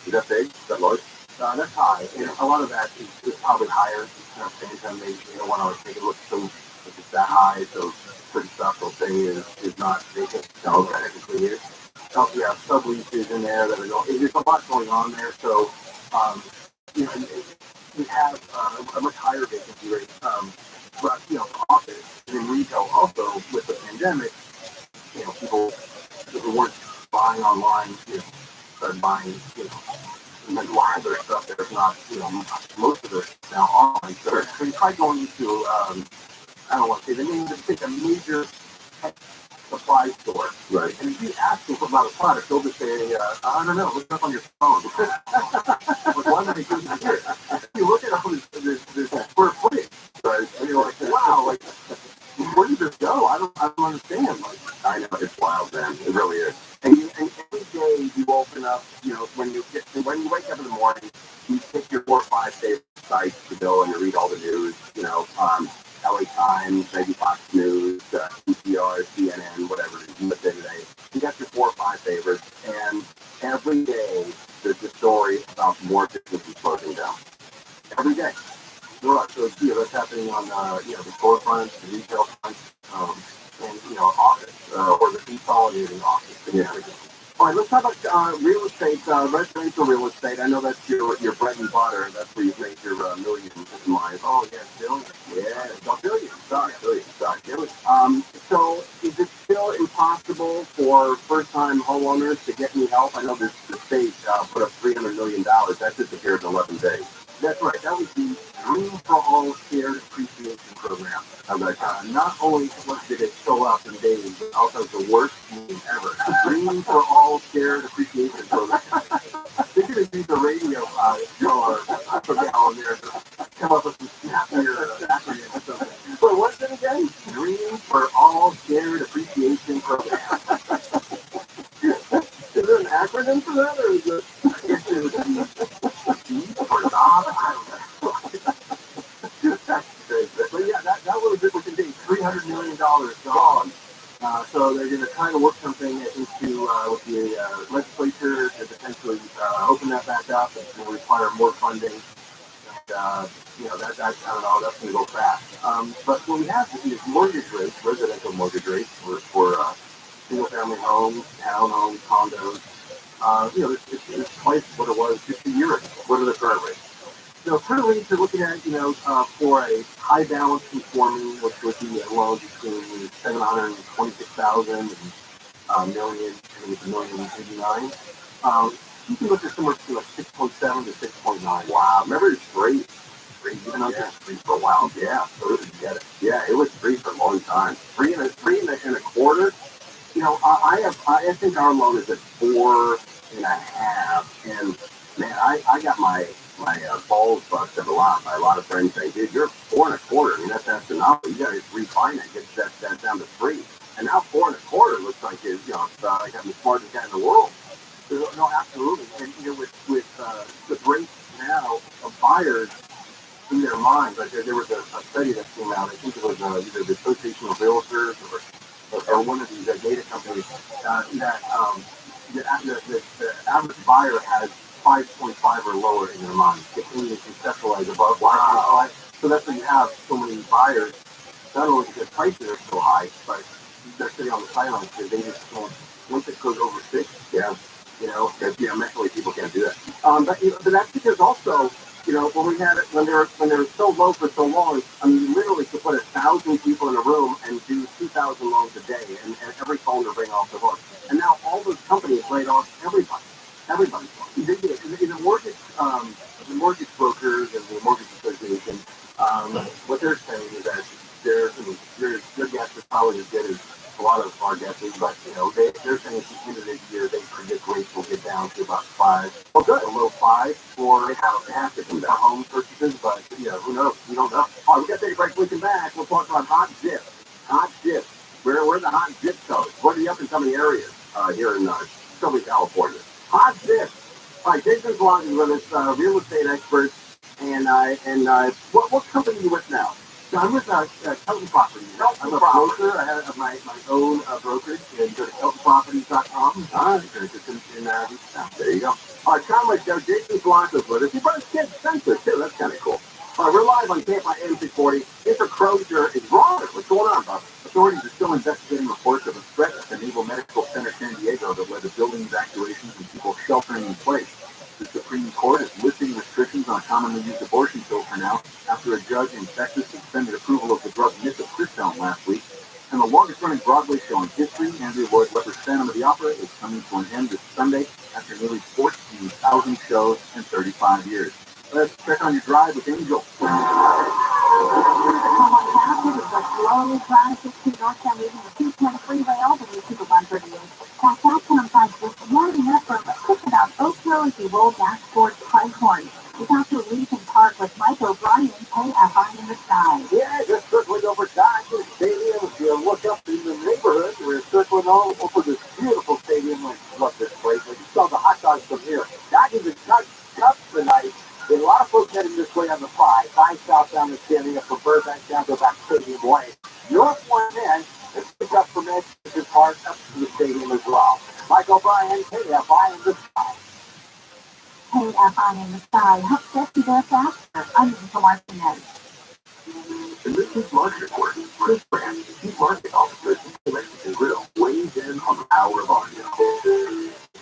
Is that big? Is that low? That's high. And a lot of that is probably higher. Same time they don't want to take a look at some if it's that high, so certain stuff they'll say is not vacant. No, technically is. So you have subleases in there that are going. There's a lot going on there. So you have a much higher vacancy rate. But office and in retail also with the pandemic, people who weren't buying online, started buying, and then a lot of their stuff there's not, most of it now online. So you try going to, I don't want to say the name, just take a major supply store. Right. And if you ask them about a product, they'll just say, I don't know, look it up on your phone. But one of the things here, you look at all this square footage, right? And you're like, wow, like, where did this go? I don't understand. Like, I know, it's wild, man. It really is. And every day you open up, when you wake up in the morning, you pick your 4 or 5 favorite sites to go and you read all the news, LA Times, maybe Fox News, CPR, CNN, whatever it is, USA Today. You got your 4 or 5 favorites, and every day there's a story about more businesses closing down. Every day. Right, so that's happening on the storefront, the retail front, and office or the consolidating office. Yeah. All right, let's talk about real estate, residential real estate. I know that's your bread and butter. That's where you make your millions in life. Oh yeah, billions. Yeah, no, billions. Sorry, billions. So is it still impossible for first-time homeowners to get any help? I know the state put up $300 million. That disappeared in 11 days. That's right. That was the Dream for All Shared Appreciation Program. Not only did it show up in days, but also the worst name ever. Dream for All Shared Appreciation Program. They could have used the radio show or I forget on there to come up with some snappier acronyms or something. But what's it again? Dream for All Shared Appreciation Program. Is there an acronym for that, or is it? I guess it would be D or not. I don't know. But yeah, that was it within days. $300 million gone. So they're going to try to work something into with the legislature to potentially open that back up. It's going to require more funding. And, that I don't know, that's going to go fast. But what we have is mortgage rates, residential mortgage rates for single-family homes, townhomes, condos. It's twice what it was just a year ago. What are the current rates? So currently, you're looking at, for a high balance conforming, which would be a loan between 726,000 and million, and with $1,089,000. You can look at somewhere between like 6.7 to 6.9. Wow, remember it's free. Even though it's free for a while. Yeah, so did you get it? Yeah, it was free for a long time. Free and a quarter. I think our loan is at 4.5, and man, I got my balls busted a lot by a lot of friends saying, dude, you're 4.25. I mean, that's enough. You got to refinance, get that down to 3. And now 4.25 looks like it's like I'm the smartest guy in the world. No, absolutely. And with the rates now of buyers in their minds, like there was a study that came out. I think it was either the Association of Realtors or one of these data companies that the average buyer has 5.5 or lower in their mind. They can't even conceptualize above 5.5. So that's why you have so many buyers. Not only because prices are so high, but they're sitting on the sidelines because they just can't. Once it goes over 6, mentally people can't do that. But that's because also, when they were so low for so long, I mean, literally to put 1,000 people in a room and do 2,000 loans a day, and every phone to ring off the hook. And now all those companies laid off everybody. Everybody. The mortgage brokers and the mortgage association, what they're saying is that their guess is probably as good as a lot of our guesses, but they're saying at the end of the year they predict rates will get down to about 5. Well, good, below 5 for they have to come down home purchases, but who knows? We don't know. Oh, we got to take a break. We come back. We'll talk about hot zips. Hot zips. Where are the hot zip codes? What are the up and coming areas here in Southern California? Hot zips. All right, Jason Blanc is with us, real estate expert, and what company are you with now? So I'm with Kelton Properties. I'm a broker. I have my own brokerage. You go to KeltonProperties.com. There you go. All right, Conway, Jason Blanc is with us. He brought his kid Spencer, too. That's kind of cool. We're live on KFI M640. Intercroacher is wrong. What's going on, Bob? Authorities are still investigating reports of a threat at the Naval Medical Center San Diego that led to building evacuations and people sheltering in place. The Supreme Court is lifting restrictions on commonly used abortion pills for now after a judge in Texas suspended approval of the drug mifepristone last week. And the longest-running Broadway show in history, Andrew Lloyd Webber's Phantom of the Opera, is coming to an end this Sunday after nearly 14,000 shows in 35 years. Let's check on your drive with Angel. Slowly trying to 16 northbound leaving the 210 freeway all the way to the 138. Now southbound side just warming up from just about Oak Hill as you roll back towards Pinehorn. It's out to Legion Park with Mike O'Brien, KFI in the sky. Yeah, just circling over Dodger Stadium. If you look up in the neighborhood, we're circling all over this beautiful stadium. I love this place. I just saw the hot dogs from here. Dodgers are cut tonight. There's a lot of folks heading this way on the 5 southbound and standing up from Burbank down to about Stadium Way. North 110, let's pick up from Edge's Park up to the stadium as well. Mike O'Brien, KFI in the sky. KFI in the sky. Hope gets you there faster. I'm Angel Martinez. In this week's market report, Chris Brandt, Chief Market Officer at the Mexican Grill, weighs in on the power of audio.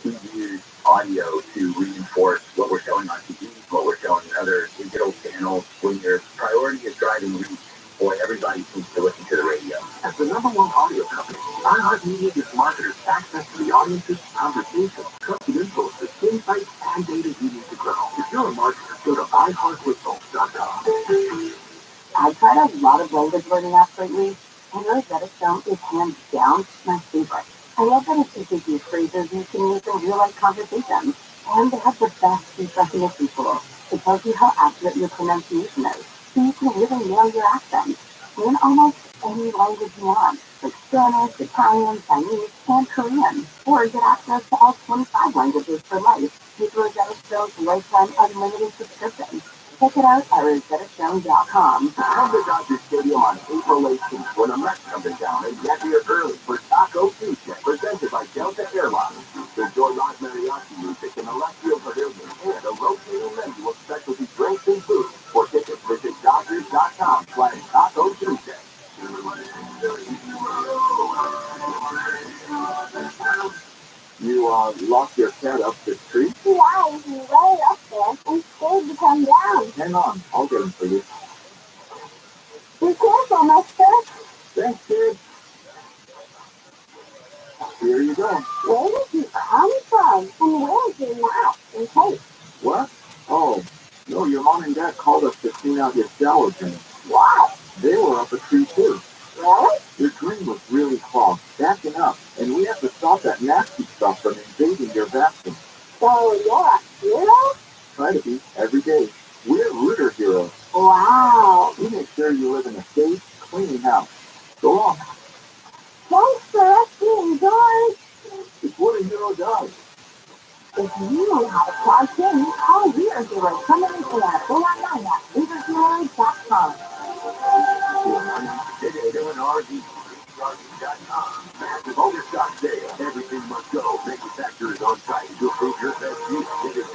We use audio to reinforce what we're showing on TV, what we're showing in other digital channels. When your priority is driving reach, boy, everybody seems to listen to the radio. As the #1 audio company, iHeartMedia gives marketers access to the audience's conversations, trusted influencers, insights, and data you need to grow. If you're a marketer, Go to iHeartRadio.com. I've tried a lot of language learning apps lately, and Rosetta Stone is hands down my favorite. I love that it teaches you phrases you can use in real-life conversations, and they have the best speech recognition tool. It tells you how accurate your pronunciation is, so you can really nail your accent in almost any language you want, like Spanish, Italian, Chinese, and Korean. Or get access to all 25 languages for life with Rosetta Stone's lifetime unlimited subscription. Check it out at RosettaStone.com. Come to Dodger Stadium on April 18th when the Mets come to town and get here early for Taco Tuesday, presented by Delta Airlines. Enjoy live mariachi music in the left field pavilion and a rotating menu of specialty drinks and food. For tickets, visit Dodgers.com/Taco Tuesday. You locked your cat up the tree? Yeah, he's way up there and scared to come down. Hang on, I'll get him for you. Be careful, mister. Thanks, kid. Here you go. Where did you come from? And where's your mask and tape? What? Oh, no, your mom and dad called us to clean out your shower drain. What? They were up a tree too. Really? Your drain was really clogged, backing up, and we have to stop that nasty stuff from invading your bathroom. So you're a hero? Try to be every day. We're Rooter Heroes. Wow. We make sure you live in a safe, clean house. Go on. Thanks for rescuing George. It's what a hero does. If you know how to plug in, call Weird Hero coming in at 419@ViralRabbi.com. Massive overstock sale. Everything must go. Manufacturers on site to approve your best use. Visit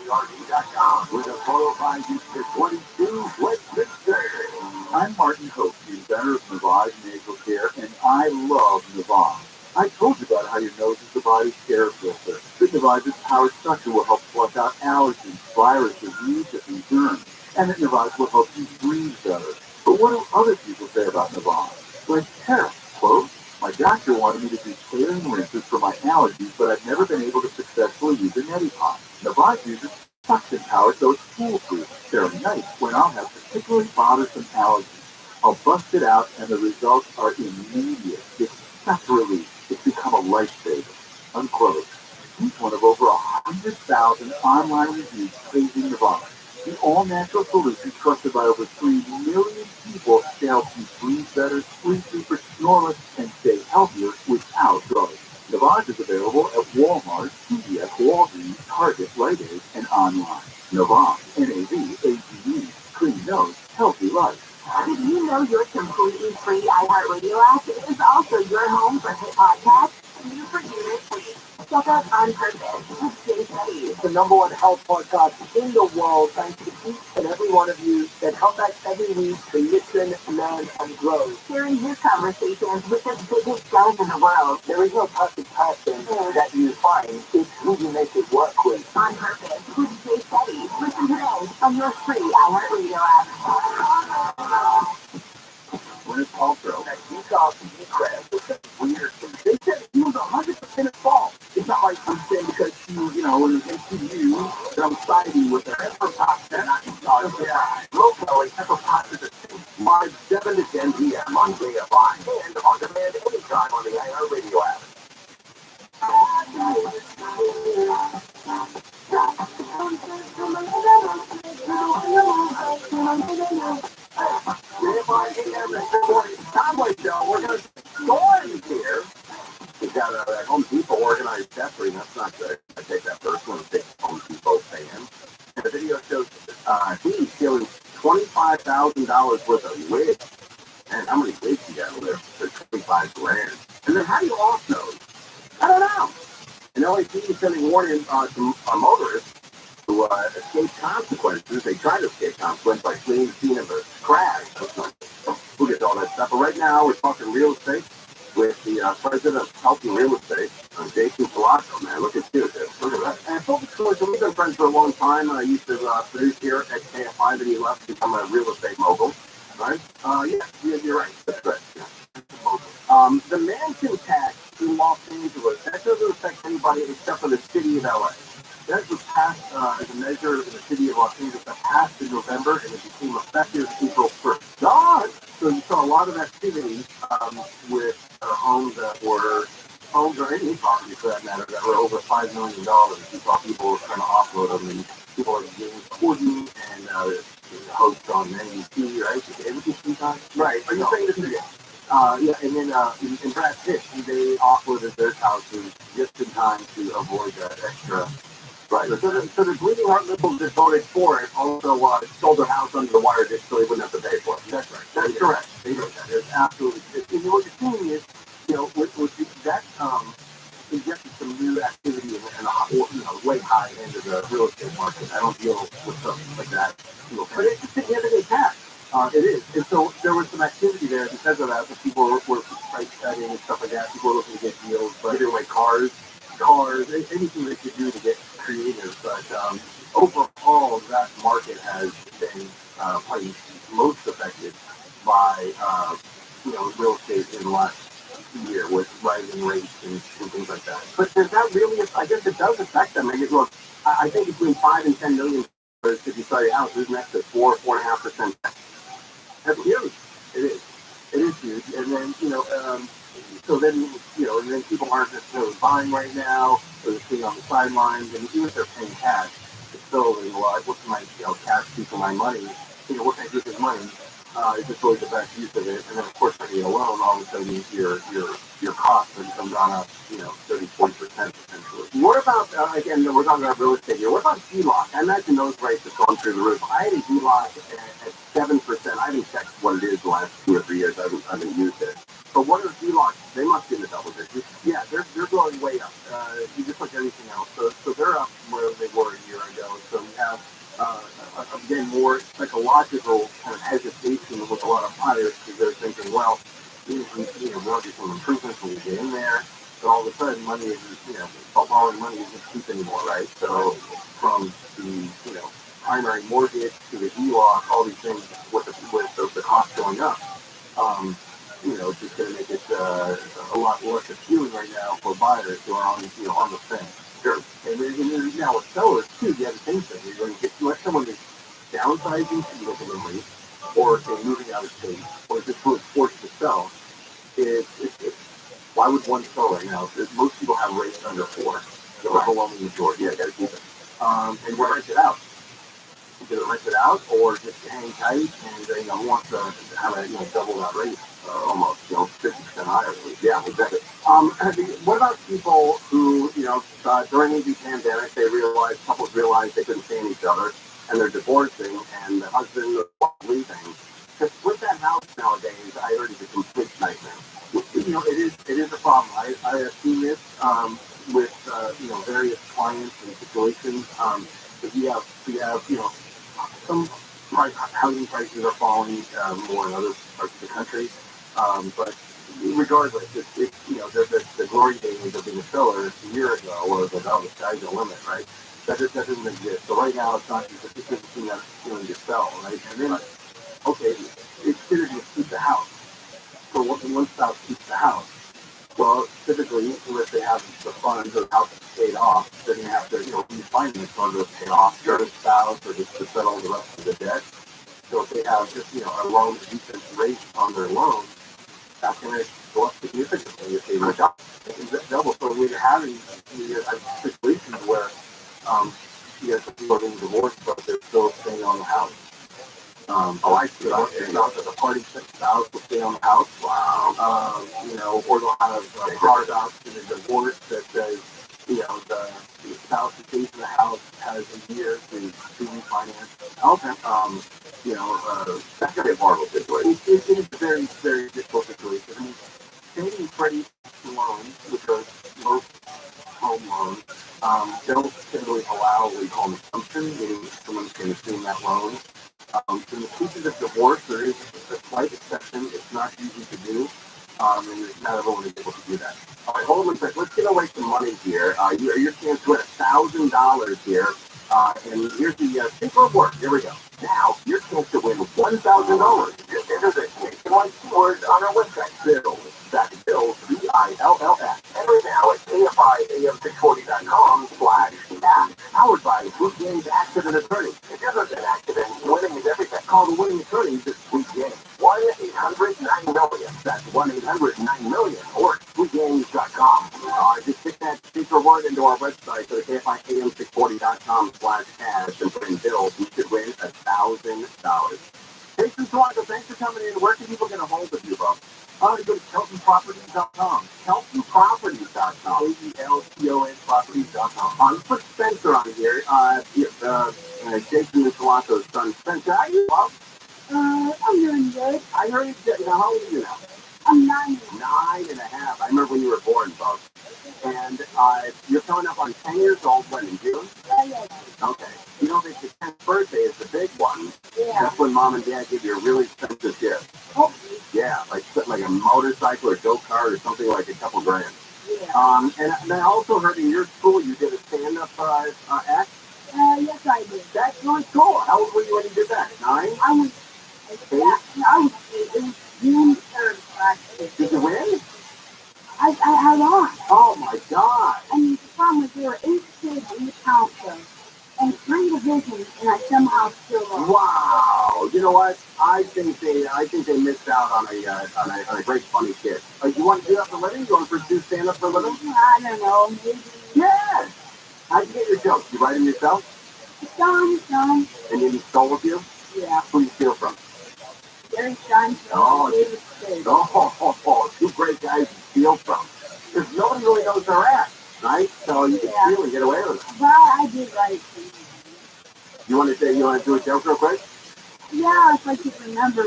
RV.com with a 405 use for 22. Let's get started. I'm Martin Hope, the inventor of Navage Nasal Care, and I love Navage. I told you about how your nose is the body's air filter. The Navage's powered suction will help flush out allergens, viruses, mucus, and germs. And that Navage will help you breathe better. But what do other people say about Navage? Like Tara, quote, my doctor wanted me to do saline rinses for my allergies, but I've never been able to successfully use a neti pot. Navage uses suction power, so it's foolproof. They're nice when I'll have particularly bothersome allergies. I'll bust it out, and the results are immediate. It's such a relief. It's become a lifesaver. Unquote. He's one of over 100,000 online reviews praising Navage. The all-natural solution trusted by over 3 million people to help you breathe better, sleep deeper, snore less, and stay healthier without drugs. Navage is available at Walmart, CVS, Walgreens, Target, Rite Aid, and online. Navage, N-A-V-A-G-E, clean nose, healthy life. Did you know your completely free iHeartRadio app is also your home for hit podcasts, new for units, check out On Purpose with Jay Shetty. It's the #1 health podcast in the world, thanks to each and every one of you that come back every week to listen, learn, and grow. Sharing his conversations with the biggest shows in the world. There is no perfect person that you find. It's who you make it work with. On Purpose with Jay Shetty. Listen today on your free iHeartRadio app. Gwyneth Paltrow. That he called the crab with the weird thing. They said he was 100% at fault. It's not like I'm saying because she, in the MCU, that I'm siding with her. Pepper Potts, they're not sorry. Yeah. Locally, Pepper Potts is a thing. Live 7 to 10 p.m. Monday at 5 and on demand anytime on the iHeartRadio app. Conway Show, we're going to stories here. We've got a Home Depot organized testing. That's not good. I take that first one. Big Home Depot fan. And the video shows he's stealing $25,000 worth of wigs. And how many wigs you got there? They're 25 grand. And then how do you off those? I don't know. And LAP is sending warning to motorists who escape consequences. They try to escape consequences by fleeing the scene of a crash. We'll get to all that stuff. But right now, we're talking real estate with the president of Healthy Real Estate, Jason Palazzo. Man, look at you. Look at that. And full disclosure, we've been friends for a long time. I used to produce here at KFI, but he left to become a real estate mogul. Right? Yeah, you're right. That's right. Yeah. The mansion tax in Los Angeles, that doesn't affect anybody except for the city of LA. That was passed as a measure in the city of Los Angeles that passed in November and it became effective April 1st. God! So you saw a lot of activity with homes that were homes or any property for that matter that were over $5 million. You saw people trying to offload them and people like James Corden and hosts on NBC, right? Everything sometimes. Right. Are you saying this again? Yeah, and then in Brad Pitt, they offloaded their houses just in time to avoid that extra. Right. So the Bleeding Heart liberals that voted for it also sold their house under the wire just so they wouldn't have to pay for it. That's right. That's correct. They did that. It's absolutely. And what you're seeing is, with that injected some new activity in the way high end of the real estate market. I don't deal with stuff like that. But it's a significant tax. It is. And so there was some activity there because of that. The people were price setting and stuff like that. People were looking to get deals, but giving away cars, anything they could do to get creative. But overall, that market has been probably most affected by real estate in the last year with rising rates and things like that. But does that really? I guess it does affect them. I mean, look, I think between 5 and 10 million if you sell your house, isn't that the 4.5%? That's huge. It is. It is huge. And then so then and then people aren't necessarily buying right now, or they're sitting on the sidelines, and even if they're paying cash, it's still well, what can my cash do for my money? What can I do with this money? Is this really the best use of it? And then of course when you get a loan, all of a sudden your costs come down up 30-40% potentially. What about again? We're talking about real estate here. What about HELOC? I imagine those rates have gone through the roof. I had a HELOC at 7%. I haven't checked what it is the last 2 or 3 years. I haven't used it. But what are HELOCs? They must be in the double digits. Yeah, they're going way up. Just like everything else. So they're up from where they were a year ago. So we have again more psychological kind of hesitation with a lot of buyers because they're thinking, well, we'll do some improvements when we get in there. So all of a sudden, money is borrowing money isn't cheap anymore, right? So from the primary mortgage to the HELOC, all these things with the cost going up. It's just going to make it a lot less appealing right now for buyers who are on the fence. Sure. And then now with sellers too, you have the same thing. You're going to get someone that's downsizing significantly, or say moving out of state, or just forced to sell. Why would one sell right now? Most people have rates under 4. The overwhelming majority. Yeah, got to keep it. And we'll rent it out. Either rent it out or just hang tight and want to have a double that rate, almost 50% higher. Yeah, exactly. What about people who during the pandemic couples realized they couldn't stand each other and they're divorcing and the husband is leaving? Because with that house nowadays, I heard it's a complete nightmare. It is a problem. I have seen this with various clients and situations. If you have some housing prices are falling more in other parts of the country, but regardless, the glory days of being a seller a year ago was like, oh, the sky's the limit, right? That doesn't exist. So right now, it's not just a thing that's feeling to sell, right? And then, okay, it's considered to keep the house. So one spouse keeps the house. Well, typically, if they have the funds or the house is paid off, they're going to have to, refinance in order to pay off their spouse or just to settle the rest of the debt. So if they have just, a loan, decent rate on their loan, that's going to go up significantly if they were double. So we're having situations where, some people are getting divorced, but they're still staying on the house. I see. Not that the party spouse will stay on the house. Wow. Or they'll have a carve out in a divorce that says, the spouse who stays in the house has a year to refinance. Okay. That's going to be a horrible situation. It is a very, very difficult situation. I mean, Fannie and Freddie loans, which are most home loans, don't typically allow what we call an assumption, meaning someone's going to assume that loan. In the cases of divorce, there is a slight exception. It's not easy to do, and not everyone is able to do that. All right, hold on a second. Let's get away some money here. Your chance to win $1,000 here, and here's the paper of work. Here we go. Now, your chance to win $1,000. Just enter the nationwide keywords on our website. Bills. That's Bills, BILLS. Enter now at AFIAM640.com/app. How website, go to KFIAM640.com/cash and put in bills. You could win $1,000. Jason Toronto, thanks for coming in. Where can people get a hold of you, bro? Go to KeltonProperties.com. KeltonProperties.com. AELTON Properties.com. Let's put Spencer on here. Jason Toronto's son, Spencer. How are you, bro? I'm doing good. I heard you. How old are you now? I'm 9. 9.5. I remember when you were born, bro. And you're coming up on 10 years old when in June? Yeah. Okay. You know that your 10th birthday is the big one. Yeah. That's when mom and dad give you a really expensive gift. Oh. Yeah, like a motorcycle or go-kart or something like a couple grand. Yeah. And I also heard in your school you did a stand-up act. Yes, I did. That's really cool. How old were you when you did that? 9? I was 8. Yeah, I was 8. It was June 3rd last year. Did you win? I lost. Oh my God. I mean, the problem was there were 8 kids in the council and 3 divisions, and I somehow still lost. Wow. You know what? I think they missed out on a great funny kid. You want to do that for a living? You want to pursue stand-up for a living? I don't know, maybe. Yes. How'd you get your jokes? You write them yourself? Some. And you stole with you? Yeah. Who you steal from? Very shiny. Oh, David Spade. 2 great guys to steal from. Because nobody really knows their act, right? So you can steal and get away with it. Well, I did write some. You want to do a joke real quick? Yeah, if I could remember.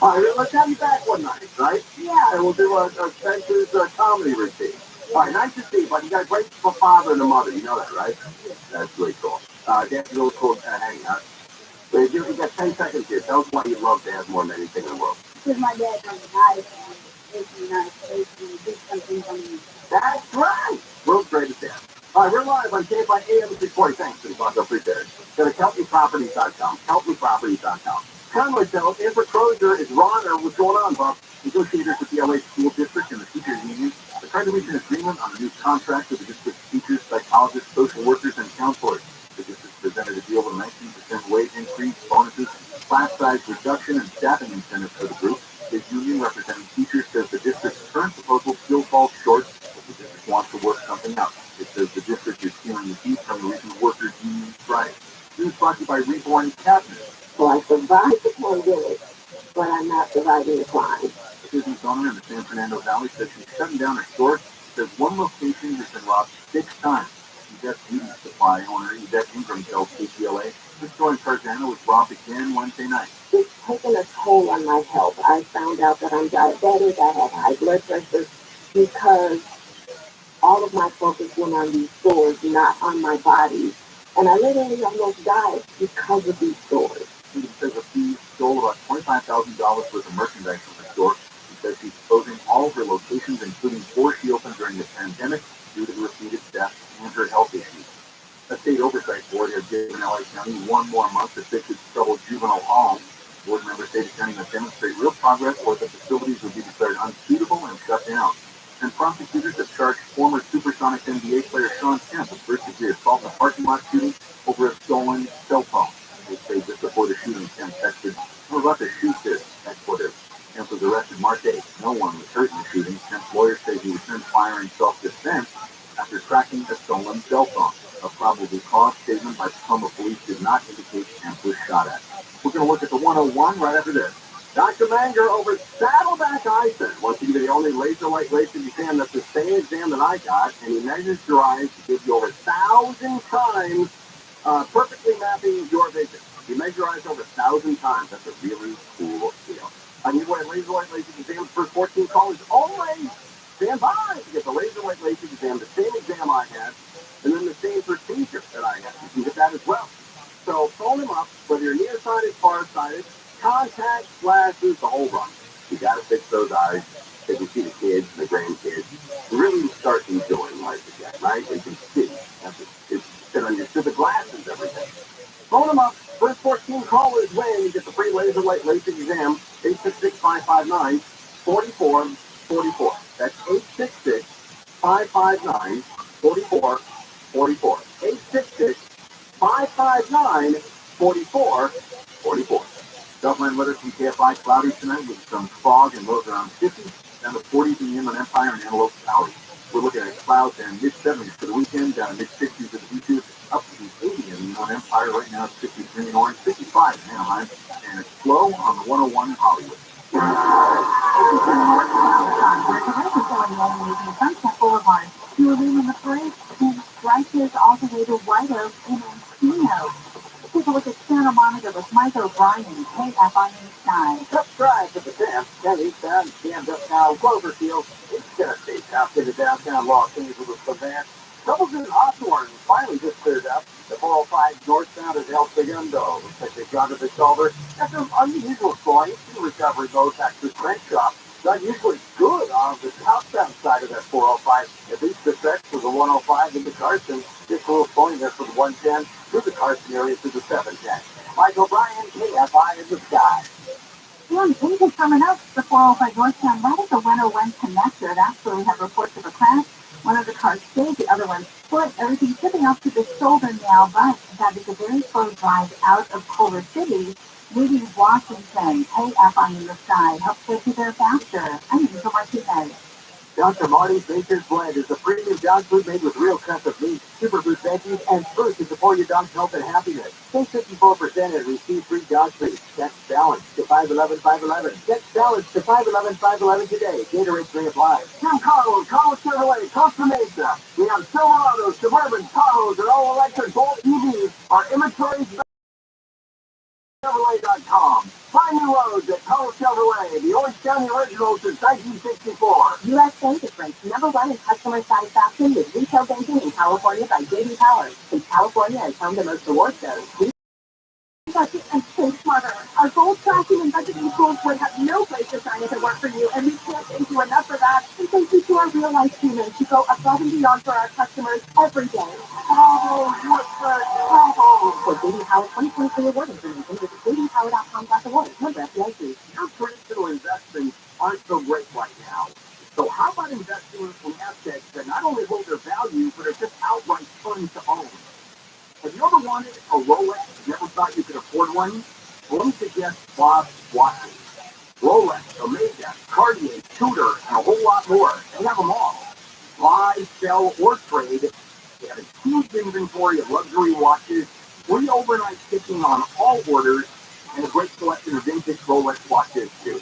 All right, let's have you back one night, right? Yeah. And we'll do a Spencer's comedy routine. All right, nice to see you, but you got a great father and a mother. You know that, right? That's really cool. Dad's really cool hanging out. But you got 10 seconds here. Tell us why you love Dad more than anything in the world. Because my dad has a knife and makes me nice face and he did something for me. That's right. World's greatest dad. All right, we're live on KFIAM 640. Thanks for the Bongo Appreciate it. Go to KeltonProperties.com. KeltonProperties.com. Conway Tell, in for Crozier is Ron. What's going on, Bob? Negotiators with the LA School District and the Teachers Union are trying to reach an agreement on a new contract with the district's teachers, psychologists, social workers, and counselors. The district presented a deal with a 19% wage increase, bonuses, class size reduction, and staffing incentives for the group. The union representing teachers says the district's current proposal still falls short, but the district wants to work something out. It says the district is feeling the heat from the recent workers' union strike. This is brought to you by Reborn Cabinet. So I survived the pandemic, but I'm not surviving the climb. The business owner in the San Fernando Valley says she's shutting down her store. Says one location has been robbed 6 times. Yvette Beauty Supply owner Yvette Ingram tells KCLA the store in Tarzana was robbed again Wednesday night. It's taken a toll on my health. I found out that I'm diabetic. I have high blood pressure because all of my focus went on these stores, not on my body. And I literally almost died because of these stores. She says a thief stole about $25,000 worth of merchandise from the store. She says she's closing all of her locations, including 4 she opened during the pandemic, due to repeated theft and her health issues. The state oversight board has given LA County 1 more month to fix its troubled juvenile hall. Board members say the county must demonstrate real progress or the facilities will be declared unsuitable and shut down. And prosecutors have charged former Supersonics NBA player Sean Kemp with first-degree assault in a parking lot shooting over a stolen cell phone. They say just before the shooting, Kemp texted, "I'm about to shoot this," expletive. Kemp was arrested March 8th. No one was hurt in the shooting. Kemp's lawyers say he returned fire in self-defense after tracking a stolen cell phone. A probable cause statement by Tacoma police did not indicate Kemp was shot at. We're going to look at the 101 right after this. Dr. Manger over Saddleback Eye Center wants to give you the only laser light LASIK exam that's the same exam that I got, and he measures your eyes to give you over 1,000 times, perfectly mapping your vision. You measure your eyes over 1,000 times. That's a really cool deal. I need one laser light LASIK exam for 14 callers only. Stand by to get the laser light LASIK exam, the same exam I had, and then the same procedure that I had. You can get that as well. So phone him up, whether you're nearsighted, farsighted, contact, glasses, the whole run. You got to fix those eyes so you can see the kids and the grandkids. Really start enjoying life again, right? You can see. It's sit on your stupid glasses every day. Phone them up. First 14 callers win. You get the free laser light LASIK exam. 866-559-4444. That's 866-559-4444. 866-559-4444. Southland weather from KFI, cloudy tonight with some fog and lows around 50, down to 40 in the Inland Empire and Antelope Valley. We're looking at clouds and mid-70s for the weekend, down to mid-60s at the beaches, up to 80 in the Inland Empire. Right now it's 53 in Orange, 55 in Anaheim, and it's slow on the 101 in Hollywood. Sunset Boulevard. You are leaving the parade and stretches all the way to White Oak and Encino. Take a look at Santa Monica with Mike O'Brien, KFI News 9. Subscribe to the Sam Kenny Sam jammed up now Cloverfield. It's gonna stay south to the downtown Los Angeles for that. Troubles in Hawthorne finally just cleared up. The 405 northbound is El Segundo. Looks like they got the shoulder. Got some unusual points in recovery those at the French shop. Not usually good on the southbound side of that 405. At least the stretch for the 105 into Carson. Just a little point there for the 110 through the Carson area to the 710. Michael Bryan, KFI in the sky. Soon, things are coming up. The 405 northbound right at the 101 connector. That's where we have reports of a crash. One of the cars stayed, the other one split. Everything's shipping up to the shoulder now, but that is a very slow drive out of Culver City, leaving Washington. KFI in the sky. Helps get you there faster. I'm Angel Martinez. Dr. Marty's Nature's Blend is a premium dog food made with real cuts of meat, superfood veggies, and fruit to support your dog's health and happiness. Save 54% and receive free dog treats. Text balance to 511-511. Text balance to 511-511 today. Gatorade free applies. Tim Carlos, Carlos Chevrolet, Costa Mesa. We have Silverados, Suburban, Tahoes, and all-electric Bolt EVs. Our inventory is Chevrolet.com. Find new roads at Carlos Chevrolet, the Orange County original since 1964. USA is ranked #1 in customer satisfaction with retail banking in California by J.D. Power. Since California is home to most award shows. Budget and save smarter. Our goal tracking and budgeting tools would have no place to shine if it weren't for you, and we can't thank you enough for that. And thank you to our real-life humans who go above and beyond for our customers every day. Oh, what's that? For J.D. Power 2023 award information, visit jdpower.com/awards. Member FDIC. Your traditional investments aren't so great right now. So how about investing in assets that not only hold their value, but are just outright fun to own? Have you ever wanted a Rolex and never thought you could afford one? Well, let me suggest Bob's watches. Rolex, Omega, Cartier, Tudor, and a whole lot more. They have them all. Buy, sell, or trade. They have a huge inventory of luxury watches, free overnight shipping on all orders, and a great selection of vintage Rolex watches, too.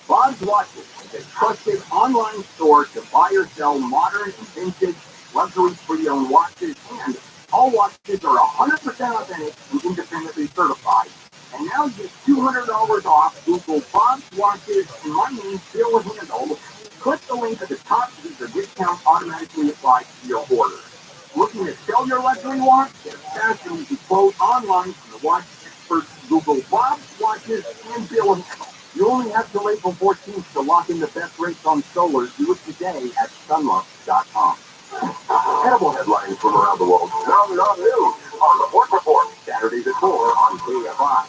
Bob's Watches is a trusted online store to buy or sell modern and vintage luxury pre-owned watches, and all watches are 100% authentic and independently certified. And now you get $200 off. Google Bob's Watches and my name, Bill Handel. Click the link at the top to get your discount automatically applied to your order. Looking to sell your luxury watch? Get a fast and easy quote online from the watch experts. Google Bob's Watches and Bill Handel. You only have to wait till 14th to lock in the best rates on solar. Do it today at sunluck.com. Animal headlines from around the world. Now news on the Report Report. Saturdays at 4 on KFI.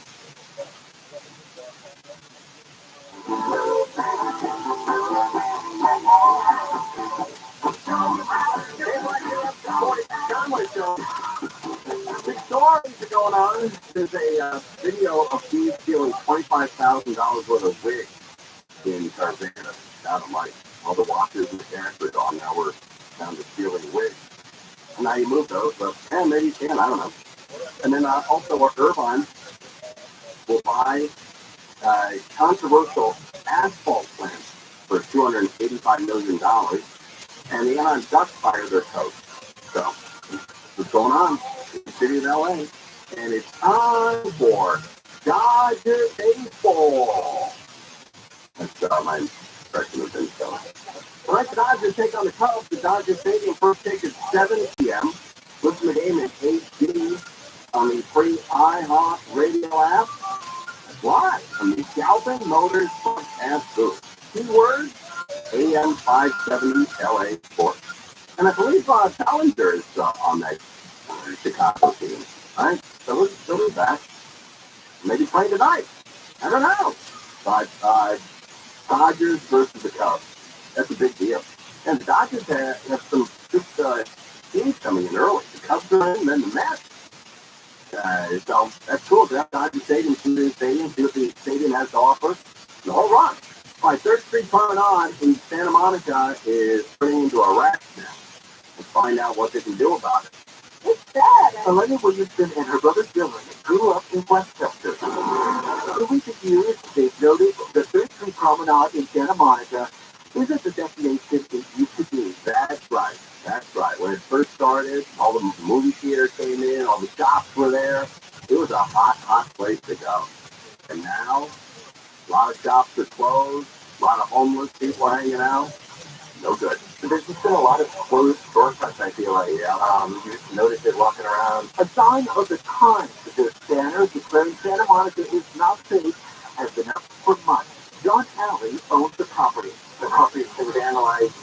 Big stories are going on. There's a video of Steve stealing $25,000 worth of wigs in Tarzana. Out of light. All the watches and the cash were gone. Now we're down to stealing wigs. And now you move those, but maybe you can, I don't know. And then also Irvine will buy controversial asphalt plant for $285 million. And the Anaheim Ducks fire their coach. So, what's going on in the city of LA? And it's time for Dodger baseball. That's my impression of baseball. All right, the Dodgers take on the Cubs. The Dodger Stadium first kick is 7 p.m. Listen to the game in HD on the free iHeart radio app. Live from the Galvin Motors podcast booth. Keyword, AM 570 LA Sports. And I believe Challenger is on that Chicago team. All right, so he'll be back. Maybe play tonight. I don't know. But Dodgers versus the Cubs. That's a big deal. And the Dodgers have some good teams coming in early. The Cubs are in, and then the Mets. So that's cool. That Dodger Stadium, see what the stadium has to offer. The whole run. All right, 3rd Street Promenade in Santa Monica is turning into a rat now. And find out what they can do about it. It's sad. Olivia Williamson and her brother Dylan grew up in Westchester. In recent years, they've noticed the 3rd Street Promenade in Santa Monica isn't the destination it used to be. That's right. That's right. When it first started, all the movie theaters came in, all the shops were there. It was a hot, hot place to go. And now, a lot of shops are closed, a lot of homeless people hanging out. No good. There's just been a lot of closed storefronts, I feel like. You just notice it walking around. A sign of the times. This banner declaring Santa Monica is not safe has been up for months. John Alley owns the property. The property has been vandalized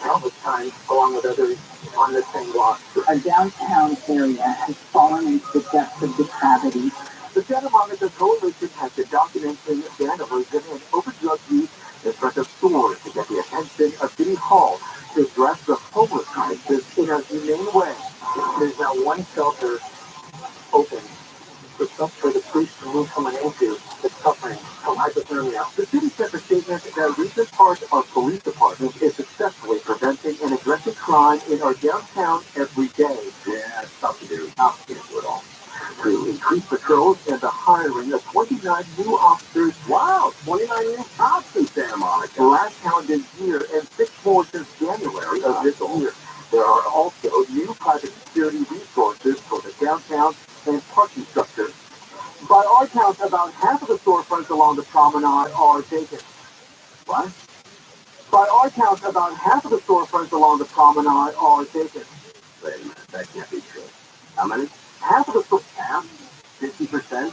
countless times along with others on the same block. A downtown area has fallen into the depths of depravity. The Santa Monica Coalition has been documenting vandalism and overdrug use in front of stores to get the attention of City Hall to address the homeless crisis in a humane way. There's now one shelter open for the priests to move someone into that's suffering from hypothermia. The city said a statement that recent part of police department is successfully preventing and addressing crime in our downtown every day. Yeah, it's tough to do. Tough to do it all. To increase patrols and the hiring of 29 new officers. Wow, 29 new cops in Santa Monica. The last calendar year and 6 more since January of this year. There are also new private security resources for the downtown and parking structure. By our count, about half of the storefronts along the promenade are vacant. What? By our count, about half of the storefronts along the promenade are vacant. Wait a minute, that can't be true. How many? Half of the half, 50%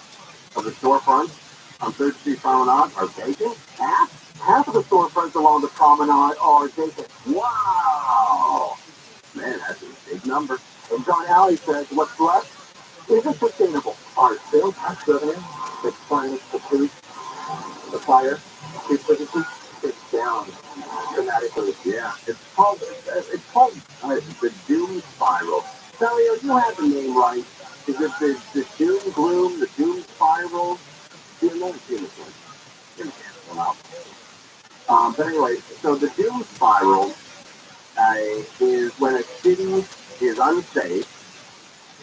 of the storefronts on 3rd Street Promenade are vacant. Half of the storefronts along the promenade are vacant. Wow, man, that's a big number. And John Alley says what's left isn't sustainable. Our sales tax revenue that's financed the police, the fire, police businesses, it's down dramatically. Yeah, it's called the doom spiral. Dario, you have the name right. Is it the doom gloom, the doom spiral? You know the doom one. But anyway, so the doom spiral is when a city is unsafe,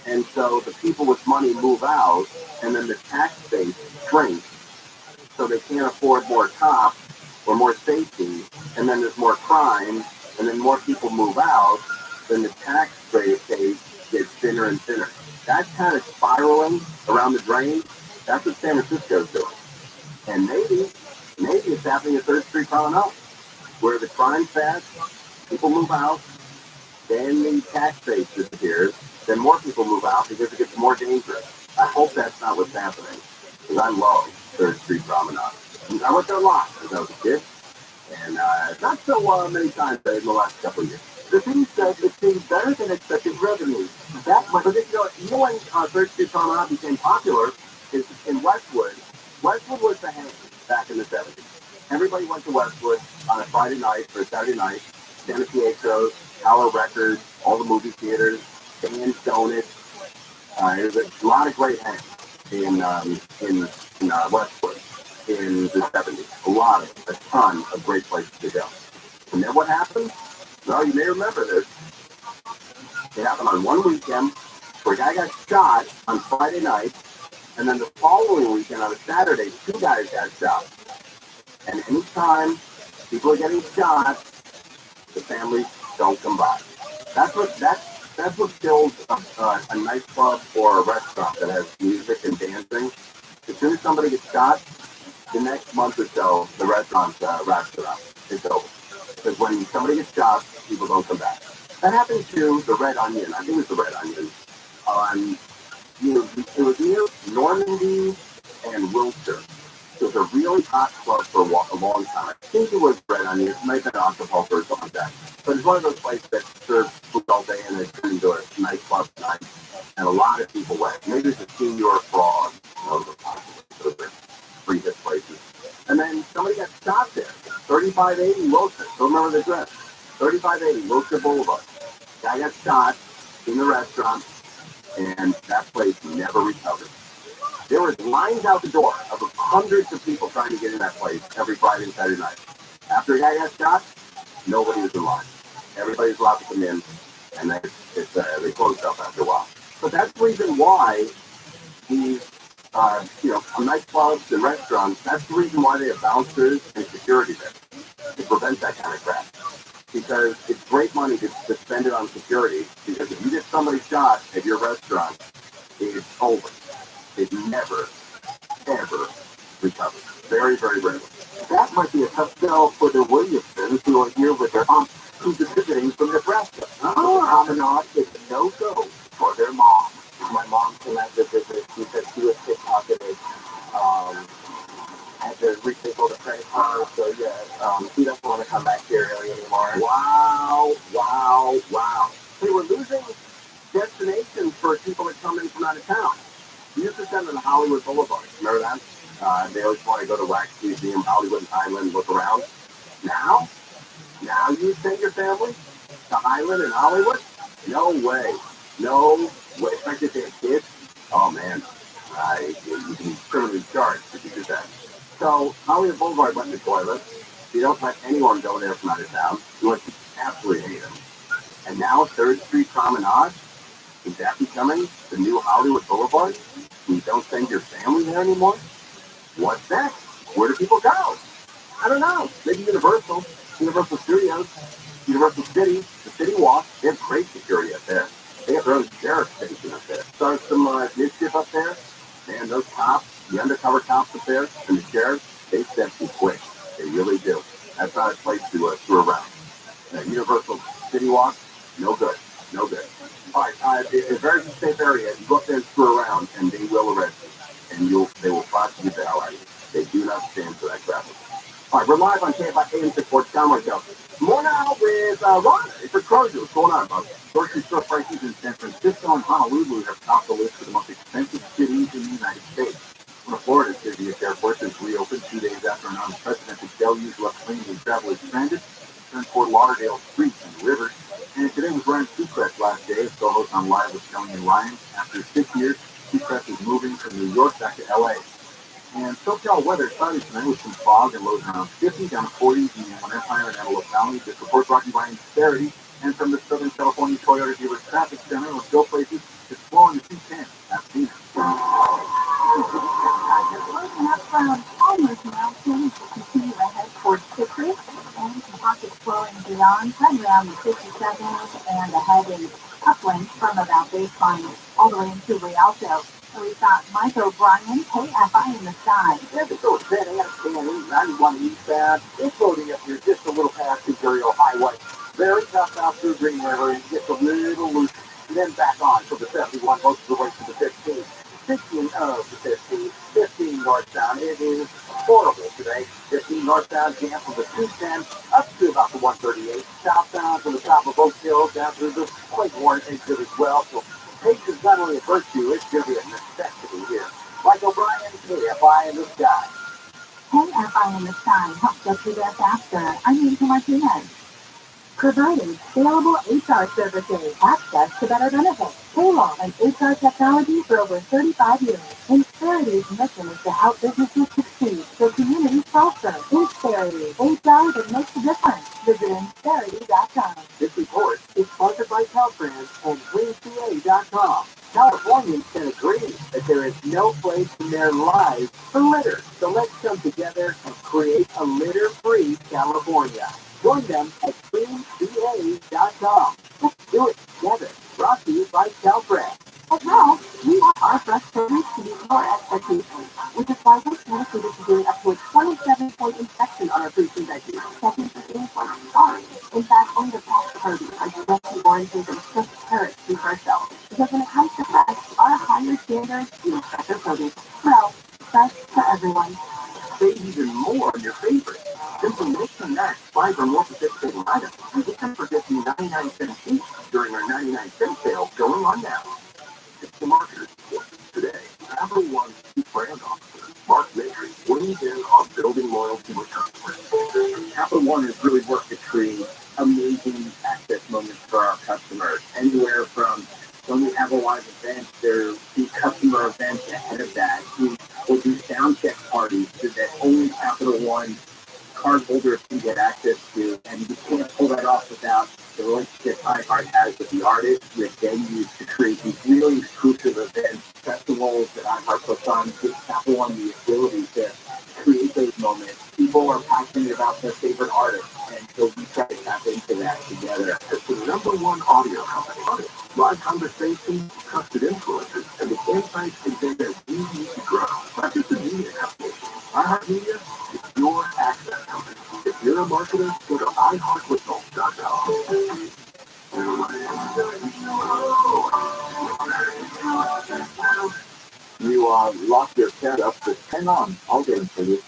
and so the people with money move out, and then the tax base shrinks, so they can't afford more cops or more safety, and then there's more crime, and then more people move out, then the tax base gets thinner and thinner. That kind of spiraling around the drain, that's what San Francisco's doing. And maybe it's happening at 3rd Street Promenade, where the crime's fast, people move out, then the tax base disappears, then more people move out because it gets more dangerous. I hope that's not what's happening, because I love 3rd Street Promenade. I went there a lot as I was a kid, and not so many times in the last couple of years. The city says it's seeing better than expected revenues. That much, but you know when 3rd Street Promenade became popular is in Westwood. Westwood was the hang back in the 70s. Everybody went to Westwood on a Friday night or a Saturday night. Santa Pietro, Tower Records, all the movie theaters, Dan's Donuts. There's a lot of great hangs in Westwood in the 70s. A ton of great places to go. And then what happened? Well, you may remember this. It happened on one weekend where a guy got shot on Friday night, and then the following weekend on a Saturday, 2 guys got shot. And anytime people are getting shot, the families don't come by. That's what kills a nightclub or a restaurant that has music and dancing. As soon as somebody gets shot, the next month or so, the restaurant wraps it up. It's over. Because when somebody gets shot, people don't come back. That happened to the Red Onion. I think it was the Red Onion. It was near Normandy and Wilshire. It was a really hot club for a long time. I think it was Red Onion. It might have been Acapulco or something like that. But it's one of those places that serves food all day and it's turned into a nightclub night. And a lot of people went. Maybe it's a Senior Frog. Those are free hit places. And then somebody got shot there. 3580 Wilshire. Don't remember the address. 3580 Wilshire Boulevard. Guy got shot in the restaurant, and that place never recovered. There were lines out the door of hundreds of people trying to get in that place every Friday and Saturday night. After a guy got shot, nobody was in line. Everybody's allowed to come in, and they closed up after a while. But that's the reason why these, nightclubs and restaurants, that's the reason why they have bouncers and security there, to prevent that kind of crap. Because it's great money to spend it on security, because if you get somebody shot at your restaurant, it's over. It never, ever recovers. Very, very rarely. That might be a tough sell for the Williamsons who are here with their aunt who's visiting from Nebraska. Promenade is a no-go for their mom. My mom came out to visit. She said she was pickpocketed. Had to recycle the credit card, so yeah, she doesn't want to come back here really anymore. Wow, wow, wow. They were losing destinations for people that come in from out of town. We used to send them to Hollywood Boulevard. Remember that? They always want to go to Wax Museum, Hollywood and Highland, look around. Now you send your family to Highland and Hollywood? No way. No way. Especially if they have kids. Oh man, you can be criminally charged if you do that. So Hollywood Boulevard went to the toilet. You don't let anyone go there from out of town. You want to absolutely hate them. And now 3rd Street Promenade, is that becoming the new Hollywood Boulevard? You don't send your family there anymore? What's next? Where do people go? I don't know. Maybe Universal Studios, Universal City, the City Walk. They have great security up there. They have their own sheriff station up there. Start some mischief up there. Man, those cops, the undercover cops up there, and the sheriff, they step too quick. They really do. That's not a place to screw around. Universal City Walk, no good. No good. All right, it's a very safe area. You go up there and screw around, and they will arrest you. And they will prosecute the hell out of you. They do not stand for that crap. All right, we're live on KFI Support Downward Show. More now with Ron. It's a Kroger. What's going on, Bob? Grocery store prices in San Francisco and Honolulu have topped the list for the most expensive cities in the United States. One of Florida's busiest airports has reopened 2 days after an unprecedented deluge left planes and travelers stranded. Turned Fort Lauderdale streets and rivers. And today was Ryan Seacrest's last day as co-host on Live with Kelly and Ryan. After 6 years, Seacrest is moving from New York back to LA. And SoCal weather started tonight with some fog and lows around 50 down to 40 in Inland Empire and Antelope Valley. This report brought to you by Insperity. And from the Southern California Toyota Dealer Traffic Center with Go Places, it's flowing to 210. That's Phoenix. Closing up from almost mountain to continue ahead towards Citrus and some pockets flowing beyond, right around the 57 and ahead in upwind from about baseline all the way into Rialto. So we've got Mike O'Brien, KFI in the sky. Yeah, it's so bad. I understand. 91 eastbound. It's loading up here just a little past Imperial Highway. Very tough out through Green River. It gets a little loose. And then back on to the 71 most of the way to the 15. 16 of the 15. 15 northbound. It is horrible today. 15 northbound jam from the 210 up to about the 138. Southbound from the top of Oak Hill down through the quite worn exit as well. So patience is not only a virtue, it's going to be a necessity here. Mike O'Brien, KFI in the sky. KFI in the sky helps get you there faster. I'm Lisa Martinez. Providing scalable HR services, access to better benefits, payroll, and HR technology for over 35 years. Insperity's mission is to help businesses succeed so communities prosper. Insperity, HR that makes a difference. Visit Insperity.com. This report is sponsored by Caltrans and CleanCA.com. Californians can agree that there is no place in their lives for litter. So let's come together and create a litter-free California. Join them at CleanCA.com. Let's do it together. Brought to you by Caltrans. As well, we want our fresh produce to meet your expectations, which is why we're committed to doing up to a 27-point inspection on our fruits and veggies, checking for things like stars. In fact, only the best produce like stretchy oranges and crisp carrots do for ourselves. Because when it comes to fresh, our higher standards mean fresher produce. Well, fresh for everyone. Save even more on your favorites. Simply mix and match 5 or more participating items and get them for just 99 cents each during our 99-cent sale going on now. It's the marketers today. Number one chief brand officer, Mark Maytrey, weighs in on building loyalty with customers. Capital One has really worked to create amazing access moments for our customers. Anywhere from when we have a live event, there be customer events ahead of that. festivals that iHeart puts on give everyone the ability to create those moments. People are passionate about their favorite artists, and so we try to tap into that together. It's the #1 audio company. Live conversations, trusted influencers, and the insights and data we need to grow. Not just a media application. iHeartMedia is your access company. If you're a marketer, go to iHeartResults.com. You locked your cat up to 10 on. I'll get it for you.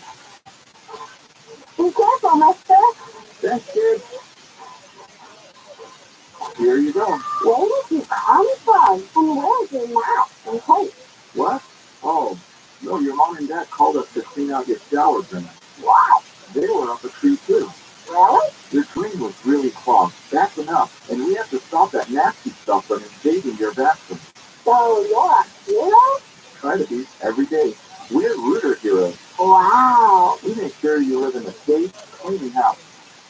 Be careful, mister. That's good. Here you go. Where did you come from? And where's your mouth and coat? What? Oh, no, your mom and dad called us to clean out your showers, and What? they were up a tree too. Really? Your drain was really clogged, backing up, and we have to stop that nasty stuff from invading your bathroom. So you're a hero? Try to be every day. We're rooter heroes. Wow. We make sure you live in a safe, clean house.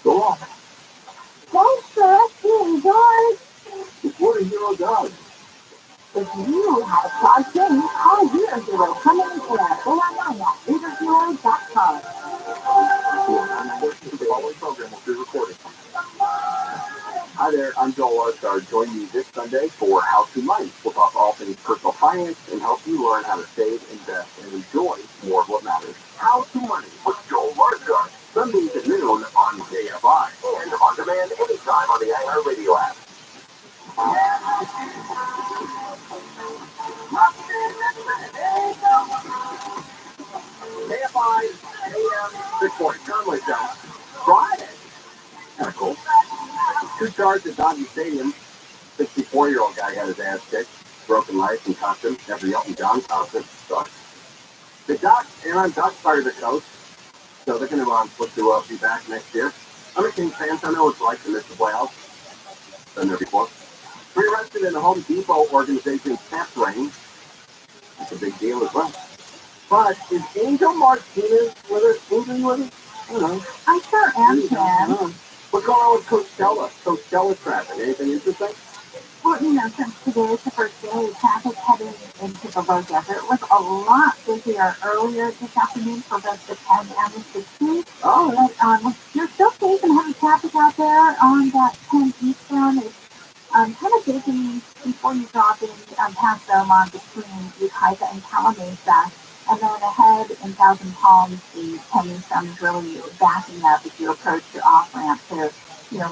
Go on. Thanks for rescuing George. It's what a hero does. If you have a question, call Reader Hero coming in or online at ReaderHero.com. The following program will be recorded. Hi there, I'm Joel Oscar. Join me this Sunday for How to Money. We'll talk all things personal finance and help you learn how to save, invest, and enjoy more of what matters. How to Money with Joel Oscar. Sundays at noon on KFI and on demand anytime on the iHeartRadio app. KFI AM 640 Conway Show. Friday. Kind of cool. 2 charges at Dodger Stadium. 64-year-old guy got his ass kicked. Broken lights and custom. Every Elton John concert sucks. The Ducks, Aaron Ducks fired the coach, so they're going to look to be back next year. I'm a Kings fan, so I know what it's like to miss the playoffs. Been there before. Re-arrested in the Home Depot organization's theft ring. That's a big deal as well. But is Angel Martinez with us? Moving with us? I don't know. I sure am, Tim. What's going on with Coachella? Coachella traffic. Anything interesting? Well, since today is the first day, traffic heading into the low desert was a lot busier earlier this afternoon for both the 10 and the 16. Oh, But you're still seeing some heavy traffic out there on that 10 eastbound. It's kind of busy before you drop in past Beaumont between Ukiah and Calamasa. And then ahead in Thousand Palms, the 10 eastbound is really backing up as you approach your off-ramp to,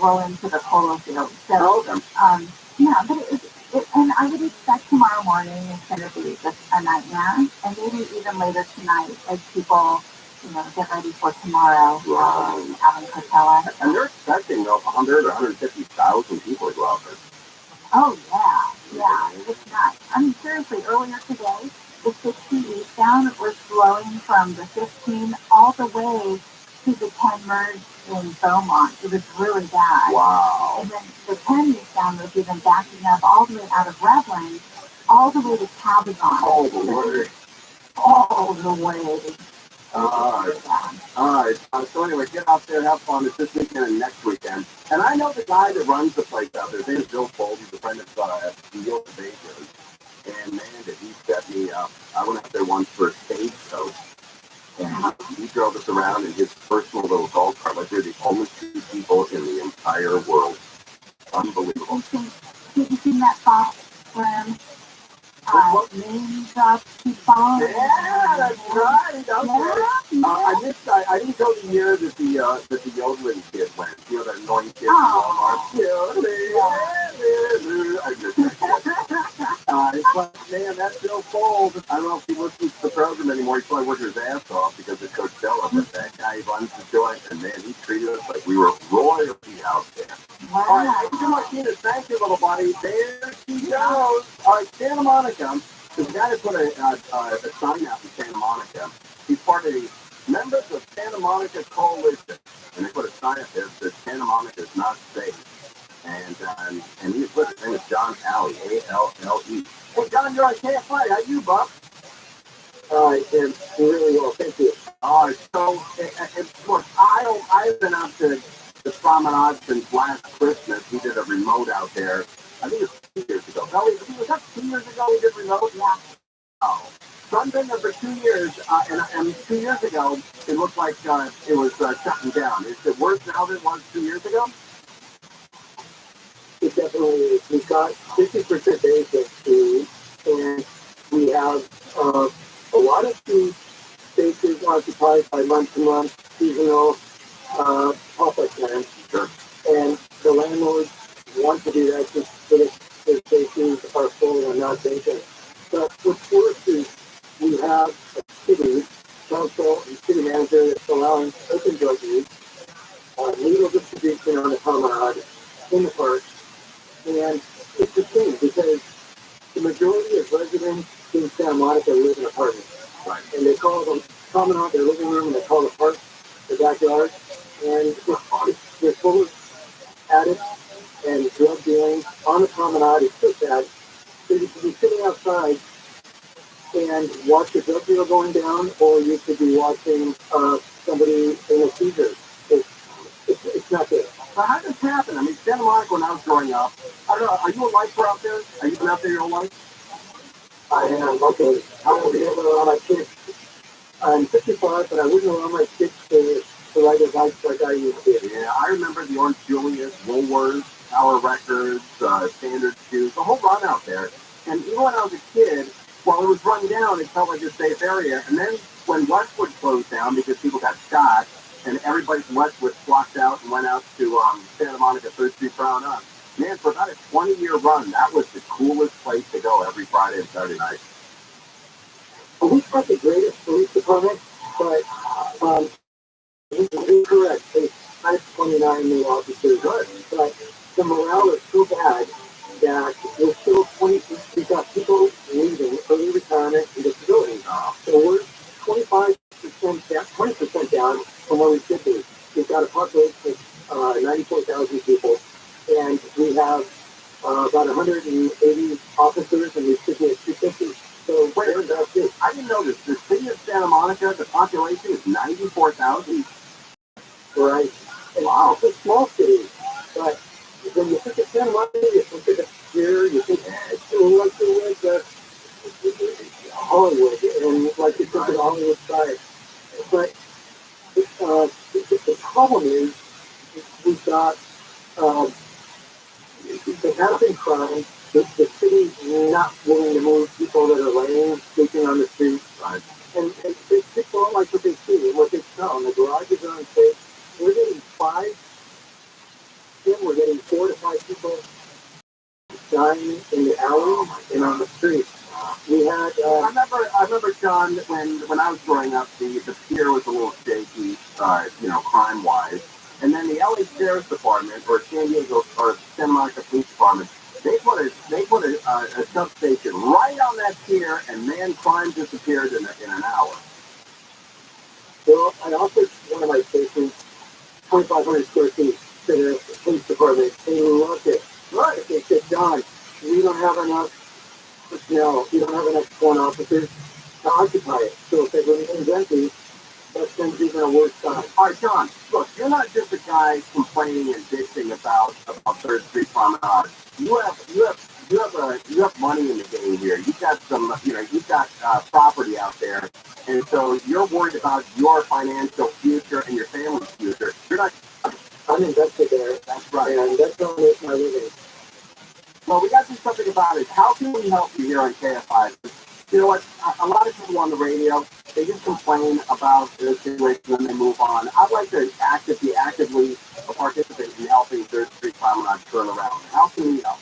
roll into the polo field. So, yeah, but and I would expect tomorrow morning is going to be just a nightmare, and maybe even later tonight as people, get ready for tomorrow out in Coachella. And they're expecting 100 or 150,000 people to go out there. Oh, yeah, it's nuts. I mean, seriously, earlier today, the 60 eastbound was flowing from the 15 all the way to the 10 merge in Beaumont. It was really bad. Wow. And then the 10 eastbound was even backing up all the way out of Redlands, all the way to Cabazon. All the way. All the way. All right. So anyway, get out there, have fun. It's this weekend and next weekend. And I know the guy that runs the place out there. His name is Bill Fold. He's a friend of Neil Baker's. And man, did he set me up. I went out there once for a stagecoach. And he drove us around in his personal little golf cart. Like we're the only 2 people in the entire world. Unbelievable. Did you see that box from name drop coupon? Yeah, that's right. Okay. I didn't go the year that the yodeling kid went. That annoying kid from Walmart. I missed that kid. But man, that's Bill Fold. I don't know if he listens to the program anymore. He's probably working his ass off because of Coachella. But that guy runs the joint, and man, he treated us like we were royalty out there. Wow. All right, Angel Martinez, thank you, little buddy. There she goes. All right, Santa Monica. The guy that put a sign out in Santa Monica, he's part of the members of Santa Monica Coalition. And they put a sign up there that says Santa Monica is not safe. And he's with his name is John Alley, A-L-L-E. Hey, John, you're on KFI. How you, Buck? I am really well, thank you. All right, so, look, I've been out to the promenade since last Christmas. We did a remote out there. I think it was 2 years ago. No, was that 2 years ago we did remote? Yeah. Oh. So I've been there for 2 years, and 2 years ago, it looked like it was shutting down. Is it worse now than it was 2 years ago? It definitely is. We've got 50% basic food, and we have a lot of food spaces occupied by month-to-month seasonal pop-up plants. Sure. And the landlords want to do that just so that their spaces are full and not vacant. But what's worse is we have a city council and city manager that's allowing open drug use, legal distribution on the promenade, in the park, and it's a shame because the majority of residents in Santa Monica live in apartments. Right. And they call them promenade their living room, and they call the park their backyard. And they're full of addicts and drug dealing on the promenade. It's so sad. So you could be sitting outside and watch a drug deal going down, or you could be watching somebody in a seizure. It's not good. So how did this happen? I mean, Santa Monica, when I was growing up, I don't know, are you a lifer out there? Have you been out there your whole life? I am. Okay. I won't be able to allow my kids. I'm 55, but I wouldn't allow my kids to ride a bike like I used to. Yeah, I remember the Orange Julius, Woolworths, Tower Records, Standard Shoes, the whole run out there. And even when I was a kid, while it was run down, it felt like a safe area. And then when Westwood closed down because people got shot, and everybody from Westwood flocked out and went out to Santa Monica 3rd Street Brown up. Man, for about a 20-year run, that was the coolest place to go every Friday and Saturday night. Well, we've got the greatest police department, but this is incorrect. They had 29 new officers, but the morale is so bad that we're still 20. We've got people leaving early retirement and disability. So we're 25% down, 20% down from where we should be. We've got a population of 94,000 people, and we have about 180 officers, and we should be at 250. So wait, that's it. I didn't know this. The city of Santa Monica, the population is 94,000. Right. And wow, it's a small city, but when you think of Santa Monica, you think of the pier, you think it's like the Hollywood, and like you think of the Hollywood side. But the problem is we've got the housing crime. The city's not willing to move people that are laying, sleeping on the streets. Right. And people don't like what they see and what they smell. And the garages are unsafe. We're getting we're getting 4 to 5 people dying in the alley and on the street. We had. I remember, John, when I was growing up, the pier was a little shaky, crime wise. And then the LA Sheriff's Department or San Diego or Santa Monica Police Department, they put a substation right on that pier, and man, crime disappeared in an hour. Well, I offered one of my stations 2,500 square feet to the police department. They loved it. Right. They said, John, we don't have enough personnel. We don't have enough sworn officers to occupy it. So if everything's empty, that's then even a worse sign. All right, John, look, you're not just a guy complaining and bitching about 3rd Street Promenade. You have money in the game here. You've got you've got property out there, and so you're worried about your financial future and your family's future. You're not. I'm invested there. That's right. And that's how I make my living. Well, we got to do something about it. How can we help you here on KFI? You know what? A lot of people on the radio, they just complain about the situation when they move on. I'd like to actively participate in helping 3rd Street Promenade turn around. How can we help?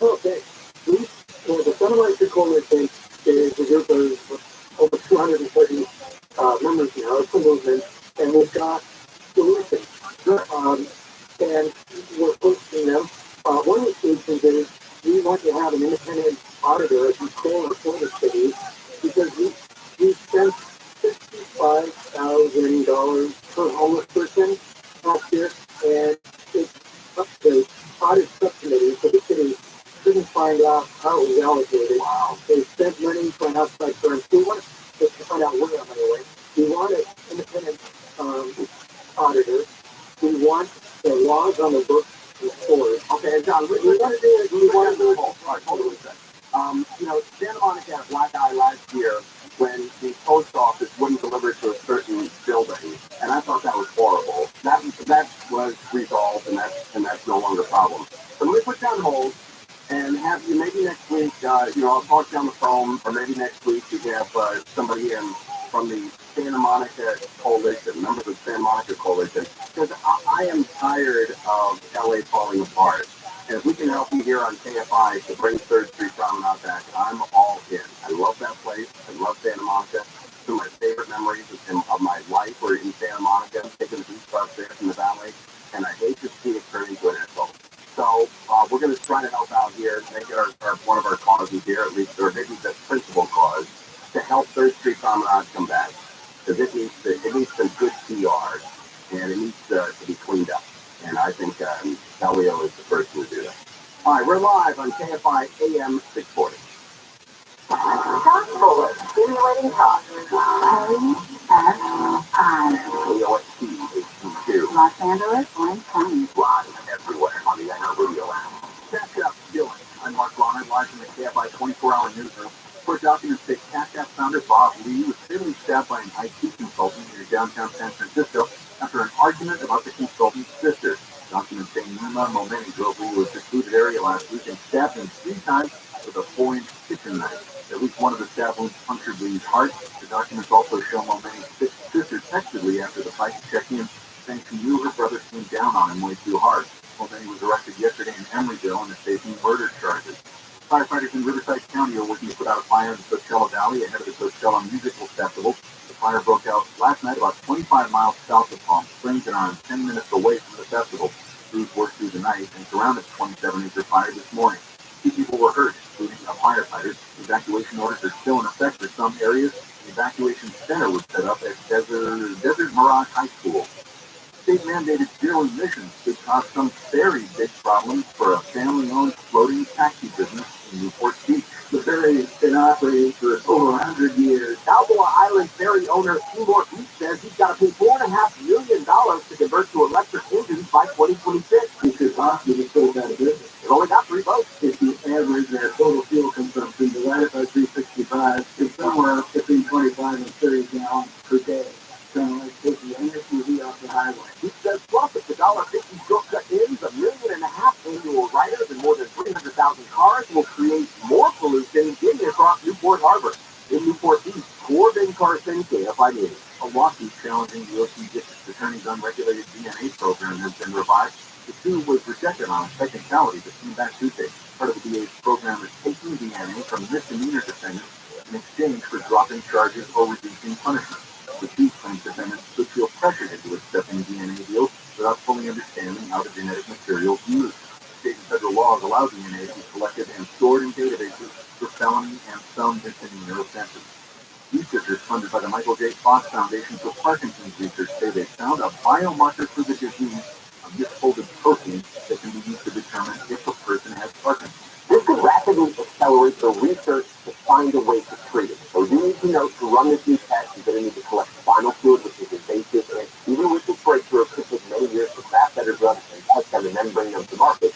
Okay. The Santa Monica Coalition is a group of over 230 members now. It's a movement, and we've got solutions. And we're posting them. One of the solutions is we want to have an independent auditor control the city because we spent $65,000 per homeless person last year, and it's up to audit subcommittee for the city couldn't find out how it was allocated. Wow. They spent money for an outside firm. We want to find out where that money went. We want an independent auditor. We want the laws on the books restored. Okay, John, we want to do it. Hold on a second. Santa Monica had a black eye last year when the post office wouldn't deliver to a certain building, and I thought that was horrible. That was resolved, and that's no longer a problem. So we put down hold and have you maybe next week. I'll talk to you on the phone, or maybe next week we can have somebody in from the Santa Monica Coalition, members of the Santa Monica Coalition, because I am tired of LA falling apart. And if we can help you here on KFI to bring 3rd Street Promenade back, I'm all in. I love that place. I love Santa Monica. Some of my favorite memories of my life were in Santa Monica, taking the beach bus there from the valley, and I hate to see it turn into an asshole. So we're going to try to help out here, make it one of our causes here, at least, or maybe the principal cause, to help 3rd Street Promenade come back. Because it needs some good PR, and it needs to be cleaned up. And I think Elio is the person to do that. All right, we're live on KFI AM 640. Talk forward, stimulating talk. KFI. KOST, Los Angeles, Orange County. live everywhere on the iHeartRadio app. Catch up, Dylan. I'm Mark Bonner, live from the KFI 24-hour newsroom. Court documents say Cash App founder Bob Lee was fatally stabbed by an IT consultant near downtown San Francisco after an argument about the consultant's sister. Documents say Nima Momeni drove Lee to a secluded area last week and stabbed him 3 times with a 4-inch kitchen knife. At least one of the stab wounds punctured Lee's heart. The documents also show Momeni's sister texted Lee after the fight to check in, saying she knew her brother came down on him way too hard. Momeni was arrested yesterday in Emeryville and is facing murder charges. Firefighters in Riverside County are working to put out a fire in the Coachella Valley ahead of the Coachella Musical Festival. The fire broke out last night about 25 miles south of Palm Springs and around 10 minutes away from the festival. Crews worked through the night and surrounded the 27-acre fire this morning. 2 people were hurt, including firefighters. Evacuation orders are still in effect for some areas. The evacuation center was set up at Desert Mirage High School. State-mandated zero emissions could cause some very big problems for a family-owned floating taxi business in Newport Beach. The ferry has been operating for over 100 years. Balboa Island ferry owner Seymour Beach says he's got to pay $4.5 million to convert to electric engines by 2026. He could possibly be sold out of business. They've only got 3 boats. If you average their total fuel consumption divided by 365, it's somewhere between 25 and 30 gallons per day. Kind of like taking an SUV off the highway. He says, plus, if the $1.50 shortcut ends, $1.5 million annual riders and more than 300,000 cars will create more pollution getting across Newport Harbor. In Newport Beach, Corbin Carson, KFI News. A lawsuit challenging the OC District Attorney's unregulated DNA program has been revived. The suit was rejected on a technicality that came back Tuesday. Part of the DA's program is taking DNA from misdemeanor defendants in exchange for dropping charges or reducing punishment. The two claims defendants could feel pressured into accepting DNA deals without fully understanding how the genetic material is used. State and federal laws allow DNA to be collected and stored in databases for felony and some misdemeanor offenses. Researchers funded by the Michael J. Fox Foundation for Parkinson's Research say they found a biomarker for the disease, a misfolded protein that can be used to determine if a person has Parkinson's. This could rapidly accelerate the research to find a way to treat it. So you need to know to run this new test, you're going to need to collect spinal fluid, which is invasive, and even with this breakthrough, it could take many years to craft better drugs and test them and then bring them to market.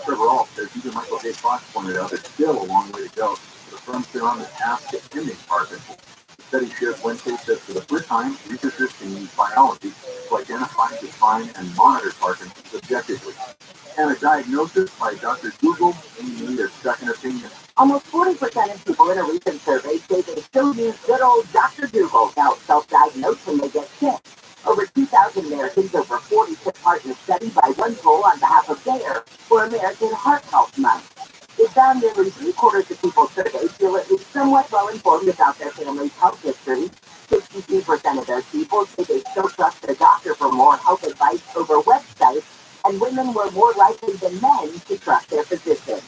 Trevor All says even Michael J. Fox pointed out there's still a long way to go. The firm's been on the path to ending Parkinson's. The study shared Wednesday says for the first time, researchers can use biology to identify, define, and monitor Parkinson's objectively. And a diagnosis by Dr. Google may need a second opinion. Almost 40% of people in a recent survey say they still use good old Dr. Google to help self-diagnose when they get sick. Over 2,000 Americans over 40 took part in a study by one poll on behalf of DARE for American Heart Health Month. It found nearly 3/4 of people surveyed feel at least somewhat well-informed about their family's health history. 62% of those people say they still trust their doctor for more health advice over websites, and women were more likely than men to trust their physician.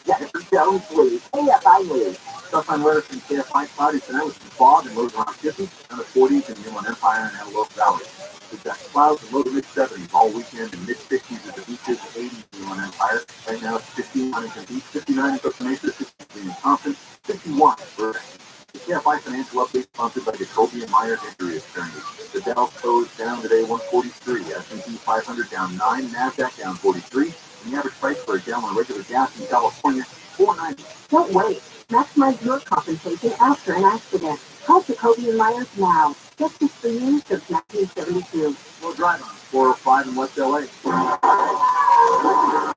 Jennifer Jones-Lee, KFI News. Stuff on weather from KFI cloudy tonight with some fog and lows around 50, and the 40s in Inland Empire and Antelope Valley. We've got clouds and low to mid-70s all weekend and mid-60s at the beaches, 80s in Inland Empire. Right now it's 50 in Huntington Beach, 59 in Costa Mesa, 63 in Thompson, 51 in Burbank. The KFI financial update sponsored by Jacoby and Myers Injury Attorney. The Dow closed down today 143, S&P 500 down 9, NASDAQ down 43, and the average price for a gallon of regular gas in California, $4.90. Don't wait. Maximize your compensation after an accident. Call Jacoby and Myers now. Justice for you since 1972. We'll drive on 405 in West LA.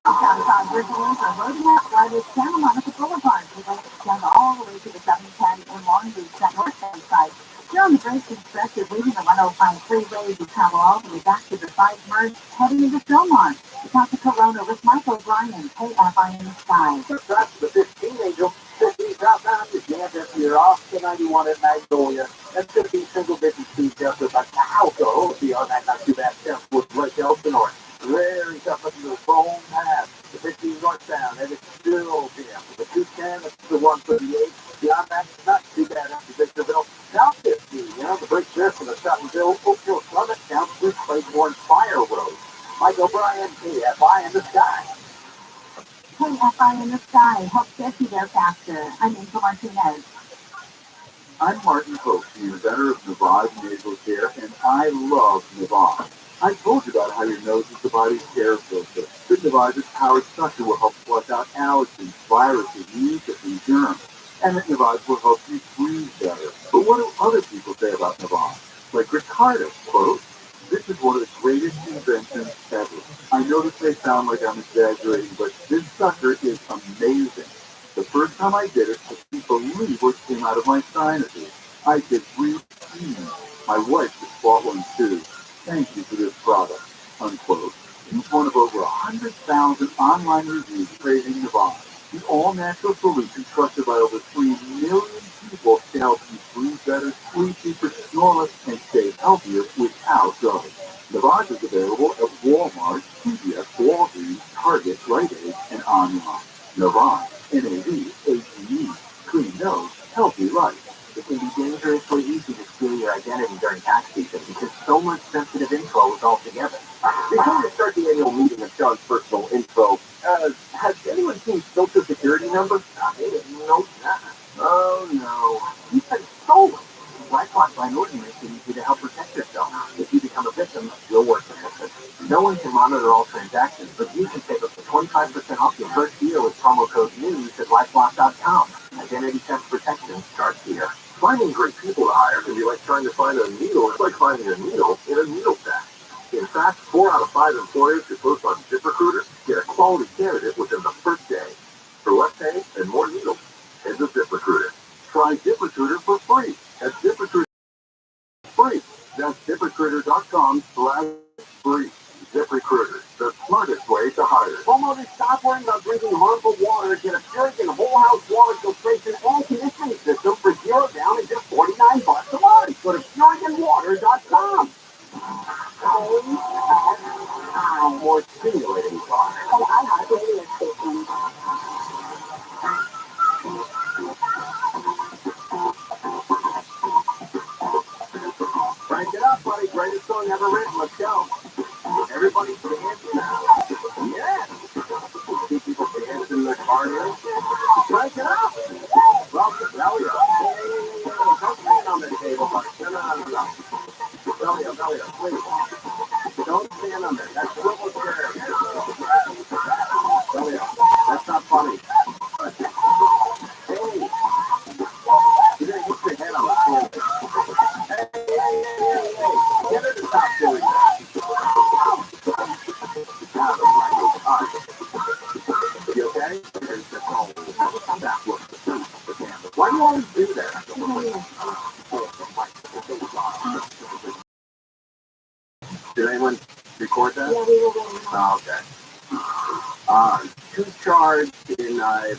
Downtown Virginia are loading up right at Santa Monica Boulevard. They will extend all the way to the 710 in Long Beach, that north end side. You're on the Grayson stretch of leaving the 105 freeway. You travel all the way back to the 5 merge, heading into Philmont. You talk to Corona with Michael Bryan, KFI in the Sky. That's the 15 Angel. 15 southbound, you can't get you're off the 91 at Magnolia. That's going to be single-digit speed just about Alco. See on that not too bad step with right Elton or very tough up to the phone pass. The 15 northbound, and it's still jam. The 210, that's the 138. Beyond that, not too bad after Victorville. Now 15, the break there from the Suttonville, Oakville Summit, down through Claiborne Fire Road. Michael Bryan, KFI in the Sky. KFI in the Sky helps get you there faster. I'm Angel Martinez. I'm Martin Pope, the inventor of Navage nasal care, and I love Navage. I told you about how your nose is the body's air filter. Good Navage's powered suction will help flush out allergens, viruses, mucus, and germs. And that Navage will help you breathe better. But what do other people say about Navage? Like Ricardo, quote, "This is one of the greatest inventions ever. I know this may sound like I'm exaggerating, but this sucker is amazing. The first time I did it, I couldn't believe what came out of my sinuses. I could breathe easy. My wife just bought one too. Thank you for this product," unquote. He's one of over 100,000 online reviews praising Navage. The all-natural solution trusted by over 3 million people to help you breathe better, sleep deeper, snore less, and stay healthier without drugs. Navage is available at Walmart, CVS, Walgreens, Target, Rite Aid, and online. Navage, N-A-V-A-G-E, clean nose, healthy life. It can be dangerously easy to steal your identity during tax season because so much sensitive info is all together. Before we start the annual meeting of Sean's personal info, has anyone seen Social Security number? No. Oh no. You've been stolen. BlackRock by Norton makes it easy to help protect yourself. If you become a victim, you'll work to fix it. No one can monitor all transactions, but you can save up to 25% off your first year with promo code NEWS at LifeLock.com. Identity theft protection starts here. Finding great people to hire can be like trying to find a needle. It's like finding a needle in a needle stack. In fact, 4 out of 5 employers who post on ZipRecruiter get a quality candidate within the first day. For less pay and more needles, head to ZipRecruiter. Try ZipRecruiter for free at ZipRecruiter. Free. That's ZipRecruiter.com/free. ZipRecruiter, the smartest way to hire. Homeowners, stop worrying about drinking harmful water. Get a Puritan whole house water filtration and conditioning system for $0 down and just $49 a month. Go to PuritanWater.com. More stimulating water. Oh, I like radio station. Crank it up, buddy. Greatest song ever written. Let's go. Everybody dance now. Yes. See people dance in the car here. Crank it up. Belly up. Don't stand on the table, buddy. No. Belly up, please. Don't stand on there. That's swivel chair. Belly up. That's not funny. Hey. You gotta get your head on the table. Hey. Get her to stop doing that. You okay? Why do you always do that? Did anyone record that? Yeah, we were going Oh, okay. Who's charged in a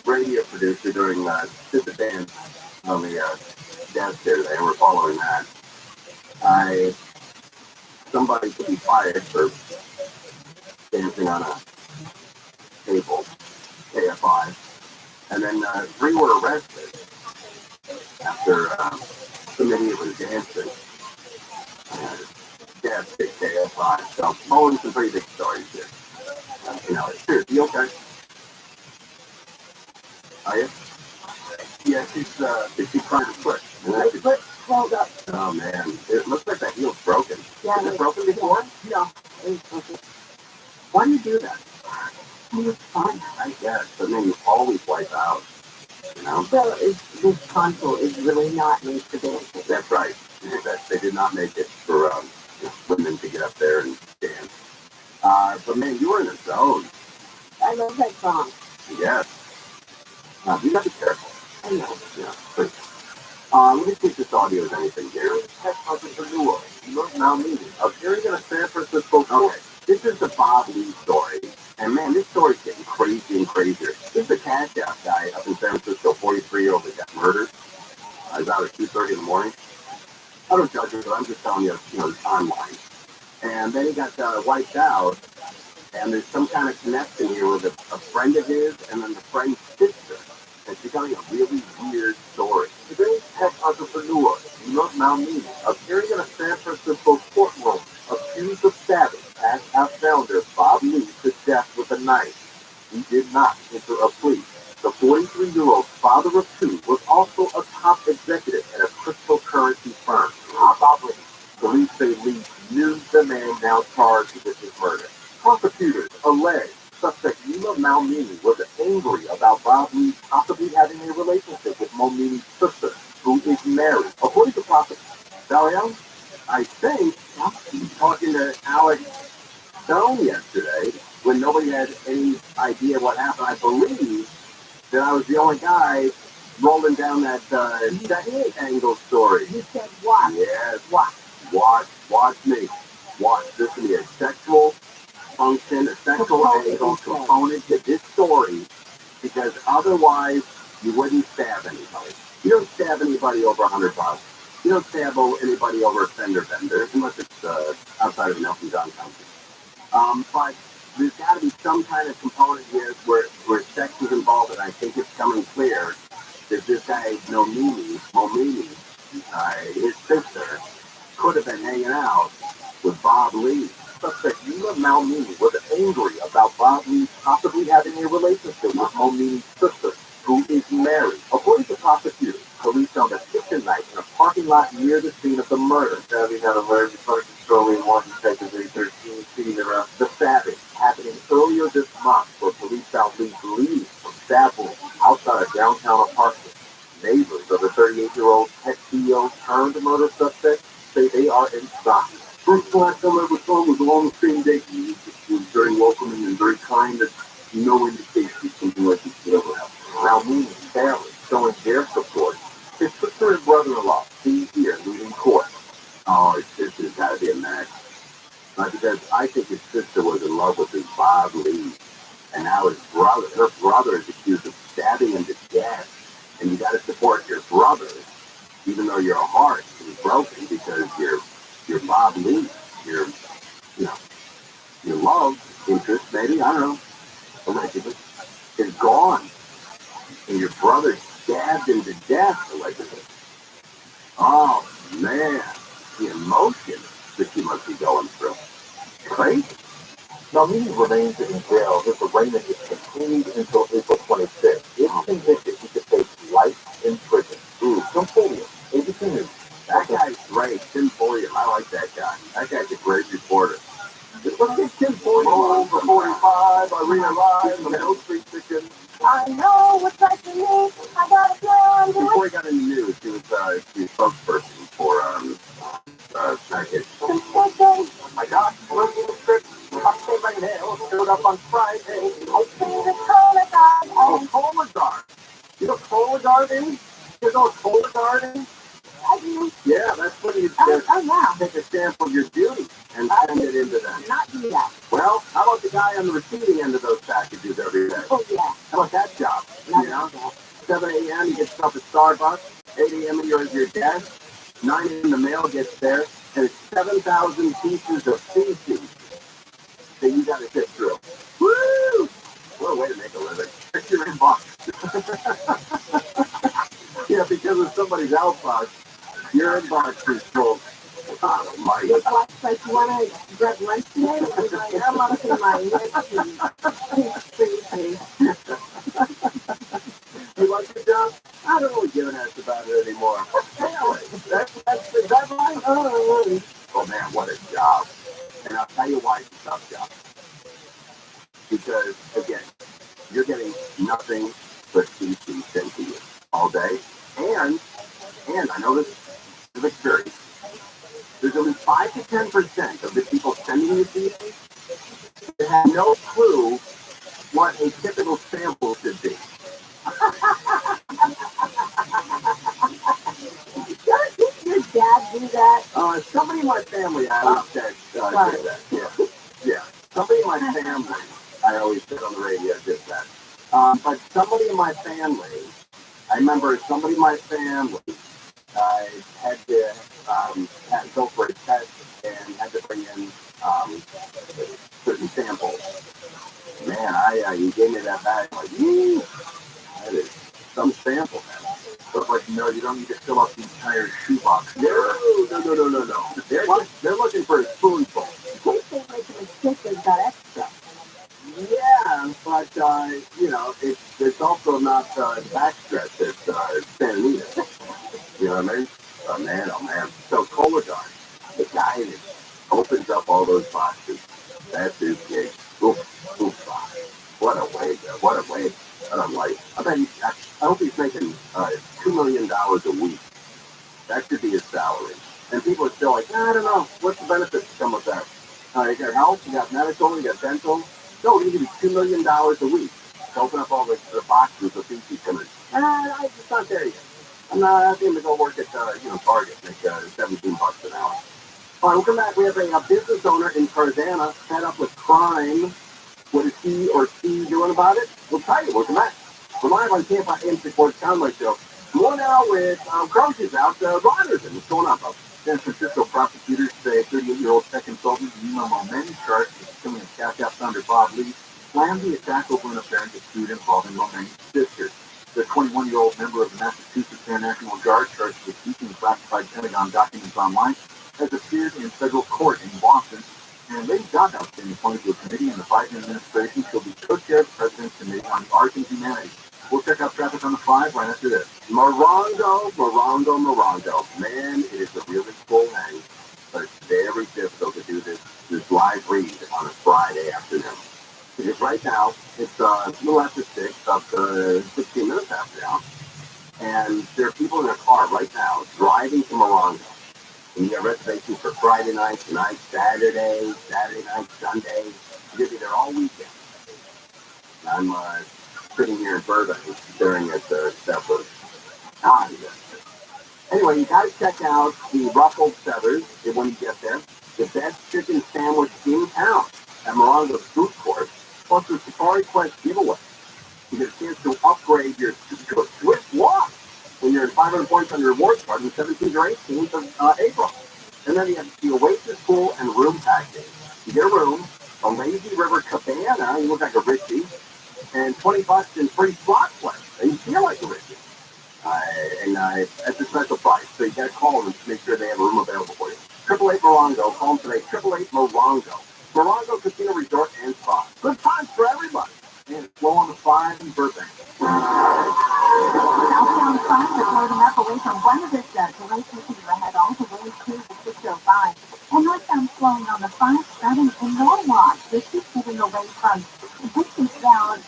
radio producer during the band on the dance there today? We're following that. Somebody could be fired for dancing on a table, KFI, and then 3 were arrested after some idiot was dancing. Dance big KFI. So, some pretty big stories here. It's true. You okay? Are you? Yeah, she's trying to push. My foot swelled up. Oh man, it looks like that heel's broken. Yeah, Is it broken before? No. Why do you do that? It's fun. I guess, but then you always wipe out, you know? So this console is really not made for dancing. That's right. They did not make it for women to get up there and dance. But man, you were in a zone. I love that song. Yes. You gotta be careful. I know. Yeah, please. Let me see if this audio is anything here. Tech entrepreneur, now meeting, appearing in a San Francisco court. Okay, this is the Bob Lee story. And man, this story's getting crazy and crazier. This is the Cash App guy up in San Francisco, 43-year-old that got murdered. About at 2:30 in the morning. I don't judge him, but I'm just telling you, the timeline. And then he got wiped out. And there's some kind of connection here with a friend of his and then the friend's sister. It's becoming a really weird story. Today's tech entrepreneur, now meeting, appearing in a San Francisco courtroom, accused of stabbing Cash App founder Bob Lee to death with a knife. He did not enter a plea. The 43-year-old father of two was also a top executive at a cryptocurrency firm. Bob Lee. Police say Lee knew the man now charged with his murder. Prosecutors allege suspect Yuma Malmini was angry about Bob Lee possibly having a relationship with Momini's sister, who is married. According to prosecutors, Dario, I think, talking to Alex Stone yesterday, when nobody had any idea what happened, I believe that I was the only guy rolling down that angle story. You said what? Yes. What? Watch me. Watch. This will be a sexual function, a sexual angle component to this story, because otherwise you wouldn't stab anybody. You don't stab anybody over $100. You don't stab anybody over a fender bender, unless it's outside of an Elton John concert. But there's got to be some kind of component here where sex is involved, and I think it's coming clear that this guy, Momini, his sister, could have been hanging out with Bob Lee. Suspect Yuma Malmini was angry about Bob Lee possibly having a relationship with Momini's sister, who is married. According to prosecutors, police found a kitchen knife in a parking lot near the scene of the murder. Stabbing had alert department controlling one detective 13 feet around. The stabbing happening earlier this month, where police found Lee bleeding from stab wounds outside a downtown apartment. Neighbors of the 38-year-old tech CEO turned murder suspect say they are in shock. First class I ever saw was on the same day. He was very welcoming and very kind, and no indication something like this would ever happen. Now, Moon's family showing their support. His sister and brother-in-law see here leading court. Oh, his sister's got to be a match. Because I think his sister was in love with this Bob Lee, and now her brother is accused of stabbing him to death. And you got to support your brother, even though your heart is broken because you're Bob Lee, your love interest, maybe, I don't know, allegedly, is gone. And your brother stabbed him to death, allegedly. Oh, man, the emotion that you must be going through. Right? Now, he remains in jail. His arraignment is continued until April 26th. If convicted, he could face life in prison. Tim Follium, ABC News. That guy's great, Tim Follium. I like that guy. That guy's a great reporter. Let's get Tim Follium for 45, ROTHSCHILD, from Hill Street Chicken. I know what's right for me. I got a plan. Before he got in the news, he was the spokesperson for Package. Oh my God, we're in the script. I'm saying right now, showed up on Friday. I see the color guard. Oh, Cola Guard. You know what Cola Guard is? You know what Cola Guard is? I do. Yeah, that's when you take a stamp of your beauty and send it into them. Not do that. Well, how about the guy on the receiving end of those packages every day? Oh, yeah. How about that job? You know, 7 a.m. you get stuff at Starbucks, 8 a.m. you're at your desk, 9 a.m. the mail gets there, and it's 7,000 pieces of feces that you got to sit through. Woo! What a way to make a living. Check your inbox. Yeah, because of somebody's outbox, your inbox is full. Oh, my God. Like you want to grab lunch today? I'm up to my next You like your job? I don't really give an ass about it anymore. Anyway, that's the deadline. Oh man, what a job. And I'll tell you why it's a tough job. Because, again, And I know this is experience. There's only 5 to 10% of the people sending you these that have no clue what a typical sample should be. Did your dad do that? Somebody in my family, I always said, did that. Yeah. Yeah. Somebody in my family, I always said on the radio, did that. But somebody in my family, I remember somebody in my family had to go for a test and had to bring in certain samples. Man, you gave me that bag, like, that is some sample, man. But like, no, you don't need to fill up the entire shoebox. No. They're looking for a spoonful. In case they make a mistake, they've got extra. Yeah, but it's also not backstretch. It's Sanita. You know what I mean? Oh man. So Cologuard, the guy that opens up all those boxes, that's his gig. Oof. What a wage! What a life! I hope he's making $2 million a week. That should be his salary. And people are still like, I don't know, what's the benefits that come with that? You got health, you got medical, you got dental. No, we're going to give you $2 million a week to open up all the boxes of things he's coming. I'm just not there yet. I'm not going to go work at Target, make $17 an hour. All right, we'll come back. We have a business owner in Tarzana fed up with crime. What is he or she doing about it? We'll tell you. We'll come back. We're live on Tampa AM Sports Soundbite Show. More now with groceries out. Rogerson, what's going on, folks? San Francisco prosecutors say 38-year-old tech consultant Nima Momen's charged with killing a Cash App founder Bob Lee slammed the attack over an apparent dispute involving Momen's sister. The 21-year-old member of the Massachusetts Air National Guard charged with leaking classified Pentagon documents online has appeared in federal court in Boston. And Lady Gaga has been appointed to a committee in the Biden administration. She'll be co-chair of the President's Committee on Art and Humanity. We'll check out traffic on the 5 right after this. Morongo. Man, it is a really cool name, but it's very difficult to do this live read on a Friday afternoon. Because right now, it's a little after 6, up to 15 minutes after now, and there are people in their car right now driving to Morongo. And you got reservations for Friday night, tonight, Saturday night, Sunday. You're going to be there all weekend. I'm sitting here in Burbank staring at the stuff of Anyway, you got to check out the ruffled feathers when you get there. The best chicken sandwich in town at Morongo's Food Court. Plus the Safari Quest giveaway. You get a chance to upgrade to a Swift Walk when you're in 500 points on your rewards card on the 17th or 18th of April. And then you have the Oasis Pool and Room Package. You get a room, a Lazy River Cabana, you look like a Richie, and $20 in free slot play. And you feel like a Richie. At the special price. So you got to call them to make sure they have a room available for you. 888 Morongo. Call them today. 888 Morongo. Morongo Casino Resort and Spa. Good times for everybody. And it's low on the 5 in Burbank. Southbound 5 is loading up away from Buena Vista to Lake Michigan ahead all the way to the 605. And northbound flowing on the 5 starting in Norwalk. This is moving away from distance down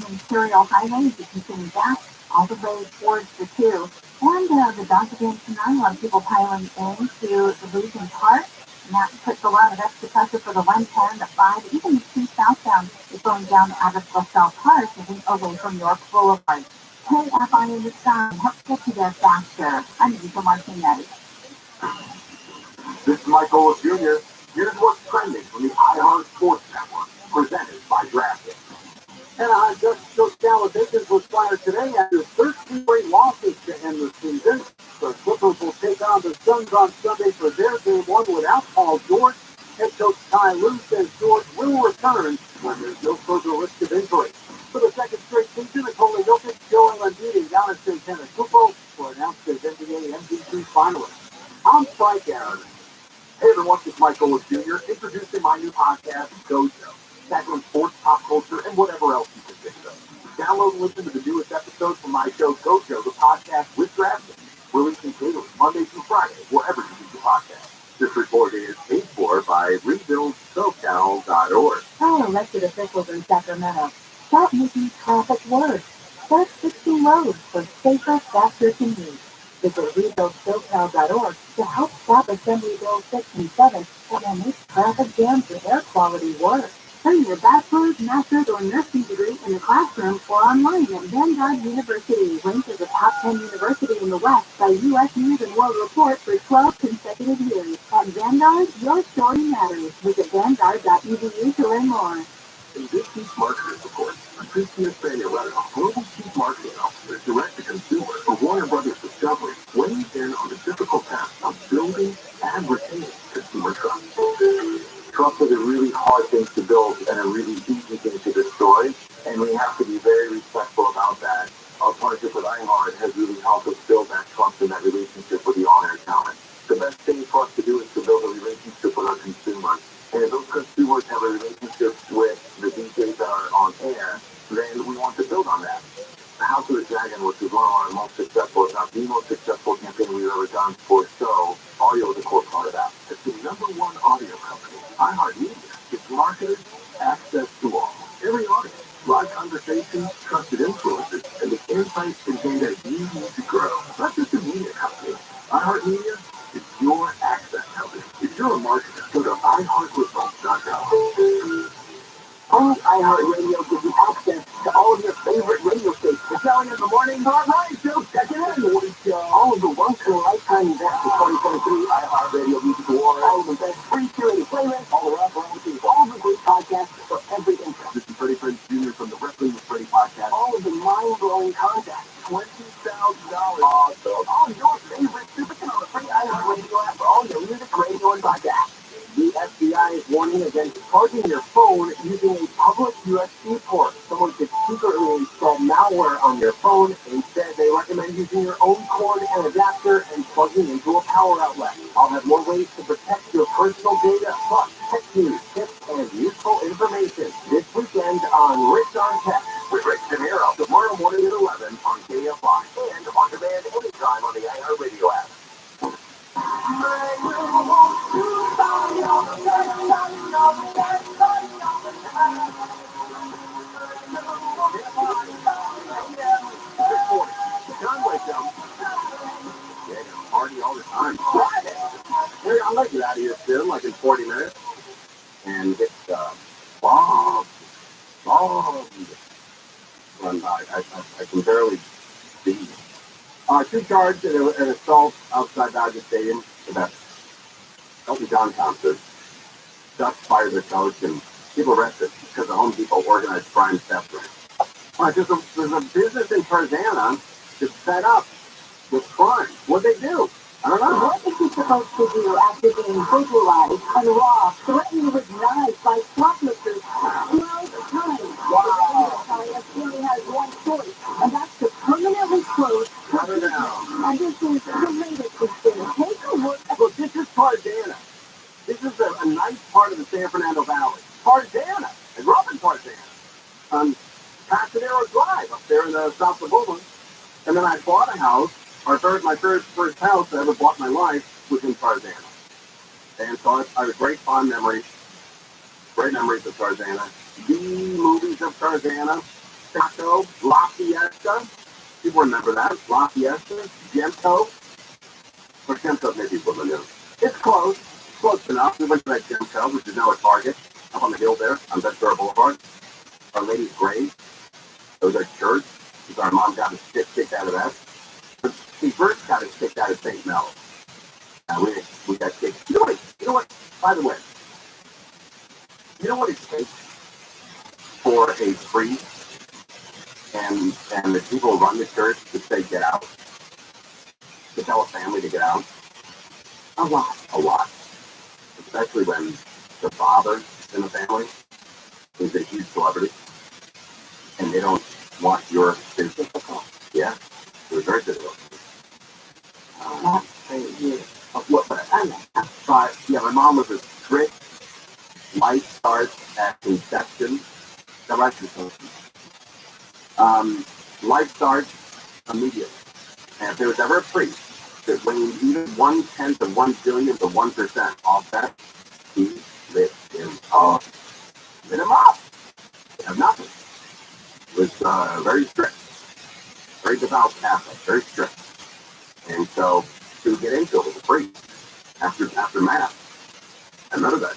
Imperial Highway as you continue back all the way towards the 2. And the Dodger game tonight, a lot of people piling into the Legion Park. And that puts a lot of extra pressure for the 110, the 5, even the 2 southbound is going down out of LaSalle Park, moving away from York Boulevard. KFI in the sky helps get you there faster. I'm Lisa Martinez. This is Michael Jr. Here's what's trending from the iHeart Sports Network, presented by DraftKings. Anaheim just took down the Vikings with fire today after 13 straight losses to end the season. The Clippers will take on the Suns on Sunday for their game 1 without Paul George. Head coach Ty Lue says George will return when there's no further risk of injury. For the second straight season, Nikola Jokic, Joel Embiid, and Giannis Antetokounmpo were announced as NBA MVP finalists. I'm Spike Aaron. Hey everyone, it's Michael Jr. introducing my new podcast, Gojo. Tackling sports, pop culture, and whatever else you can think of. Download and listen to the newest episodes from my show, Gojo, the podcast with DraftKings, releasing daily, Monday through Friday, wherever you get your podcast. This report is paid for by RebuildSoCal.org. Our elected officials in Sacramento stop making traffic worse. Start fixing roads for safer, faster commutes. Visit rebuildsocal.org to help stop Assembly Bill 6 and 7 and make traffic jams and air quality worse. Earn your bachelor's, master's, or nursing degree in the classroom or online at Vanguard University, ranked as a top 10 university in the West by U.S. News and World Report for 12 consecutive years. At Vanguard, your story matters. Visit vanguard.edu to learn more. In this week's Marketers Report, a Christian Australia letter, global chief marketing officer, direct-to-consumer for Warner Brothers Discovery, weighs in on the difficult task of building and retaining consumer trust. Trust is a really hard thing to build and a really easy thing to destroy, and we have to be very respectful about that. Our partnership with iHeart has really helped us build that trust and that relationship with the on-air talent. The best thing for us to do is to build a relationship with our consumers. And if those consumers have a relationship with the DJs that are on air, then we want to build on that. The House of the Dragon, which is one of our most successful, if not the most successful campaign we've ever done for a show, audio is a core part of that. It's the #1 audio company, iHeartMedia, gives marketers access to all. Every audience, live conversations, trusted influencers, and the insights and data you need to grow. Not just a media company. iHeartMedia is your access company. If you're a marketer, go to iHeartResults.com. Only iHeartRadio gives you access to all of your favorite radio stations. It's selling in the morning. All right, so check it out. All of the once-in-a-lifetime events for 2023 iHeartRadio Music Awards. All of the best free curated playlists. All the wraparound. All of the great podcasts for every interest. This is Freddie Prinze Jr. from the Wrestling with Freddie podcast. All of the mind-blowing content. $20,000. Awesome. All of your favorite superstars on the free iHeartRadio app for all your music, radio, and podcasts. The FBI is warning against charging your phone using a public USB port. Someone could secretly install malware on your phone. Instead, they recommend using your own cord and adapter and plugging into a power outlet. I'll have more ways to protect your personal data, plus tech news, tips, and useful information this weekend on Rich on Tech with Rick Pinero tomorrow morning at 11 on KFI and on demand anytime on the iHeartRadio app. Party all the time. I'll let you out of here soon, like in 40 minutes, and get bombed. And I can barely see. 2 charges and an assault outside Dodger Stadium. The Elton John concert. Ducks fired their coach and people arrested because the Home Depot organized crime theft ring. There's a business in Tarzana that's set up with crime. What'd they do? I don't know. What is he supposed to do after being brutalized and robbed, threatened with knives by shoplifters 12 times? Wow. The only has one choice, and that's to permanently close Shut her down. And this is the latest thing. Take a look at Look, this is Tarzana. This is a nice part of the San Fernando Valley. Tarzana. I grew up in Tarzana. On Pasadena Drive up there in the south suburban. And then I bought a house. My first house I ever bought in my life was in Tarzana. And so I have great fond memories. Great memories of Tarzana. The movies of Tarzana. Taco, La Fiesta. People remember that. La Fiesta. Gemto. Or Gemto maybe people know. It's close. Close enough. We went to that Gemto, which is now a Target, up on the hill there on Ventura Boulevard. Our Lady's Grave. It was our church. Because our mom got us kicked out of that. But she first got us kicked out of St. Mel. And we got kicked. You know what? By the way, you know what it takes for a priest and the people who run the church to say get out? To tell a family to get out? A lot. Especially when the father in the family is a huge celebrity and they don't want your business to come. Yeah, it was very difficult. But yeah, my mom was a strict life starts at conception. That right, life starts immediately. And if there was ever a priest that when even 1/10 of 1 billionth of 1% off that, he lit him up. Lit him up. They have nothing. It was very strict. very devout Catholic, very strict. And so she would get into it with the priest after Mass. I remember that,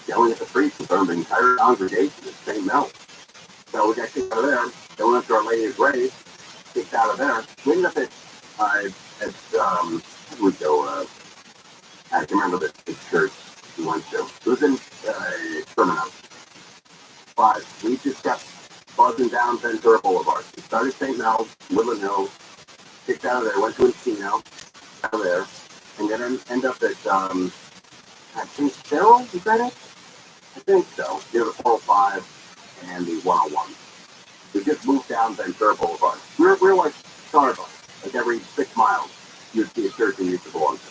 yelling at the priest in front of the entire congregation at St. Mel. So we got kicked out of there. Then we went to Our Lady of Grace, kicked out of there. We ended up how did we go? I can remember the church we went to. It was in TRUMAN. But we just kept buzzing down Ventura Boulevard. We started St. Mel, Woodland Hills, kicked out of there, went to Encino, out of there, and then end up at, I think, Farrell, is that it? I think so. Near the 405 and the 101. We just moved down Ventura Boulevard. We're like Starbucks. Like every 6 miles, you'd see a church and you used to belong to.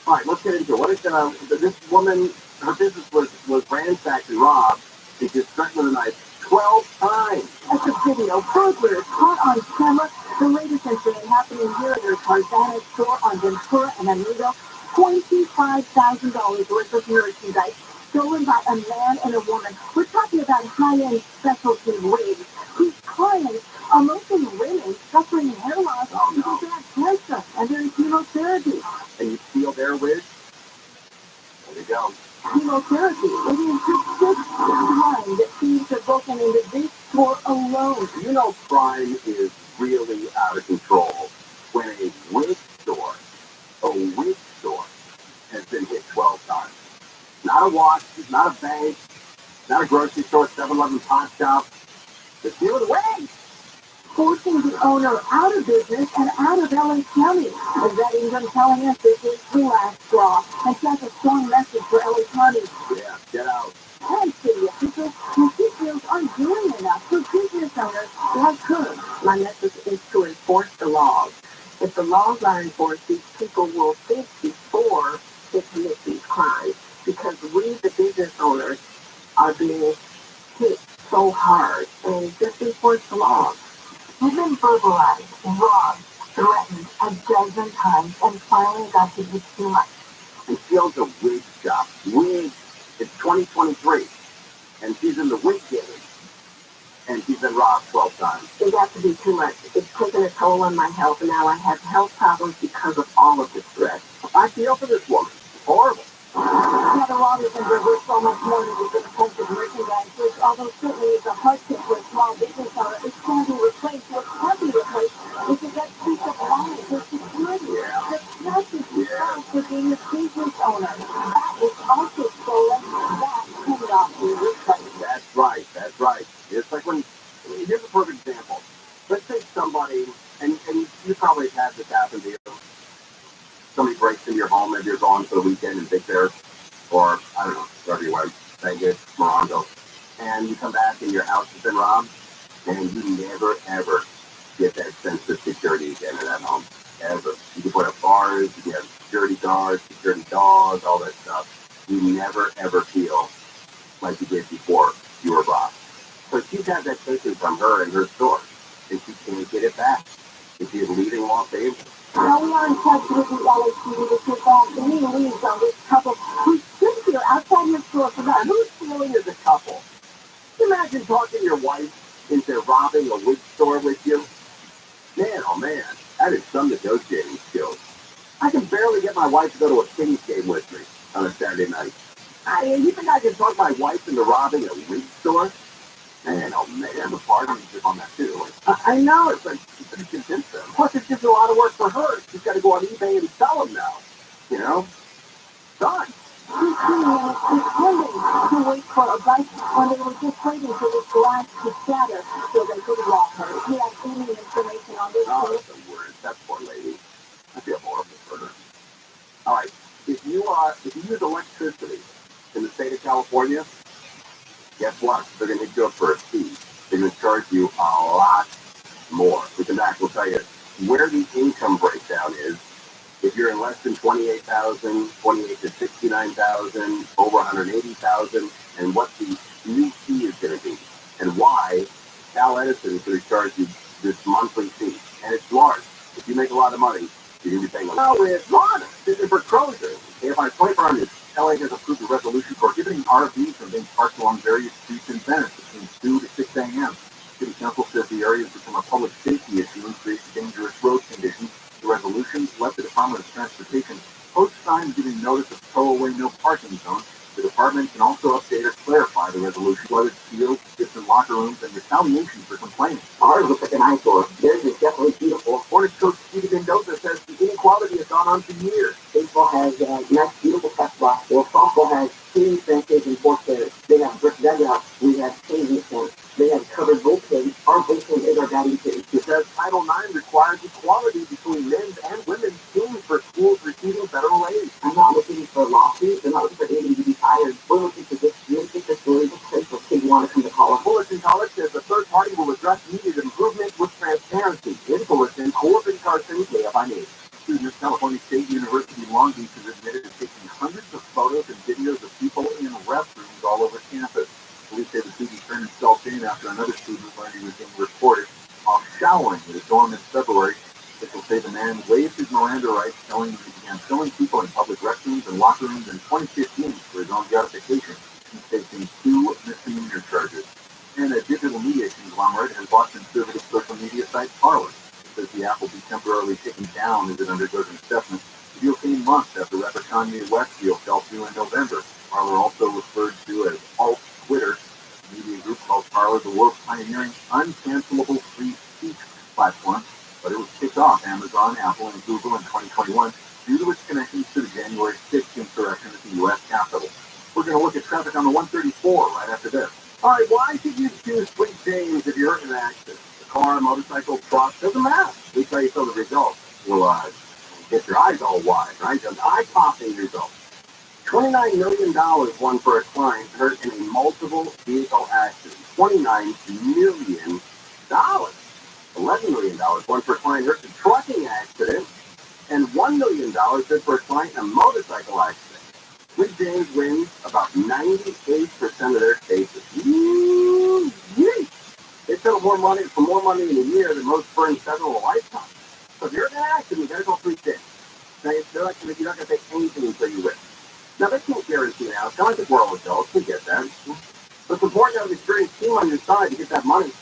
All right, let's get into it. What is this woman? Her business was ransacked and robbed. She just struck with a knife 12 times. That's a video. Burglars caught on camera. The latest incident happening here at their Tarzana store on Ventura and Amigo. $25,000 worth of merchandise stolen by a man and a woman. We're talking about high-end specialty wigs. These clients are mostly women suffering hair loss because they have cancer and they're in chemotherapy. And you steal their wigs? There you go. Chemotherapy. It is the 6th time that thieves have broken into this store alone. You know crime is really out of control when a wig store has been hit 12 times. Not a watch, not a bank, not a grocery store, 7-Eleven pot shop. The deal with wigs. Forcing the owner out of business and out of LA County. As that Ingram telling us this is the last straw and sends a strong message for LA County. Yeah, get out. And city officials who he feels aren't doing enough for business owners like her. My message is to enforce the laws. If the laws are enforced, these people will think before they commit these crimes. Because we, the business owners, are being hit so hard. And just enforce the laws. You've been burglarized, robbed, threatened a dozen times, and finally got to be too much. And steals a wig shop. Wigs. It's 2023. And she's in the wig game. And she's been robbed 12 times. It got to be too much. It's taken a toll on my health, and now I have health problems because of all of the stress. I feel for this woman. It's horrible. Now, the law doesn't reverse so much more than just expensive merchandise, which, although certainly is a hardship for a small business owner, it can be replaced. What can be replaced is to get peace of mind for security. The trust is yourself for being a business owner. That is also stolen. That cannot be replaced. That's right. It's like here's a perfect example. Let's say somebody, and you probably have had this happen to you. Somebody breaks into your home, maybe you're gone for the weekend in Big Bear, or, I don't know, wherever you went, Vegas, Morongo, and you come back and your house has been robbed, and you never, ever get that sense of security again in that home, ever. You can put up bars, you can have security guards, security dogs, all that stuff. You never, ever feel like you did before you were robbed. So she's had that taken from her in her store, and she can't get it back. And she's leaving Los Angeles. Now we are in touch with the LAPD to get back any leads on this couple who stood here outside your store for that. Who's stealing as a couple? Can you imagine talking your wife into robbing a wig store with you? Man, oh man, that is some negotiating skills. I can barely get my wife to go to a Kings game with me on a Saturday night. You think I can talk my wife into robbing a wig store? Man, oh man, the parties are on that too. I know, it's like, she's going to convince them. Plus, it's just a lot of work for her. She's got to go on eBay and sell them now. You know? Done. 15 minutes pretending to wait for a bike when they were just waiting for this glass to shatter so they could rob her. If you have any information on this Oh, case, that's the word. That poor lady. I feel horrible for her. All right, if you use electricity in the state of California, guess what? They're going to hit you up for a fee. They're going to charge you a lot more. We come back, we'll tell you where the income breakdown is. If you're in less than 28,000, 28 to 69,000, over 180,000, and what the new fee is going to be, and why Cal Edison is going to charge you this monthly fee. And it's large. If you make a lot of money, you're going to be paying a lot. No, it's not. This is foreclosure. If I 24 hours, LA has approved a resolution prohibiting RVs from being parked along various streets in Venice between 2 to 6 a.m. City Council says the area has become a public safety issue and creates dangerous road conditions. The resolutions let the Department of Transportation post signs giving notice of throwaway no parking zones. The department can also update or clarify the resolution, flooded fields, distant locker rooms, and retaliation for complaining. Ours looks like an eyesore. Theirs is definitely beautiful. Hornets coach Steve Mendoza says the inequality has gone on for years. Baseball has nice, beautiful press box. Well, softball has clean fences and forced areas. They have brick dugouts. We have changing points. They have covered bullpens. Our bullpen is our batting cage. It says Title IX requires equality between men's and women's teams for schools receiving federal aid. I'm not looking for lawsuits. I'm not looking for anybody to be fired. We're looking for this make this really a place where kids want to come to college. Fullerton College says the third party will address needed improvement with transparency. In Fullerton, Corbin Carson, KFI. Students, California State University Long Beach has admitted to taking hundreds of photos and videos of people in restrooms all over campus. Police say the student turned himself in after another student learned he was being reported while showering at a dorm in February. Officials say the man waived his Miranda rights, telling him he began filming people in public restrooms and locker rooms in 2015 for his own gratification. He's facing 2 misdemeanor charges. And a digital media conglomerate has bought conservative social media site Parler. It says the app will be temporarily taken down as it undergoes an assessment. The deal came months after rapper Kanye West deal fell through in November. Parler, also referred to as Alt Twitter, a media group called Parler the world's pioneering uncancelable free speech platform, but it was kicked off Amazon, Apple, and Google in 2021 due to its connections to the January 6th insurrection at the U.S. Capitol. We're going to look at traffic on the 134 right after this. All right, why should you choose Sweet James if you're hurt in an accident? The car, motorcycle, truck, doesn't matter. At least how you feel the results will get your eyes all wide, right? Those eye-popping results. $29 million won for a client hurt in a multiple vehicle accident. $29 million. $11 million won for a client hurt in a trucking accident. And $1 million bid for a client in a motorcycle accident. Sweet James wins about 98% of their cases. They settle more money in a year than most firms settle a lifetime. So if you're in an accident, you gotta go Sweet James. They're not gonna pay anything until you win. Now they can't guarantee an outcome. I think we're all adults, we get that. But it's important to have an experienced team on your side to get that money.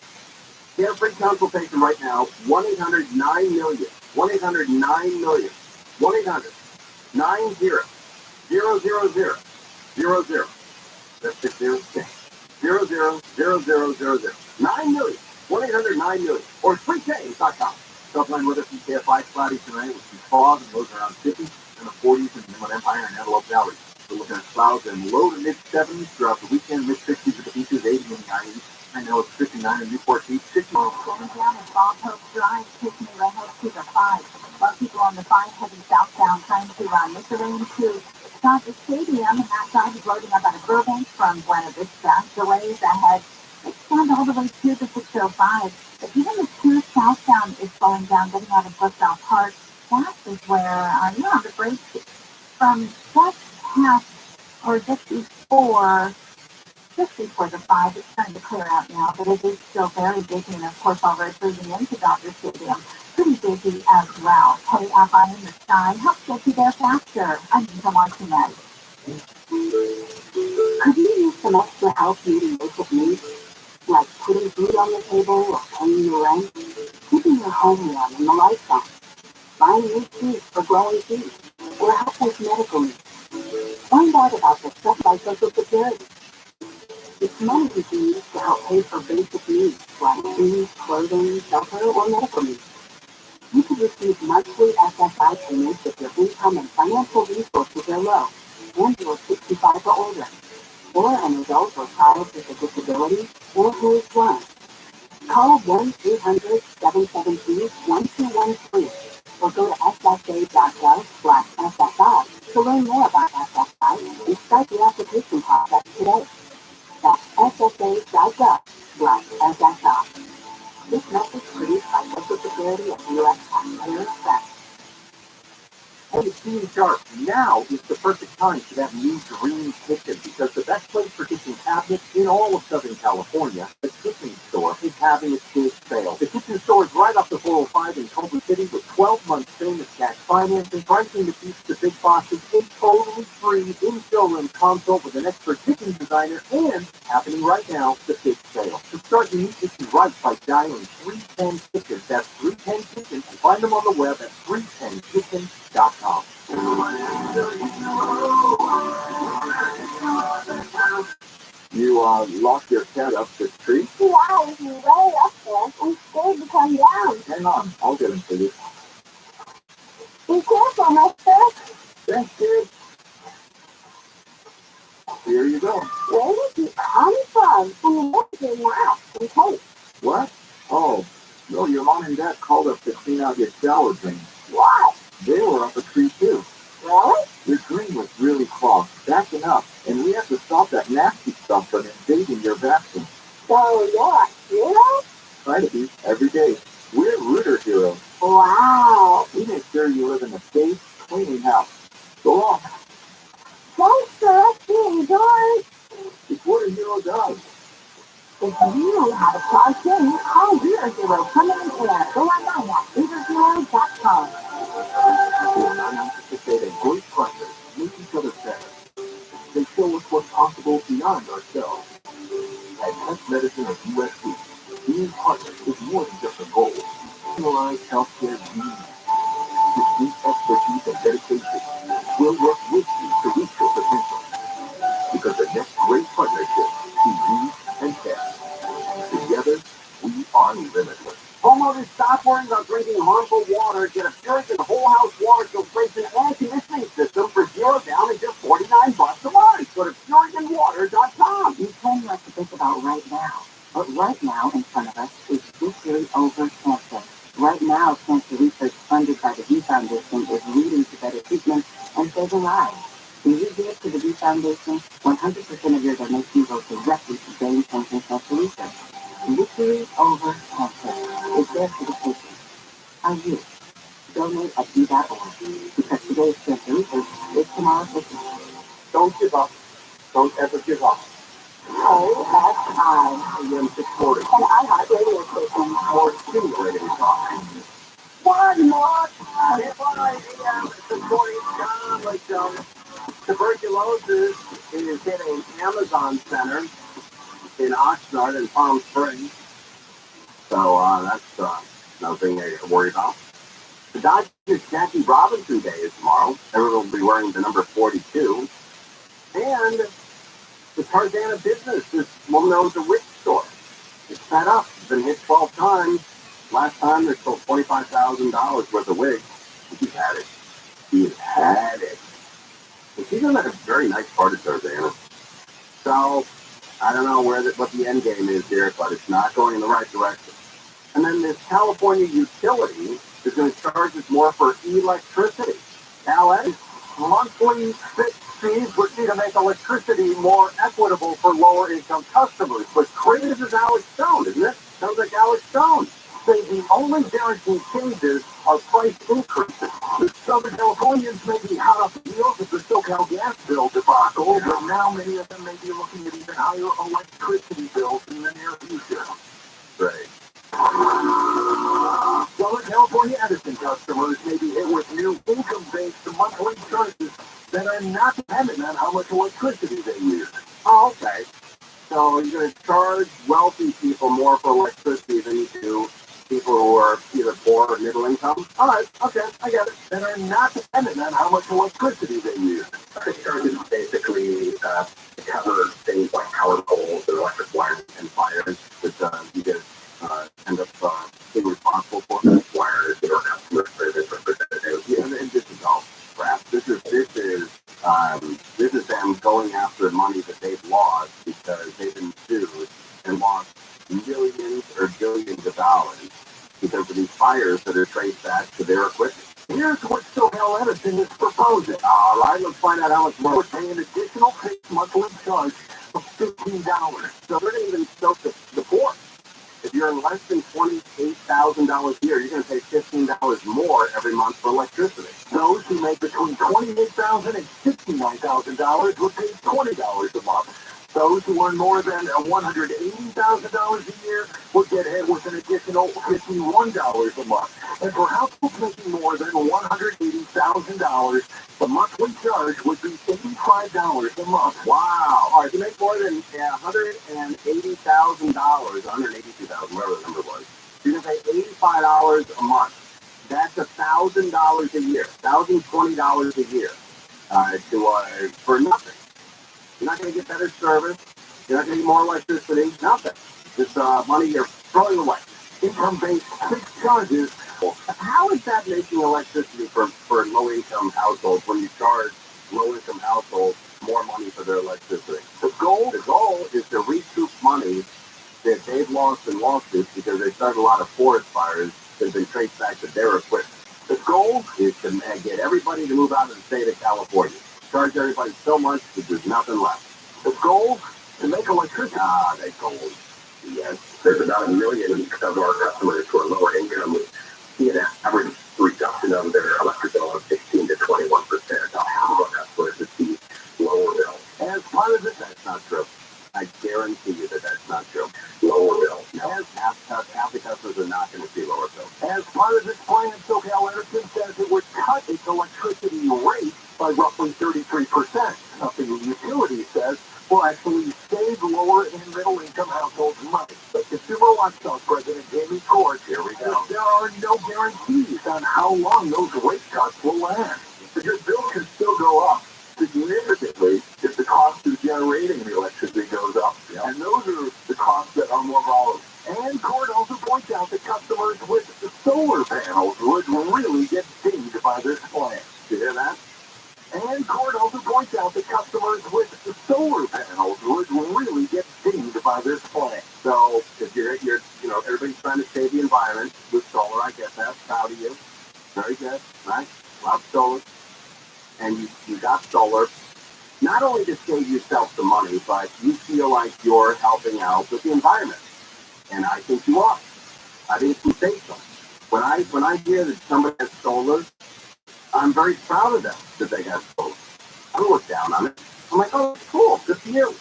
Get a free consultation right now, 1-800-9-MILLION. 1-800-9-MILLION. 1-800-90-000. 00. That's 60. 000000. 9 million. 1-800-9-MILLION. Or sweetjames.com. Subline with us in KFI cloudy tonight with some fog and lows around 50 and the 40s in the Inland Empire and Antelope Valley. We're looking at clouds in low to mid 70s throughout the weekend, mid 60s at the beaches, 80 in the 90s. I know it's 59 in Newport Beach, 60. Going down at Bob Hope Drive, taking me right next to the 5. A lot of people on the 5 heading southbound trying to make the lane to Dodger Stadium, and that side is loading up out of Burbank from Buena Vista. Delays ahead. Extend all the way to the 605. But even the 2 southbound is slowing down, getting out of Bucktown Park. That is where, the brakes from just past, or just before the 5, it's starting to clear out now, but it is still very busy, and of course already moving into Dodger Stadium, pretty busy as well. Hey, up on in the sky helps get you there faster. I'm Lisa Martinez. Could you use some extra help meeting basic needs, like putting food on the table or paying your rent, keeping your home warm and the lights on, buying new seeds for growing seeds, or help with medical needs? Find out about the stuff by Social Security. It's money you can use to help pay for basic needs like food, clothing, shelter, or medical needs. You can receive monthly SSI payments if your income and financial resources are low, and you're 65 or older, or an adult or child with a disability, or who is blind. Call 1-800-772-1213 or go to ssa.gov/SSI to learn more about SSI and start the application process today. That's ssa.gov/SSI. This message produced by Social Security and U.S. Taxpayer Express. Hey, Team Sharp, now is the perfect time for that new dream kitchen because the best place for kitchen cabinets in all of Southern California, the Kitchen Store, is having its big sale. The Kitchen Store is right off the 405 in Culver City with 12-month famous cash financing, pricing that beats the big bosses, a totally free in-showroom consult with an expert kitchen designer, and happening right now to fix sale. To start the new kitchen right by dialing 310 Kitchen. That's 310 Kitchen, and find them on the web at 310kitchen.com. You locked your cat up the tree? Yeah, he's way up there. I'm scared to come down. Hang on, I'll get him for you. Be careful, mister. Thanks, kid. Here you go. Where did you come from? And where's your mask and tape? What? Oh, no, your mom and dad called us to clean out your shower drain. What? They were up a tree, too. Really? Your drain was really clogged, backing up, and we have to stop that nasty stuff from invading your bathroom. So you're a hero? Try to be every day. We're rooter heroes. Wow. We make sure you live in a safe, clean house. Go on. Thanks for being George. It's what a hero does. If you have a question, call ViralRabbi coming in air. Go online at ViralRabbi.com. We are not anticipating great partners make each other better. They show us what's possible beyond ourselves. At Test Medicine of USC, being partners is more than just a goal. Personalized healthcare needs. With deep expertise and dedication, we'll work with you to reach your potential. Because the next great partnership is you and Test. Together, we are limitless. Homeowners, stop worrying about drinking harmful water. Get a Puritan whole house water filtration and conditioning system for $0 down and just $49 a month. Go to PuritanWater.com. You can like to think about right now. But right now in front of us is victory over cancer. Right now, cancer research funded by the V Foundation is leading to better treatment and saving lives. When you give to the V Foundation, 100% of your donation goes directly to brain cancer research. Victory over cancer is there for the patient. Are you? Donate at v.org. Because today's cancer research is tomorrow's victory. Don't give up. Don't ever give up. KSI. AM 640. An iHeart radio station. More stimulating talk. One more time. AM 640. Tuberculosis is hitting Amazon Center in Oxnard and Palm Springs. So that's nothing to worry about. The Dodgers Jackie Robinson Day is tomorrow. Everyone will be wearing the number 42. And the Tarzana business, this woman owns a wig store. It's set up. It's been hit 12 times. Last time they sold $25,000 worth of wigs. He's had it. He's had it. And she's in a very nice part of Tarzana. So I don't know what the end game is here, but it's not going in the right direction. And then this California utility is going to charge us more for electricity. LA, monthly fixed fees would be to make electricity more equitable for lower-income customers. But creative is Alex Stone, isn't it? Sounds like Alex Stone. Say the only guaranteed changes are price increases. The Southern Californians may be hot off the heels of the SoCal gas bill debacle, but now many of them may be looking at even higher electricity bills in the near future. Right. Southern California Edison customers may be hit with new income-based monthly charges that are not dependent on how much electricity they use. Oh, okay. So you're going to charge wealthy people more for electricity than you do people who are either poor or middle income? All right, okay, I get it. That are not dependent on how much electricity they use. The charges basically cover things like power poles and electric wires and fires that you guys end up being responsible for. Wires that are customer service representatives. Yeah, and this is all crap. This is them going after money that they've lost because they've been sued and lost millions or billions of dollars because of these fires that are traced back to their equipment. Here's what SoCal Edison is proposing. All right, let's find out how much more. We're paying an additional fixed monthly charge of $15. So they're not even soak the poor. If you're in less than $28,000 a year, you're going to pay $15 more every month for electricity. Those who make between $28,000 and $69,000 will pay $20 a month. Those who earn more than $180,000 a year will get hit with an additional $51 a month. And for households making more than $180,000 $100,000, the monthly charge would be $85 a month. Wow. All right, if you make more than $180,000, $182,000, whatever the number was, you're going to pay $85 a month. That's $1,000 a year, $1,020 a year for nothing. You're not going to get better service. You're not going to get more electricity. Nothing. Just money you're throwing away. Income-based fixed charges. How is that making electricity for low-income households when you charge low-income households more money for their electricity? The goal is to recoup money that they've lost in lawsuits because they started a lot of forest fires that have been traced back to their equipment. The goal is to get everybody to move out of the state of California. Charge everybody so much that there's nothing left. The goal to make electricity. That goal. Yes, there's about 1 million of our customers who are lower income see an average reduction of their electric bill of 16 to 21%. Now, half of our customers receive lower bill. As part of it, that's not true. I guarantee you that that's not true. Lower bill. No, half the customers are not going to see lower bill. As part of its plan, SoCal Edison says it would cut its electricity rate by roughly 33%. Something the utility says will actually save lower and middle-income households money. But Consumer Watchdog President Jamie Court, here we go. There are no guarantees on how long those rate cuts will last. But your bill can still go up significantly if the cost of generating the electricity goes up. Yep. And those are the costs that are more volatile. And Court also points out that customers with solar panels would really get dinged by this plan. You hear that? And Court also points out that customers with solar panels would really get dinged by this plan. So if you're everybody's trying to save the environment with solar, I get that. Proud of you. Very good. Right? Love solar. And you got solar. Not only to save yourself some money, but you feel like you're helping out with the environment. And I think you are. I think it's sensational. When I hear that somebody has solar, I'm very proud of them that they have solar. I don't look down on it. I'm like, oh, cool, good for you.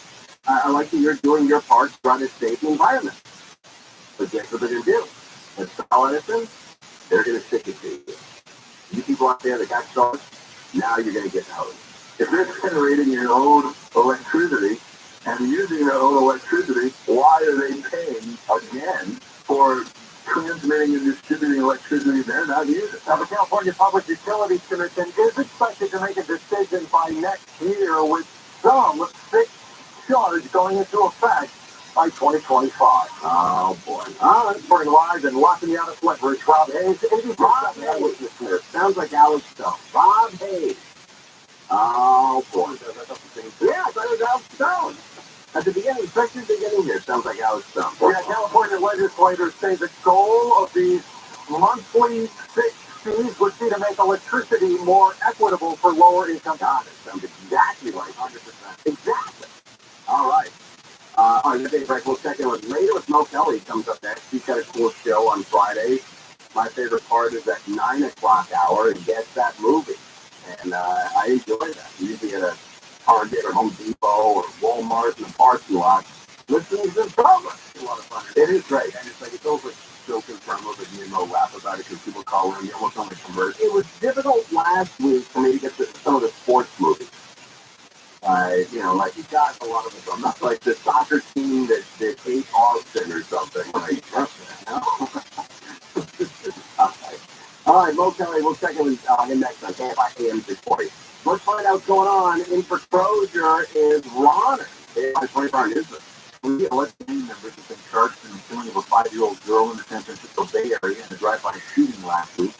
I like that you're doing your part to try to save the environment. But guess what they're going to do? At Sal Edison, they're going to stick it to you. You people out there that got solar, now you're going to get hosed. If they're generating your own electricity and using their own electricity, why are they paying again for transmitting and distributing electricity they're not using? Now, the California Public Utilities Commission is expected to make a decision by next year with some fixed charge going into effect by 2025. Oh, boy. Reporting live and locking you out of sweat, Rich. Rob Hayes. Rob Hayes. Sounds like Alex Stone. Rob Hayes. Oh, boy. Yeah, I thought it was Alex Stone. At the beginning, especially the beginning here, sounds like Alex Stone. Yeah, California legislators say the goal of these monthly fixed fees would be to make electricity more equitable for lower income. God, it sounds exactly like 100%. Exactly. All right. All right, let's take a break. We'll check in with later with Mo Kelly comes up next. He's got a cool show on Friday. My favorite part is that 9 o'clock hour and Gets That Movie. And I enjoy that. Usually at a Target or Home Depot or Walmart in the parking lot, listening to this program. It's a lot of fun. It is great. And it's like it's over joking promos that me and Mo laugh about it because people call in and get what's on the commercial. It was difficult last week for me to get to some of the sports movies. Like you got a lot of them. Not like the soccer team that ate Austin or something. Like, all right, Mo Kelly, we'll check in with him next on KFI AM 640. Let's find out what's going on. In foreclosure is Ron. KFI 24 News. 3 alleged gang members have been charged in the killing of a 5-year-old girl in the San Francisco Bay Area in a drive-by shooting last week.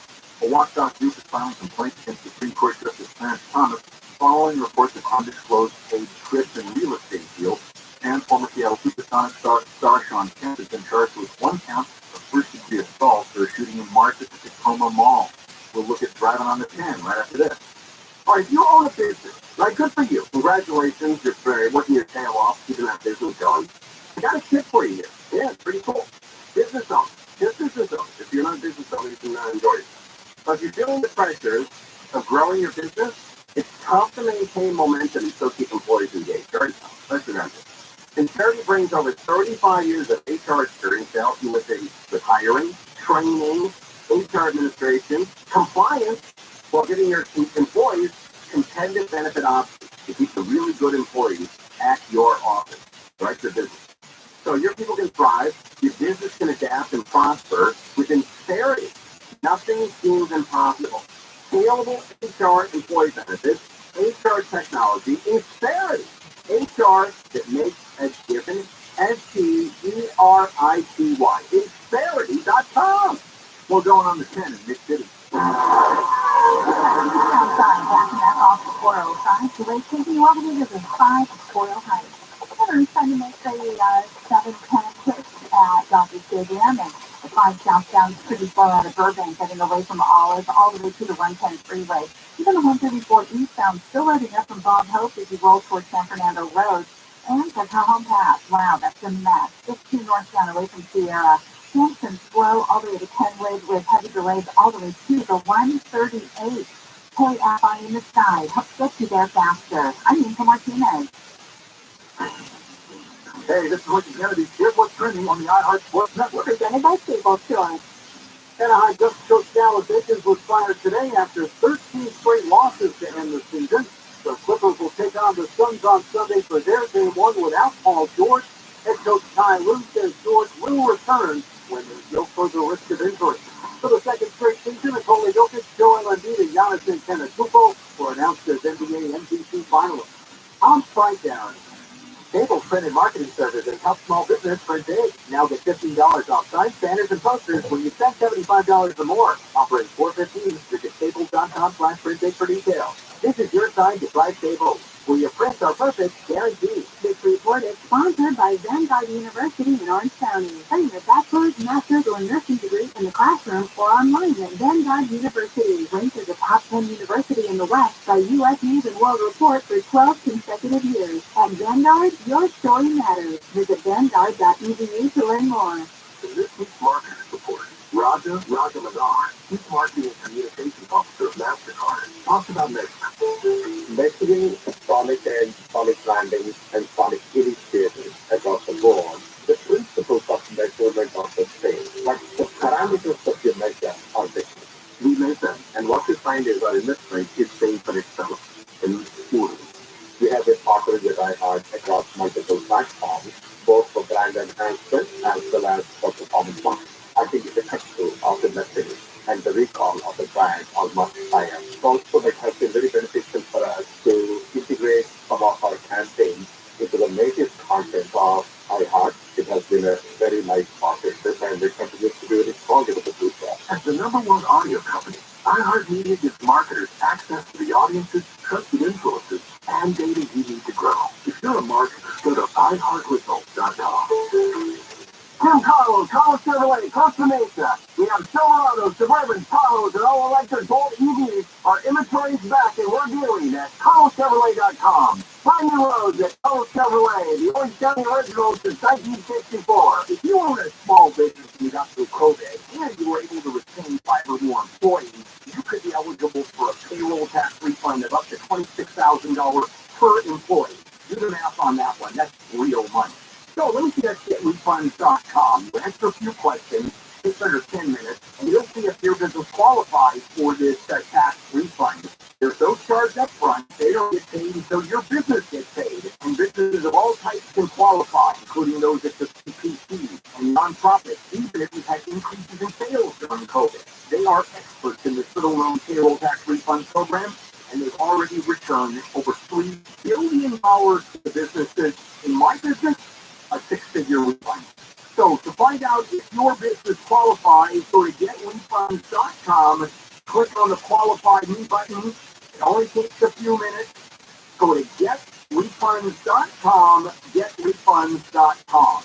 A watchdog group is filing complaints against Supreme Court Justice Clarence Thomas following reports of undisclosed paid trips in real estate deals. And former Seattle Supersonics star Sean Kemp has been charged with 1 count of first-degree assault for a shooting in March at the Tacoma Mall. We'll look at driving on the 10 right after this. All right, you own a business. Right, good for you. Congratulations. You're working your tail off, keeping that business going. I got a tip for you here. Yeah, it's pretty cool. Business owners. Just business owners. If you're not a business owner, you can enjoy it. But if you're feeling the pressures of growing your business, it's tough to maintain momentum and still keep employees engaged. Very tough. Let's remember. And Charity brings over 35 years of HR experience to help you with hiring, training, HR administration, compliance, while giving your employees competitive benefit options to keep the really good employees at your office, right to business. So your people can thrive, your business can adapt and prosper with sincerity. Nothing seems impossible. Scalable HR employee benefits, HR technology, sincerity. HR that makes a difference. STERITY. Sincerity.com. We're going on the 10 in Nick City. Outside, backing that off the 405 to Lake City, Waterloo is 5 of Coral Heights. We're trying to make the 710 trips at Dr. Stadium and the 5 southbound pretty far out of Burbank, heading away from Olive all the way to the 110 freeway. Even the 134 eastbound still loading up from Bob Hope as you roll towards San Fernando Road. And the Cajon Pass, wow, that's a mess. 52 northbound away from Sierra. Hampton slow all the way to Kenwood with heavy delays all the way to the 138. Hey, Eye in the sky, help get you there faster. I'm Nina Martinez. Hey, this is Ricky Kennedy. Here's what's trending on the iHeart Sports Network. Presented by Cable Choice. Anaheim Ducks coach Dallas Aikens was fired today after 13 straight losses to end the season. The Clippers will take on the Suns on Sunday for their game one without Paul George. Head coach Ty Lue says George will return when there's no further risk of injury. For the second straight season, Nikola Jokic, Joel Embiid, and Giannis Antetokounmpo were announced as NBA MVP finalists. On Strike Down, Cable printed marketing service and help small business print big. Now get $15 off signs, banners, and posters when you spend $75 or more. Offering $4.15. Visit cable.com/print big for details. This is your sign to drive Cable, where your prints are perfect, guaranteed. This report is sponsored by Vanguard University in Orange County. Study your bachelor's, master's, or nursing degree in the classroom or online at Vanguard University. Ranked as a top 10 university in the West by U.S. News and World Report for 12 consecutive years. At Vanguard, your story matters. Visit vanguard.edu to learn more. In this week's marketing report, Rajamadar, Chief Marketing and Communications Officer of MasterCard, talks about messaging, sonic and sonic branding, and sonic initiatives across the board. The principles of measurement are the same, but the parameters of your measure are different. We measure, and what we find is our investment is paying for itself in schools. We have been partnered with iHeart across multiple platforms, both for brand enhancement as well as for performance marketing. I think the texture of the message and the recall of the brand are much higher. Also, it has been very beneficial for us to integrate some of our campaigns into the native content of iHeart. It has been a very nice partnership, and it continues to be very strong in the future. As the number one audio company, iHeartMedia gives marketers access to the audiences, trusted influencers, and data you need to grow. If you're a marketer, go to iHeartResults.com. From Carlos Chevrolet, Costa Mesa. We have Silverados, Suburbans, Tahoes, and all-electric Bolt EVs. Our inventory is back, and we're dealing at CarlosChevrolet.com. Find new roads at Carlos Chevrolet, the Orange County original since 1964. If you own a small business and you got through COVID, and you were able to retain 5 or more employees, you could be eligible for a payroll tax refund of up to $26,000 per employee. Do the math on that one. That's real money. So let me see at getrefunds.com. You answer a few questions, takes under 10 minutes, and you'll see if your business qualifies for this tax refund. There's no charge up front. They don't get paid until your business gets paid. And businesses of all types can qualify, including those at the CPC and nonprofits, even if we've had increases in sales during COVID. They are experts in the student loan payroll tax refund program, and they've already returned over $3 billion to businesses. In my business, a six-figure refund. So to find out if your business qualifies, go to getrefunds.com, click on the Qualify Me button. It only takes a few minutes. Go to getrefunds.com, getrefunds.com.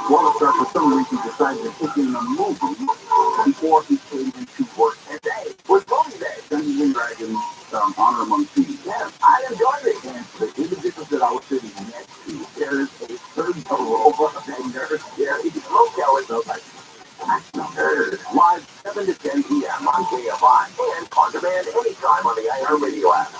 Wallace Start, for some reason, decided to take in a movie before he came into work today. Was movie day. Dungeons and Dragons, Honor Among Thieves. Yes, I enjoyed it. And the individuals that I was sitting next to, there's a certain robot vendor, Gary Loco, and those like, that's not heard. Live 7 to 10 p.m. on KFI and on demand anytime on the iHeartRadio app.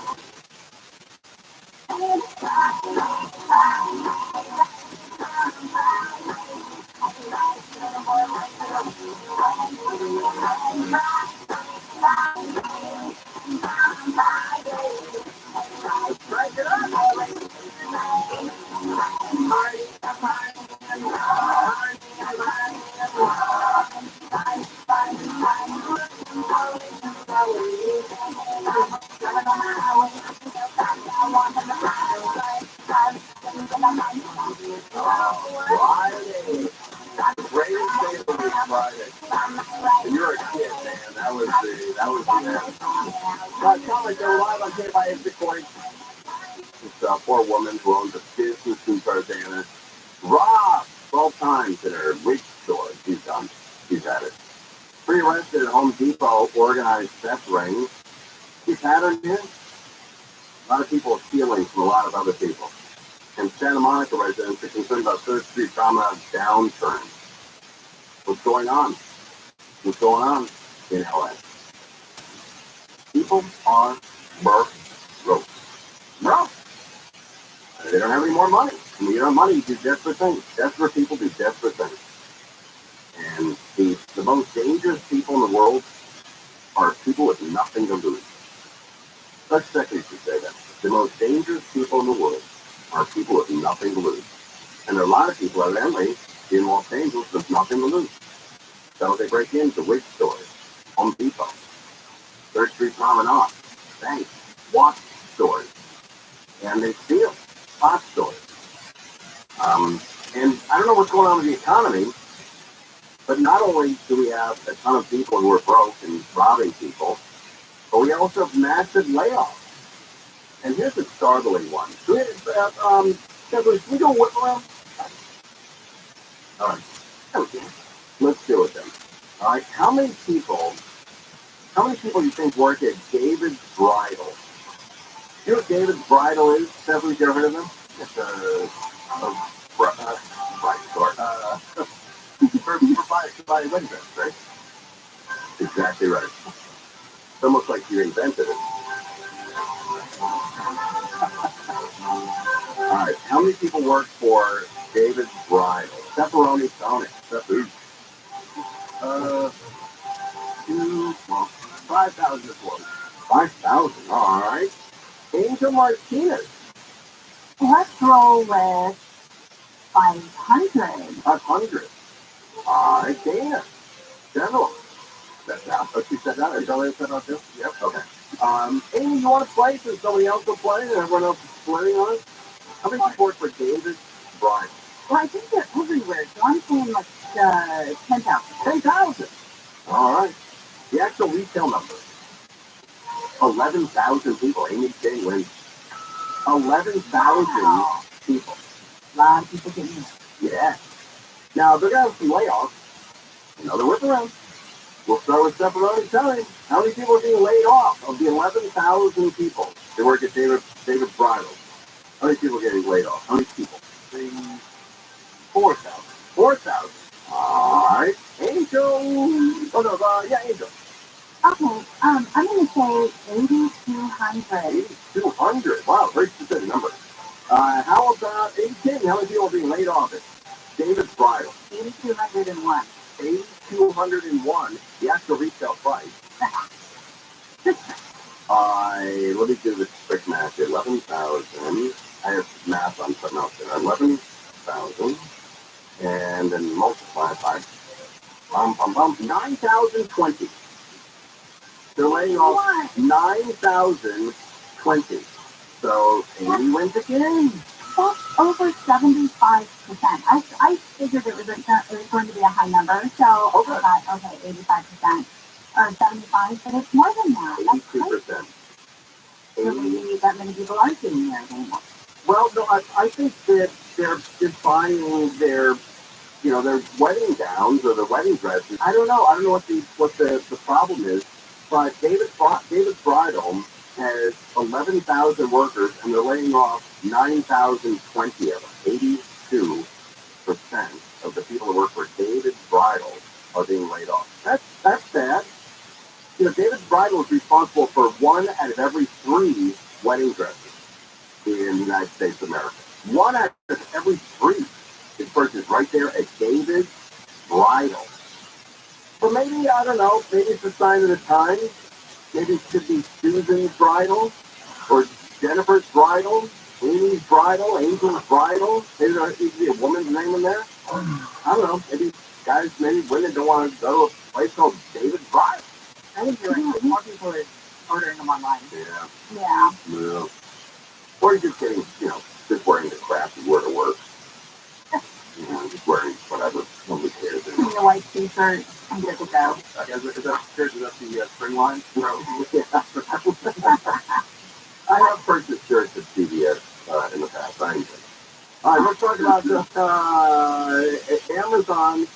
Friday. Greatest day of the week, Friday. And you're a kid, man. That was the end. It's not like they're live on KFI Bitcoin. This poor woman who owns a business in Tarzana. Robbed 12 times in her wig store. She's done. She's at it. Pre-arrested at Home Depot, organized theft ring. She's had her in. A lot of people are stealing from a lot of other people. And Santa Monica residents are concerned about 3rd Street trauma downturn. What's going on? What's going on in LA? People are broke. They don't have any more money. And when you don't have money, you do desperate things. Desperate people do desperate things. And the most dangerous people in the world are people with nothing to lose. Let's second to say that. The most dangerous people in the world are people with nothing to lose. And there are a lot of people, evidently, in Los Angeles with nothing to lose. So they break into wig stores, Home Depot, 3rd Street Promenade, banks, watch stores, and they steal pot stores. And I don't know what's going on with the economy, but not only do we have a ton of people who are broke and robbing people, but we also have massive layoffs. And here's a startling one. Should we go whip around? All right. Let's do it then. All right. How many people do you think work at David's Bridal? You know what David's Bridal is? Have you ever heard of them? It's a bride store. For buying wedding dress, right? Exactly right. It's almost like you invented it. All right. How many people work for David's Bridal? Pepperoni Sonic. 5,000 employees. 5,000. All right. Angel Martinez. Let's roll with 500. 500. All right. Dana. General. That's out. Oh, she said that. Are you telling me that out too? Yep. Okay. Amy, you want to play since somebody else will play and everyone else is playing on it? How many people work for David Bridal? Well, I think they're everywhere, so I'm saying like 10,000. 10,000. All right. The actual retail number. 11,000 people. Amy King wins. 11,000 people. A lot of people getting it. Yeah. Now, they're going to have some layoffs. Another whip around. We'll start with Pepperoni Time. How many people are being laid off? Of the 11,000 people that work at David Bridal, how many people are getting laid off? How many people? 4,000. 4,000. All right. Angel. Oh, no, yeah, Angel. Okay, I'm going to say 8,200. 8,200. Wow, very specific number. How about 810? How many people are being laid off at David's Bridal? 8,201. 8,201. The actual retail price. Let me do this quick math here. 11,000. I have math on something else there. 11,000. And then multiply by 9,020. They're laying off 9,020. So Amy wins again. That's over 75%. I figured it was going to be a high number, so I thought, okay, 85% or 75, but it's more than that. That's 82%. Really, that many people aren't getting there anymore. Well, no, I think that they're just buying their wedding gowns or their wedding dresses. I don't know what the problem is, but David's Bridal has 11,000 workers and they're laying off 9,020 of them. 82% of the people who work for David's Bridal are being laid off. That's sad. David's Bridal is responsible for 1 out of every 3 wedding dresses in the United States of America. 1 out of every 3 is purchased right there at David's Bridal. But maybe, I don't know, maybe it's a sign of the times. Maybe it should be Susan's bridal, or Jennifer's bridal, Amy's bridal, Angel's bridal. Maybe there needs to be a woman's name in there. I don't know. Maybe guys, maybe women don't want to go to a place called David's Bridal. I think you're right. More people are ordering them online. Yeah. Or you're just getting, just wearing the crappy wear to work. Just wearing whatever. Nobody cares. The white t-shirt. I'm good to go. Is that the spring line? I have purchased shirts at CVS in the past. I enjoy it. All right, let's talk about Amazon.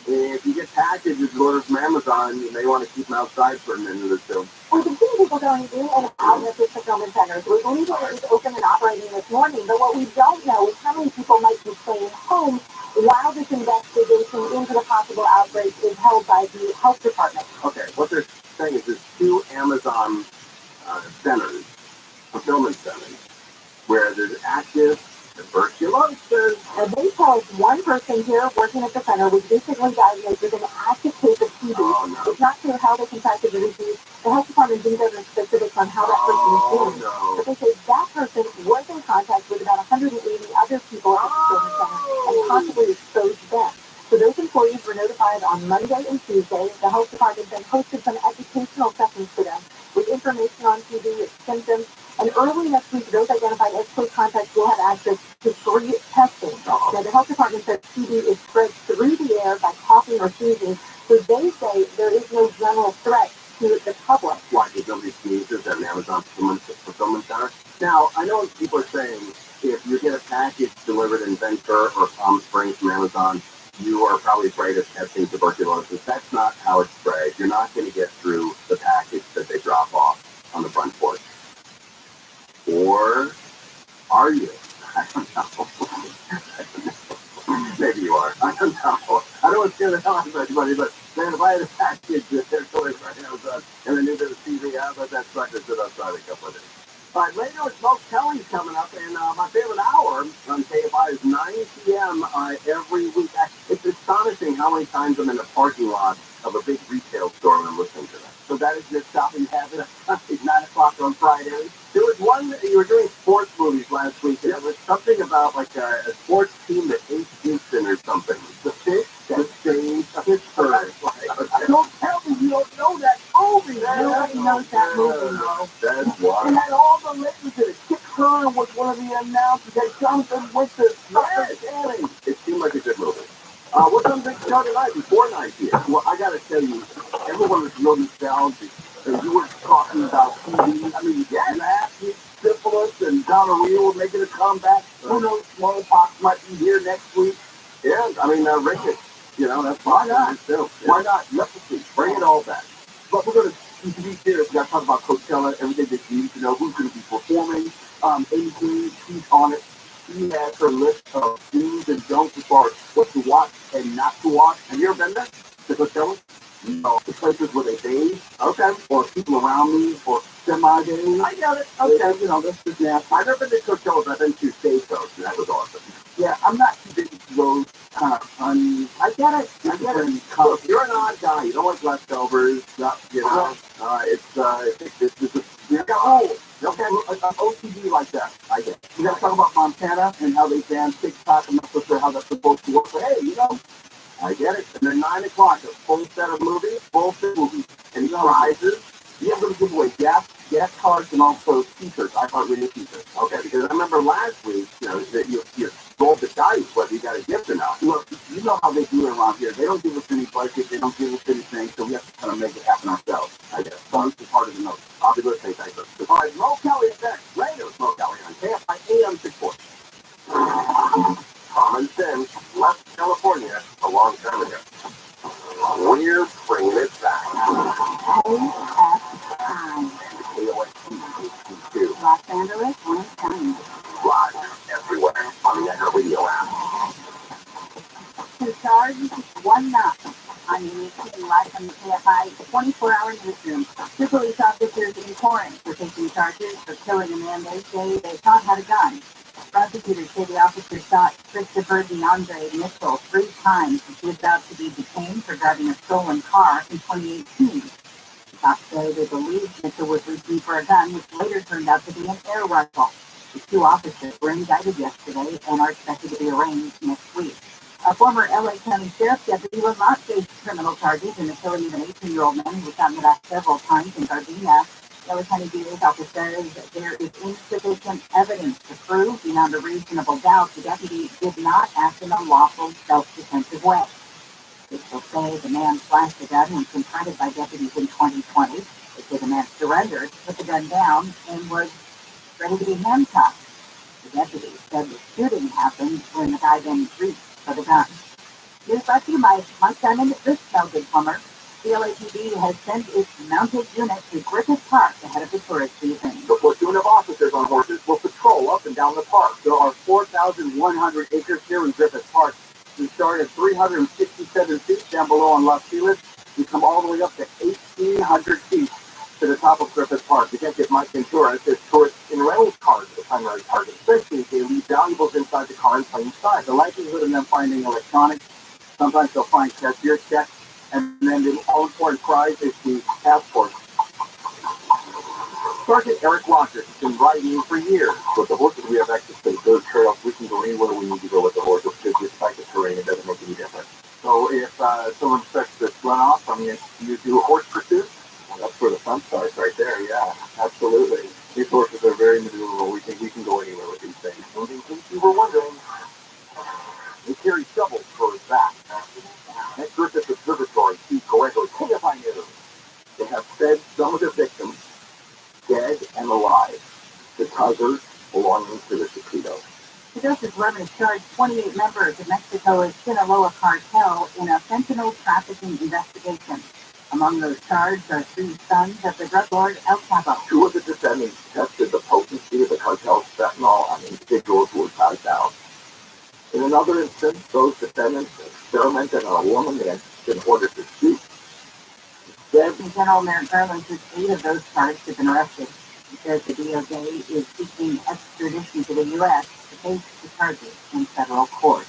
If you get packages ordered from Amazon, you may want to keep them outside for a minute or two. We can see people going in and out of the fulfillment centers. We believe it is open and operating this morning, but what we don't know is how many people might be staying home while this investigation into the possible outbreak is held by the health department. Okay, what they're saying is there's 2 Amazon centers, fulfillment centers, where there's active tuberculosis. Now, they tell us one person here working at the center was recently diagnosed with an active case of TB. Oh, no. It's not clear how they contracted the disease. The health department didn't go into specifics on how that person is doing. No. But they say that person was in contact with about 180 other people at the fulfillment center and possibly exposed them. So those employees were notified on Monday and Tuesday. The health department then posted some educational sessions to them with information on TB, its symptoms, and early next week, those identified as close contacts will have access to free testing. Now, the health department says TB is spread through the air by coughing or sneezing, so they say there is no general threat to the public. Why? Because nobody sneezes at an Amazon fulfillment center? Now, I know people are saying if you get a package delivered in Ventura or Palm Springs from Amazon, you are probably afraid of testing tuberculosis. That's not how it's spread. You're not going to get through the package that they drop off on the front porch. Or are you? I don't know. Maybe you are. I don't know. I don't want to scare the hell out of anybody, but man, if I had a package that they're going for Amazon and I knew there was TV, I bet that sucker sit outside a couple of days. All right, later with Smoke Kelly's coming up, and my favorite hour on KFI is 9 p.m. Every week. It's astonishing how many times I'm in the parking lot of a big retail store when I'm listening to them. So that is your stopping habit. It's 9 o'clock on Friday. There was one, you were doing sports movies last week, and it was something about like a sports team that ate Houston or something. The fish that saved Pittsburgh. Don't tell me you don't know that movie. Nobody knows that movie, though. That's why. And then all the ladies that Kip Curran was one of the announcers that Jonathan went to It seemed like a good movie. What's on Big Show tonight before 9 p.m.? Well, I got to tell you, everyone was real nostalgic. And you were talking about TV. I mean, last week, syphilis and gonorrhea were making a comeback. Who knows, smallpox might be here next week. Yeah, I mean, rickets. That's why not? Yeah. Why not? Let's see. Bring it all back. But we're going to be serious. We got to talk about Coachella, everything that you need to know. Who's going to be performing? AD, she's on it. She has her list of do's and don'ts as far as what to watch and not to watch. Have you ever been there to Coachella? No, the places where they bathe, okay, or people around me, or semi-bathe. I got it. Okay, that's just nasty. I've never been to Coachella, but I've been to Stagecoach, and that was awesome. Yeah, I'm not too big into those kind of I get it. Look, you're an odd guy. You don't like leftovers. OCD like that. I get it. You got to talk about Montana and how they ban TikTok. I'm not so sure how that's supposed to work, but hey, I get it. And then 9 o'clock, a full set of movies, and prizes. You're going to give away gas cards and also t-shirts, iHeartRadio t-shirts. Okay, because I remember last week, that you rolled the dice whether you got a gift or not. Look, you know how they do it around here. They don't give us any budget. They don't give us anything, so we have to kind of make it happen ourselves. I guess. So it's part of the note. I'll be listening. Thanks. All right, Mo Kelly is next. Later, Mo Kelly on KFI AM 640. Common sense left California a long time ago. We're bringing it back. KOST Los Angeles, one time. Live everywhere on the iHeartRadio app. To charge, one knock on unique TV live from the KFI 24-hour newsroom. Two police officers in Corinth were taking charges for killing a man they say they thought had a gun. Prosecutors say the officer shot Christopher DeAndre Mitchell 3 times as he was about to be detained for driving a stolen car in 2018. Cops say they believe Mitchell was reaching for a gun, which later turned out to be an air rifle. The two officers were indicted yesterday and are expected to be arraigned next week. A former LA County Sheriff's deputy will not face criminal charges in the killing of an 18-year-old man who was shot in the back several times in Gardena. The LA County DA's office says that there is insufficient evidence to prove beyond a reasonable doubt the deputy did not act in a lawful self-defensive way. Officials say the man flashed a gun and was confronted by deputies in 2020. They say the man surrendered, put the gun down, and was ready to be handcuffed. The deputy said the shooting happened when the guy then reached for the gun. News brought to you by Mike Diamond, this Good Plumber. The LAPD has sent its mounted unit to Griffith Park ahead of the tourist season. The platoon of officers on horses will patrol up and down the park. There are 4,100 acres here in Griffith Park. We start at 367 feet down below on Las Feliz. We come all the way up to 1,800 feet to the top of Griffith Park. Detective Mike Ventura says tourists in rental cars are the primary target, especially if they leave valuables inside the car in plain sight. The likelihood of them finding electronics, sometimes they'll find cashier checks, and then the all-important prize is the passport. Sergeant Eric Rogers has been riding for years. With the horses, we have access to the dirt trails. We can go anywhere we need to go with the horses because despite the terrain, it doesn't make any difference. So if someone expects to run off, you do a horse pursuit. Well, that's where the fun starts right there. Yeah, absolutely. These horses are very maneuverable. We think we can go anywhere with these things. And in case you were wondering, they carry shovels for that. At Griffith Observatory, Steve Corrego, KFI News. They have fed some of the victims, dead and alive, the tigers belonging to the Chiquitos. The Justice Department has charged 28 members of Mexico's Sinaloa cartel in a fentanyl trafficking investigation. Among those charged are 3 sons of the drug lord El Chapo. 2 of the defendants tested the potency of the cartel's fentanyl on individuals who were tied down. In another instance, those defendants experimented on a woman they had been ordered to shoot. Attorney General Merrick Garland says 8 of those charged have been arrested. He says the DOJ is seeking extradition to the U.S. to face the charges in federal court.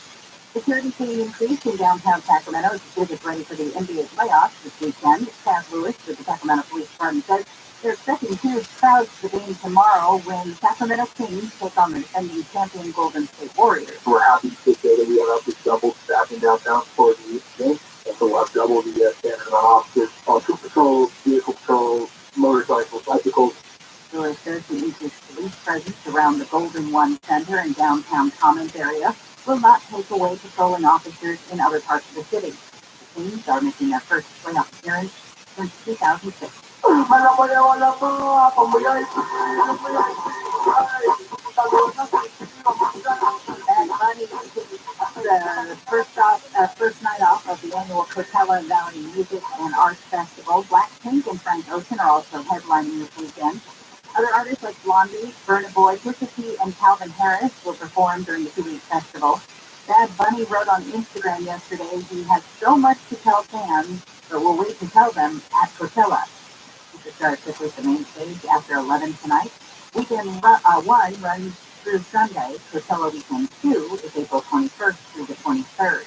Security team increased in downtown Sacramento as the city gets ready for the NBA playoffs this weekend. Chaz Lewis with the Sacramento Police Department says they're expecting huge crowds to the game tomorrow when Sacramento Kings take on the defending champion Golden State Warriors. We're happy to say that we have up to double staff in downtown for the game. And so we'll have double the standard officers on troop patrols, vehicle patrols, motorcycles, bicycles. Lewis says the increased police presence around the Golden One Center and downtown Commons area will not take away patrolling officers in other parts of the city. The Kings are making their first playoff appearance since 2006. And Bunny the first night off of the annual Coachella Valley Music and Arts Festival. Blackpink and Frank Ocean are also headlining this weekend. Other artists like Blondie, Burna Boy, Pusha T, and Calvin Harris will perform during the 2-week festival. Bad Bunny wrote on Instagram yesterday he has so much to tell fans, but will wait to tell them at Coachella. The start officially the main stage after 11 tonight. Weekend 1 runs through Sunday. Coachella Weekend 2 is April 21st through the 23rd.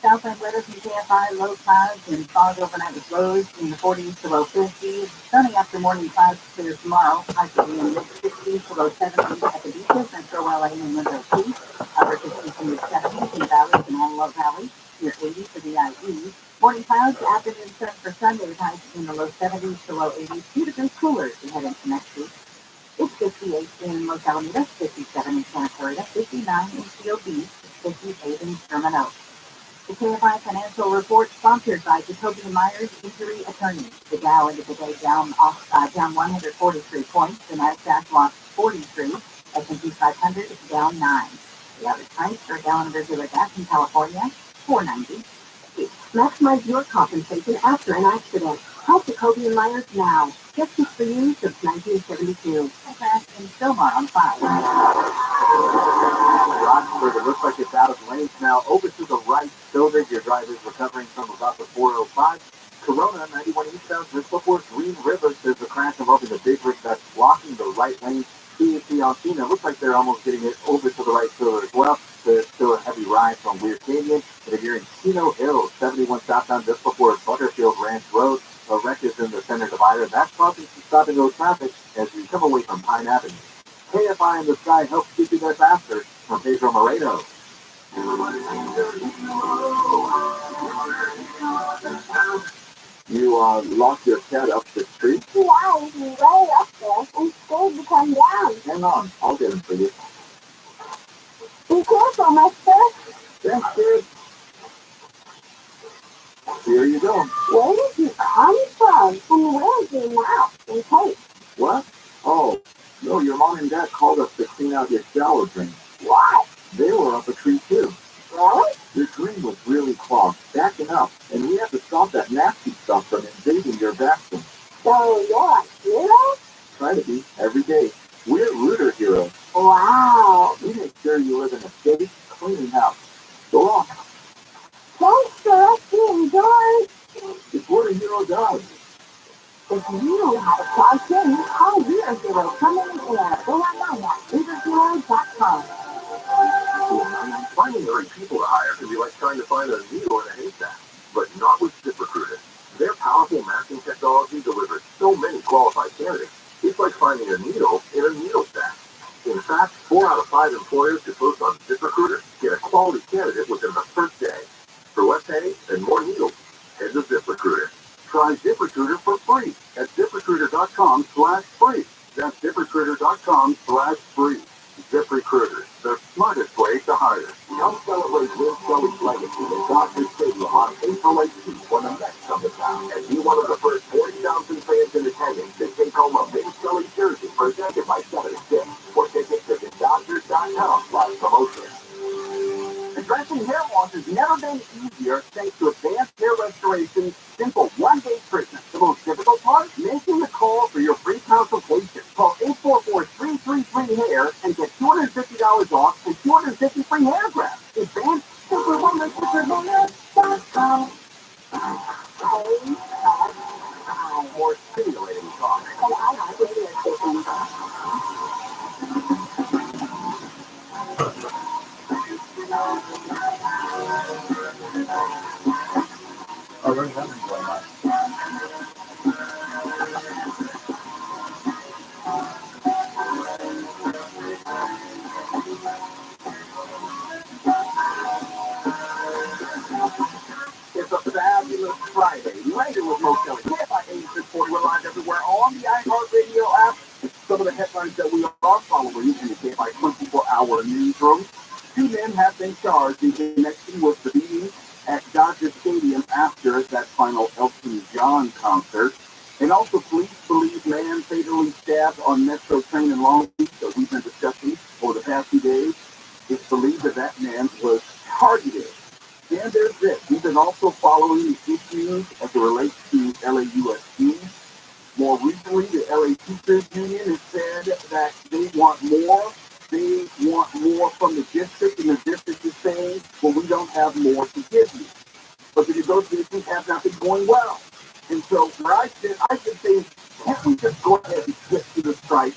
Southland weather from KFI, low clouds and fog overnight with lows in the 40s to low 50s. Sunny after morning clouds clear tomorrow. Highs will be in the mid-60s to low 70s at the beaches and Thurwell Lane and Window Peak. Upper 50s to mid-70s in the valleys and Antelope Valley. Near 80 for the IE. Morning clouds, afternoon sun for Sunday with highs in the low 70s to low 80s. 2 degrees cooler as we head into next week. It's 58 in Los Alamitos, 57 in Santa Clarita, 59 in Field Beach, 58 in Sherman Oaks. The KFI Financial Report sponsored by Jacoby Myers Injury Attorneys. The Dow ended the day down 143 points. The Nasdaq lost 43. S&P 500 is down 9. The average price for a gallon of regular gas in California, $4.90. Maximize your compensation after an accident. Call Jacoby and Myers now. Justice for you since 1972. Fast and Stillmar on 5. Rochford, it looks like it's out of lanes now. Over to the right, so that your driver's recovering from about the 405. Corona, 91 eastbound, just before Green River, there's a crash involving the big rig that's blocking the right lane. CAC Alcina, looks like they're almost getting it over to the right shoulder as well. There's still a heavy ride from Weir Canyon. And if you're in Chino Hills, 71 southbound, just before Butterfield Ranch Road, the wreck is in the center divide. higher. That's causing some stop-and-go traffic as you come away from Pine Avenue. KFI in the Sky helps keep you there faster. From Pedro Moreno. You locked your cat up the street? Yeah, he's way up there and scared to come down. Hang on, I'll get him for you. Be careful, mister. Thanks, kid. Here you go. Where did you come from? And where's your mouth and tape? What? Oh, no, your mom and dad called us to clean out your shower drain. What? They were up a tree, too. Really? Your drain was really clogged, backing up, and we have to stop that nasty stuff from invading your bathroom. So you're a hero? Try to be every day. We're rooter heroes. Wow. We make sure you live in a safe, clean house. Go on. Thanks for us being doors. It's what a hero does. If you know how to plug in, call Reader Hero coming in at 419@ReaderHero.com. Finding the right people to hire can be like trying to find a needle in a haystack, but not with ZipRecruiter. Their powerful matching technology delivers so many qualified candidates. It's like finding a needle in a needle stack. In fact, 4 out of 5 employers who post on ZipRecruiter get a quality candidate within the first day. For less hay and more needles, head to ZipRecruiter. Try ZipRecruiter for free at ZipRecruiter.com/free. That's ZipRecruiter.com/free. ZipRecruiter, the smartest way to hire. Come celebrate Will Scully's legacy at Dodger Stadium on April 18th when the Mets come to town. And be one of the first 40,000 fans in attendance to take home a Will Scully jersey presented by 76. For tickets, visit Dodgers.com/promotion. Addressing hair loss has never been easier thanks to advanced hair restoration, simple one-day treatment. The most difficult part? Making the call for your free consultation. Call 844-333-HAIR and get $250 off and 250 free hair grafts. Advanced superwoman.com. More stimulating talk. And I like radio stations. Oh, there's nothing going on. It's a fabulous Friday. Later with Mo Kelly. KFI 8640. We're live everywhere on the iHeartRadio app. Some of the headlines that we are following in the KFI 24-hour newsroom. 2 men have been charged in connection with the beating at Dodger Stadium after that final Elton John concert. And also, police believe man fatally stabbed on Metro train in Long Beach that we've been discussing over the past few days. It's believed that that man was targeted. And there's this. We've been also following the issues as it relates to LAUSD. More recently, the LA Teachers Union has said that they want more. They want more from the district, and the district is saying, well, we don't have more to give you. But the negotiations have not been going well. And so where I said say, can't we just go ahead and get to the strike?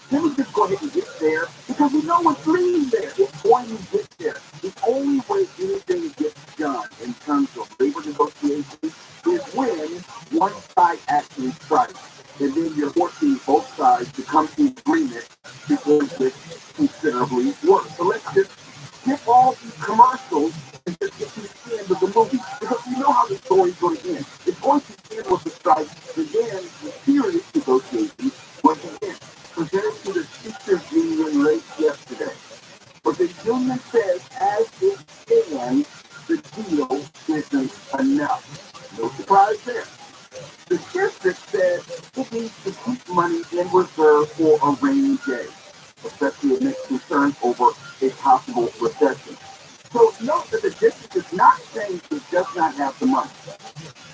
Can we just go ahead and get there? Because we know what's leading there. It's going to get there. The only way anything gets done in terms of labor negotiations is when one side actually strikes. And then you're forcing both sides to come to agreement before it gets considerably worse. So let's just skip all these commercials and just get to the end of the movie. Because we know how the story's going to end. It's going to end with the strike, and then the serious negotiations will begin. Presented to the teachers union late yesterday. But the union says, as it stands, the deal isn't enough. No surprise there. The district said it needs to keep money in reserve for a rainy day, especially amidst concerns over a possible recession. So note that the district is not saying it does not have the money.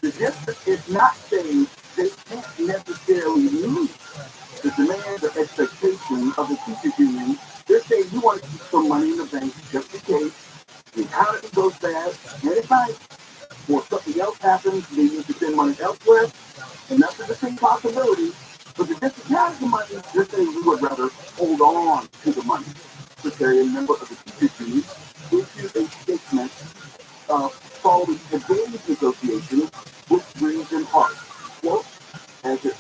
The district is not saying they can't necessarily meet the demands or expectations of the teachers union. They're saying you want to keep some money in the bank just in case the economy goes bad, and at night, or something else happens, they need to send money elsewhere, and that's the same possibility. But the district has the money, they're saying we would rather hold on to the money. Secretary and member of the teachers union issued a statement following today's negotiations, which brings in heart. Quote, as it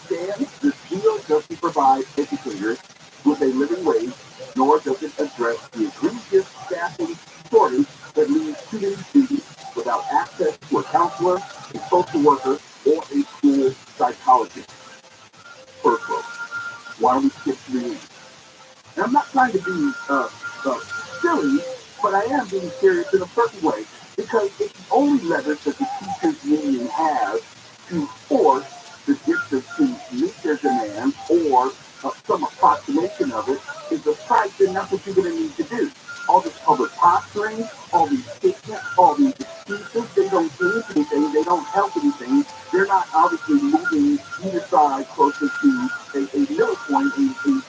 counselor, a social worker, or a school psychologist. First quote. Why don't we skip to the end? And I'm not trying to be silly, but I am being serious in a certain way because it's the only leverage that the teachers union has to force the district to meet their demands or some approximation of it is a strike, then that's what you're going to need to do. All this public posturing, all these statements, all these excuses, they don't do anything, they don't help anything. They're not obviously moving either side closer to a middle point, a meeting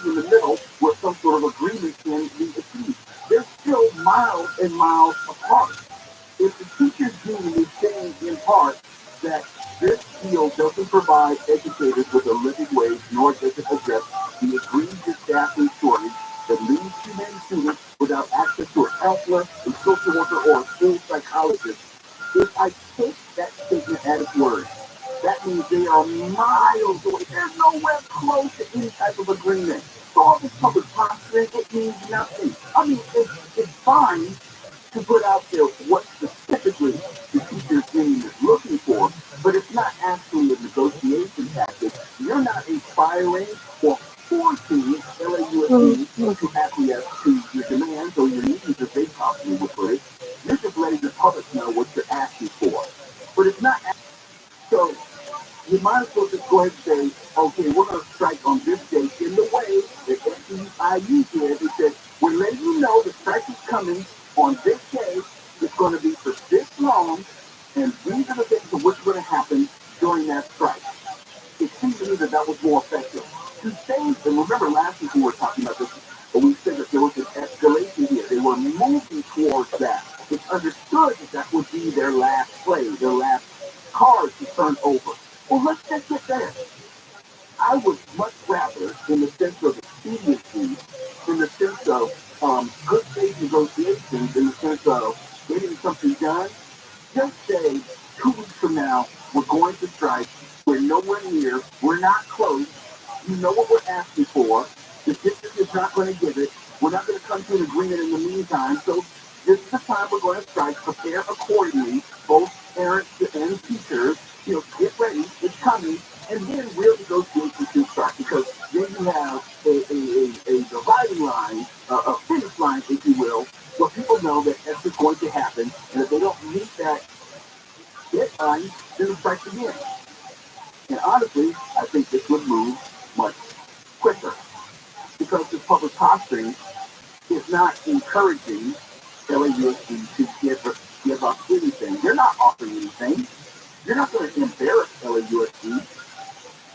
in the middle where some sort of agreement can be achieved. They're still miles and miles apart. If the teachers union is saying in part that this deal doesn't provide educators with a living wage, nor does it address the egregious staffing shortage that leaves too many students without access to a counselor, a social worker, or a school psychologist, if I take that statement at its word, that means they are miles away. They're nowhere close to any type of agreement. So all this public posturing, it means nothing. I mean, it's fine to put out there what specifically the teachers union is looking for, but it's not actually a negotiation tactic. You're not inspiring or forcing LAUSD to acquiesce to your demands or your needs, as they possibly would put it. You're just letting the public know what you're asking for. But it's not so you might as well just go ahead and say, okay, we're going to strike on this date in the way that SEIU did. It said, we're letting you know the strike is coming on this day. It's going to be for this long, and these are the things of what's going to happen during that strike. It seems to me that that was more effective. To say, and remember last week we were talking about this, but we said that there was an escalation here. They were moving towards that. It's understood that that would be their last play, their last card to turn over. Well, let's just get there. I would much rather, in the sense of expediency, in the sense of good faith negotiations, in the sense of getting something done, just say 2 weeks from now, we're going to strike. We're nowhere near. We're not close. You know what we're asking for. The district is not going to give it. We're not going to come to an agreement in the meantime. So this is the time we're going to strike. Prepare accordingly, both parents and teachers. Get ready. It's coming. And then real negotiations can start because then you have a dividing line, a finish line, if you will, where people know that this is going to happen. And if they don't meet that deadline, then the strike begins. And honestly, I think this would move much quicker because the public posturing is not encouraging LAUSD to give up anything. They're not offering anything. You're not going to embarrass LAUSD.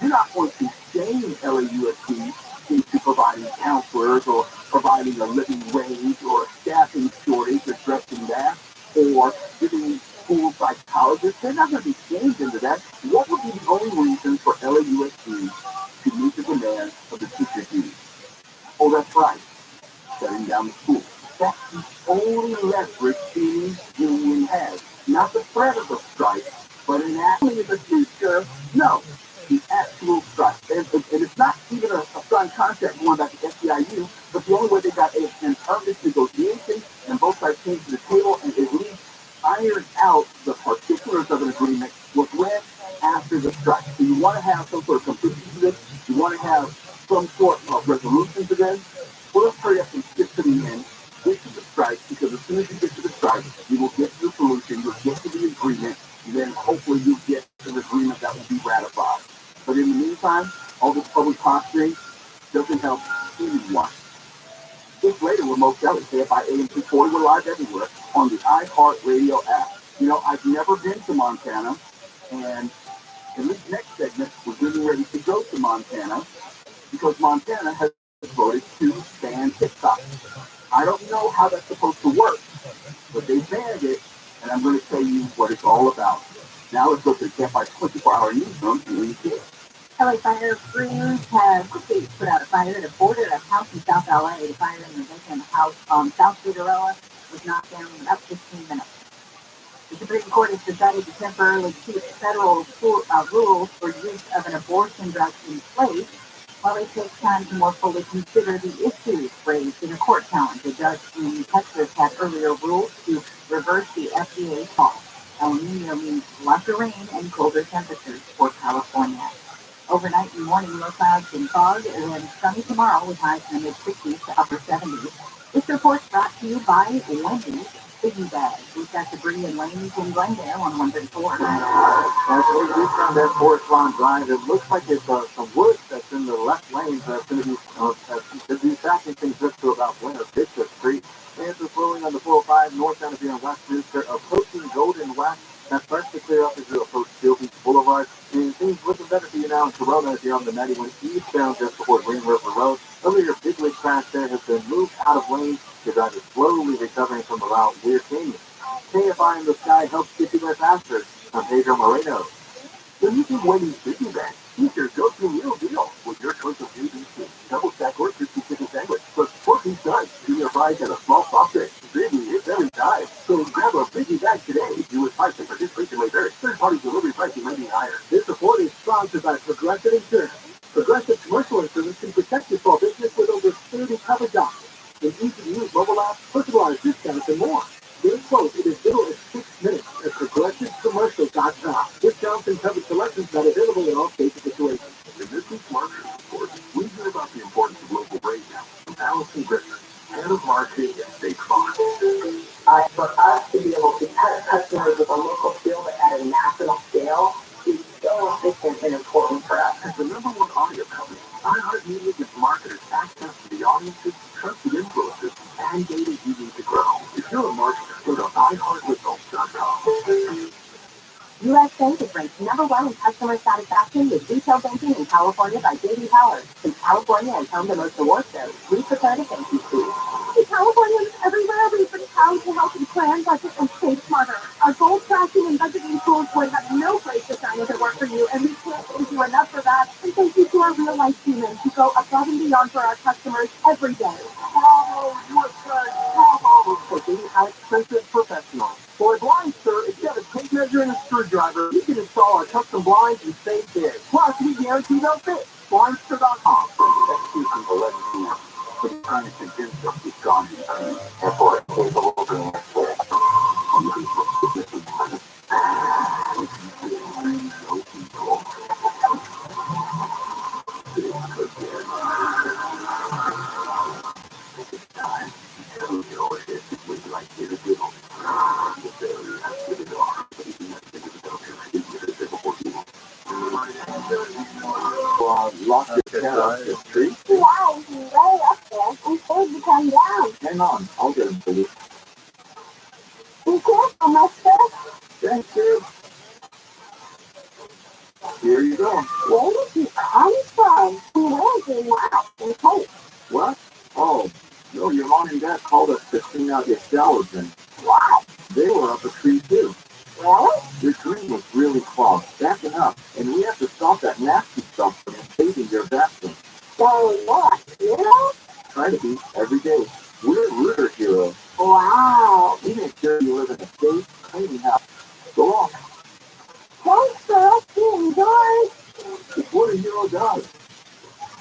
You're not going to shame LAUSD into providing counselors or providing a living wage or a staffing shortage, addressing that, or giving school psychologists. They're not going to be shamed into that. What would be the only reason for LAUSD to meet the demands of the teachers' union? Oh, that's right, shutting down the school. That's the only leverage any union has. Not the threat of a strike, but in actually the future, no. The actual strike. And it's not even a signed contract going back to SEIU, but the only way they got an earnest negotiation and both sides came to the table and at least ironed out the particulars of an agreement was when after the strike. So you want to have some sort of completion to this, you want to have some sort of resolution to this. Well, let's hurry up and get to the end, get to the strike, because as soon as you get to the strike, you will get to the solution, you'll get to the agreement, and then hopefully you'll get to an agreement that will be ratified. But in the meantime, all this public posturing doesn't help anyone. Just later, we're most selling KFI AM 240. We're live everywhere on the iHeartRadio app. I've never been to Montana, and in this next segment, we're getting ready to go to Montana because Montana has voted to ban TikTok. I don't know how that's supposed to work, but they banned it, and I'm going to tell you what it's all about. Now let's go to the KFI 24-hour newsroom and read it. LA fire crews have quickly put out a fire at a border of house in South LA. The fire in the vacant house on South Figueroa was knocked down in about 15 minutes. The Supreme Court has decided to temporarily keep federal rules for use of an abortion drug in place while it takes time to more fully consider the issues raised in a court challenge. A judge in Texas had earlier ruled to reverse the FDA call. El Nino means lighter rain and colder temperatures for California. Overnight and morning, low clouds and fog, and then sunny tomorrow with highs in the mid-60s to upper 70s. This report's brought to you by Wendy's Biggie Bag. We've got debris and lanes in Glendale on 134. Actually, we found that Forest Lawn Drive. It looks like it's some wood that's in the left lane that's going to be backing things up to about Winter Bishop Street. And it's flowing on the 405 northbound of here in Westminster, approaching Golden West. That starts to clear up as you approach Steel Beach Boulevard. And things looking better for you now in Corona as you're on the 91 eastbound just before Green River Road. Earlier, big league crash there has been moved out of lane. Your driver is slowly recovering from the route Weir Canyon. KFI in the sky helps get you there faster. I'm Pedro Moreno. When you think Wendy's Biggie Bag, here's your go-to meal deal with your choice of ABC, double stack or crispy chicken sandwich, plus 4-piece sides, junior fries, and a small soft drink. Biggie, it's every time. So grab a Biggie Bag today. You would price and participation may vary. Third-party delivery pricing may be higher. This report is sponsored by Progressive Insurance. Progressive Commercial Insurance can protect your small business with over 30 coverage options, an easy-to-use mobile app, personalized discounts, and more. Get quote in as little as 6 minutes at progressivecommercial.com. Discounts and coverage selections not available in all states and situations. In this week's marketing report, we hear about the importance of local radio from Allison Griffin, head of marketing at State Farm. For us to be able to touch customers with a local field at a national scale is so efficient and important for us. As the number one audio company, iHeartMedia gives marketers access to the audiences, trusted influencers, and data you need to grow. If you're a marketer, go to iHeartResults.com. U.S. Bank is ranked number one in customer satisfaction with retail banking in California by J.D. Power. Since California has home the most awards, though, we prepare to thank you, Steve. The Californians everywhere, we've been proud to help you plan, budget, and save smarter. Our goal tracking and budgeting tools would have no place to shine if it weren't for you, and we can't thank you enough for that. And thank you to our real-life humans who go above and beyond for our customers every day. For getting expensive professionals. For a blind sir, if you have a tape measure and a screwdriver, you can install our custom blinds and save big. Plus, we guarantee they'll fit. Blindster.com. Execution 11 p.m. We're trying to convince us we've gone to time. Therefore, it's capable of doing it. Lost your cat off the tree? Yeah, he's way up there. I'm scared to come down. Hang on, I'll get him for you. Be careful, mister. Thanks, dude. Here you go. Where did he come from? He wears a watch and coat. What? Oh, no, your mom and dad called us to clean out your showers, and What? they were up a tree, too. Really? Your drain was really clogged, backing up, and we have to stop that nasty stuff from invading your bathroom. So what? You know? Try to be every day. We're litter heroes. Wow. We make sure you live in a safe, clean house. Go on. Thanks for us being yours. It's what a hero does.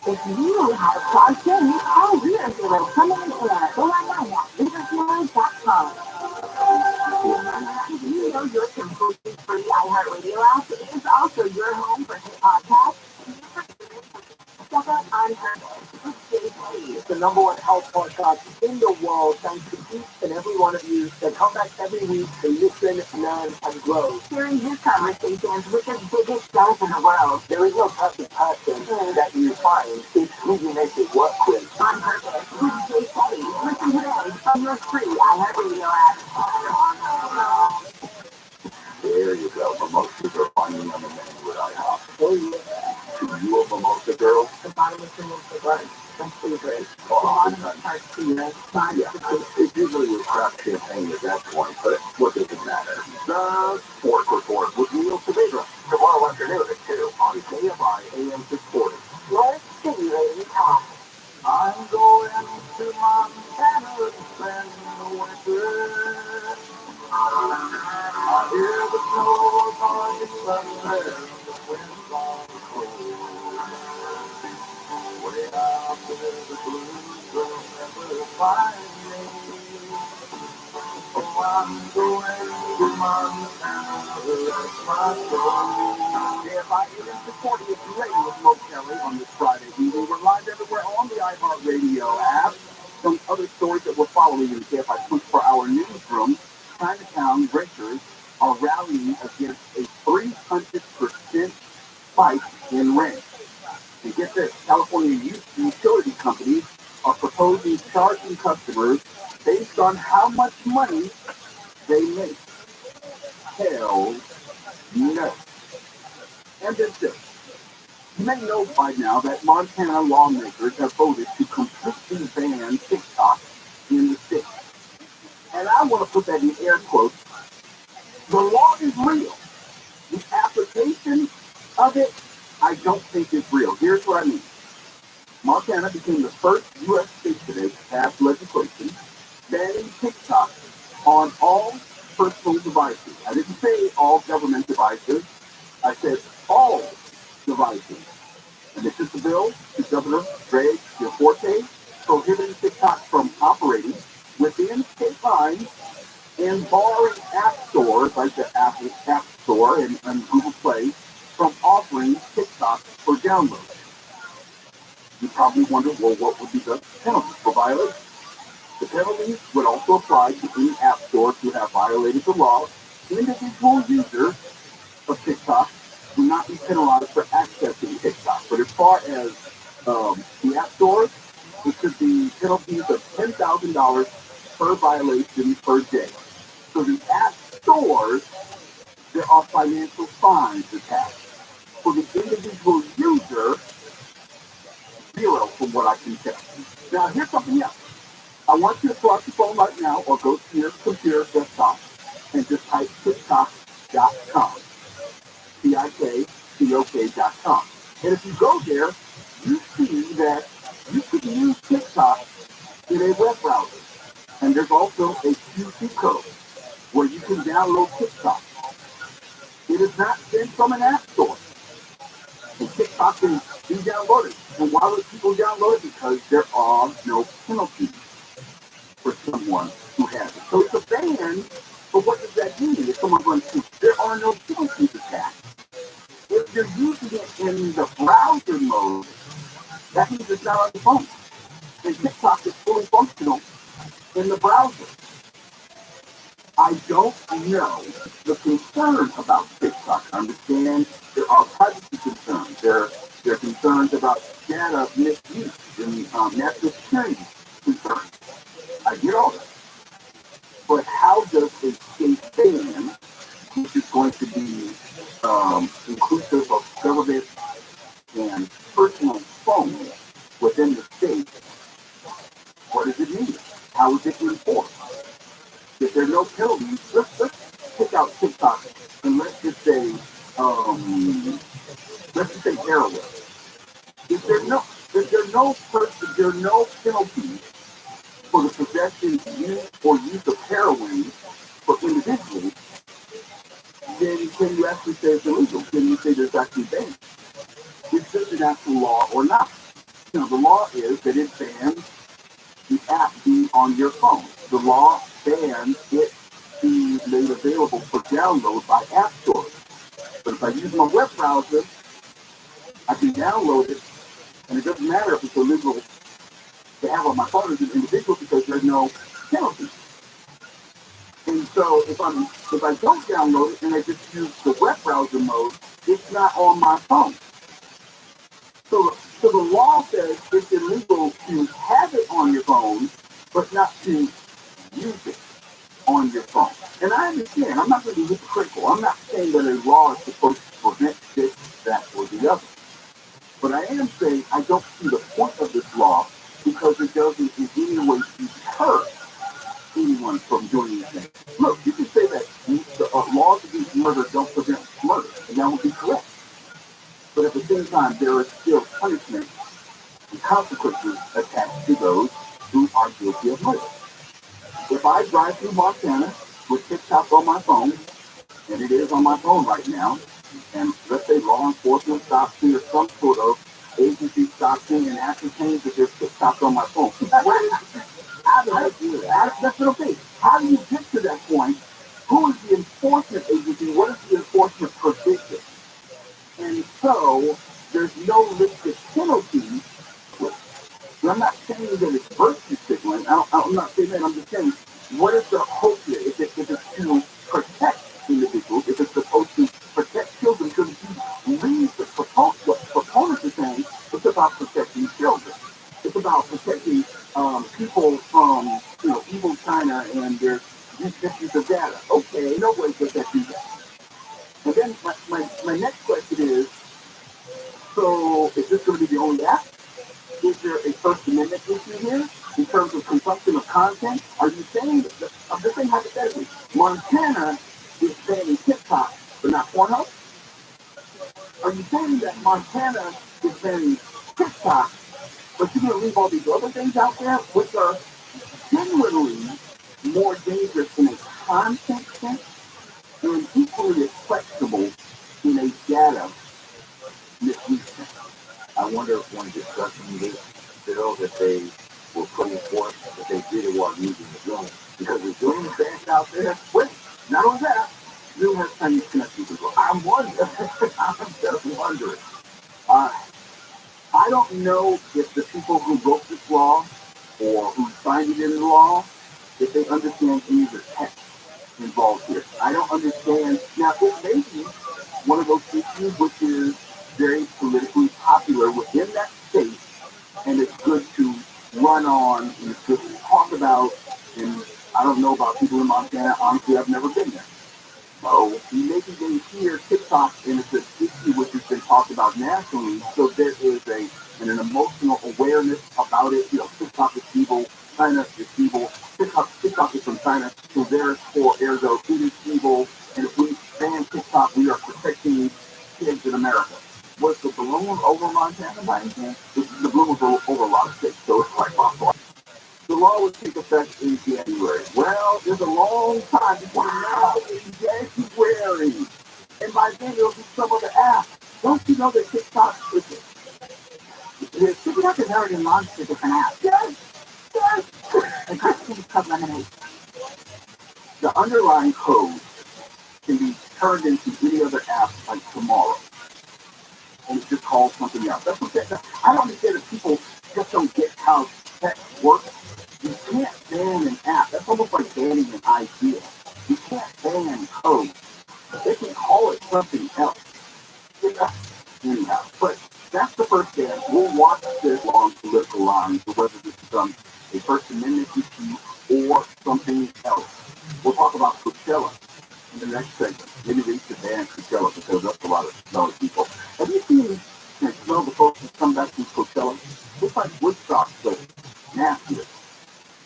If you have a question, call Reader Hero. Come in and go online at readerhero.com. Did you know your completely free iHeartRadio app is also your home for hit podcasts? Check out Unheard with JC. It's the number one health podcast in the world, thanks to each and every one of you that come back every week to listen, learn, and grow. Hearing his conversations with the biggest stars in the world. There is no perfect person that you find. It's who you make it work with. On Purpose with JC. Listen today on your free iHeartRadio app. There you go. Mimosas are finally on the menu at IHOP. Oh, yeah. Are you a mimosa girl? The bottom of the most of us. That's favorite. The Oh, bottom of our tea. yeah. It's usually with craft champagne at that point, but what does it matter? The Sport Report with Neil Saavedra. Tomorrow afternoon at 2 on KFI AM 640. Let's stimulating talk. I'm going to Montana to spend the winter. I hear the snow upon the thunder, the wind's on the cold. Way out there, the blues will never find me. Oh, I'm going to Montana, that's my story. KFI is supporting it great with Mo Kelly on this Friday evening. We're live everywhere on the iHeartRadio app. Some other stories that we're following in the KFI 24-hour newsroom. Chinatown renters are rallying against a 300% spike in rent. And get this, California utility companies are proposing charging customers based on how much money they make. Hell no. And then this. You may know by now that Montana lawmakers have voted to completely ban TikTok in the state. And I want to put that in air quotes. The law is real. The application of it, I don't think is real. Here's what I mean. Montana became the first U.S. state today to pass legislation banning TikTok on all personal devices. I didn't say all government devices. I said all devices. And this is the bill to Governor Greg Forte prohibiting TikTok from operating within state lines and barring app stores like the Apple App Store and Google Play from offering TikTok for download. You probably wonder, well, what would be the penalty for violation? The penalties would also apply to any app stores who have violated the law. Individual users of TikTok will not be penalized for accessing TikTok. But as far as the app stores, it could be penalties of $10,000 per violation per day. So the app stores, there are financial fines attached. For the individual user, zero from what I can tell. Now here's something else. I want you to pull out your phone right now or go to your computer desktop and just type TikTok.com. TikTok.com. And if you go there, you see that you can use TikTok in a web browser. And there's also a QC code where you can download TikTok. It is not sent from an app store. And TikTok can be downloaded. And why would people download it? Because there are no penalties for someone who has it. So it's a ban, but what does that mean? If someone runs through, there are no penalties attached. If you're using it in the browser mode, that means it's not on the phone. And TikTok is fully functional in the browser. I don't know the concern about TikTok. I understand there are privacy concerns. There are concerns about data misuse and national security concerns. I get all that. But how does a state ban, which is going to be inclusive of government and personal phones within the state, what does it mean? How is it enforced? If there are no penalties, let's pick out TikTok and let's just say heroin. If there are no penalties for the possession, use, or use of heroin for individuals, then can you actually say it's illegal? Can you say there's actually banned? Is this an actual law or not? The law is that it bans the app being on your phone. The law bans it being made available for download by app stores. But if I use my web browser, I can download it, and it doesn't matter if it's illegal to have on my phone as an individual because there's no penalty. And so if I don't download it and I just use the web browser mode, it's not on my phone. So the law says it's illegal to have it on your phone, but not to use it on your phone. And I understand, I'm not going to be hypocritical. I'm not saying that a law is supposed to prevent this, that, or the other. But I am saying I don't see the point of this law because it doesn't in any way deter anyone from doing anything. Look, you can say that the laws against murder don't prevent murder, and that would be correct. But at the same time, there is still punishment and consequences attached to those who are guilty of murder. If I drive through Montana with TikTok on my phone, and it is on my phone right now, and let's say law enforcement stops me or some sort of agency stops me and ascertains that there's TikTok on my phone. That's what I'm saying. How do you get to that point that it's virtue signaling. I'm not saying that. I'm just saying, what is the hope here? If it's to protect individuals, if it's supposed to protect children, because if you read what proponents are saying, it's about protecting children. It's about protecting people from evil China and their misuse of data. Okay, nobody's protecting that. And then my next question is, so is this going to be the only app? Is there a First Amendment issue here in terms of consumption of content? Are you saying that, I'm just saying hypothetically, Montana is banning TikTok but not Pornhub? Are you saying that Montana is banning TikTok, but you're going to leave all these other things out there, which are genuinely more dangerous in a content sense and equally as questionable in a data misuse sense? I wonder if one discussing this bill that they were putting forth, that they really were using the Zoom. Because the Zoom is banned out there. Wait, not only that, Zoom has Chinese connections as well. I'm wondering, I'm just wondering. I don't know if the people who wrote this law or who signed it into law, if they understand any of the text involved here. I don't understand. Now, it may be one of those issues which is very politically popular within that state, and it's good to run on, and it's good to talk about, and I don't know about people in Montana. Honestly, I've never been there. So maybe they hear TikTok, and it's an issue which has been talked about nationally, so there is an emotional awareness about it. TikTok is evil, China is evil, TikTok is from China, so therefore, ergo, it is evil, and if we ban TikTok, we are protecting kids in America. Was the balloon over Montana by any chance? The balloon was over a lot of states, so it's quite possible. The law would take effect in January. Well, there's a long time between now and January. And by then, there'll be some other app. Don't you know that TikTok is... TikTok has already launched a different app. Yes! It's called Lemonade. The underlying code can be turned into any other app like tomorrow. And it's just called something else. That's what I don't understand if people just don't get how tech works. You can't ban an app. That's almost like banning an idea. You can't ban code. They can call it something else. Anyhow, but that's the first ban. We'll watch this along political lines, whether this becomes a First Amendment issue or something else. We'll talk about Coachella in the next segment. Maybe they should ban Coachella because that's a lot of people. Have you seen the folks who come back from Coachella? It's like Woodstock, but nastier.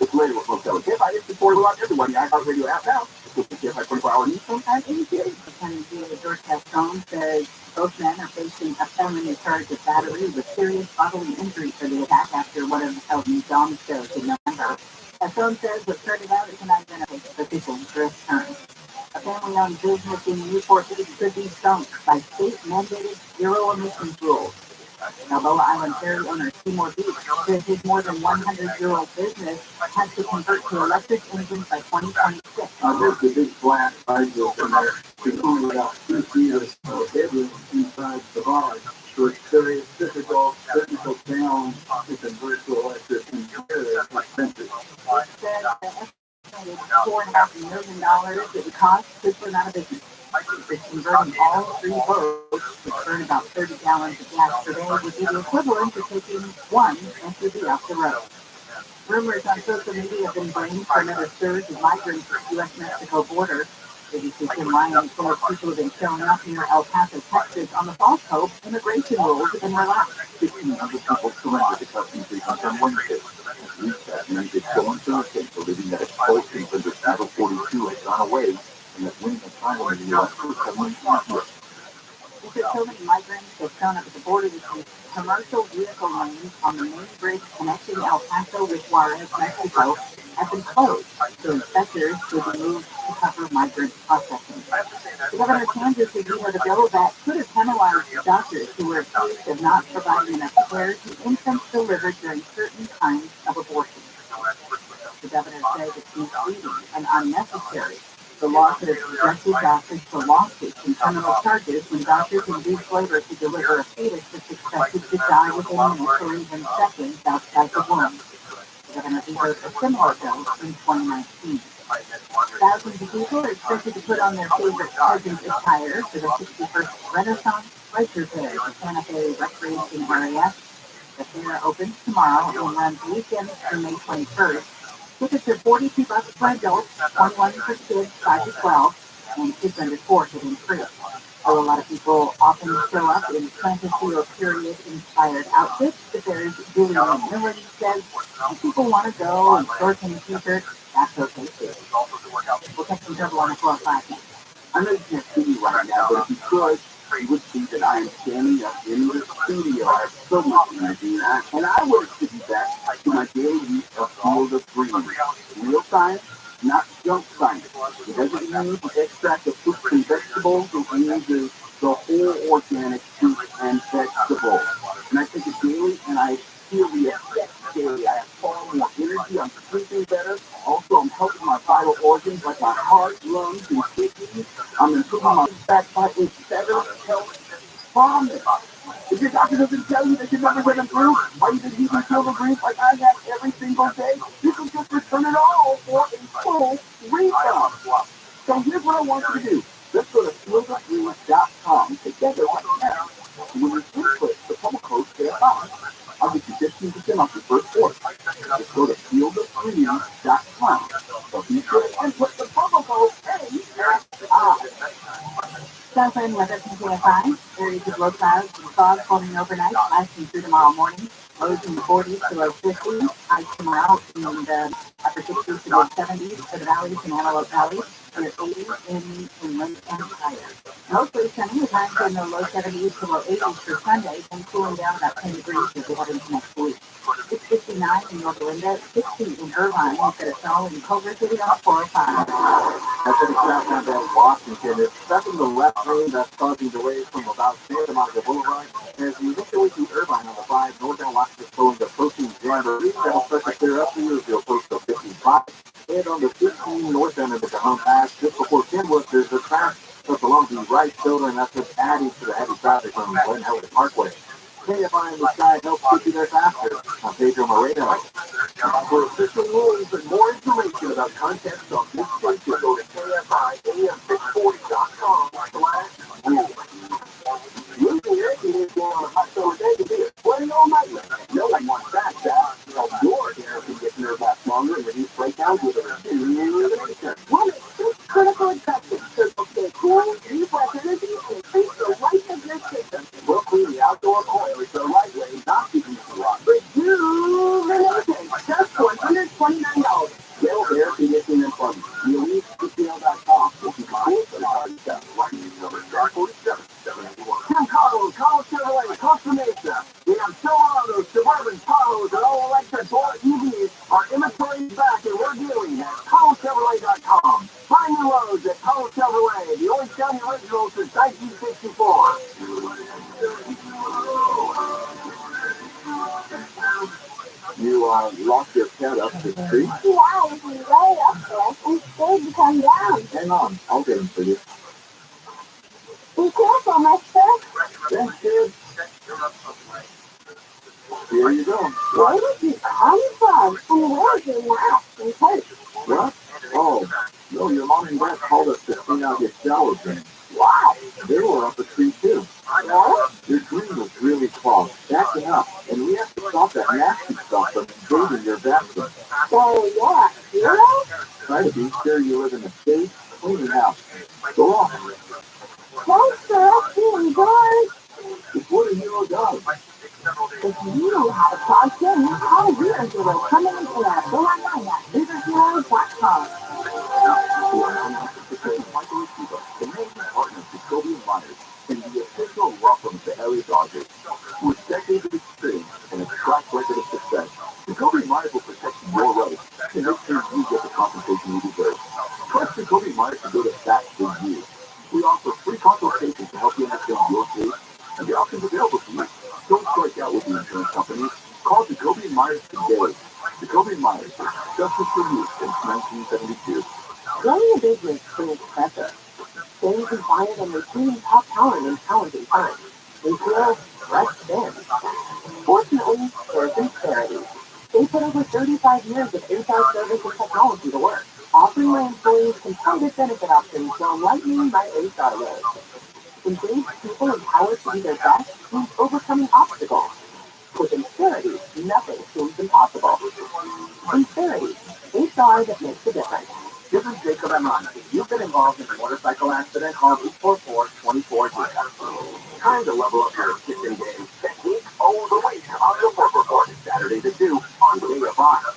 It's later with Coachella. KFI is supported by everyone. The iHeartRadio app now. It's the KFI 24-hour news from and ATA. Attorney George Gaston says both men are facing a felony charge of battery with serious bodily injury for the attack after one of the held in Dom shows in November. Gaston says what started out as an identity official first term. A family-owned business in Newport Beach could be sunk by state-mandated zero-emissions rules. Balboa Island ferry owner Seymour Beach says his more than 100-year-old business has to convert to electric engines by 2026. There's the big black idol from there. It's only about 2 feet of headroom inside the barn. So it's very difficult down to convert to electric and very expensive. It says the estimated $4.5 million it would cost could put out of business. It's converting all 3 boats, which burn about 30 gallons of gas per day, would be the equivalent to taking 1 SUV off the road. Rumors on social media have been blamed for another surge of migrants at the U.S.-Mexico border. ABC Tim Ryan says people have been showing up near El Paso, Texas on the false hope immigration rules have been relaxed. 1,500 people surrendered to customs agents on Wednesday. That means it's going to take believing that expulsions under Title 42 has gone away and that winning asylum in the U.S. could come in easier. Because so many migrants have shown up at the border this week, commercial vehicle lanes on the main bridge connecting El Paso with Juarez, Mexico, have been closed, so inspectors will be moved to cover migrant processing. The governor of Kansas has vetoed a bill that could have penalized doctors who were accused of not providing enough care to infants delivered during certain kinds of abortion. The governor says it's misleading and unnecessary. The law could have subjected doctors to lawsuits and criminal charges when doctors induce labor to deliver a fetus that's expected to die within minutes or even seconds outside the womb. to vote a similar bill in 2019. Thousands of people are expected to put on their favorite peasant attire for the 61st Renaissance Biker Fair at the Santa Fe Recreation Area. The fair opens tomorrow and runs weekends through May 21st. Tickets are $42 for adults, 21 for kids 5 to 12, and kids under 4 get in free. So a lot of people often show up in fantasy or period-inspired outfits. The fair's Julian says if people want to go in shorts and t-shirts, that's okay too. We'll catch some trouble on the 405 next. I know you can't see me right now, but if you could, you would see that I am standing up in the studio. I have so much energy, and I wanted to be back to my daily use of Field of Dreams. Real science, not junk science. It doesn't use the extract of fruits and vegetables. It uses the whole organic fruits and vegetables. And I take it daily, and I feel the effects daily. I have far more energy. I'm sleeping better. Also, I'm helping my vital organs like my heart, lungs, and kidneys. I'm improving my fat by a better health promise. If your doctor doesn't tell you that your numbers have improved, or you didn't even feel the grief like I have every single day, you can just return it all for a full refund. So here's what I want you to do. Let's go to fieldofdreams.com together right now. When you input the promo code KFI, I'll get you 15% off your first order. Just go to fieldofdreams.com. So be sure to input the promo code KFI. Sunshine weather from KFI. Areas of low clouds and fog forming overnight, lasting through tomorrow morning. Lows in the 40s to low 50s. Highs tomorrow in the upper 60s to mid 70s for the valleys and Antelope Valley. Near 80s in inland and higher. Mostly sunny with highs in the low 70s to low 80s for Sunday, then cooling down about 10 degrees as we head into next week. It's 59 in North Linda, 60 in Irvine, instead of snow in Culver City on 405. That's a crowd down there in Washington. It's stuck in the left lane that's causing delays from about Santa Monica Boulevard. And as you make your way through Irvine on the 5, northbound Washington flowing the protein jamboree, that'll start to clear up for you as you'll approach the 55. And on the 15 northbound into the Home Pass, just before Kenwood, there's a crash that's along the right shoulder, and that's just adding to the heavy traffic on Glen Helen Parkway. KFI in the sky helps get you there faster. I'm Pedro Moreno. For official rules and more information about contests on this station, go to KFIAM640.com/rules. Usually it is on a hot summer day to be a sweaty all-nighter. No one wants that, Jack. Your hair can get nerve last longer and reduce breakdowns with a elimination. One of six critical attractions to stay cool, refresh energy, and increase the life of your system. We'll clean the outdoor oil with the right way, not keeping it rock. Rejuvenation, just $129. Gel hair conditioning and plumbing. EliteCCL.com will keep my eyes on our stuff. Number 47. Chicago, College Chevrolet, Costa Mesa. We have Silverados, Suburban, Tahoes, and all electric or EVs. Our inventory is back, and we're dealing at CollegeChevrolet.com. Find new roads at College Chevrolet, the Orange County original since 1964. You lost your cat up the street? Yeah, if we lay up there, I'm scared to come down. Hang on, I'll get him for you. Be careful, mister. Thanks, kid. Here you go. Where did you come from? And where's your mask and coat? What? Oh, no, your mom and dad called us to clean out your shower drain. What? They were up a tree, too. What? Your drain was really clogged, backing up, and we have to stop that nasty stuff from invading your bathroom. So you're a hero? Try to be sure you live in a safe, clean house. Go on. Thanks for rescuing George. It's what a hero does. If you know how to clog things, call Reader Hero coming in at 419 at RiverHero.com. The managing partner of Jacoby & Myers and the official welcome to LA Dodgers. With decades of experience and a track record of success, Jacoby & Myers will protect your rights and make sure you get the compensation you deserve. Trust Jacoby & Myers to go to bat for you. We offer free consultations to help you understand your case and the options available to you. Don't strike out with the insurance companies. Call Jacoby & Myers today. Jacoby & Myers, justice for you since 1972. Running a business is pressure. Staying compliant and retaining top talent in challenging times. We feel less thin. Fortunately, there's disparity. They put over 35 25 years of HR service and technology to work, offering my employees competitive benefit options while lightening my HR load. Engaged people empowered to be their best means overcoming obstacles. With Inspirity, nothing seems impossible. Inspirity, HR that makes a difference. This is Jacob Amon. If you've been involved in a motorcycle accident, call 844-24-JACOB. Trying to level up your kitchen game. Technique all the way on the work report. Saturday to 2 on Day of Honor.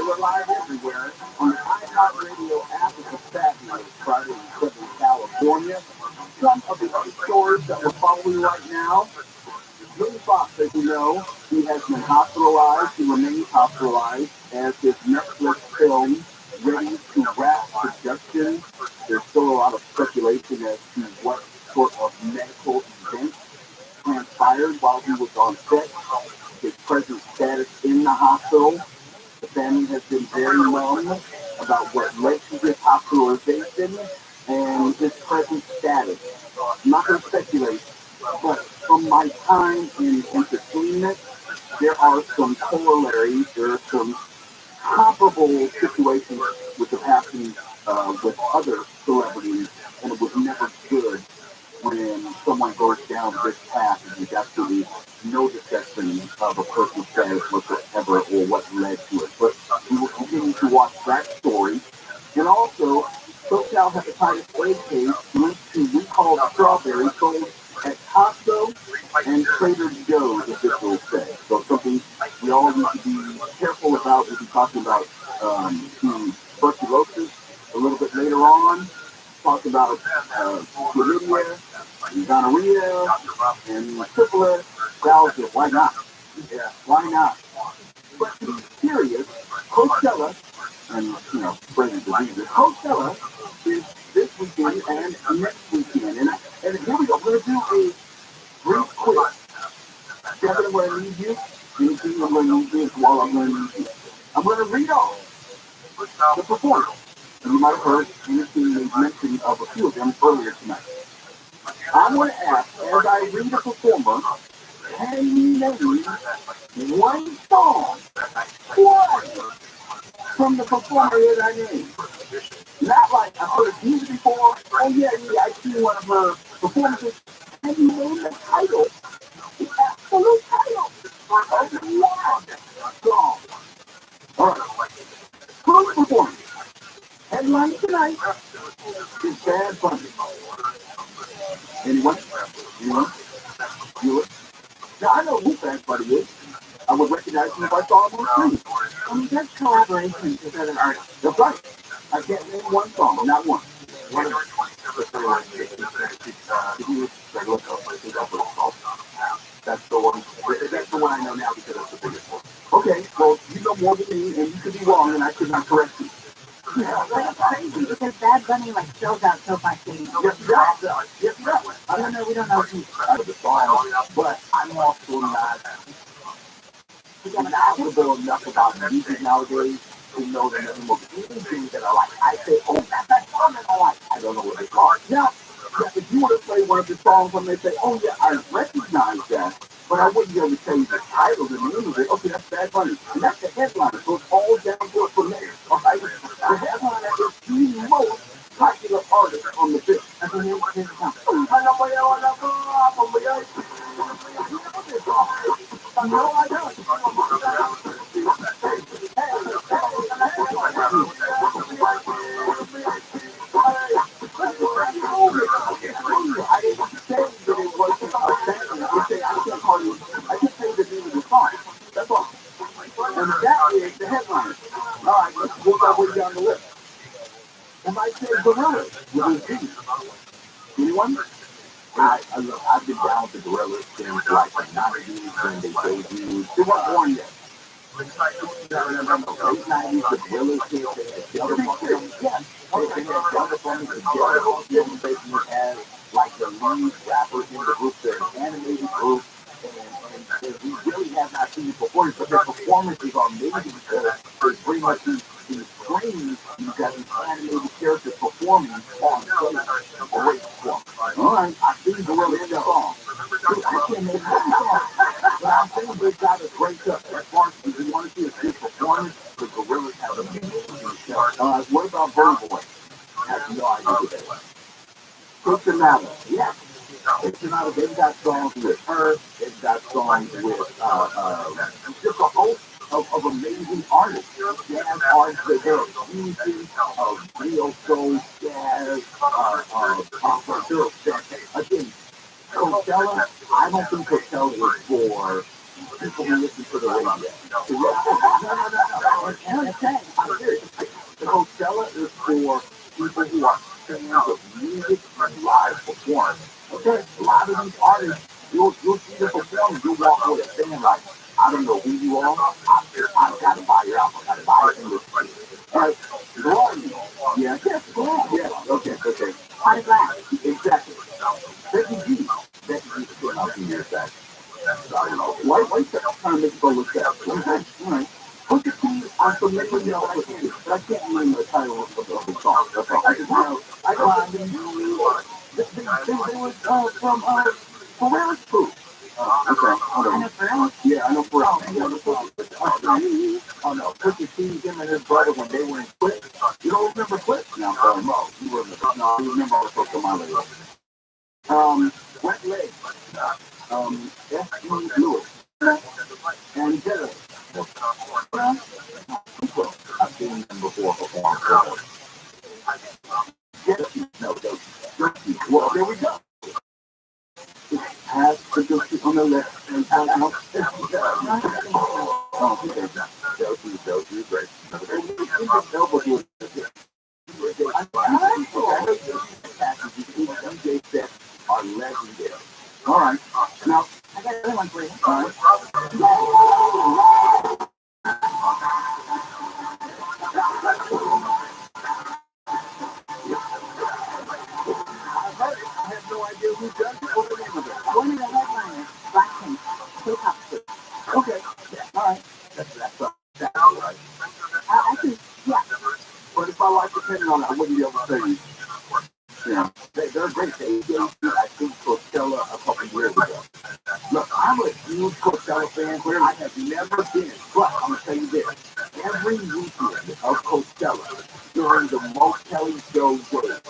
We're live everywhere on the iHeartRadio app. It's a fabulous Friday in Southern California. Some of the other stories that we're following right now. Jimmy Fox, as you know, he has been hospitalized. He remains hospitalized as his Netflix film ready to wrap production. There's still a lot of speculation as to what sort of medical event transpired while he was on set. His present status in the hospital. The family has been very mum about what led to his hospitalization and his present status. I'm not going to speculate, but from my time in entertainment, there are some corollaries, there are some comparable situations which have happened with other celebrities, and it was never good when someone goes down this path and there's absolutely no discussion of a person's status whatsoever or what led to it. But we will continue to watch that story. And also, social hepatitis A case linked to recalled strawberries sold at Costco and Trader Joe's, officials say. So something we all need to be careful about. We'll be talking about tuberculosis a little bit later on. Talk about chlamydia, gonorrhea, and syphilis. Why not? Yeah, why not? But to be serious, Coachella, and spreading diseases, Coachella is this weekend and next weekend. And here we go. We're going to do a brief quiz. Kevin, I'm going to need you. Anything I'm going to need you as well, I'm going to need you. I'm going to read off the performance. And you might have heard anything they mentioned of a few of them earlier tonight. I'm going to ask, as I read the performer, can you name one song, one, from the performer that I named? Not like I've heard music before. Oh yeah, I've seen one of her performances. Can you name the title? The absolute title of the song. All right. First performance. Headline tonight is Bad Bunny. Anyone? Anyone? Now, I know who Bad Bunny is. I would recognize him if I saw him on screen. I mean, that's collaboration with other artists. That's right. I can't name one song, not one. One of that's the one. That's the one I know now because that's the biggest one. Okay, well, you know more than me, and you could be wrong, and I could not correct you. Yeah, but it's crazy because Bad Bunny shows out so much. Yes, he does. I don't know. We don't know who. Out of the song, but I'm also not knowledgeable enough about music nowadays to know the name of anything that I like. I say, oh, that's that song that I like. I don't know what they call it. Now, if you were to play one of the songs and they say, oh yeah, I recognize that, but I wouldn't be able to tell you the title, the name of it. Okay, that's Bad Bunny. And that's the headline. So it's all downhill from there. All right? The headline is the most popular artist on the bill. That's the name of the song. No, I don't. I didn't say that it was a band. I just say the name of the song. That's all. And that is the headline. All right, let's work our way down the list. If I say Gorillas, with a Z, anyone? I've been down with the Gorillas since like the 90s when they debuted. They weren't born yet. Late 90s, the Gorillas came, they had Delta Funky. Yes. They had Delta Funky, the Delta Funky basically has like huge rappers in the group. They're an animated group. And we really have not seen it before, but their performances are amazing because they bring us these screens. You've got these animated characters performing on stage. Great performance. All right, I see the really good song. Dude, I can't make that song. But I'm saying they've got a great stuff. As far as if you want to see a good performance, the Gorillas have an amazing show. What about Burna Boy? I have no idea who that was. TRUMAN, yes. TRUMAN, they've got songs with her. They've got songs with just a host of amazing artists. Jazz artists that have fusion of neo soul, jazz, opera, again, Coachella. I don't think Coachella is for people who listen to the radio. The Coachella is for people who are fans of music and live performance. Okay, a lot of these artists, you'll see the performance, you'll walk away saying like, I don't know who you are, I've got to buy your album, I've got to buy it and listen to it. All right, Glory. Yeah, yeah, okay. Part of that. Exactly. Becky G. Becky G is putting out the years back. Why trying to make it go look that? Okay, all right. Look at these, I'm familiar with it, but I can't remember the title of the song. That's all. I just know, I don't know. They were from Ferrell's Crew. Okay. Yeah, I know Ferrell. Oh no, Pusha T, him and his brother when they were in Quit. You don't remember Quit? No, you remember. No, you remember I was supposed to my Wet Leg. S.E. Lewis. And Jenna. I've seen them before. Well, there we go. It has the Dusty on the left and out. Oh, okay. That was great. DJ sets are legendary. All right. Now, I got another one for you. all right. I have no idea who does it. What's the name of it? One of the headliners, Blackpink, K-pop group. Okay. All right. That's right. Actually, yeah. But if I like depending on it, I wouldn't be able to tell you. Yeah. They're great. They did, I think, Coachella a couple years ago. Look, I'm a huge Coachella fan, where I have never been. But I'm going to tell you this. Every weekend of Coachella, during the Most Kelly show days,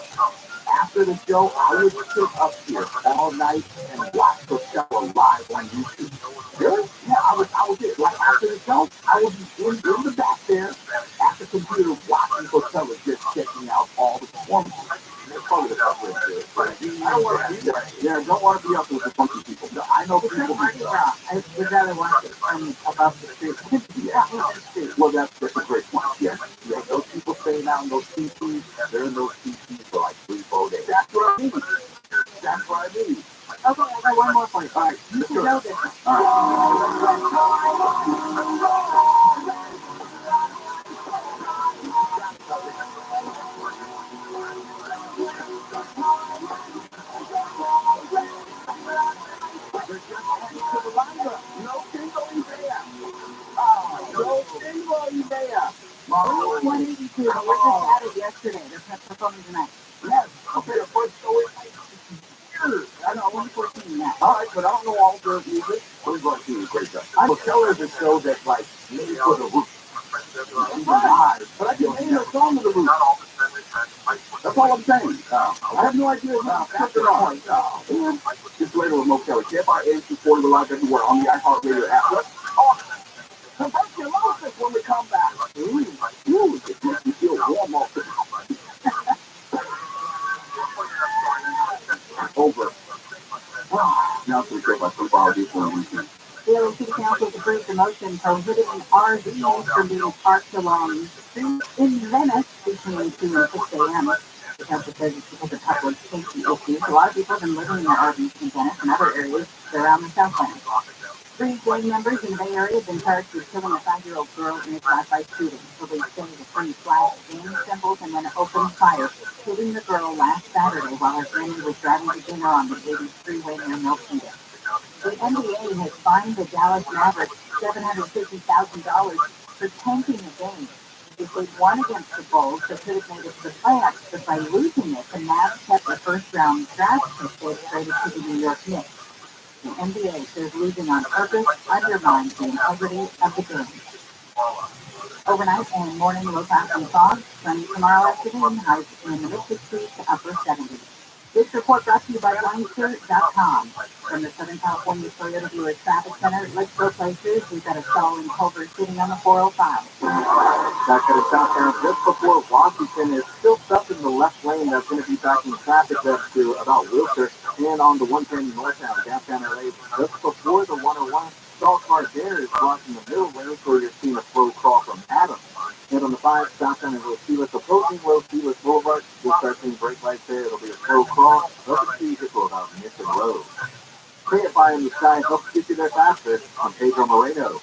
after the show, I would sit up here all night and watch Coachella live on YouTube. Really? Yeah, I was it. Like after the show, I would be in the back there at the computer watching Coachella, just checking out all the performances. That's probably the best way to do it. I don't want to be there. Yeah, don't want to be up with a bunch of people. No, I know people who do. I would rather watch it from above the street. Yeah. Well, that's a great point. Yeah. Those people staying out in those PCs, they're in those PCs for like 3-4 days. That's what I mean. Okay, I got one more for you. All right. You should know this. No 182, but we're just at it yesterday. They're performing tonight. Yes. Okay, the first show is like years. I know, 114 now. All right, but I don't know all the music. We're going to do a great job. Coachella is a show that's like made for the roots. But I can name a song of the roots. That's all I'm saying. I have no idea what I'm talking about. Just later with Mo Kelly. KFIA supported live everywhere on the iHeartRadio app. Tuberculosis when we come back. Ooh, it makes me feel warm off the over. Now to go by football this one weekend. The LA City Council approved a motion prohibiting RVs from being parked along streets in Venice between 2 and 6 a.m. The council says it's because of public safety issues. A lot of people have been living in their RVs in Venice and other areas around the South Bank. Three gang members in the Bay Area have been charged with killing a 5-year-old girl in a drive-by shooting. Police say the three flashed gang symbols and then opened fire, shooting the girl last Saturday while her family was driving to dinner on the 80th freeway near Milpitas. The NBA has fined the Dallas Mavericks $750,000 for tanking the game. If they'd won against the Bulls, they could have made it to the playoffs, but by losing it, the Mavs kept the first-round draft pick they traded to the New York Knicks. The NBA says losing on purpose undermines the integrity of the game. Overnight and morning low passing fog, sunny tomorrow afternoon, highs in the mid-60s to upper 70s. This report brought to you by Lancer.com. From the Southern California Toyota Dealer Traffic Center, let's go places. We've got a stall in Culver sitting on the 405. Back at the southbound just before Washington is still stuck in the left lane. That's going to be backing traffic up to about Wilshire and on the 110 northbound downtown LA just before the 101. Stall car there is blocking the middle lane where you're seeing a slow crawl from Adams. And on the 5 southbound in Los Feliz, approaching Los Feliz Boulevard, you'll start seeing brake lights there. It'll be a slow crawl. Up the speed for about Mission Road. Pay it by in the sky helps get you there faster. I'm Pedro Moreno.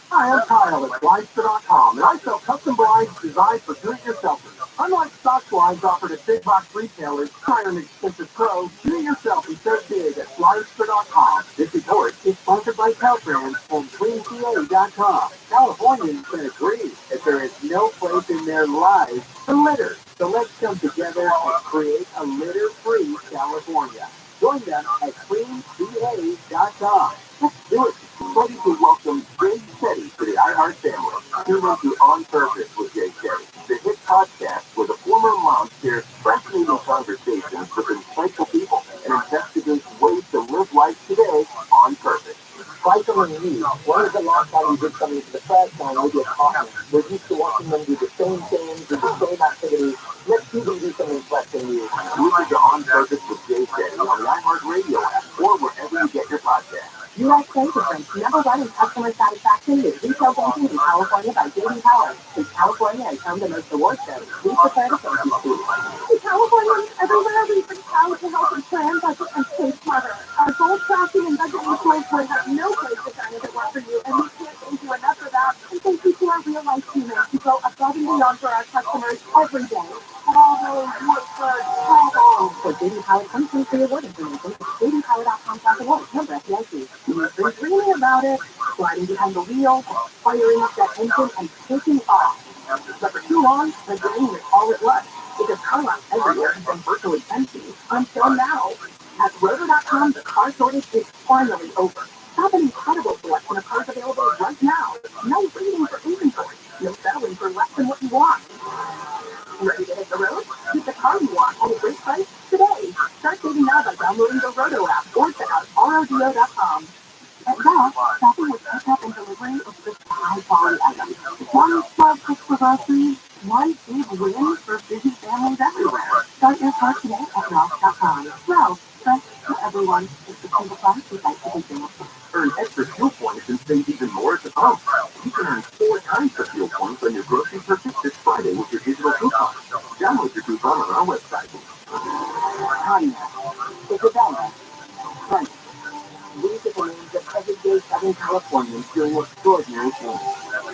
Hi, I'm Kyle at Blinds.com, and I sell custom blinds designed for do-it-yourselfers. Unlike stock blinds offered at big box retailers, hire an expensive pro, do-it-yourself is so big at Blinds.com. This report is sponsored by Caltrans and CleanCA.com. Californians can agree that there is no place in their lives for litter. So let's come together and create a litter-free California. Join them at CleanCA.com. Let's do it. Ready to welcome Jay Shetty to the iHeart family. Tune into On Purpose with Jay Shetty, the hit podcast where the former mom shares fascinating conversations with insightful people and investigates ways to live life today on purpose. Try something new. When was the last time you did something for the first time with your partner? We're used to watching them do the same things, do the same activities. Let's see them do something fresh and new. Listen to On Purpose with Jay Shetty on the iHeart Radio app or wherever you get your podcasts. U.S. Bank ranks number one in customer satisfaction with retail banking in California by J.D. Power. Since California has come to make the work better, we prefer to thank you, Steve. In California, everywhere we've been proud to help and plan, budget, and save smarter. Our goal tracking and budgeting tools will have no place design that work for you, and we can't thank you enough for that. And thank you to our real-life teammates who go above and beyond for our customers every day. Bravo, work for travel. For J.D. Power 2023 award information, jdpower.com/award. Number FDIC. You've been dreaming about it, sliding behind the wheel, firing up that engine, and taking off. But for too long, the dream is all it was. Because car lots everywhere have been virtually empty until now. At Roto.com, the car shortage is finally over. Shop an incredible selection of cars available right now. No waiting for inventory. No settling for less than what you want. Ready to hit the road? Get the car you want at a great price today. Start saving now by downloading the Roto app or check out ROTHSCHILD.com. At Roth, shopping with pickup and delivery is just a high-quality item. One small fix for groceries, one big win for busy families everywhere. Start your car today at Roth.com. Ralph, fresh for everyone. It's the single price we like to consume. Earn extra fuel points and save even more at the pump. You can earn 4 times the fuel points on your grocery purchase this Friday with your digital coupon. Download your coupon on our website. Tanya, Isabella, Frank. These are the names of everyday Southern Californians doing extraordinary things.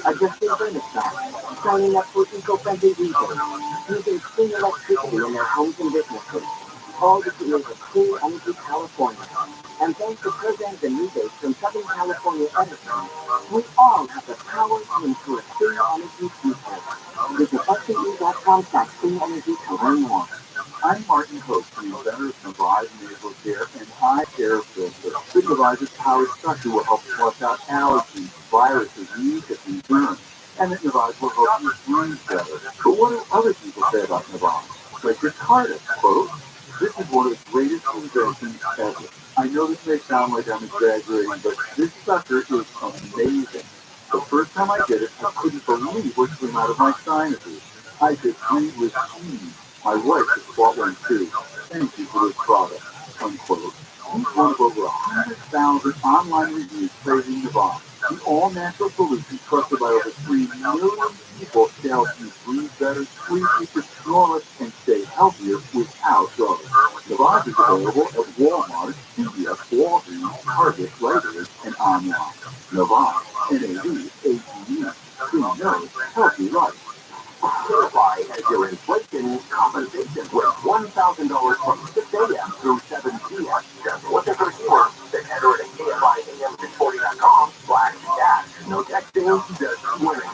Adjusting thermostats, signing up for eco-friendly rebates, using clean electricity in their homes and businesses. All the creators of Clean Energy California. And thanks to programs and rebates from Southern California Edison, we all have the power to ensure a clean energy future. Visit SCE.com/clean energy to learn more. I'm Martin Hope, the inventor of Nevada Nasal Care and High Air Filter. The device's power structure will help flush out allergies, viruses, yeast, and germs. And the device will help you breathe better. But what do other people say about Nevada? Like Ricardo, quote, "This is one of the greatest inventions ever." I know this may sound like I'm exaggerating, but this sucker is amazing. The first time I did it, I couldn't believe what came out of my sinuses. I could breathe with ease. My wife is swallowing too. Thank you for this product, unquote. He's one of over 100,000 online reviews praising Nevada, the all-natural solution trusted by over 3 million people to help you breathe better, sleep deeper, snore, and stay healthier without drugs. Nevada is available at Walmart, CVS, Walgreens, Target, Rite Aid, and online. Navarre, NAV, ATU, healthy life. Qualify as your inflation compensation with $1,000 from 6 a.m. through 7 p.m. Just look at your keyword, then enter it at KFIAM640.com/cash. No texting, just winning.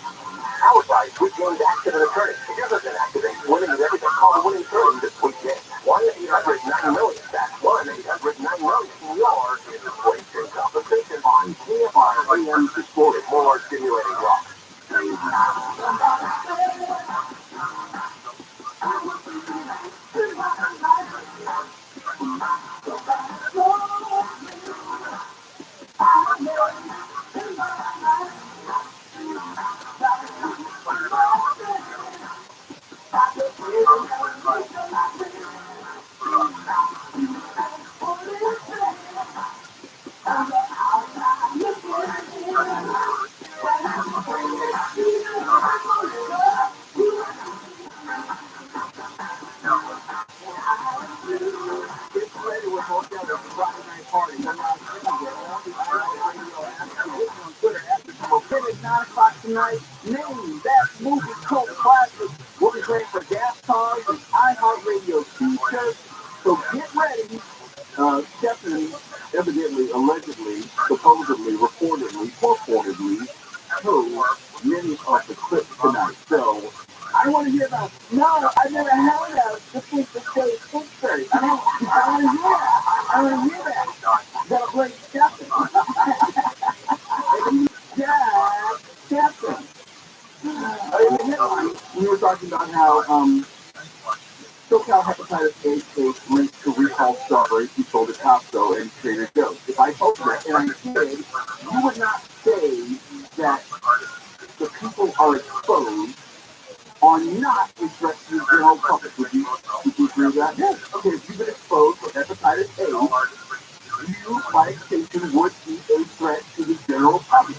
Our site, we gained active and attorney. If you're looking to activate winning is everything. Call the winning attorney this weekend. 1-800-9-MILLION. That's 1-800-9-MILLION. Your inflation compensation on KFIAM 640. More stimulating rock. At 9 o'clock tonight, name that movie cult classic. We'll be playing for gas cars and iHeartRadio t-shirts. So get ready. Stephanie, evidently, allegedly, supposedly, reportedly, purportedly, chose many of the clips tonight. So I want to hear about. No, I never heard of the thing to say pictures. I want to hear that. I want to hear that. That'll bring Stephanie. Stephanie. We were talking about how SoCal hepatitis A case linked to recalled strawberries he sold at Costco and Trader Joe's. If I told you that, and I did, you would not say that the people are exposed are not a threat to the general public. Would you agree with that? Yes. Okay, if you've been exposed with hepatitis A, you, by extension, would be a threat to the general public.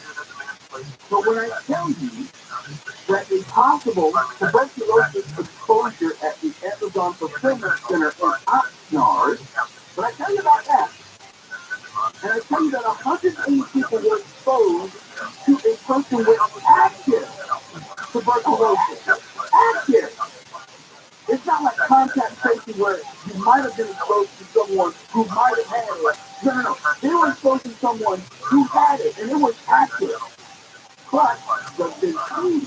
So when I tell you that a possible tuberculosis exposure at the Amazon Fulfillment Center in Oxnard, but I tell you about that, and I tell you that 180 people were exposed to a person with active tuberculosis. Active. It's not like contact tracing where you might have been exposed to someone who might have had it. No. They were exposed to someone who had it, and it was active. But the key,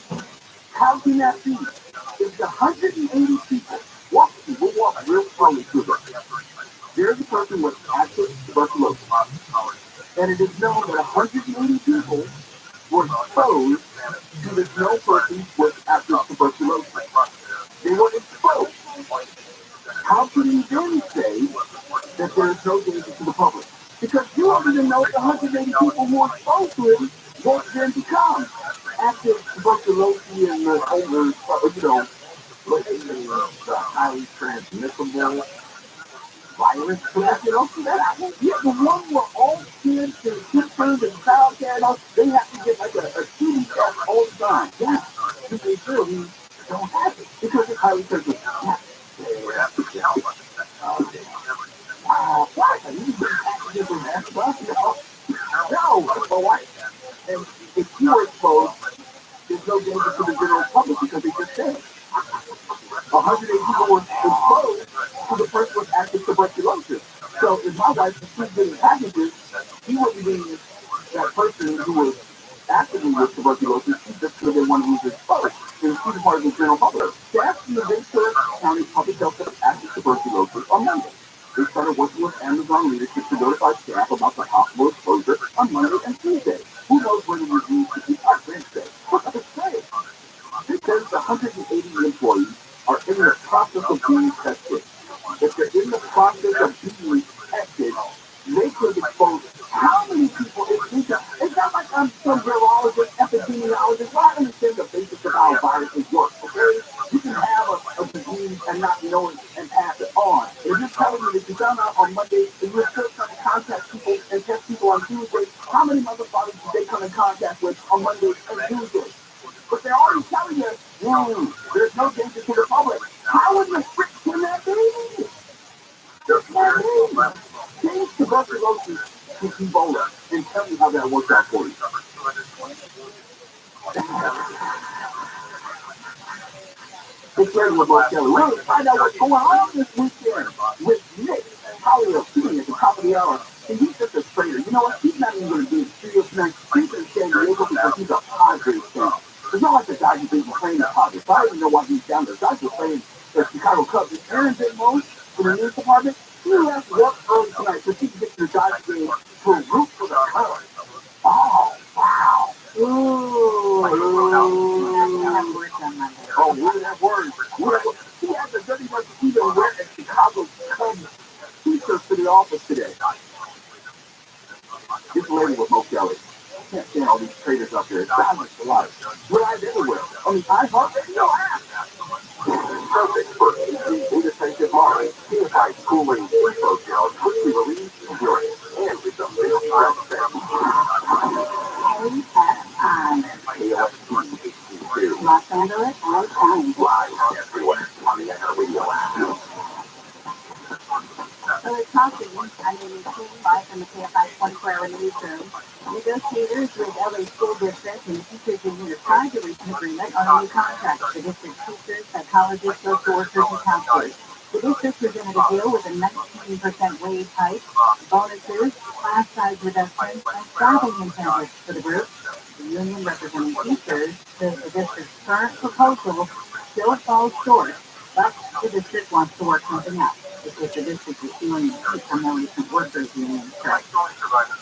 how can that be? If the 180 people, we'll walk real slowly through this. There's a person with active tuberculosis. And it is known that 180 people were exposed to this known person with active tuberculosis. They were exposed. How can you then say that there is no danger to the public? Because you don't even know if the 180 people who were exposed to it won't then become active tuberculosis and the highly transmissible virus tuberculosis. Yeah, the one where all kids and sisters and child care, they have to get like a TB test all the time. Yeah, to make sure we don't have it because it's highly transmissible. What? You can get packages from that stuff? No, but why? And if you were exposed, there's no danger to the general public because they just said 180 people were exposed to the person with active tuberculosis. So if my wife was getting packages, he wouldn't be that person who was actively with tuberculosis. She just could have been one who was exposed. And she's a part of the general public. Staff from the Ventura County Public Health Center active tuberculosis on Monday. They started working with Amazon leadership to notify staff about the possible exposure on Monday and Tuesday. Who knows when the review could be on Wednesday? Because the 180 employees are in the process of being tested. If they're in the process of being tested, they could expose how many people it's not like I'm some virologist, epidemiologist. I understand the basics of how viruses work, okay? You can have a disease and not know it and pass it on. If you're telling me that you found out on Monday and you're still trying to contact people and test people on Tuesday, how many motherfuckers did they come in contact with on Monday and Tuesday? But they're already telling you, there's no danger to the public. How would you frick can that be? That's not me. Change tuberculosis to Ebola and tell me how that works out for you. This year with Mark Kelly. We're going to find out what's going on this weekend with Nick Hollywood sitting at the top of the hour. And he's just a trader. You know what? He's not even going to be in the studio tonight. He's in San Diego because he's a Padres fan. It's not like the Dodgers even playing the Padres. I don't even know why he's down there. The Dodgers are playing the Chicago Cubs. And Aaron J. from the news department, he left work early tonight so he can get to the Dodgers game to root for the Cubs. Oh, wow. Ooh. Oh, we're gonna have words. He has a dirty much even wear a Chicago Cubs t-shirt to the office today. This lady with Mo Kelly. I can't stand all these traders up there. It's silence a lot. We're live everywhere. I mean, I hope there's no app. Perfect for easy, independent mind. Purified cooling info gel, quickly release, endurance, and with a big breath scent. Los Angeles, all time. Live everywhere on the Radio app. So we're talking, I'm Amy King, live from the KFI 24-hour newsroom. Negotiators with LA School District and teachers union have tried to reach an agreement on a new contract for district teachers, psychologists, social workers, and counselors. The district presented a deal with a 19% wage hike, bonuses, class size reductions, and staffing incentives for the group. The union representing teachers says the district's current proposal still falls short, but the district wants to work something out. Because the district is feeling the heat from the recent workers' union strike.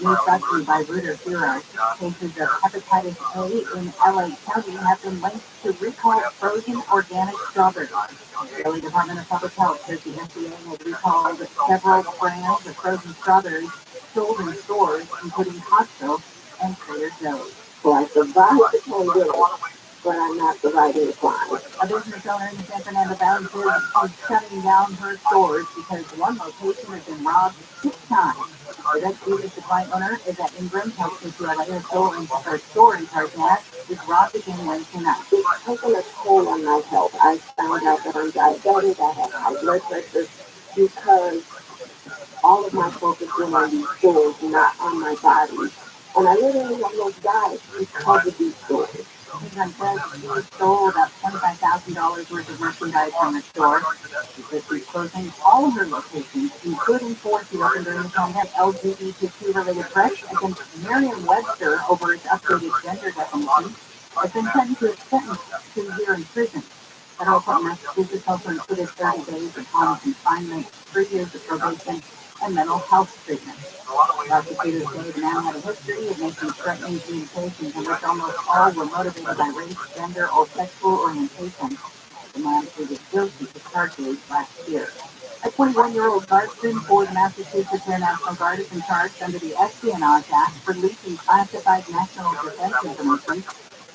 News brought to you by Reuters Bureau. Cases of hepatitis A in LA County have been linked to recalled frozen organic strawberries. The LA Department of Public Health says the FDA has recalled several brands of frozen strawberries sold in stores, including Costco and Trader Joe's. So I survived the pandemic, but I'm not surviving the climb. A business owner in the San Fernando Valley is shutting down her stores because one location has been robbed 6 times. The Red Sea supply owner is at Ingram, helps me to LA, her store in Tarzana was robbed again Wednesday night. It's taken a toll on my health. I found out that I'm diabetic, I have high blood pressure, because all of my focus went on these stores, not on my body. And I literally almost died because of these stores. Ingram says she stole about $25,000 worth of merchandise from her store. She says she's closing all her locations, including 4 she opened during the pandemic. LGBTQ-related threats against Merriam-Webster over its updated gender definition has been sentenced to a year in prison. Federal court in Massachusetts also included 30 days of home confinement, 3 years of probation, and mental health treatment. Prosecutors say the man had a history of making threatening communications in which almost all were motivated by race, gender, or sexual orientation. The man pleaded guilty to charges last year. A 21-year-old guardsman for the Massachusetts Air National Guard is charged under the Espionage Act for leaking classified national defense information.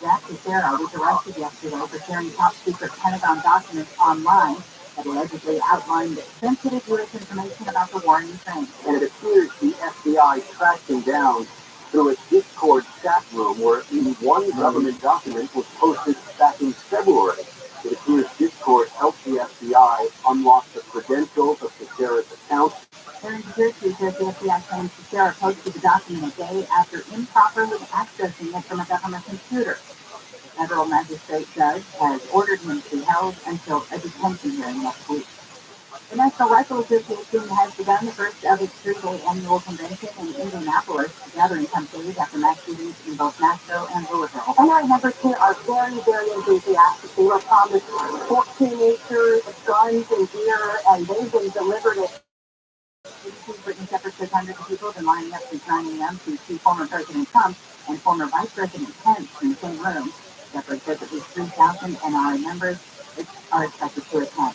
Jack Teixeira was arrested yesterday for sharing top-secret Pentagon documents online that allegedly outlined sensitive U.S. information about the war in Ukraine. And it appears the FBI tracked him down through a Discord chat room where one government document was posted back in February. It appears Discord helped the FBI unlock the credentials of Teixeira's account. Here in New Jersey, says the FBI claims Teixeira posted the document a day after improperly accessing it from a government computer. The federal magistrate judge has ordered him to be held until a detention hearing next week. The National Rifle Association has begun the first of its 3-day annual convention in Indianapolis. The gathering comes days after mass shootings in both Nashville and Louisville. And our members here are very, very enthusiastic. They were promised 14 acres of guns and gear, and they've been delivered it. ABC's Brittany Shepard says hundreds of people have been lining up since 9 a.m. to see former President Trump and former Vice President Pence in the same room. Shepard says at least 3,000 NRA members are expected to attend.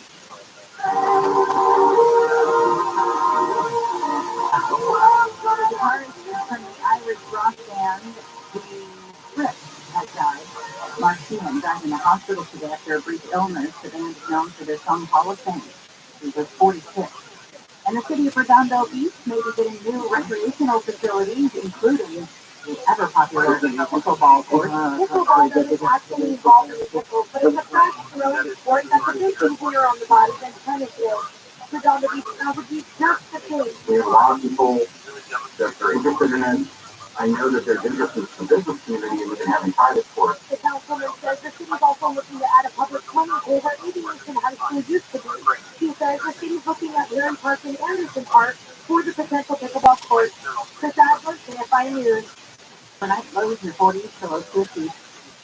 The guitarist from the Irish rock band, The Crips, has died. Mark Sheehan died in the hospital today after a brief illness. The band is known for their song Hall of Fame. He was 46. And the city of Redondo Beach may be getting new recreational facilities, including the ever-popular pickleball court. Pickleball doesn't actually involve the pickle, but it's a fast-growing sport that's a big thing here on the body than tennis is. Redondo Beach, now would be just the case. We have a lot of people that are interested in it. I know that there's interest in the business community and even having private sports. The councilman says the city's also looking to add a public swimming pool where aviation high school used to be. He says the city's looking at Heron Park and Anderson Park for the potential pickleball court. Chris Adler, KFI News. Tonight, lows in the 40s to low 50s.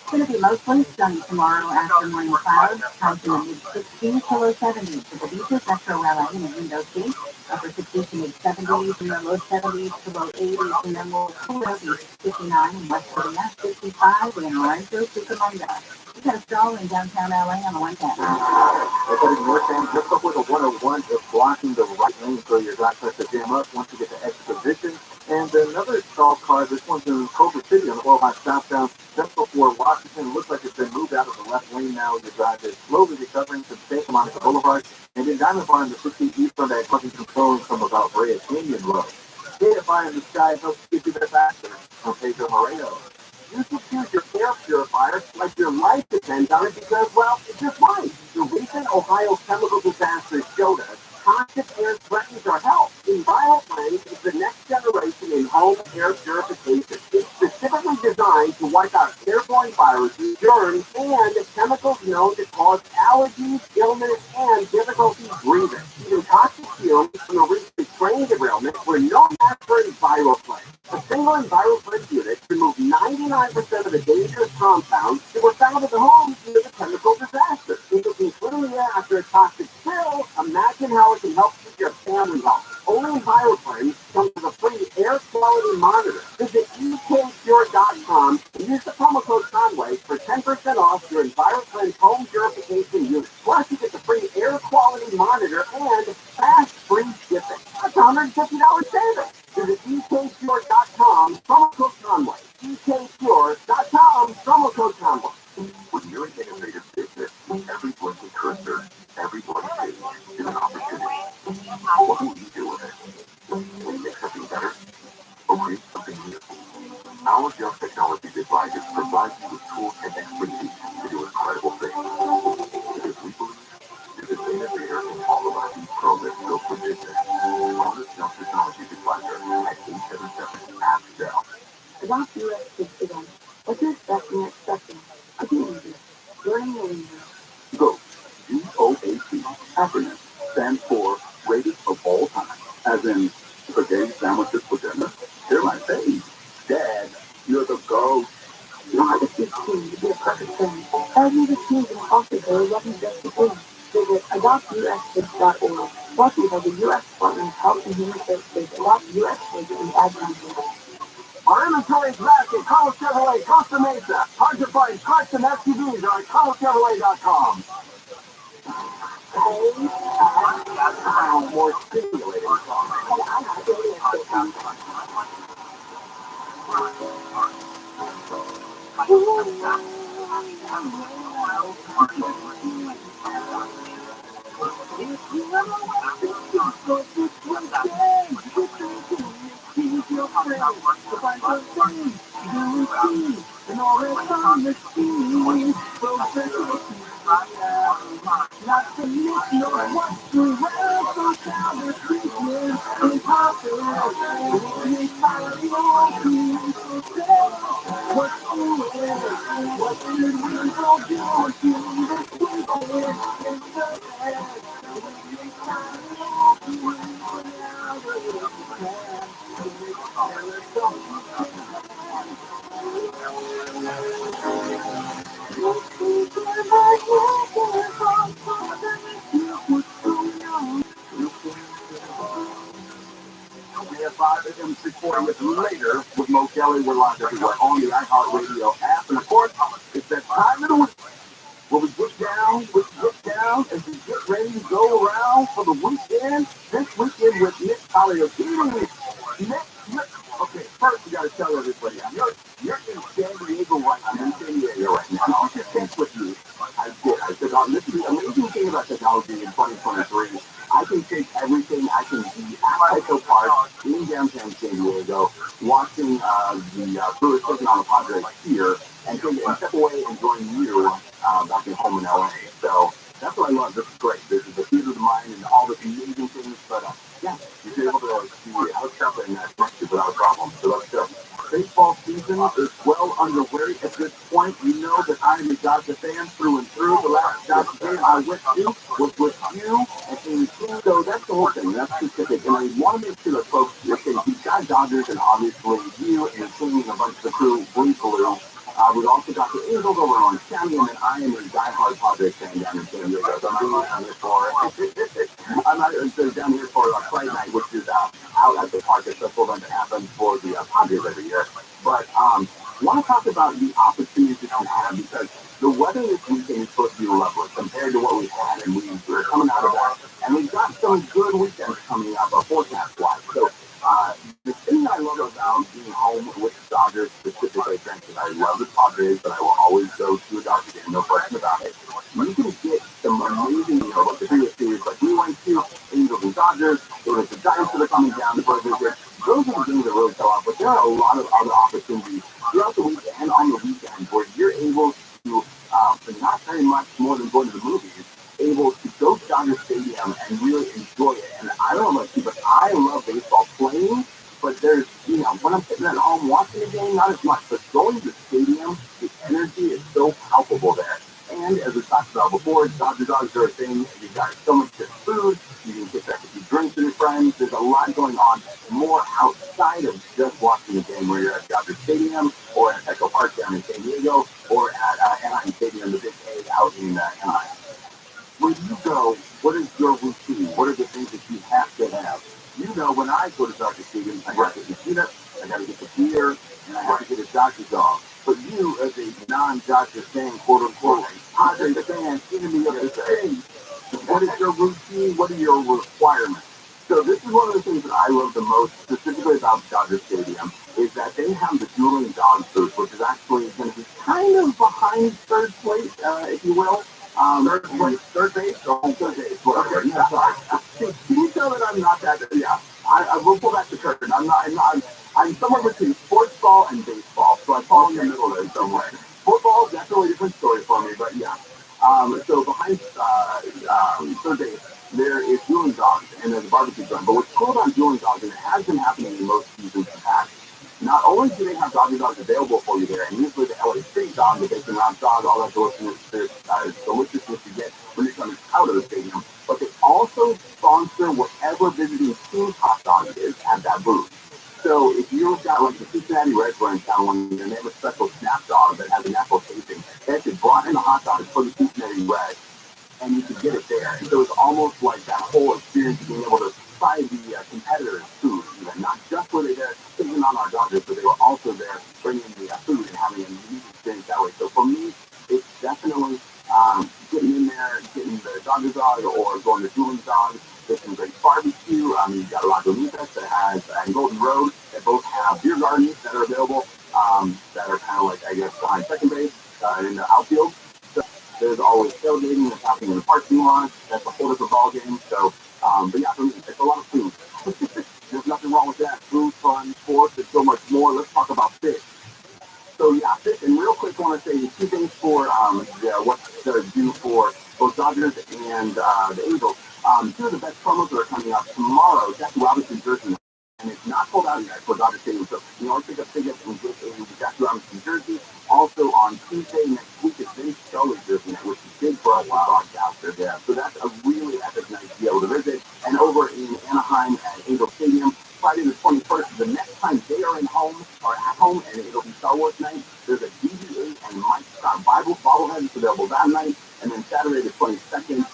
It's going to be mostly sunny tomorrow after morning clouds, highs in the mid-60s to low 70s. At the beaches, Metro LA and the Window Sea, upper 60s to mid-70s, and the low 70s to low 80s, and then we'll cool out to 59 in West Virginia, 55 in Rancho Cucamonga. We got a stall in downtown LA on the 110. They're heading north and just before the 101 is blocking the right lane, so you're not going to jam up once you get to exposition. And another stall car, this one's in Culver City on the 405 southbound, just before Washington. Looks like it's been moved out of the left lane now. The drive is slowly recovering from Santa Monica Boulevard. And in Diamond Bar on the 16th east on that parking control from about Brea Canyon Road. KFI in the sky helps get you there faster. On Pedro Moreno. You should choose your air purifier like your life depends on it because, well, it's just life. The recent Ohio chemical disaster showed us toxic air threatens our health. ViralRabbi is the next generation in home air purification. It's specifically designed to wipe out airborne viruses, germs, and chemicals known to cause allergies, illness, and difficulty breathing. Even toxic fumes from a recent train derailment were no match for ViralRabbi. A single ViralRabbi unit removed 99% of the dangerous compounds that were found in the home due to the chemical disaster. If it can clean the air after a toxic spill, imagine how it can help keep your family healthy. Only ViralRabbi comes with a free air quality monitor. Visit ekpure.com and use the promo code Conway for 10% off your ViralRabbi home purification unit. Plus, you get the free air quality monitor and fast free shipping. That's $150 savings. Visit ekpure.com, promo code Conway. ekpure.com, promo code Conway. When you're an innovative business, every blinking cursor, every blank page is an opportunity. What will you do with it? Will you make something better or create something new? Our Just Technologies advisors provide you with tools and expertise to do incredible things. Because we believe there's an innovator in all of us pro that's built for business. Call the Just Technologies advisor at 877-ASK-SELL. Adopt US Kids today. What to expect when you're expecting a teenager. Learning the lingo. GOAT, G-O-A-T, acronym, stands for greatest of all time. As in, spaghetti sandwiches for dinner. They're my fave. Dad, you're the GOAT. Not a big team to be a perfect friend. Every the teams in foster care wasn't just the team. Visit adoptuskids.org. Brought to you by the U.S. Department of Health and Human Services. Adopt U.S. Kids and Advent. Our inventory is back at Carl Chevrolet Costa Mesa. Hard to find trucks and SUVs are at carlchevrolet.com. More stimulating with later with Mo Kelly. We're live everywhere on the iHeartRadio app. And of course, it's that time of the week where we get down, and we get ready to go around for the weekend. This weekend with Nick Paliotti. Nick, okay, first we got to tell everybody, you're in San Diego right now. I'm in San Diego right now. I'll just text with you. I said, this is the amazing thing about technology in 2023. I can take everything. I can be at Echo Park in downtown San Diego, watching the Brewers taking on the Padres here, and step away and join you back at home in LA. So that's what I love. This is great. This is the theater of the mind and all this amazing things. But yeah, you're able to see how it's happening that without a problem. So let's go. season is well underway at this point. You know that I am a Dodger fan through and through. The last Dodger game I went to was with you and Amy King, so that's the whole thing. That's specific. And I want to make sure that folks, okay, we've got Dodgers and obviously you and King and a bunch of the crew, Blue Blue. We've also got the Angels over on County, and I am a diehard Padres fan down in San Diego. So I'm really down here for I'm not down here for Friday night, which is out at the park. It's a full event that happens for the Padres every year. But want to talk about the opportunities that you have because the weather this weekend is supposed to be lovely compared to what we've had, and we're coming out of that, and we've got some good weekends coming up, forecast-wise. So the thing I love about being home with the Dodgers specifically, granted, I love the Padres, but I will always go to a Dodger game, no question about it. You can get some amazing, like the previous series, like we went to Angels and Dodgers, there was the Giants that are coming down, the Blazers. Those are the games that really tell off, but there are a lot of other opportunities throughout the week and on the weekend where you're able to, for not very much more than going to the movies, able to go to Dodger Stadium and really enjoy it. And I don't know about you, but I love baseball playing. But there's, when I'm sitting at home watching the game, not as much. But going to the stadium, the energy is so palpable there. And as we talked about before, Dodger Dogs are a thing. You've got so much good food. You can get back a few drinks with your friends. There's a lot going on more outside of just watching the game where you're at Dodger Stadium or at Echo Park down in San Diego or at Anaheim Stadium, the Big A out in Anaheim. When you go, what is your routine? What are the things that you have to have? When I go to Dodger Stadium, I got to get the peanuts, I got to get the beer, and I have to get a Dodger dog. But you, as a non-Dodger fan, quote unquote, Padres fan, enemy of the state, what is your routine? What are your requirements? So this is one of the things that I love the most, specifically about Dodger Stadium, is that they have the dueling dog booth, which is actually going to be kind of behind third place, if you will. Third base, or third base, whatever. Yeah, sorry. Can you tell that I'm not that? Yeah, I will pull back the curtain. I'm somewhere between sports ball and baseball, so I fall in the middle there somewhere. Football, that's a really different story for me, but yeah. So behind third base, there is dueling dogs, and there's a barbecue joint. But what's cool about dueling dogs, and it has been happening in most seasons past, not only do they have Dodger dogs available for you there, and usually the LA Street dog, the bacon wrapped dog, all that deliciousness you get when you're coming out of the stadium, but they also sponsor whatever visiting team's hot dog is at that booth. So if you've got like the Cincinnati Reds were in town one year, and they have a special snap dog that has a natural tasting, they actually brought in a hot dog for the Cincinnati Reds and you could get it there. And so it's almost like that whole experience of being able to try the competitors' food, even not just were they there taking on our Dodgers, but they were also there bringing the food and having a unique experience that way. So for me, it's definitely getting in there, getting the Dodger dog or going to dueling dog. There's some great barbecue. You've got Lagunitas that has, and Golden Road that both have beer gardens that are available that are kind of like, I guess, behind second base in the outfield. So there's always tailgating that's happening in the parking lot. That's a whole different ballgame. So, but yeah, for me, it's a lot of food. There's nothing wrong with that. Food, fun, sports, and so much more. Let's talk about fish. So yeah, fish. And real quick, I want to say the two things for what to do for both Dodgers and the Angels. Two of the best promos that are coming out tomorrow. Jackie Robinson jersey. And it's not sold out yet for Dodger Stadium. So you always pick up tickets and get a Jackie Robinson jersey. Also on Tuesday next week is Vince Scully jersey night, which is big for us broadcasters. Yeah. So that's a really epic night to be able to visit. And over in Anaheim at Angel Stadium, Friday the 21st is the next time they are at home, and it'll be Star Wars night. There's a DB8 and Mike Scott bobblehead is available that night. And then Saturday the 22nd,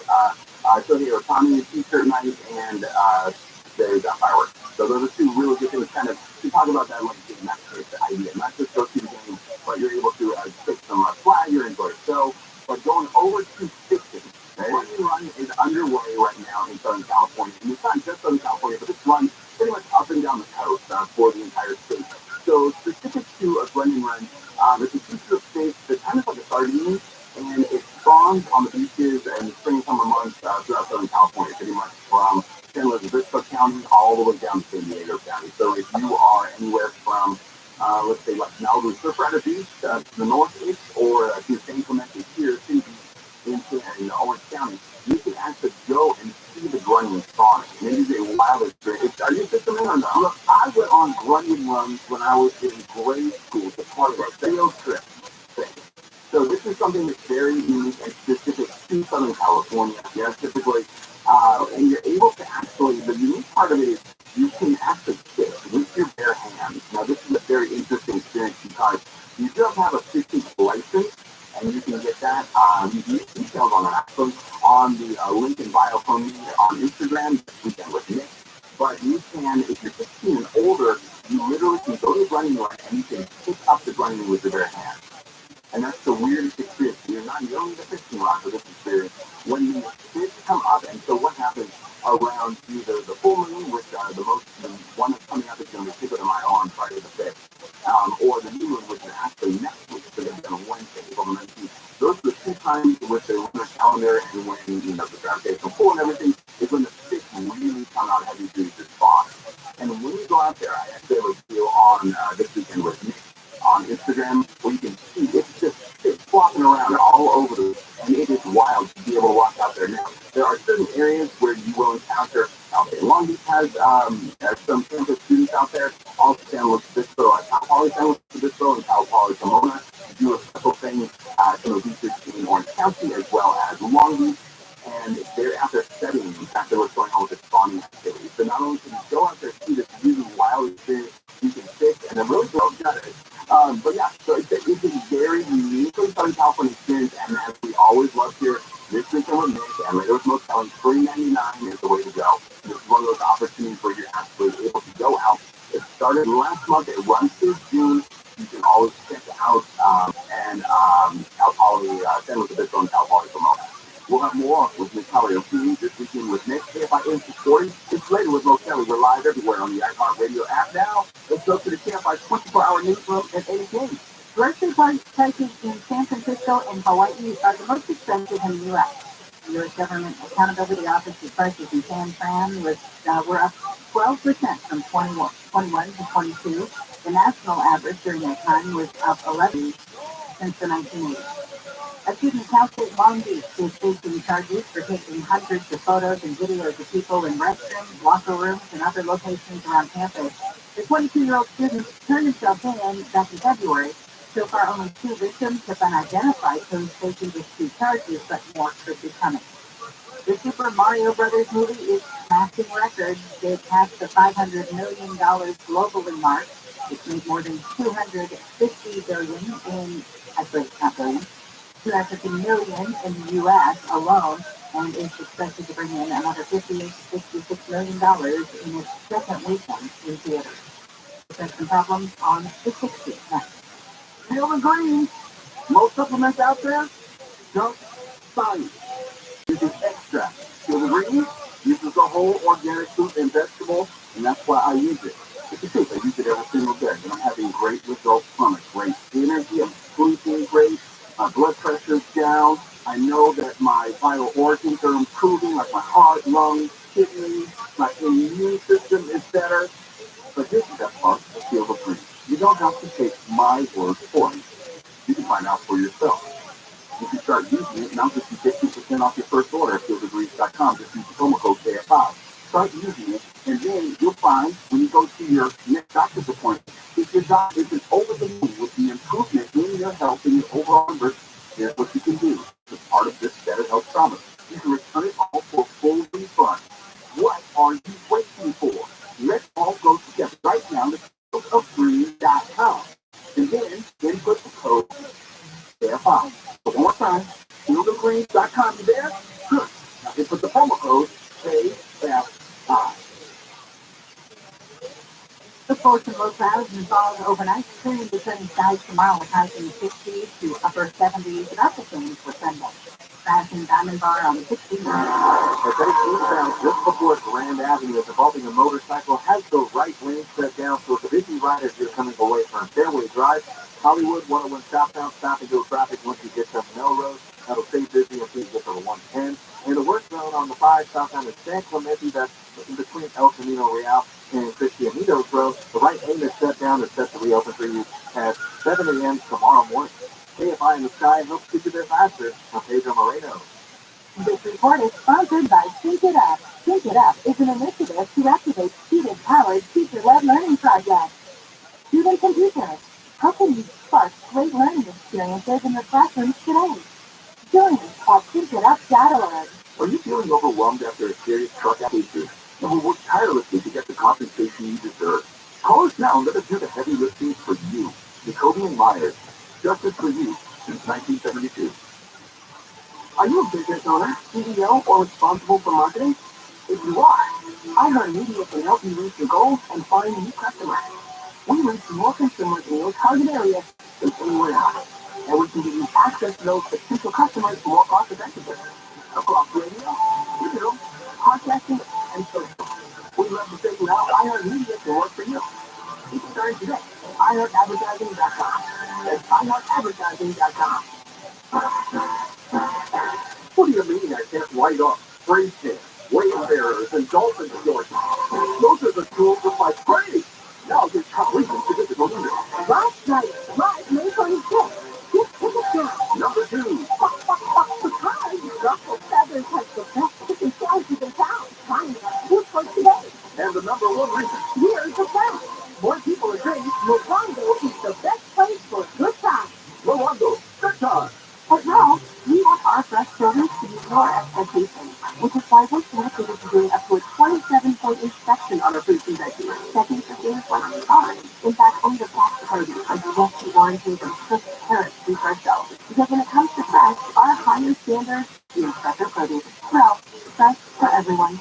Shohei Ohtani t-shirt night, and there's fireworks. So those are two really good things kind of to talk about that like game, not just the idea, not just go to the game, but you're able to take some swagger and enjoy the show. But going over to Fiction, the run is underway right now in Southern California. And it's not just Southern California, but this runs pretty much up and down the coast for the entire state. So specific to a running run, it's a feature of states that's kind of like a sardine, and it spawns on the beaches in the spring and summer months throughout Southern California, pretty much from San Luis Obispo County all the way down to San Diego County. So if you are anywhere from, let's say, like Malibu Surfrider Beach to the northeast, or to San Clemente Pier City in Orange County, you can actually go and see the grunion spawning. And it is a wild experience. Are you fisherman or no? Look, I went on grunion runs when I was in grade school to part of our sales trip thing. So this is something that's very unique and specific to Southern California. Yeah, typically, and you're able to actually, the unique part of it is you can actually fish with your bare hands. Now this is a very interesting experience because you do have a fishing license, and you can get that. You can get details on that actually on the link in bio from me on Instagram this weekend with Nick. But you can, if you're 16 and older, you literally can go to the running line and you can pick up the running with your bare hands. And that's the weirdest experience. You don't need a fishing rod for this experience. When the fish come up, and so what happens around either the full moon, which the one that's coming up is going to be Cinco de Mayo on Friday the 5th, or the new moon, which is actually next week, so they're going to Wednesday, April 19th. Those are the two times with the lunar calendar and when, the gravitational pull and everything is when the fish really come out heavy duty to spawn. And when you go out there, I actually have a video on this weekend with Nick on Instagram where you can see it's just flopping around all over and it is wild to be able to walk out there. Now, there are certain areas where you will encounter, Long Beach has some campus students out there, all San Luis Obispo, Cal Poly San Luis Obispo, and Cal Poly Pomona do a special thing, some of the beaches in Orange County as well as Long Beach. And they're out there studying exactly what's going on with the spawning activity. So not only can you go out there and see this really wild experience, you can fish and then really grow gutters. But yeah, so it's a very uniquely Southern California experience, and as we always love here, this weekend with Nick and Raiders Motel, $3.99 is the way to go. This is one of those opportunities where you're actually able to go out. It started last month, it runs through June. You can always check out Cal Poly, San Luis Obispo, and Cal Poly Pomona. We'll have more with Nick Kelly on this weekend with Nick. KFI 840. It's later with Mo Kelly. We're live everywhere on the iHeartRadio app now. Let's go to the KFI 24-hour newsroom at 8 a.m. Grocery prices in San Francisco and Hawaii are the most expensive in the U.S. The U.S. Government Accountability Office's prices in San Fran were up 12% from 21 to 22. The national average during that time was up 11% since the 1980s. A student in Cal State Long Beach is facing charges for taking hundreds of photos and videos of people in restrooms, locker rooms, and other locations around campus. The 22-year-old student turned himself in back in February. So far, only 2 victims have been identified who is facing dispute charges, but more could be coming. The Super Mario Brothers movie is smashing records. It passed the $500 million globally mark. It's made more than $250 billion in, actually it's not billion, $250 million in the U.S. alone, and is expected to bring in another $56 million in its second weekend in theaters. There's some problems on the 60th next. Field and Green, most supplements out there, don't sign it. This is extra. Field and Green uses the whole organic fruit and vegetable, and that's why I use it. It's the truth. I use it every single day, and I'm having great results from it. Great energy, I'm sleeping great, my blood pressure's down. I know that my vital organs are improving, like my heart, lungs, kidneys, my immune system is better. But this is that part of Field of Green. You don't have to take my word for it. You can find out for yourself. You can start using it, and I'll get you 50% off your first order at fieldofgreens.com. Just use the promo code KF5. Start using it, and then you'll find when you go to your next doctor's appointment, if your doctor is over the moon with the improvement in your health and your overall numbers, here's what you can do as part of this Better Health Promise. You can return it all for a full refund. What are you waiting for? Let's all go together right now to fieldofgreens.com. And then input the code KF5. So one more time, fieldofgreens.com. You there? Good. Now input the promo code KF5. Look forward to low clouds and fog overnight, clearing the sunny skies tomorrow with highs in the 60s to upper 70s, about the same for Sunday. Crash and Diamond Bar on the 60s. As they eastbound just before Grand Avenue is involving a motorcycle, has the right lane set down, so if the busy riders are coming away from Fairway Drive, Hollywood 101 southbound, stop and go traffic once you get to Melrose. That'll stay busy until you get to the 110. And the work zone on the 5 southbound is San Clemente, that's in between El Camino Real and Cristianitos Road. The right lane is set down and set to reopen for you at 7 a.m. tomorrow morning. KFI in the Sky helps get you there faster. I'm Pedro Moreno. This report is sponsored by Sync It Up. Sync It Up is an initiative to activate student-powered teacher-led learning projects. Student computers, How can you spark great learning experiences in your classrooms today? Join us at keepitup.org. Are you feeling overwhelmed after a serious truck accident and will work tirelessly to get the compensation you deserve? Call us now and let us do the heavy lifting for you. Jacoby and Myers, justice for you since 1972. Are you a business owner, CEO, or responsible for marketing? If you are, iHeartMedia can help you reach your goals and find new customers. We reach more consumers in your target area than anyone else, and we can give you access to those potential customers more cost effectively. Across radio, digital, podcasting, and social. We'd love to figure out how iHeartMedia can work for you. Get started today at iHeartAdvertising.com. That's iHeartAdvertising.com. What do you mean I can't write off spray cans, wayfarers, and dolphin shorts? Those are the tools of my trade. Now your top reason to get the email. Last night, March May 26th. Just take a chance. Number 2. Surprise! Ruffle Feathers has the best chicken sandwiches in town. Trying it. Two for today. And the number 1 reason. Here's the fact. More people agree Morongo is the best place for good times. Morongo, good time. At Ralph, we want our fresh produce to meet your expectations, which is why we're committed to doing up to a 27-point inspection on our fruits and veggies, checking for things like cars. In fact, only the best produce are directly warranted and strict carrots through our shelves. Because when it comes to fresh, our higher standards mean fresher produce. Ralph, fresh for everyone.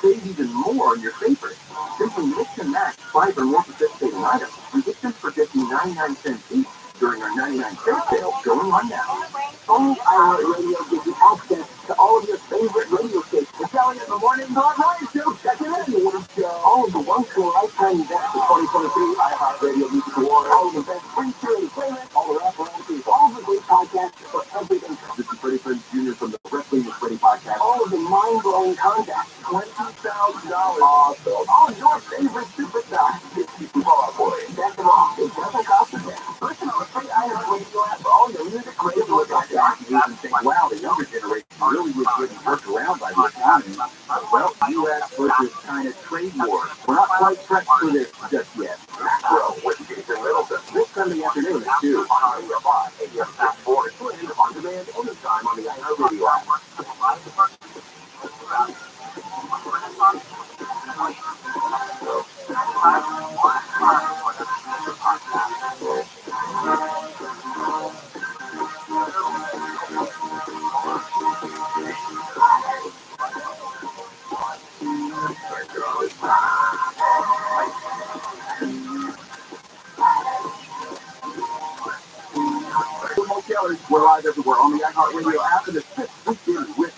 Save even more on your favorites. Simply mix and match 5 or more participating items and get them for just 99 cents each during our 99-cent sale going on now. Only iHeartRadio gives you access to all of your favorite radio stations. Selling in the morning, Bob Ryan Show, check it out. All of the one cool lifetime events for 2023 iHeartRadio Music Award, all of the best free charity playlists, all the wraparound fees, all of the great podcasts for everything. This is Freddie Prinze Jr. from the Wrestling with Freddie podcast. All of the mind-blowing content. $20,000 off. All your favorite superstars. That's them all. It doesn't cost a thing. Listen on the free iHeartRadio app for all your music, radio, and podcasts. You can think, wow, the younger generation really was getting jerked around by the economy. Well, U.S. versus China trade war. We're not quite prepped for this just yet. Macro with Jason Middleton. This Sunday afternoon at 2. On Rabbi, AM 640. On demand anytime on the iHeartRadio app. We're live everywhere on the iHeartRadio app, and it's this weekend with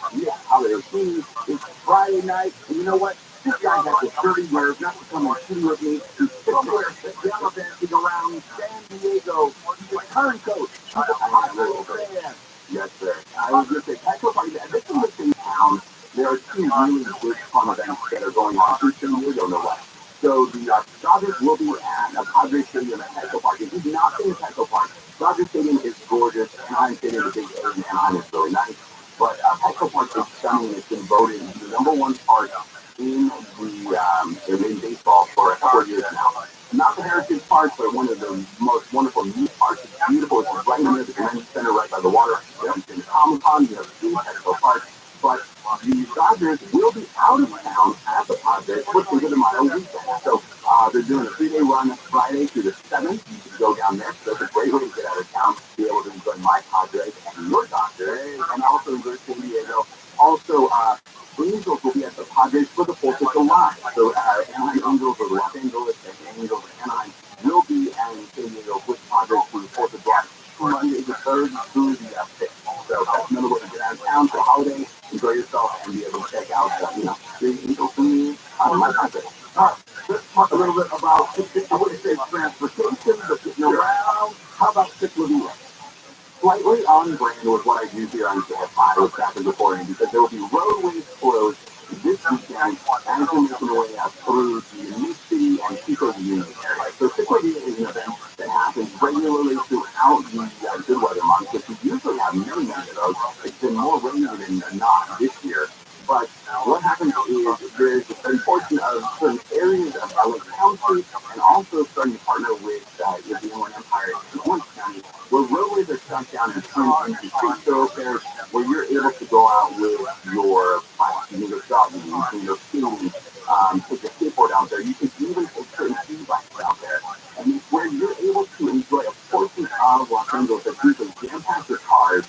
Holiday Kings. It's Friday night, and you know what? This guy has the dirty nerve not to come and shoot with me to somewhere gallivanting around San Diego. He's a turncoat. He's a Padres fan. Yes, sir. I was going to say, Petco Party, this is in town. There are 2 really good fun events that are going on through San Diego, no less. So the Dodgers will be at a Padres Stadium at Petco Park. If you've not been to Petco Park, Dodger Stadium is gorgeous. Anaheim Stadium is big, and Anaheim is really nice. But Petco Park is stunning. It's been voted the number 1 park in in baseball for a couple of years now. Not the Heritage Park, but one of the most wonderful new parks. It's beautiful. It's right in the middle of the convention center, right by the water. You have the Comic Con, you have the Petco Park. But the Dodgers will be out of town at the Padres for Cinco de Mayo weekend. So they're doing a 3-day run Friday through the 7th. You can go down there. So it's a great way to get out of town, be able to enjoy my Padres and your Dodgers, and also enjoy San Diego. Also, Angels will be at the Padres for the 4th of July. So Anaheim Angels or the Los Angeles and Angels of Anaheim will be in San Diego with Padres for the 4th of July. Monday the 3rd through the 5th. So that's another way to get out of town for a holiday, enjoy yourself, and be able to check out, the Angel food on my Padres. All right, let's talk a little bit about transportation, the getting around. How about Ciclovia? Slightly on brand with what I do here on KFI with traffic reporting, because there will be roadways closed this weekend as we make our way out through the New City and Chico Union area. So Ciclovia is an event that happens regularly throughout the good weather months, which we usually have many of those. It's been more rainy than not this year. But what happens is there is a certain portion of certain areas of LA County and also certain starting to partner with the Inland Empire in Orange County, where roadways are shut down and turned into street thoroughfares where you're able to go out with your bike. You can go jogging, you can go skiing, take your skateboard out there. You can even take certain speed bikes out there. And it's where you're able to enjoy a portion of Los Angeles that's usually jam-packed with cars,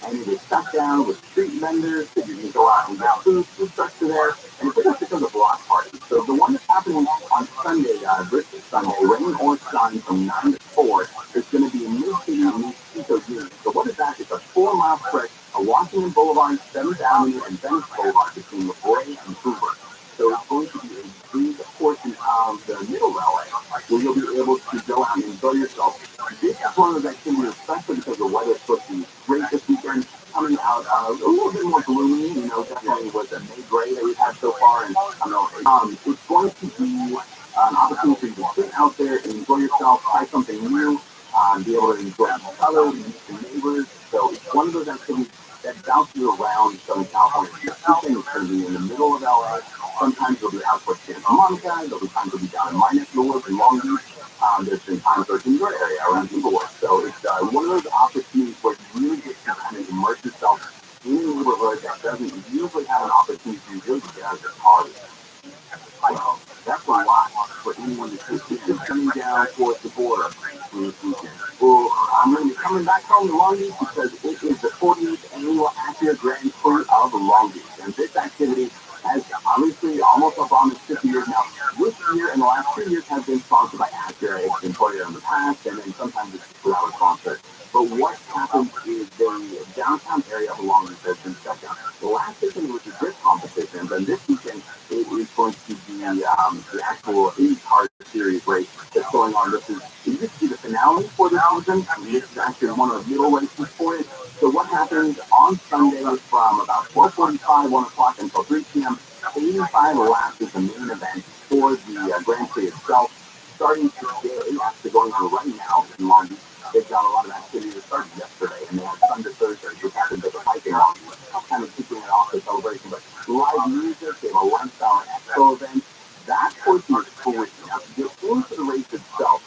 and it is shut down with street vendors, so you can go out and get food trucks are there, and it pretty much becomes a block party. So the one that's happening on Sunday, this Sunday, rain or shine from 9 to 4, is going to be in New City, New Chico Union. So what is that? It's a 4-mile stretch of Washington Boulevard, 7th Avenue, and Venice Boulevard between La Brea and Hoover. So it's going to be a big portion of the middle LA where you'll be able to go out and enjoy yourself. This is one of those activities, especially because the weather is supposed to be great this weekend, coming out a little bit more gloomy, definitely with the May gray that we've had so far. And I don't know, it's going to be an opportunity for you to sit out there and enjoy yourself, try something new, be able to enjoy each other, meet your neighbors. So it's one of those activities that bounces around Southern California. This weekend is going to be in the middle of LA. Sometimes it'll be out towards Santa Monica. There'll be times it'll be down in my neck of the woods in Long Beach. There's been times where it's in your area around Inglewood. So it's one of those opportunities where you really get to kind of immerse yourself in a neighborhood that doesn't usually have an opportunity to really get out of their cars. Well, that's a lot for anyone to take in coming down towards the border this weekend. Well, I'm going to be coming back home to Long Beach because it is the 48th annual Acura Grand Prix of Long Beach. And this activity has obviously almost up on its 50 years now. This year and the last 2 years have been sponsored by Acura. It's been Toyota in the past, and then sometimes it's without a sponsor. But what happens is the downtown area of Long Beach has been shut down. The last weekend was the drift competition, and this weekend it is going to be the actual IndyCar Series race that's going on. This used to be the finale for this season. This is actually one of the middle races for it. So what happens on Sunday from about 12:45, 1 o'clock until 3 p.m., 85 laps is the main event for the Grand Prix itself. Starting today, actually going on right now in Long Beach. They've got a lot of activity that started yesterday, and they have Sunday, Thursday, which happens at the hiking Long Beach, kind of kicking it off the celebration. But live music, they have a lifestyle expo event. That portion is free. Now, to get into the race itself,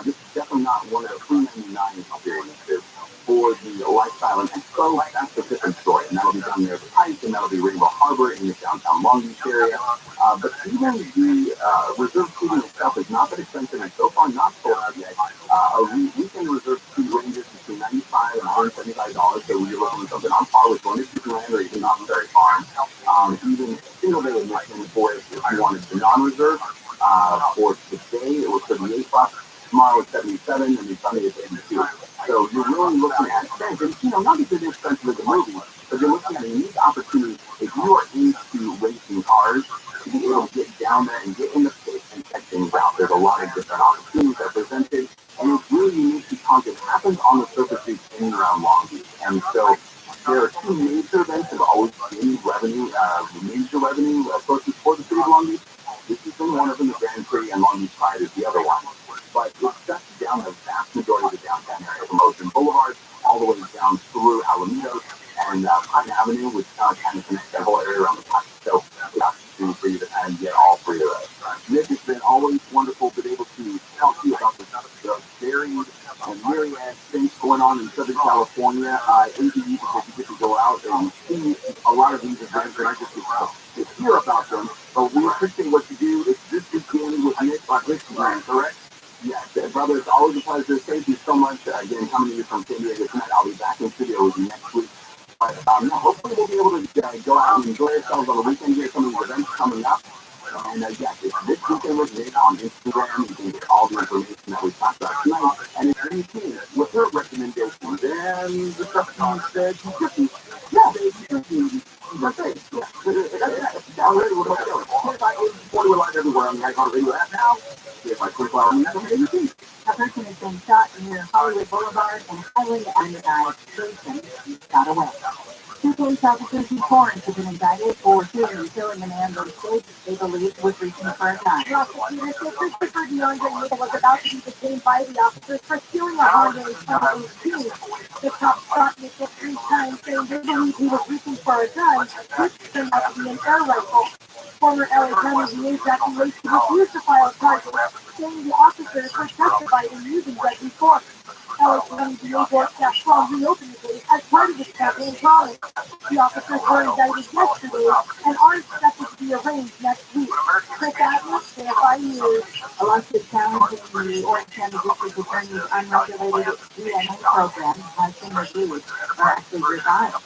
this is definitely not one of the $3.99 experiences. For the lifestyle and expo, that's a different story, and that'll be down there at the Heights, and that'll be Rainbow Harbor in the downtown Long Beach area. But even the reserve seating itself is not that expensive, and so far not sold out yet. Weekend reserve seat ranges between $95 and $175, so you're looking at something on par with going to Disneyland or even not very far. Even single day admission for it, if you wanted the non-reserve, for today it was $38. Tomorrow it's 77, and then Sunday it's 82. So you're really looking at expensive, not because it's expensive as a movie, but you're looking at a unique opportunity if you are into racing cars to be able to get down there and get in the pit and check things out. There's a lot of different opportunities that are presented, and it's really unique because it happens on the surface streets in and around Long Beach. And so there are two major events that have always been major revenue sources for the city of Long Beach. This has been one of them, the Grand Prix, and Long Beach Pride is the other one. But it shuts down the vast majority of the downtown area from Ocean Boulevard all the way down through Alameda and Pine Avenue, which kind of connects that whole area around the park. So it's an opportunity for you to kind of get all three of those. Nick, has been always wonderful to be able to talk to you about the varied and myriad things going on in Southern California. NBE, because you get to go out and see a lot of these events, and I just to hear about them. But we appreciate what you do. It's this weekend with Nick on Instagram, correct? Yes, brother, it's always a pleasure. Thank you so much. Again, coming to you from San Diego tonight. I'll be back in studio with you next week. But hopefully we'll be able to go out and enjoy ourselves on the weekend here. Some of the events coming up. And yes, it's this weekend with Nick on Instagram. You can get all the information that we talked about tonight. And if anything, with her recommendations and the stuff she said, yeah, that's it. Yeah, already we're going to go. 40 we're live everywhere on the iHeart Radio app now. If I click on that, A person has been shot near Hollywood Boulevard and Highland Avenue. Jason got away. Two police officers in Florence have been indicted for shooting and killing a man on stage they believe was reaching for a gun. Christopher DeAndre was about to be detained by the officers for stealing a Honda in 2018. The cops shot Nick 3 times, saying they believe he was reaching for a gun, which turned out to be an air rifle. Former LA County DA Jackie Lacey refused to file charges. saying the officers were justified in using deadly force. LA County DA George Paul reopened the case as part of its campaign promise. The officers were indicted yesterday and are expected to be arraigned next week. Chris Adams, KFI News. A lawsuit challenging the Orange County District Attorney's unregulated DNA program has been reviewed or actually revived.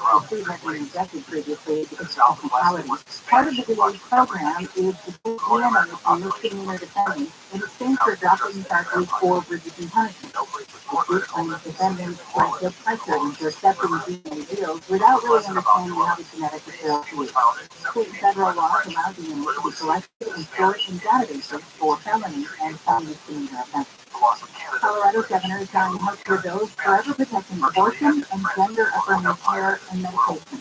The suit had been rejected previously because of technicality. Part of the DA's program is to take DNA from misdemeanor defendants in exchange for dropping charges or reducing punishment. The suit claims defendants were so pressured into accepting DNA deals without really understanding how the genetic material is used. State and federal laws allow DNA to be collected and stored in databases for felony and some misdemeanor offenses. Colorado Governor John Husker bills forever protecting abortion and gender-affirming care and medication.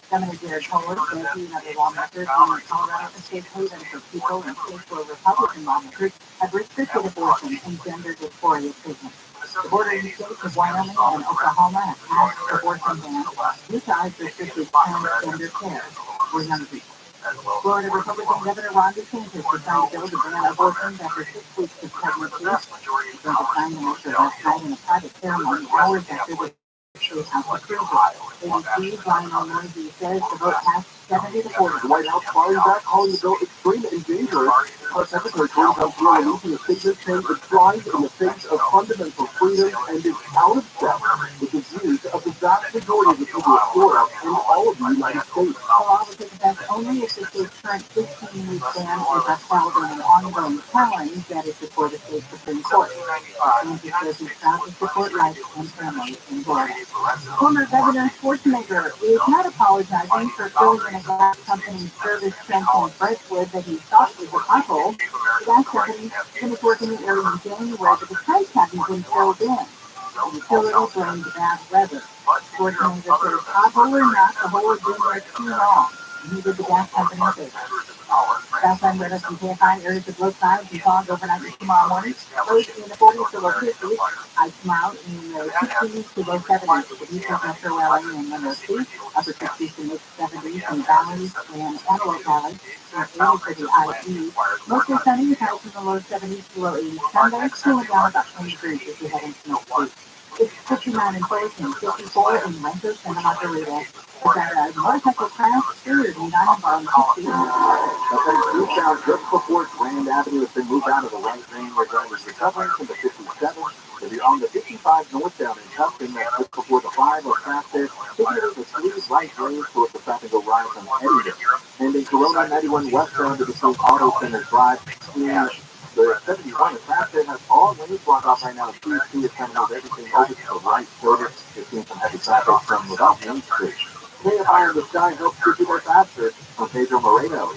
Governor Jared Polis says he and other lawmakers in Colorado a safe haven for people in states where Republican lawmakers have restricted abortion and gender dysphoria treatment. The bordering states of Wyoming and Oklahoma have passed abortion bans. Utah has restricted transgender care for young people. Florida Republican Governor Ron DeSantis is trying to bill to ban abortions after 6 weeks of pregnancy. He said the Prime Minister last night in a private ceremony hours after the State House approved it. ABC's Lionel Murphy says the vote passed 70-40. The White House firing back, calling the bill extreme and dangerous. Our Secretary told us we are releasing a statement saying it flies in the face of fundamental freedoms and is out of step with the views of the vast majority of the people of Florida and all of the United States. The law will take effect only if the state's current 15-week ban is upheld in an ongoing challenge that is before the state Supreme Court. DeSantis says he's proud to support life and families in Florida. Former Governor Schwarzenegger is not apologizing for filling in a gas company's service trench in Brentwood that he thought was a pothole. The gas company finished work in the area in January, but the trench hadn't been filled in. The utility blamed bad weather. Schwarzenegger said, pothole or not, the hole had been there too long, and he did the gas company a favor. Southland weather from KFI areas of low clouds and fog overnight and tomorrow morning. Lows in the 40s to low 50s. High tomorrow in the 60s to low 70s. The eastern metro LA and Monroe Sea. Upper 60s to mid 70s in valleys and Antelope Valley. And 80 for the IE. Mostly sunny, highs in the low 70s to low 80s. Sunday, cooling down about 20 degrees as we head into next week. It's 59 in Fulton, 54 in Rancho Santa Margarita. We've got a motorcycle crash, 39 on 60. Okay, eastbound just before Grand Avenue has been moved out of the right lane where drivers recovering from the 57. If you're on the 55 northbound in Tustin, that's just before the 5 or past there, particularly the smooth right lane so if the traffic will rise on Eddington. And in Corona 91 westbound to between Auto Center Drive in the 71, the traffic has all lanes blocked off right now. 2 is coming over everything over to the right further. You're seeing some heavy traffic from without Main Street. KFI in the sky helps you get there faster from Pedro Moreno.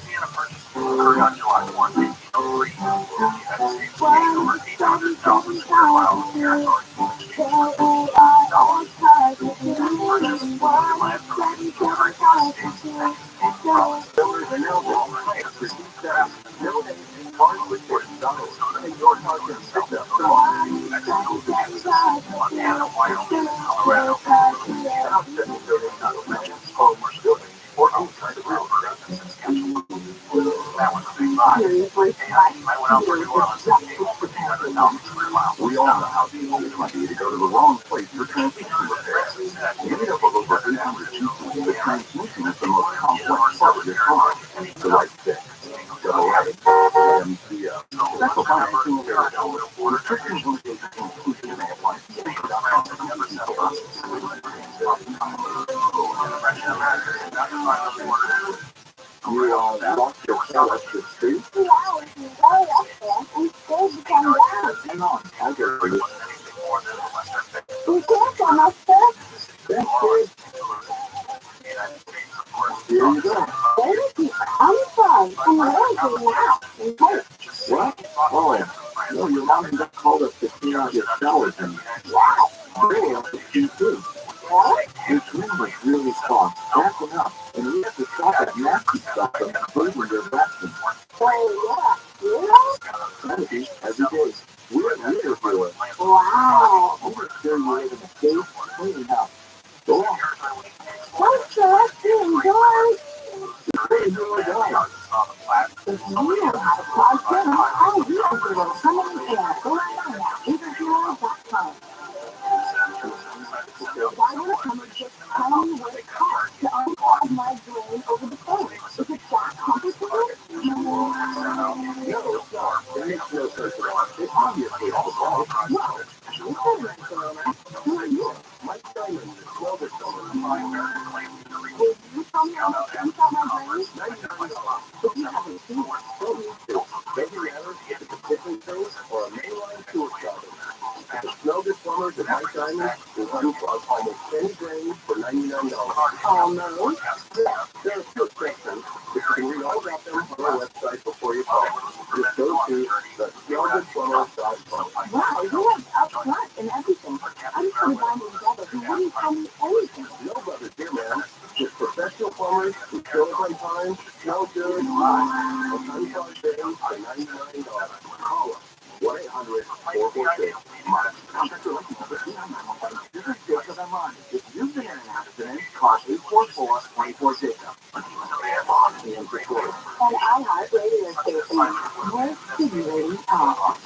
We all know how easy it might be to go to the wrong place for transmission repairs. Made up of over 800 pieces, the transmission is the most complex part of your car. The right fit. Special financing available. Restrictions limitations inclusive may apply. You lost your car at the street? Yeah, we can go up there and still come down. Hang on, I'll get it for you. We can't come up there. That's good. Here you go. I'm fine. I'm ready now. Okay. What? Oh, yeah. No, your mom just called us to clean out your showers and Wow. really up to you too. What? Your dream was really soft, backing up, and we have to stop that nasty stuff from including your restroom. Oh, yeah. You know? Sanity, every day. We're here for it. Wow. We're sure you live in a safe, clean house. Go on. What's the rest you enjoy? It's pretty good, guys. If you know how to plug them, all deals will come in and go right on now. ViralRabbi.com. Why would a plumber just tell me what it costs to unclog my drain over the phone? Is it that complicated? No, it makes no sense at all. It's obviously all wrong. Well, you said it, Corona. Who are you? Mike Simon, the Smoker Summer. Will you tell me how much you got my drain? $99. If you haven't seen it, don't need to. Doesn't matter if it's a kitchen sink or a mainline sewer shower. The Smoker Plumbers at Mike Simon will scoop up almost any drain for $99. Oh, no. There are two sections, but you can read all about them on our website before you call. Just go to thesmellgoodplumber.com. Wow, you have upfront and everything. I'm trying to bind it together. You wouldn't tell me anything. No brothers here, man. Just professional plumbers who show up on time, smell good, and unclogged drains for $99. Call us. 1-800-446-MIKE. This is Jacob and Ronnie. If you've been in an accident, call 844-24-JACOB. And iHeart Radio Station, where stimulating talk.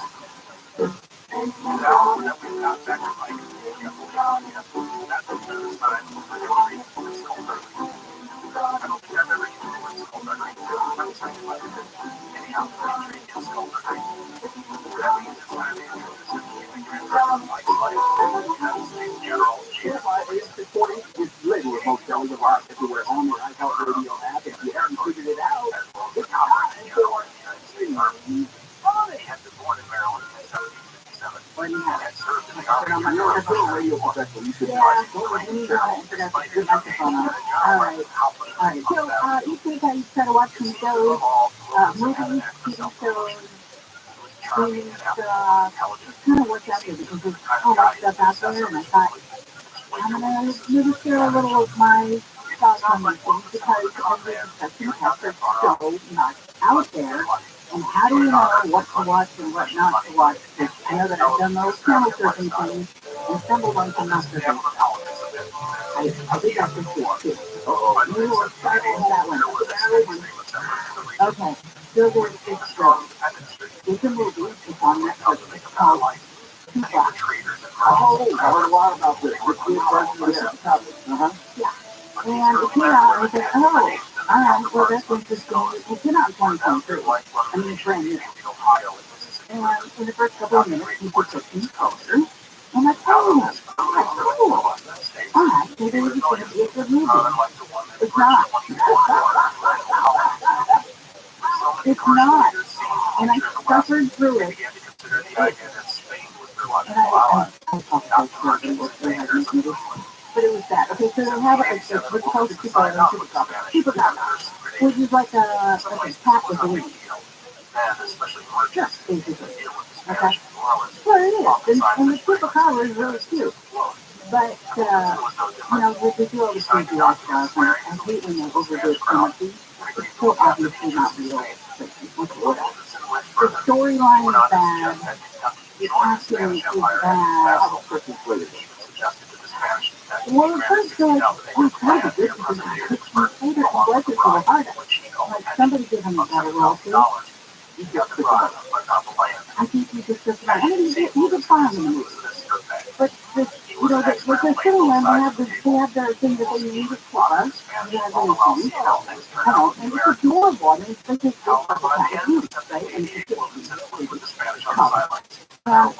It's Lady with Most Selling of Art everywhere on the iHeart Radio app. If you haven't figured it out, it's time for You're a good radio professional. You should Yeah, you need to put the microphone on. All right. So, each week I try to watch some shows, movies, TV shows, streaming stuff. Just kind of work out there because there's so much stuff out there, and I thought I'm gonna maybe share a little of my thoughts on these things because as we discussed in the past, there's so much out there. And how do you know what to watch and what not to watch? Because I know that I've done those channel surfing things and stumbled on some not surfing. I think that's the truth too. Maybe we'll start with that one. Okay, so there's this show. It's a movie. It's on Netflix. It's called TRUMAN. I heard a lot about this. This new version of this topic. Yeah. And it came out and I said, oh, all right, well, that's interesting. It came out in 2023. I mean, it's brand new. And in the first couple of minutes, he just took me closer. And I'm like, oh, cool. All right, maybe this is going to be a good movie. It's not. It's not. And I suffered through it. But it was that. Okay, so they have what's called super which is like a cat with a wing. Just basically. Okay. Well, it is. And the chupacabra is really cute. But, they do all this crazy stuff, and I hate when they overdo it so much. It's so obviously not real. The storyline is bad. The acting is bad. Well, the first thing, this is my favorite was it so hard. Like, somebody gave him a better role, too. I think he just does right. I mean, he's a fine in the movie. But, with the cinema, they have their thing that they use for us. They have anything. And it's adorable. I mean, it's like this big purple cat, right? And it's just color. And,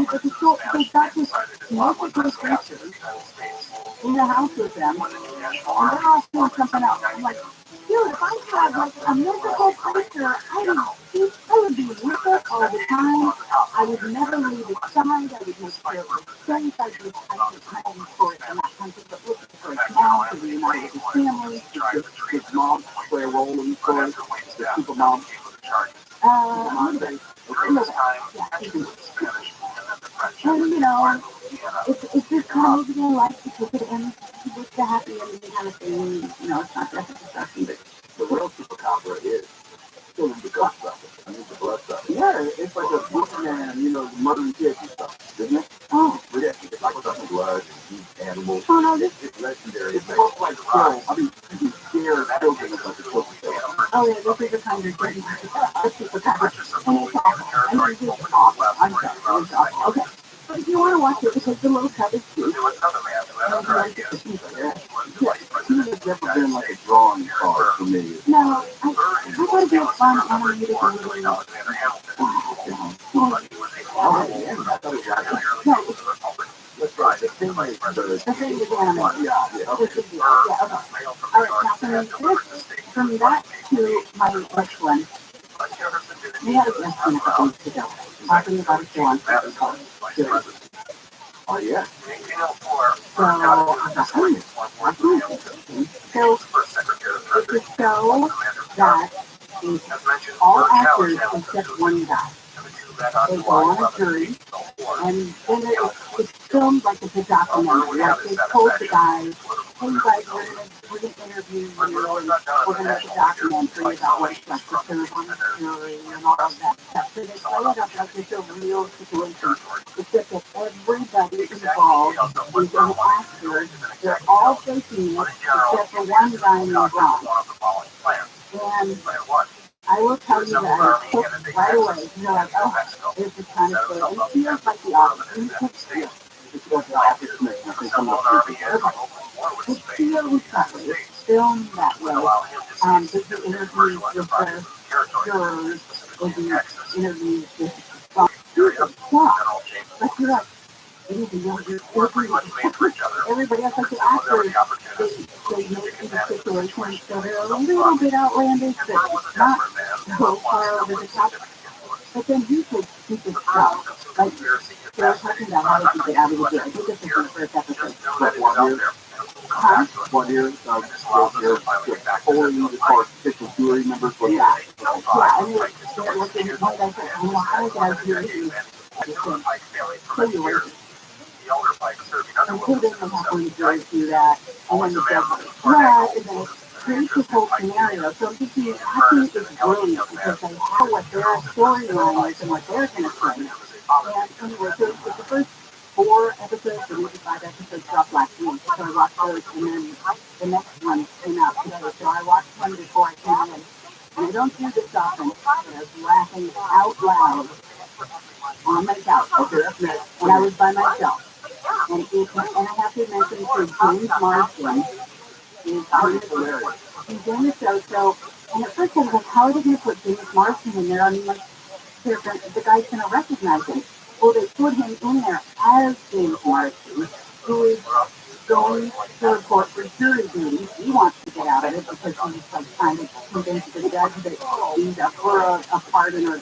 but they've got this multiple creatures in the house with them, and they're all doing something else. I'm like, dude, if I had like a mythical creature, I would be with it all the time. I would never leave its side. I would make sure it was safe. I would home for it in that country, but looking for its mom to be united with his family. His mom play a role in the story. The super mom. And, it's this kind of movie I like to take it in with the happy ending kind of thing. It's not that disgusting, but The real chupacabra is still in the gut stuff. I mean, the blood stuff. Yeah, it's like a boogeyman, the murdering kids and stuff, isn't it? oh, Yeah, it's like sucking blood and eat animals. no, this, It's legendary. It's more like kill. I mean, you can scare children about the children. Oh, yeah, this is a kind of thing. This is a kind of and it's awful. I mean, it's awful. I'm sorry. It's awful. Okay. But if you want to watch it, because the little cub is cute, and if you like it, He's never been like a drawing card for me. no, I thought it'd be a fun animated movie. I The thing is animated. Yeah, Which is, yeah, okay. All right, now from that to my next one. We had a guest on a couple weeks ago talking about a show on Series. oh yeah. So, it's a show that is all actors except one guy. They go on a jury, and then it's filmed like it's a documentary. Like they told the guys, hey you guys, we're gonna interview you, and we're gonna make a documentary about what it's like to serve on the jury and all of that stuff. So they play it up like it's a real situation, except that everybody involved is an actor. They're all faking it, except for one guy named Ron. And I will tell you that I took right away. You're like, oh, this is kind of cool. It feels like the office. And It's like the office mate. I think I'm not it feels that way. It's filmed that way. There's the interviews with the jurors, or the interviews with the stuff. Like you're like, everybody else, like the actors, they make these situations so they're a little bit outlandish, but not so far over the top. But then he could stuff. Like, they were talking about how they could get out of the jail. I think this is the first episode. Huh? 1 year, they're pulling as far as official jury members. Yeah. Yeah, and they're looking, one guy said, I know how to get out of here. Kill you later. And who doesn't have to do that? And then the judge, what? And then it creates this whole scenario. So I'm thinking, acting is brilliant because they know what their storyline is and what they're going to say. And anyway, so the first 4 episodes, or maybe 5 episodes, dropped last week. So I watched those, and then the next one came out today. So I watched one before I came in. And I don't do this often, but I was laughing out loud on my couch. Okay, that's next. And I was by myself. And I have to mention too, James Marsden is hilarious. He's in the show, so, and at first I was like, how are they going to put James Marsden in there? I mean, like, the guy's going to recognize him. Well, they put him in there as James Marsden, who is going to report for jury duty. He wants to get out of it because he's like trying to convince the judge that he's up for a part in a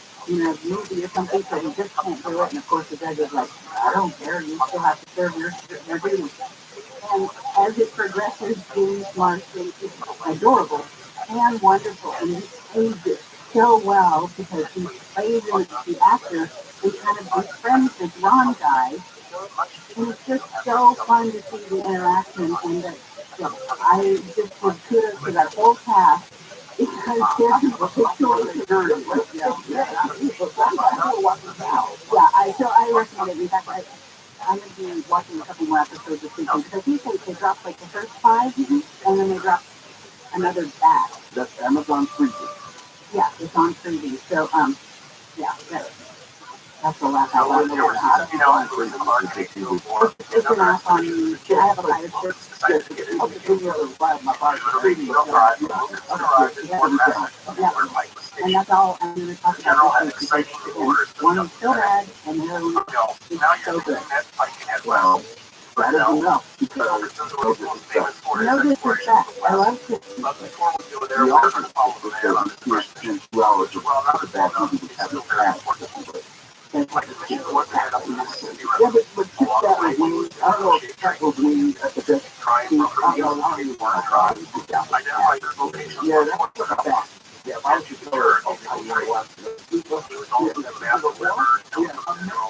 movie or something, so he just can't do it. And of course the judge is like, I don't care, you still have to serve your duty. And as it progresses, James Marsden is adorable and wonderful, and he plays it so well because he plays the actor who kind of befriends this Ron guy. And it's just so fun to see the interaction, and that I just would kudos to that whole cast because they're particularly dirty. So I recommend it. In fact, I'm going to be watching a couple more episodes this weekend because I think they dropped like the first 5, and then they dropped another batch. That's Amazon Freevee. Yeah, it's on Freevee. So, yeah, that's the last I want to know. It's an app on, I have a Fire Stick. And that's all I'm going to talk about this week. One is so bad, and the other one is so good. Well, that is enough because No disrespect. I love it. the offer is 2 hours of the bad movie we haven't had. Yeah, but keep that with me. I don't know if that was me at the best time. I don't know how you want to try. Yeah, that's the best. Yeah, why don't you tell her how you want to?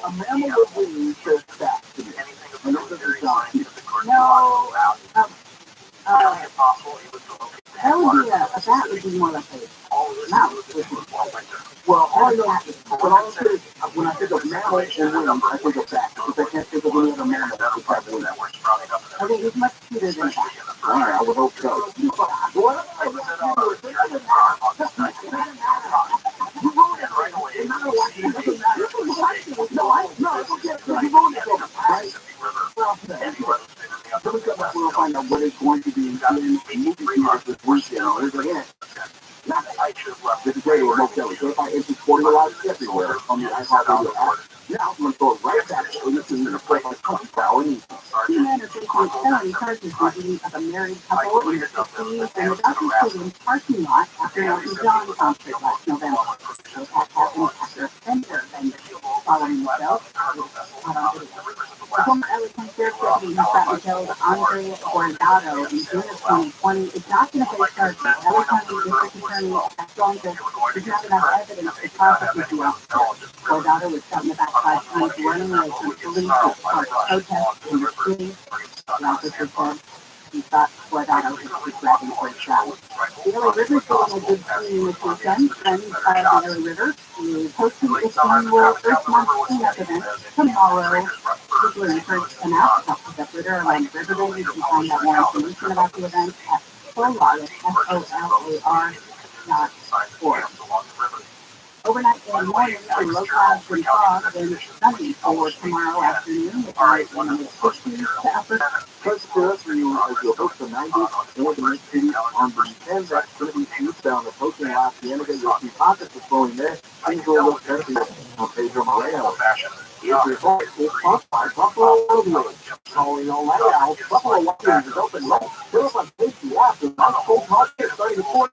A mammal of wings says that to me. And this is John. No, that would be a bat would be more like a mouse. Well, all that, but also when I think of mammal and wings, I think of bat because I can't think of any other mammal that would have wings. I think it's much cuter than that. All right, I would hope so. go right back to listening to the play like $20 Two men are facing felony charges for beating up a married couple in the 15th and the Dr. Children's parking lot after an Elton John concert last November. So that happened after a fender bender. Following the show, it was caught on video. The former LA County Sheriff's deputy who shot and killed Andre Guardado in June of 2020 is not going to face charges. LA County District Attorney Ashton does not enough evidence to prosecute the officer. Guardado was shot in the back 5 times running away from police at protests in the city. The officer said he thought Guardado was grabbing for his side. The LA River is getting a good scene this weekend. Friends of the LA River is hosting its annual Earth Month cleanup event tomorrow. People are encouraged to come out to help pick up litter along the riverbank. You can find out more information about the event at solar.org. Overnight and morning for low clouds and fog, then sunny for tomorrow afternoon. Highs in the 60s to upper. Close to us, as you'll host the 90s and the mid-cities on the weekends. That's going to be eastbound approaching La Cienega. You'll see pockets of flowing there. Things will look better on Pedro Moreno. If your voice is topped by Buffalo Roadway. Calling all night out, Buffalo Wild is open late. Fill up on safety after nice cold market starting at $4.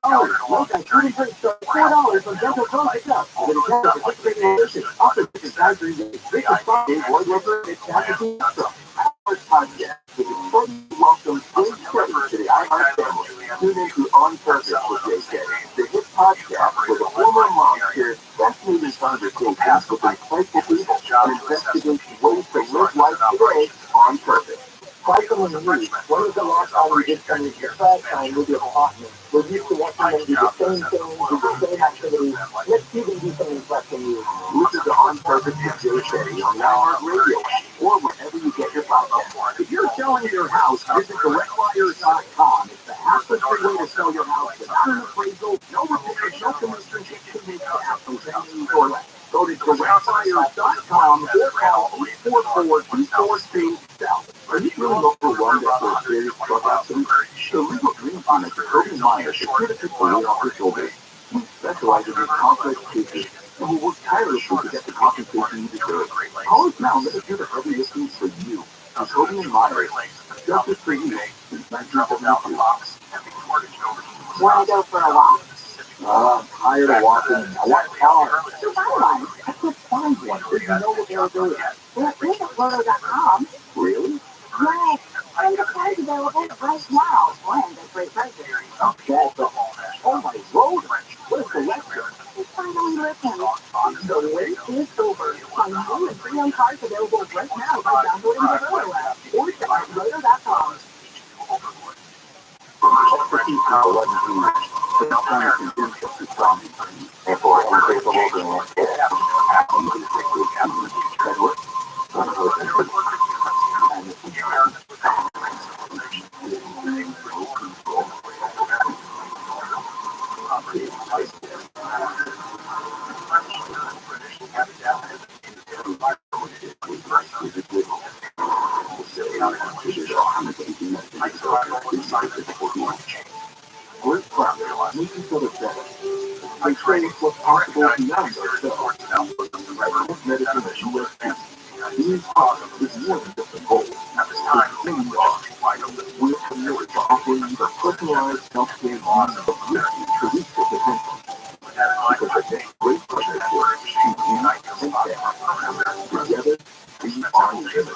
Look at food and drinks start $4 on dental phone pickup. With a dental participating edition. Also, this is Advisory Day. This is Friday, Boyd River, it's Happy Extra. Our podcast with a sudden welcome Jay Shetty to the iHeart family. Tune into On Purpose with Jay Shetty, the hit podcast where the former mom shares fascinating conversations with insightful people and investigates ways to live life today on purpose. Cycling and Reed, one of the last time we did something for first time with your partner. We're used to watching them do the same things, do the same activities. Let's see them do something less than you. Listen to On Purpose with Jay Shetty on iHeart Radio or wherever you get your podcast. If you're selling your house, visit directbuyers.com. It's the hassle-free way to sell your house without an appraisal, no repairs, no commission, to make from $10 or less. Go to directbuyers.com or call 844-243-SELL. Are you feeling overwhelmed after a serious truck accident? The Legal Dream Team at the Urban Miners is here to pick the weight off your shoulders. We specialize in these complex cases and will work tirelessly to get the compensation you deserve. Call us now and let us do the heavy lifting for you. The Urban Miners, justice for you since 1972. Want to go for a walk? I'm tired of walking. I want a car. So buy one. I can't find one. There's no availability. There is at Roto.com. Really? Yes, and the car's available right now. And at great prices. That's a oh my road. What a selection. It's finally working. The wait Is over. Find new and pre-owned cars available right now by downloading the Roto app or check out Roto.com. We're proud we can sort of better. I train what's possible beyond ourselves. Medicine at USP. Being positive is more than just a goal. It's who we are. We're committed to offering you the personalized self-care needs of which you produce the potential. Because I take great pleasure to you and family. Together, we are unit.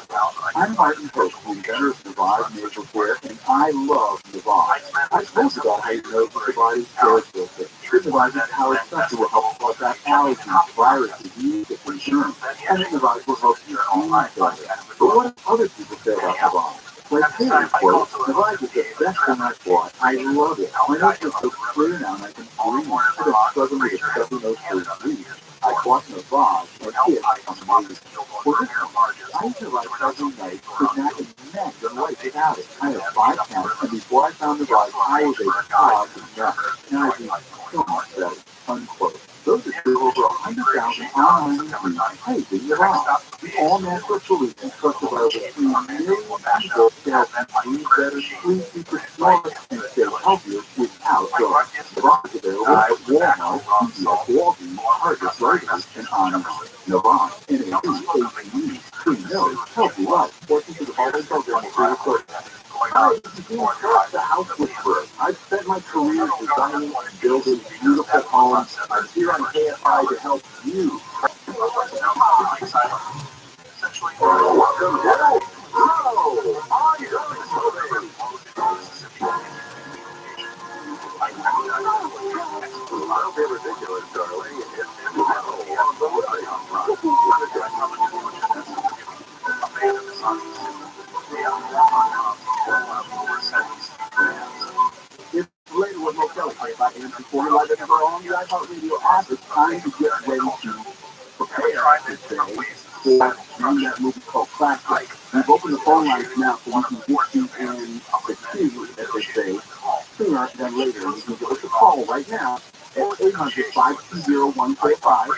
I'm Martin Post, the inventor of Survive Nasal Care, and I love Survive. I spoke about how you know Survive's care filter. Survive is how it's such will help flush out allergies, viruses, yeast, and germs, and Survive will help you clean better. But what do other people say about Survive? Like Taylor quote, Survive is the best thing I've bought. I love it. My nose is so clear now and I can breathe instead of struggling with a stuffy nose for weeks. I bought Survive, and it's amazing. For this one, I Survive every night because now I can mend and life without it. I have 5 counts, and before I found Survive, I was a cog and nut. And I do so much better. Unquote. Those are still over 100,000 online reviews praising Survive. All natural solutions trusted by over 3 million people to help breathe better, sleep deeper, smarter, and stay healthier without drugs. Survive is available at Walmart, CVS, Walgreens, Target, Rite Aid, and Honors. Navan, N-A-V-A-C-E. healthy life. Welcome to the following program will be recorded. Hi, this is Dean Kirk, the House Whisperer. I've spent my career designing and building beautiful homes. I'm here on KFI to help you. Welcome to ridiculous, darling. It's later with Mo Kelly, played by Andrew Corey, live at number on the iHeartRadio app. It's time to get ready to prepare today for that movie called Classic. We've opened the phone lines now so we can get you in the queue, as they say, sooner than later. You can give us a call right now at 800-520-145,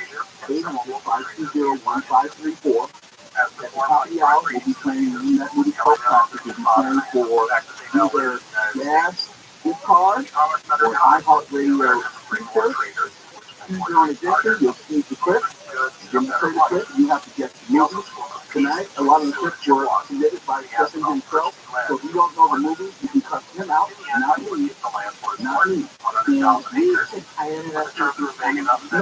800-520-1534. At the top of the hour, we'll be playing that movie called Classic. We'll be playing for either gas, gift card, or iHeartRadio speakers. Choose your own addition. You'll see the clip. Demonstrate the clip. You have to get the movie. Tonight, a lot of the clips were submitted by Stephen himself. So if you don't know the movie, you can cut him out. Not me. Not me. You should hire us. No, I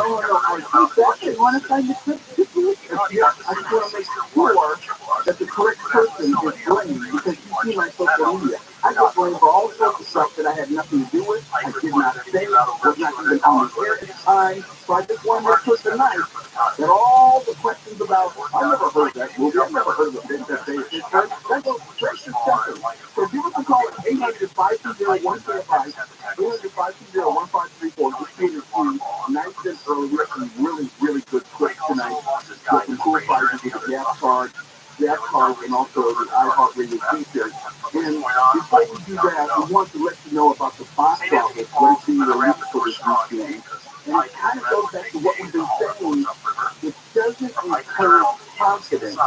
want to find the clip? yeah, I just want to make sure that the correct person is blamed because you see my social media. I got blamed for all sorts of stuff that I had nothing to do with. I did not say, was not even on the air at the time. So I just want to make sure tonight that all the questions about, I never heard that movie, I never heard of the Big That Day of Pittsburgh, that goes straight to Stephanie. So give us a call at 800-520-145, 800-520-1534. Just give us a nice and early. We have some really, really good clips tonight. With some cool prizes with the gas card, and also the iHeartRadio feature. And before we do that, we want to let you know about the box office, what is being released for this weekend. And it kind of goes back to what we've been saying. It doesn't encourage confidence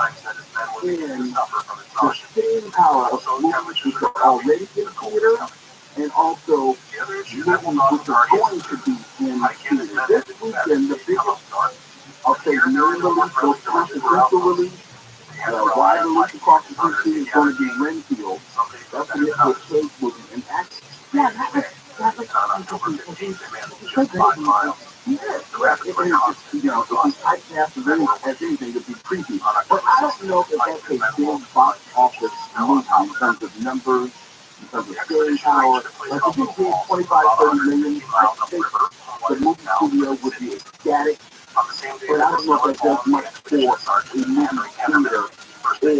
in the staying power of movies which are already in theater and also movies which are going to be in theater. This weekend, the biggest, I'll say, main release, most consequential release, wide release across the country is going to be Renfield. That's the Nicolas Cage movie. And actually, yeah, that was interesting. If we typecast as anything, it'd be creepy. But I don't know if that's a big box office movie in terms of numbers, in terms of staying power. Like if it did 25-30 million, I think the movie studio would be ecstatic. But I don't know if that does much for a movie theater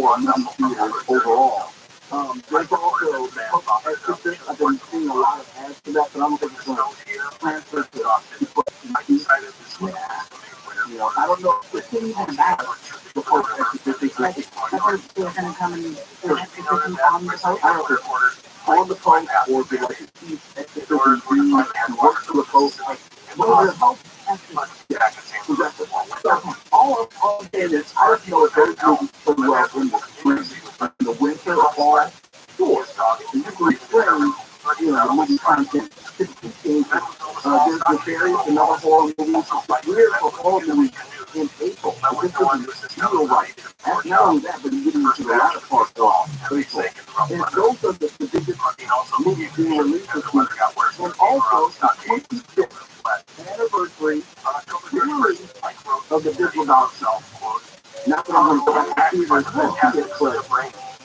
or movie theaters overall. There's also, I've been seeing a lot of ads for that, but I don't think it's going to transfer to I don't know if it's even matter before I heard they were going to come and do an exhibition on the post. I don't know, on the post or do like a huge exhibition and work to the post. All I'm saying is, I don't know if those movies play well in the spring, in the winter or fall. Sure, you can explain, the movie content typically changes. There's Nefarious, another horror movie. Weird for horror movies in April. This doesn't feel right. Not only that, but you're getting into the latter part of April. And those are the biggest movies being released this week. And also, the 25th anniversary release of the Digital Dog Show. Not that I'm going to go back to see it, but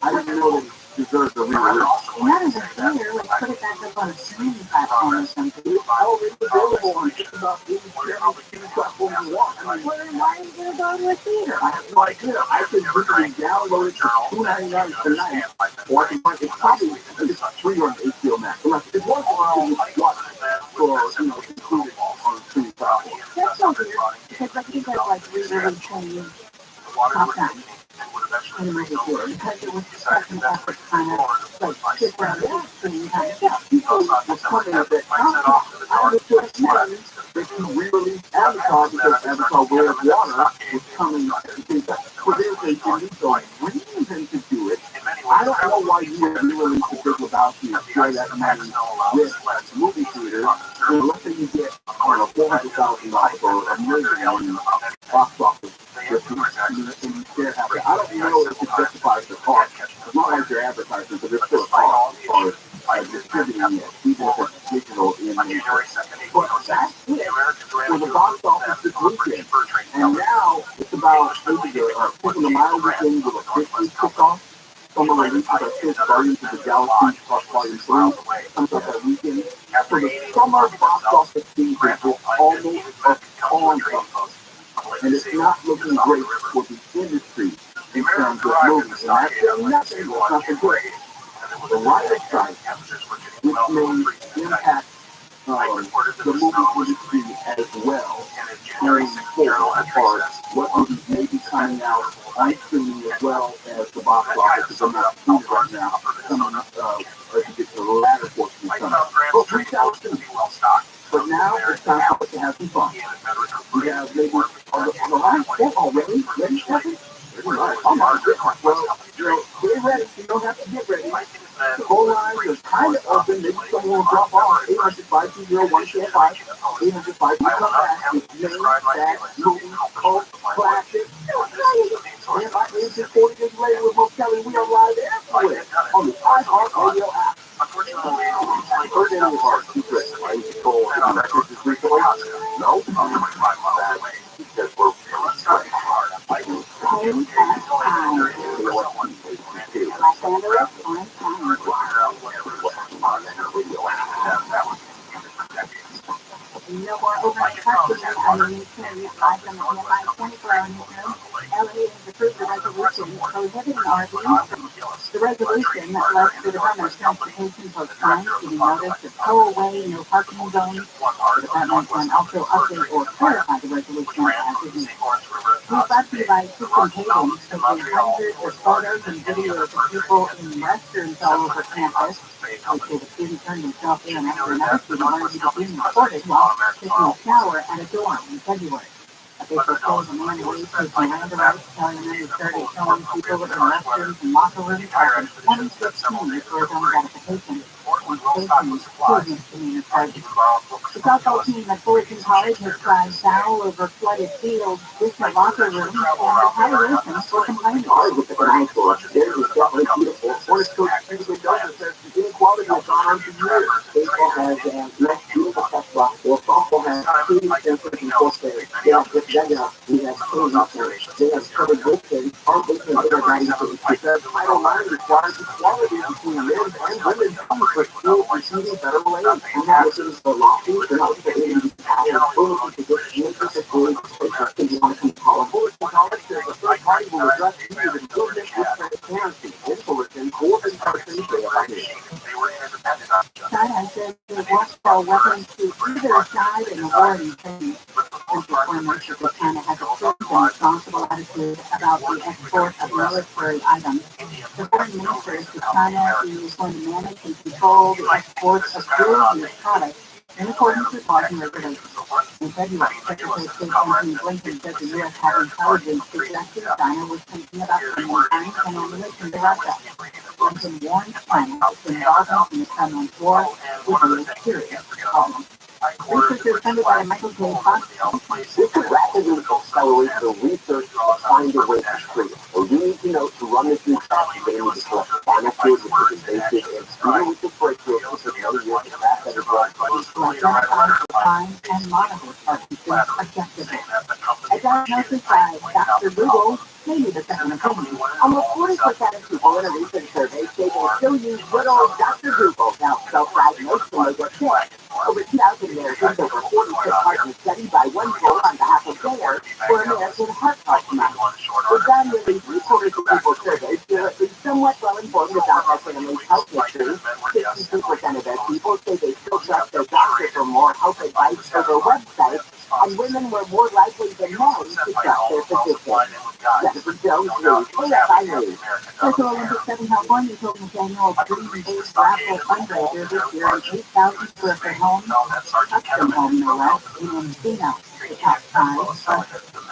I didn't know that it deserved a re-release. Not as a theater, like put it back up on a streaming platform or something. It's already available on just about any streaming platform you want. I mean, why are you going to go to a theater? I have no idea. I can literally download it for $2.99 tonight, or I can find it's free on HBO Max. It's one thing you watch for, included on the streaming platform. That's so weird, because I think I've re-released Top Gun in the movie theater, because it was such an effort kind of sit down and stream kind of stuff. People were coming at that I understood that you re-released Avatar because Avatar Way of Water was coming at the same time. So there's a reason to do it. I don't know why you would re-release the Big Lebowski and share that money with movie theaters. Let's say you get, $400,000 or $1 million box office. And you share half that. I don't know if it justifies the cost. It's not like they're advertising, but there's still a cost for distributing it, even if it's digital in nature. But that's it. So the box office this weekend, and now it's about maybe picking a mile weekend with a 50 kickoff. Some of the releases are still Guardians of the Galaxy Volume 3 comes out that weekend. So the summer box office season is almost upon us. And it's not looking great for the industry in terms of movies. And that's saying nothing, it's nothing good. The writer's strike, which may impact the movie industry as well, going forward as far as what movies may be coming out on streaming as well as the box office, because I'm not seeing it right now, coming as you get to the latter portion of summer. But we shall see. But now it's time for us to have some fun. We have maybe on the line set already. Ready, Stephanie? I'm on it. Well, get ready. You don't have to get ready. The whole line is kind of open. Maybe someone will drop off. 800-520-125. 800-520. Come back. It's name, that, movie, cult, classic. And if I answer 40 days later with Mo Kelly, we are live everywhere on the iHeartRadio app. Heard any of our secrets? I used to go on records this recently. No? Because we're no more overnight custody under new change applied from the nearby 24-hour newsroom. LA has approved the resolution prohibiting RVs. The resolution that led the Department of Transportation for signs giving notice of tow away, no parking zones. The department can also update or clarify the resolution as it needs. We've brought to you by System Paving, taking hundreds of photos and videos of people in restrooms all over campus. They say the student turned himself in after another student learned he was being recorded while taking a shower at a dorm in February. Officials say the man waived his Miranda rights, telling them he started showing people in restrooms and locker rooms back in 2016 before his own gratification and facing two misdemeanor charges. The softball team at Fullerton College has cried foul over flooded fields, distant locker rooms, and retaliation for complaining. with the financial upstairs is definitely beautiful. Hornets coach Steve Mendoza says the inequality has gone on for years. Baseball has less beautiful basketball. Well, softball has two centers and four players. They have Rick Jagger, we have Tony Upstairs. They have Trevor Wilson, our Wilson, they are writing for the Title IX requires equality between men and women for schools receiving federal aid. And now this is the lawsuit. They're not getting these powers. Bulletin to get interest of schools. They want to come call a bulletin. College says the third party will address either the improvement with transparency in bulletin or in person. China says it wants to weapons to either side in the war in Ukraine. Foreign Minister of China has a strict and responsible attitude about the export of military items. The foreign minister says China is going to manage and control the export of dual-use products in accordance with laws and regulations. In February, Secretary of State Anthony Blinken said the U.S. had intelligence suggesting China was thinking about sending tanks and ammunition to Russia. Blinken warned China that involvement in the Kremlin war would be a serious problem. Researchers funded by the Michael J. Fox This could rapidly accelerate the research to find a way to treat it. Or you need to know to run this research, they need to collect spinal fluid, which is invasive, and even with the breakthrough, it took another year to pass that as well. to identify, define, and monitor Parkinson's objectively. A diagnosis by Dr. Google may need a second opinion. Almost 40% of people in a recent survey say they still use good old Dr. Google to help self-diagnose when they get sick. Over 2,000 Americans, over 46 partners studied by one poll on behalf of Bayer for American Heart Health Month. We've done nearly 3/4 of people surveyed feel at least somewhat well-informed about their family's health history. 62% of those people say they still trust their doctor for more health advice over websites, and women were more likely than men to trust their physician. Jennifer Jones News, KFI News. Special Olympics in California is holding its annual dream-based raffle fundraiser this year in 8,000 square foot home, custom home no less, in Encino. The top prize,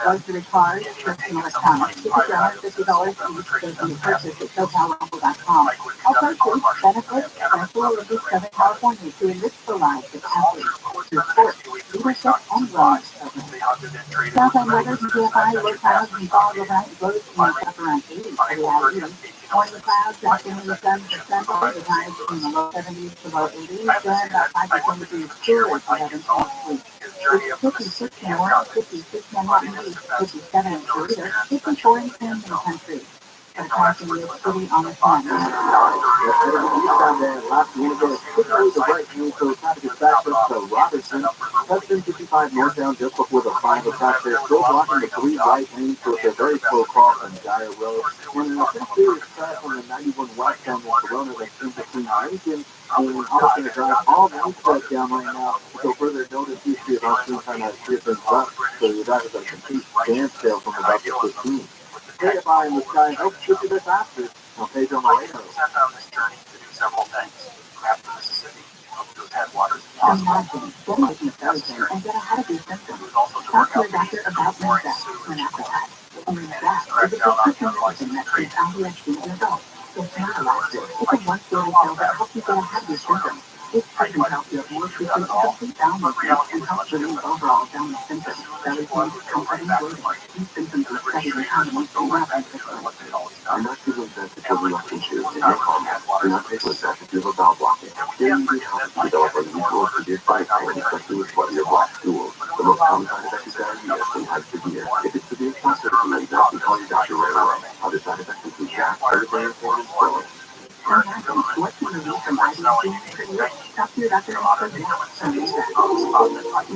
luxury cars, Christian electronics, tickets are $150 each, they can be purchased at SoCalRaffle.com. Also, states benefit Special Olympics Southern California to enrich the lives of athletes through sports, leadership, and wellness programs. South and weather, PFI, low clouds and fog overnight, lows in the upper around 80 for the hour. Morning clouds, afternoon the sun for Sunday, the highs in the low 70s to low 80s, then about 5 to 10 degrees cooler for 11 next week. It's 56 in Warren, 56 Manhattan Beach, 57 in Toledo, 54 in Camden Country. For the passing New York City on the sun. Last minute, quickly the right hand, so traffic is backed up to Robertson. Hudson 55 northbound just before the 5 o'clock. They're still blocking the 3 right lanes, so it's a very slow cross on Dyer Road. And a pretty serious crash on the 91 westbound in Corona that's in between Lincoln and Austin Drive. All lanes shut down right now. So further notice, you see about 3 trying to clear things up. So the drivers are complete standstill from about the 15. By in the sky helps get you this after. Now, Pedro Moreno. Set on this journey to do several things. Grab the Mississippi, up those headwaters. Imagine getting a medicine and get ahead of your symptoms. Talk to your doctor about Lindex and after that. Lindex is a prescription medicine that treats ADHD in adults. It's not a last word. It's a once-daily pill that helps you get ahead of your symptoms. This treatment helps you have more frequent and complete bowel movements and helps relieve overall downward symptoms. Belly pain, comfort, and bloating. These symptoms are studied in combination with I'm not too sensitive to relationships in your home. Do not take with that if you have a bowel blockage. Daily use helps to develop unusual severe side effects, especially with bloody or blocked stools. The most common side effect is diarrhea, sometimes severe. If it's severe, consider you call your doctor right away. Other side effects include gas, vertigo, and swelling. What can you do from IBC? Talk to your doctor and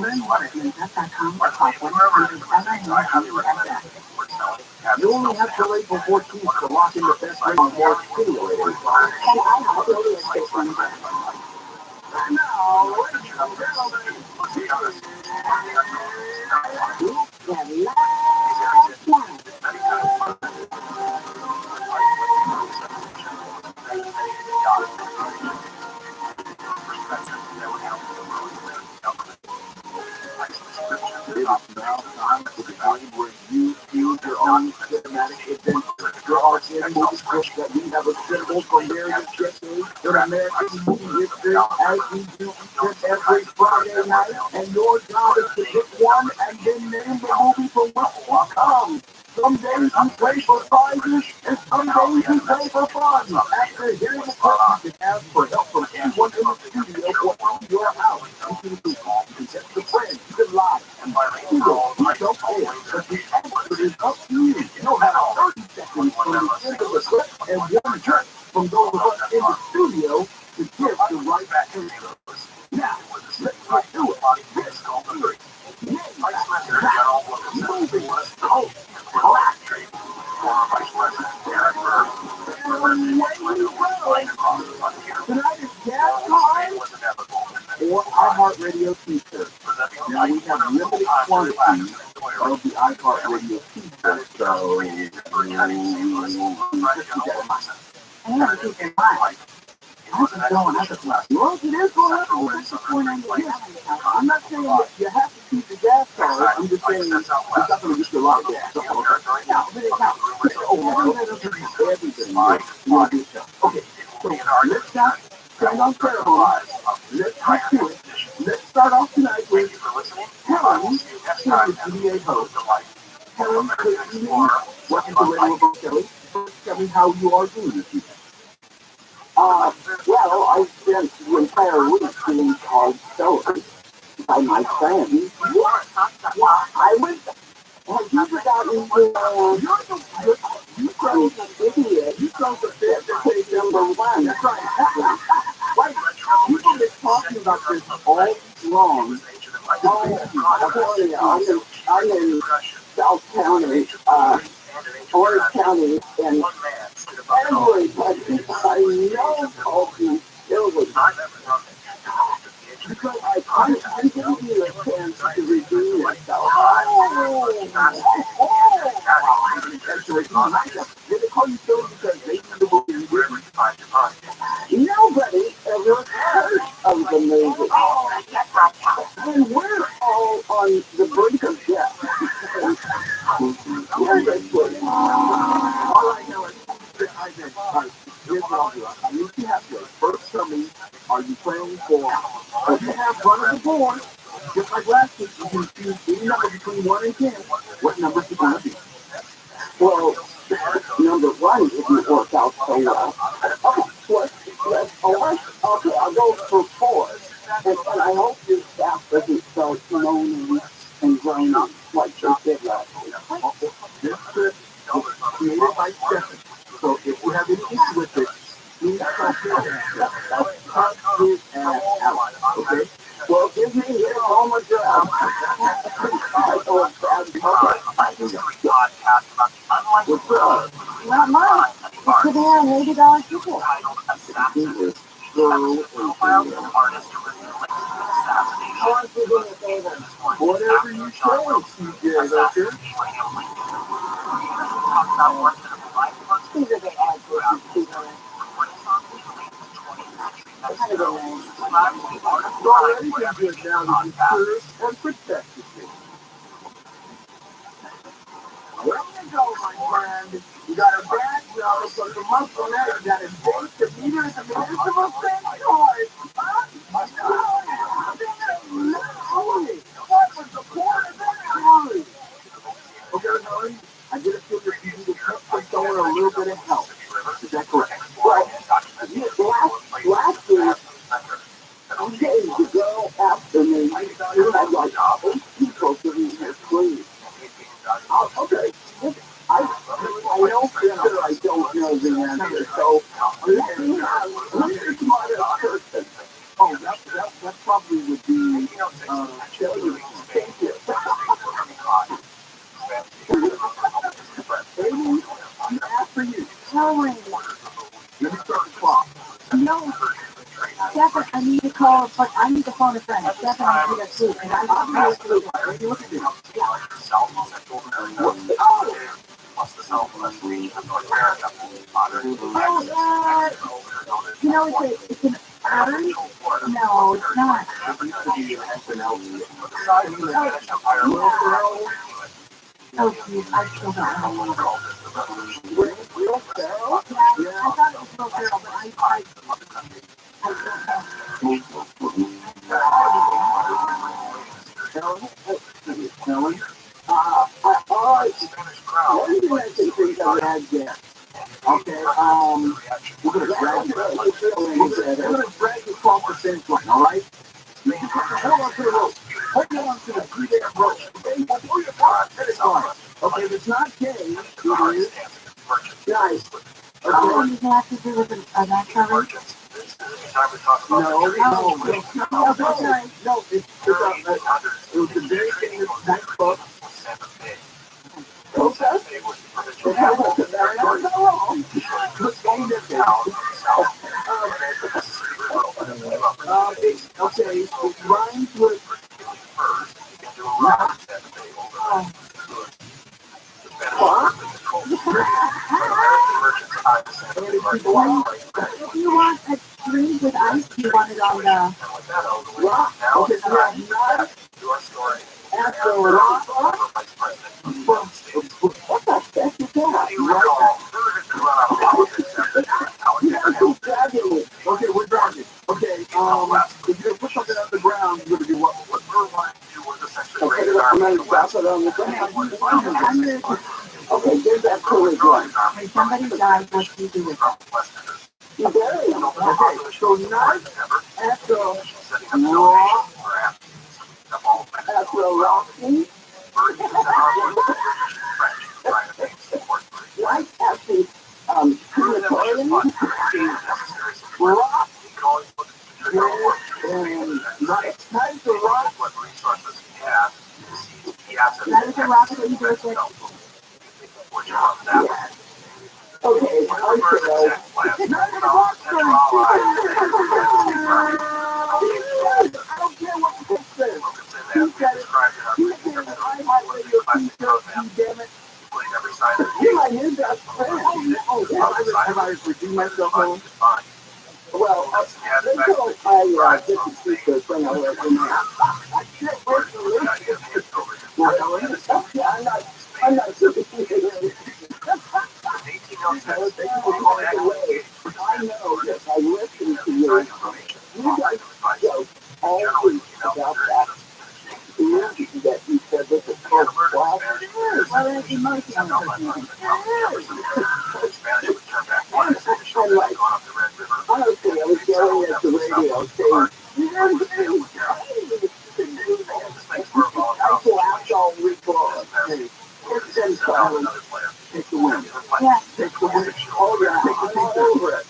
learn more at Lindex.com or call 1-800-799-EFF. You only have to wait for 14 to lock in the best rate on more stimulated. It is now time for the time where you build your own cinematic adventure. There are 10 movie clips that we have assembled from various decades in American movie history as we do each and every Friday night. And your job is to pick one and then name the movie for which it comes. Some days you play for prizes, and some days you play for fun. After hearing the clip, you can ask for help from anyone in the studio or in your house. You can text a friend, you can lie, and you don't care. But the answer is up to you. You'll have 30 seconds from the end of the clip and one jerk from those of us in the studio to give the right answer. Now, let's get to it. This is moving. Tonight is gas time or iHeartRadio t-shirt. Now we have limited quantities of the iHeartRadio t-shirt, so just keep that in mind. And you have to keep in mind, how's it going up at last? Well, it is going up. I'm not saying that you have to keep the gas cars. I'm just saying it's not going to get you a lot of gas. Now, but it counts. Okay, so let's not stand on ceremony. Let's get to it. Let's start off tonight with Helen, who is the DA host. Helen, good evening. Welcome to Radio Vote Kelly. First, tell me how you are doing this evening. Well, I spent the entire week being called stoic by my friends. I was, you forgot me, you sound an idiot. You sound the best number one. That's right. Wait, people have been talking about this all wrong. I'm in South County, Orange County, and everybody I know called me silly. Because I didn't give you a chance to redeem yourself. Did they call you silly because they knew the movie was written? Nobody ever heard of the movie. And we're all on the brink of death. Seriously. All right, now, here's what I'll do. I need to have this. First, tell me, are you playing for... If you have runners aboard, just like last week, you can choose any number between 1 and 10. What number is it going to be? Well, number one didn't work out so well. Okay, I'll go for 4. And I hope your staff doesn't start moaning and groaning like they did last week. This script was created by Stephanie. So if you have any issue with it, please cut his ass out. Cut his ass out, okay? Well, give me his home address. What's up? Not mine. It's sitting on $80 ticket. Whatever you say, CJ, okay? These are the addresses, people. Kind of a name. It's already been good now to be served and protected. There you go, my friend. You got a bad job, but the month on that, you got a date to meet her at the municipal state court. What was the point of that? Okay, Hurry, I get a feel that you need to cut someone a little bit of help. Is that correct? Well, last week, okay, the girl after me, you had like 8 people giving her clues. Okay. I know for sure I don't know the answer, so let me have, who's the smartest person? Oh, that probably would be Shelly. Thank you. Amy, I'm after you. Hurry. Let me start the clock. No. Stefan, I need to call, but I need to phone a friend. Stefan, I need to sleep. And I'm obviously. Hey, look at this. You know, it's an urn? No, it's not. Oh, geez, I still don't know. Real Carol? Yeah, I thought it was Will Ferrell, but I Shelly? What do you mention things that we had there? Okay, we're gonna drag the 12% line, all right? Hold on to the rope. Hold on to the three-damn rope. Okay, now pull your part. Finish line. Okay, if it's not gay, it is nice. Oh, you have to do with an actuary? No, it was a very famous nice book. Okay. Okay, it rhymes with not. If you want a drink with ice, you want it on the... Rock. Okay, so we have not after rock. What the heck is that? Okay, we're dragging. Okay, if you're gonna put something on the ground, you're gonna do what? Okay, I'm going to drop it on the ground. Okay, there's that coolest one. When somebody dies, what do you do with it? You bury them. Okay, so not after rock. After a rocking. Like after crematorium. Rock. And not time to rock. That is a rock that you do with it. Okay, I know. Not in a rock turn. I don't care what the book says. He said it. He said that I might wear your t-shirt, you damn it. You're my new best friend. Oh, have I redeemed myself home? Well, until I get the t-shirt thing I wear for now. I can't wait to lose it. Okay, I'm not sure if you can hear me. I know, yes, I listen to you. You guys joke all week about that. community that you said this is so flat. Well, it's emotional personally. And like, honestly, I was yelling at the radio saying, "You're getting paid to do this." I laughed all week long. Hey, it's been silent. Take the win. Yeah. Take the win. Oh yeah, take the thing over it.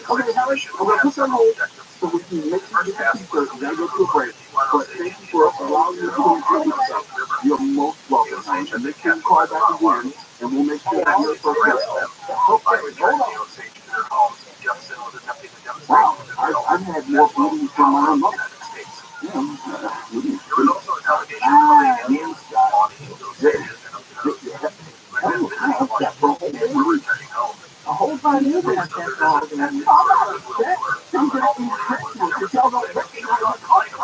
Okay, Howard, I'm gonna put you on hold so we can make sure you get the pizza. We gotta go to a break. But thank you for allowing me to introduce yourself. You're most welcome, Howard. And make sure you call back again, and we'll make sure that you're for real. Okay, hold on. Wow, I've had more meetings from my own mother. A whole bunch of that dog and I'm upset. Because y'all don't recognize the culture.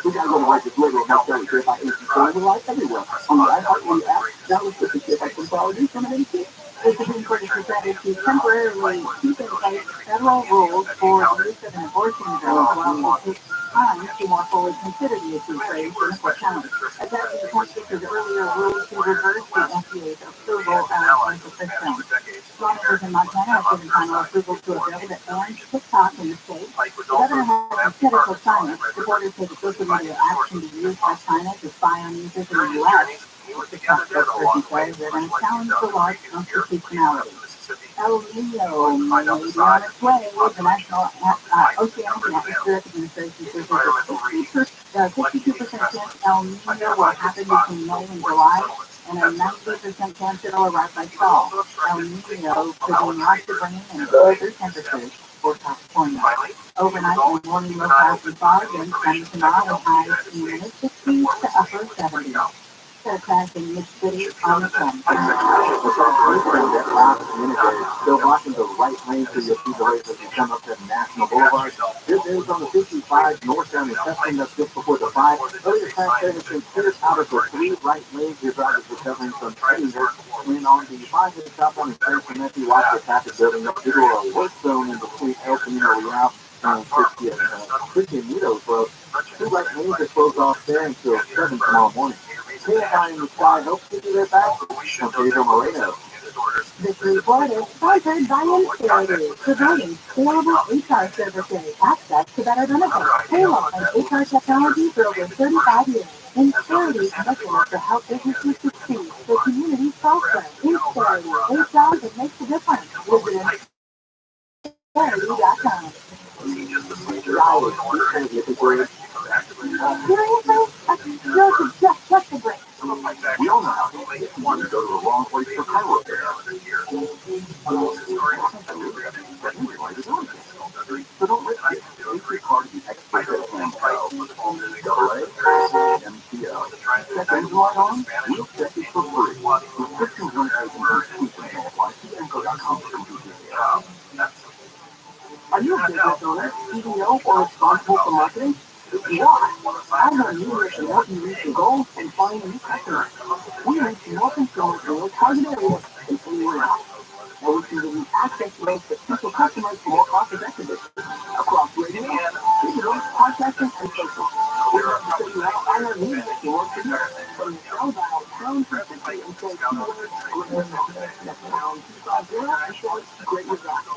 We gotta go to like this little house down here by Instagram. We're like everywhere. On the iHeartRadio app, that was just to see if I can follow you from anything. The Supreme Court has decided to temporarily keep in place federal rules for the use of an abortion bill while it takes time to more fully consider the issue raised in the challenge. Attaching the Constitution's earlier rules to reverse the FDA's approval of the system. Lawmakers in Montana have given final approval to a bill that bans TikTok in the state. The governor has said it's science. Supporters take social media action to be used by China to spy on users in the U.S. TikTok spokesperson says they're going to challenge the law's constitutionality. El Nino may be on its way. The National Oceanic and Atmospheric Administration says there's a 62% chance El Nino will happen between May and July, and a 90% chance it'll arrive by fall. El Nino could bring lots of rain and colder temperatures for California. Overnight and morning low clouds and fog, then sunny tomorrow with highs in the mid-60s to upper 70s. Attack in mid-city on the sun. Still blocking the right lane so you'll see the race as you come up to National Boulevard. This is on the 55 northbound and testing that's just before the 5. Earlier crash service clears out of the 3 right lanes. Your drivers recovering from changes. When on the 5 and southbound and San Clemente, watch the traffic building up due to a work zone in between El Camino Real and 50 Meadows Road. 2 right lanes are closed off there until 7 tomorrow morning. KFI in the sky helps you do their best. From Pedro Moreno. This report is sponsored by Insperity, providing scalable HR services, access to better benefits, payroll, and HR technology for over 35 years. Insperity's mission is to help businesses succeed so communities prosper. Insperity, HR that makes a difference. Visit Insperity.com. Seriously? You're just a break. We all know how to want to go to the wrong place for car repair. So don't risk it. Take your car to the expert at Amco. MCO. Check engine light on? We'll check it for free. Restrictions on taking these apply to Amco.com for complete details. Are you a business owner, CEO, or responsible for marketing? If you are, I know you can help you reach your goals and find a new customer. We reach more consumers in your target area than anyone else. And we can give you access to those potential customers more cost effectively. Across radio, digital, podcasting, and social. We have to show you how our media can work for you. From the cell dial, tone frequency, and say keywords, or pound 250 and short, great results.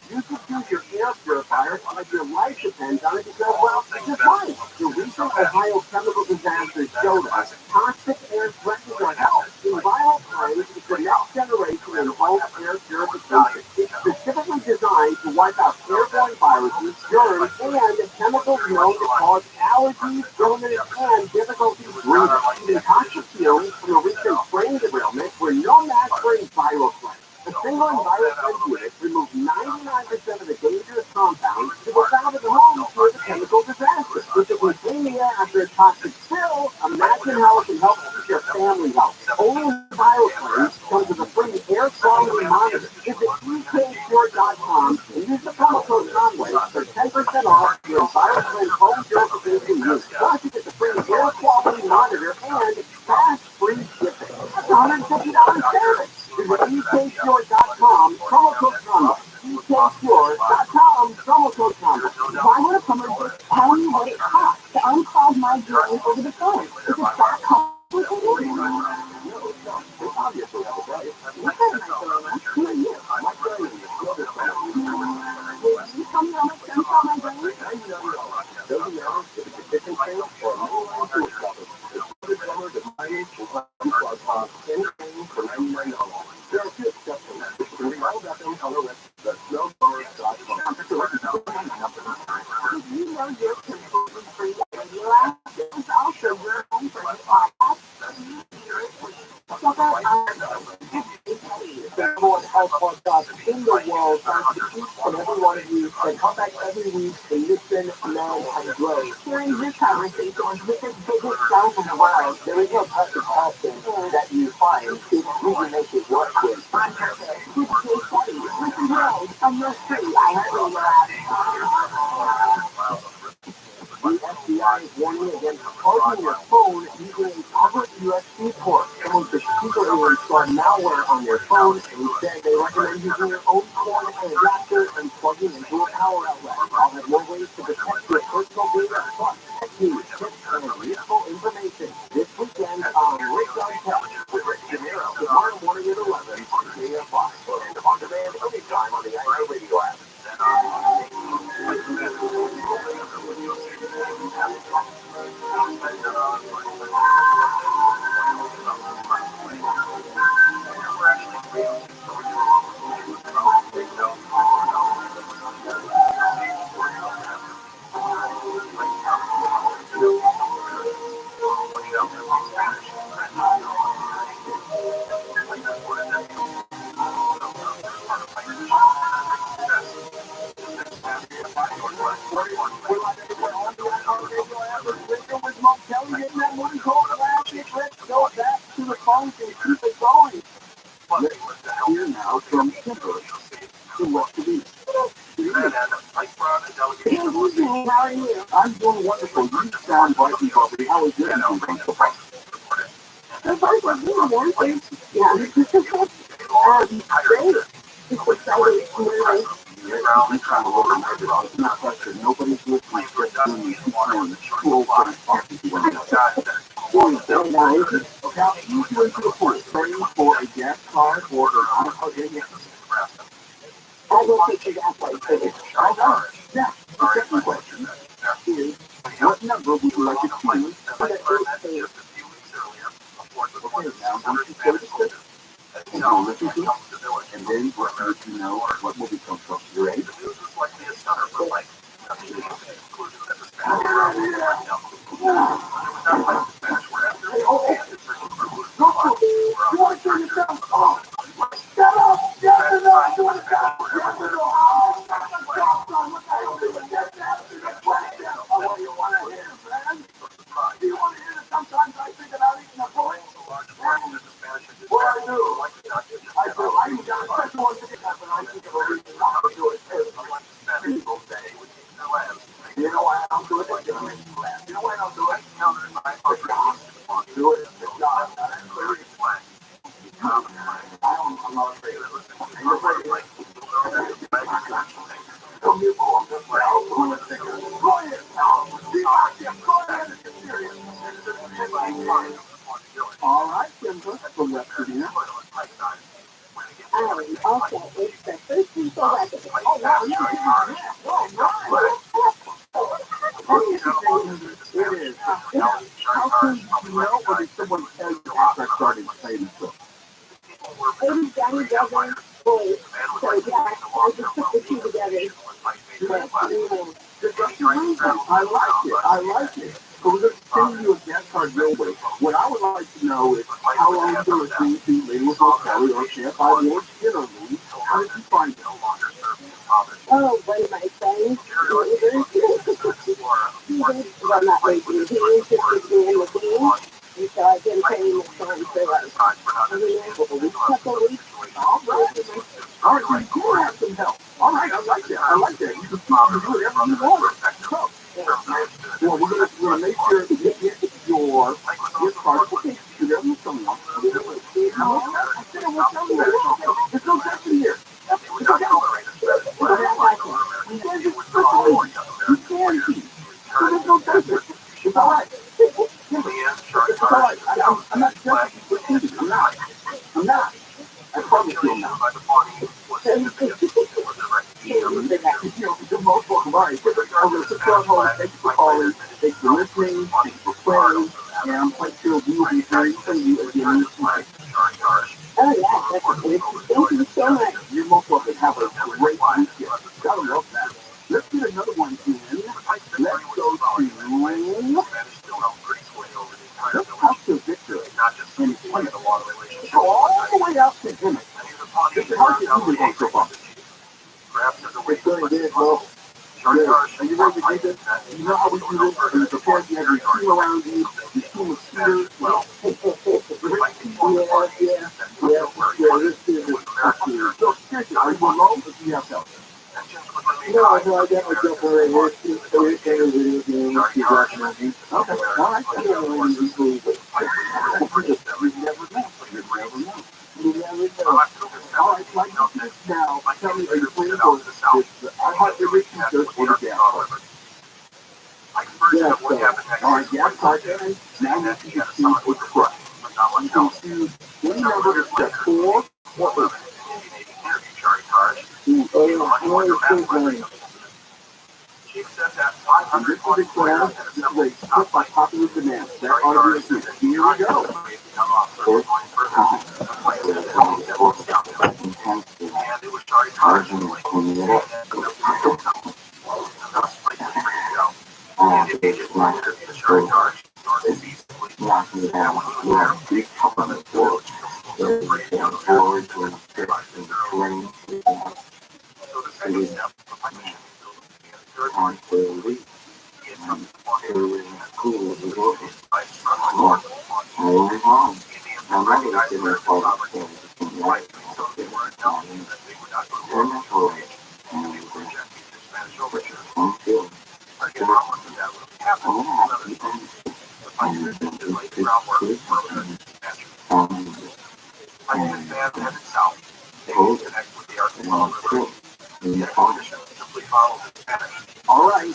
You could choose your air purifier like your life depends on it because, well, it's just fine. The recent Ohio chemical disaster showed us toxic air threatens our health. Viral claims it's the next generation in home air purification. It's specifically designed to wipe out airborne viruses, germs, and chemicals known to cause allergies, illness, and difficulties breathing. Even toxic fumes from a recent brain derailment were no match for a viral claim. A single environmental unit removed 99% of the dangerous compounds that were found in the home through the chemical disaster. With the clean the air after a toxic spill, imagine how it can help keep your family healthy. Only viral claims comes with a free air quality monitor. Visit EKSure.com and use the promo code Conway for 10% off your EnviroClean home purification unit. Plus, you get the free air quality monitor and fast free shipping. That's $150 service. Visit EKSure.com, promo code Conway. EKSure.com, promo code Conway. Why would a plumber just tell me what it costs to unplug buying over the phone. Is it that complicated? They obviously have a price. What kind of nice arena? Who are you? My friend is the other side. Will you tell me how much stem cell my brain? $99. Doesn't matter if it's a kitchen sink or a mainline tool cover. The plumber, the mining, will help you plug anything for $99. There are a few exceptions. Read all about them on our website, snowblowers.com. Did you know you're completely free of radio ads? It's also your home for your podcast. Check out our Number one health podcast in the world. Thanks to each and every one of you that come back every week to listen, learn, and grow. hearing your conversations with the biggest shows in the world. There is no perfect person that you find. It's who you make it work with. On purpose, with case studies, listen today on your free iHeartRadio app. The FBI is warning against plugging your phone using a public USB port. Someone secretly installed malware on your phone, and instead they recommend using your own cord and adapter and plugging into a power outlet. I'll have more ways to protect your personal data, plus tech news, tips, and useful information this weekend on Rick on Tech with Rick Gennaro tomorrow morning at 11 on KFI. And on demand anytime on the iHeartRadio app. Here now from Timber to what to be. How are you? I'm doing wonderful. You sound bright and bubbly. How is your evening so far? So far, so good. One thing, yeah. Great. Just excited to hear No pressure. Nobody's listening. Just doing these cool talking to one another. very nice. Now, you went to the pool, praying for a gas card or an auto pay. I will take your gas light for this. Yeah. The second question is, what number would you like to choose? Okay, now I'm going to go to six. And I'll listen to it. And then we'll let you know what will become from your age. You know why I don't do it? You know why I don't do it? I'll do it. I'm not afraid. I'm afraid. Come here, boy. All right, Kimber, from West Virginia. Also, it's the first people that oh, wow, you can do that. It is. How can you know, or did someone tell you after I started saying this? Maybe Daddy doesn't voice, so yeah, I just put the two together. I like it. So we're going to send you a gas card your way. What I would like to know is how long you've been listening to Radio Hotel or Chef on your interview. How did you find it? Oh, one of my friends, well, not lately, he interested me in the game, and so I've been paying attention for like a couple weeks. All right, you do have some help. All right, I like that. You can do whatever you want. So, well, we're gonna make sure that you get your gift card. Okay, you never use someone else. I said I will tell you. There's no question here. It's okay. You can see. So there's no question. It's all right. You're most welcome. All right. Thanks for calling. Thanks for listening. Thanks for playing. And I'm quite sure we will be hearing from you again tonight. Oh, yeah, definitely. Thank you so much. You're most welcome. Have a great weekend. Gotta love that. Let's get another one in. Let's go to... Let's talk to Victor. And it's funny. Go all the way out to Jimmy. Victor, how's your evening going so far? It's going good, bro. Good. Are you ready to do this? You know how we do this? We prepare, you have your team around you, your team of scooters. Yeah, this is absolutely. So, seriously, are you alone or do you have help? No, I got myself already. We're playing video games, keep watching my game. Okay, all right. I don't know any people, but You never know. You never know. you never know. All right, like this now, tell me, are you playing for this iHeartRadio t-shirt or the gas card? Yeah, so, All right, gas card. Now you can choose which crush. You can choose any number except 4 or 8. I want to choose mine. And this is a class, this is a split by popular demand. There are your two. Here we go. All right,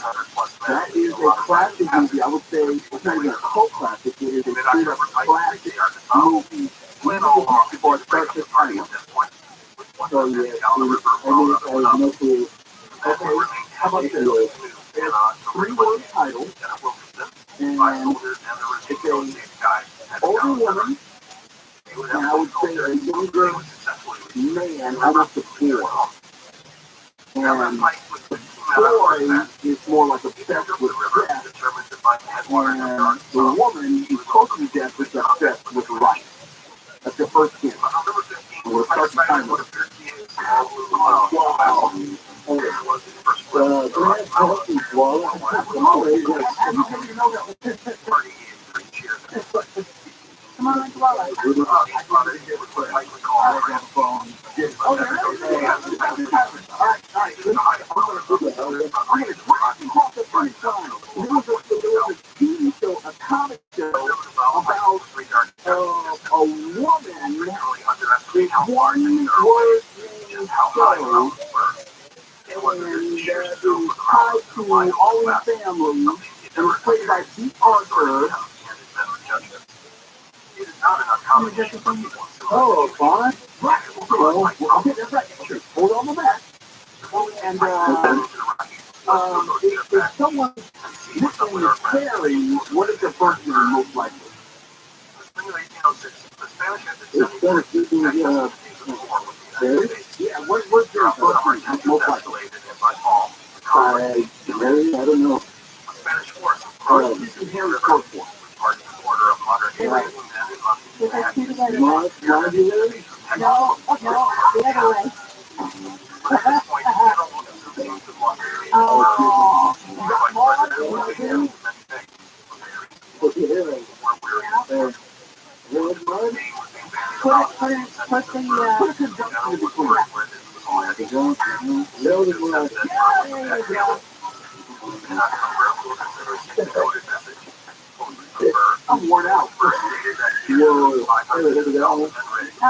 that is a classic movie. I would say it's not even a cult classic. It is a straight up classic movie. Before it starts this time. So, yeah, I have no clue. Okay, how about this? It's 3-word title, and it's an older woman, and I would say a younger man out of the 4. And the boy is more like obsessed with death, and the woman who's close to death is obsessed with life. That's the first hint. And we'll start the timer. Wow. Go ahead, help me, Walla. Come on, you know that. Come on, Walla. A comic show about a woman with one word named show, and is tied to All in the Family, and was played by Pete Arthur. Oh, fine. Well, okay, that's right. Sure. Hold on the back. And if someone's nickname is Terry, what is their first name most likely? It's better keeping Terry. Yeah, what's their first name most likely? I don't know. This is Harry short for. Modular? No, the other way. I'm worn out.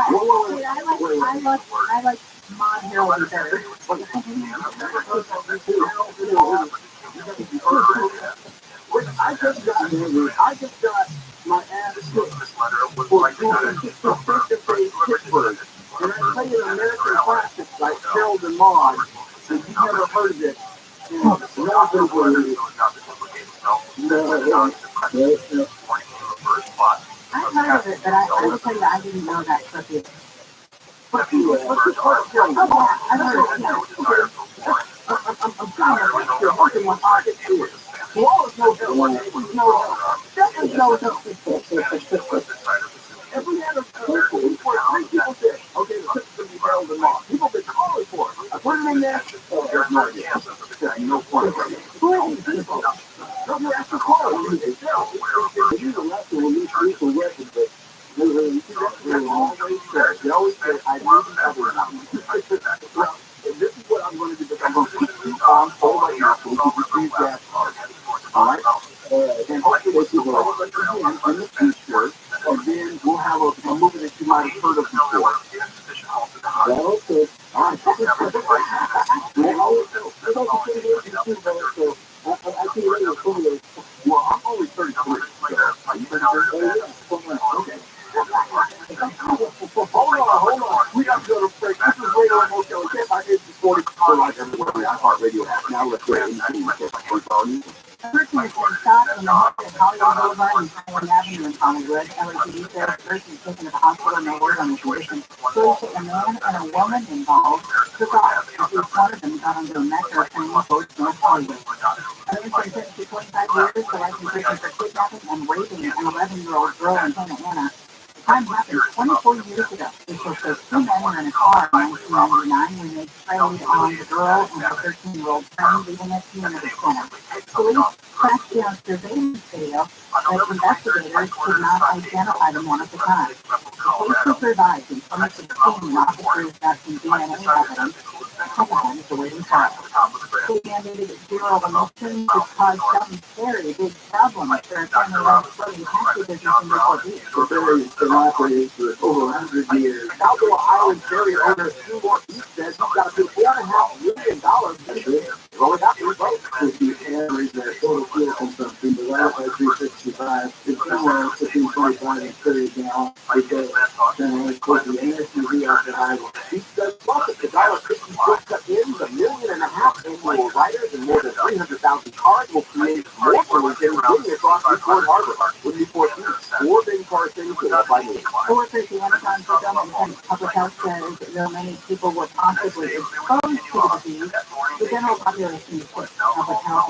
Whoa. I like Mod Herald better. I just got my ass kicked for doing the face-to-face Pittsburgh. And I played in American classics like Harold and Maude. So you've never heard of this. Nobody believes. No. I've heard of it, but I will tell you, I didn't know that cookie. But you, what's your Oh, yeah, I've heard of it. I'm trying to make sure working my pocket here. Wall is no help. He's no help. That is no help. If we had a people for 3 people said, okay, the trip's going to be Harold and Maude. People have been calling for it. I put it in there. Oh, there's no idea. There's no point. Who are these people? No, you have to call them. They use a lesson when these people record, but they always say, I need another one. Well, this is what I'm going to do. I'm going to put you on hold right now so we can receive gas cards. All right? And hopefully we'll see what again in the future, and then we'll have a movie that you might have heard of before. Well, okay. All right. Well, I'm only 33. So are you 33? Okay. Hold on. We got to go to break. This is Radio Motel. I hit the 40 like everywhere. We have radio app. Now let's go ahead and A person has been shot in the head at Hollywood Boulevard and Highland Avenue in Hollywood. LAPD says the person is taken to the hospital, no word on the condition. Police say a man and a woman involved took off. At least one of them got onto a metro train both North Hollywood. Others been sentenced to 25 years for life in prison for kidnapping and raping an 11-year-old girl in Santa Ana. The crime happened 24 years ago. Officials say 2 men were in a car in 1999 when they preyed on the girl and her 13-year-old friend, leaving a community center. Police tracked down surveillance video, but investigators could not identify the men at the time. The case was revived in 2016 when officers got some DNA evidence. The couple is awaiting trial. State mandated zero emissions could cause some very big problems for a family-owned floating taxi business in Newport Beach. The ferry has been operating for over 100 years. Outdoor Island ferry owner Newport Beach says he's got to pay $4.5 million. Well, we got to vote. If you average their total fuel consumption, the last 365 is somewhere between 25 and 30 now. Because then, of course, the SUV off the highway. He says, look at the $1.50 cut in, the $1.5 million annual riders and more than 300,000 cars will create more pollution across Newport Harbor. With Newport Beach, 4 big car cities that by me. Co-workers the Amazon fulfillment and public health says though many people were possibly exposed to the disease, the general population is sick. Public health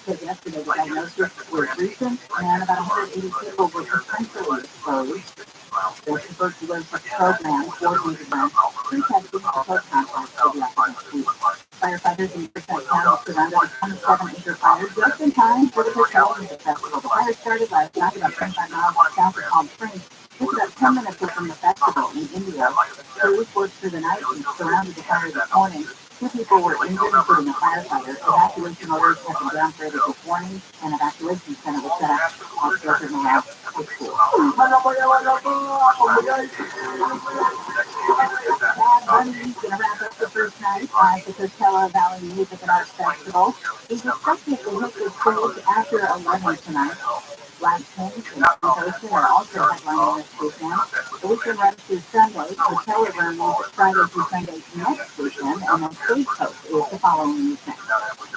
said yesterday the diagnosis was recent and about 180 people were potentially exposed. The tuberculosis program coordinated by pre-testing support contracts for the academic week. Firefighters in Percent County surrounded a 27-acre fire just in time for the Coachella Music Festival. The fire started last night about 25 miles south of Palm Springs. It's about 10 minutes from the festival in Indio. Police worked through the night and surrounded the fire this morning. 2 people were injured, including a firefighter. Evacuation orders have been downgraded this morning. An evacuation center was set up off Desert Morale High School. Bad Bunny's going to wrap up the first night at the Coachella Valley Music and Arts Festival. He's expected to hit the stage after 11 tonight. Black Pink and Steve Ocean are also headlining this weekend. The weekend runs through Sunday. Coachella runs Friday through Sunday next weekend, and then Stagecoach is the following weekend.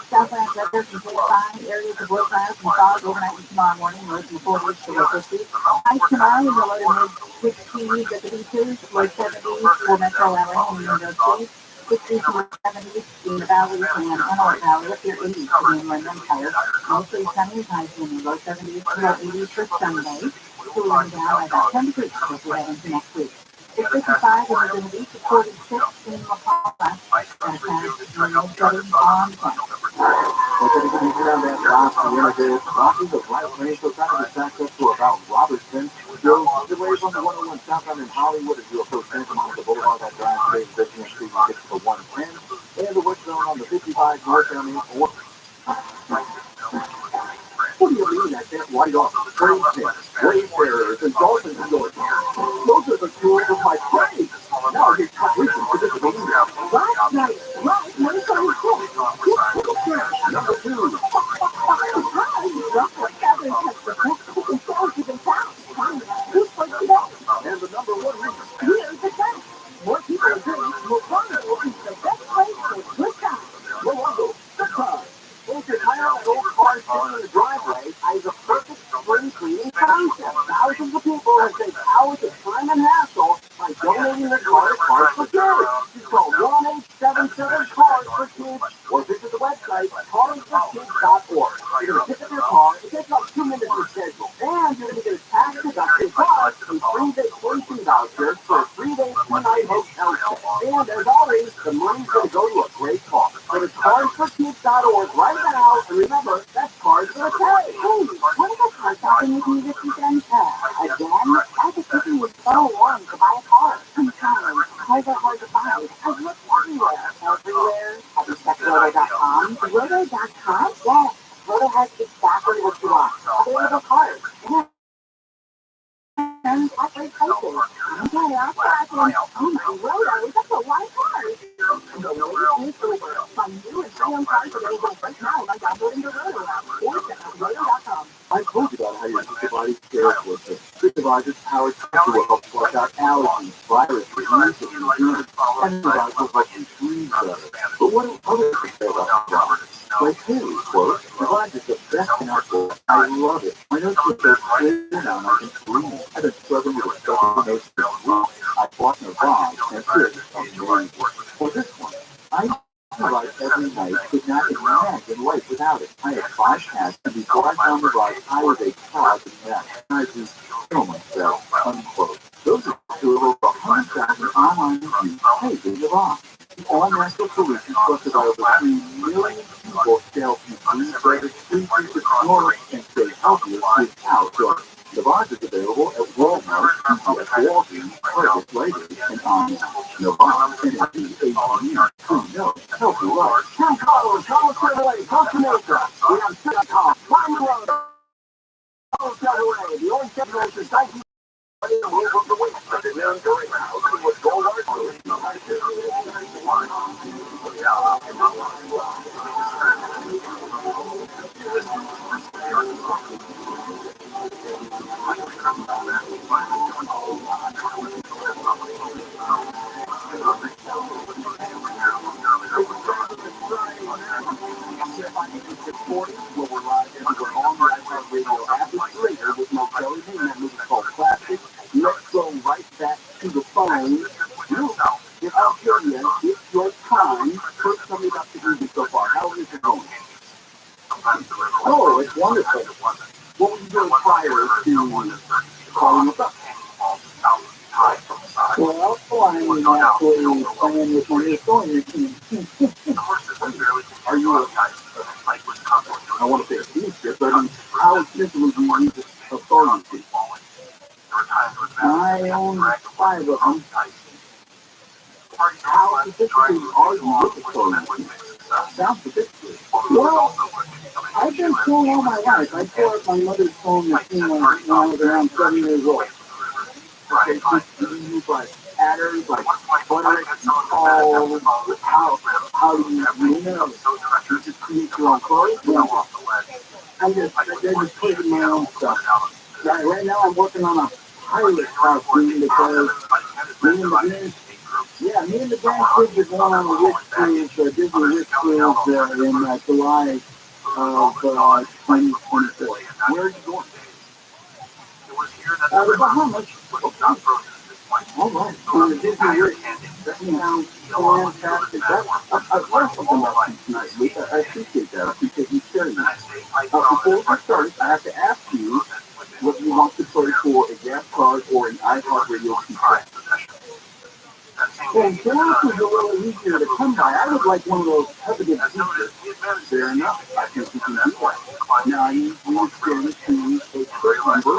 Southland weather complete fine. Areas of low clouds and fog overnight and tomorrow morning. Lows in the 40s to low 50s. Highs tomorrow in the low to mid 60s at the beaches, low 70s for Metro LA and New York City. 60s to low 70s in the valleys and Antelope Valley, up near 80s for the Inland Empire. Mostly sunny, highs in the low 70s to low 80s for Sunday. Cooling down by about 10 degrees as we head into next week. It's 55 in Virginia Beach, 46 in La Palma, and a past mid-70s on the Plains. Rockies of right lane, so traffic is backed up to about Robertson. You'll the way from the 101 southbound in Hollywood as you approach Santa Monica Boulevard, that drive straight Virginia Street and gets to the 110. And the work zone on the 55 northbound in Orlando. What do you mean that can't light off? Wayfarers and dolphin resorts. Those are the tools of my trade. Now I get completion for this meeting. Last night, right, no sorry, Number 2. And the number 1 reason. Here's the fact. More people are doing more fun. in the driveway is a perfect spring cleaning concept. Thousands of people have saved hours of time and hassle by donating their car to Cars for Kids. Just call 1-877-CARS for Kids or visit the website carsforkids.org. You're going to pick up your car. It takes about 2 minutes to schedule. And you're going to get a tax-deducted car and free vacation vouchers for a 3-day, 2-night hotel stay. And as always, the money's going to go to a great cause. Go to carsforkids.org right now, and remember, that's Cars for Kids. Hey, what about car shopping with me this weekend? Again, I was thinking was so long to buy a car. I'm trying. Cars are hard to find. I've looked everywhere. Everywhere? Have you checked Roto.com? Roto.com? Yes. Roto has exactly what you want. Available cars. And at great prices. Okay, I'll check in. Oh my, Roto, that's a lot of cars. The latest news delivered. Find new and pre-owned cars available right now by downloading the Roto app or check out Roto.com. I told you about how your antibodies care for the supervisors powered to help flush out allergies, viruses, and diseases. Antibodies will help you breathe better. But what do others say about antibodies? Like who? Quote, Provide is the best in our world. I love it. My nose is so clear now and I can breathe. I've been struggling with a stuffy nose for weeks. I bought Nirvana and this is amazing. For this one, I Rabbi every night could not imagine life without it. I had 5 cats, and before I found Rabbi, I was a cloud of cat. I just kill myself, unquote. Those are two of over 100,000 online reviews pages of Rabbi. The all-natural solution trusted by over 3 million people to help you breathe better, sleep deeper, snore, and stay healthier without drugs. The box is available at Walmart, CVS, Walgreens, Target, Rite and Omni. Nirvana, Energy, ATM, True Milk, Healthy Life. Two callers, call Chevrolet, Costa Mesa. We have 6 calls. Find the road. Call Chevrolet. The only Chevrolet is nice. Where we're live everywhere on the iHeartRadio app. It's later with Mo Kelly. Hey, that movie called Plastic. Let's go right back to the phone. If I'm curious, it's your time. First, tell me about the movie so far. How is it going? Oh, it's wonderful. What were you doing prior to calling us up? Well, I'm actually playing with my new phone routine. Are you I want to say a teacher, but how extensively do you use a phone routine? I own 5 of them. How sophisticated are you with the phone routine? Sounds sophisticated. Well, I've been phone all my life. I tore up my mother's phone machine when I was around 7 years old. Okay, so do you use like patterns, like butter, calls, how do you you just create your own clothes? I just put in my own stuff. Right now I'm working on a pilot costume because me and the grandkids are going on a witch cruise, Disney witch cruise in July of 2024. Where are you going? The Bahamas. All right. On the Disney witch. That sounds fantastic. I've learned something about you tonight, Luke. I appreciate that. I appreciate you sharing that. Before we start, I have to ask you what you want to play for a gas card or an iHeartRadio feature. Well, gas is a little easier to come by. I would like one of those coveted features. Fair enough. I think you can do that. Now, I need you to choose a first number.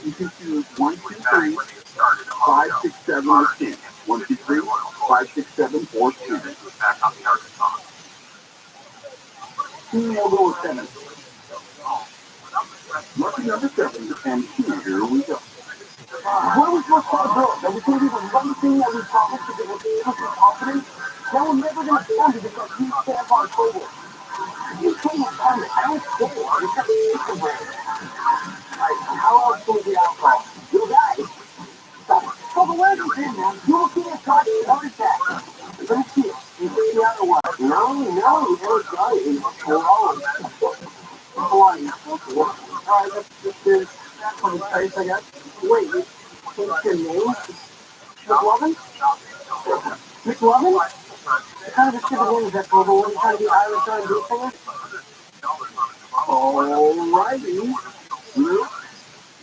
You can choose 1, 2, 3, 5, 6, 7, or 10. 1, 2, 3, 5, 6, 7, or 10. We'll go with 7. Lucky number 7, and here we go. What was your thought, bro? That was going to be the one thing that we promised to be able to confidence. That we're never going to stand it because you stand on forward. You came upon it. I don't care. It's a chicken bread. How else will the alcohol? You guys. So the way it's in, man, you will see a shot heart attack. Let's see it. You see the other one. No, it's not. It's close. Hawaii. Alright, let's do some space, I guess. Wait, you changed your name? McLovin? McLovin? What kind of a stupid name is that for? What are you trying to be Irish R&B singer? Alrighty. You?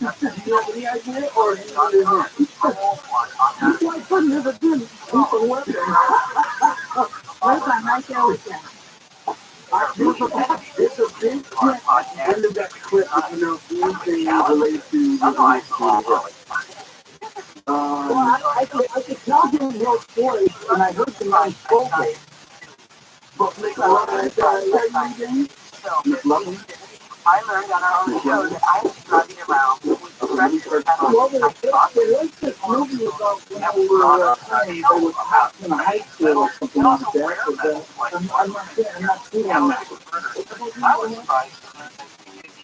Do you have any idea, or do you want to hear? It's like putting never been people working. Where's my nice ocean? It's a big clip. End of that clip, if you know anything related to the next one. I could tell you your story, and I heard the name spoken. But Miss Lovely, Miss Lovely. I learned on our own show that I was driving around with the rest of the there was this movie about when we were playing, it was in high school or something like that, but I'm not seeing that.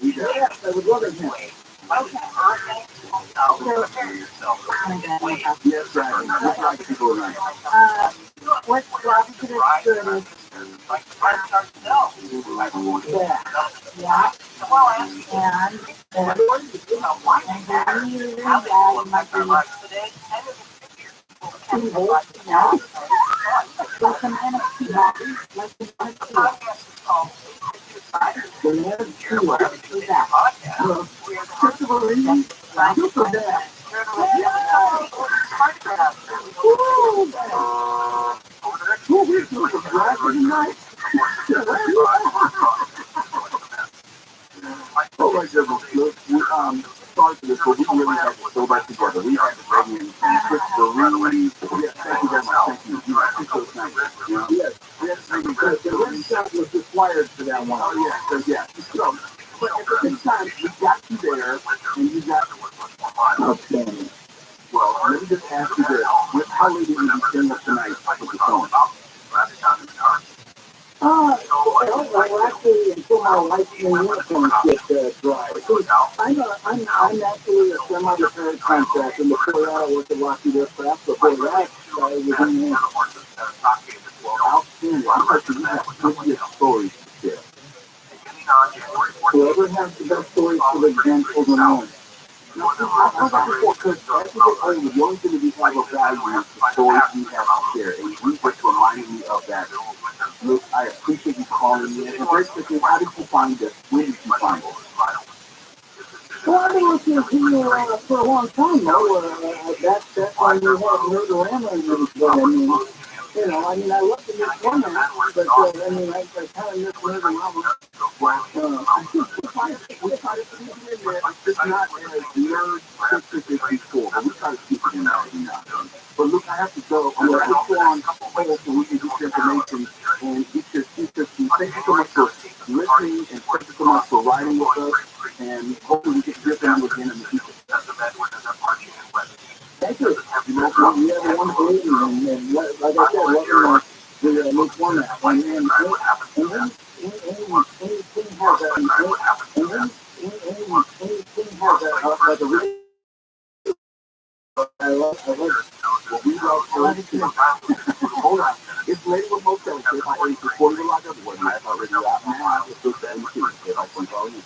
Yes, I would love it now. Yes, right. Just like people around. What's the opposite of good? Yeah. Yeah. And like some NFT, like some NFT. The next two is that. Christopher Reeve, super bad. Who is this guy tonight? Oh my goodness, look, sorry for this, but we really have to go back together. We have to bring in Christopher Reeve. Yes, thank you very much. Thank you. You are so kind. Yes, because the red shot was required for that one. Oh, yeah, so yeah. So, but at the same time, we got you there, and you got outstanding. Well, let me just ask you this. How late did you stay up tonight with the phone? Well, actually, until my wife's new uniforms get dry. I'm actually a semi-retired contractor. Before that, I worked at Lockheed Aircraft. Before that, I was in the outstanding. I'm you have plenty of stories to share. Whoever has the best stories for the grandchildren on. I've heard before, because as you get older, the only thing that we have of value is the stories we have to share. And you just reminded me of that. Look, I appreciate you calling me. And very quickly, how did you find us? Where did you find us? Well, I've been listening to you for a long time now. That's why you have Murderama and everything. I mean, I love the new format, but I mean, I kind of miss Murderama. We try to keep it in there. It's not as nerd-centric as before, but we try to keep it in there every now and then. But look, I have to go. I'm going to put you on hold so we can get your information and get your features. Thank you so much for listening, and thank you so much for riding with us. And hopefully we can hear from you again in the future. Thank you. We have a wonderful evening, and like I said, welcome to the new format. And then anything has a really I love it. Well, we love it too. Hold on. It's late with motel. If I ate before you lock up, what I already out now. It's just that if I can call you.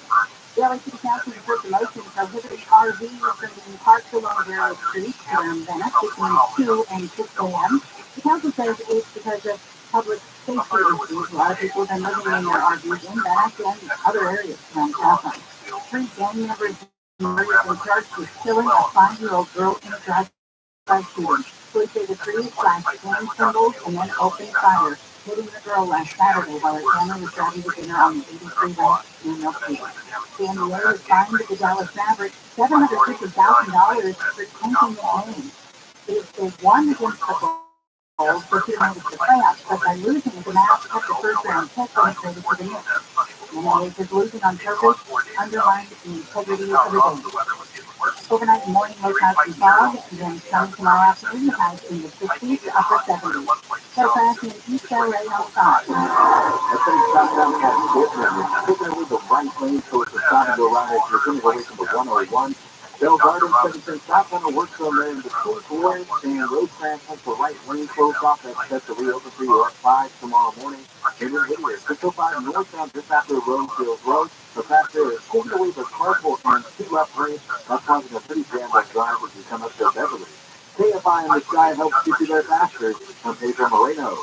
Wellington County Circulation prohibited RVs in parks along various streets from Venice between 2 and 6 a.m. The council says it's because of public safety issues. A lot of people have been living in their RVs in Venice and other areas around Southland. 3 gang members were charged with killing a 5-year-old girl in a drive-by shooting. Police say the three flashed flame symbols and then opened fire, hitting the girl last Saturday while her family was driving to dinner on the 83 way in Milk Creek. San Diego fined the Dallas Maverick $750,000 for tanking the game. They won against the Bulls for 2 minutes to playoffs, but by losing, the Mavs kept the first-round pick when they traded to the Knicks. And says losing on purpose undermined the integrity of the game. Overnight and morning low clouds and fog, and then sunny tomorrow afternoon, highs in the 60s to upper 70s. So fast in East LA on 5. I think Southbound has taken with the right lane towards the side of the line as you're going to go away from the 101. Bell Garden 710 southbound on Workshop Lane, the School Boys and Rosecrans has the right lane closed off. That's set to reopen for you at 5 tomorrow morning. And then here, 605 northbound just after Rosefield Road. The fact is, taking away the carpool and two left lanes are causing a pretty jammed up drive as you come up to Beverly. KFI in the sky helps get you there faster. I'm Pedro Moreno.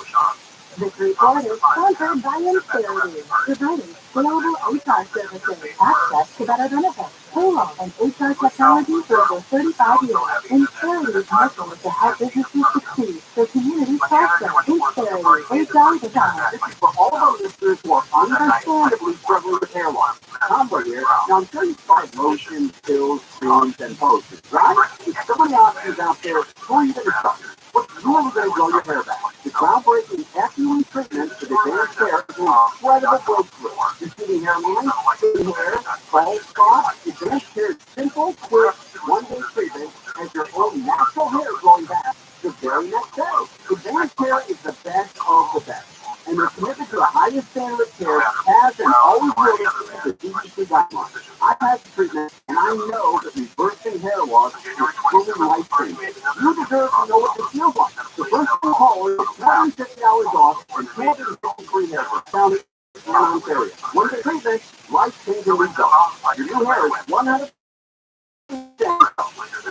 This report is sponsored by Insperity, providing scalable HR services, access to better benefits, payroll, and HR technology for over 35 years. Insperity's mission is to help businesses succeed so communities prosper. Insperity, HR design. This is for all of our listeners who are understandably struggling with hair loss. Tomboy here. Now, I'm sure you've tried lotions, pills, creams, and posters, right? There's so many options out there. Where are you going to start? What's really going to grow your hair back? The groundbreaking FUE treatment for advanced hair is an incredible breakthrough. Receiving hair lines, thin hair, bald spots, advanced hair is simple, quick, one-day treatment as your own natural hair growing back the very next day. Advanced hair is the best of the best. And their commitment to the highest standard of care has and always will exceed the CDC guidelines. I've had the treatment, and I know that reversing hair loss is truly life-changing. You deserve to know what this feels like. The first two callers get $250 off and 250 hair down in Ontario. One-day treatment, life-changing results. Your new hair is 100%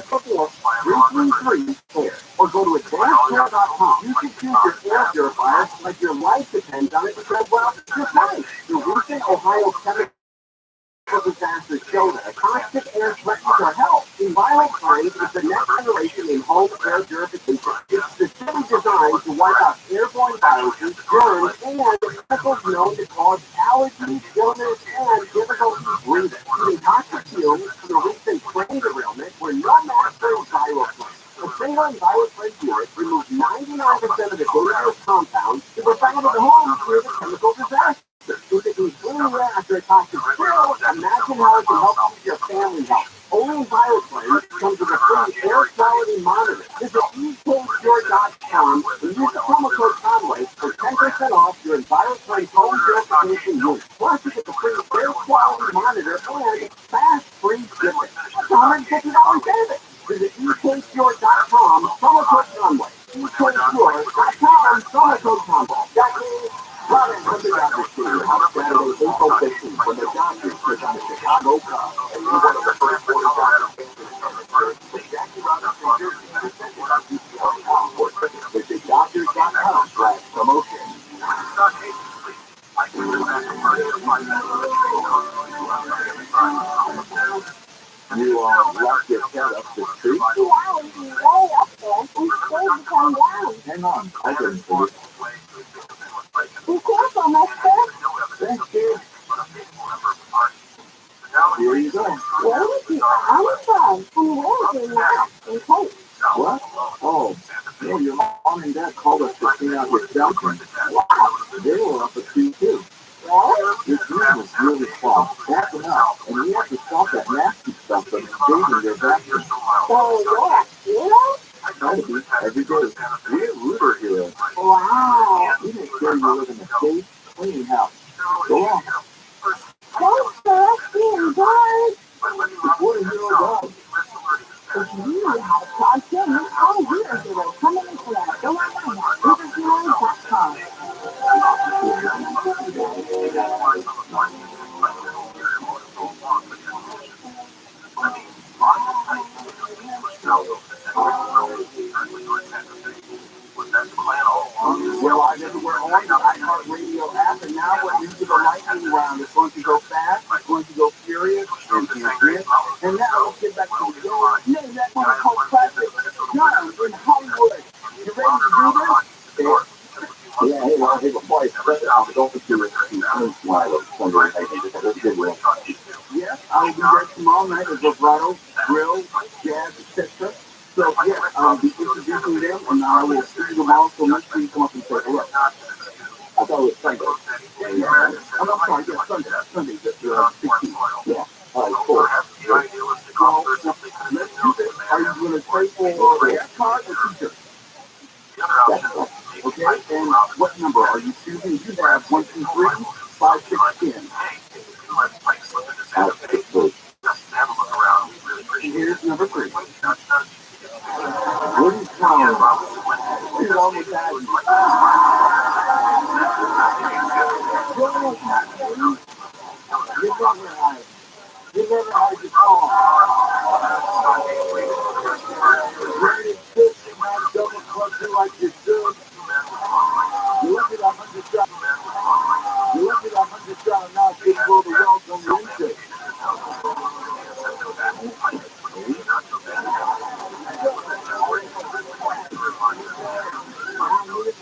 before 333 hair. Or go to advancedhair.com. You can choose your hair purifier like your life depends on it because, well, just right. The recent Ohio chemical disasters show that a toxic air threatens our health. ViralRabbi is the next generation in home air purification. It's specifically designed to wipe out airborne viruses, germs, and chemicals known to cause allergies, illness, and difficulty breathing. Using toxic fumes for the recent train derailment were no match for ViralRabbi. A single ViralRabbi unit removes 99% of the dangerous compounds that were found in the home through the chemical disaster. If it can clean your air after a toxic spill, imagine how it can help keep your family healthy. Only ViralRabbi comes with a free air quality monitor. Visit eCodeSure.com and use the promo code Conway for 10% off your ViralRabbi home purification unit. Plus, you get the free air quality monitor and fast free shipping. That's $150 savings. Visit eCodeSure.com, promo code Conway. eCodeSure.com, promo code Conway. Got me? Robin from the Doctor Studio on Saturday, April 15th, when the Doctors take on the Chicago Cubs. And you're one of the first 40 Doctors with Jackie Robinson jersey presented on DTR.com or visit doctors.com/promotion. You left your head up the street? Yeah, it was way up there. I'm scared to come down. Hang on, I'll get it for you. Be careful, mister. Thanks, kid. Here you go. Where is you? I'm from. And where is your map? In case. What? Oh, yeah, your mom and dad called us to clean out your skeleton. Wow, they were up at 2 too. Really? This room was really clogged, backing up, and we have to stop that nasty stuff from invading your bathroom. So you're a hero? I try to be every day. We're rooter heroes. Wow. We make sure you live in a safe, clean house. Go on. Thanks for us being good. Support a hero dog. If you have a podcast, all years ago, coming into that, go online at ROTHSCHILD.com. We're live everywhere on the iHeartRadio app, and now we're into the lightning round. It's going to go fast, it's going to go furious, and furious. And now let's get back to the show. Name that one called Classic John in Hollywood. You ready to do this? Yeah, hey, well, hey, before I start, I'm going to do it. Yes, I will be there tomorrow night at Vibrato, Grill, Jazz, etc. So, yes, I'll be introducing them, and I will see them all, so make sure you come up and take a look. I thought it was Sunday. Yeah. I'm sorry, yeah, Sunday, the 16th. Yeah, all right, cool. So, let's do this. Are you going to pray for a card or t-shirt? That's right. Okay, and what number are you choosing? You have 1, 2, 3, 5, 6, 10. I'll pick those. Here's number 3. What is time? What's wrong with that? Your brother You're lucky that 100 shot now didn't blow the wells on the intake.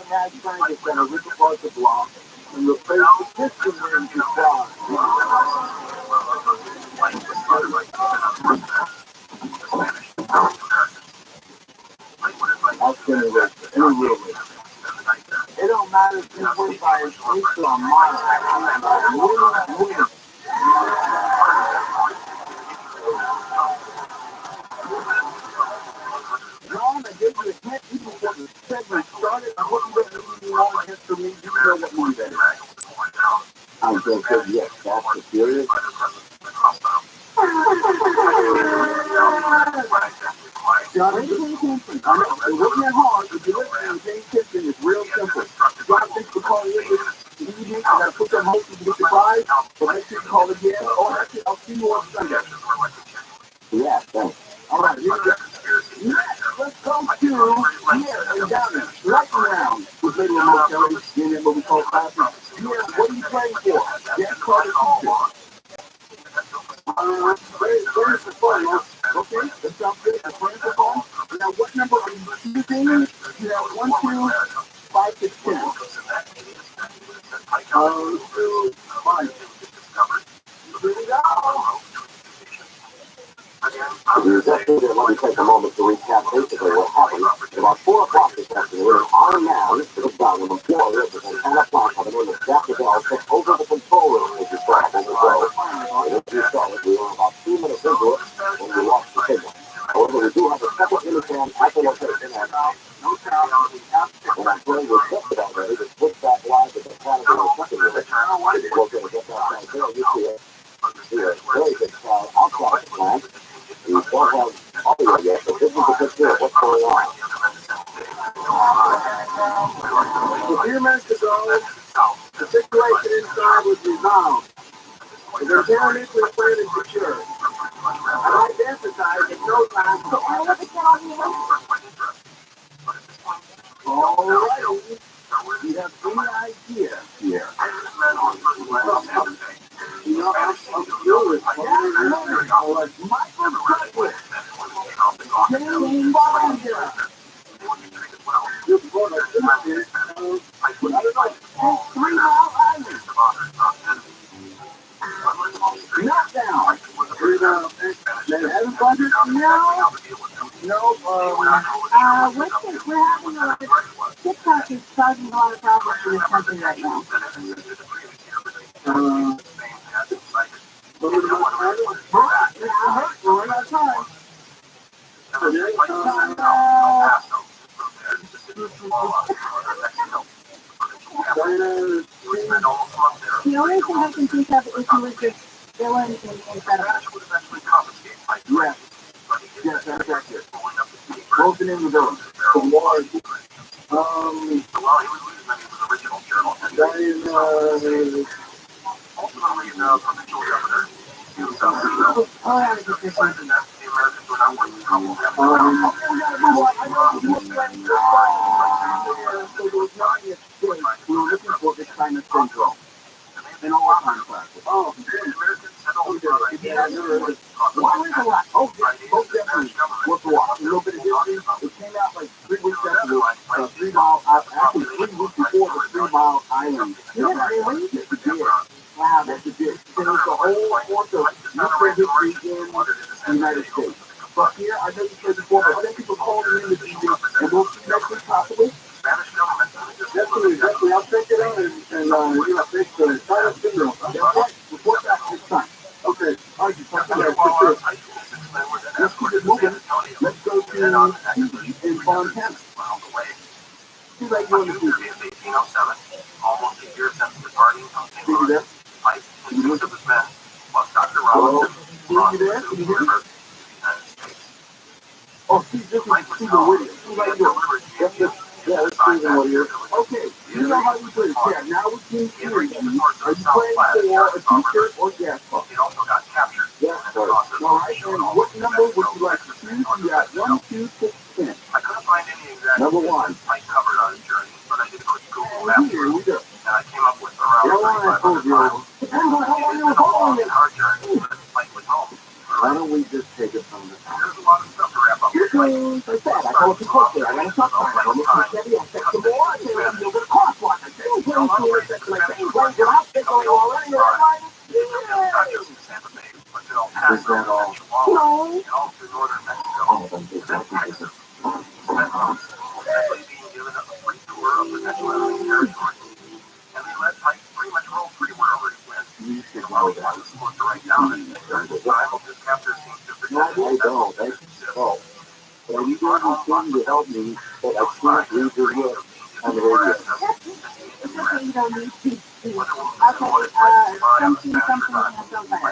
Mag scientists that are rip apart the block and replace the piston rings with blocks. I'll spin it with any real race. It don't matter if you win by an inch or a mile. Win. John, I gave you a hint even before the segment started. I wasn't going to give you more hints for me. You know what movie that is. I'm going to say yes, that's the serious. John, it wasn't that hard. If you listen to James Kitchen, it's real simple. John thinks the call in this evening. I got to put some hope to get the prize. So make sure you call again. Oh, actually, I'll see you on Sunday. Yeah, thanks. All right, here we go. Let's go to here and down there. Lightning round. We're playing with Mark Kelly in what we call classes. Here, what are you playing for? Yes, call the teacher. Where's the phone? Okay, that sounds good. I'm playing for phone. Now, what number are you choosing? You have 1, 2, 5, 6, 10. 2, 5. Here we go. Let me take a moment to recap basically what happened. About 4 o'clock this afternoon, our man, Mr. Down, an employer of the Montana plant by the name of Jack Bell, took over the control room as you saw on the road. And as you saw it, we were about 2 minutes into it when we lost the signal. However, we do have a separate uniform at the location, and no doubt when I'm playing with just about ready to switch back live to the planet in a second minute. We're going to get that down there. You see it. See a very big crowd outside the plant. We don't have audio yet, but this is a picture of what's going on. A few minutes ago, the situation inside was resolved. The thermonuclear plant is secure. I'd like to emphasize that no time. All right. Do you have any idea here? You know, I'm sure it's Michael Chadwick. James Bonder. You're going to finish it. I don't know. 3 Mile Island. Knockdown. They haven't budget? No. We're having a TikTok is causing a lot of problems with this country right now. We're out of time. The only thing I can think of is he was just villain in Incredible. Yes, that's accurate. Broken in the villain. The war. That is, we were looking for this kind of syndrome in all time classes. Oh, definitely worth a watch. A little bit of history. It came out like 3 weeks after the 3 Mile, actually 3 weeks before the 3 Mile Island. Yes, it did. Wow, yes, it did. So it's the whole course of nuclear history in the United States. But here, I know you said before, but then people calling in this evening, and we'll see next week possibly. Definitely. I'll check it out and fix the entire syndrome. That's right. Report back next time. Okay. All right, let's keep it moving. Let's go to Steve in Montana. Steve, how you doing this evening? Almost a year since departing from Steve, you there? most of his men, plus Dr. Hello? Steve, you there? Can you hear me? Oh, Steve, this is Stephen Whittier. Steve, how you doing? Yeah, it's Stephen Whittier. Okay, you know how we do it. Yeah, now we can hear you. Are you playing for a t-shirt or gas pump? It also got captured. Yes, sir. All right, and what number would you like to choose? You got 1, 2, 6, 10. I couldn't find any exact Number 1. I covered on his journey, but I did a quick Google map. Here we go. And You know what I told you? Depends on how long you were following it. Why don't we just take it from the top? You're doing so sad. I told you quickly. I want to talk about it. I'm looking at Chevy. I said some more. I said I'm going to cost one. I said, you bring the intersection like same place without signaling already. You're right. Is that all? No. Oh, then it's not. You should know that. No, I don't. That's so. But are you doing anything to help me that I can't read your lips on the radio? It's okay, you don't need to. Okay, something canceled there.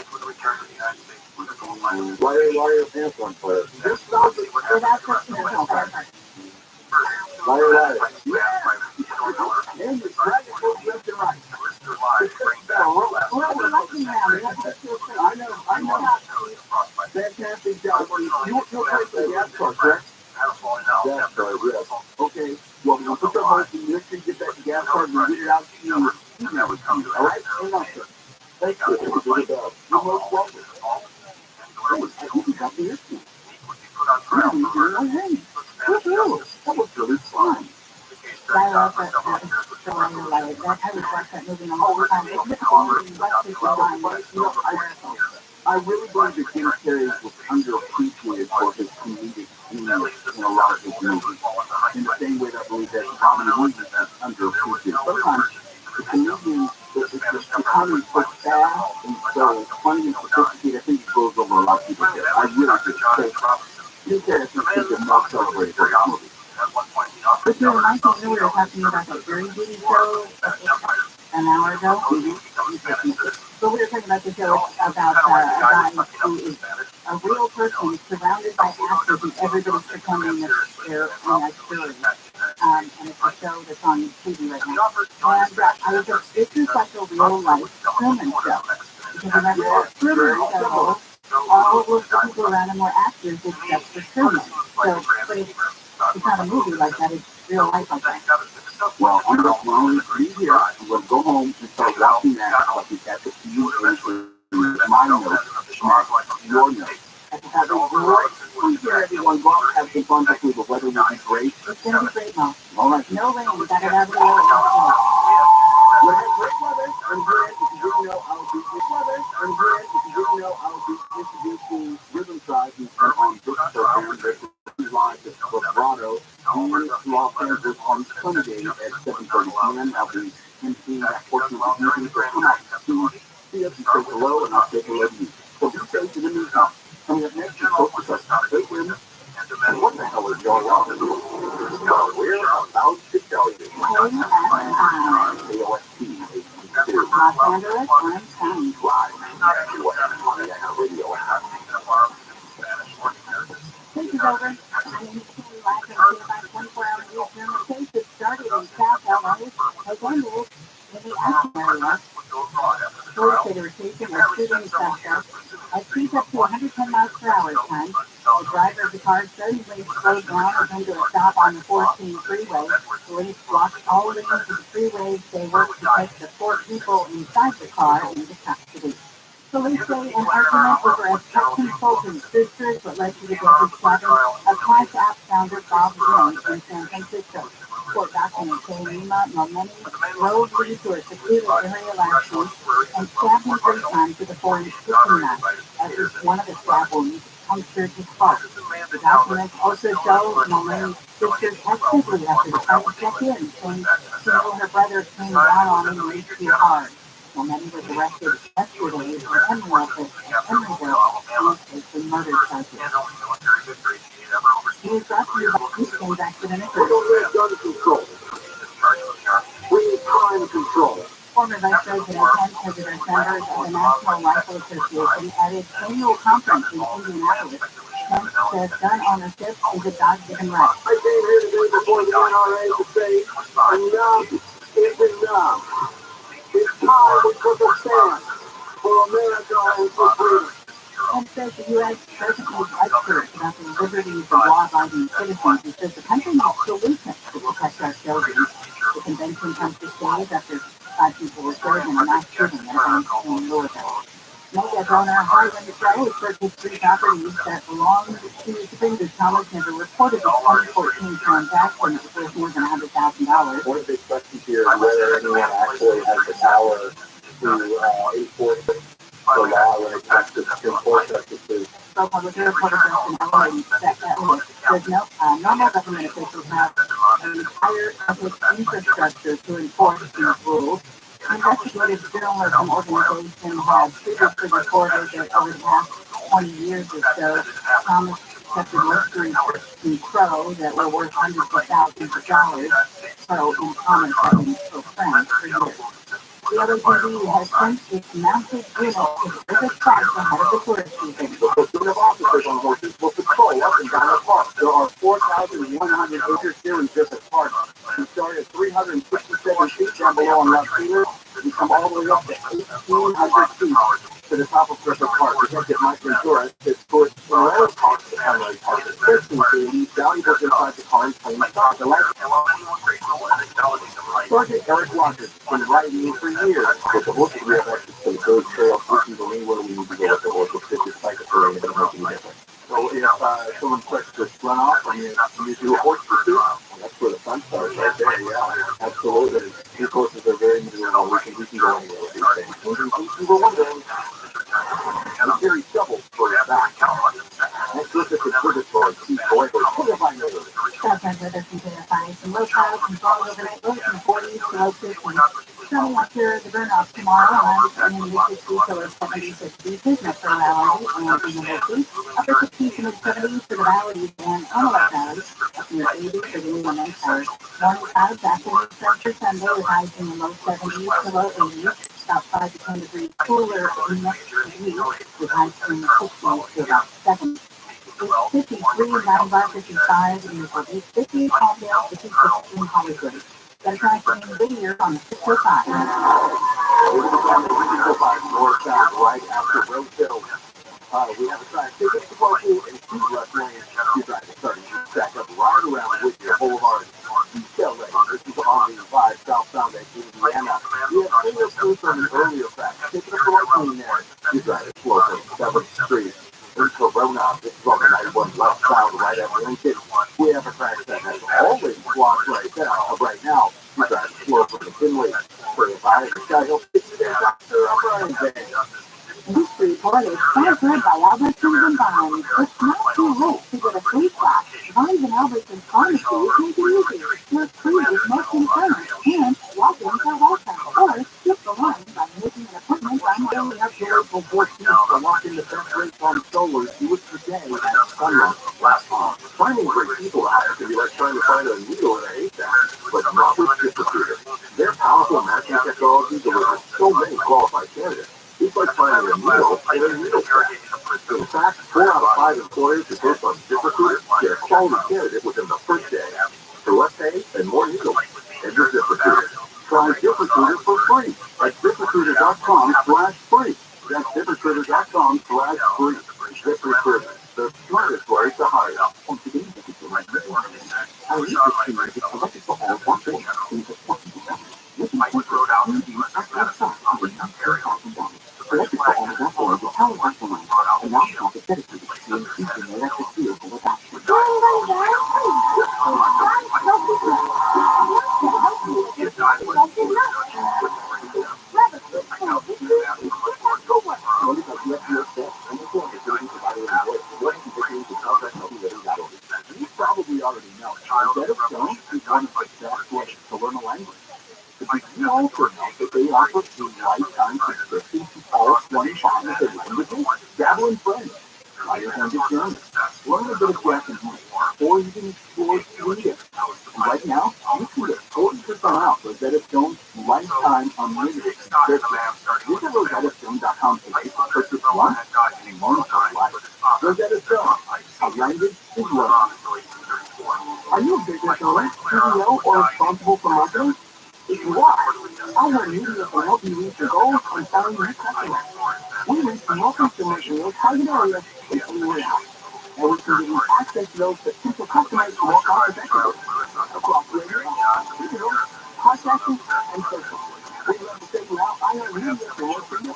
Why are your pants on fire? Just stop it without touching yourself. Liar. Yeah. And the dragon goes left and right. Well, we're looking around. We have to get to a place. I know. Fantastic job. You'll pay for the gas card, correct? Gas card, yes. Okay. Well, we'll put the host in. Make sure you get that gas card and get it out to you. All right? Hang on, sir. Thank you. Good job. You're most welcome. Hey, I think you got the issue. Oh, hey. Woohoo. That was really fun. I love that story. I would watch that movie all the time. It's the only I really believe that Jim Carrey was underappreciated for his comedic genius in a lot of his movies. In the same way that I believe that Robin Williams is underappreciated. Sometimes the comedian, the comedy is so fast and so funny and sophisticated, I think it goes over a lot of people's heads. I really do. Jim Carrey is the most celebrated for his movies. But you remind me, we were talking about the jury duty show an hour ago. So we were talking about the show about a guy who is a real person surrounded by actors and everybody's pretending that they're in a jury. And it's a show that's on TV right now. And I was like, this is like a real life Truman show. Because remember that Truman show, all of the people around him were actors except for Truman. So, but it's not a movie like that, it's real life like that. Well, I'm just going to leave here. I'm going to go home and start watching that like it's at the TV and my notes, your notes. Please hear everyone go out and have some fun this week. The weather will be great. It's going to be great, Mom. All right. No rain, we got it out of the way. We'll have great weather, and Grant, if you didn't know, I'll be introducing Rhythm Tribe on this program. Live at Vibrato in Los Angeles on Sunday at 7:30 p.m. I'll be emceeing that portion of the meeting, so come out to see us and say hello, and I'll say hello to you. So be safe in the meantime. Coming up next is Focus Us. Stay with me. And what the hell is going on? We're about to tell you. AOST 82. Los Angeles, Orange County. Radio. Case is over. My name is Kelly Lacker. I'm here by 24-hour news room. The case that started in South LA has ended in the Aspen area. Police say they were chasing or shooting the suspect at speeds up to 110 miles per hour at times. The driver of the car suddenly slowed down and came to a stop on the 14 freeway. Police blocked all lanes of the freeway. They worked to take the 4 people inside the car into custody. Police say an argument over a tech consultant's sisters what led to the deadly stabbing of Cash App founder Bob Jones in San Francisco. Court documents say Nima Momeni drove Lee to a secluded area last week and stabbed him 3 times with a 4-inch kitchen knife. At least one of the stab wounds punctured his heart. The documents also show Momeni's sisters actively after the fight check in, saying she knew her brother came down on him way too hard. Momeni was arrested yesterday in Emeryville for murder charges. He was brought to you by Houston's accident We're going to let gun control. We need crime control. Former Vice President and President members of the National Rifle Association at its annual conference in Indianapolis. Pence says gun ownership is a God-given right. I came here today before the NRA to say enough is enough. It's time we took a stand for America and for freedom. And says the U.S. doesn't need experts about the liberties of law-abiding citizens. It says the country needs solutions to protect our children. The convention comes to stays after 5 people were killed in a mass shooting at a bank in Louisville. Mega donor Hiram Shell purchased 3 properties that belonged to Springers College never reported a 2014 transaction that was worth more than $100,000. One of the big questions here is whether anyone actually has the power to enforce the law when it comes to Supreme Court justices. Republican Republicans and elements says no, normal government officials have an entire public infrastructure to enforce these rules. Investigative journalism organization has previously reported that over the past 20 years or so, Thomas accepted mysteries in Crow that were worth hundreds of thousands of dollars. Crow in comments have been so friends for years. The LAPD has sent its mounted unit to visit spots ahead of the tourist season. The platoon of officers on horses will patrol up and down the park. There are 4,100 acres here in Griffith Park. We start at 367 feet down below on Left Field. We come all the way up to 1,800 feet to the top of Griffith Park. Detective Mike Ventura is put Ferrero Park to Conway Park. 13 feet, valuables inside the car and plain sight. The light. Sergeant Eric Rogers has been riding for years. With the horses we have access to the those trails, we can go anywhere we need to go with the horses. It's like a terrain, it doesn't make any difference. So if someone starts to run off, I mean, you do a horse pursuit, that's where the fun starts right there, yeah. Absolutely. These horses are very maneuverable. We can go anywhere with these things. We were wondering, the Gary Shovel for his back. Next look at the Purgatory, Keith Boyd, terrifying over. Southside weather continuing some low clouds and falls overnight lows in the 40s to low 50s. Sunny after the burn-off tomorrow, and in the mid-60s to low 70s at the beaches, Metro Valley, and in the Northeast. Upper 60s to mid-70s for the valleys and Amalek Valley. Up near 80 for the Inland Empire. Morning clouds, afternoon temperature Sunday with highs in the low 70s to low 80s. About 5 to 10 degrees cooler next week with highs in the 60s to about 70. 53, 95, 55 in the 50, Palmdale, 56 in Hollywood. Got a track in Whittier on the 605. Northbound right after Roadkill. We have a track ticket to Parkview and 2 left lanes. You guys are starting to stack up right around Whittier Boulevard. This is on the 5 southbound at Indiana. We have single proof from an earlier track. Ticket to right lane there. You guys are slow from 7th Street. There's Corona. This is on the 91 left side right after Lincoln. We have a track that has always blocked right now. You guys are slow from the Finley. For the fire, the Sky Hill 60 there, Dr. O'Brien Day. This report is sponsored by Albertsons and Vines. It's not too late to get a free shot. Vines and Albertsons pharmacies make it easy. Your food is most important, and walk-ins are welcome. Or skip the line by making an appointment on the Only have to wait for 14 to walk in the best rates on solar. Do it today at Sunlight last fall. Finding great people out can be like trying to find a needle in a haystack, but not with ZipRecruiter. Their powerful matching technology delivers so many qualified candidates. It's like finding a needle in a needle track. In fact, 4 out of 5 employers who post on ZipRecruiter get a quality candidate within the first day. For less pay and more needles, enter ZipRecruiter. Try ZipRecruiter for free at ZipRecruiter.com/free. That's ZipRecruiter.com/free. ZipRecruiter, the smartest way to hire. Once again, I need to see if it's selected for all workers. Mike wrote out the U.S. status of $1,000. Selected for all that board with power back the line, and now it's a dedicated to increasing the electric vehicle adoption. You probably already know that it's going to be one of the best ways to learn a language. But you also know that they offer a lifetime subscription to all 25 of their languages. Dabble in French. Try your hand at German. Learn a bit of Japanese. Or you can explore Swedish. And right now, you can get 40% off Rosetta Stone's lifetime unlimited subscription. Visit RosettaStone.com today to purchase one and learn for life. Rosetta Stone. A language is learning. Are you a business owner, CEO, or responsible for marketing? If you are, I heard media can help you reach your goals and find new customers. We reach more consumers in your target area than anywhere else. And we can give you access to those potential customers more cost-effectively across radio, digital, podcasting, and social. We say, well, I don't need this to work for you.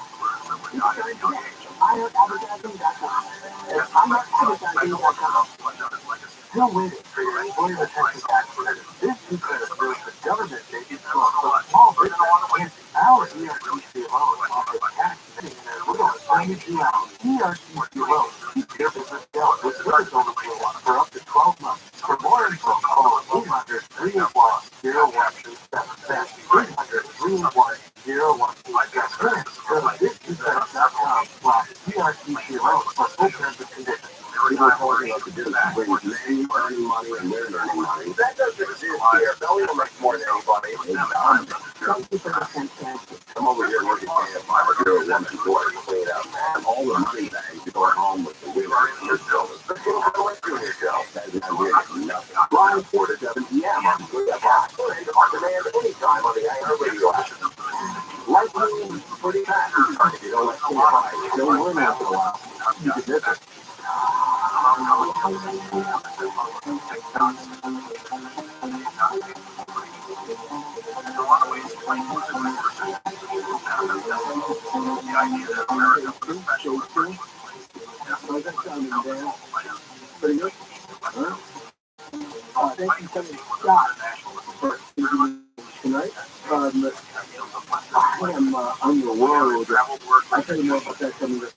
iHeartAdvertising.com. It's iHeartAdvertising.com. Still waiting for your employer tax tax credit. This includes the government taking from small business and our ERTC loan offers tax savings and will manage you out. ERTC loan keeps your business going with service overpayment for up to 12 months. For more info, call 800-381-0127. That's 800-381-0127. Go to business.com/ERTC loan for full terms and conditions. People are talking about the difference between men earning money and women earning money. That doesn't exist here. Belly will make more than anybody. Some people are fantastic. Come over here and look at me if I were here at 124 to clean up, man. All the money bags you go home with the women in your shelves. But you don't have to in your shelves. That is really nothing. Live 4 to 7 p.m. on Good Box. On demand anytime on the iHeartRadio app. Lightning pretty fast. If you don't like to buy, don't learn after a while. You can miss it. Pretty good. Huh? Thank you so much, Scott, for tonight. I am on the road. I'll tell you more about that coming up.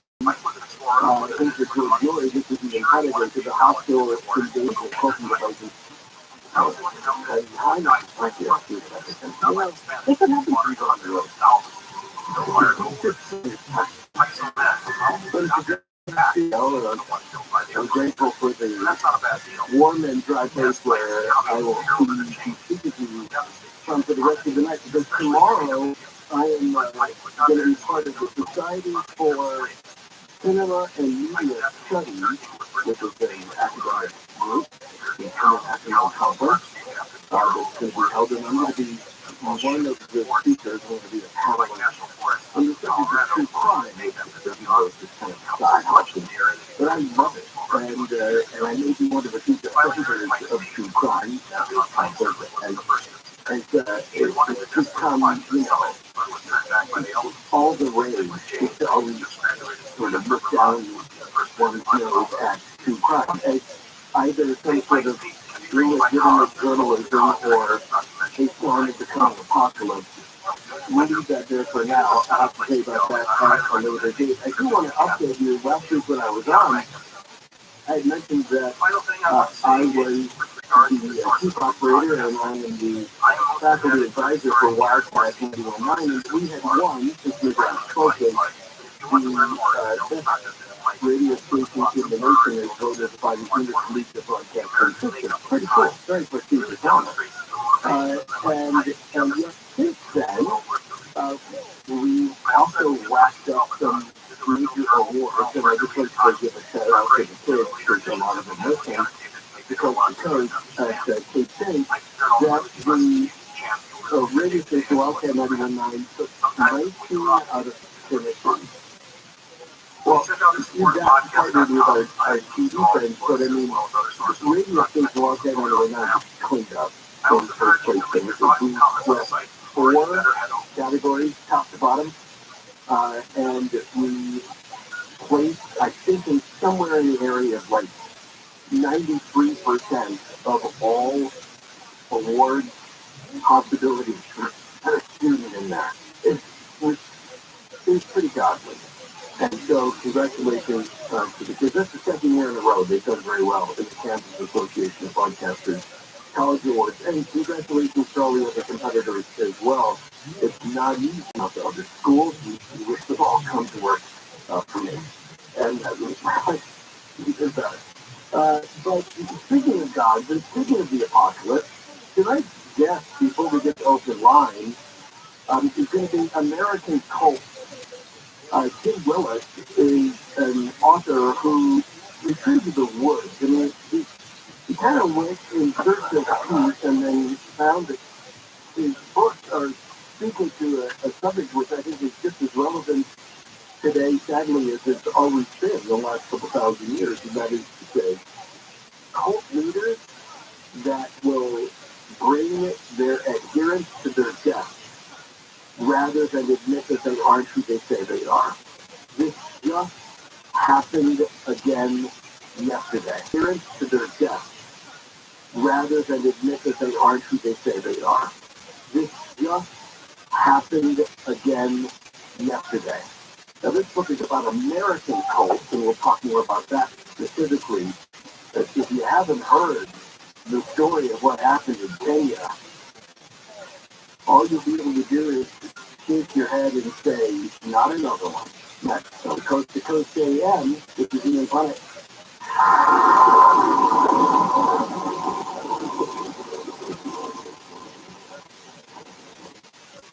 Things that you enjoy, this is the encouragement to the hospital engaged with coping devices. It could happen. I'm grateful for the warm and dry place where I will be speaking to you from for the rest of the night, because tomorrow I am going to be part of the Society for Cinema and Media Studies, which is an academic group, the academic conference that's going to be held, and I'm going to be one of the speakers. I'm going to be a panelist on the subject of true crime, which is this kind of side option, but I love it, and I may be one of the few defenders of true crime, and it's become, all the rage. It's always sort of look down one's nose at true crime as either some sort of illegitimate journalism or a sign of the coming apocalypse. We'll leave that there for now. I'll have to say about that at a later date. I do want to update you. Last week when I was on, I had mentioned that I was the chief operator and I am the faculty advisor for Wildcat 919, and we had won, since we got spoken, the best radio station in the nation is voted by the English Media Broadcasting System. Pretty cool, very prestigious honor. And yet since then, we also wrapped up some major awards, and I just like to give a shout out to the kids, because a lot of them listen, because at Cape State, that the radio station Wildcat 919 took 19 out of 20. Well, you got partnered with our TV friends, but I mean, the radio station Wildcat 919 cleaned up in the first place. We went 4 categories, top to bottom, and we placed, I think, in somewhere in the area of like 93% of all award possibilities for a student in that. It was pretty godly. And so congratulations to the kids. That's the second year in a row they've done very well in the Kansas Association of Broadcasters College Awards. And congratulations to all the other competitors as well. It's not easy out to other schools. We wish them all come to work for me. And he did that. But speaking of God, and speaking of the apocalypse, tonight's guest, before we get to open line, is going to be American Cult. Tim Willis is an author who returned to the woods. I mean, he kind of went in search of peace and then found that his books are speaking to a subject which I think is just as relevant today, sadly, as it's always been the last couple thousand years, and that is to say, cult leaders that will bring their adherents to their death. rather than admit that they aren't who they say they are. This just happened again yesterday. Parents to their death, rather than admit that they aren't who they say they are. This just happened again yesterday. Now this book is about American cults, and we'll talk more about that specifically. But if you haven't heard the story of what happened in Kenya, all you'll be able to do is shake your head and say, not another one. Next on Coast to Coast AM, this is Ian Punnett.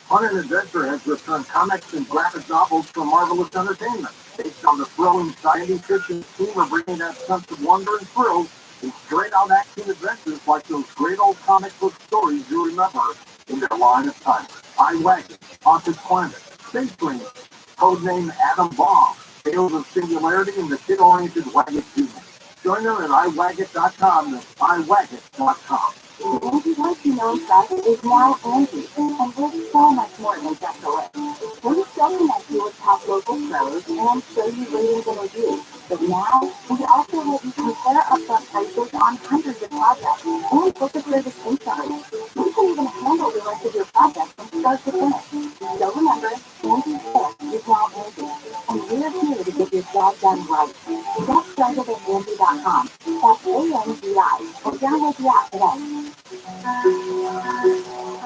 Fun and Adventure has returned comics and graphic novels from Marvelous Entertainment. Based on the thrilling science fiction team are bringing that sense of wonder and thrill in straight-out action adventures like those great old comic book stories you remember in their line of time. iWagon, Haunted Planet, Space Dream, codename Atom Bomb, Tales of Singularity, and the kid-oriented Wagon Genius. Join them at iWagon.com. That's iWagon.com. The Angie List you know trust is now Angie, and we're so much more than just a list. We still connect you with top local pros and show you ratings and reviews. But now, we also let you compare upfront prices on hundreds of projects and book a service instantly. You can even handle the rest of your project from start to finish. So remember, Angie's List is now Angie, and we're here to get your job done right. Get started at Angie.com. That's ANGI, or download the app today.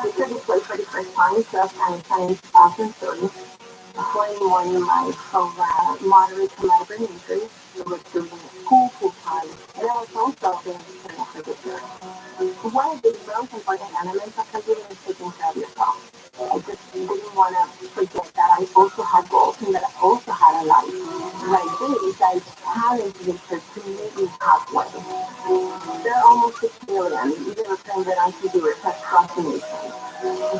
This is a play for the first time, so I'm trying often stories. Playing one of my moderate to moderate injuries. It was doing full time. There was also things for this year. One of the most important elements of forgiving is taking care of yourself. I just didn't want to forget that I also had goals and that I also had a life. What I did is I challenged nature to meet me halfway. There are almost 6 million. Even a friend that I should do it, that's fascination.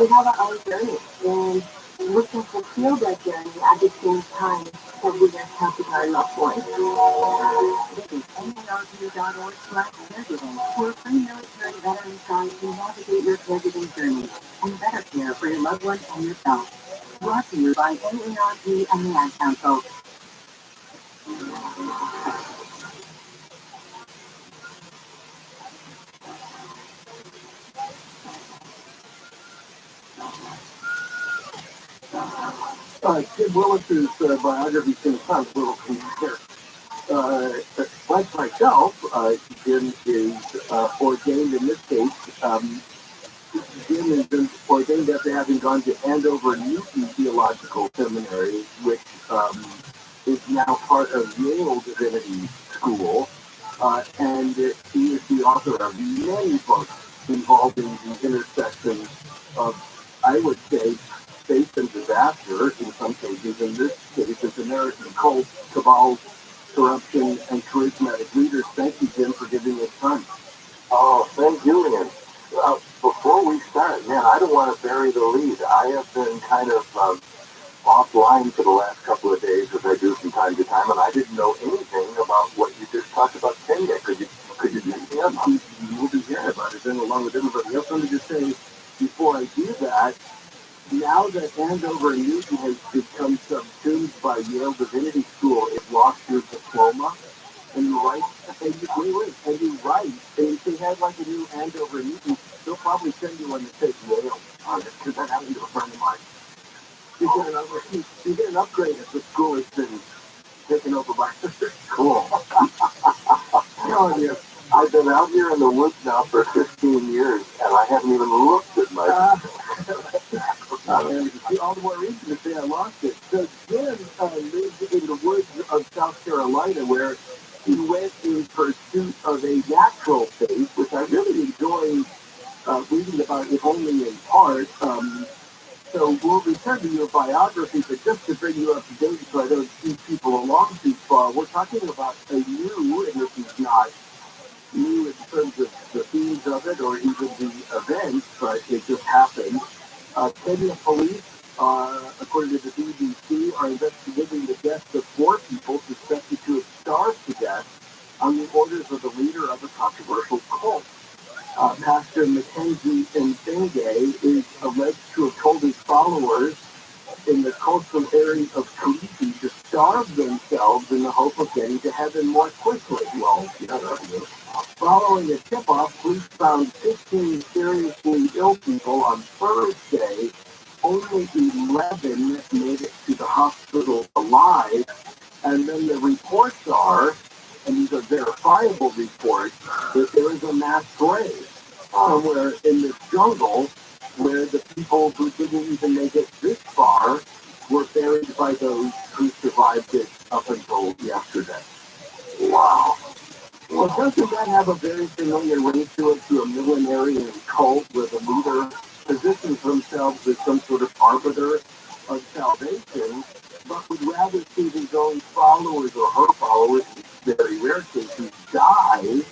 We have our own journey, and we can fulfill that journey at the same time that we are helping our loved ones. Visit NARP.org/caregiving for a free military veteran guide to navigate your caregiving journey and better care for your loved ones and yourself. Brought to you by NARP and the Ad Council. Tim Willis's biography can sound a little familiar. Like myself, Jim is ordained in this case. Jim has been ordained after having gone to Andover Newton Theological Seminary, which is now part of Yale Divinity School. And he is the author of many books involving the intersection of, I would say, faith and disaster in some cases. In this case, it's American cult, cabal, corruption, and charismatic leaders. Thank you, Jim, for giving us time. Oh, thank you, Ian. Before we start, man, I don't want to bury the lead. I have been kind of offline for the last couple of days, as I do from time to time, and I didn't know anything about what you just talked about Kenya. Could you give me up? We'll be hearing about it then, along with everybody else. Let me just say, before I do that, now that Andover and Newton has become subsumed by Yale Divinity School, it lost your diploma. And you write, and you write, they had like a new Andover and Newton, they'll probably send you one that says Yale on it, because that happened to a friend of mine. You get an upgrade if the school has been taken over by sister school. Telling you, I've been out here in the woods now for 15 years, and I haven't even looked at my... All the more reason to say I lost it. So Jim lived in the woods of South Carolina, where he went in pursuit of a natural faith, which I really enjoy reading about, if only in part. So we'll return to your biography, but just to bring you up to date so I don't keep people along too far, we're talking about a new, and this is not new in terms of the themes of it or even the events, but it just happened. Kenya police, according to the BBC, are investigating the deaths of 4 people suspected to have starved to death on the orders of the leader of a controversial cult. Pastor Mackenzie Nsenge is alleged to have told his followers in the coastal areas of Tahiti to starve themselves in the hope of getting to heaven more quickly. Well, yeah, that's good. Following a tip-off, police found 15 seriously ill people on Thursday. Only 11 made it to the hospital alive. And then the reports are, and these are verifiable reports, that there is a mass grave somewhere in this jungle where the people who didn't even make it this far were buried by those who survived it up until yesterday. Wow. Well, doesn't that have a very familiar ring to it, to a millenarian cult where the leader positions themselves as some sort of arbiter of salvation, but would rather see his own followers or her followers, in very rare cases, die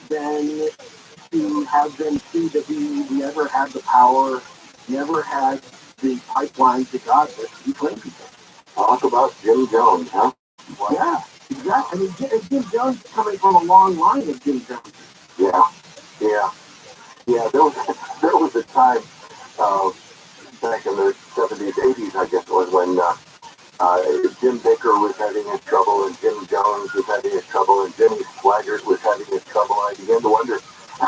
than to have them see that he never had the power, never had the pipeline to God that he claimed he did. Talk about Jim Jones, huh? Well, yeah, exactly. I mean, Jim Jones is coming from a long line of Jim Jones. Yeah, yeah, yeah. There was a time back in the 70s, 80s, I guess it was, when Jim Baker was having his trouble, and Jim Jones was having his trouble, and Jimmy Swaggart was having his trouble. I began to wonder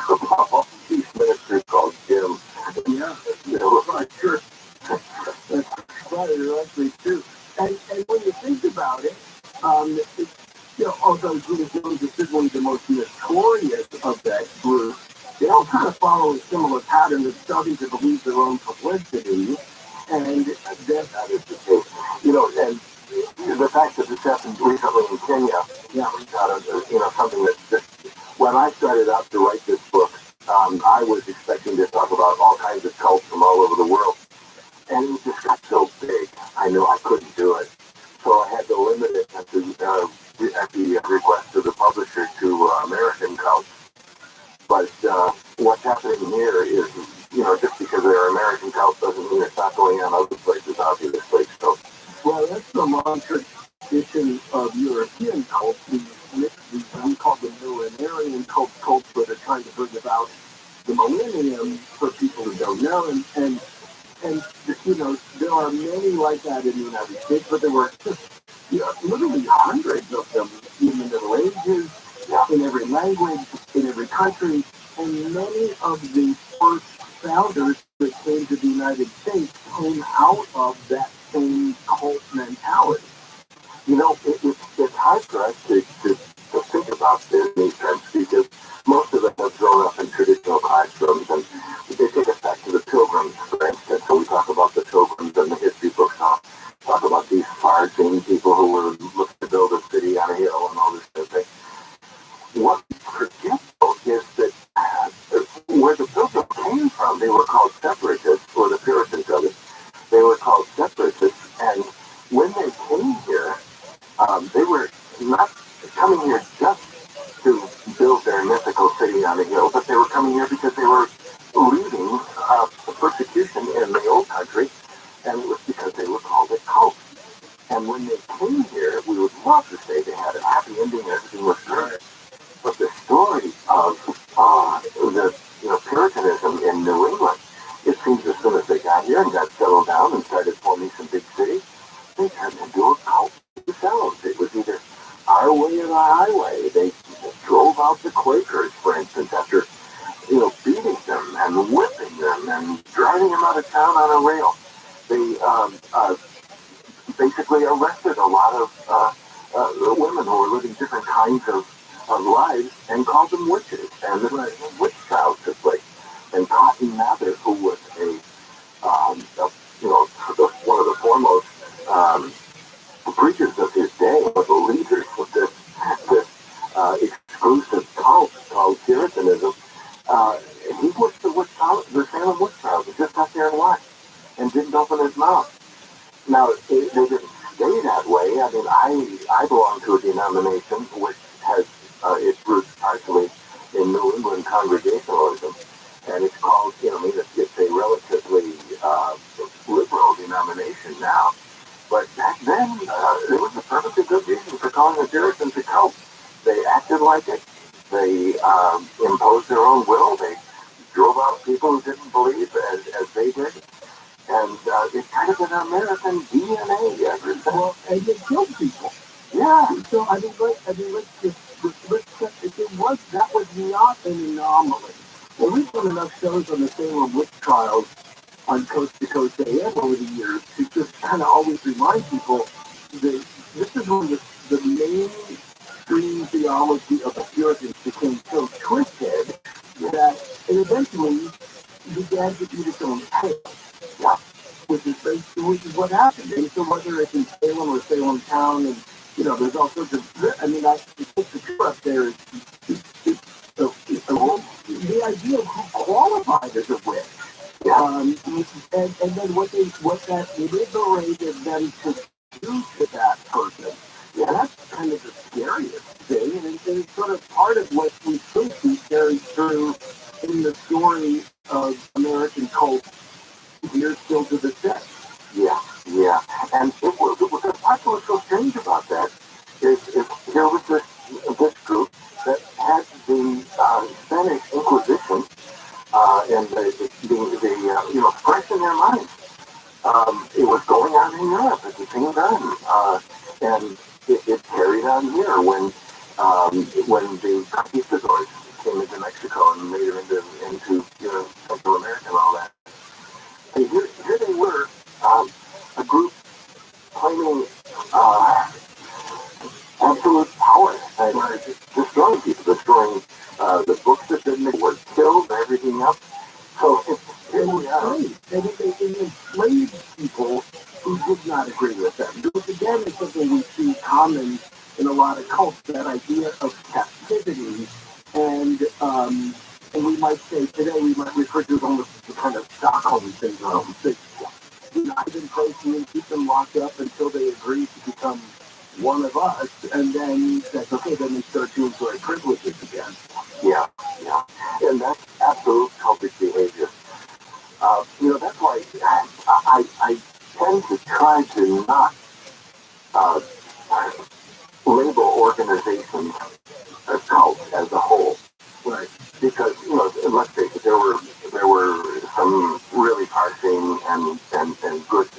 about all these ministers called Jim. Yeah, you know, I'm sure that's probably actually true. And when you think about it, although Jim Jones is certainly the most notorious of that group, they all kind of follow a similar pattern of starting to believe their own publicity, and that is the case. And the fact that this happened recently in Kenya, something that just, when I started out to write this book, I was expecting to talk about all kinds of cults from all over the world, and it just got so big, I knew I couldn't do it. So I had to limit it at the request of the publisher to American cults. But what's happening here is, just because they're American cults doesn't mean it's not going on other places, obviously. So, well, that's the long tradition of European cults. We call them millenarian cults, where they're trying to bring about the millennium for people who don't know. And there are many like that in the United States, but there were just literally hundreds of them in the Middle Ages, in every language, in every country, and many of the first founders that came to the United States came out of that same cult mentality. It's hard for us to think about this in these terms, because most of us have grown up in traditional classrooms, and they take us back to the Pilgrims, for instance. So we talk about the Pilgrims and the history books, talk about these far-seeing people who were looking to build a city on a hill and all this kind of thing. What we forget, though, is that where the Pilgrims came from, they were called separatists, or the Puritans of it. They were called separatists, and when they came here, they were not coming here just to build their mythical city on a hill, but they were coming here because they were leaving persecution in the old country, and it was because they were called a cult. And when they came here, we would love to say they had a happy ending, everything was good. But the story of the Puritanism in New England, it seems as soon as they got here and got settled down and started forming some big cities, they turned into a cult themselves. It was either our way or the highway. They drove out the Quakers, for instance, after beating them and whipping them and driving them out of town on a rail. They basically arrested a lot of women who were living different kinds of lives and called them witches. And the witch trials took place. And Cotton Mather, who was one of the foremost preachers of his day, was the leaders of this exclusive cult called Puritanism. He was the Salem witch trials. He just sat there and watched and didn't open his mouth. Now, they didn't stay that way. I mean, I belong to a denomination which has its roots partially in New England Congregationalism, and it's called, it's a relatively liberal denomination now. But back then, there was a perfectly good reason for calling the Puritans a cult. They acted like it. They imposed their own will. They drove out people who didn't believe as they did. And it's kind of an American DNA ever since. Well, and it killed people. Yeah. So let's if it was that was not an anomaly. Well, we've done enough shows on the Salem witch trials on Coast to Coast AM over the years to just kind of always remind people that this is when the mainstream theology of the Puritans became so twisted that it eventually began to eat its own tail. Yeah. Which is what happened. And so whether it's in Salem or Salem town, and there's all sorts of. I mean, the picture up there is the idea of who qualified as a witch. And then what that liberated them to do to that person. Yeah, that's kind of the scariest thing, and it's sort of part of what we think we carry through in the story of American culture here still to this day. Yeah, yeah. And that's what's so strange about that is there was this group that had the Spanish Inquisition and fresh in their minds. It was going on in Europe at the same time, and it carried on here when the conquistadors came into Mexico and made it into Central America and all that. And here they were, a group claiming absolute power and destroying people, destroying the books that they were killed and everything else. So here we are. They enslaved people who did not agree with them. Which again is something we see common in a lot of cults, that idea of captivity. And we might say today, we might refer to it almost as the kind of Stockholm syndrome. That knife in place and keep them locked up until they agree to become one of us, and then that's okay, then they start to enjoy privileges again. Yeah, yeah. And that's absolute cultic behavior. That's why I tend to try to not uh, label organizations as cults as a whole. Right. Because, let's face it, there were some really parsing and good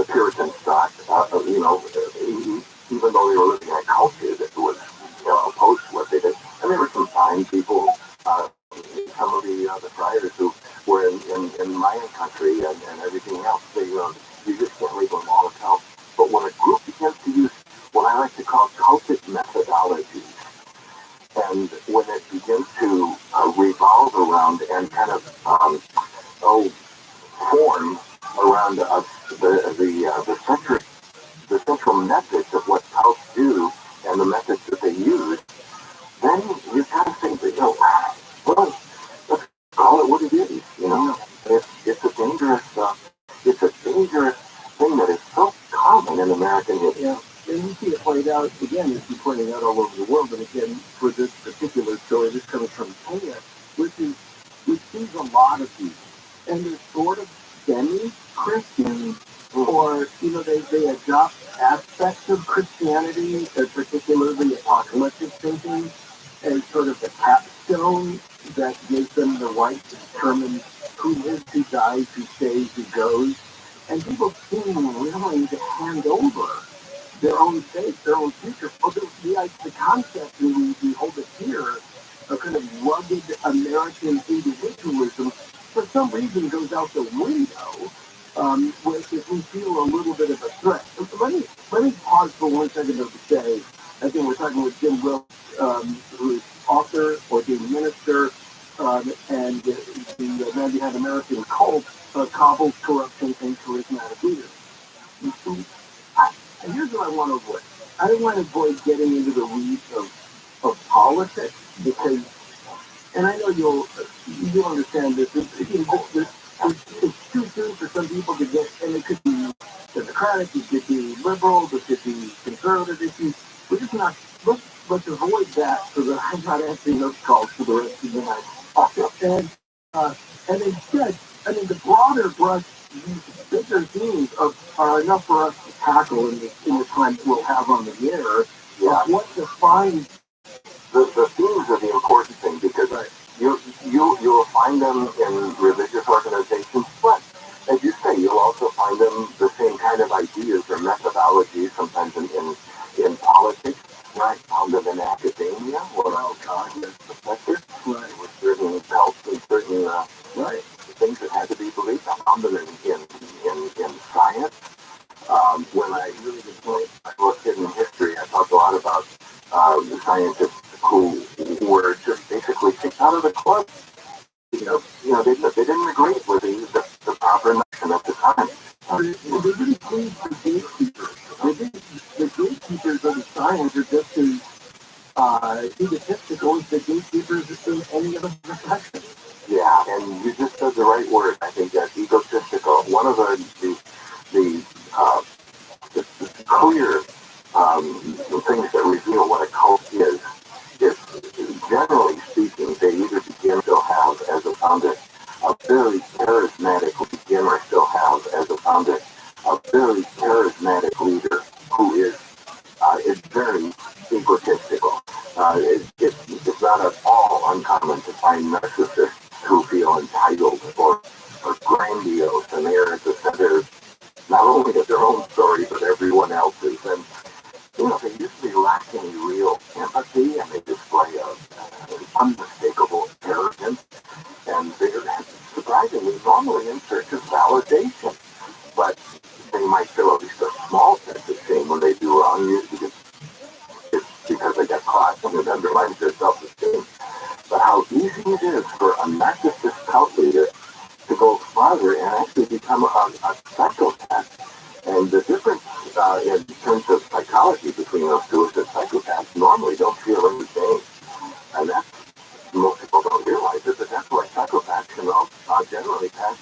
Puritan stock, even though they were living in a culture that was, opposed to what they did. And there were some fine people, some of the friars who were in Mayan country and everything else. They, you just can't label them all as hell. But when a group begins to use what I like to call cultic methodologies, and when it begins to revolve around and kind of form around the central methods of what cults do and the methods that they use, then you kind of think that, well, let's call it what it is. It's a dangerous thing that is so common in American history. Yeah. And we see it played out, again, as you pointed out, all over the world. And again, for this particular story, this comes from Kenya, which sees a lot of these. And they're sort of semi-Christian, or, they adopt aspects of Christianity, particularly apocalyptic thinking, as sort of the capstone that gives them the right to determine who lives, who dies, who stays, who goes. And people seem willing to hand over their own fate, their own future. Well, the concept that we hold it here, a kind of rugged American individualism, for some reason goes out the window if we feel a little bit of a threat. So let me pause for 1 second to say, I think we're talking with Jim Wilkes, who is author, ordained minister, and the man behind American Cult, Cobble's Corruption and Charismatic Leaders. And here's what I want to avoid. I don't want to avoid getting into the weeds of politics, because, and I know you'll understand this. It's too soon for some people to get, and it could be Democratic, it could be liberal, it could be conservative issues. We're just not. Let's avoid that so that I'm not answering those calls for the rest of the night. And instead, I mean, the broader brush, these bigger themes are enough for us to tackle in the time we'll have on the air. Yeah. What defines the themes are the important thing, because you'll find them in religious organizations, but as you science. When I really did my book Hidden History, I talked a lot about the scientists who were just basically kicked out of the club. They didn't agree with the proper notion at the time. They didn't please the gatekeepers. The gatekeepers of the science are just as egotistical as the gatekeepers in any other profession. Yeah, and you just said the right word. I think that egotistical. One of the clear things that reveal what a cult is generally speaking, they either begin to have as a founder a very charismatic leader, still have as a founder a very charismatic leader who is very egotistical. It's not at all uncommon to find narcissists who feel entitled or grandiose, and they're at the center not only of their own story but everyone else's. And they usually lack any real empathy, and they display an unmistakable arrogance, and they're surprisingly normally in search of validation. But they might feel at least a small sense of shame when they do wrong, usually it's because they got caught and it undermines their self-esteem. But how easy it is for a narcissist cult leader to go farther and actually become a psychopath. And the difference in terms of psychology between those two is that psychopaths normally don't feel any pain. And that's, most people don't realize it, but that's why psychopaths can generally pass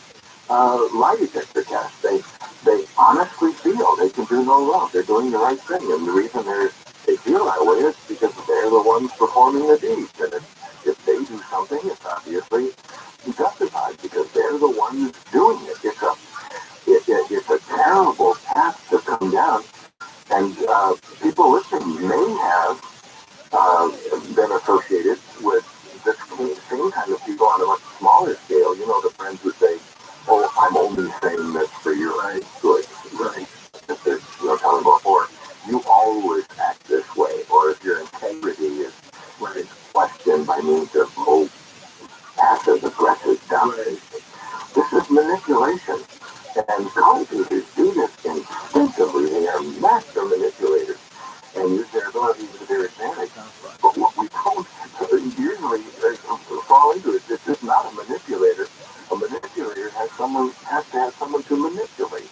lie detector tests. They honestly feel they can do no wrong. They're doing the right thing. And the reason they feel that way is because they're the ones performing the deed. And if they do something, it's obviously justified because they're the ones doing it. It's a terrible path to come down, and people listening may have been associated with this same kind of people on a much smaller scale. The friends who say, "Oh, I'm only saying this for your good." Right? If there's telling before, you always act this way, or if your integrity is questioned by means of passive aggressive dominance. This is manipulation. And cult leaders do this instinctively. They are master manipulators and use their ability to their advantage. But what we don't usually fall into is this is not a manipulator. A manipulator has to have someone to manipulate.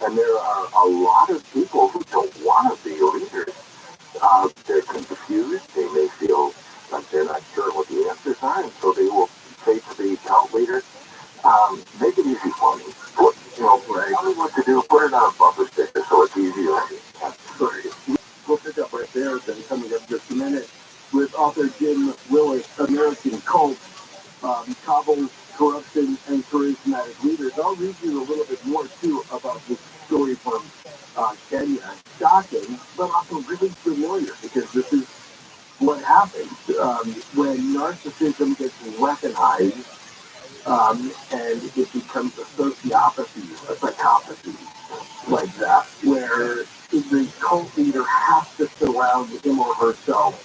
And there are a lot of people who don't want to be leaders. They're confused. They may feel like they're not sure what the answers are, and so they will say to the cult leader, make it easy for me. Tell me what to do. Put it on a bumper sticker so it's easier. We'll pick up right there, then coming up just a minute with author Jim Willis, American Cult, Kabul's Corruption and Charismatic Leaders. I'll read you a little bit more, too, about this story from Kenya. Shocking, but also really familiar, because this is what happens when narcissism gets weaponized and it becomes a sociopathy, a psychopathy like that, where the cult leader has to surround him or herself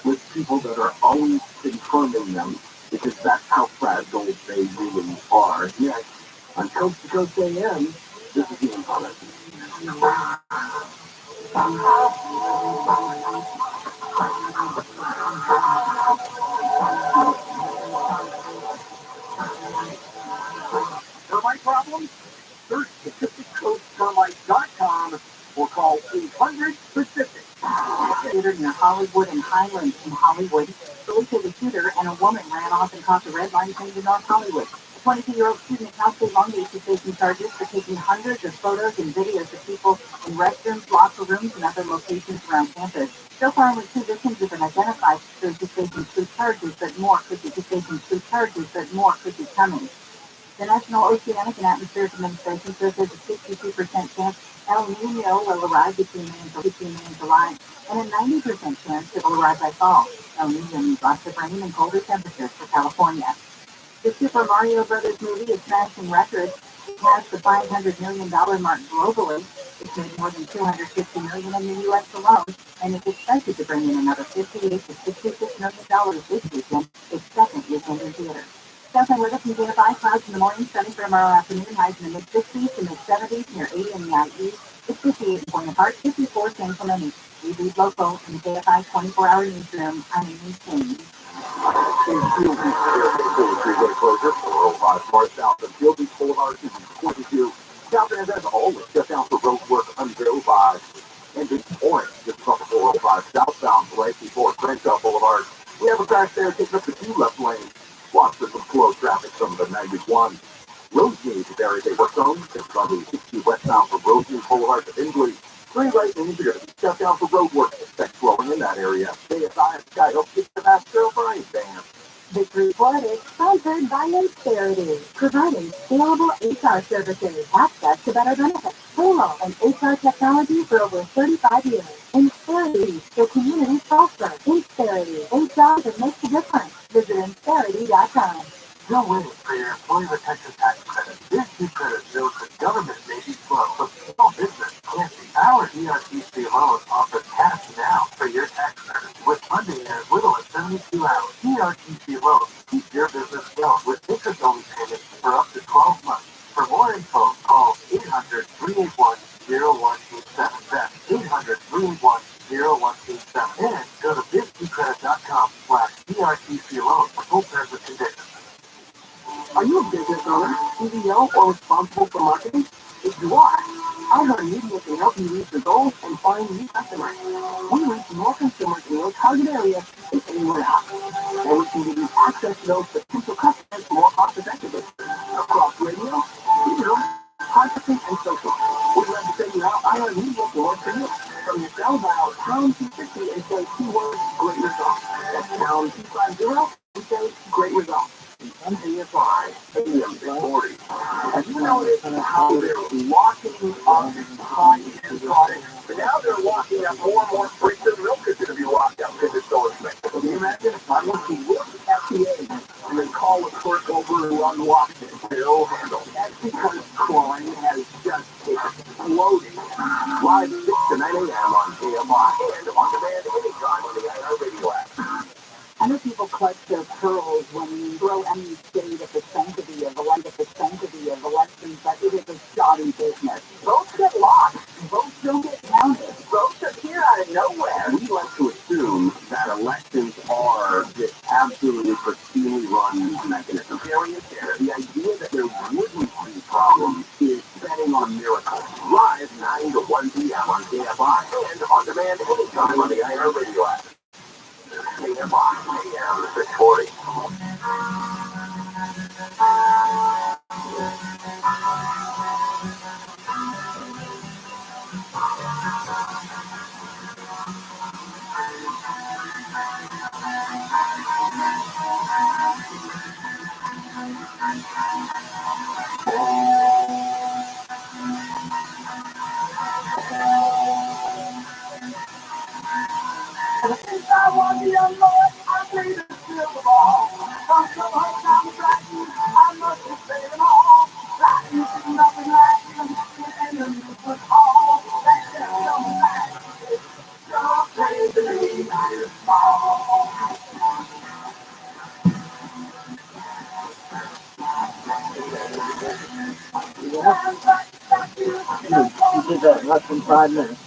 with people that are always confirming them, because that's how fragile they really are. Yet, on Coast to Coast AM, this is Ian Thomas. Termite problems? Search PacificCoastTermite.com or call 800-PACIFIC. Shooter near Hollywood and Highlands in Hollywood. Police said the shooter and a woman ran off and crossed the red line train to North Hollywood. A 22-year-old student at Cal State Long Beach is facing charges for taking hundreds of photos and videos of people in restrooms, locker rooms, and other locations around campus. So far, only 2 victims have been identified. Those who facing 2 charges, but more could be coming. The National Oceanic and Atmospheric Administration says there's a 62% chance El Nino will arrive between May and July, and a 90% chance it will arrive by fall. El Nino means lots of rain and colder temperatures for California. The Super Mario Brothers movie is smashing records. It passed the $500 million mark globally. It's made more than $250 million in the U.S. alone, and is expected to bring in another $58 to $66 million this weekend, its second weekend in theaters. Definitely with us in KFI. Clouds in the morning, sunny for tomorrow afternoon. Highs in the mid-60s to mid-70s near 80 in the IE. It's 58 in Point Park, 54 San Clemente. We read local in the KFI 24-hour newsroom. I'm Amy King. Freeway closure, 405 north south of Field Beach Boulevard, 22. Southbound as always, just down for road work on 05. And the orange, just off of 405 southbound right before Crenshaw Boulevard. We have a crash there, taking up the 2 left lanes. Watch for some slow traffic from the 91. Rosemead is area they work on. It's on the 60 westbound from Rosemead Boulevard to Inslee. 3 right lanes are going to be shut down for road work. Expect slowing in that area. KSI Sky Hope gets the Master Brian Band. Victory Report is sponsored by Insperity, providing scalable HR services, access to better benefits, payroll, and HR technology for over 35 years. Insperity, the community sponsor. Insperity, HR that makes a difference. Visit Insperity.com. Don't wait for your employee retention tax credit. This new credit shows that government may be slow, but small business can't be. Our ERTC loan offers cash now for your tax credit with funding as little as 72 hours. ERTC loans keep your business going with interest-only payments for up to 12 months. For more info, call 800-381-0187. That's 800-381-0187. And go to bizkeycredit.com/ERTC loan for full terms and conditions. Are you a business owner, CEO, or responsible for marketing? If you are, iHeartMedia can help you reach your goals and find new customers. We reach more consumers in your target area than anywhere else. And we can give you access to those potential customers more cost effectively. Across radio, digital, podcasting, and social. We'd love to send you out iHeartMedia can work for you. From your cell dial pound 250 and say keyword great results. That's pound 250 and say great results. MDFI, AM 40. Have you noticed how they're locking up behind these products? But now they're locking up more and more freaks of milk is going to be locked up because it's so expensive. Can you imagine? I'm looking with the FDA and they call the clerk over who unlocked it. They'll handle. That's because crime has just exploded. Live 6 to 9 a.m. on KFI and on demand anytime on the iHeartRadio app. I know people clutch their pearls when you throw any shade at the sanctity of the light, at the sanctity of elections, but it is a shoddy business. Votes get lost. Votes don't get counted. Votes appear out of nowhere. We like to assume that elections are this absolutely pristinely run mechanism. The idea that there wouldn't be problems is betting on miracles. Live 9 to 1 p.m. on KFI and on demand anytime on the iHeartRadio app. KFI AM 640. Since I was a young boy, I played the silver ball. From some home down the track, I must have played them all. Like music, nothing like and the music all. That's just some fact. Don't play the league, I fall. You did that in less than 5 minutes.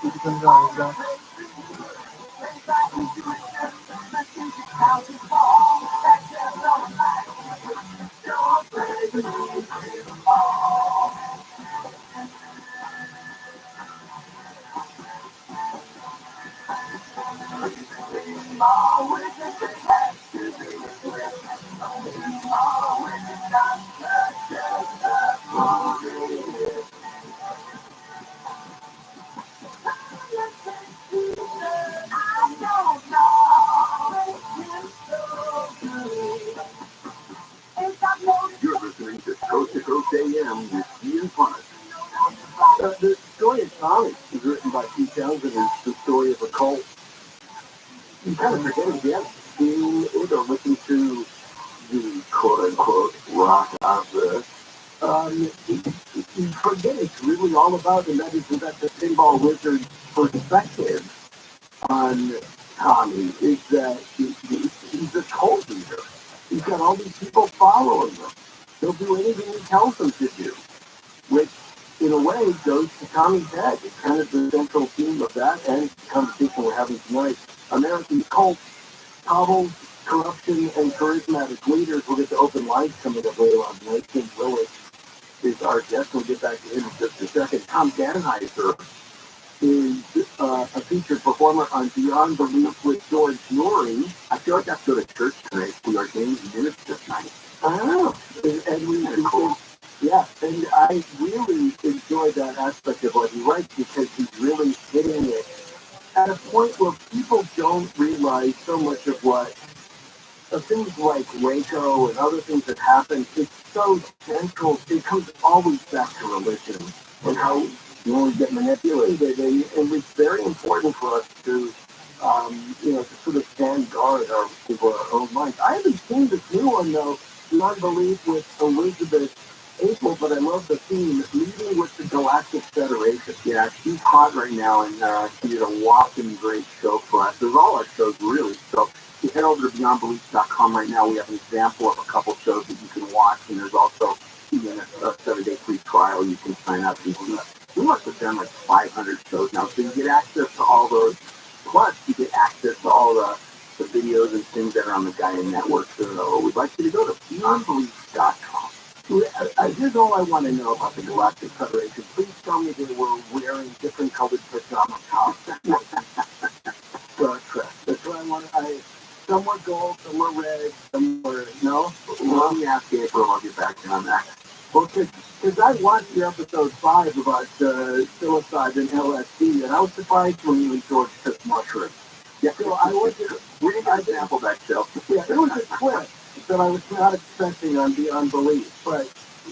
You can go, go. You're listening to Coast to Coast AM with Ian Punnett. The story of Tommy is written by Pete Townsend. It's the story of a cult. You kind of forget again, seeing it or listening to the quote-unquote rock opera. You forget it's really all about, and that is that the pinball wizard's perspective on Tommy is that he's a cult leader. He's got all these people following him. He'll do anything he tells them to do, which in a way goes to Tommy's head. It's kind of the central theme of that and the conversation we're having tonight. American cults, hobbles, corruption, and charismatic leaders. We'll get to open lines coming up later on tonight. Tim Willis is our guest. We'll get back to him in just a second. Tom Danheiser is a featured performer on Beyond Belief with George Norrie. I feel like I have to go to church tonight. We are games minutes this night. Oh, and we cool. Yeah, and I really enjoy that aspect of what he writes because he's really hitting it at a point where people don't realize so much of what things like Waco and other things that happen. It's so central. It comes always back to religion and how we get manipulated, and it's very important for us to, to sort of stand guard over our own minds. I haven't seen this new one though, Beyond Belief with Elizabeth April, but I love the theme, Leading with the Galactic Federation. Yeah, she's hot right now, and she did a whopping great show for us. There's all our shows, really. So if you head over to beyondbelief.com right now, we have an example of a couple shows that you can watch, and there's also even a 7-day free trial you can sign up and see. We must have done like 500 shows now, so you get access to all those. Plus, you get access to all the videos and things that are on the Gaia Network. So we'd like you to go to beyondbelief.com. Here's all I want to know about the Galactic Federation. Please tell me they were wearing different colored pajama tops. Star Trek. That's what I want. Some were gold, some were red, some were no. Let me ask April. I'll get back to you on that. Well, because I watched your episode 5 about psilocybin and LSD, and I was surprised when you and George took mushrooms. Yeah, so I was. We didn't sample that show. Yeah, it was a clip that I was not expecting on Beyond Belief, but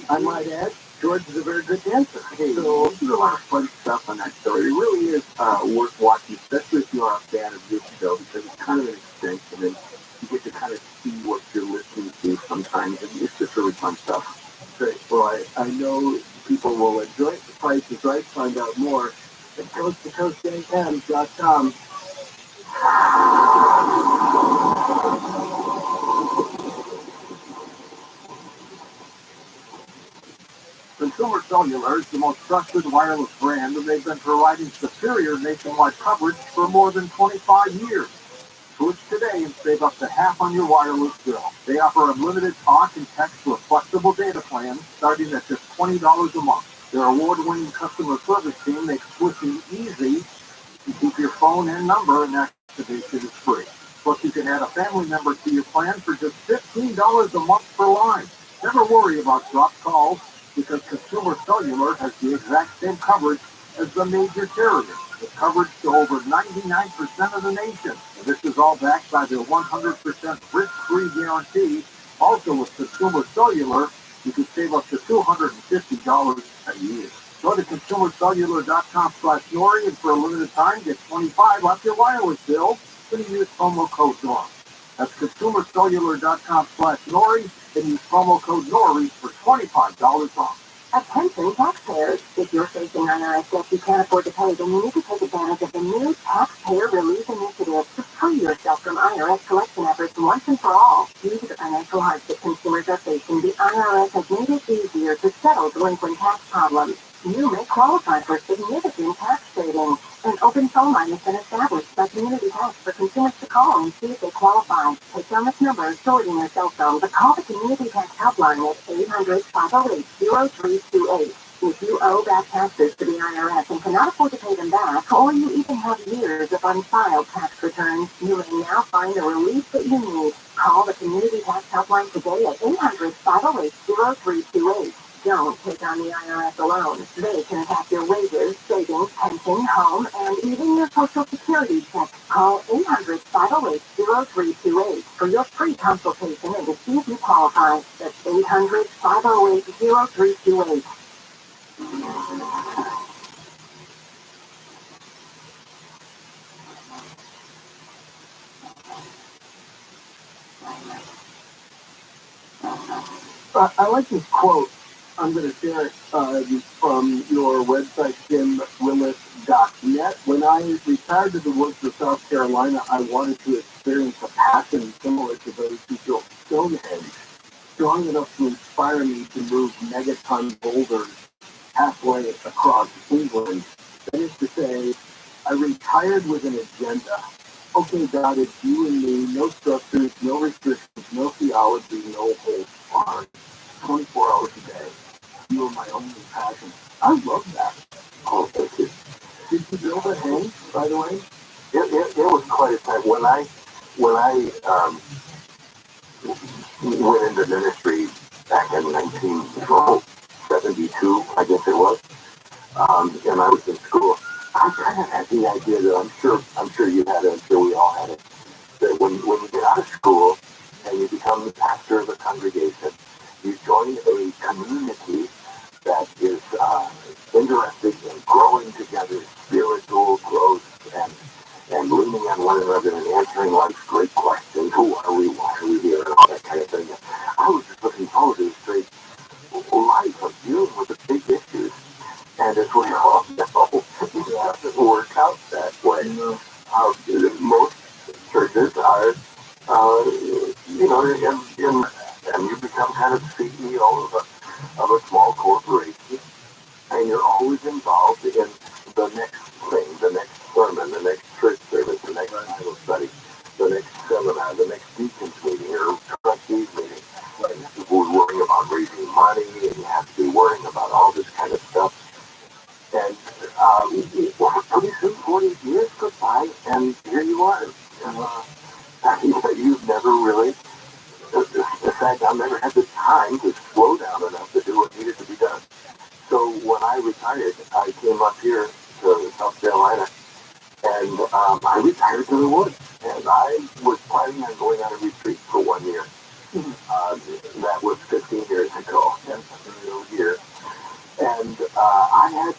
I might add, George is a very good dancer. Hey, so there's a lot of fun stuff on that show. It really is worth watching, especially if you are a fan of this show, because it's kind of an extension, and you get to kind of see what you're listening to sometimes, and it's just really fun stuff. Great. Well, I know people will enjoy it. The price is right. Find out more at coasttocoastam.com. Consumer Cellular is the most trusted wireless brand, and they've been providing superior nationwide coverage for more than 25 years. Switch today and save up to half on your wireless bill. They offer unlimited talk and text with flexible data plans starting at just $20 a month. Their award-winning customer service team makes switching easy. You keep your phone and number, and activation is free. Plus, you can add a family member to your plan for just $15 a month per line. Never worry about dropped calls, because Consumer Cellular has the exact same coverage as the major carriers, with coverage to over 99% of the nation. And this is all backed by their 100% risk-free guarantee. Also, with Consumer Cellular, you can save up to $250 a year. Go to consumercellular.com/Nori, and for a limited time, get $25 off your wireless bill when you use promo code NORI. That's consumercellular.com/Nori, and use promo code NORI for $25 off. Attention taxpayers, if you're facing IRS debt you can't afford to pay, then you need to take advantage of the new Taxpayer Relief Initiative to free yourself from IRS collection efforts once and for all. Due to the financial hardship consumers are facing, the IRS has made it easier to settle delinquent tax problems. You may qualify for significant tax savings. An open phone line has been established by Community Tax for consumers to call and see if they qualify. Take down this number and store it in your cell phone, but call the Community Tax helpline at 800-508-0328. If you owe back taxes to the IRS and cannot afford to pay them back, or you even have years of unfiled tax returns, you may now find the relief that you need. Call the Community Tax helpline today at 800-508-0328. Don't take on the IRS alone. They can attack your wages, savings, pension, home, and even your Social Security check. Call 800-508-0328 for your free consultation and to see if you qualify. That's 800-508-0328. I like this quote. I'm going to share it from your website, timwillis.net. When I retired to the woods of South Carolina, I wanted to experience a passion similar to those who Stonehenge strong enough to inspire me to move megaton boulders halfway across England. That is to say, I retired with an agenda. Okay, God, it's you and me, no structures, no restrictions, no theology, no holds barred. 24 hours a day. You are my only passion. I love that. Oh, thank you. Did you build a home, by the way? It was quite a time. When I went into ministry back in 1972, I guess it was, and I was in school, I kind of had the idea that I'm sure you had it, I'm sure we all had it, that when you get out of school and you become the pastor of a congregation, you join a community that is interested in growing together, spiritual growth, and leaning on one another and answering life's great questions. Who are we? Why are we here? And all that kind of thing. I was just looking forward to this great life of dealing with the big issues. And as we all know, it doesn't work out that way. Most churches are, and you become kind of CEO of a small corporation, and you're always involved in the next thing, the next sermon, the next church service, the next Bible study, the next seminar, the next deacons meeting or trustees meeting. We're worrying about raising money, and you have to be worrying about all this kind of stuff. And pretty soon 40 years go by, and here you are. You've never really, in fact, I've never had the time to slow down enough to do what needed to be done. So when I retired, I came up here to South Carolina, and I retired to the woods. And I was planning on going on a retreat for 1 year. That was 15 years ago, and year. And I had,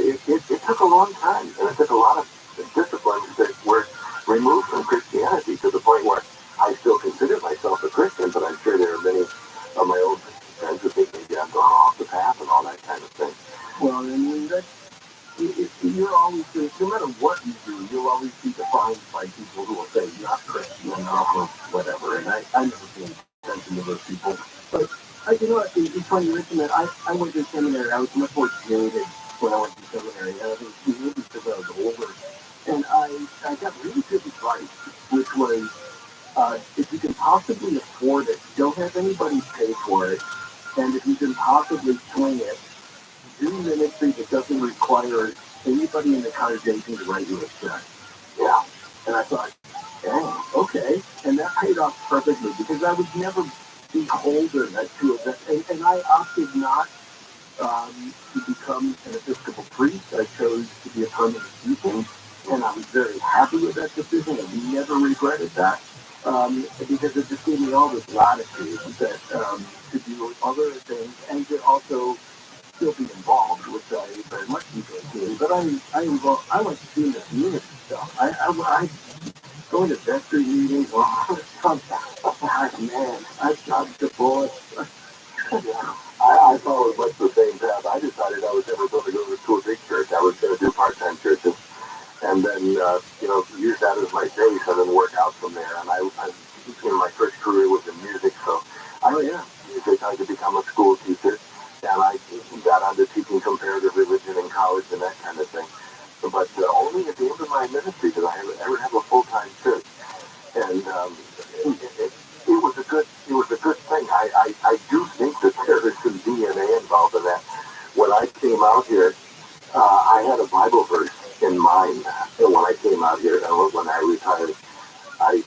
it took a long time, and it took a lot of disciplines that were removed from Christianity to the point where I still consider myself a Christian, but I'm sure there are many of my old friends who think maybe I've gone off the path and all that kind of thing. Well, I mean, you're always, no matter what you do, you'll always be defined by people who will say, you're not Christian enough or whatever, and I never paid attention to those people. But it's funny you mentioned that. I went to seminary. I was much more jaded when I went to seminary. I was maybe because I was older. And I got really good advice, which was, if you can possibly afford it, don't have anybody pay for it. And if you can possibly swing it, do ministry that doesn't require anybody in the congregation to write you a check. Yeah. And I thought, dang, okay. And that paid off perfectly because I would never beholden to it. And I opted not to become an Episcopal priest. I chose to be a permanent deacon, and I was very happy with that decision. I never regretted that because it just gave me all this latitude that to do other things and to also still be involved, which I very much enjoy doing. But I like doing the community stuff. I going to vestry meetings. Oh, man, I dodged the bullet. I followed much the same path. I decided I was never going to go to a big church. I was going to do part-time churches, and then use that as my base, and then work out from there. And my first career was in music, so music. I could become a school teacher, and I got onto teaching comparative religion in college and that kind of thing. But only at the end of my ministry did I ever have a full-time church, and it was a good thing. I do think that there is some DNA involved in that. When I came out here, I had a Bible verse in mind. And when I came out here, and when I retired, I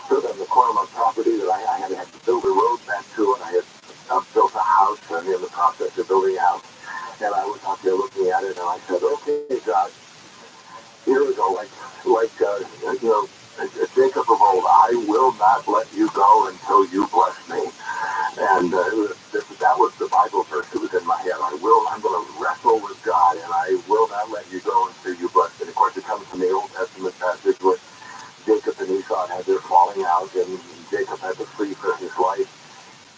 stood on the corner of my property that I had to build a road back to, and I had built a house, and in the process of building a house. And I was out there looking at it, and I said, okay, God, here we go, Jacob of old, I will not let you go until you bless me. And that was the Bible verse that was in my head. I'm going to wrestle with God, and I will not let you go until you bless me. And of course, it comes from the Old Testament passage where Jacob and Esau had their falling out, and Jacob had to flee for his life.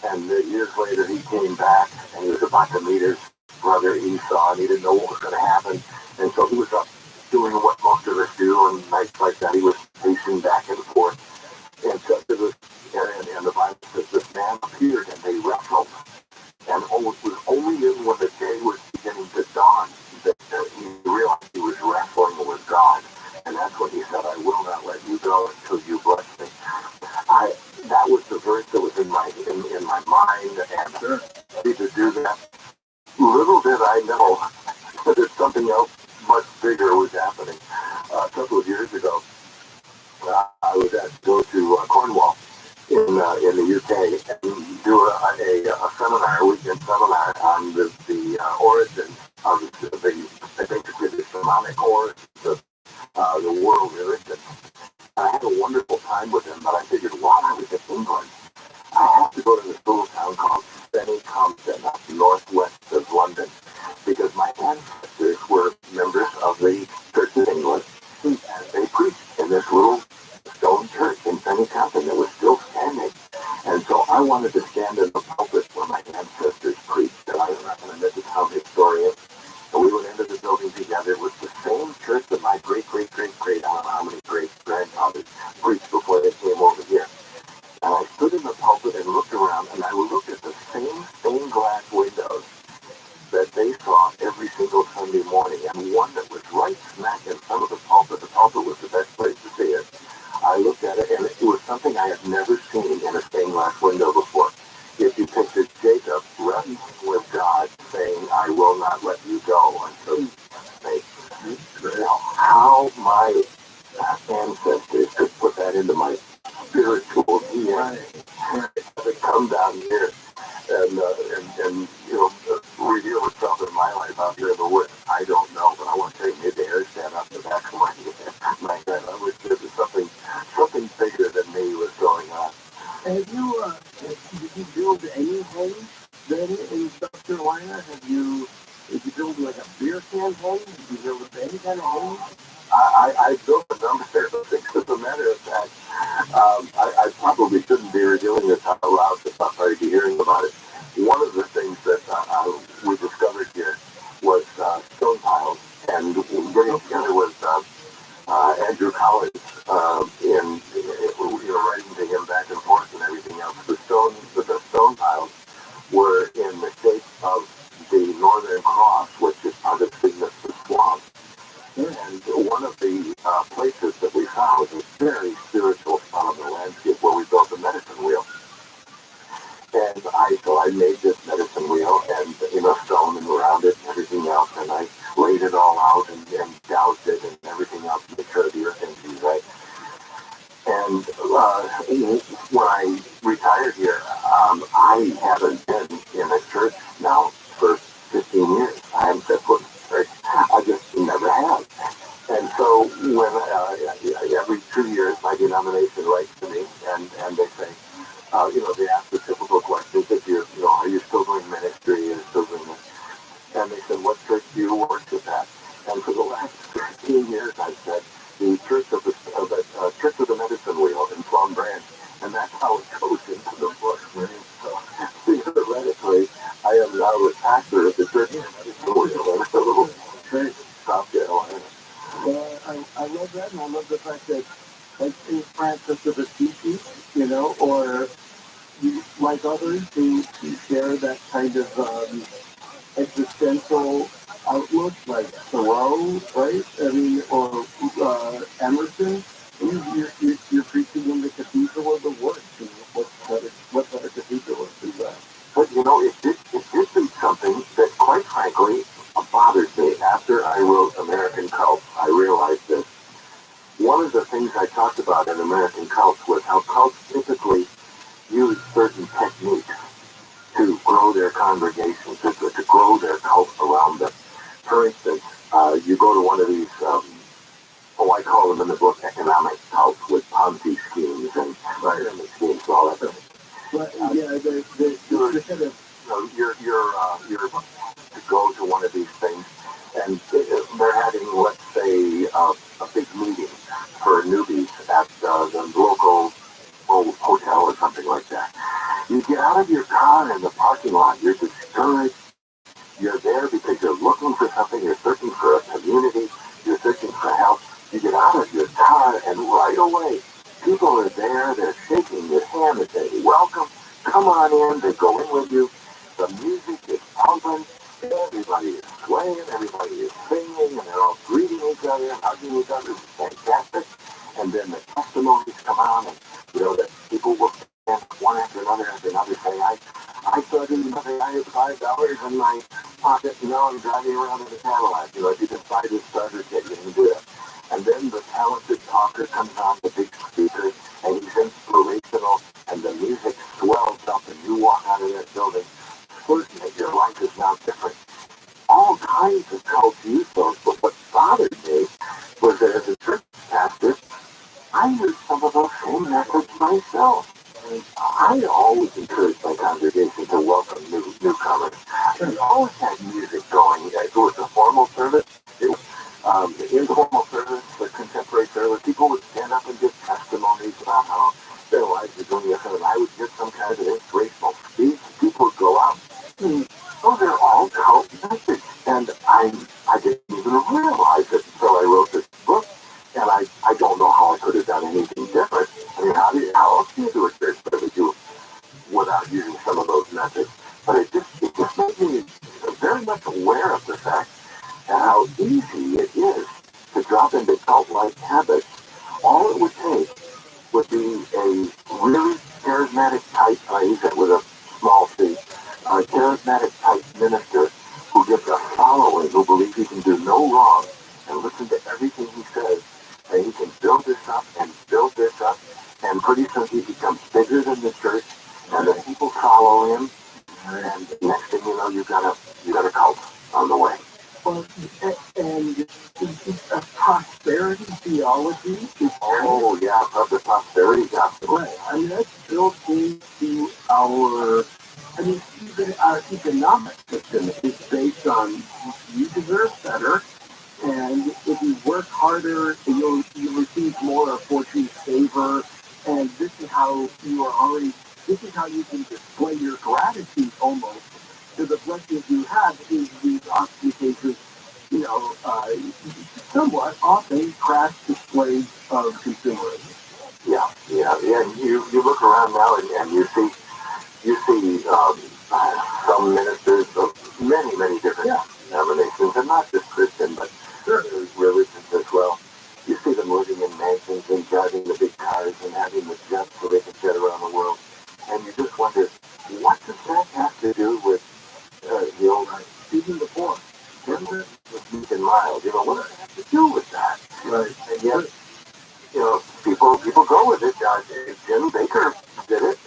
And years later, he came back, and he was about to meet his brother Esau, and he didn't know what was going to happen. And so he was up doing what most of us do, and nights like that, he was pacing back and forth. And so and the Bible something else much bigger was happening. A couple of years ago, I was asked to go to Cornwall in the UK and do a seminar, a weekend seminar on the origins of basically the shamanic origins of the world religion. I had a wonderful time with him, but I figured, while I was in England, I have to go to this little town called Steny Compton, northwest of London, because my ancestors were members of the Church of England, and they preached in this little stone church in Steny Compton that was still standing. And so I wanted to stand in the pulpit where my ancestors preached, and I recommend it to town historian. And we went into the building together. It was the same church that my great-great-great-great, I don't know how many great-grandfathers preached before they came over here. And I stood in the pulpit and looked around, and I looked at the same stained glass windows that they saw every single Sunday morning, and one that was right smack in front of the pulpit. The pulpit was the best place to see it. I looked at it, and it was something I had never seen in a stained glass window before. If you pictured Jacob wrestling with God, saying, "I will not let you go until you say," now, how my ancestors could put that into my spiritual DNA to come down here and reveal itself in my life out here in the woods. I don't know, but I want to tell you, maybe the hair stand up the back of my head. I wish there was something bigger than me was going on. Have you, did you build any homes then in South Carolina? Did you build like a beer can home? Did you build any kind of home? I built a number of things. As a matter of fact, I probably shouldn't be revealing this out loud because I'll probably be hearing about it. One of the things that we discovered here was stone tiles, and getting together with Andrew Collins in writing to him back and forth and everything else. The stone tiles were in the shape of the Northern Cross, which is part of Cygnus the Swamp. And one of the places that we found was a very spiritual spot on the landscape where we built the medicine wheel. And I made this medicine wheel and, stone and around it and everything else. And I laid it all out and doused it and everything else to make sure the earth things right. And when I retired here, I haven't been in a church now for 15 years. I haven't set foot in a church. I just never have. And so when every 2 years my denomination writes to me and they say, they ask the typical questions that are you still doing ministry? Are you still doing this? And they said, what church do you worship at? And for the last 15 years I've said, the Church of the Medicine Wheel in Plum Branch. And that's how it goes into the book. Right? So theoretically, I am now the pastor of the Church of the Medicine Wheel. And it's a little church, South Carolina. I love that, and I love the fact that, like St. Francis of Assisi, or like others who share that kind of existential outlook, like Thoreau, right? I mean, or Emerson. You're preaching in the Cathedral of the Woods. What better cathedral is that? But it did be something that, quite frankly, bothered me. After I wrote American Cult, I realized that one of the things I talked about in American Cults was how cults typically use certain techniques to grow their congregations, to grow their cult around them. For instance, you go to one of these, I call them in the book economic cults with Ponzi schemes and pyramid schemes and all that. But you're to go to one of these things, and they're having, let's say, a big meeting for newbies at the local hotel or something like that. You get out of your car in the parking lot, you're discouraged. You're there because you're looking for something, you're searching for a community, you're searching for help. You get out of your car, and right away, people are there, they're shaking your hand and saying, welcome, come on in, they go in with you. The music is pumping, everybody is swaying, everybody is singing, and they're all greeting each other and hugging each other. It's fantastic. And then the testimonies come on, and that people will stand one after another say, I I started, I had $5 in my pocket, and now I'm driving around in a Cadillac. If you can buy this starter kit, you can do it. And then the talented talker comes on the big speaker, and he's inspirational, and the music swells up, and you walk out of that building, certain that your life is now different. All kinds of cults use those, but what bothered me was that as a church pastor, I used some of those same methods myself. And I always encourage my congregation to welcome newcomers. We always had music going. It was a formal service. It was the informal service, the contemporary service. People would stand up and give testimonies about how their lives were doing this, and I would give some kind of an inspirational speech. People would go out. Those are all cult methods. And I didn't even realize it until I wrote this book. And I don't know how I could have done anything different. I mean, how else do you do a church service without using some of those methods? But it just made me very much aware of the fact that how easy it is to drop into cult-like habits. All it would take would be a really charismatic type, I use it with a small c, a charismatic type minister who gets a following who believes he can do no wrong and listen to everything he says. And he can build this up and build this up, and pretty soon he becomes bigger than the church, and the people follow him, and next thing you know, you got a cult on the way. Well, and a prosperity theology is The prosperity gospel. right. I mean, that's built into our. I mean, even our economic system is based on you deserve better, and if you work harder, you'll receive more of fortune's favor. And this is how you are already. This is how you can display your gratitude almost to the blessings you have is these ostentatious, somewhat often crass displays of consumerism. Yeah. You look around now and you see some ministers of many different denominations, and not just Christian, but religions as well. You see them living in mansions and driving the big cars and having the jets so they can jet around the world. And you just wonder, what does that have to do with the old Feeding the poor. with meek and mild? What does it have to do with that? Right. And yet, people go with it. Jim Baker did it.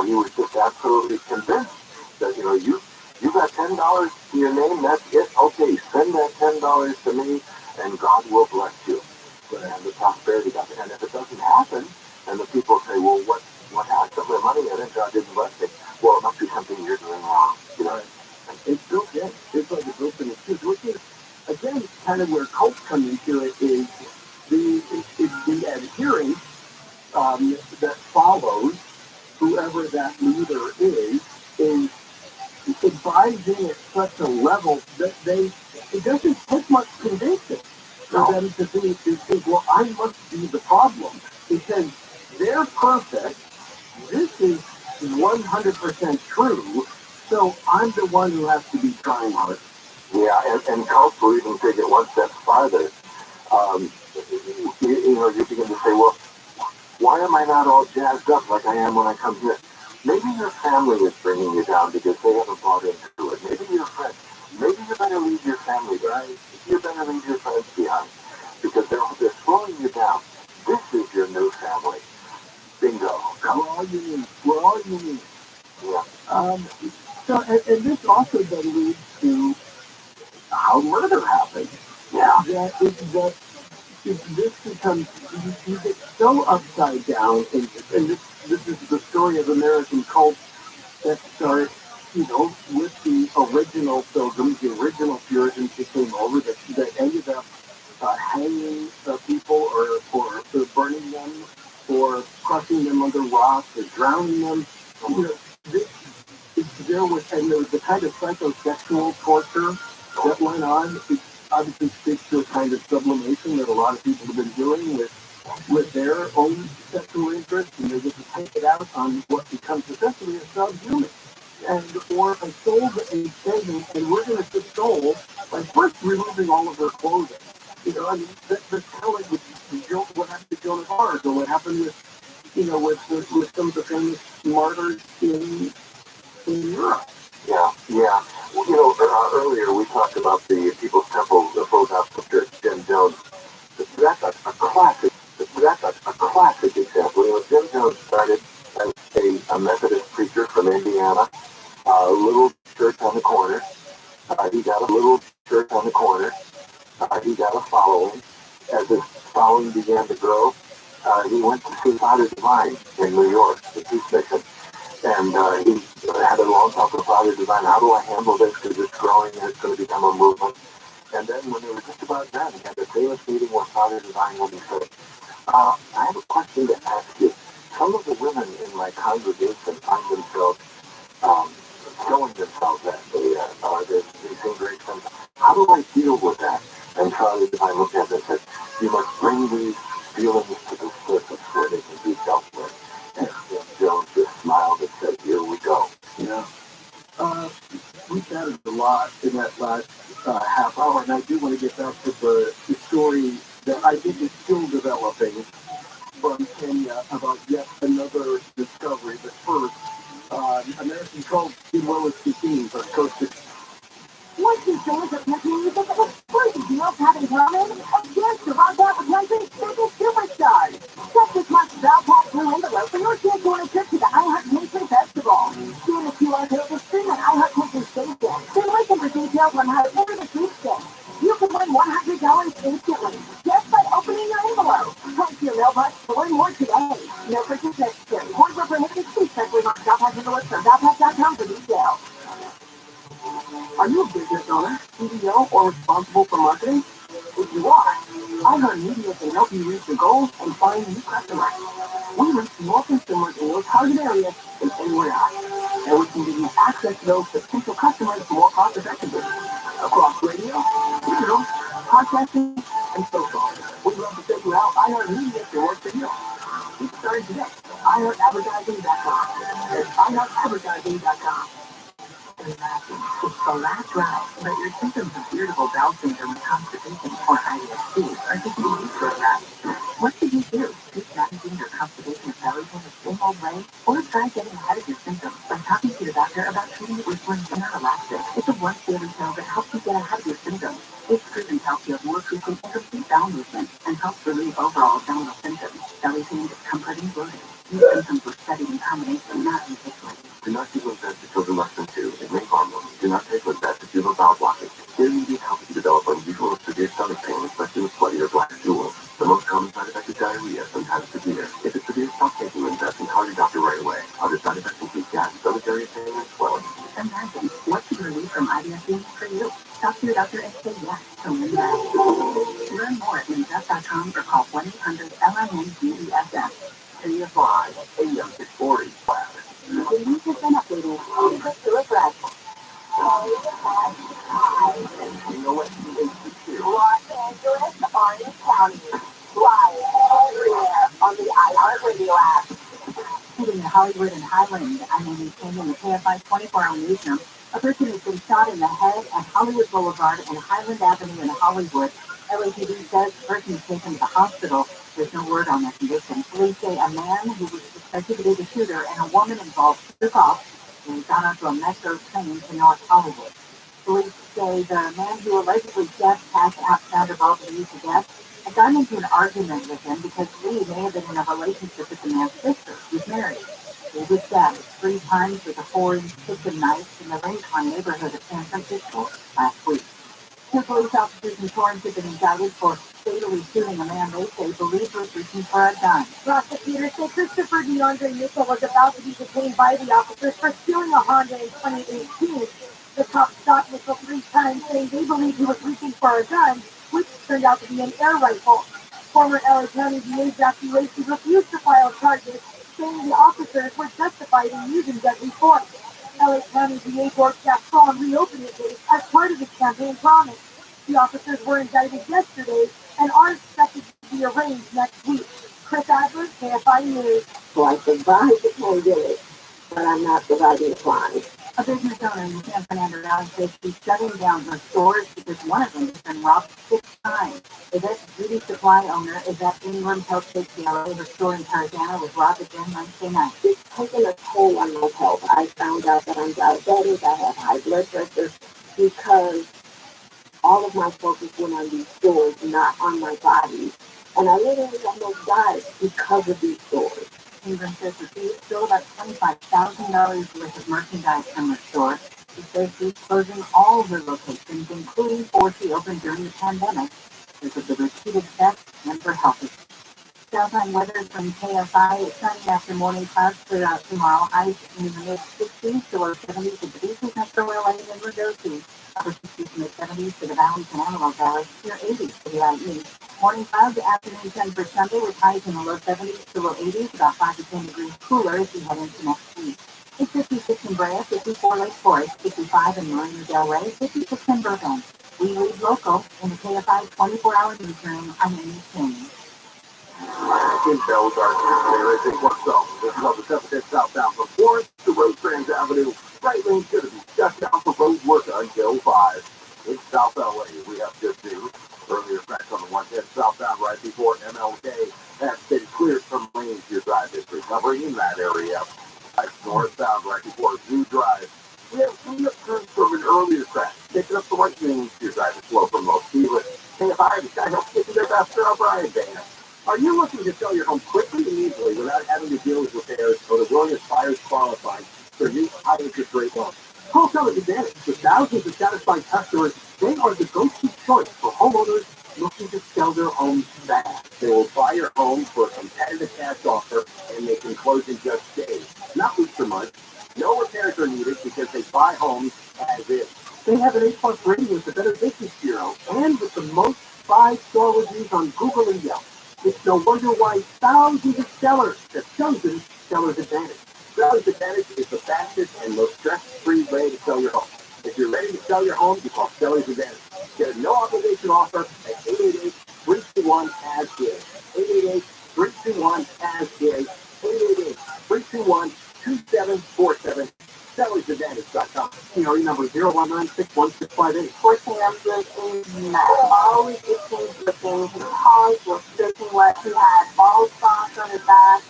He was just absolutely convinced that you got $10 to your name. That's it. Okay, send that $10 to me, and God will bless you. And the prosperity gospel. And if it doesn't happen, and the people say, well, what happened? I took my money in it. God didn't bless me. Well, it must be something you're doing wrong. It's built in. It's like a built-in excuse, which is again kind of where cults come into it. Is the adherence that follows whoever that leader is advising at such a level that it doesn't take much convincing for them to think, well, I must be the problem because they're perfect. This is 100% true, so I'm the one who has to be trying hard. Yeah, and cults will even take it one step farther. You begin to say, well, why am I not all jazzed up like I am when I come here? Maybe your family is bringing you down because they haven't bought into it. Maybe your friends. Maybe you better leave your family behind. You better leave your friends behind because they're slowing you down. This is your new family. Bingo. We're all unique. We're all unique. Yeah. And this also then leads to how murder happens. Yeah. That this becomes, you get so upside down, and this is the story of American cults that start, with the original pilgrims, the original Puritans that came over that ended up hanging people or burning them or crushing them under rocks or drowning them. There was the kind of psychosexual torture that went on. It obviously speaks to a kind of sublimation that a lot of people have been doing with their own sexual interests, and they get to take it out on what becomes essentially a subhuman. Or a soul that is saving, and we're going to console by first removing all of their clothing. That's kind of like what happened to Joan of Arc, or what happened with some of the famous martyrs in People's Temple, the Philadelphia Church, Jim Jones. That's a classic. That's a classic example. You know, Jim Jones started as a Methodist preacher from Indiana, a little church on the corner. He got a little church on the corner. He got a following. As his following began to grow, he went to see Father Divine in New York, the Peace Mission. And he had a long talk with Father Divine. How do I handle this? Because it's growing and it's going to become a movement. And then when it was just about done, he had the famous meeting where Father Divine would say, I have a question to ask you. Some of the women in my congregation find themselves um, showing themselves that they seem very sensitive. How do I deal with that? And Father Divine looked at it and said, you must bring these feelings to the surface where they can be dealt with. And Jim Jones just smiled and said, here we go. Yeah. We chatted a lot in that last half hour, and I do want to get back to the story that I think is still developing from Kenya about yet another discovery. But first, American cult did well as 15, but Coast Once you finish a campaign, you think it was free. Do you also have in common? A chance to rock out with country's biggest superstars. Just this month's Valpac Blue Envelope for your chance to win a trip to the iHeart Country Festival. Scan the QR code to stream on iHeart Country Station. Then listen for details on how to enter the sweepstakes. You can win $100 instantly just by opening your envelope. Head to your mailbox to learn more today. No purchase necessary. Void where prohibited. Please check with Valpac Envelopes or Valpac.com for details. Are you a business owner, CEO, or responsible for marketing? If you are, iHeartMedia can help you reach your goals and find new customers. We reach more consumers in your target area than anyone else, and we can give you access to those potential customers more cost effectively across radio, digital, podcasting, and social. We'd love to take you out. iHeartMedia can work for you. Get started today. iHeartAdvertising.com. That's iHeartAdvertising.com. Imagine it's the last ride, but your symptoms of irritable bowel syndrome, constipation, or IBS-C are taking you for a ride. What should you do? Keep managing your constipation with belly pain the same old way? Or try getting ahead of your symptoms by talking to your doctor about treating it with Lincoln Elastic. It's a once daily pill that helps you get ahead of your symptoms. It's proven to help you have more frequent and complete bowel movement and helps relieve overall abdominal symptoms. Belly pain, discomfort, and bloating. These symptoms were studied in combination, not individually. Do not take Linzess to children less than 2. It may harm them. Do not take Linzess if you have a bowel blockage. Here you need help if you develop unusual or severe stomach pain, especially with bloody or black stool. The most common side effect is diarrhea, sometimes severe. If it's severe, stop taking Linzess and call your doctor right away. Other side effects include gas, stomach area pain, and swelling. Imagine what could relieve from IBS for you. Talk to your doctor and say yes to Linzess. Learn more at Linzess.com or call 1-800-LMN-DESS. Pay apply. AM 640. The link has been updated. Click to refresh. Los Angeles, Orange County. Live everywhere on the iHeartRadio app. Heading to Hollywood and Highland, I'm Amy King in the KFI 24-hour newsroom. A person has been shot in the head at Hollywood Boulevard and Highland Avenue in Hollywood. LAPD says the person is taken to the hospital. There's no word on their condition. Police say a man who was suspected to be the shooter and a woman involved took off and got onto a metro train to North Hollywood. Police say the man who allegedly just passed out found involved in the use of death had gotten into an argument with him because Lee may have been in a relationship with the man's sister, who's married. He was stabbed 3 times with a 4-inch kitchen knife in the Rincon neighborhood of San Francisco last week. 2 police officers in Torrance have been indicted for fatally shooting a man they say believed was reaching for a gun. Prosecutors say Christopher DeAndre Mitchell was about to be detained by the officers for stealing a Honda in 2018. The cops shot Mitchell 3 times, saying they believed he was reaching for a gun, which turned out to be an air rifle. Former LA County DA Jackie Lacey refused to file charges, saying the officers were justified in using deadly force. LA County DA George Gascon reopened the case as part of his campaign promise. The officers were indicted yesterday and are expected to be arraigned next week. Chris Adler, KFI News. So I survived the pandemic, but I'm not surviving the crime. A business owner in the San Fernando Valley says she's shutting down her stores because one of them has been robbed 6 times. Yvette's beauty supply owner, Yvette Ingram, tells KCLA her store in Tarzana was robbed again Wednesday night. It's taken a toll on my health. I found out that I'm diabetic, I have high blood pressure, because All of my focus went on these stores, not on my body. And I literally almost died because of these stores. England says that they stole about $25,000 worth of merchandise from the store. It says she's closing all her locations, including 4 she opened during the pandemic, because of the repeated theft and for health issues. Southline weather from KFI. It's sunny after morning clouds clear out tomorrow. Highs in the mid-60s to low 70s for the beaches next to Royal Lane and Window Sea. Upper 60s to mid-70s for the valleys and Antelope Valley. Near 80s for the IE. Morning clouds, afternoon 10 for Sunday with highs in the low 70s to low 80s, about 5 to 10 degrees cooler as we head into next week. It's 56 in Brea, 54 Lake Forest, 55 in Marina Del Rey, 56 in Burbank. We read local in the KFI 24-hour newsroom. I'm Amy King. In Bellegarde, there is a what's up. This is on the 710 southbound from Florence to Rosecrans Avenue. Right lane should be shut down for road work until 5. In South LA, we have good news. Earlier crash on the 110 southbound right before MLK has been cleared from lanes your drive is recovering in that area. Right northbound right before Blue Drive. We have cleanup turns from an earlier crash, taking up the right lanes your drive is slow from most dealers. Hey, if I the guy helps get to their best Brian Dana. Are you looking to sell your home quickly and easily without having to deal with repairs or the willingness buyers qualifying for new high interest rate loans? Wholesalers Advantage, with thousands of satisfied customers, they are the go-to choice for homeowners looking to sell their homes fast. They will buy your home for a competitive cash offer and they can close in just days, not weeks or months. No repairs are needed because they buy homes as is. They have an A+ rating with the Better Business Bureau and with the most 5-star reviews on Google and Yelp. It's no wonder why thousands of sellers have chosen Seller's Advantage. Seller's Advantage is the fastest and most stress-free way to sell your home. If you're ready to sell your home, you call Seller's Advantage. Get a no-obligation offer at 888-321-ASK-GIG. 888-321-ASK-GIG. 888-321-2747. SellersAdvantage.com. CRE number 0196168. Fortunately, I'm good in math. Always just things looking. His cars were stripping wet. He had ball spots on his back.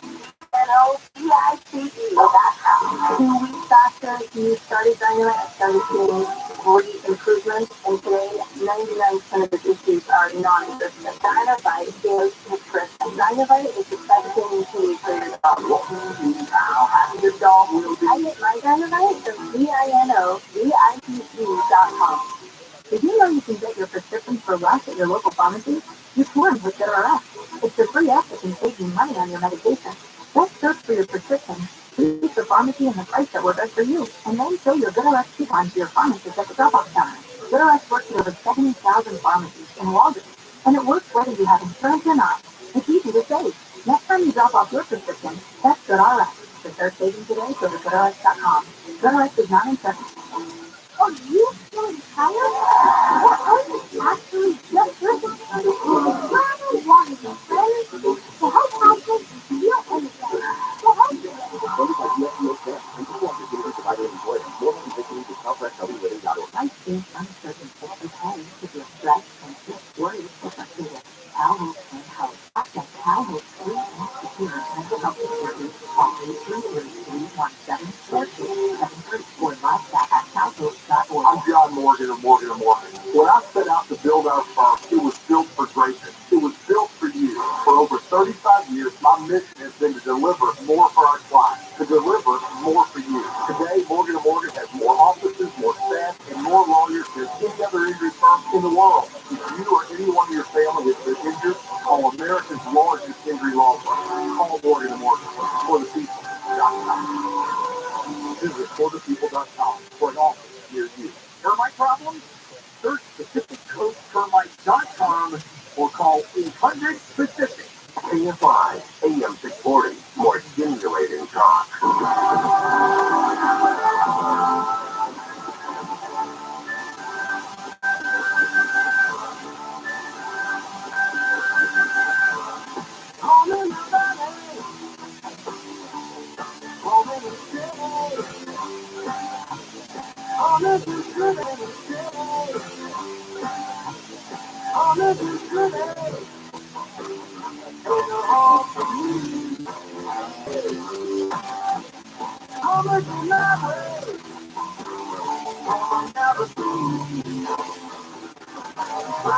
NOCICE.com. 2 weeks after he started Dynamite, I started seeing great improvements, and today 99% of his issues are non-existent. Dynamite is nutrition. Dynamite is the best thing you can eat for your dog. What will you do now? How your dog will be? I get my Dynamite from DINOVIPC.com. Did you know you can get your prescriptions for less at your local pharmacy? You can with GoodRx. It's a free app that can save you money on your medication. Just search for your prescription, choose the pharmacy and the price that will best for you, and then show your GoodRx coupon to your pharmacist at the drop-off counter. GoodRx works with over 70,000 pharmacies in Walgreens, and it works whether you have insurance or not. It's easy to save. Next time you drop off your prescription, that's GoodRx. To start saving today, go to GoodRx.com. GoodRx is not insurance. Oh, you feel tired? Well, actually, just listen. Grandma wanted to friends to help Patrick feel anything. To help you. I think uncertain home to be a stress and just worried especially with Calhoun and help. At Calhoun Free Institute Mental Health Services, call 833-317-4273 or live chat at calhoun.org. I'm John Morgan of Morgan & Morgan. When I set out to build our firm, it was built for greatness. It was built for you. For over 35 years, my mission has been to deliver more for our clients, to deliver more for you. Today, Morgan & Morgan has more offices, more staff, and more lawyers than any other injury firm in the world. If you or anyone in your family has been injured, call America's largest injury law firm. Call Morgan & Morgan for the people.com. Visit forthepeople.com for an office near you. Termite problems? Search PacificCoastTermite.com or call 800-PACIFIC. KFI, AM 640, more stimulating talk. From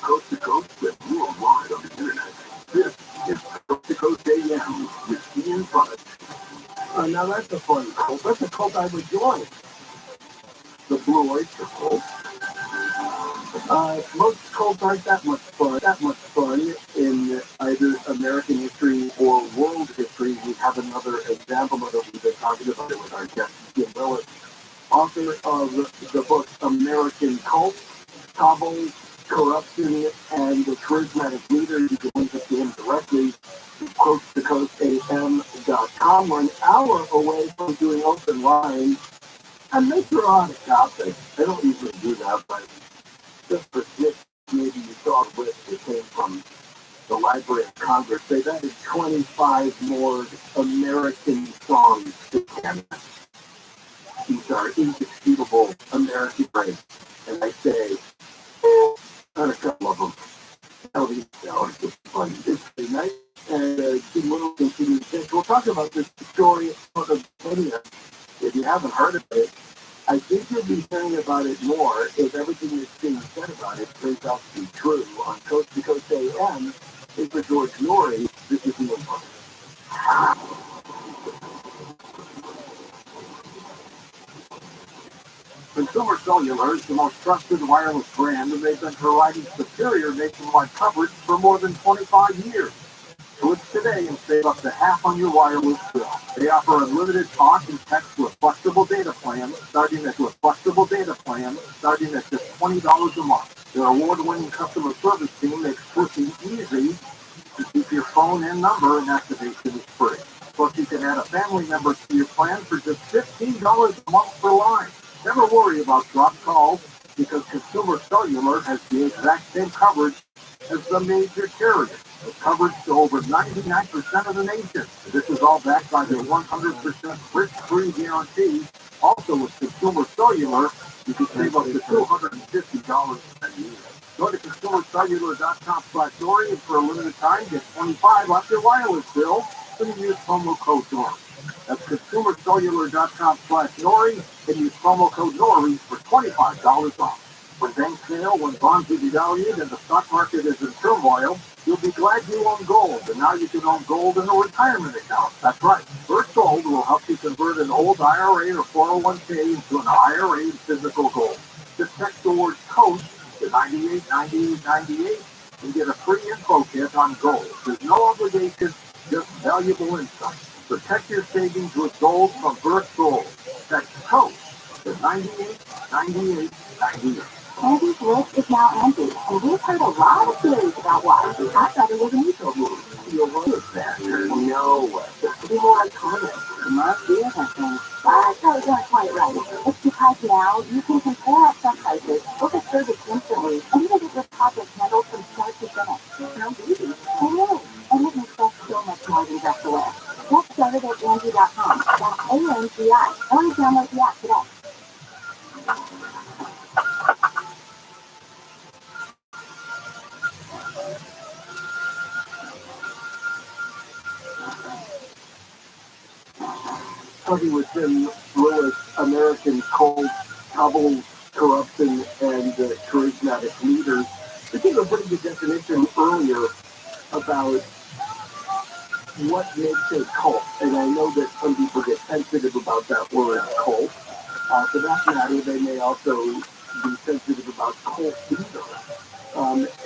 coast to coast and worldwide on the internet, this is Coast to Coast AM with Ian Fudge. Now that's a fun cult. That's a cult I would join. The Blue Oyster Cult. Most cults aren't that much fun in either American history or world history. We have another example of it. We've been talking about it with our guest, Jim Willis, author of the book American Cults, Cabals, Corruption, and the Charismatic Leader. You can link it to him directly to coasttocoastam.com. We're an hour away from doing open lines. And make your own topic. I don't usually do that, but just for this, maybe you saw a list that came from the Library of Congress. They've added 25 more American songs to Canada. These are indisputable American rights. And I say, not a couple of them. Tell these down. It's fun. It's pretty nice. And Jim Little continues. We'll talk about this story of Kenya. If you haven't heard of it, I think you'll be hearing about it more if everything that's being said about it turns out to be true. On Coast to Coast AM, it's for George Norrie. This is Ian Fudge. Consumer Cellular is the most trusted wireless brand, and they've been providing superior nationwide coverage for more than 25 years. Switch today and save up to half on your wireless bill. They offer unlimited talk and text with flexible data plan, starting at just $20 a month. Their award-winning customer service team makes switching easy to keep your phone and number, and activation is free. Plus, you can add a family member to your plan for just $15 a month per line. Never worry about dropped calls because Consumer Cellular has the exact same coverage as the major carriers, with coverage to over 99% of the nation. This is all backed by their 100% risk-free guarantee. Also, with Consumer Cellular, you can save up to $250 a year. Go to consumercellular.com/Dory, and for a limited time, get $25 off your wireless bill when you use promo code NORI. That's consumercellular.com/Dory, and use promo code NORI for $25 off. When banks fail, when bonds are devalued, and the stock market is in turmoil, you'll be glad you own gold, and now you can own gold in a retirement account. That's right. First Gold will help you convert an old IRA or 401k into an IRA in physical gold. Just text the word COAST to 989898 and get a free info kit on gold. There's no obligation, just valuable insight. Protect your savings with gold from First Gold. Text COAST to 989898. Andy's list is now empty, and we've heard a lot of theories about why. I thought it was a neutral move. You'll run a faster. No. Just to be more iconic. My fear has been. But no, you're not quite right. It's because now you can compare upfront prices, book a service instantly, and even get your project handled from start to finish. Sounds easy. It is, and it makes us so much more than just a list. Get started at Angie.com. That's ANGI. Or download the app today. Talking with Jim Willis, American Cult, Cabals, Corruption, and Charismatic Leaders. I gave a pretty good definition earlier about what makes a cult, and I know that some people get sensitive about that word cult. For that matter, they may also be sensitive about cult leader.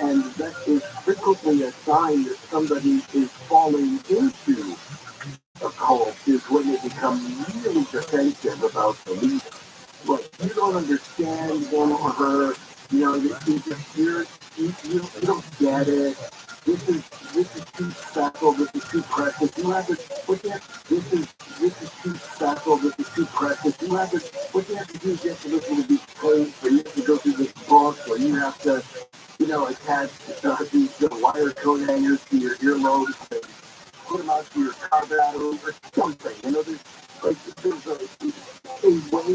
And that is frequently a sign that somebody is falling into a cult, is when they become really defensive about the leader. Like, you don't understand him or her, you know, you don't get it. This is too special, this is too precious. You have this what you have, this is too special, this is too precious. You have to, what you have to do is you have to listen to these tapes, or you have to go through this book, or you have to, attach these wire coat hangers to your earlobes and put them out to your car battery or something. There's a way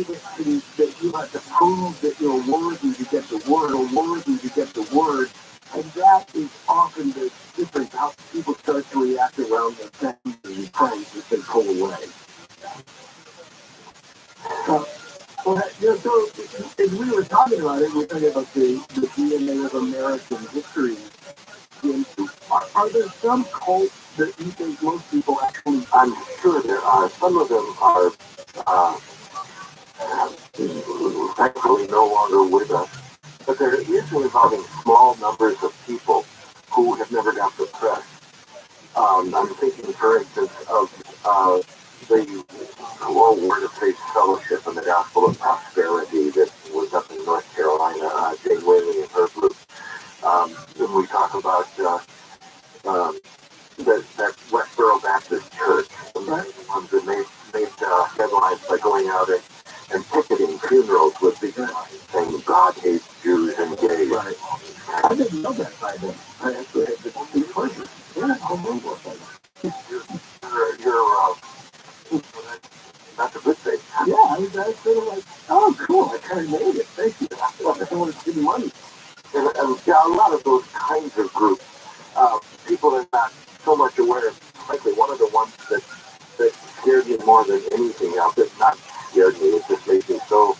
that you have to prove that you're worthy to get the word, or worthy to get the word. And that is often the difference how people start to react around their family and friends as they pull away. So as we were talking about it, we were talking about the DNA of American history. Are there some cults that you think most people actually? I'm sure there are. Some of them are thankfully no longer with us, but they're usually involving small numbers of people who have never got suppressed. I'm thinking, for instance, of the Word of Faith Fellowship and the Gospel of Prosperity that was up in North Carolina, Jane Whaley and her group. Then we talk about that Westboro Baptist Church, and the ones that made headlines by going out and picketing funerals with big signs saying God hates Jews and gays. Right. I didn't know that by then. I actually had the pleasure. Yeah, I'll move with that. That's a good thing. Yeah, I was sort of like, oh, cool, I kind of made it. Thank you. I feel like I don't want to give you money. And a lot of those kinds of groups, people are not so much aware of. Frankly, one of the ones that scared me more than anything else, it not scared me, it just made me so,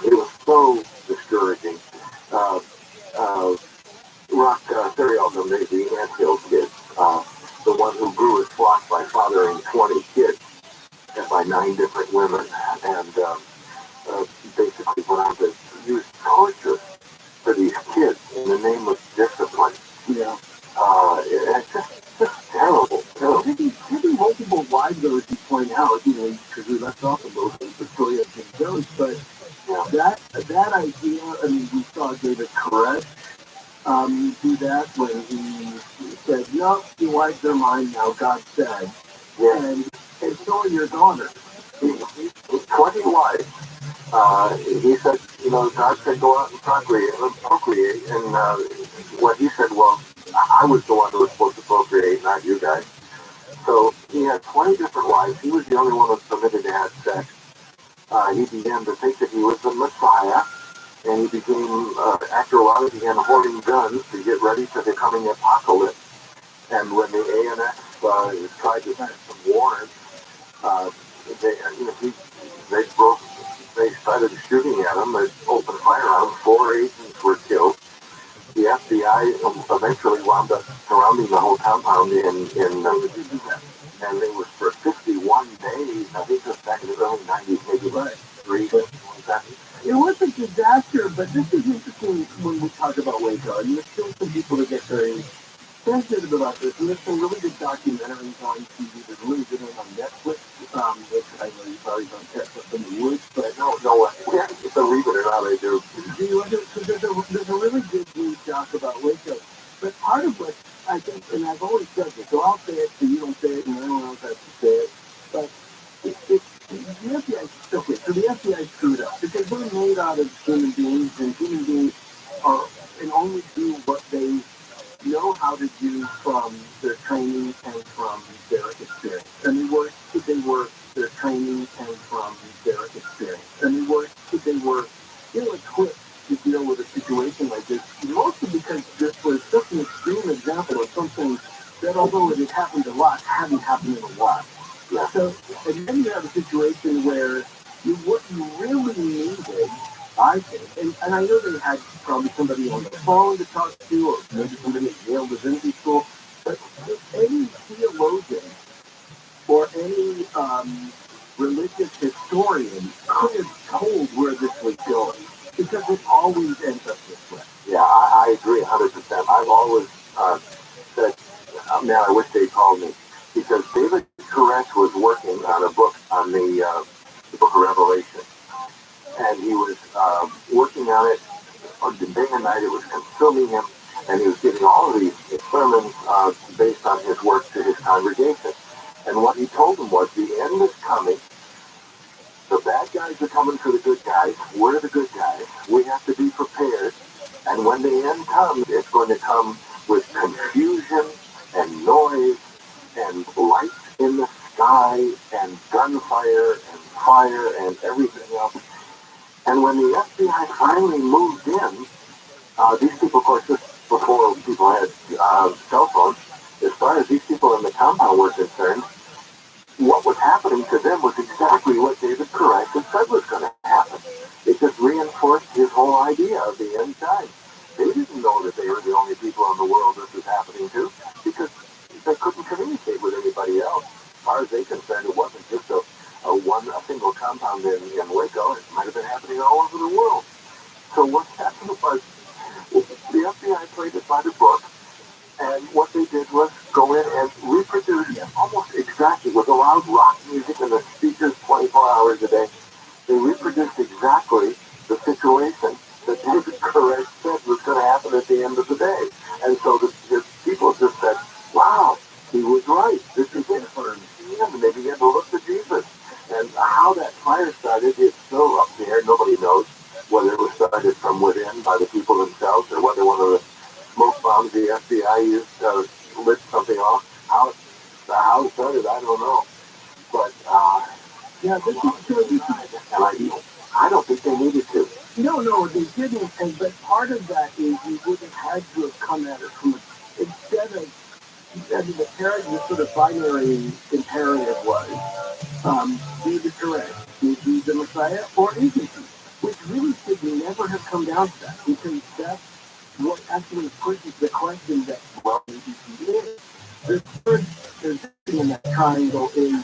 it was so discouraging. Rock Serial, the Anthill kid, the one who grew his flock by fathering 20 kids and by 9 different women, and basically went on to use torture for these kids in the name of discipline. Yeah. It's just terrible. Taking multiple wives, though, as you point out, because we left off a little bit for Toya and Jones, but that idea, I mean, we saw David Koresh do that when he said, no, your wives are mine now, God said. Yeah. And so are your daughters. 20 wives. He said, God said go out and procreate. And what he said was, I was the one who was supposed to procreate, not you guys. So he had 20 different wives. He was the only one who was permitted to have sex. He began to think that he was the Messiah. And he became, after a while, he began hoarding guns to get ready for the coming apocalypse. And when the ANX tried to send some warrants, they started shooting at him. They opened fire on him. 4 agents were killed. The FBI eventually wound up surrounding the whole compound and it was for 51 days. I think it was back in the early 90s, maybe like 3, something like that. It was a disaster, but this is interesting when we talk about Waco. And there's still some people that get very sensitive about this. And there's some really good documentaries on TV. There's a really good one on Netflix, which I know you probably don't catch up in the woods, but no, believe it or not, I do. Because there's a really good news doc about Waco. But part of what I think, and I've always said this, so I'll say it so you don't say it and everyone else has to say it, but the FBI, okay, so the FBI screwed up because they're made out of human beings, and human beings can only do what they know how to do from their training and from their experience. And they were their training and from their experience. And they were ill-equipped to deal with a situation like this, mostly because this was such an extreme example of something that, although it had happened a lot, hadn't happened in a while. Yeah. So, and then you have a situation where what you really needed, I think, and I know they had probably somebody on the phone to talk to, or maybe somebody at Yale Divinity School, but any theologian or any religious historian could have told where this was going, because it always ends up this way. Yeah, I agree 100%. I've always said, man, I wish they called me, because David Koresh was working on a book on the book of Revelation, and he was working on it day and night. It was consuming him, And he was giving all of these sermons based on his work to his congregation. And what he told them was, the end is coming. The bad guys are coming for the good guys. We're the good guys. We have to be prepared. And when the end comes, it's going to come with confusion and noise and lights in the sky and gunfire and fire and everything else. And when the FBI finally moved in, these people, of course, this before people had cell phones, as far as these people in the compound were concerned, what was happening to them was exactly what David Koresh had said was going to happen. It just reinforced his whole idea of the end time. They didn't know that they were the only people in the world this was happening to, because they couldn't communicate with anybody else. As far as they concerned, it wasn't just a single compound in Waco. It might have been happening all over the world. So what happened was, the FBI played it by the book, and what they did was go in and reproduce almost exactly, with the loud rock music and the speakers 24 hours a day. They reproduced exactly the situation that David Koresh said was going to happen at the end of the day. And so the people just said, wow, he was right. This is it for him. And they began to look to Jesus. And how that fire started is still up there. Nobody knows whether it was started from within by the people themselves, or whether one of the smoke bombs the FBI used lit something off. How it started, I don't know. But, yeah, this is true. And I don't think they needed to. No, they didn't. But part of that is you would have had to have come at it from instead of, I mean, the sort of binary imperative was, David Koresh, is he the Messiah or isn't he? Which really should never have come down to that, because that's what actually pushes the question that, well, maybe he is. The third position in that triangle is,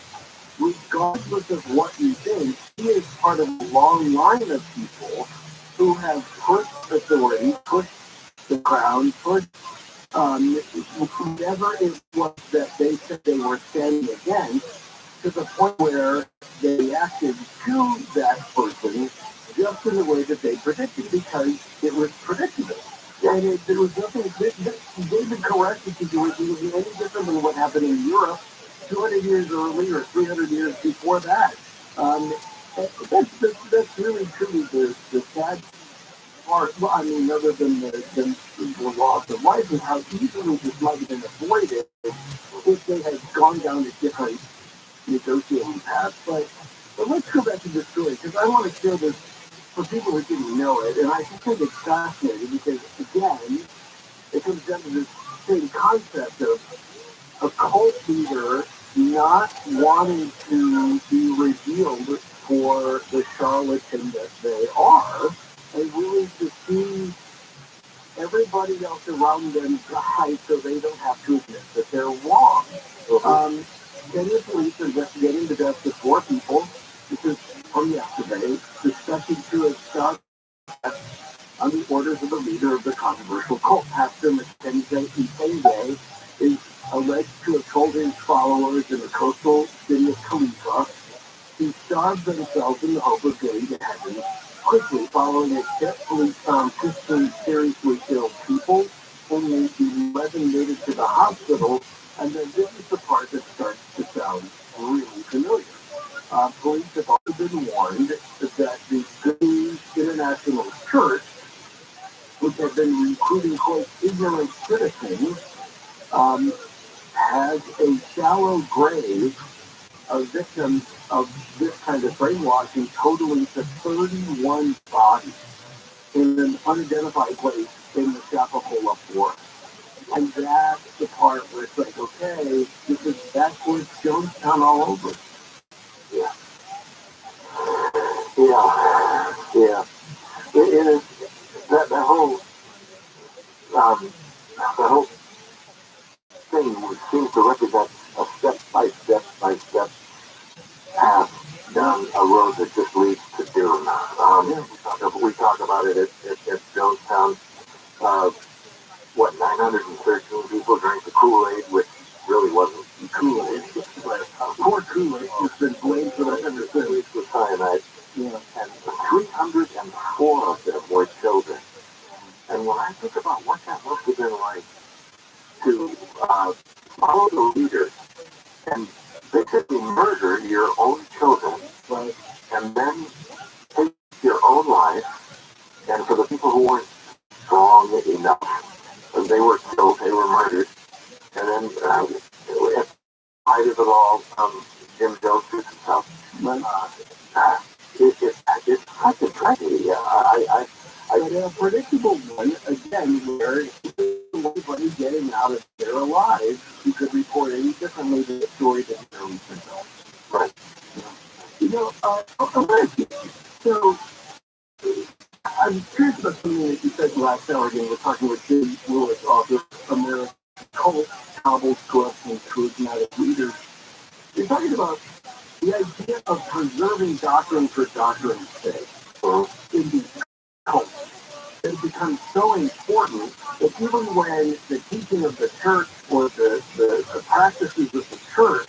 regardless of what you think, he is part of a long line of people who have pushed authority, pushed the crown, pushed whatever it was that they said they were standing against, to the point where they reacted to that person just in the way that they predicted, because it was predictable. And there was nothing, David Koresh's situation was any different than what happened in Europe 200 years earlier, or 300 years before that. That's really truly the sad part. Well, I mean, other than the loss of life, and how easily this might have been avoided if they had gone down a different negotiating path. But let's go back to the story, because I want to share this for people who didn't know it, and I think it's fascinating because, again, it comes down to this same concept of a cult leader not wanting to be revealed for the charlatan that they are, and willing to see everybody else around them die so they don't have to admit that they're wrong. Then the police are investigating the deaths of 4 people. This is from yesterday, suspected to have shot on the orders of the leader of the controversial cult. Pastor Mackenzie Ikenge is alleged to have told his followers in the coastal city of Khalifa to starve themselves in the hope of getting to heaven quickly. Following it, police found 15 seriously ill people. Only 11 made it to the hospital, and then this is the part that starts to sound really familiar. Police have also been warned that the Good News International Church, which have been recruiting, quote, ignorant citizens, has a shallow grave of victims of this kind of brainwashing, totaling to 31 bodies in an unidentified place in the Chapacola Forest. And that's the part where it's like, okay, this is backwards Jonestown all over. Yeah. Yeah. It is that whole thing seems to represent a step-by-step path down a road that just leads to doom. We talk about it at Jonestown. 913 people drank the Kool-Aid, which really wasn't Kool-Aid. Poor Kool-Aid has been blamed for that ever since. With cyanide. Yeah. And 304 of them were children. And when I think about what that must have been of it all, Jim Jones and stuff. It's such a tragedy. But a predictable one, again, where everybody getting out of there alive, you could report any differently than the story that you're telling. Right. So, I'm curious about something that you said last hour again. We're talking with Jim Lewis, author of American Cult, Cobbles, Corrupts, and Charismatic Leaders. You're talking about the idea of preserving doctrine for doctrine's sake in these cults. It becomes so important that even when the teaching of the church or the practices of the church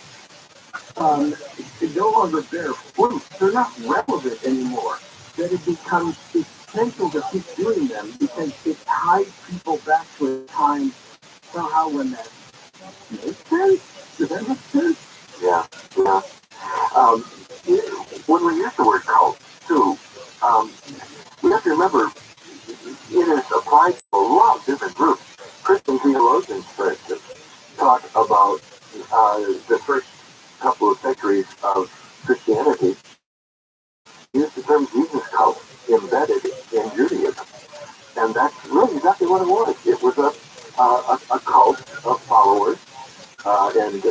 no longer bear fruit, they're not relevant anymore, that it becomes essential to keep doing them because it ties people back to a time somehow when that makes sense. Does that make sense? Yeah. When we use the word cult, too, we have to remember it is applied to a lot of different groups. Christian theologians, for instance, talk about the first couple of centuries of Christianity used the term Jesus cult embedded in Judaism. And that's really exactly what it was. It was a cult of followers. And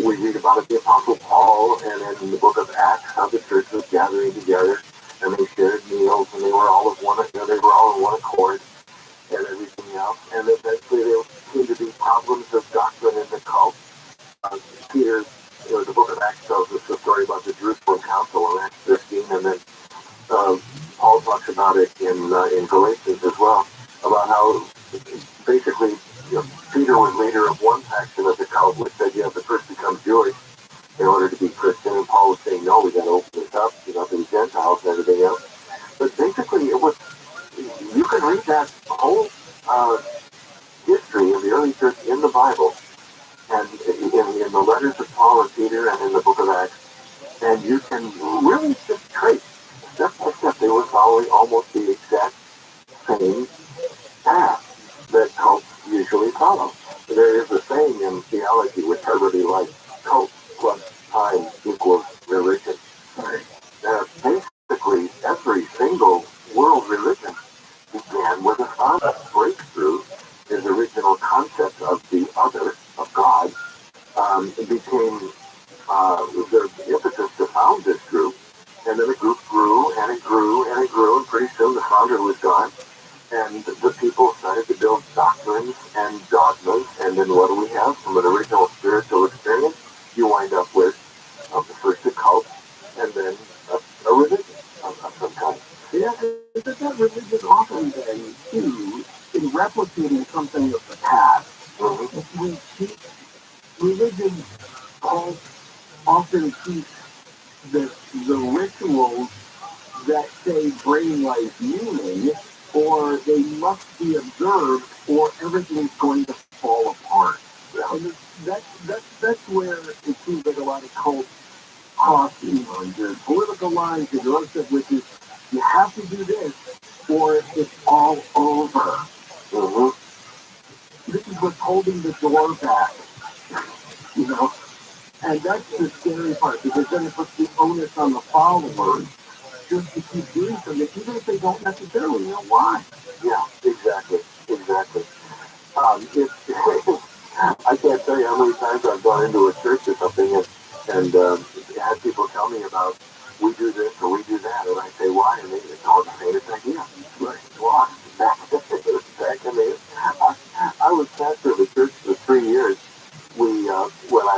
we read about it, the Apostle Paul, and in the book of Acts, how the church was gathering together, and they shared meals, and they were all of one, they were all in one accord, and everything else. And eventually there seemed to be problems of doctrine in the cult. Peter, the book of Acts tells us the story about the Jerusalem Council in Acts 15, and then Paul talks about it in Galatians as well, about how basically Peter was leader of one faction of the cult, which said you have to first become Jewish in order to be Christian, and Paul was saying, no, we got to open this up, to the Gentiles and everything else. But basically, it was, you can read that whole history of the early church in the Bible, and in the letters of Paul and Peter, and in the book of Acts, and you can really just trace step by step. They were following almost the exact same path that cults usually follow. There is a saying in theology which I really like: cult plus time equals religion. Basically, every single world religion began with a sonic breakthrough. His original concept of the other, of God, it became the impetus to found this group. And then the group grew, and it grew, and it grew, and pretty soon the founder was gone. And the people started to build doctrines and dogmas, and then what do we have? From an original spiritual experience, you wind up with first a cult, and then a religion of some kind. Yeah, but that religion often then, too, in replicating something of the past. We keep religion often keep the rituals that say bring life meaning, or they must be observed, or everything's going to fall apart. And that's where it seems like a lot of cults cross the political lines and the other stuff, which is you have to do this, or it's all over. This is what's holding the door back, And that's the scary part, because then it puts the onus on the followers just to keep doing something, even if they don't necessarily know why. Yeah, exactly. I can't tell you how many times I've gone into a church or something and had people tell me about, we do this or we do that, and I say why, and they all the same idea. Right? Why? Back in the, I was pastor of the church for 3 years. When I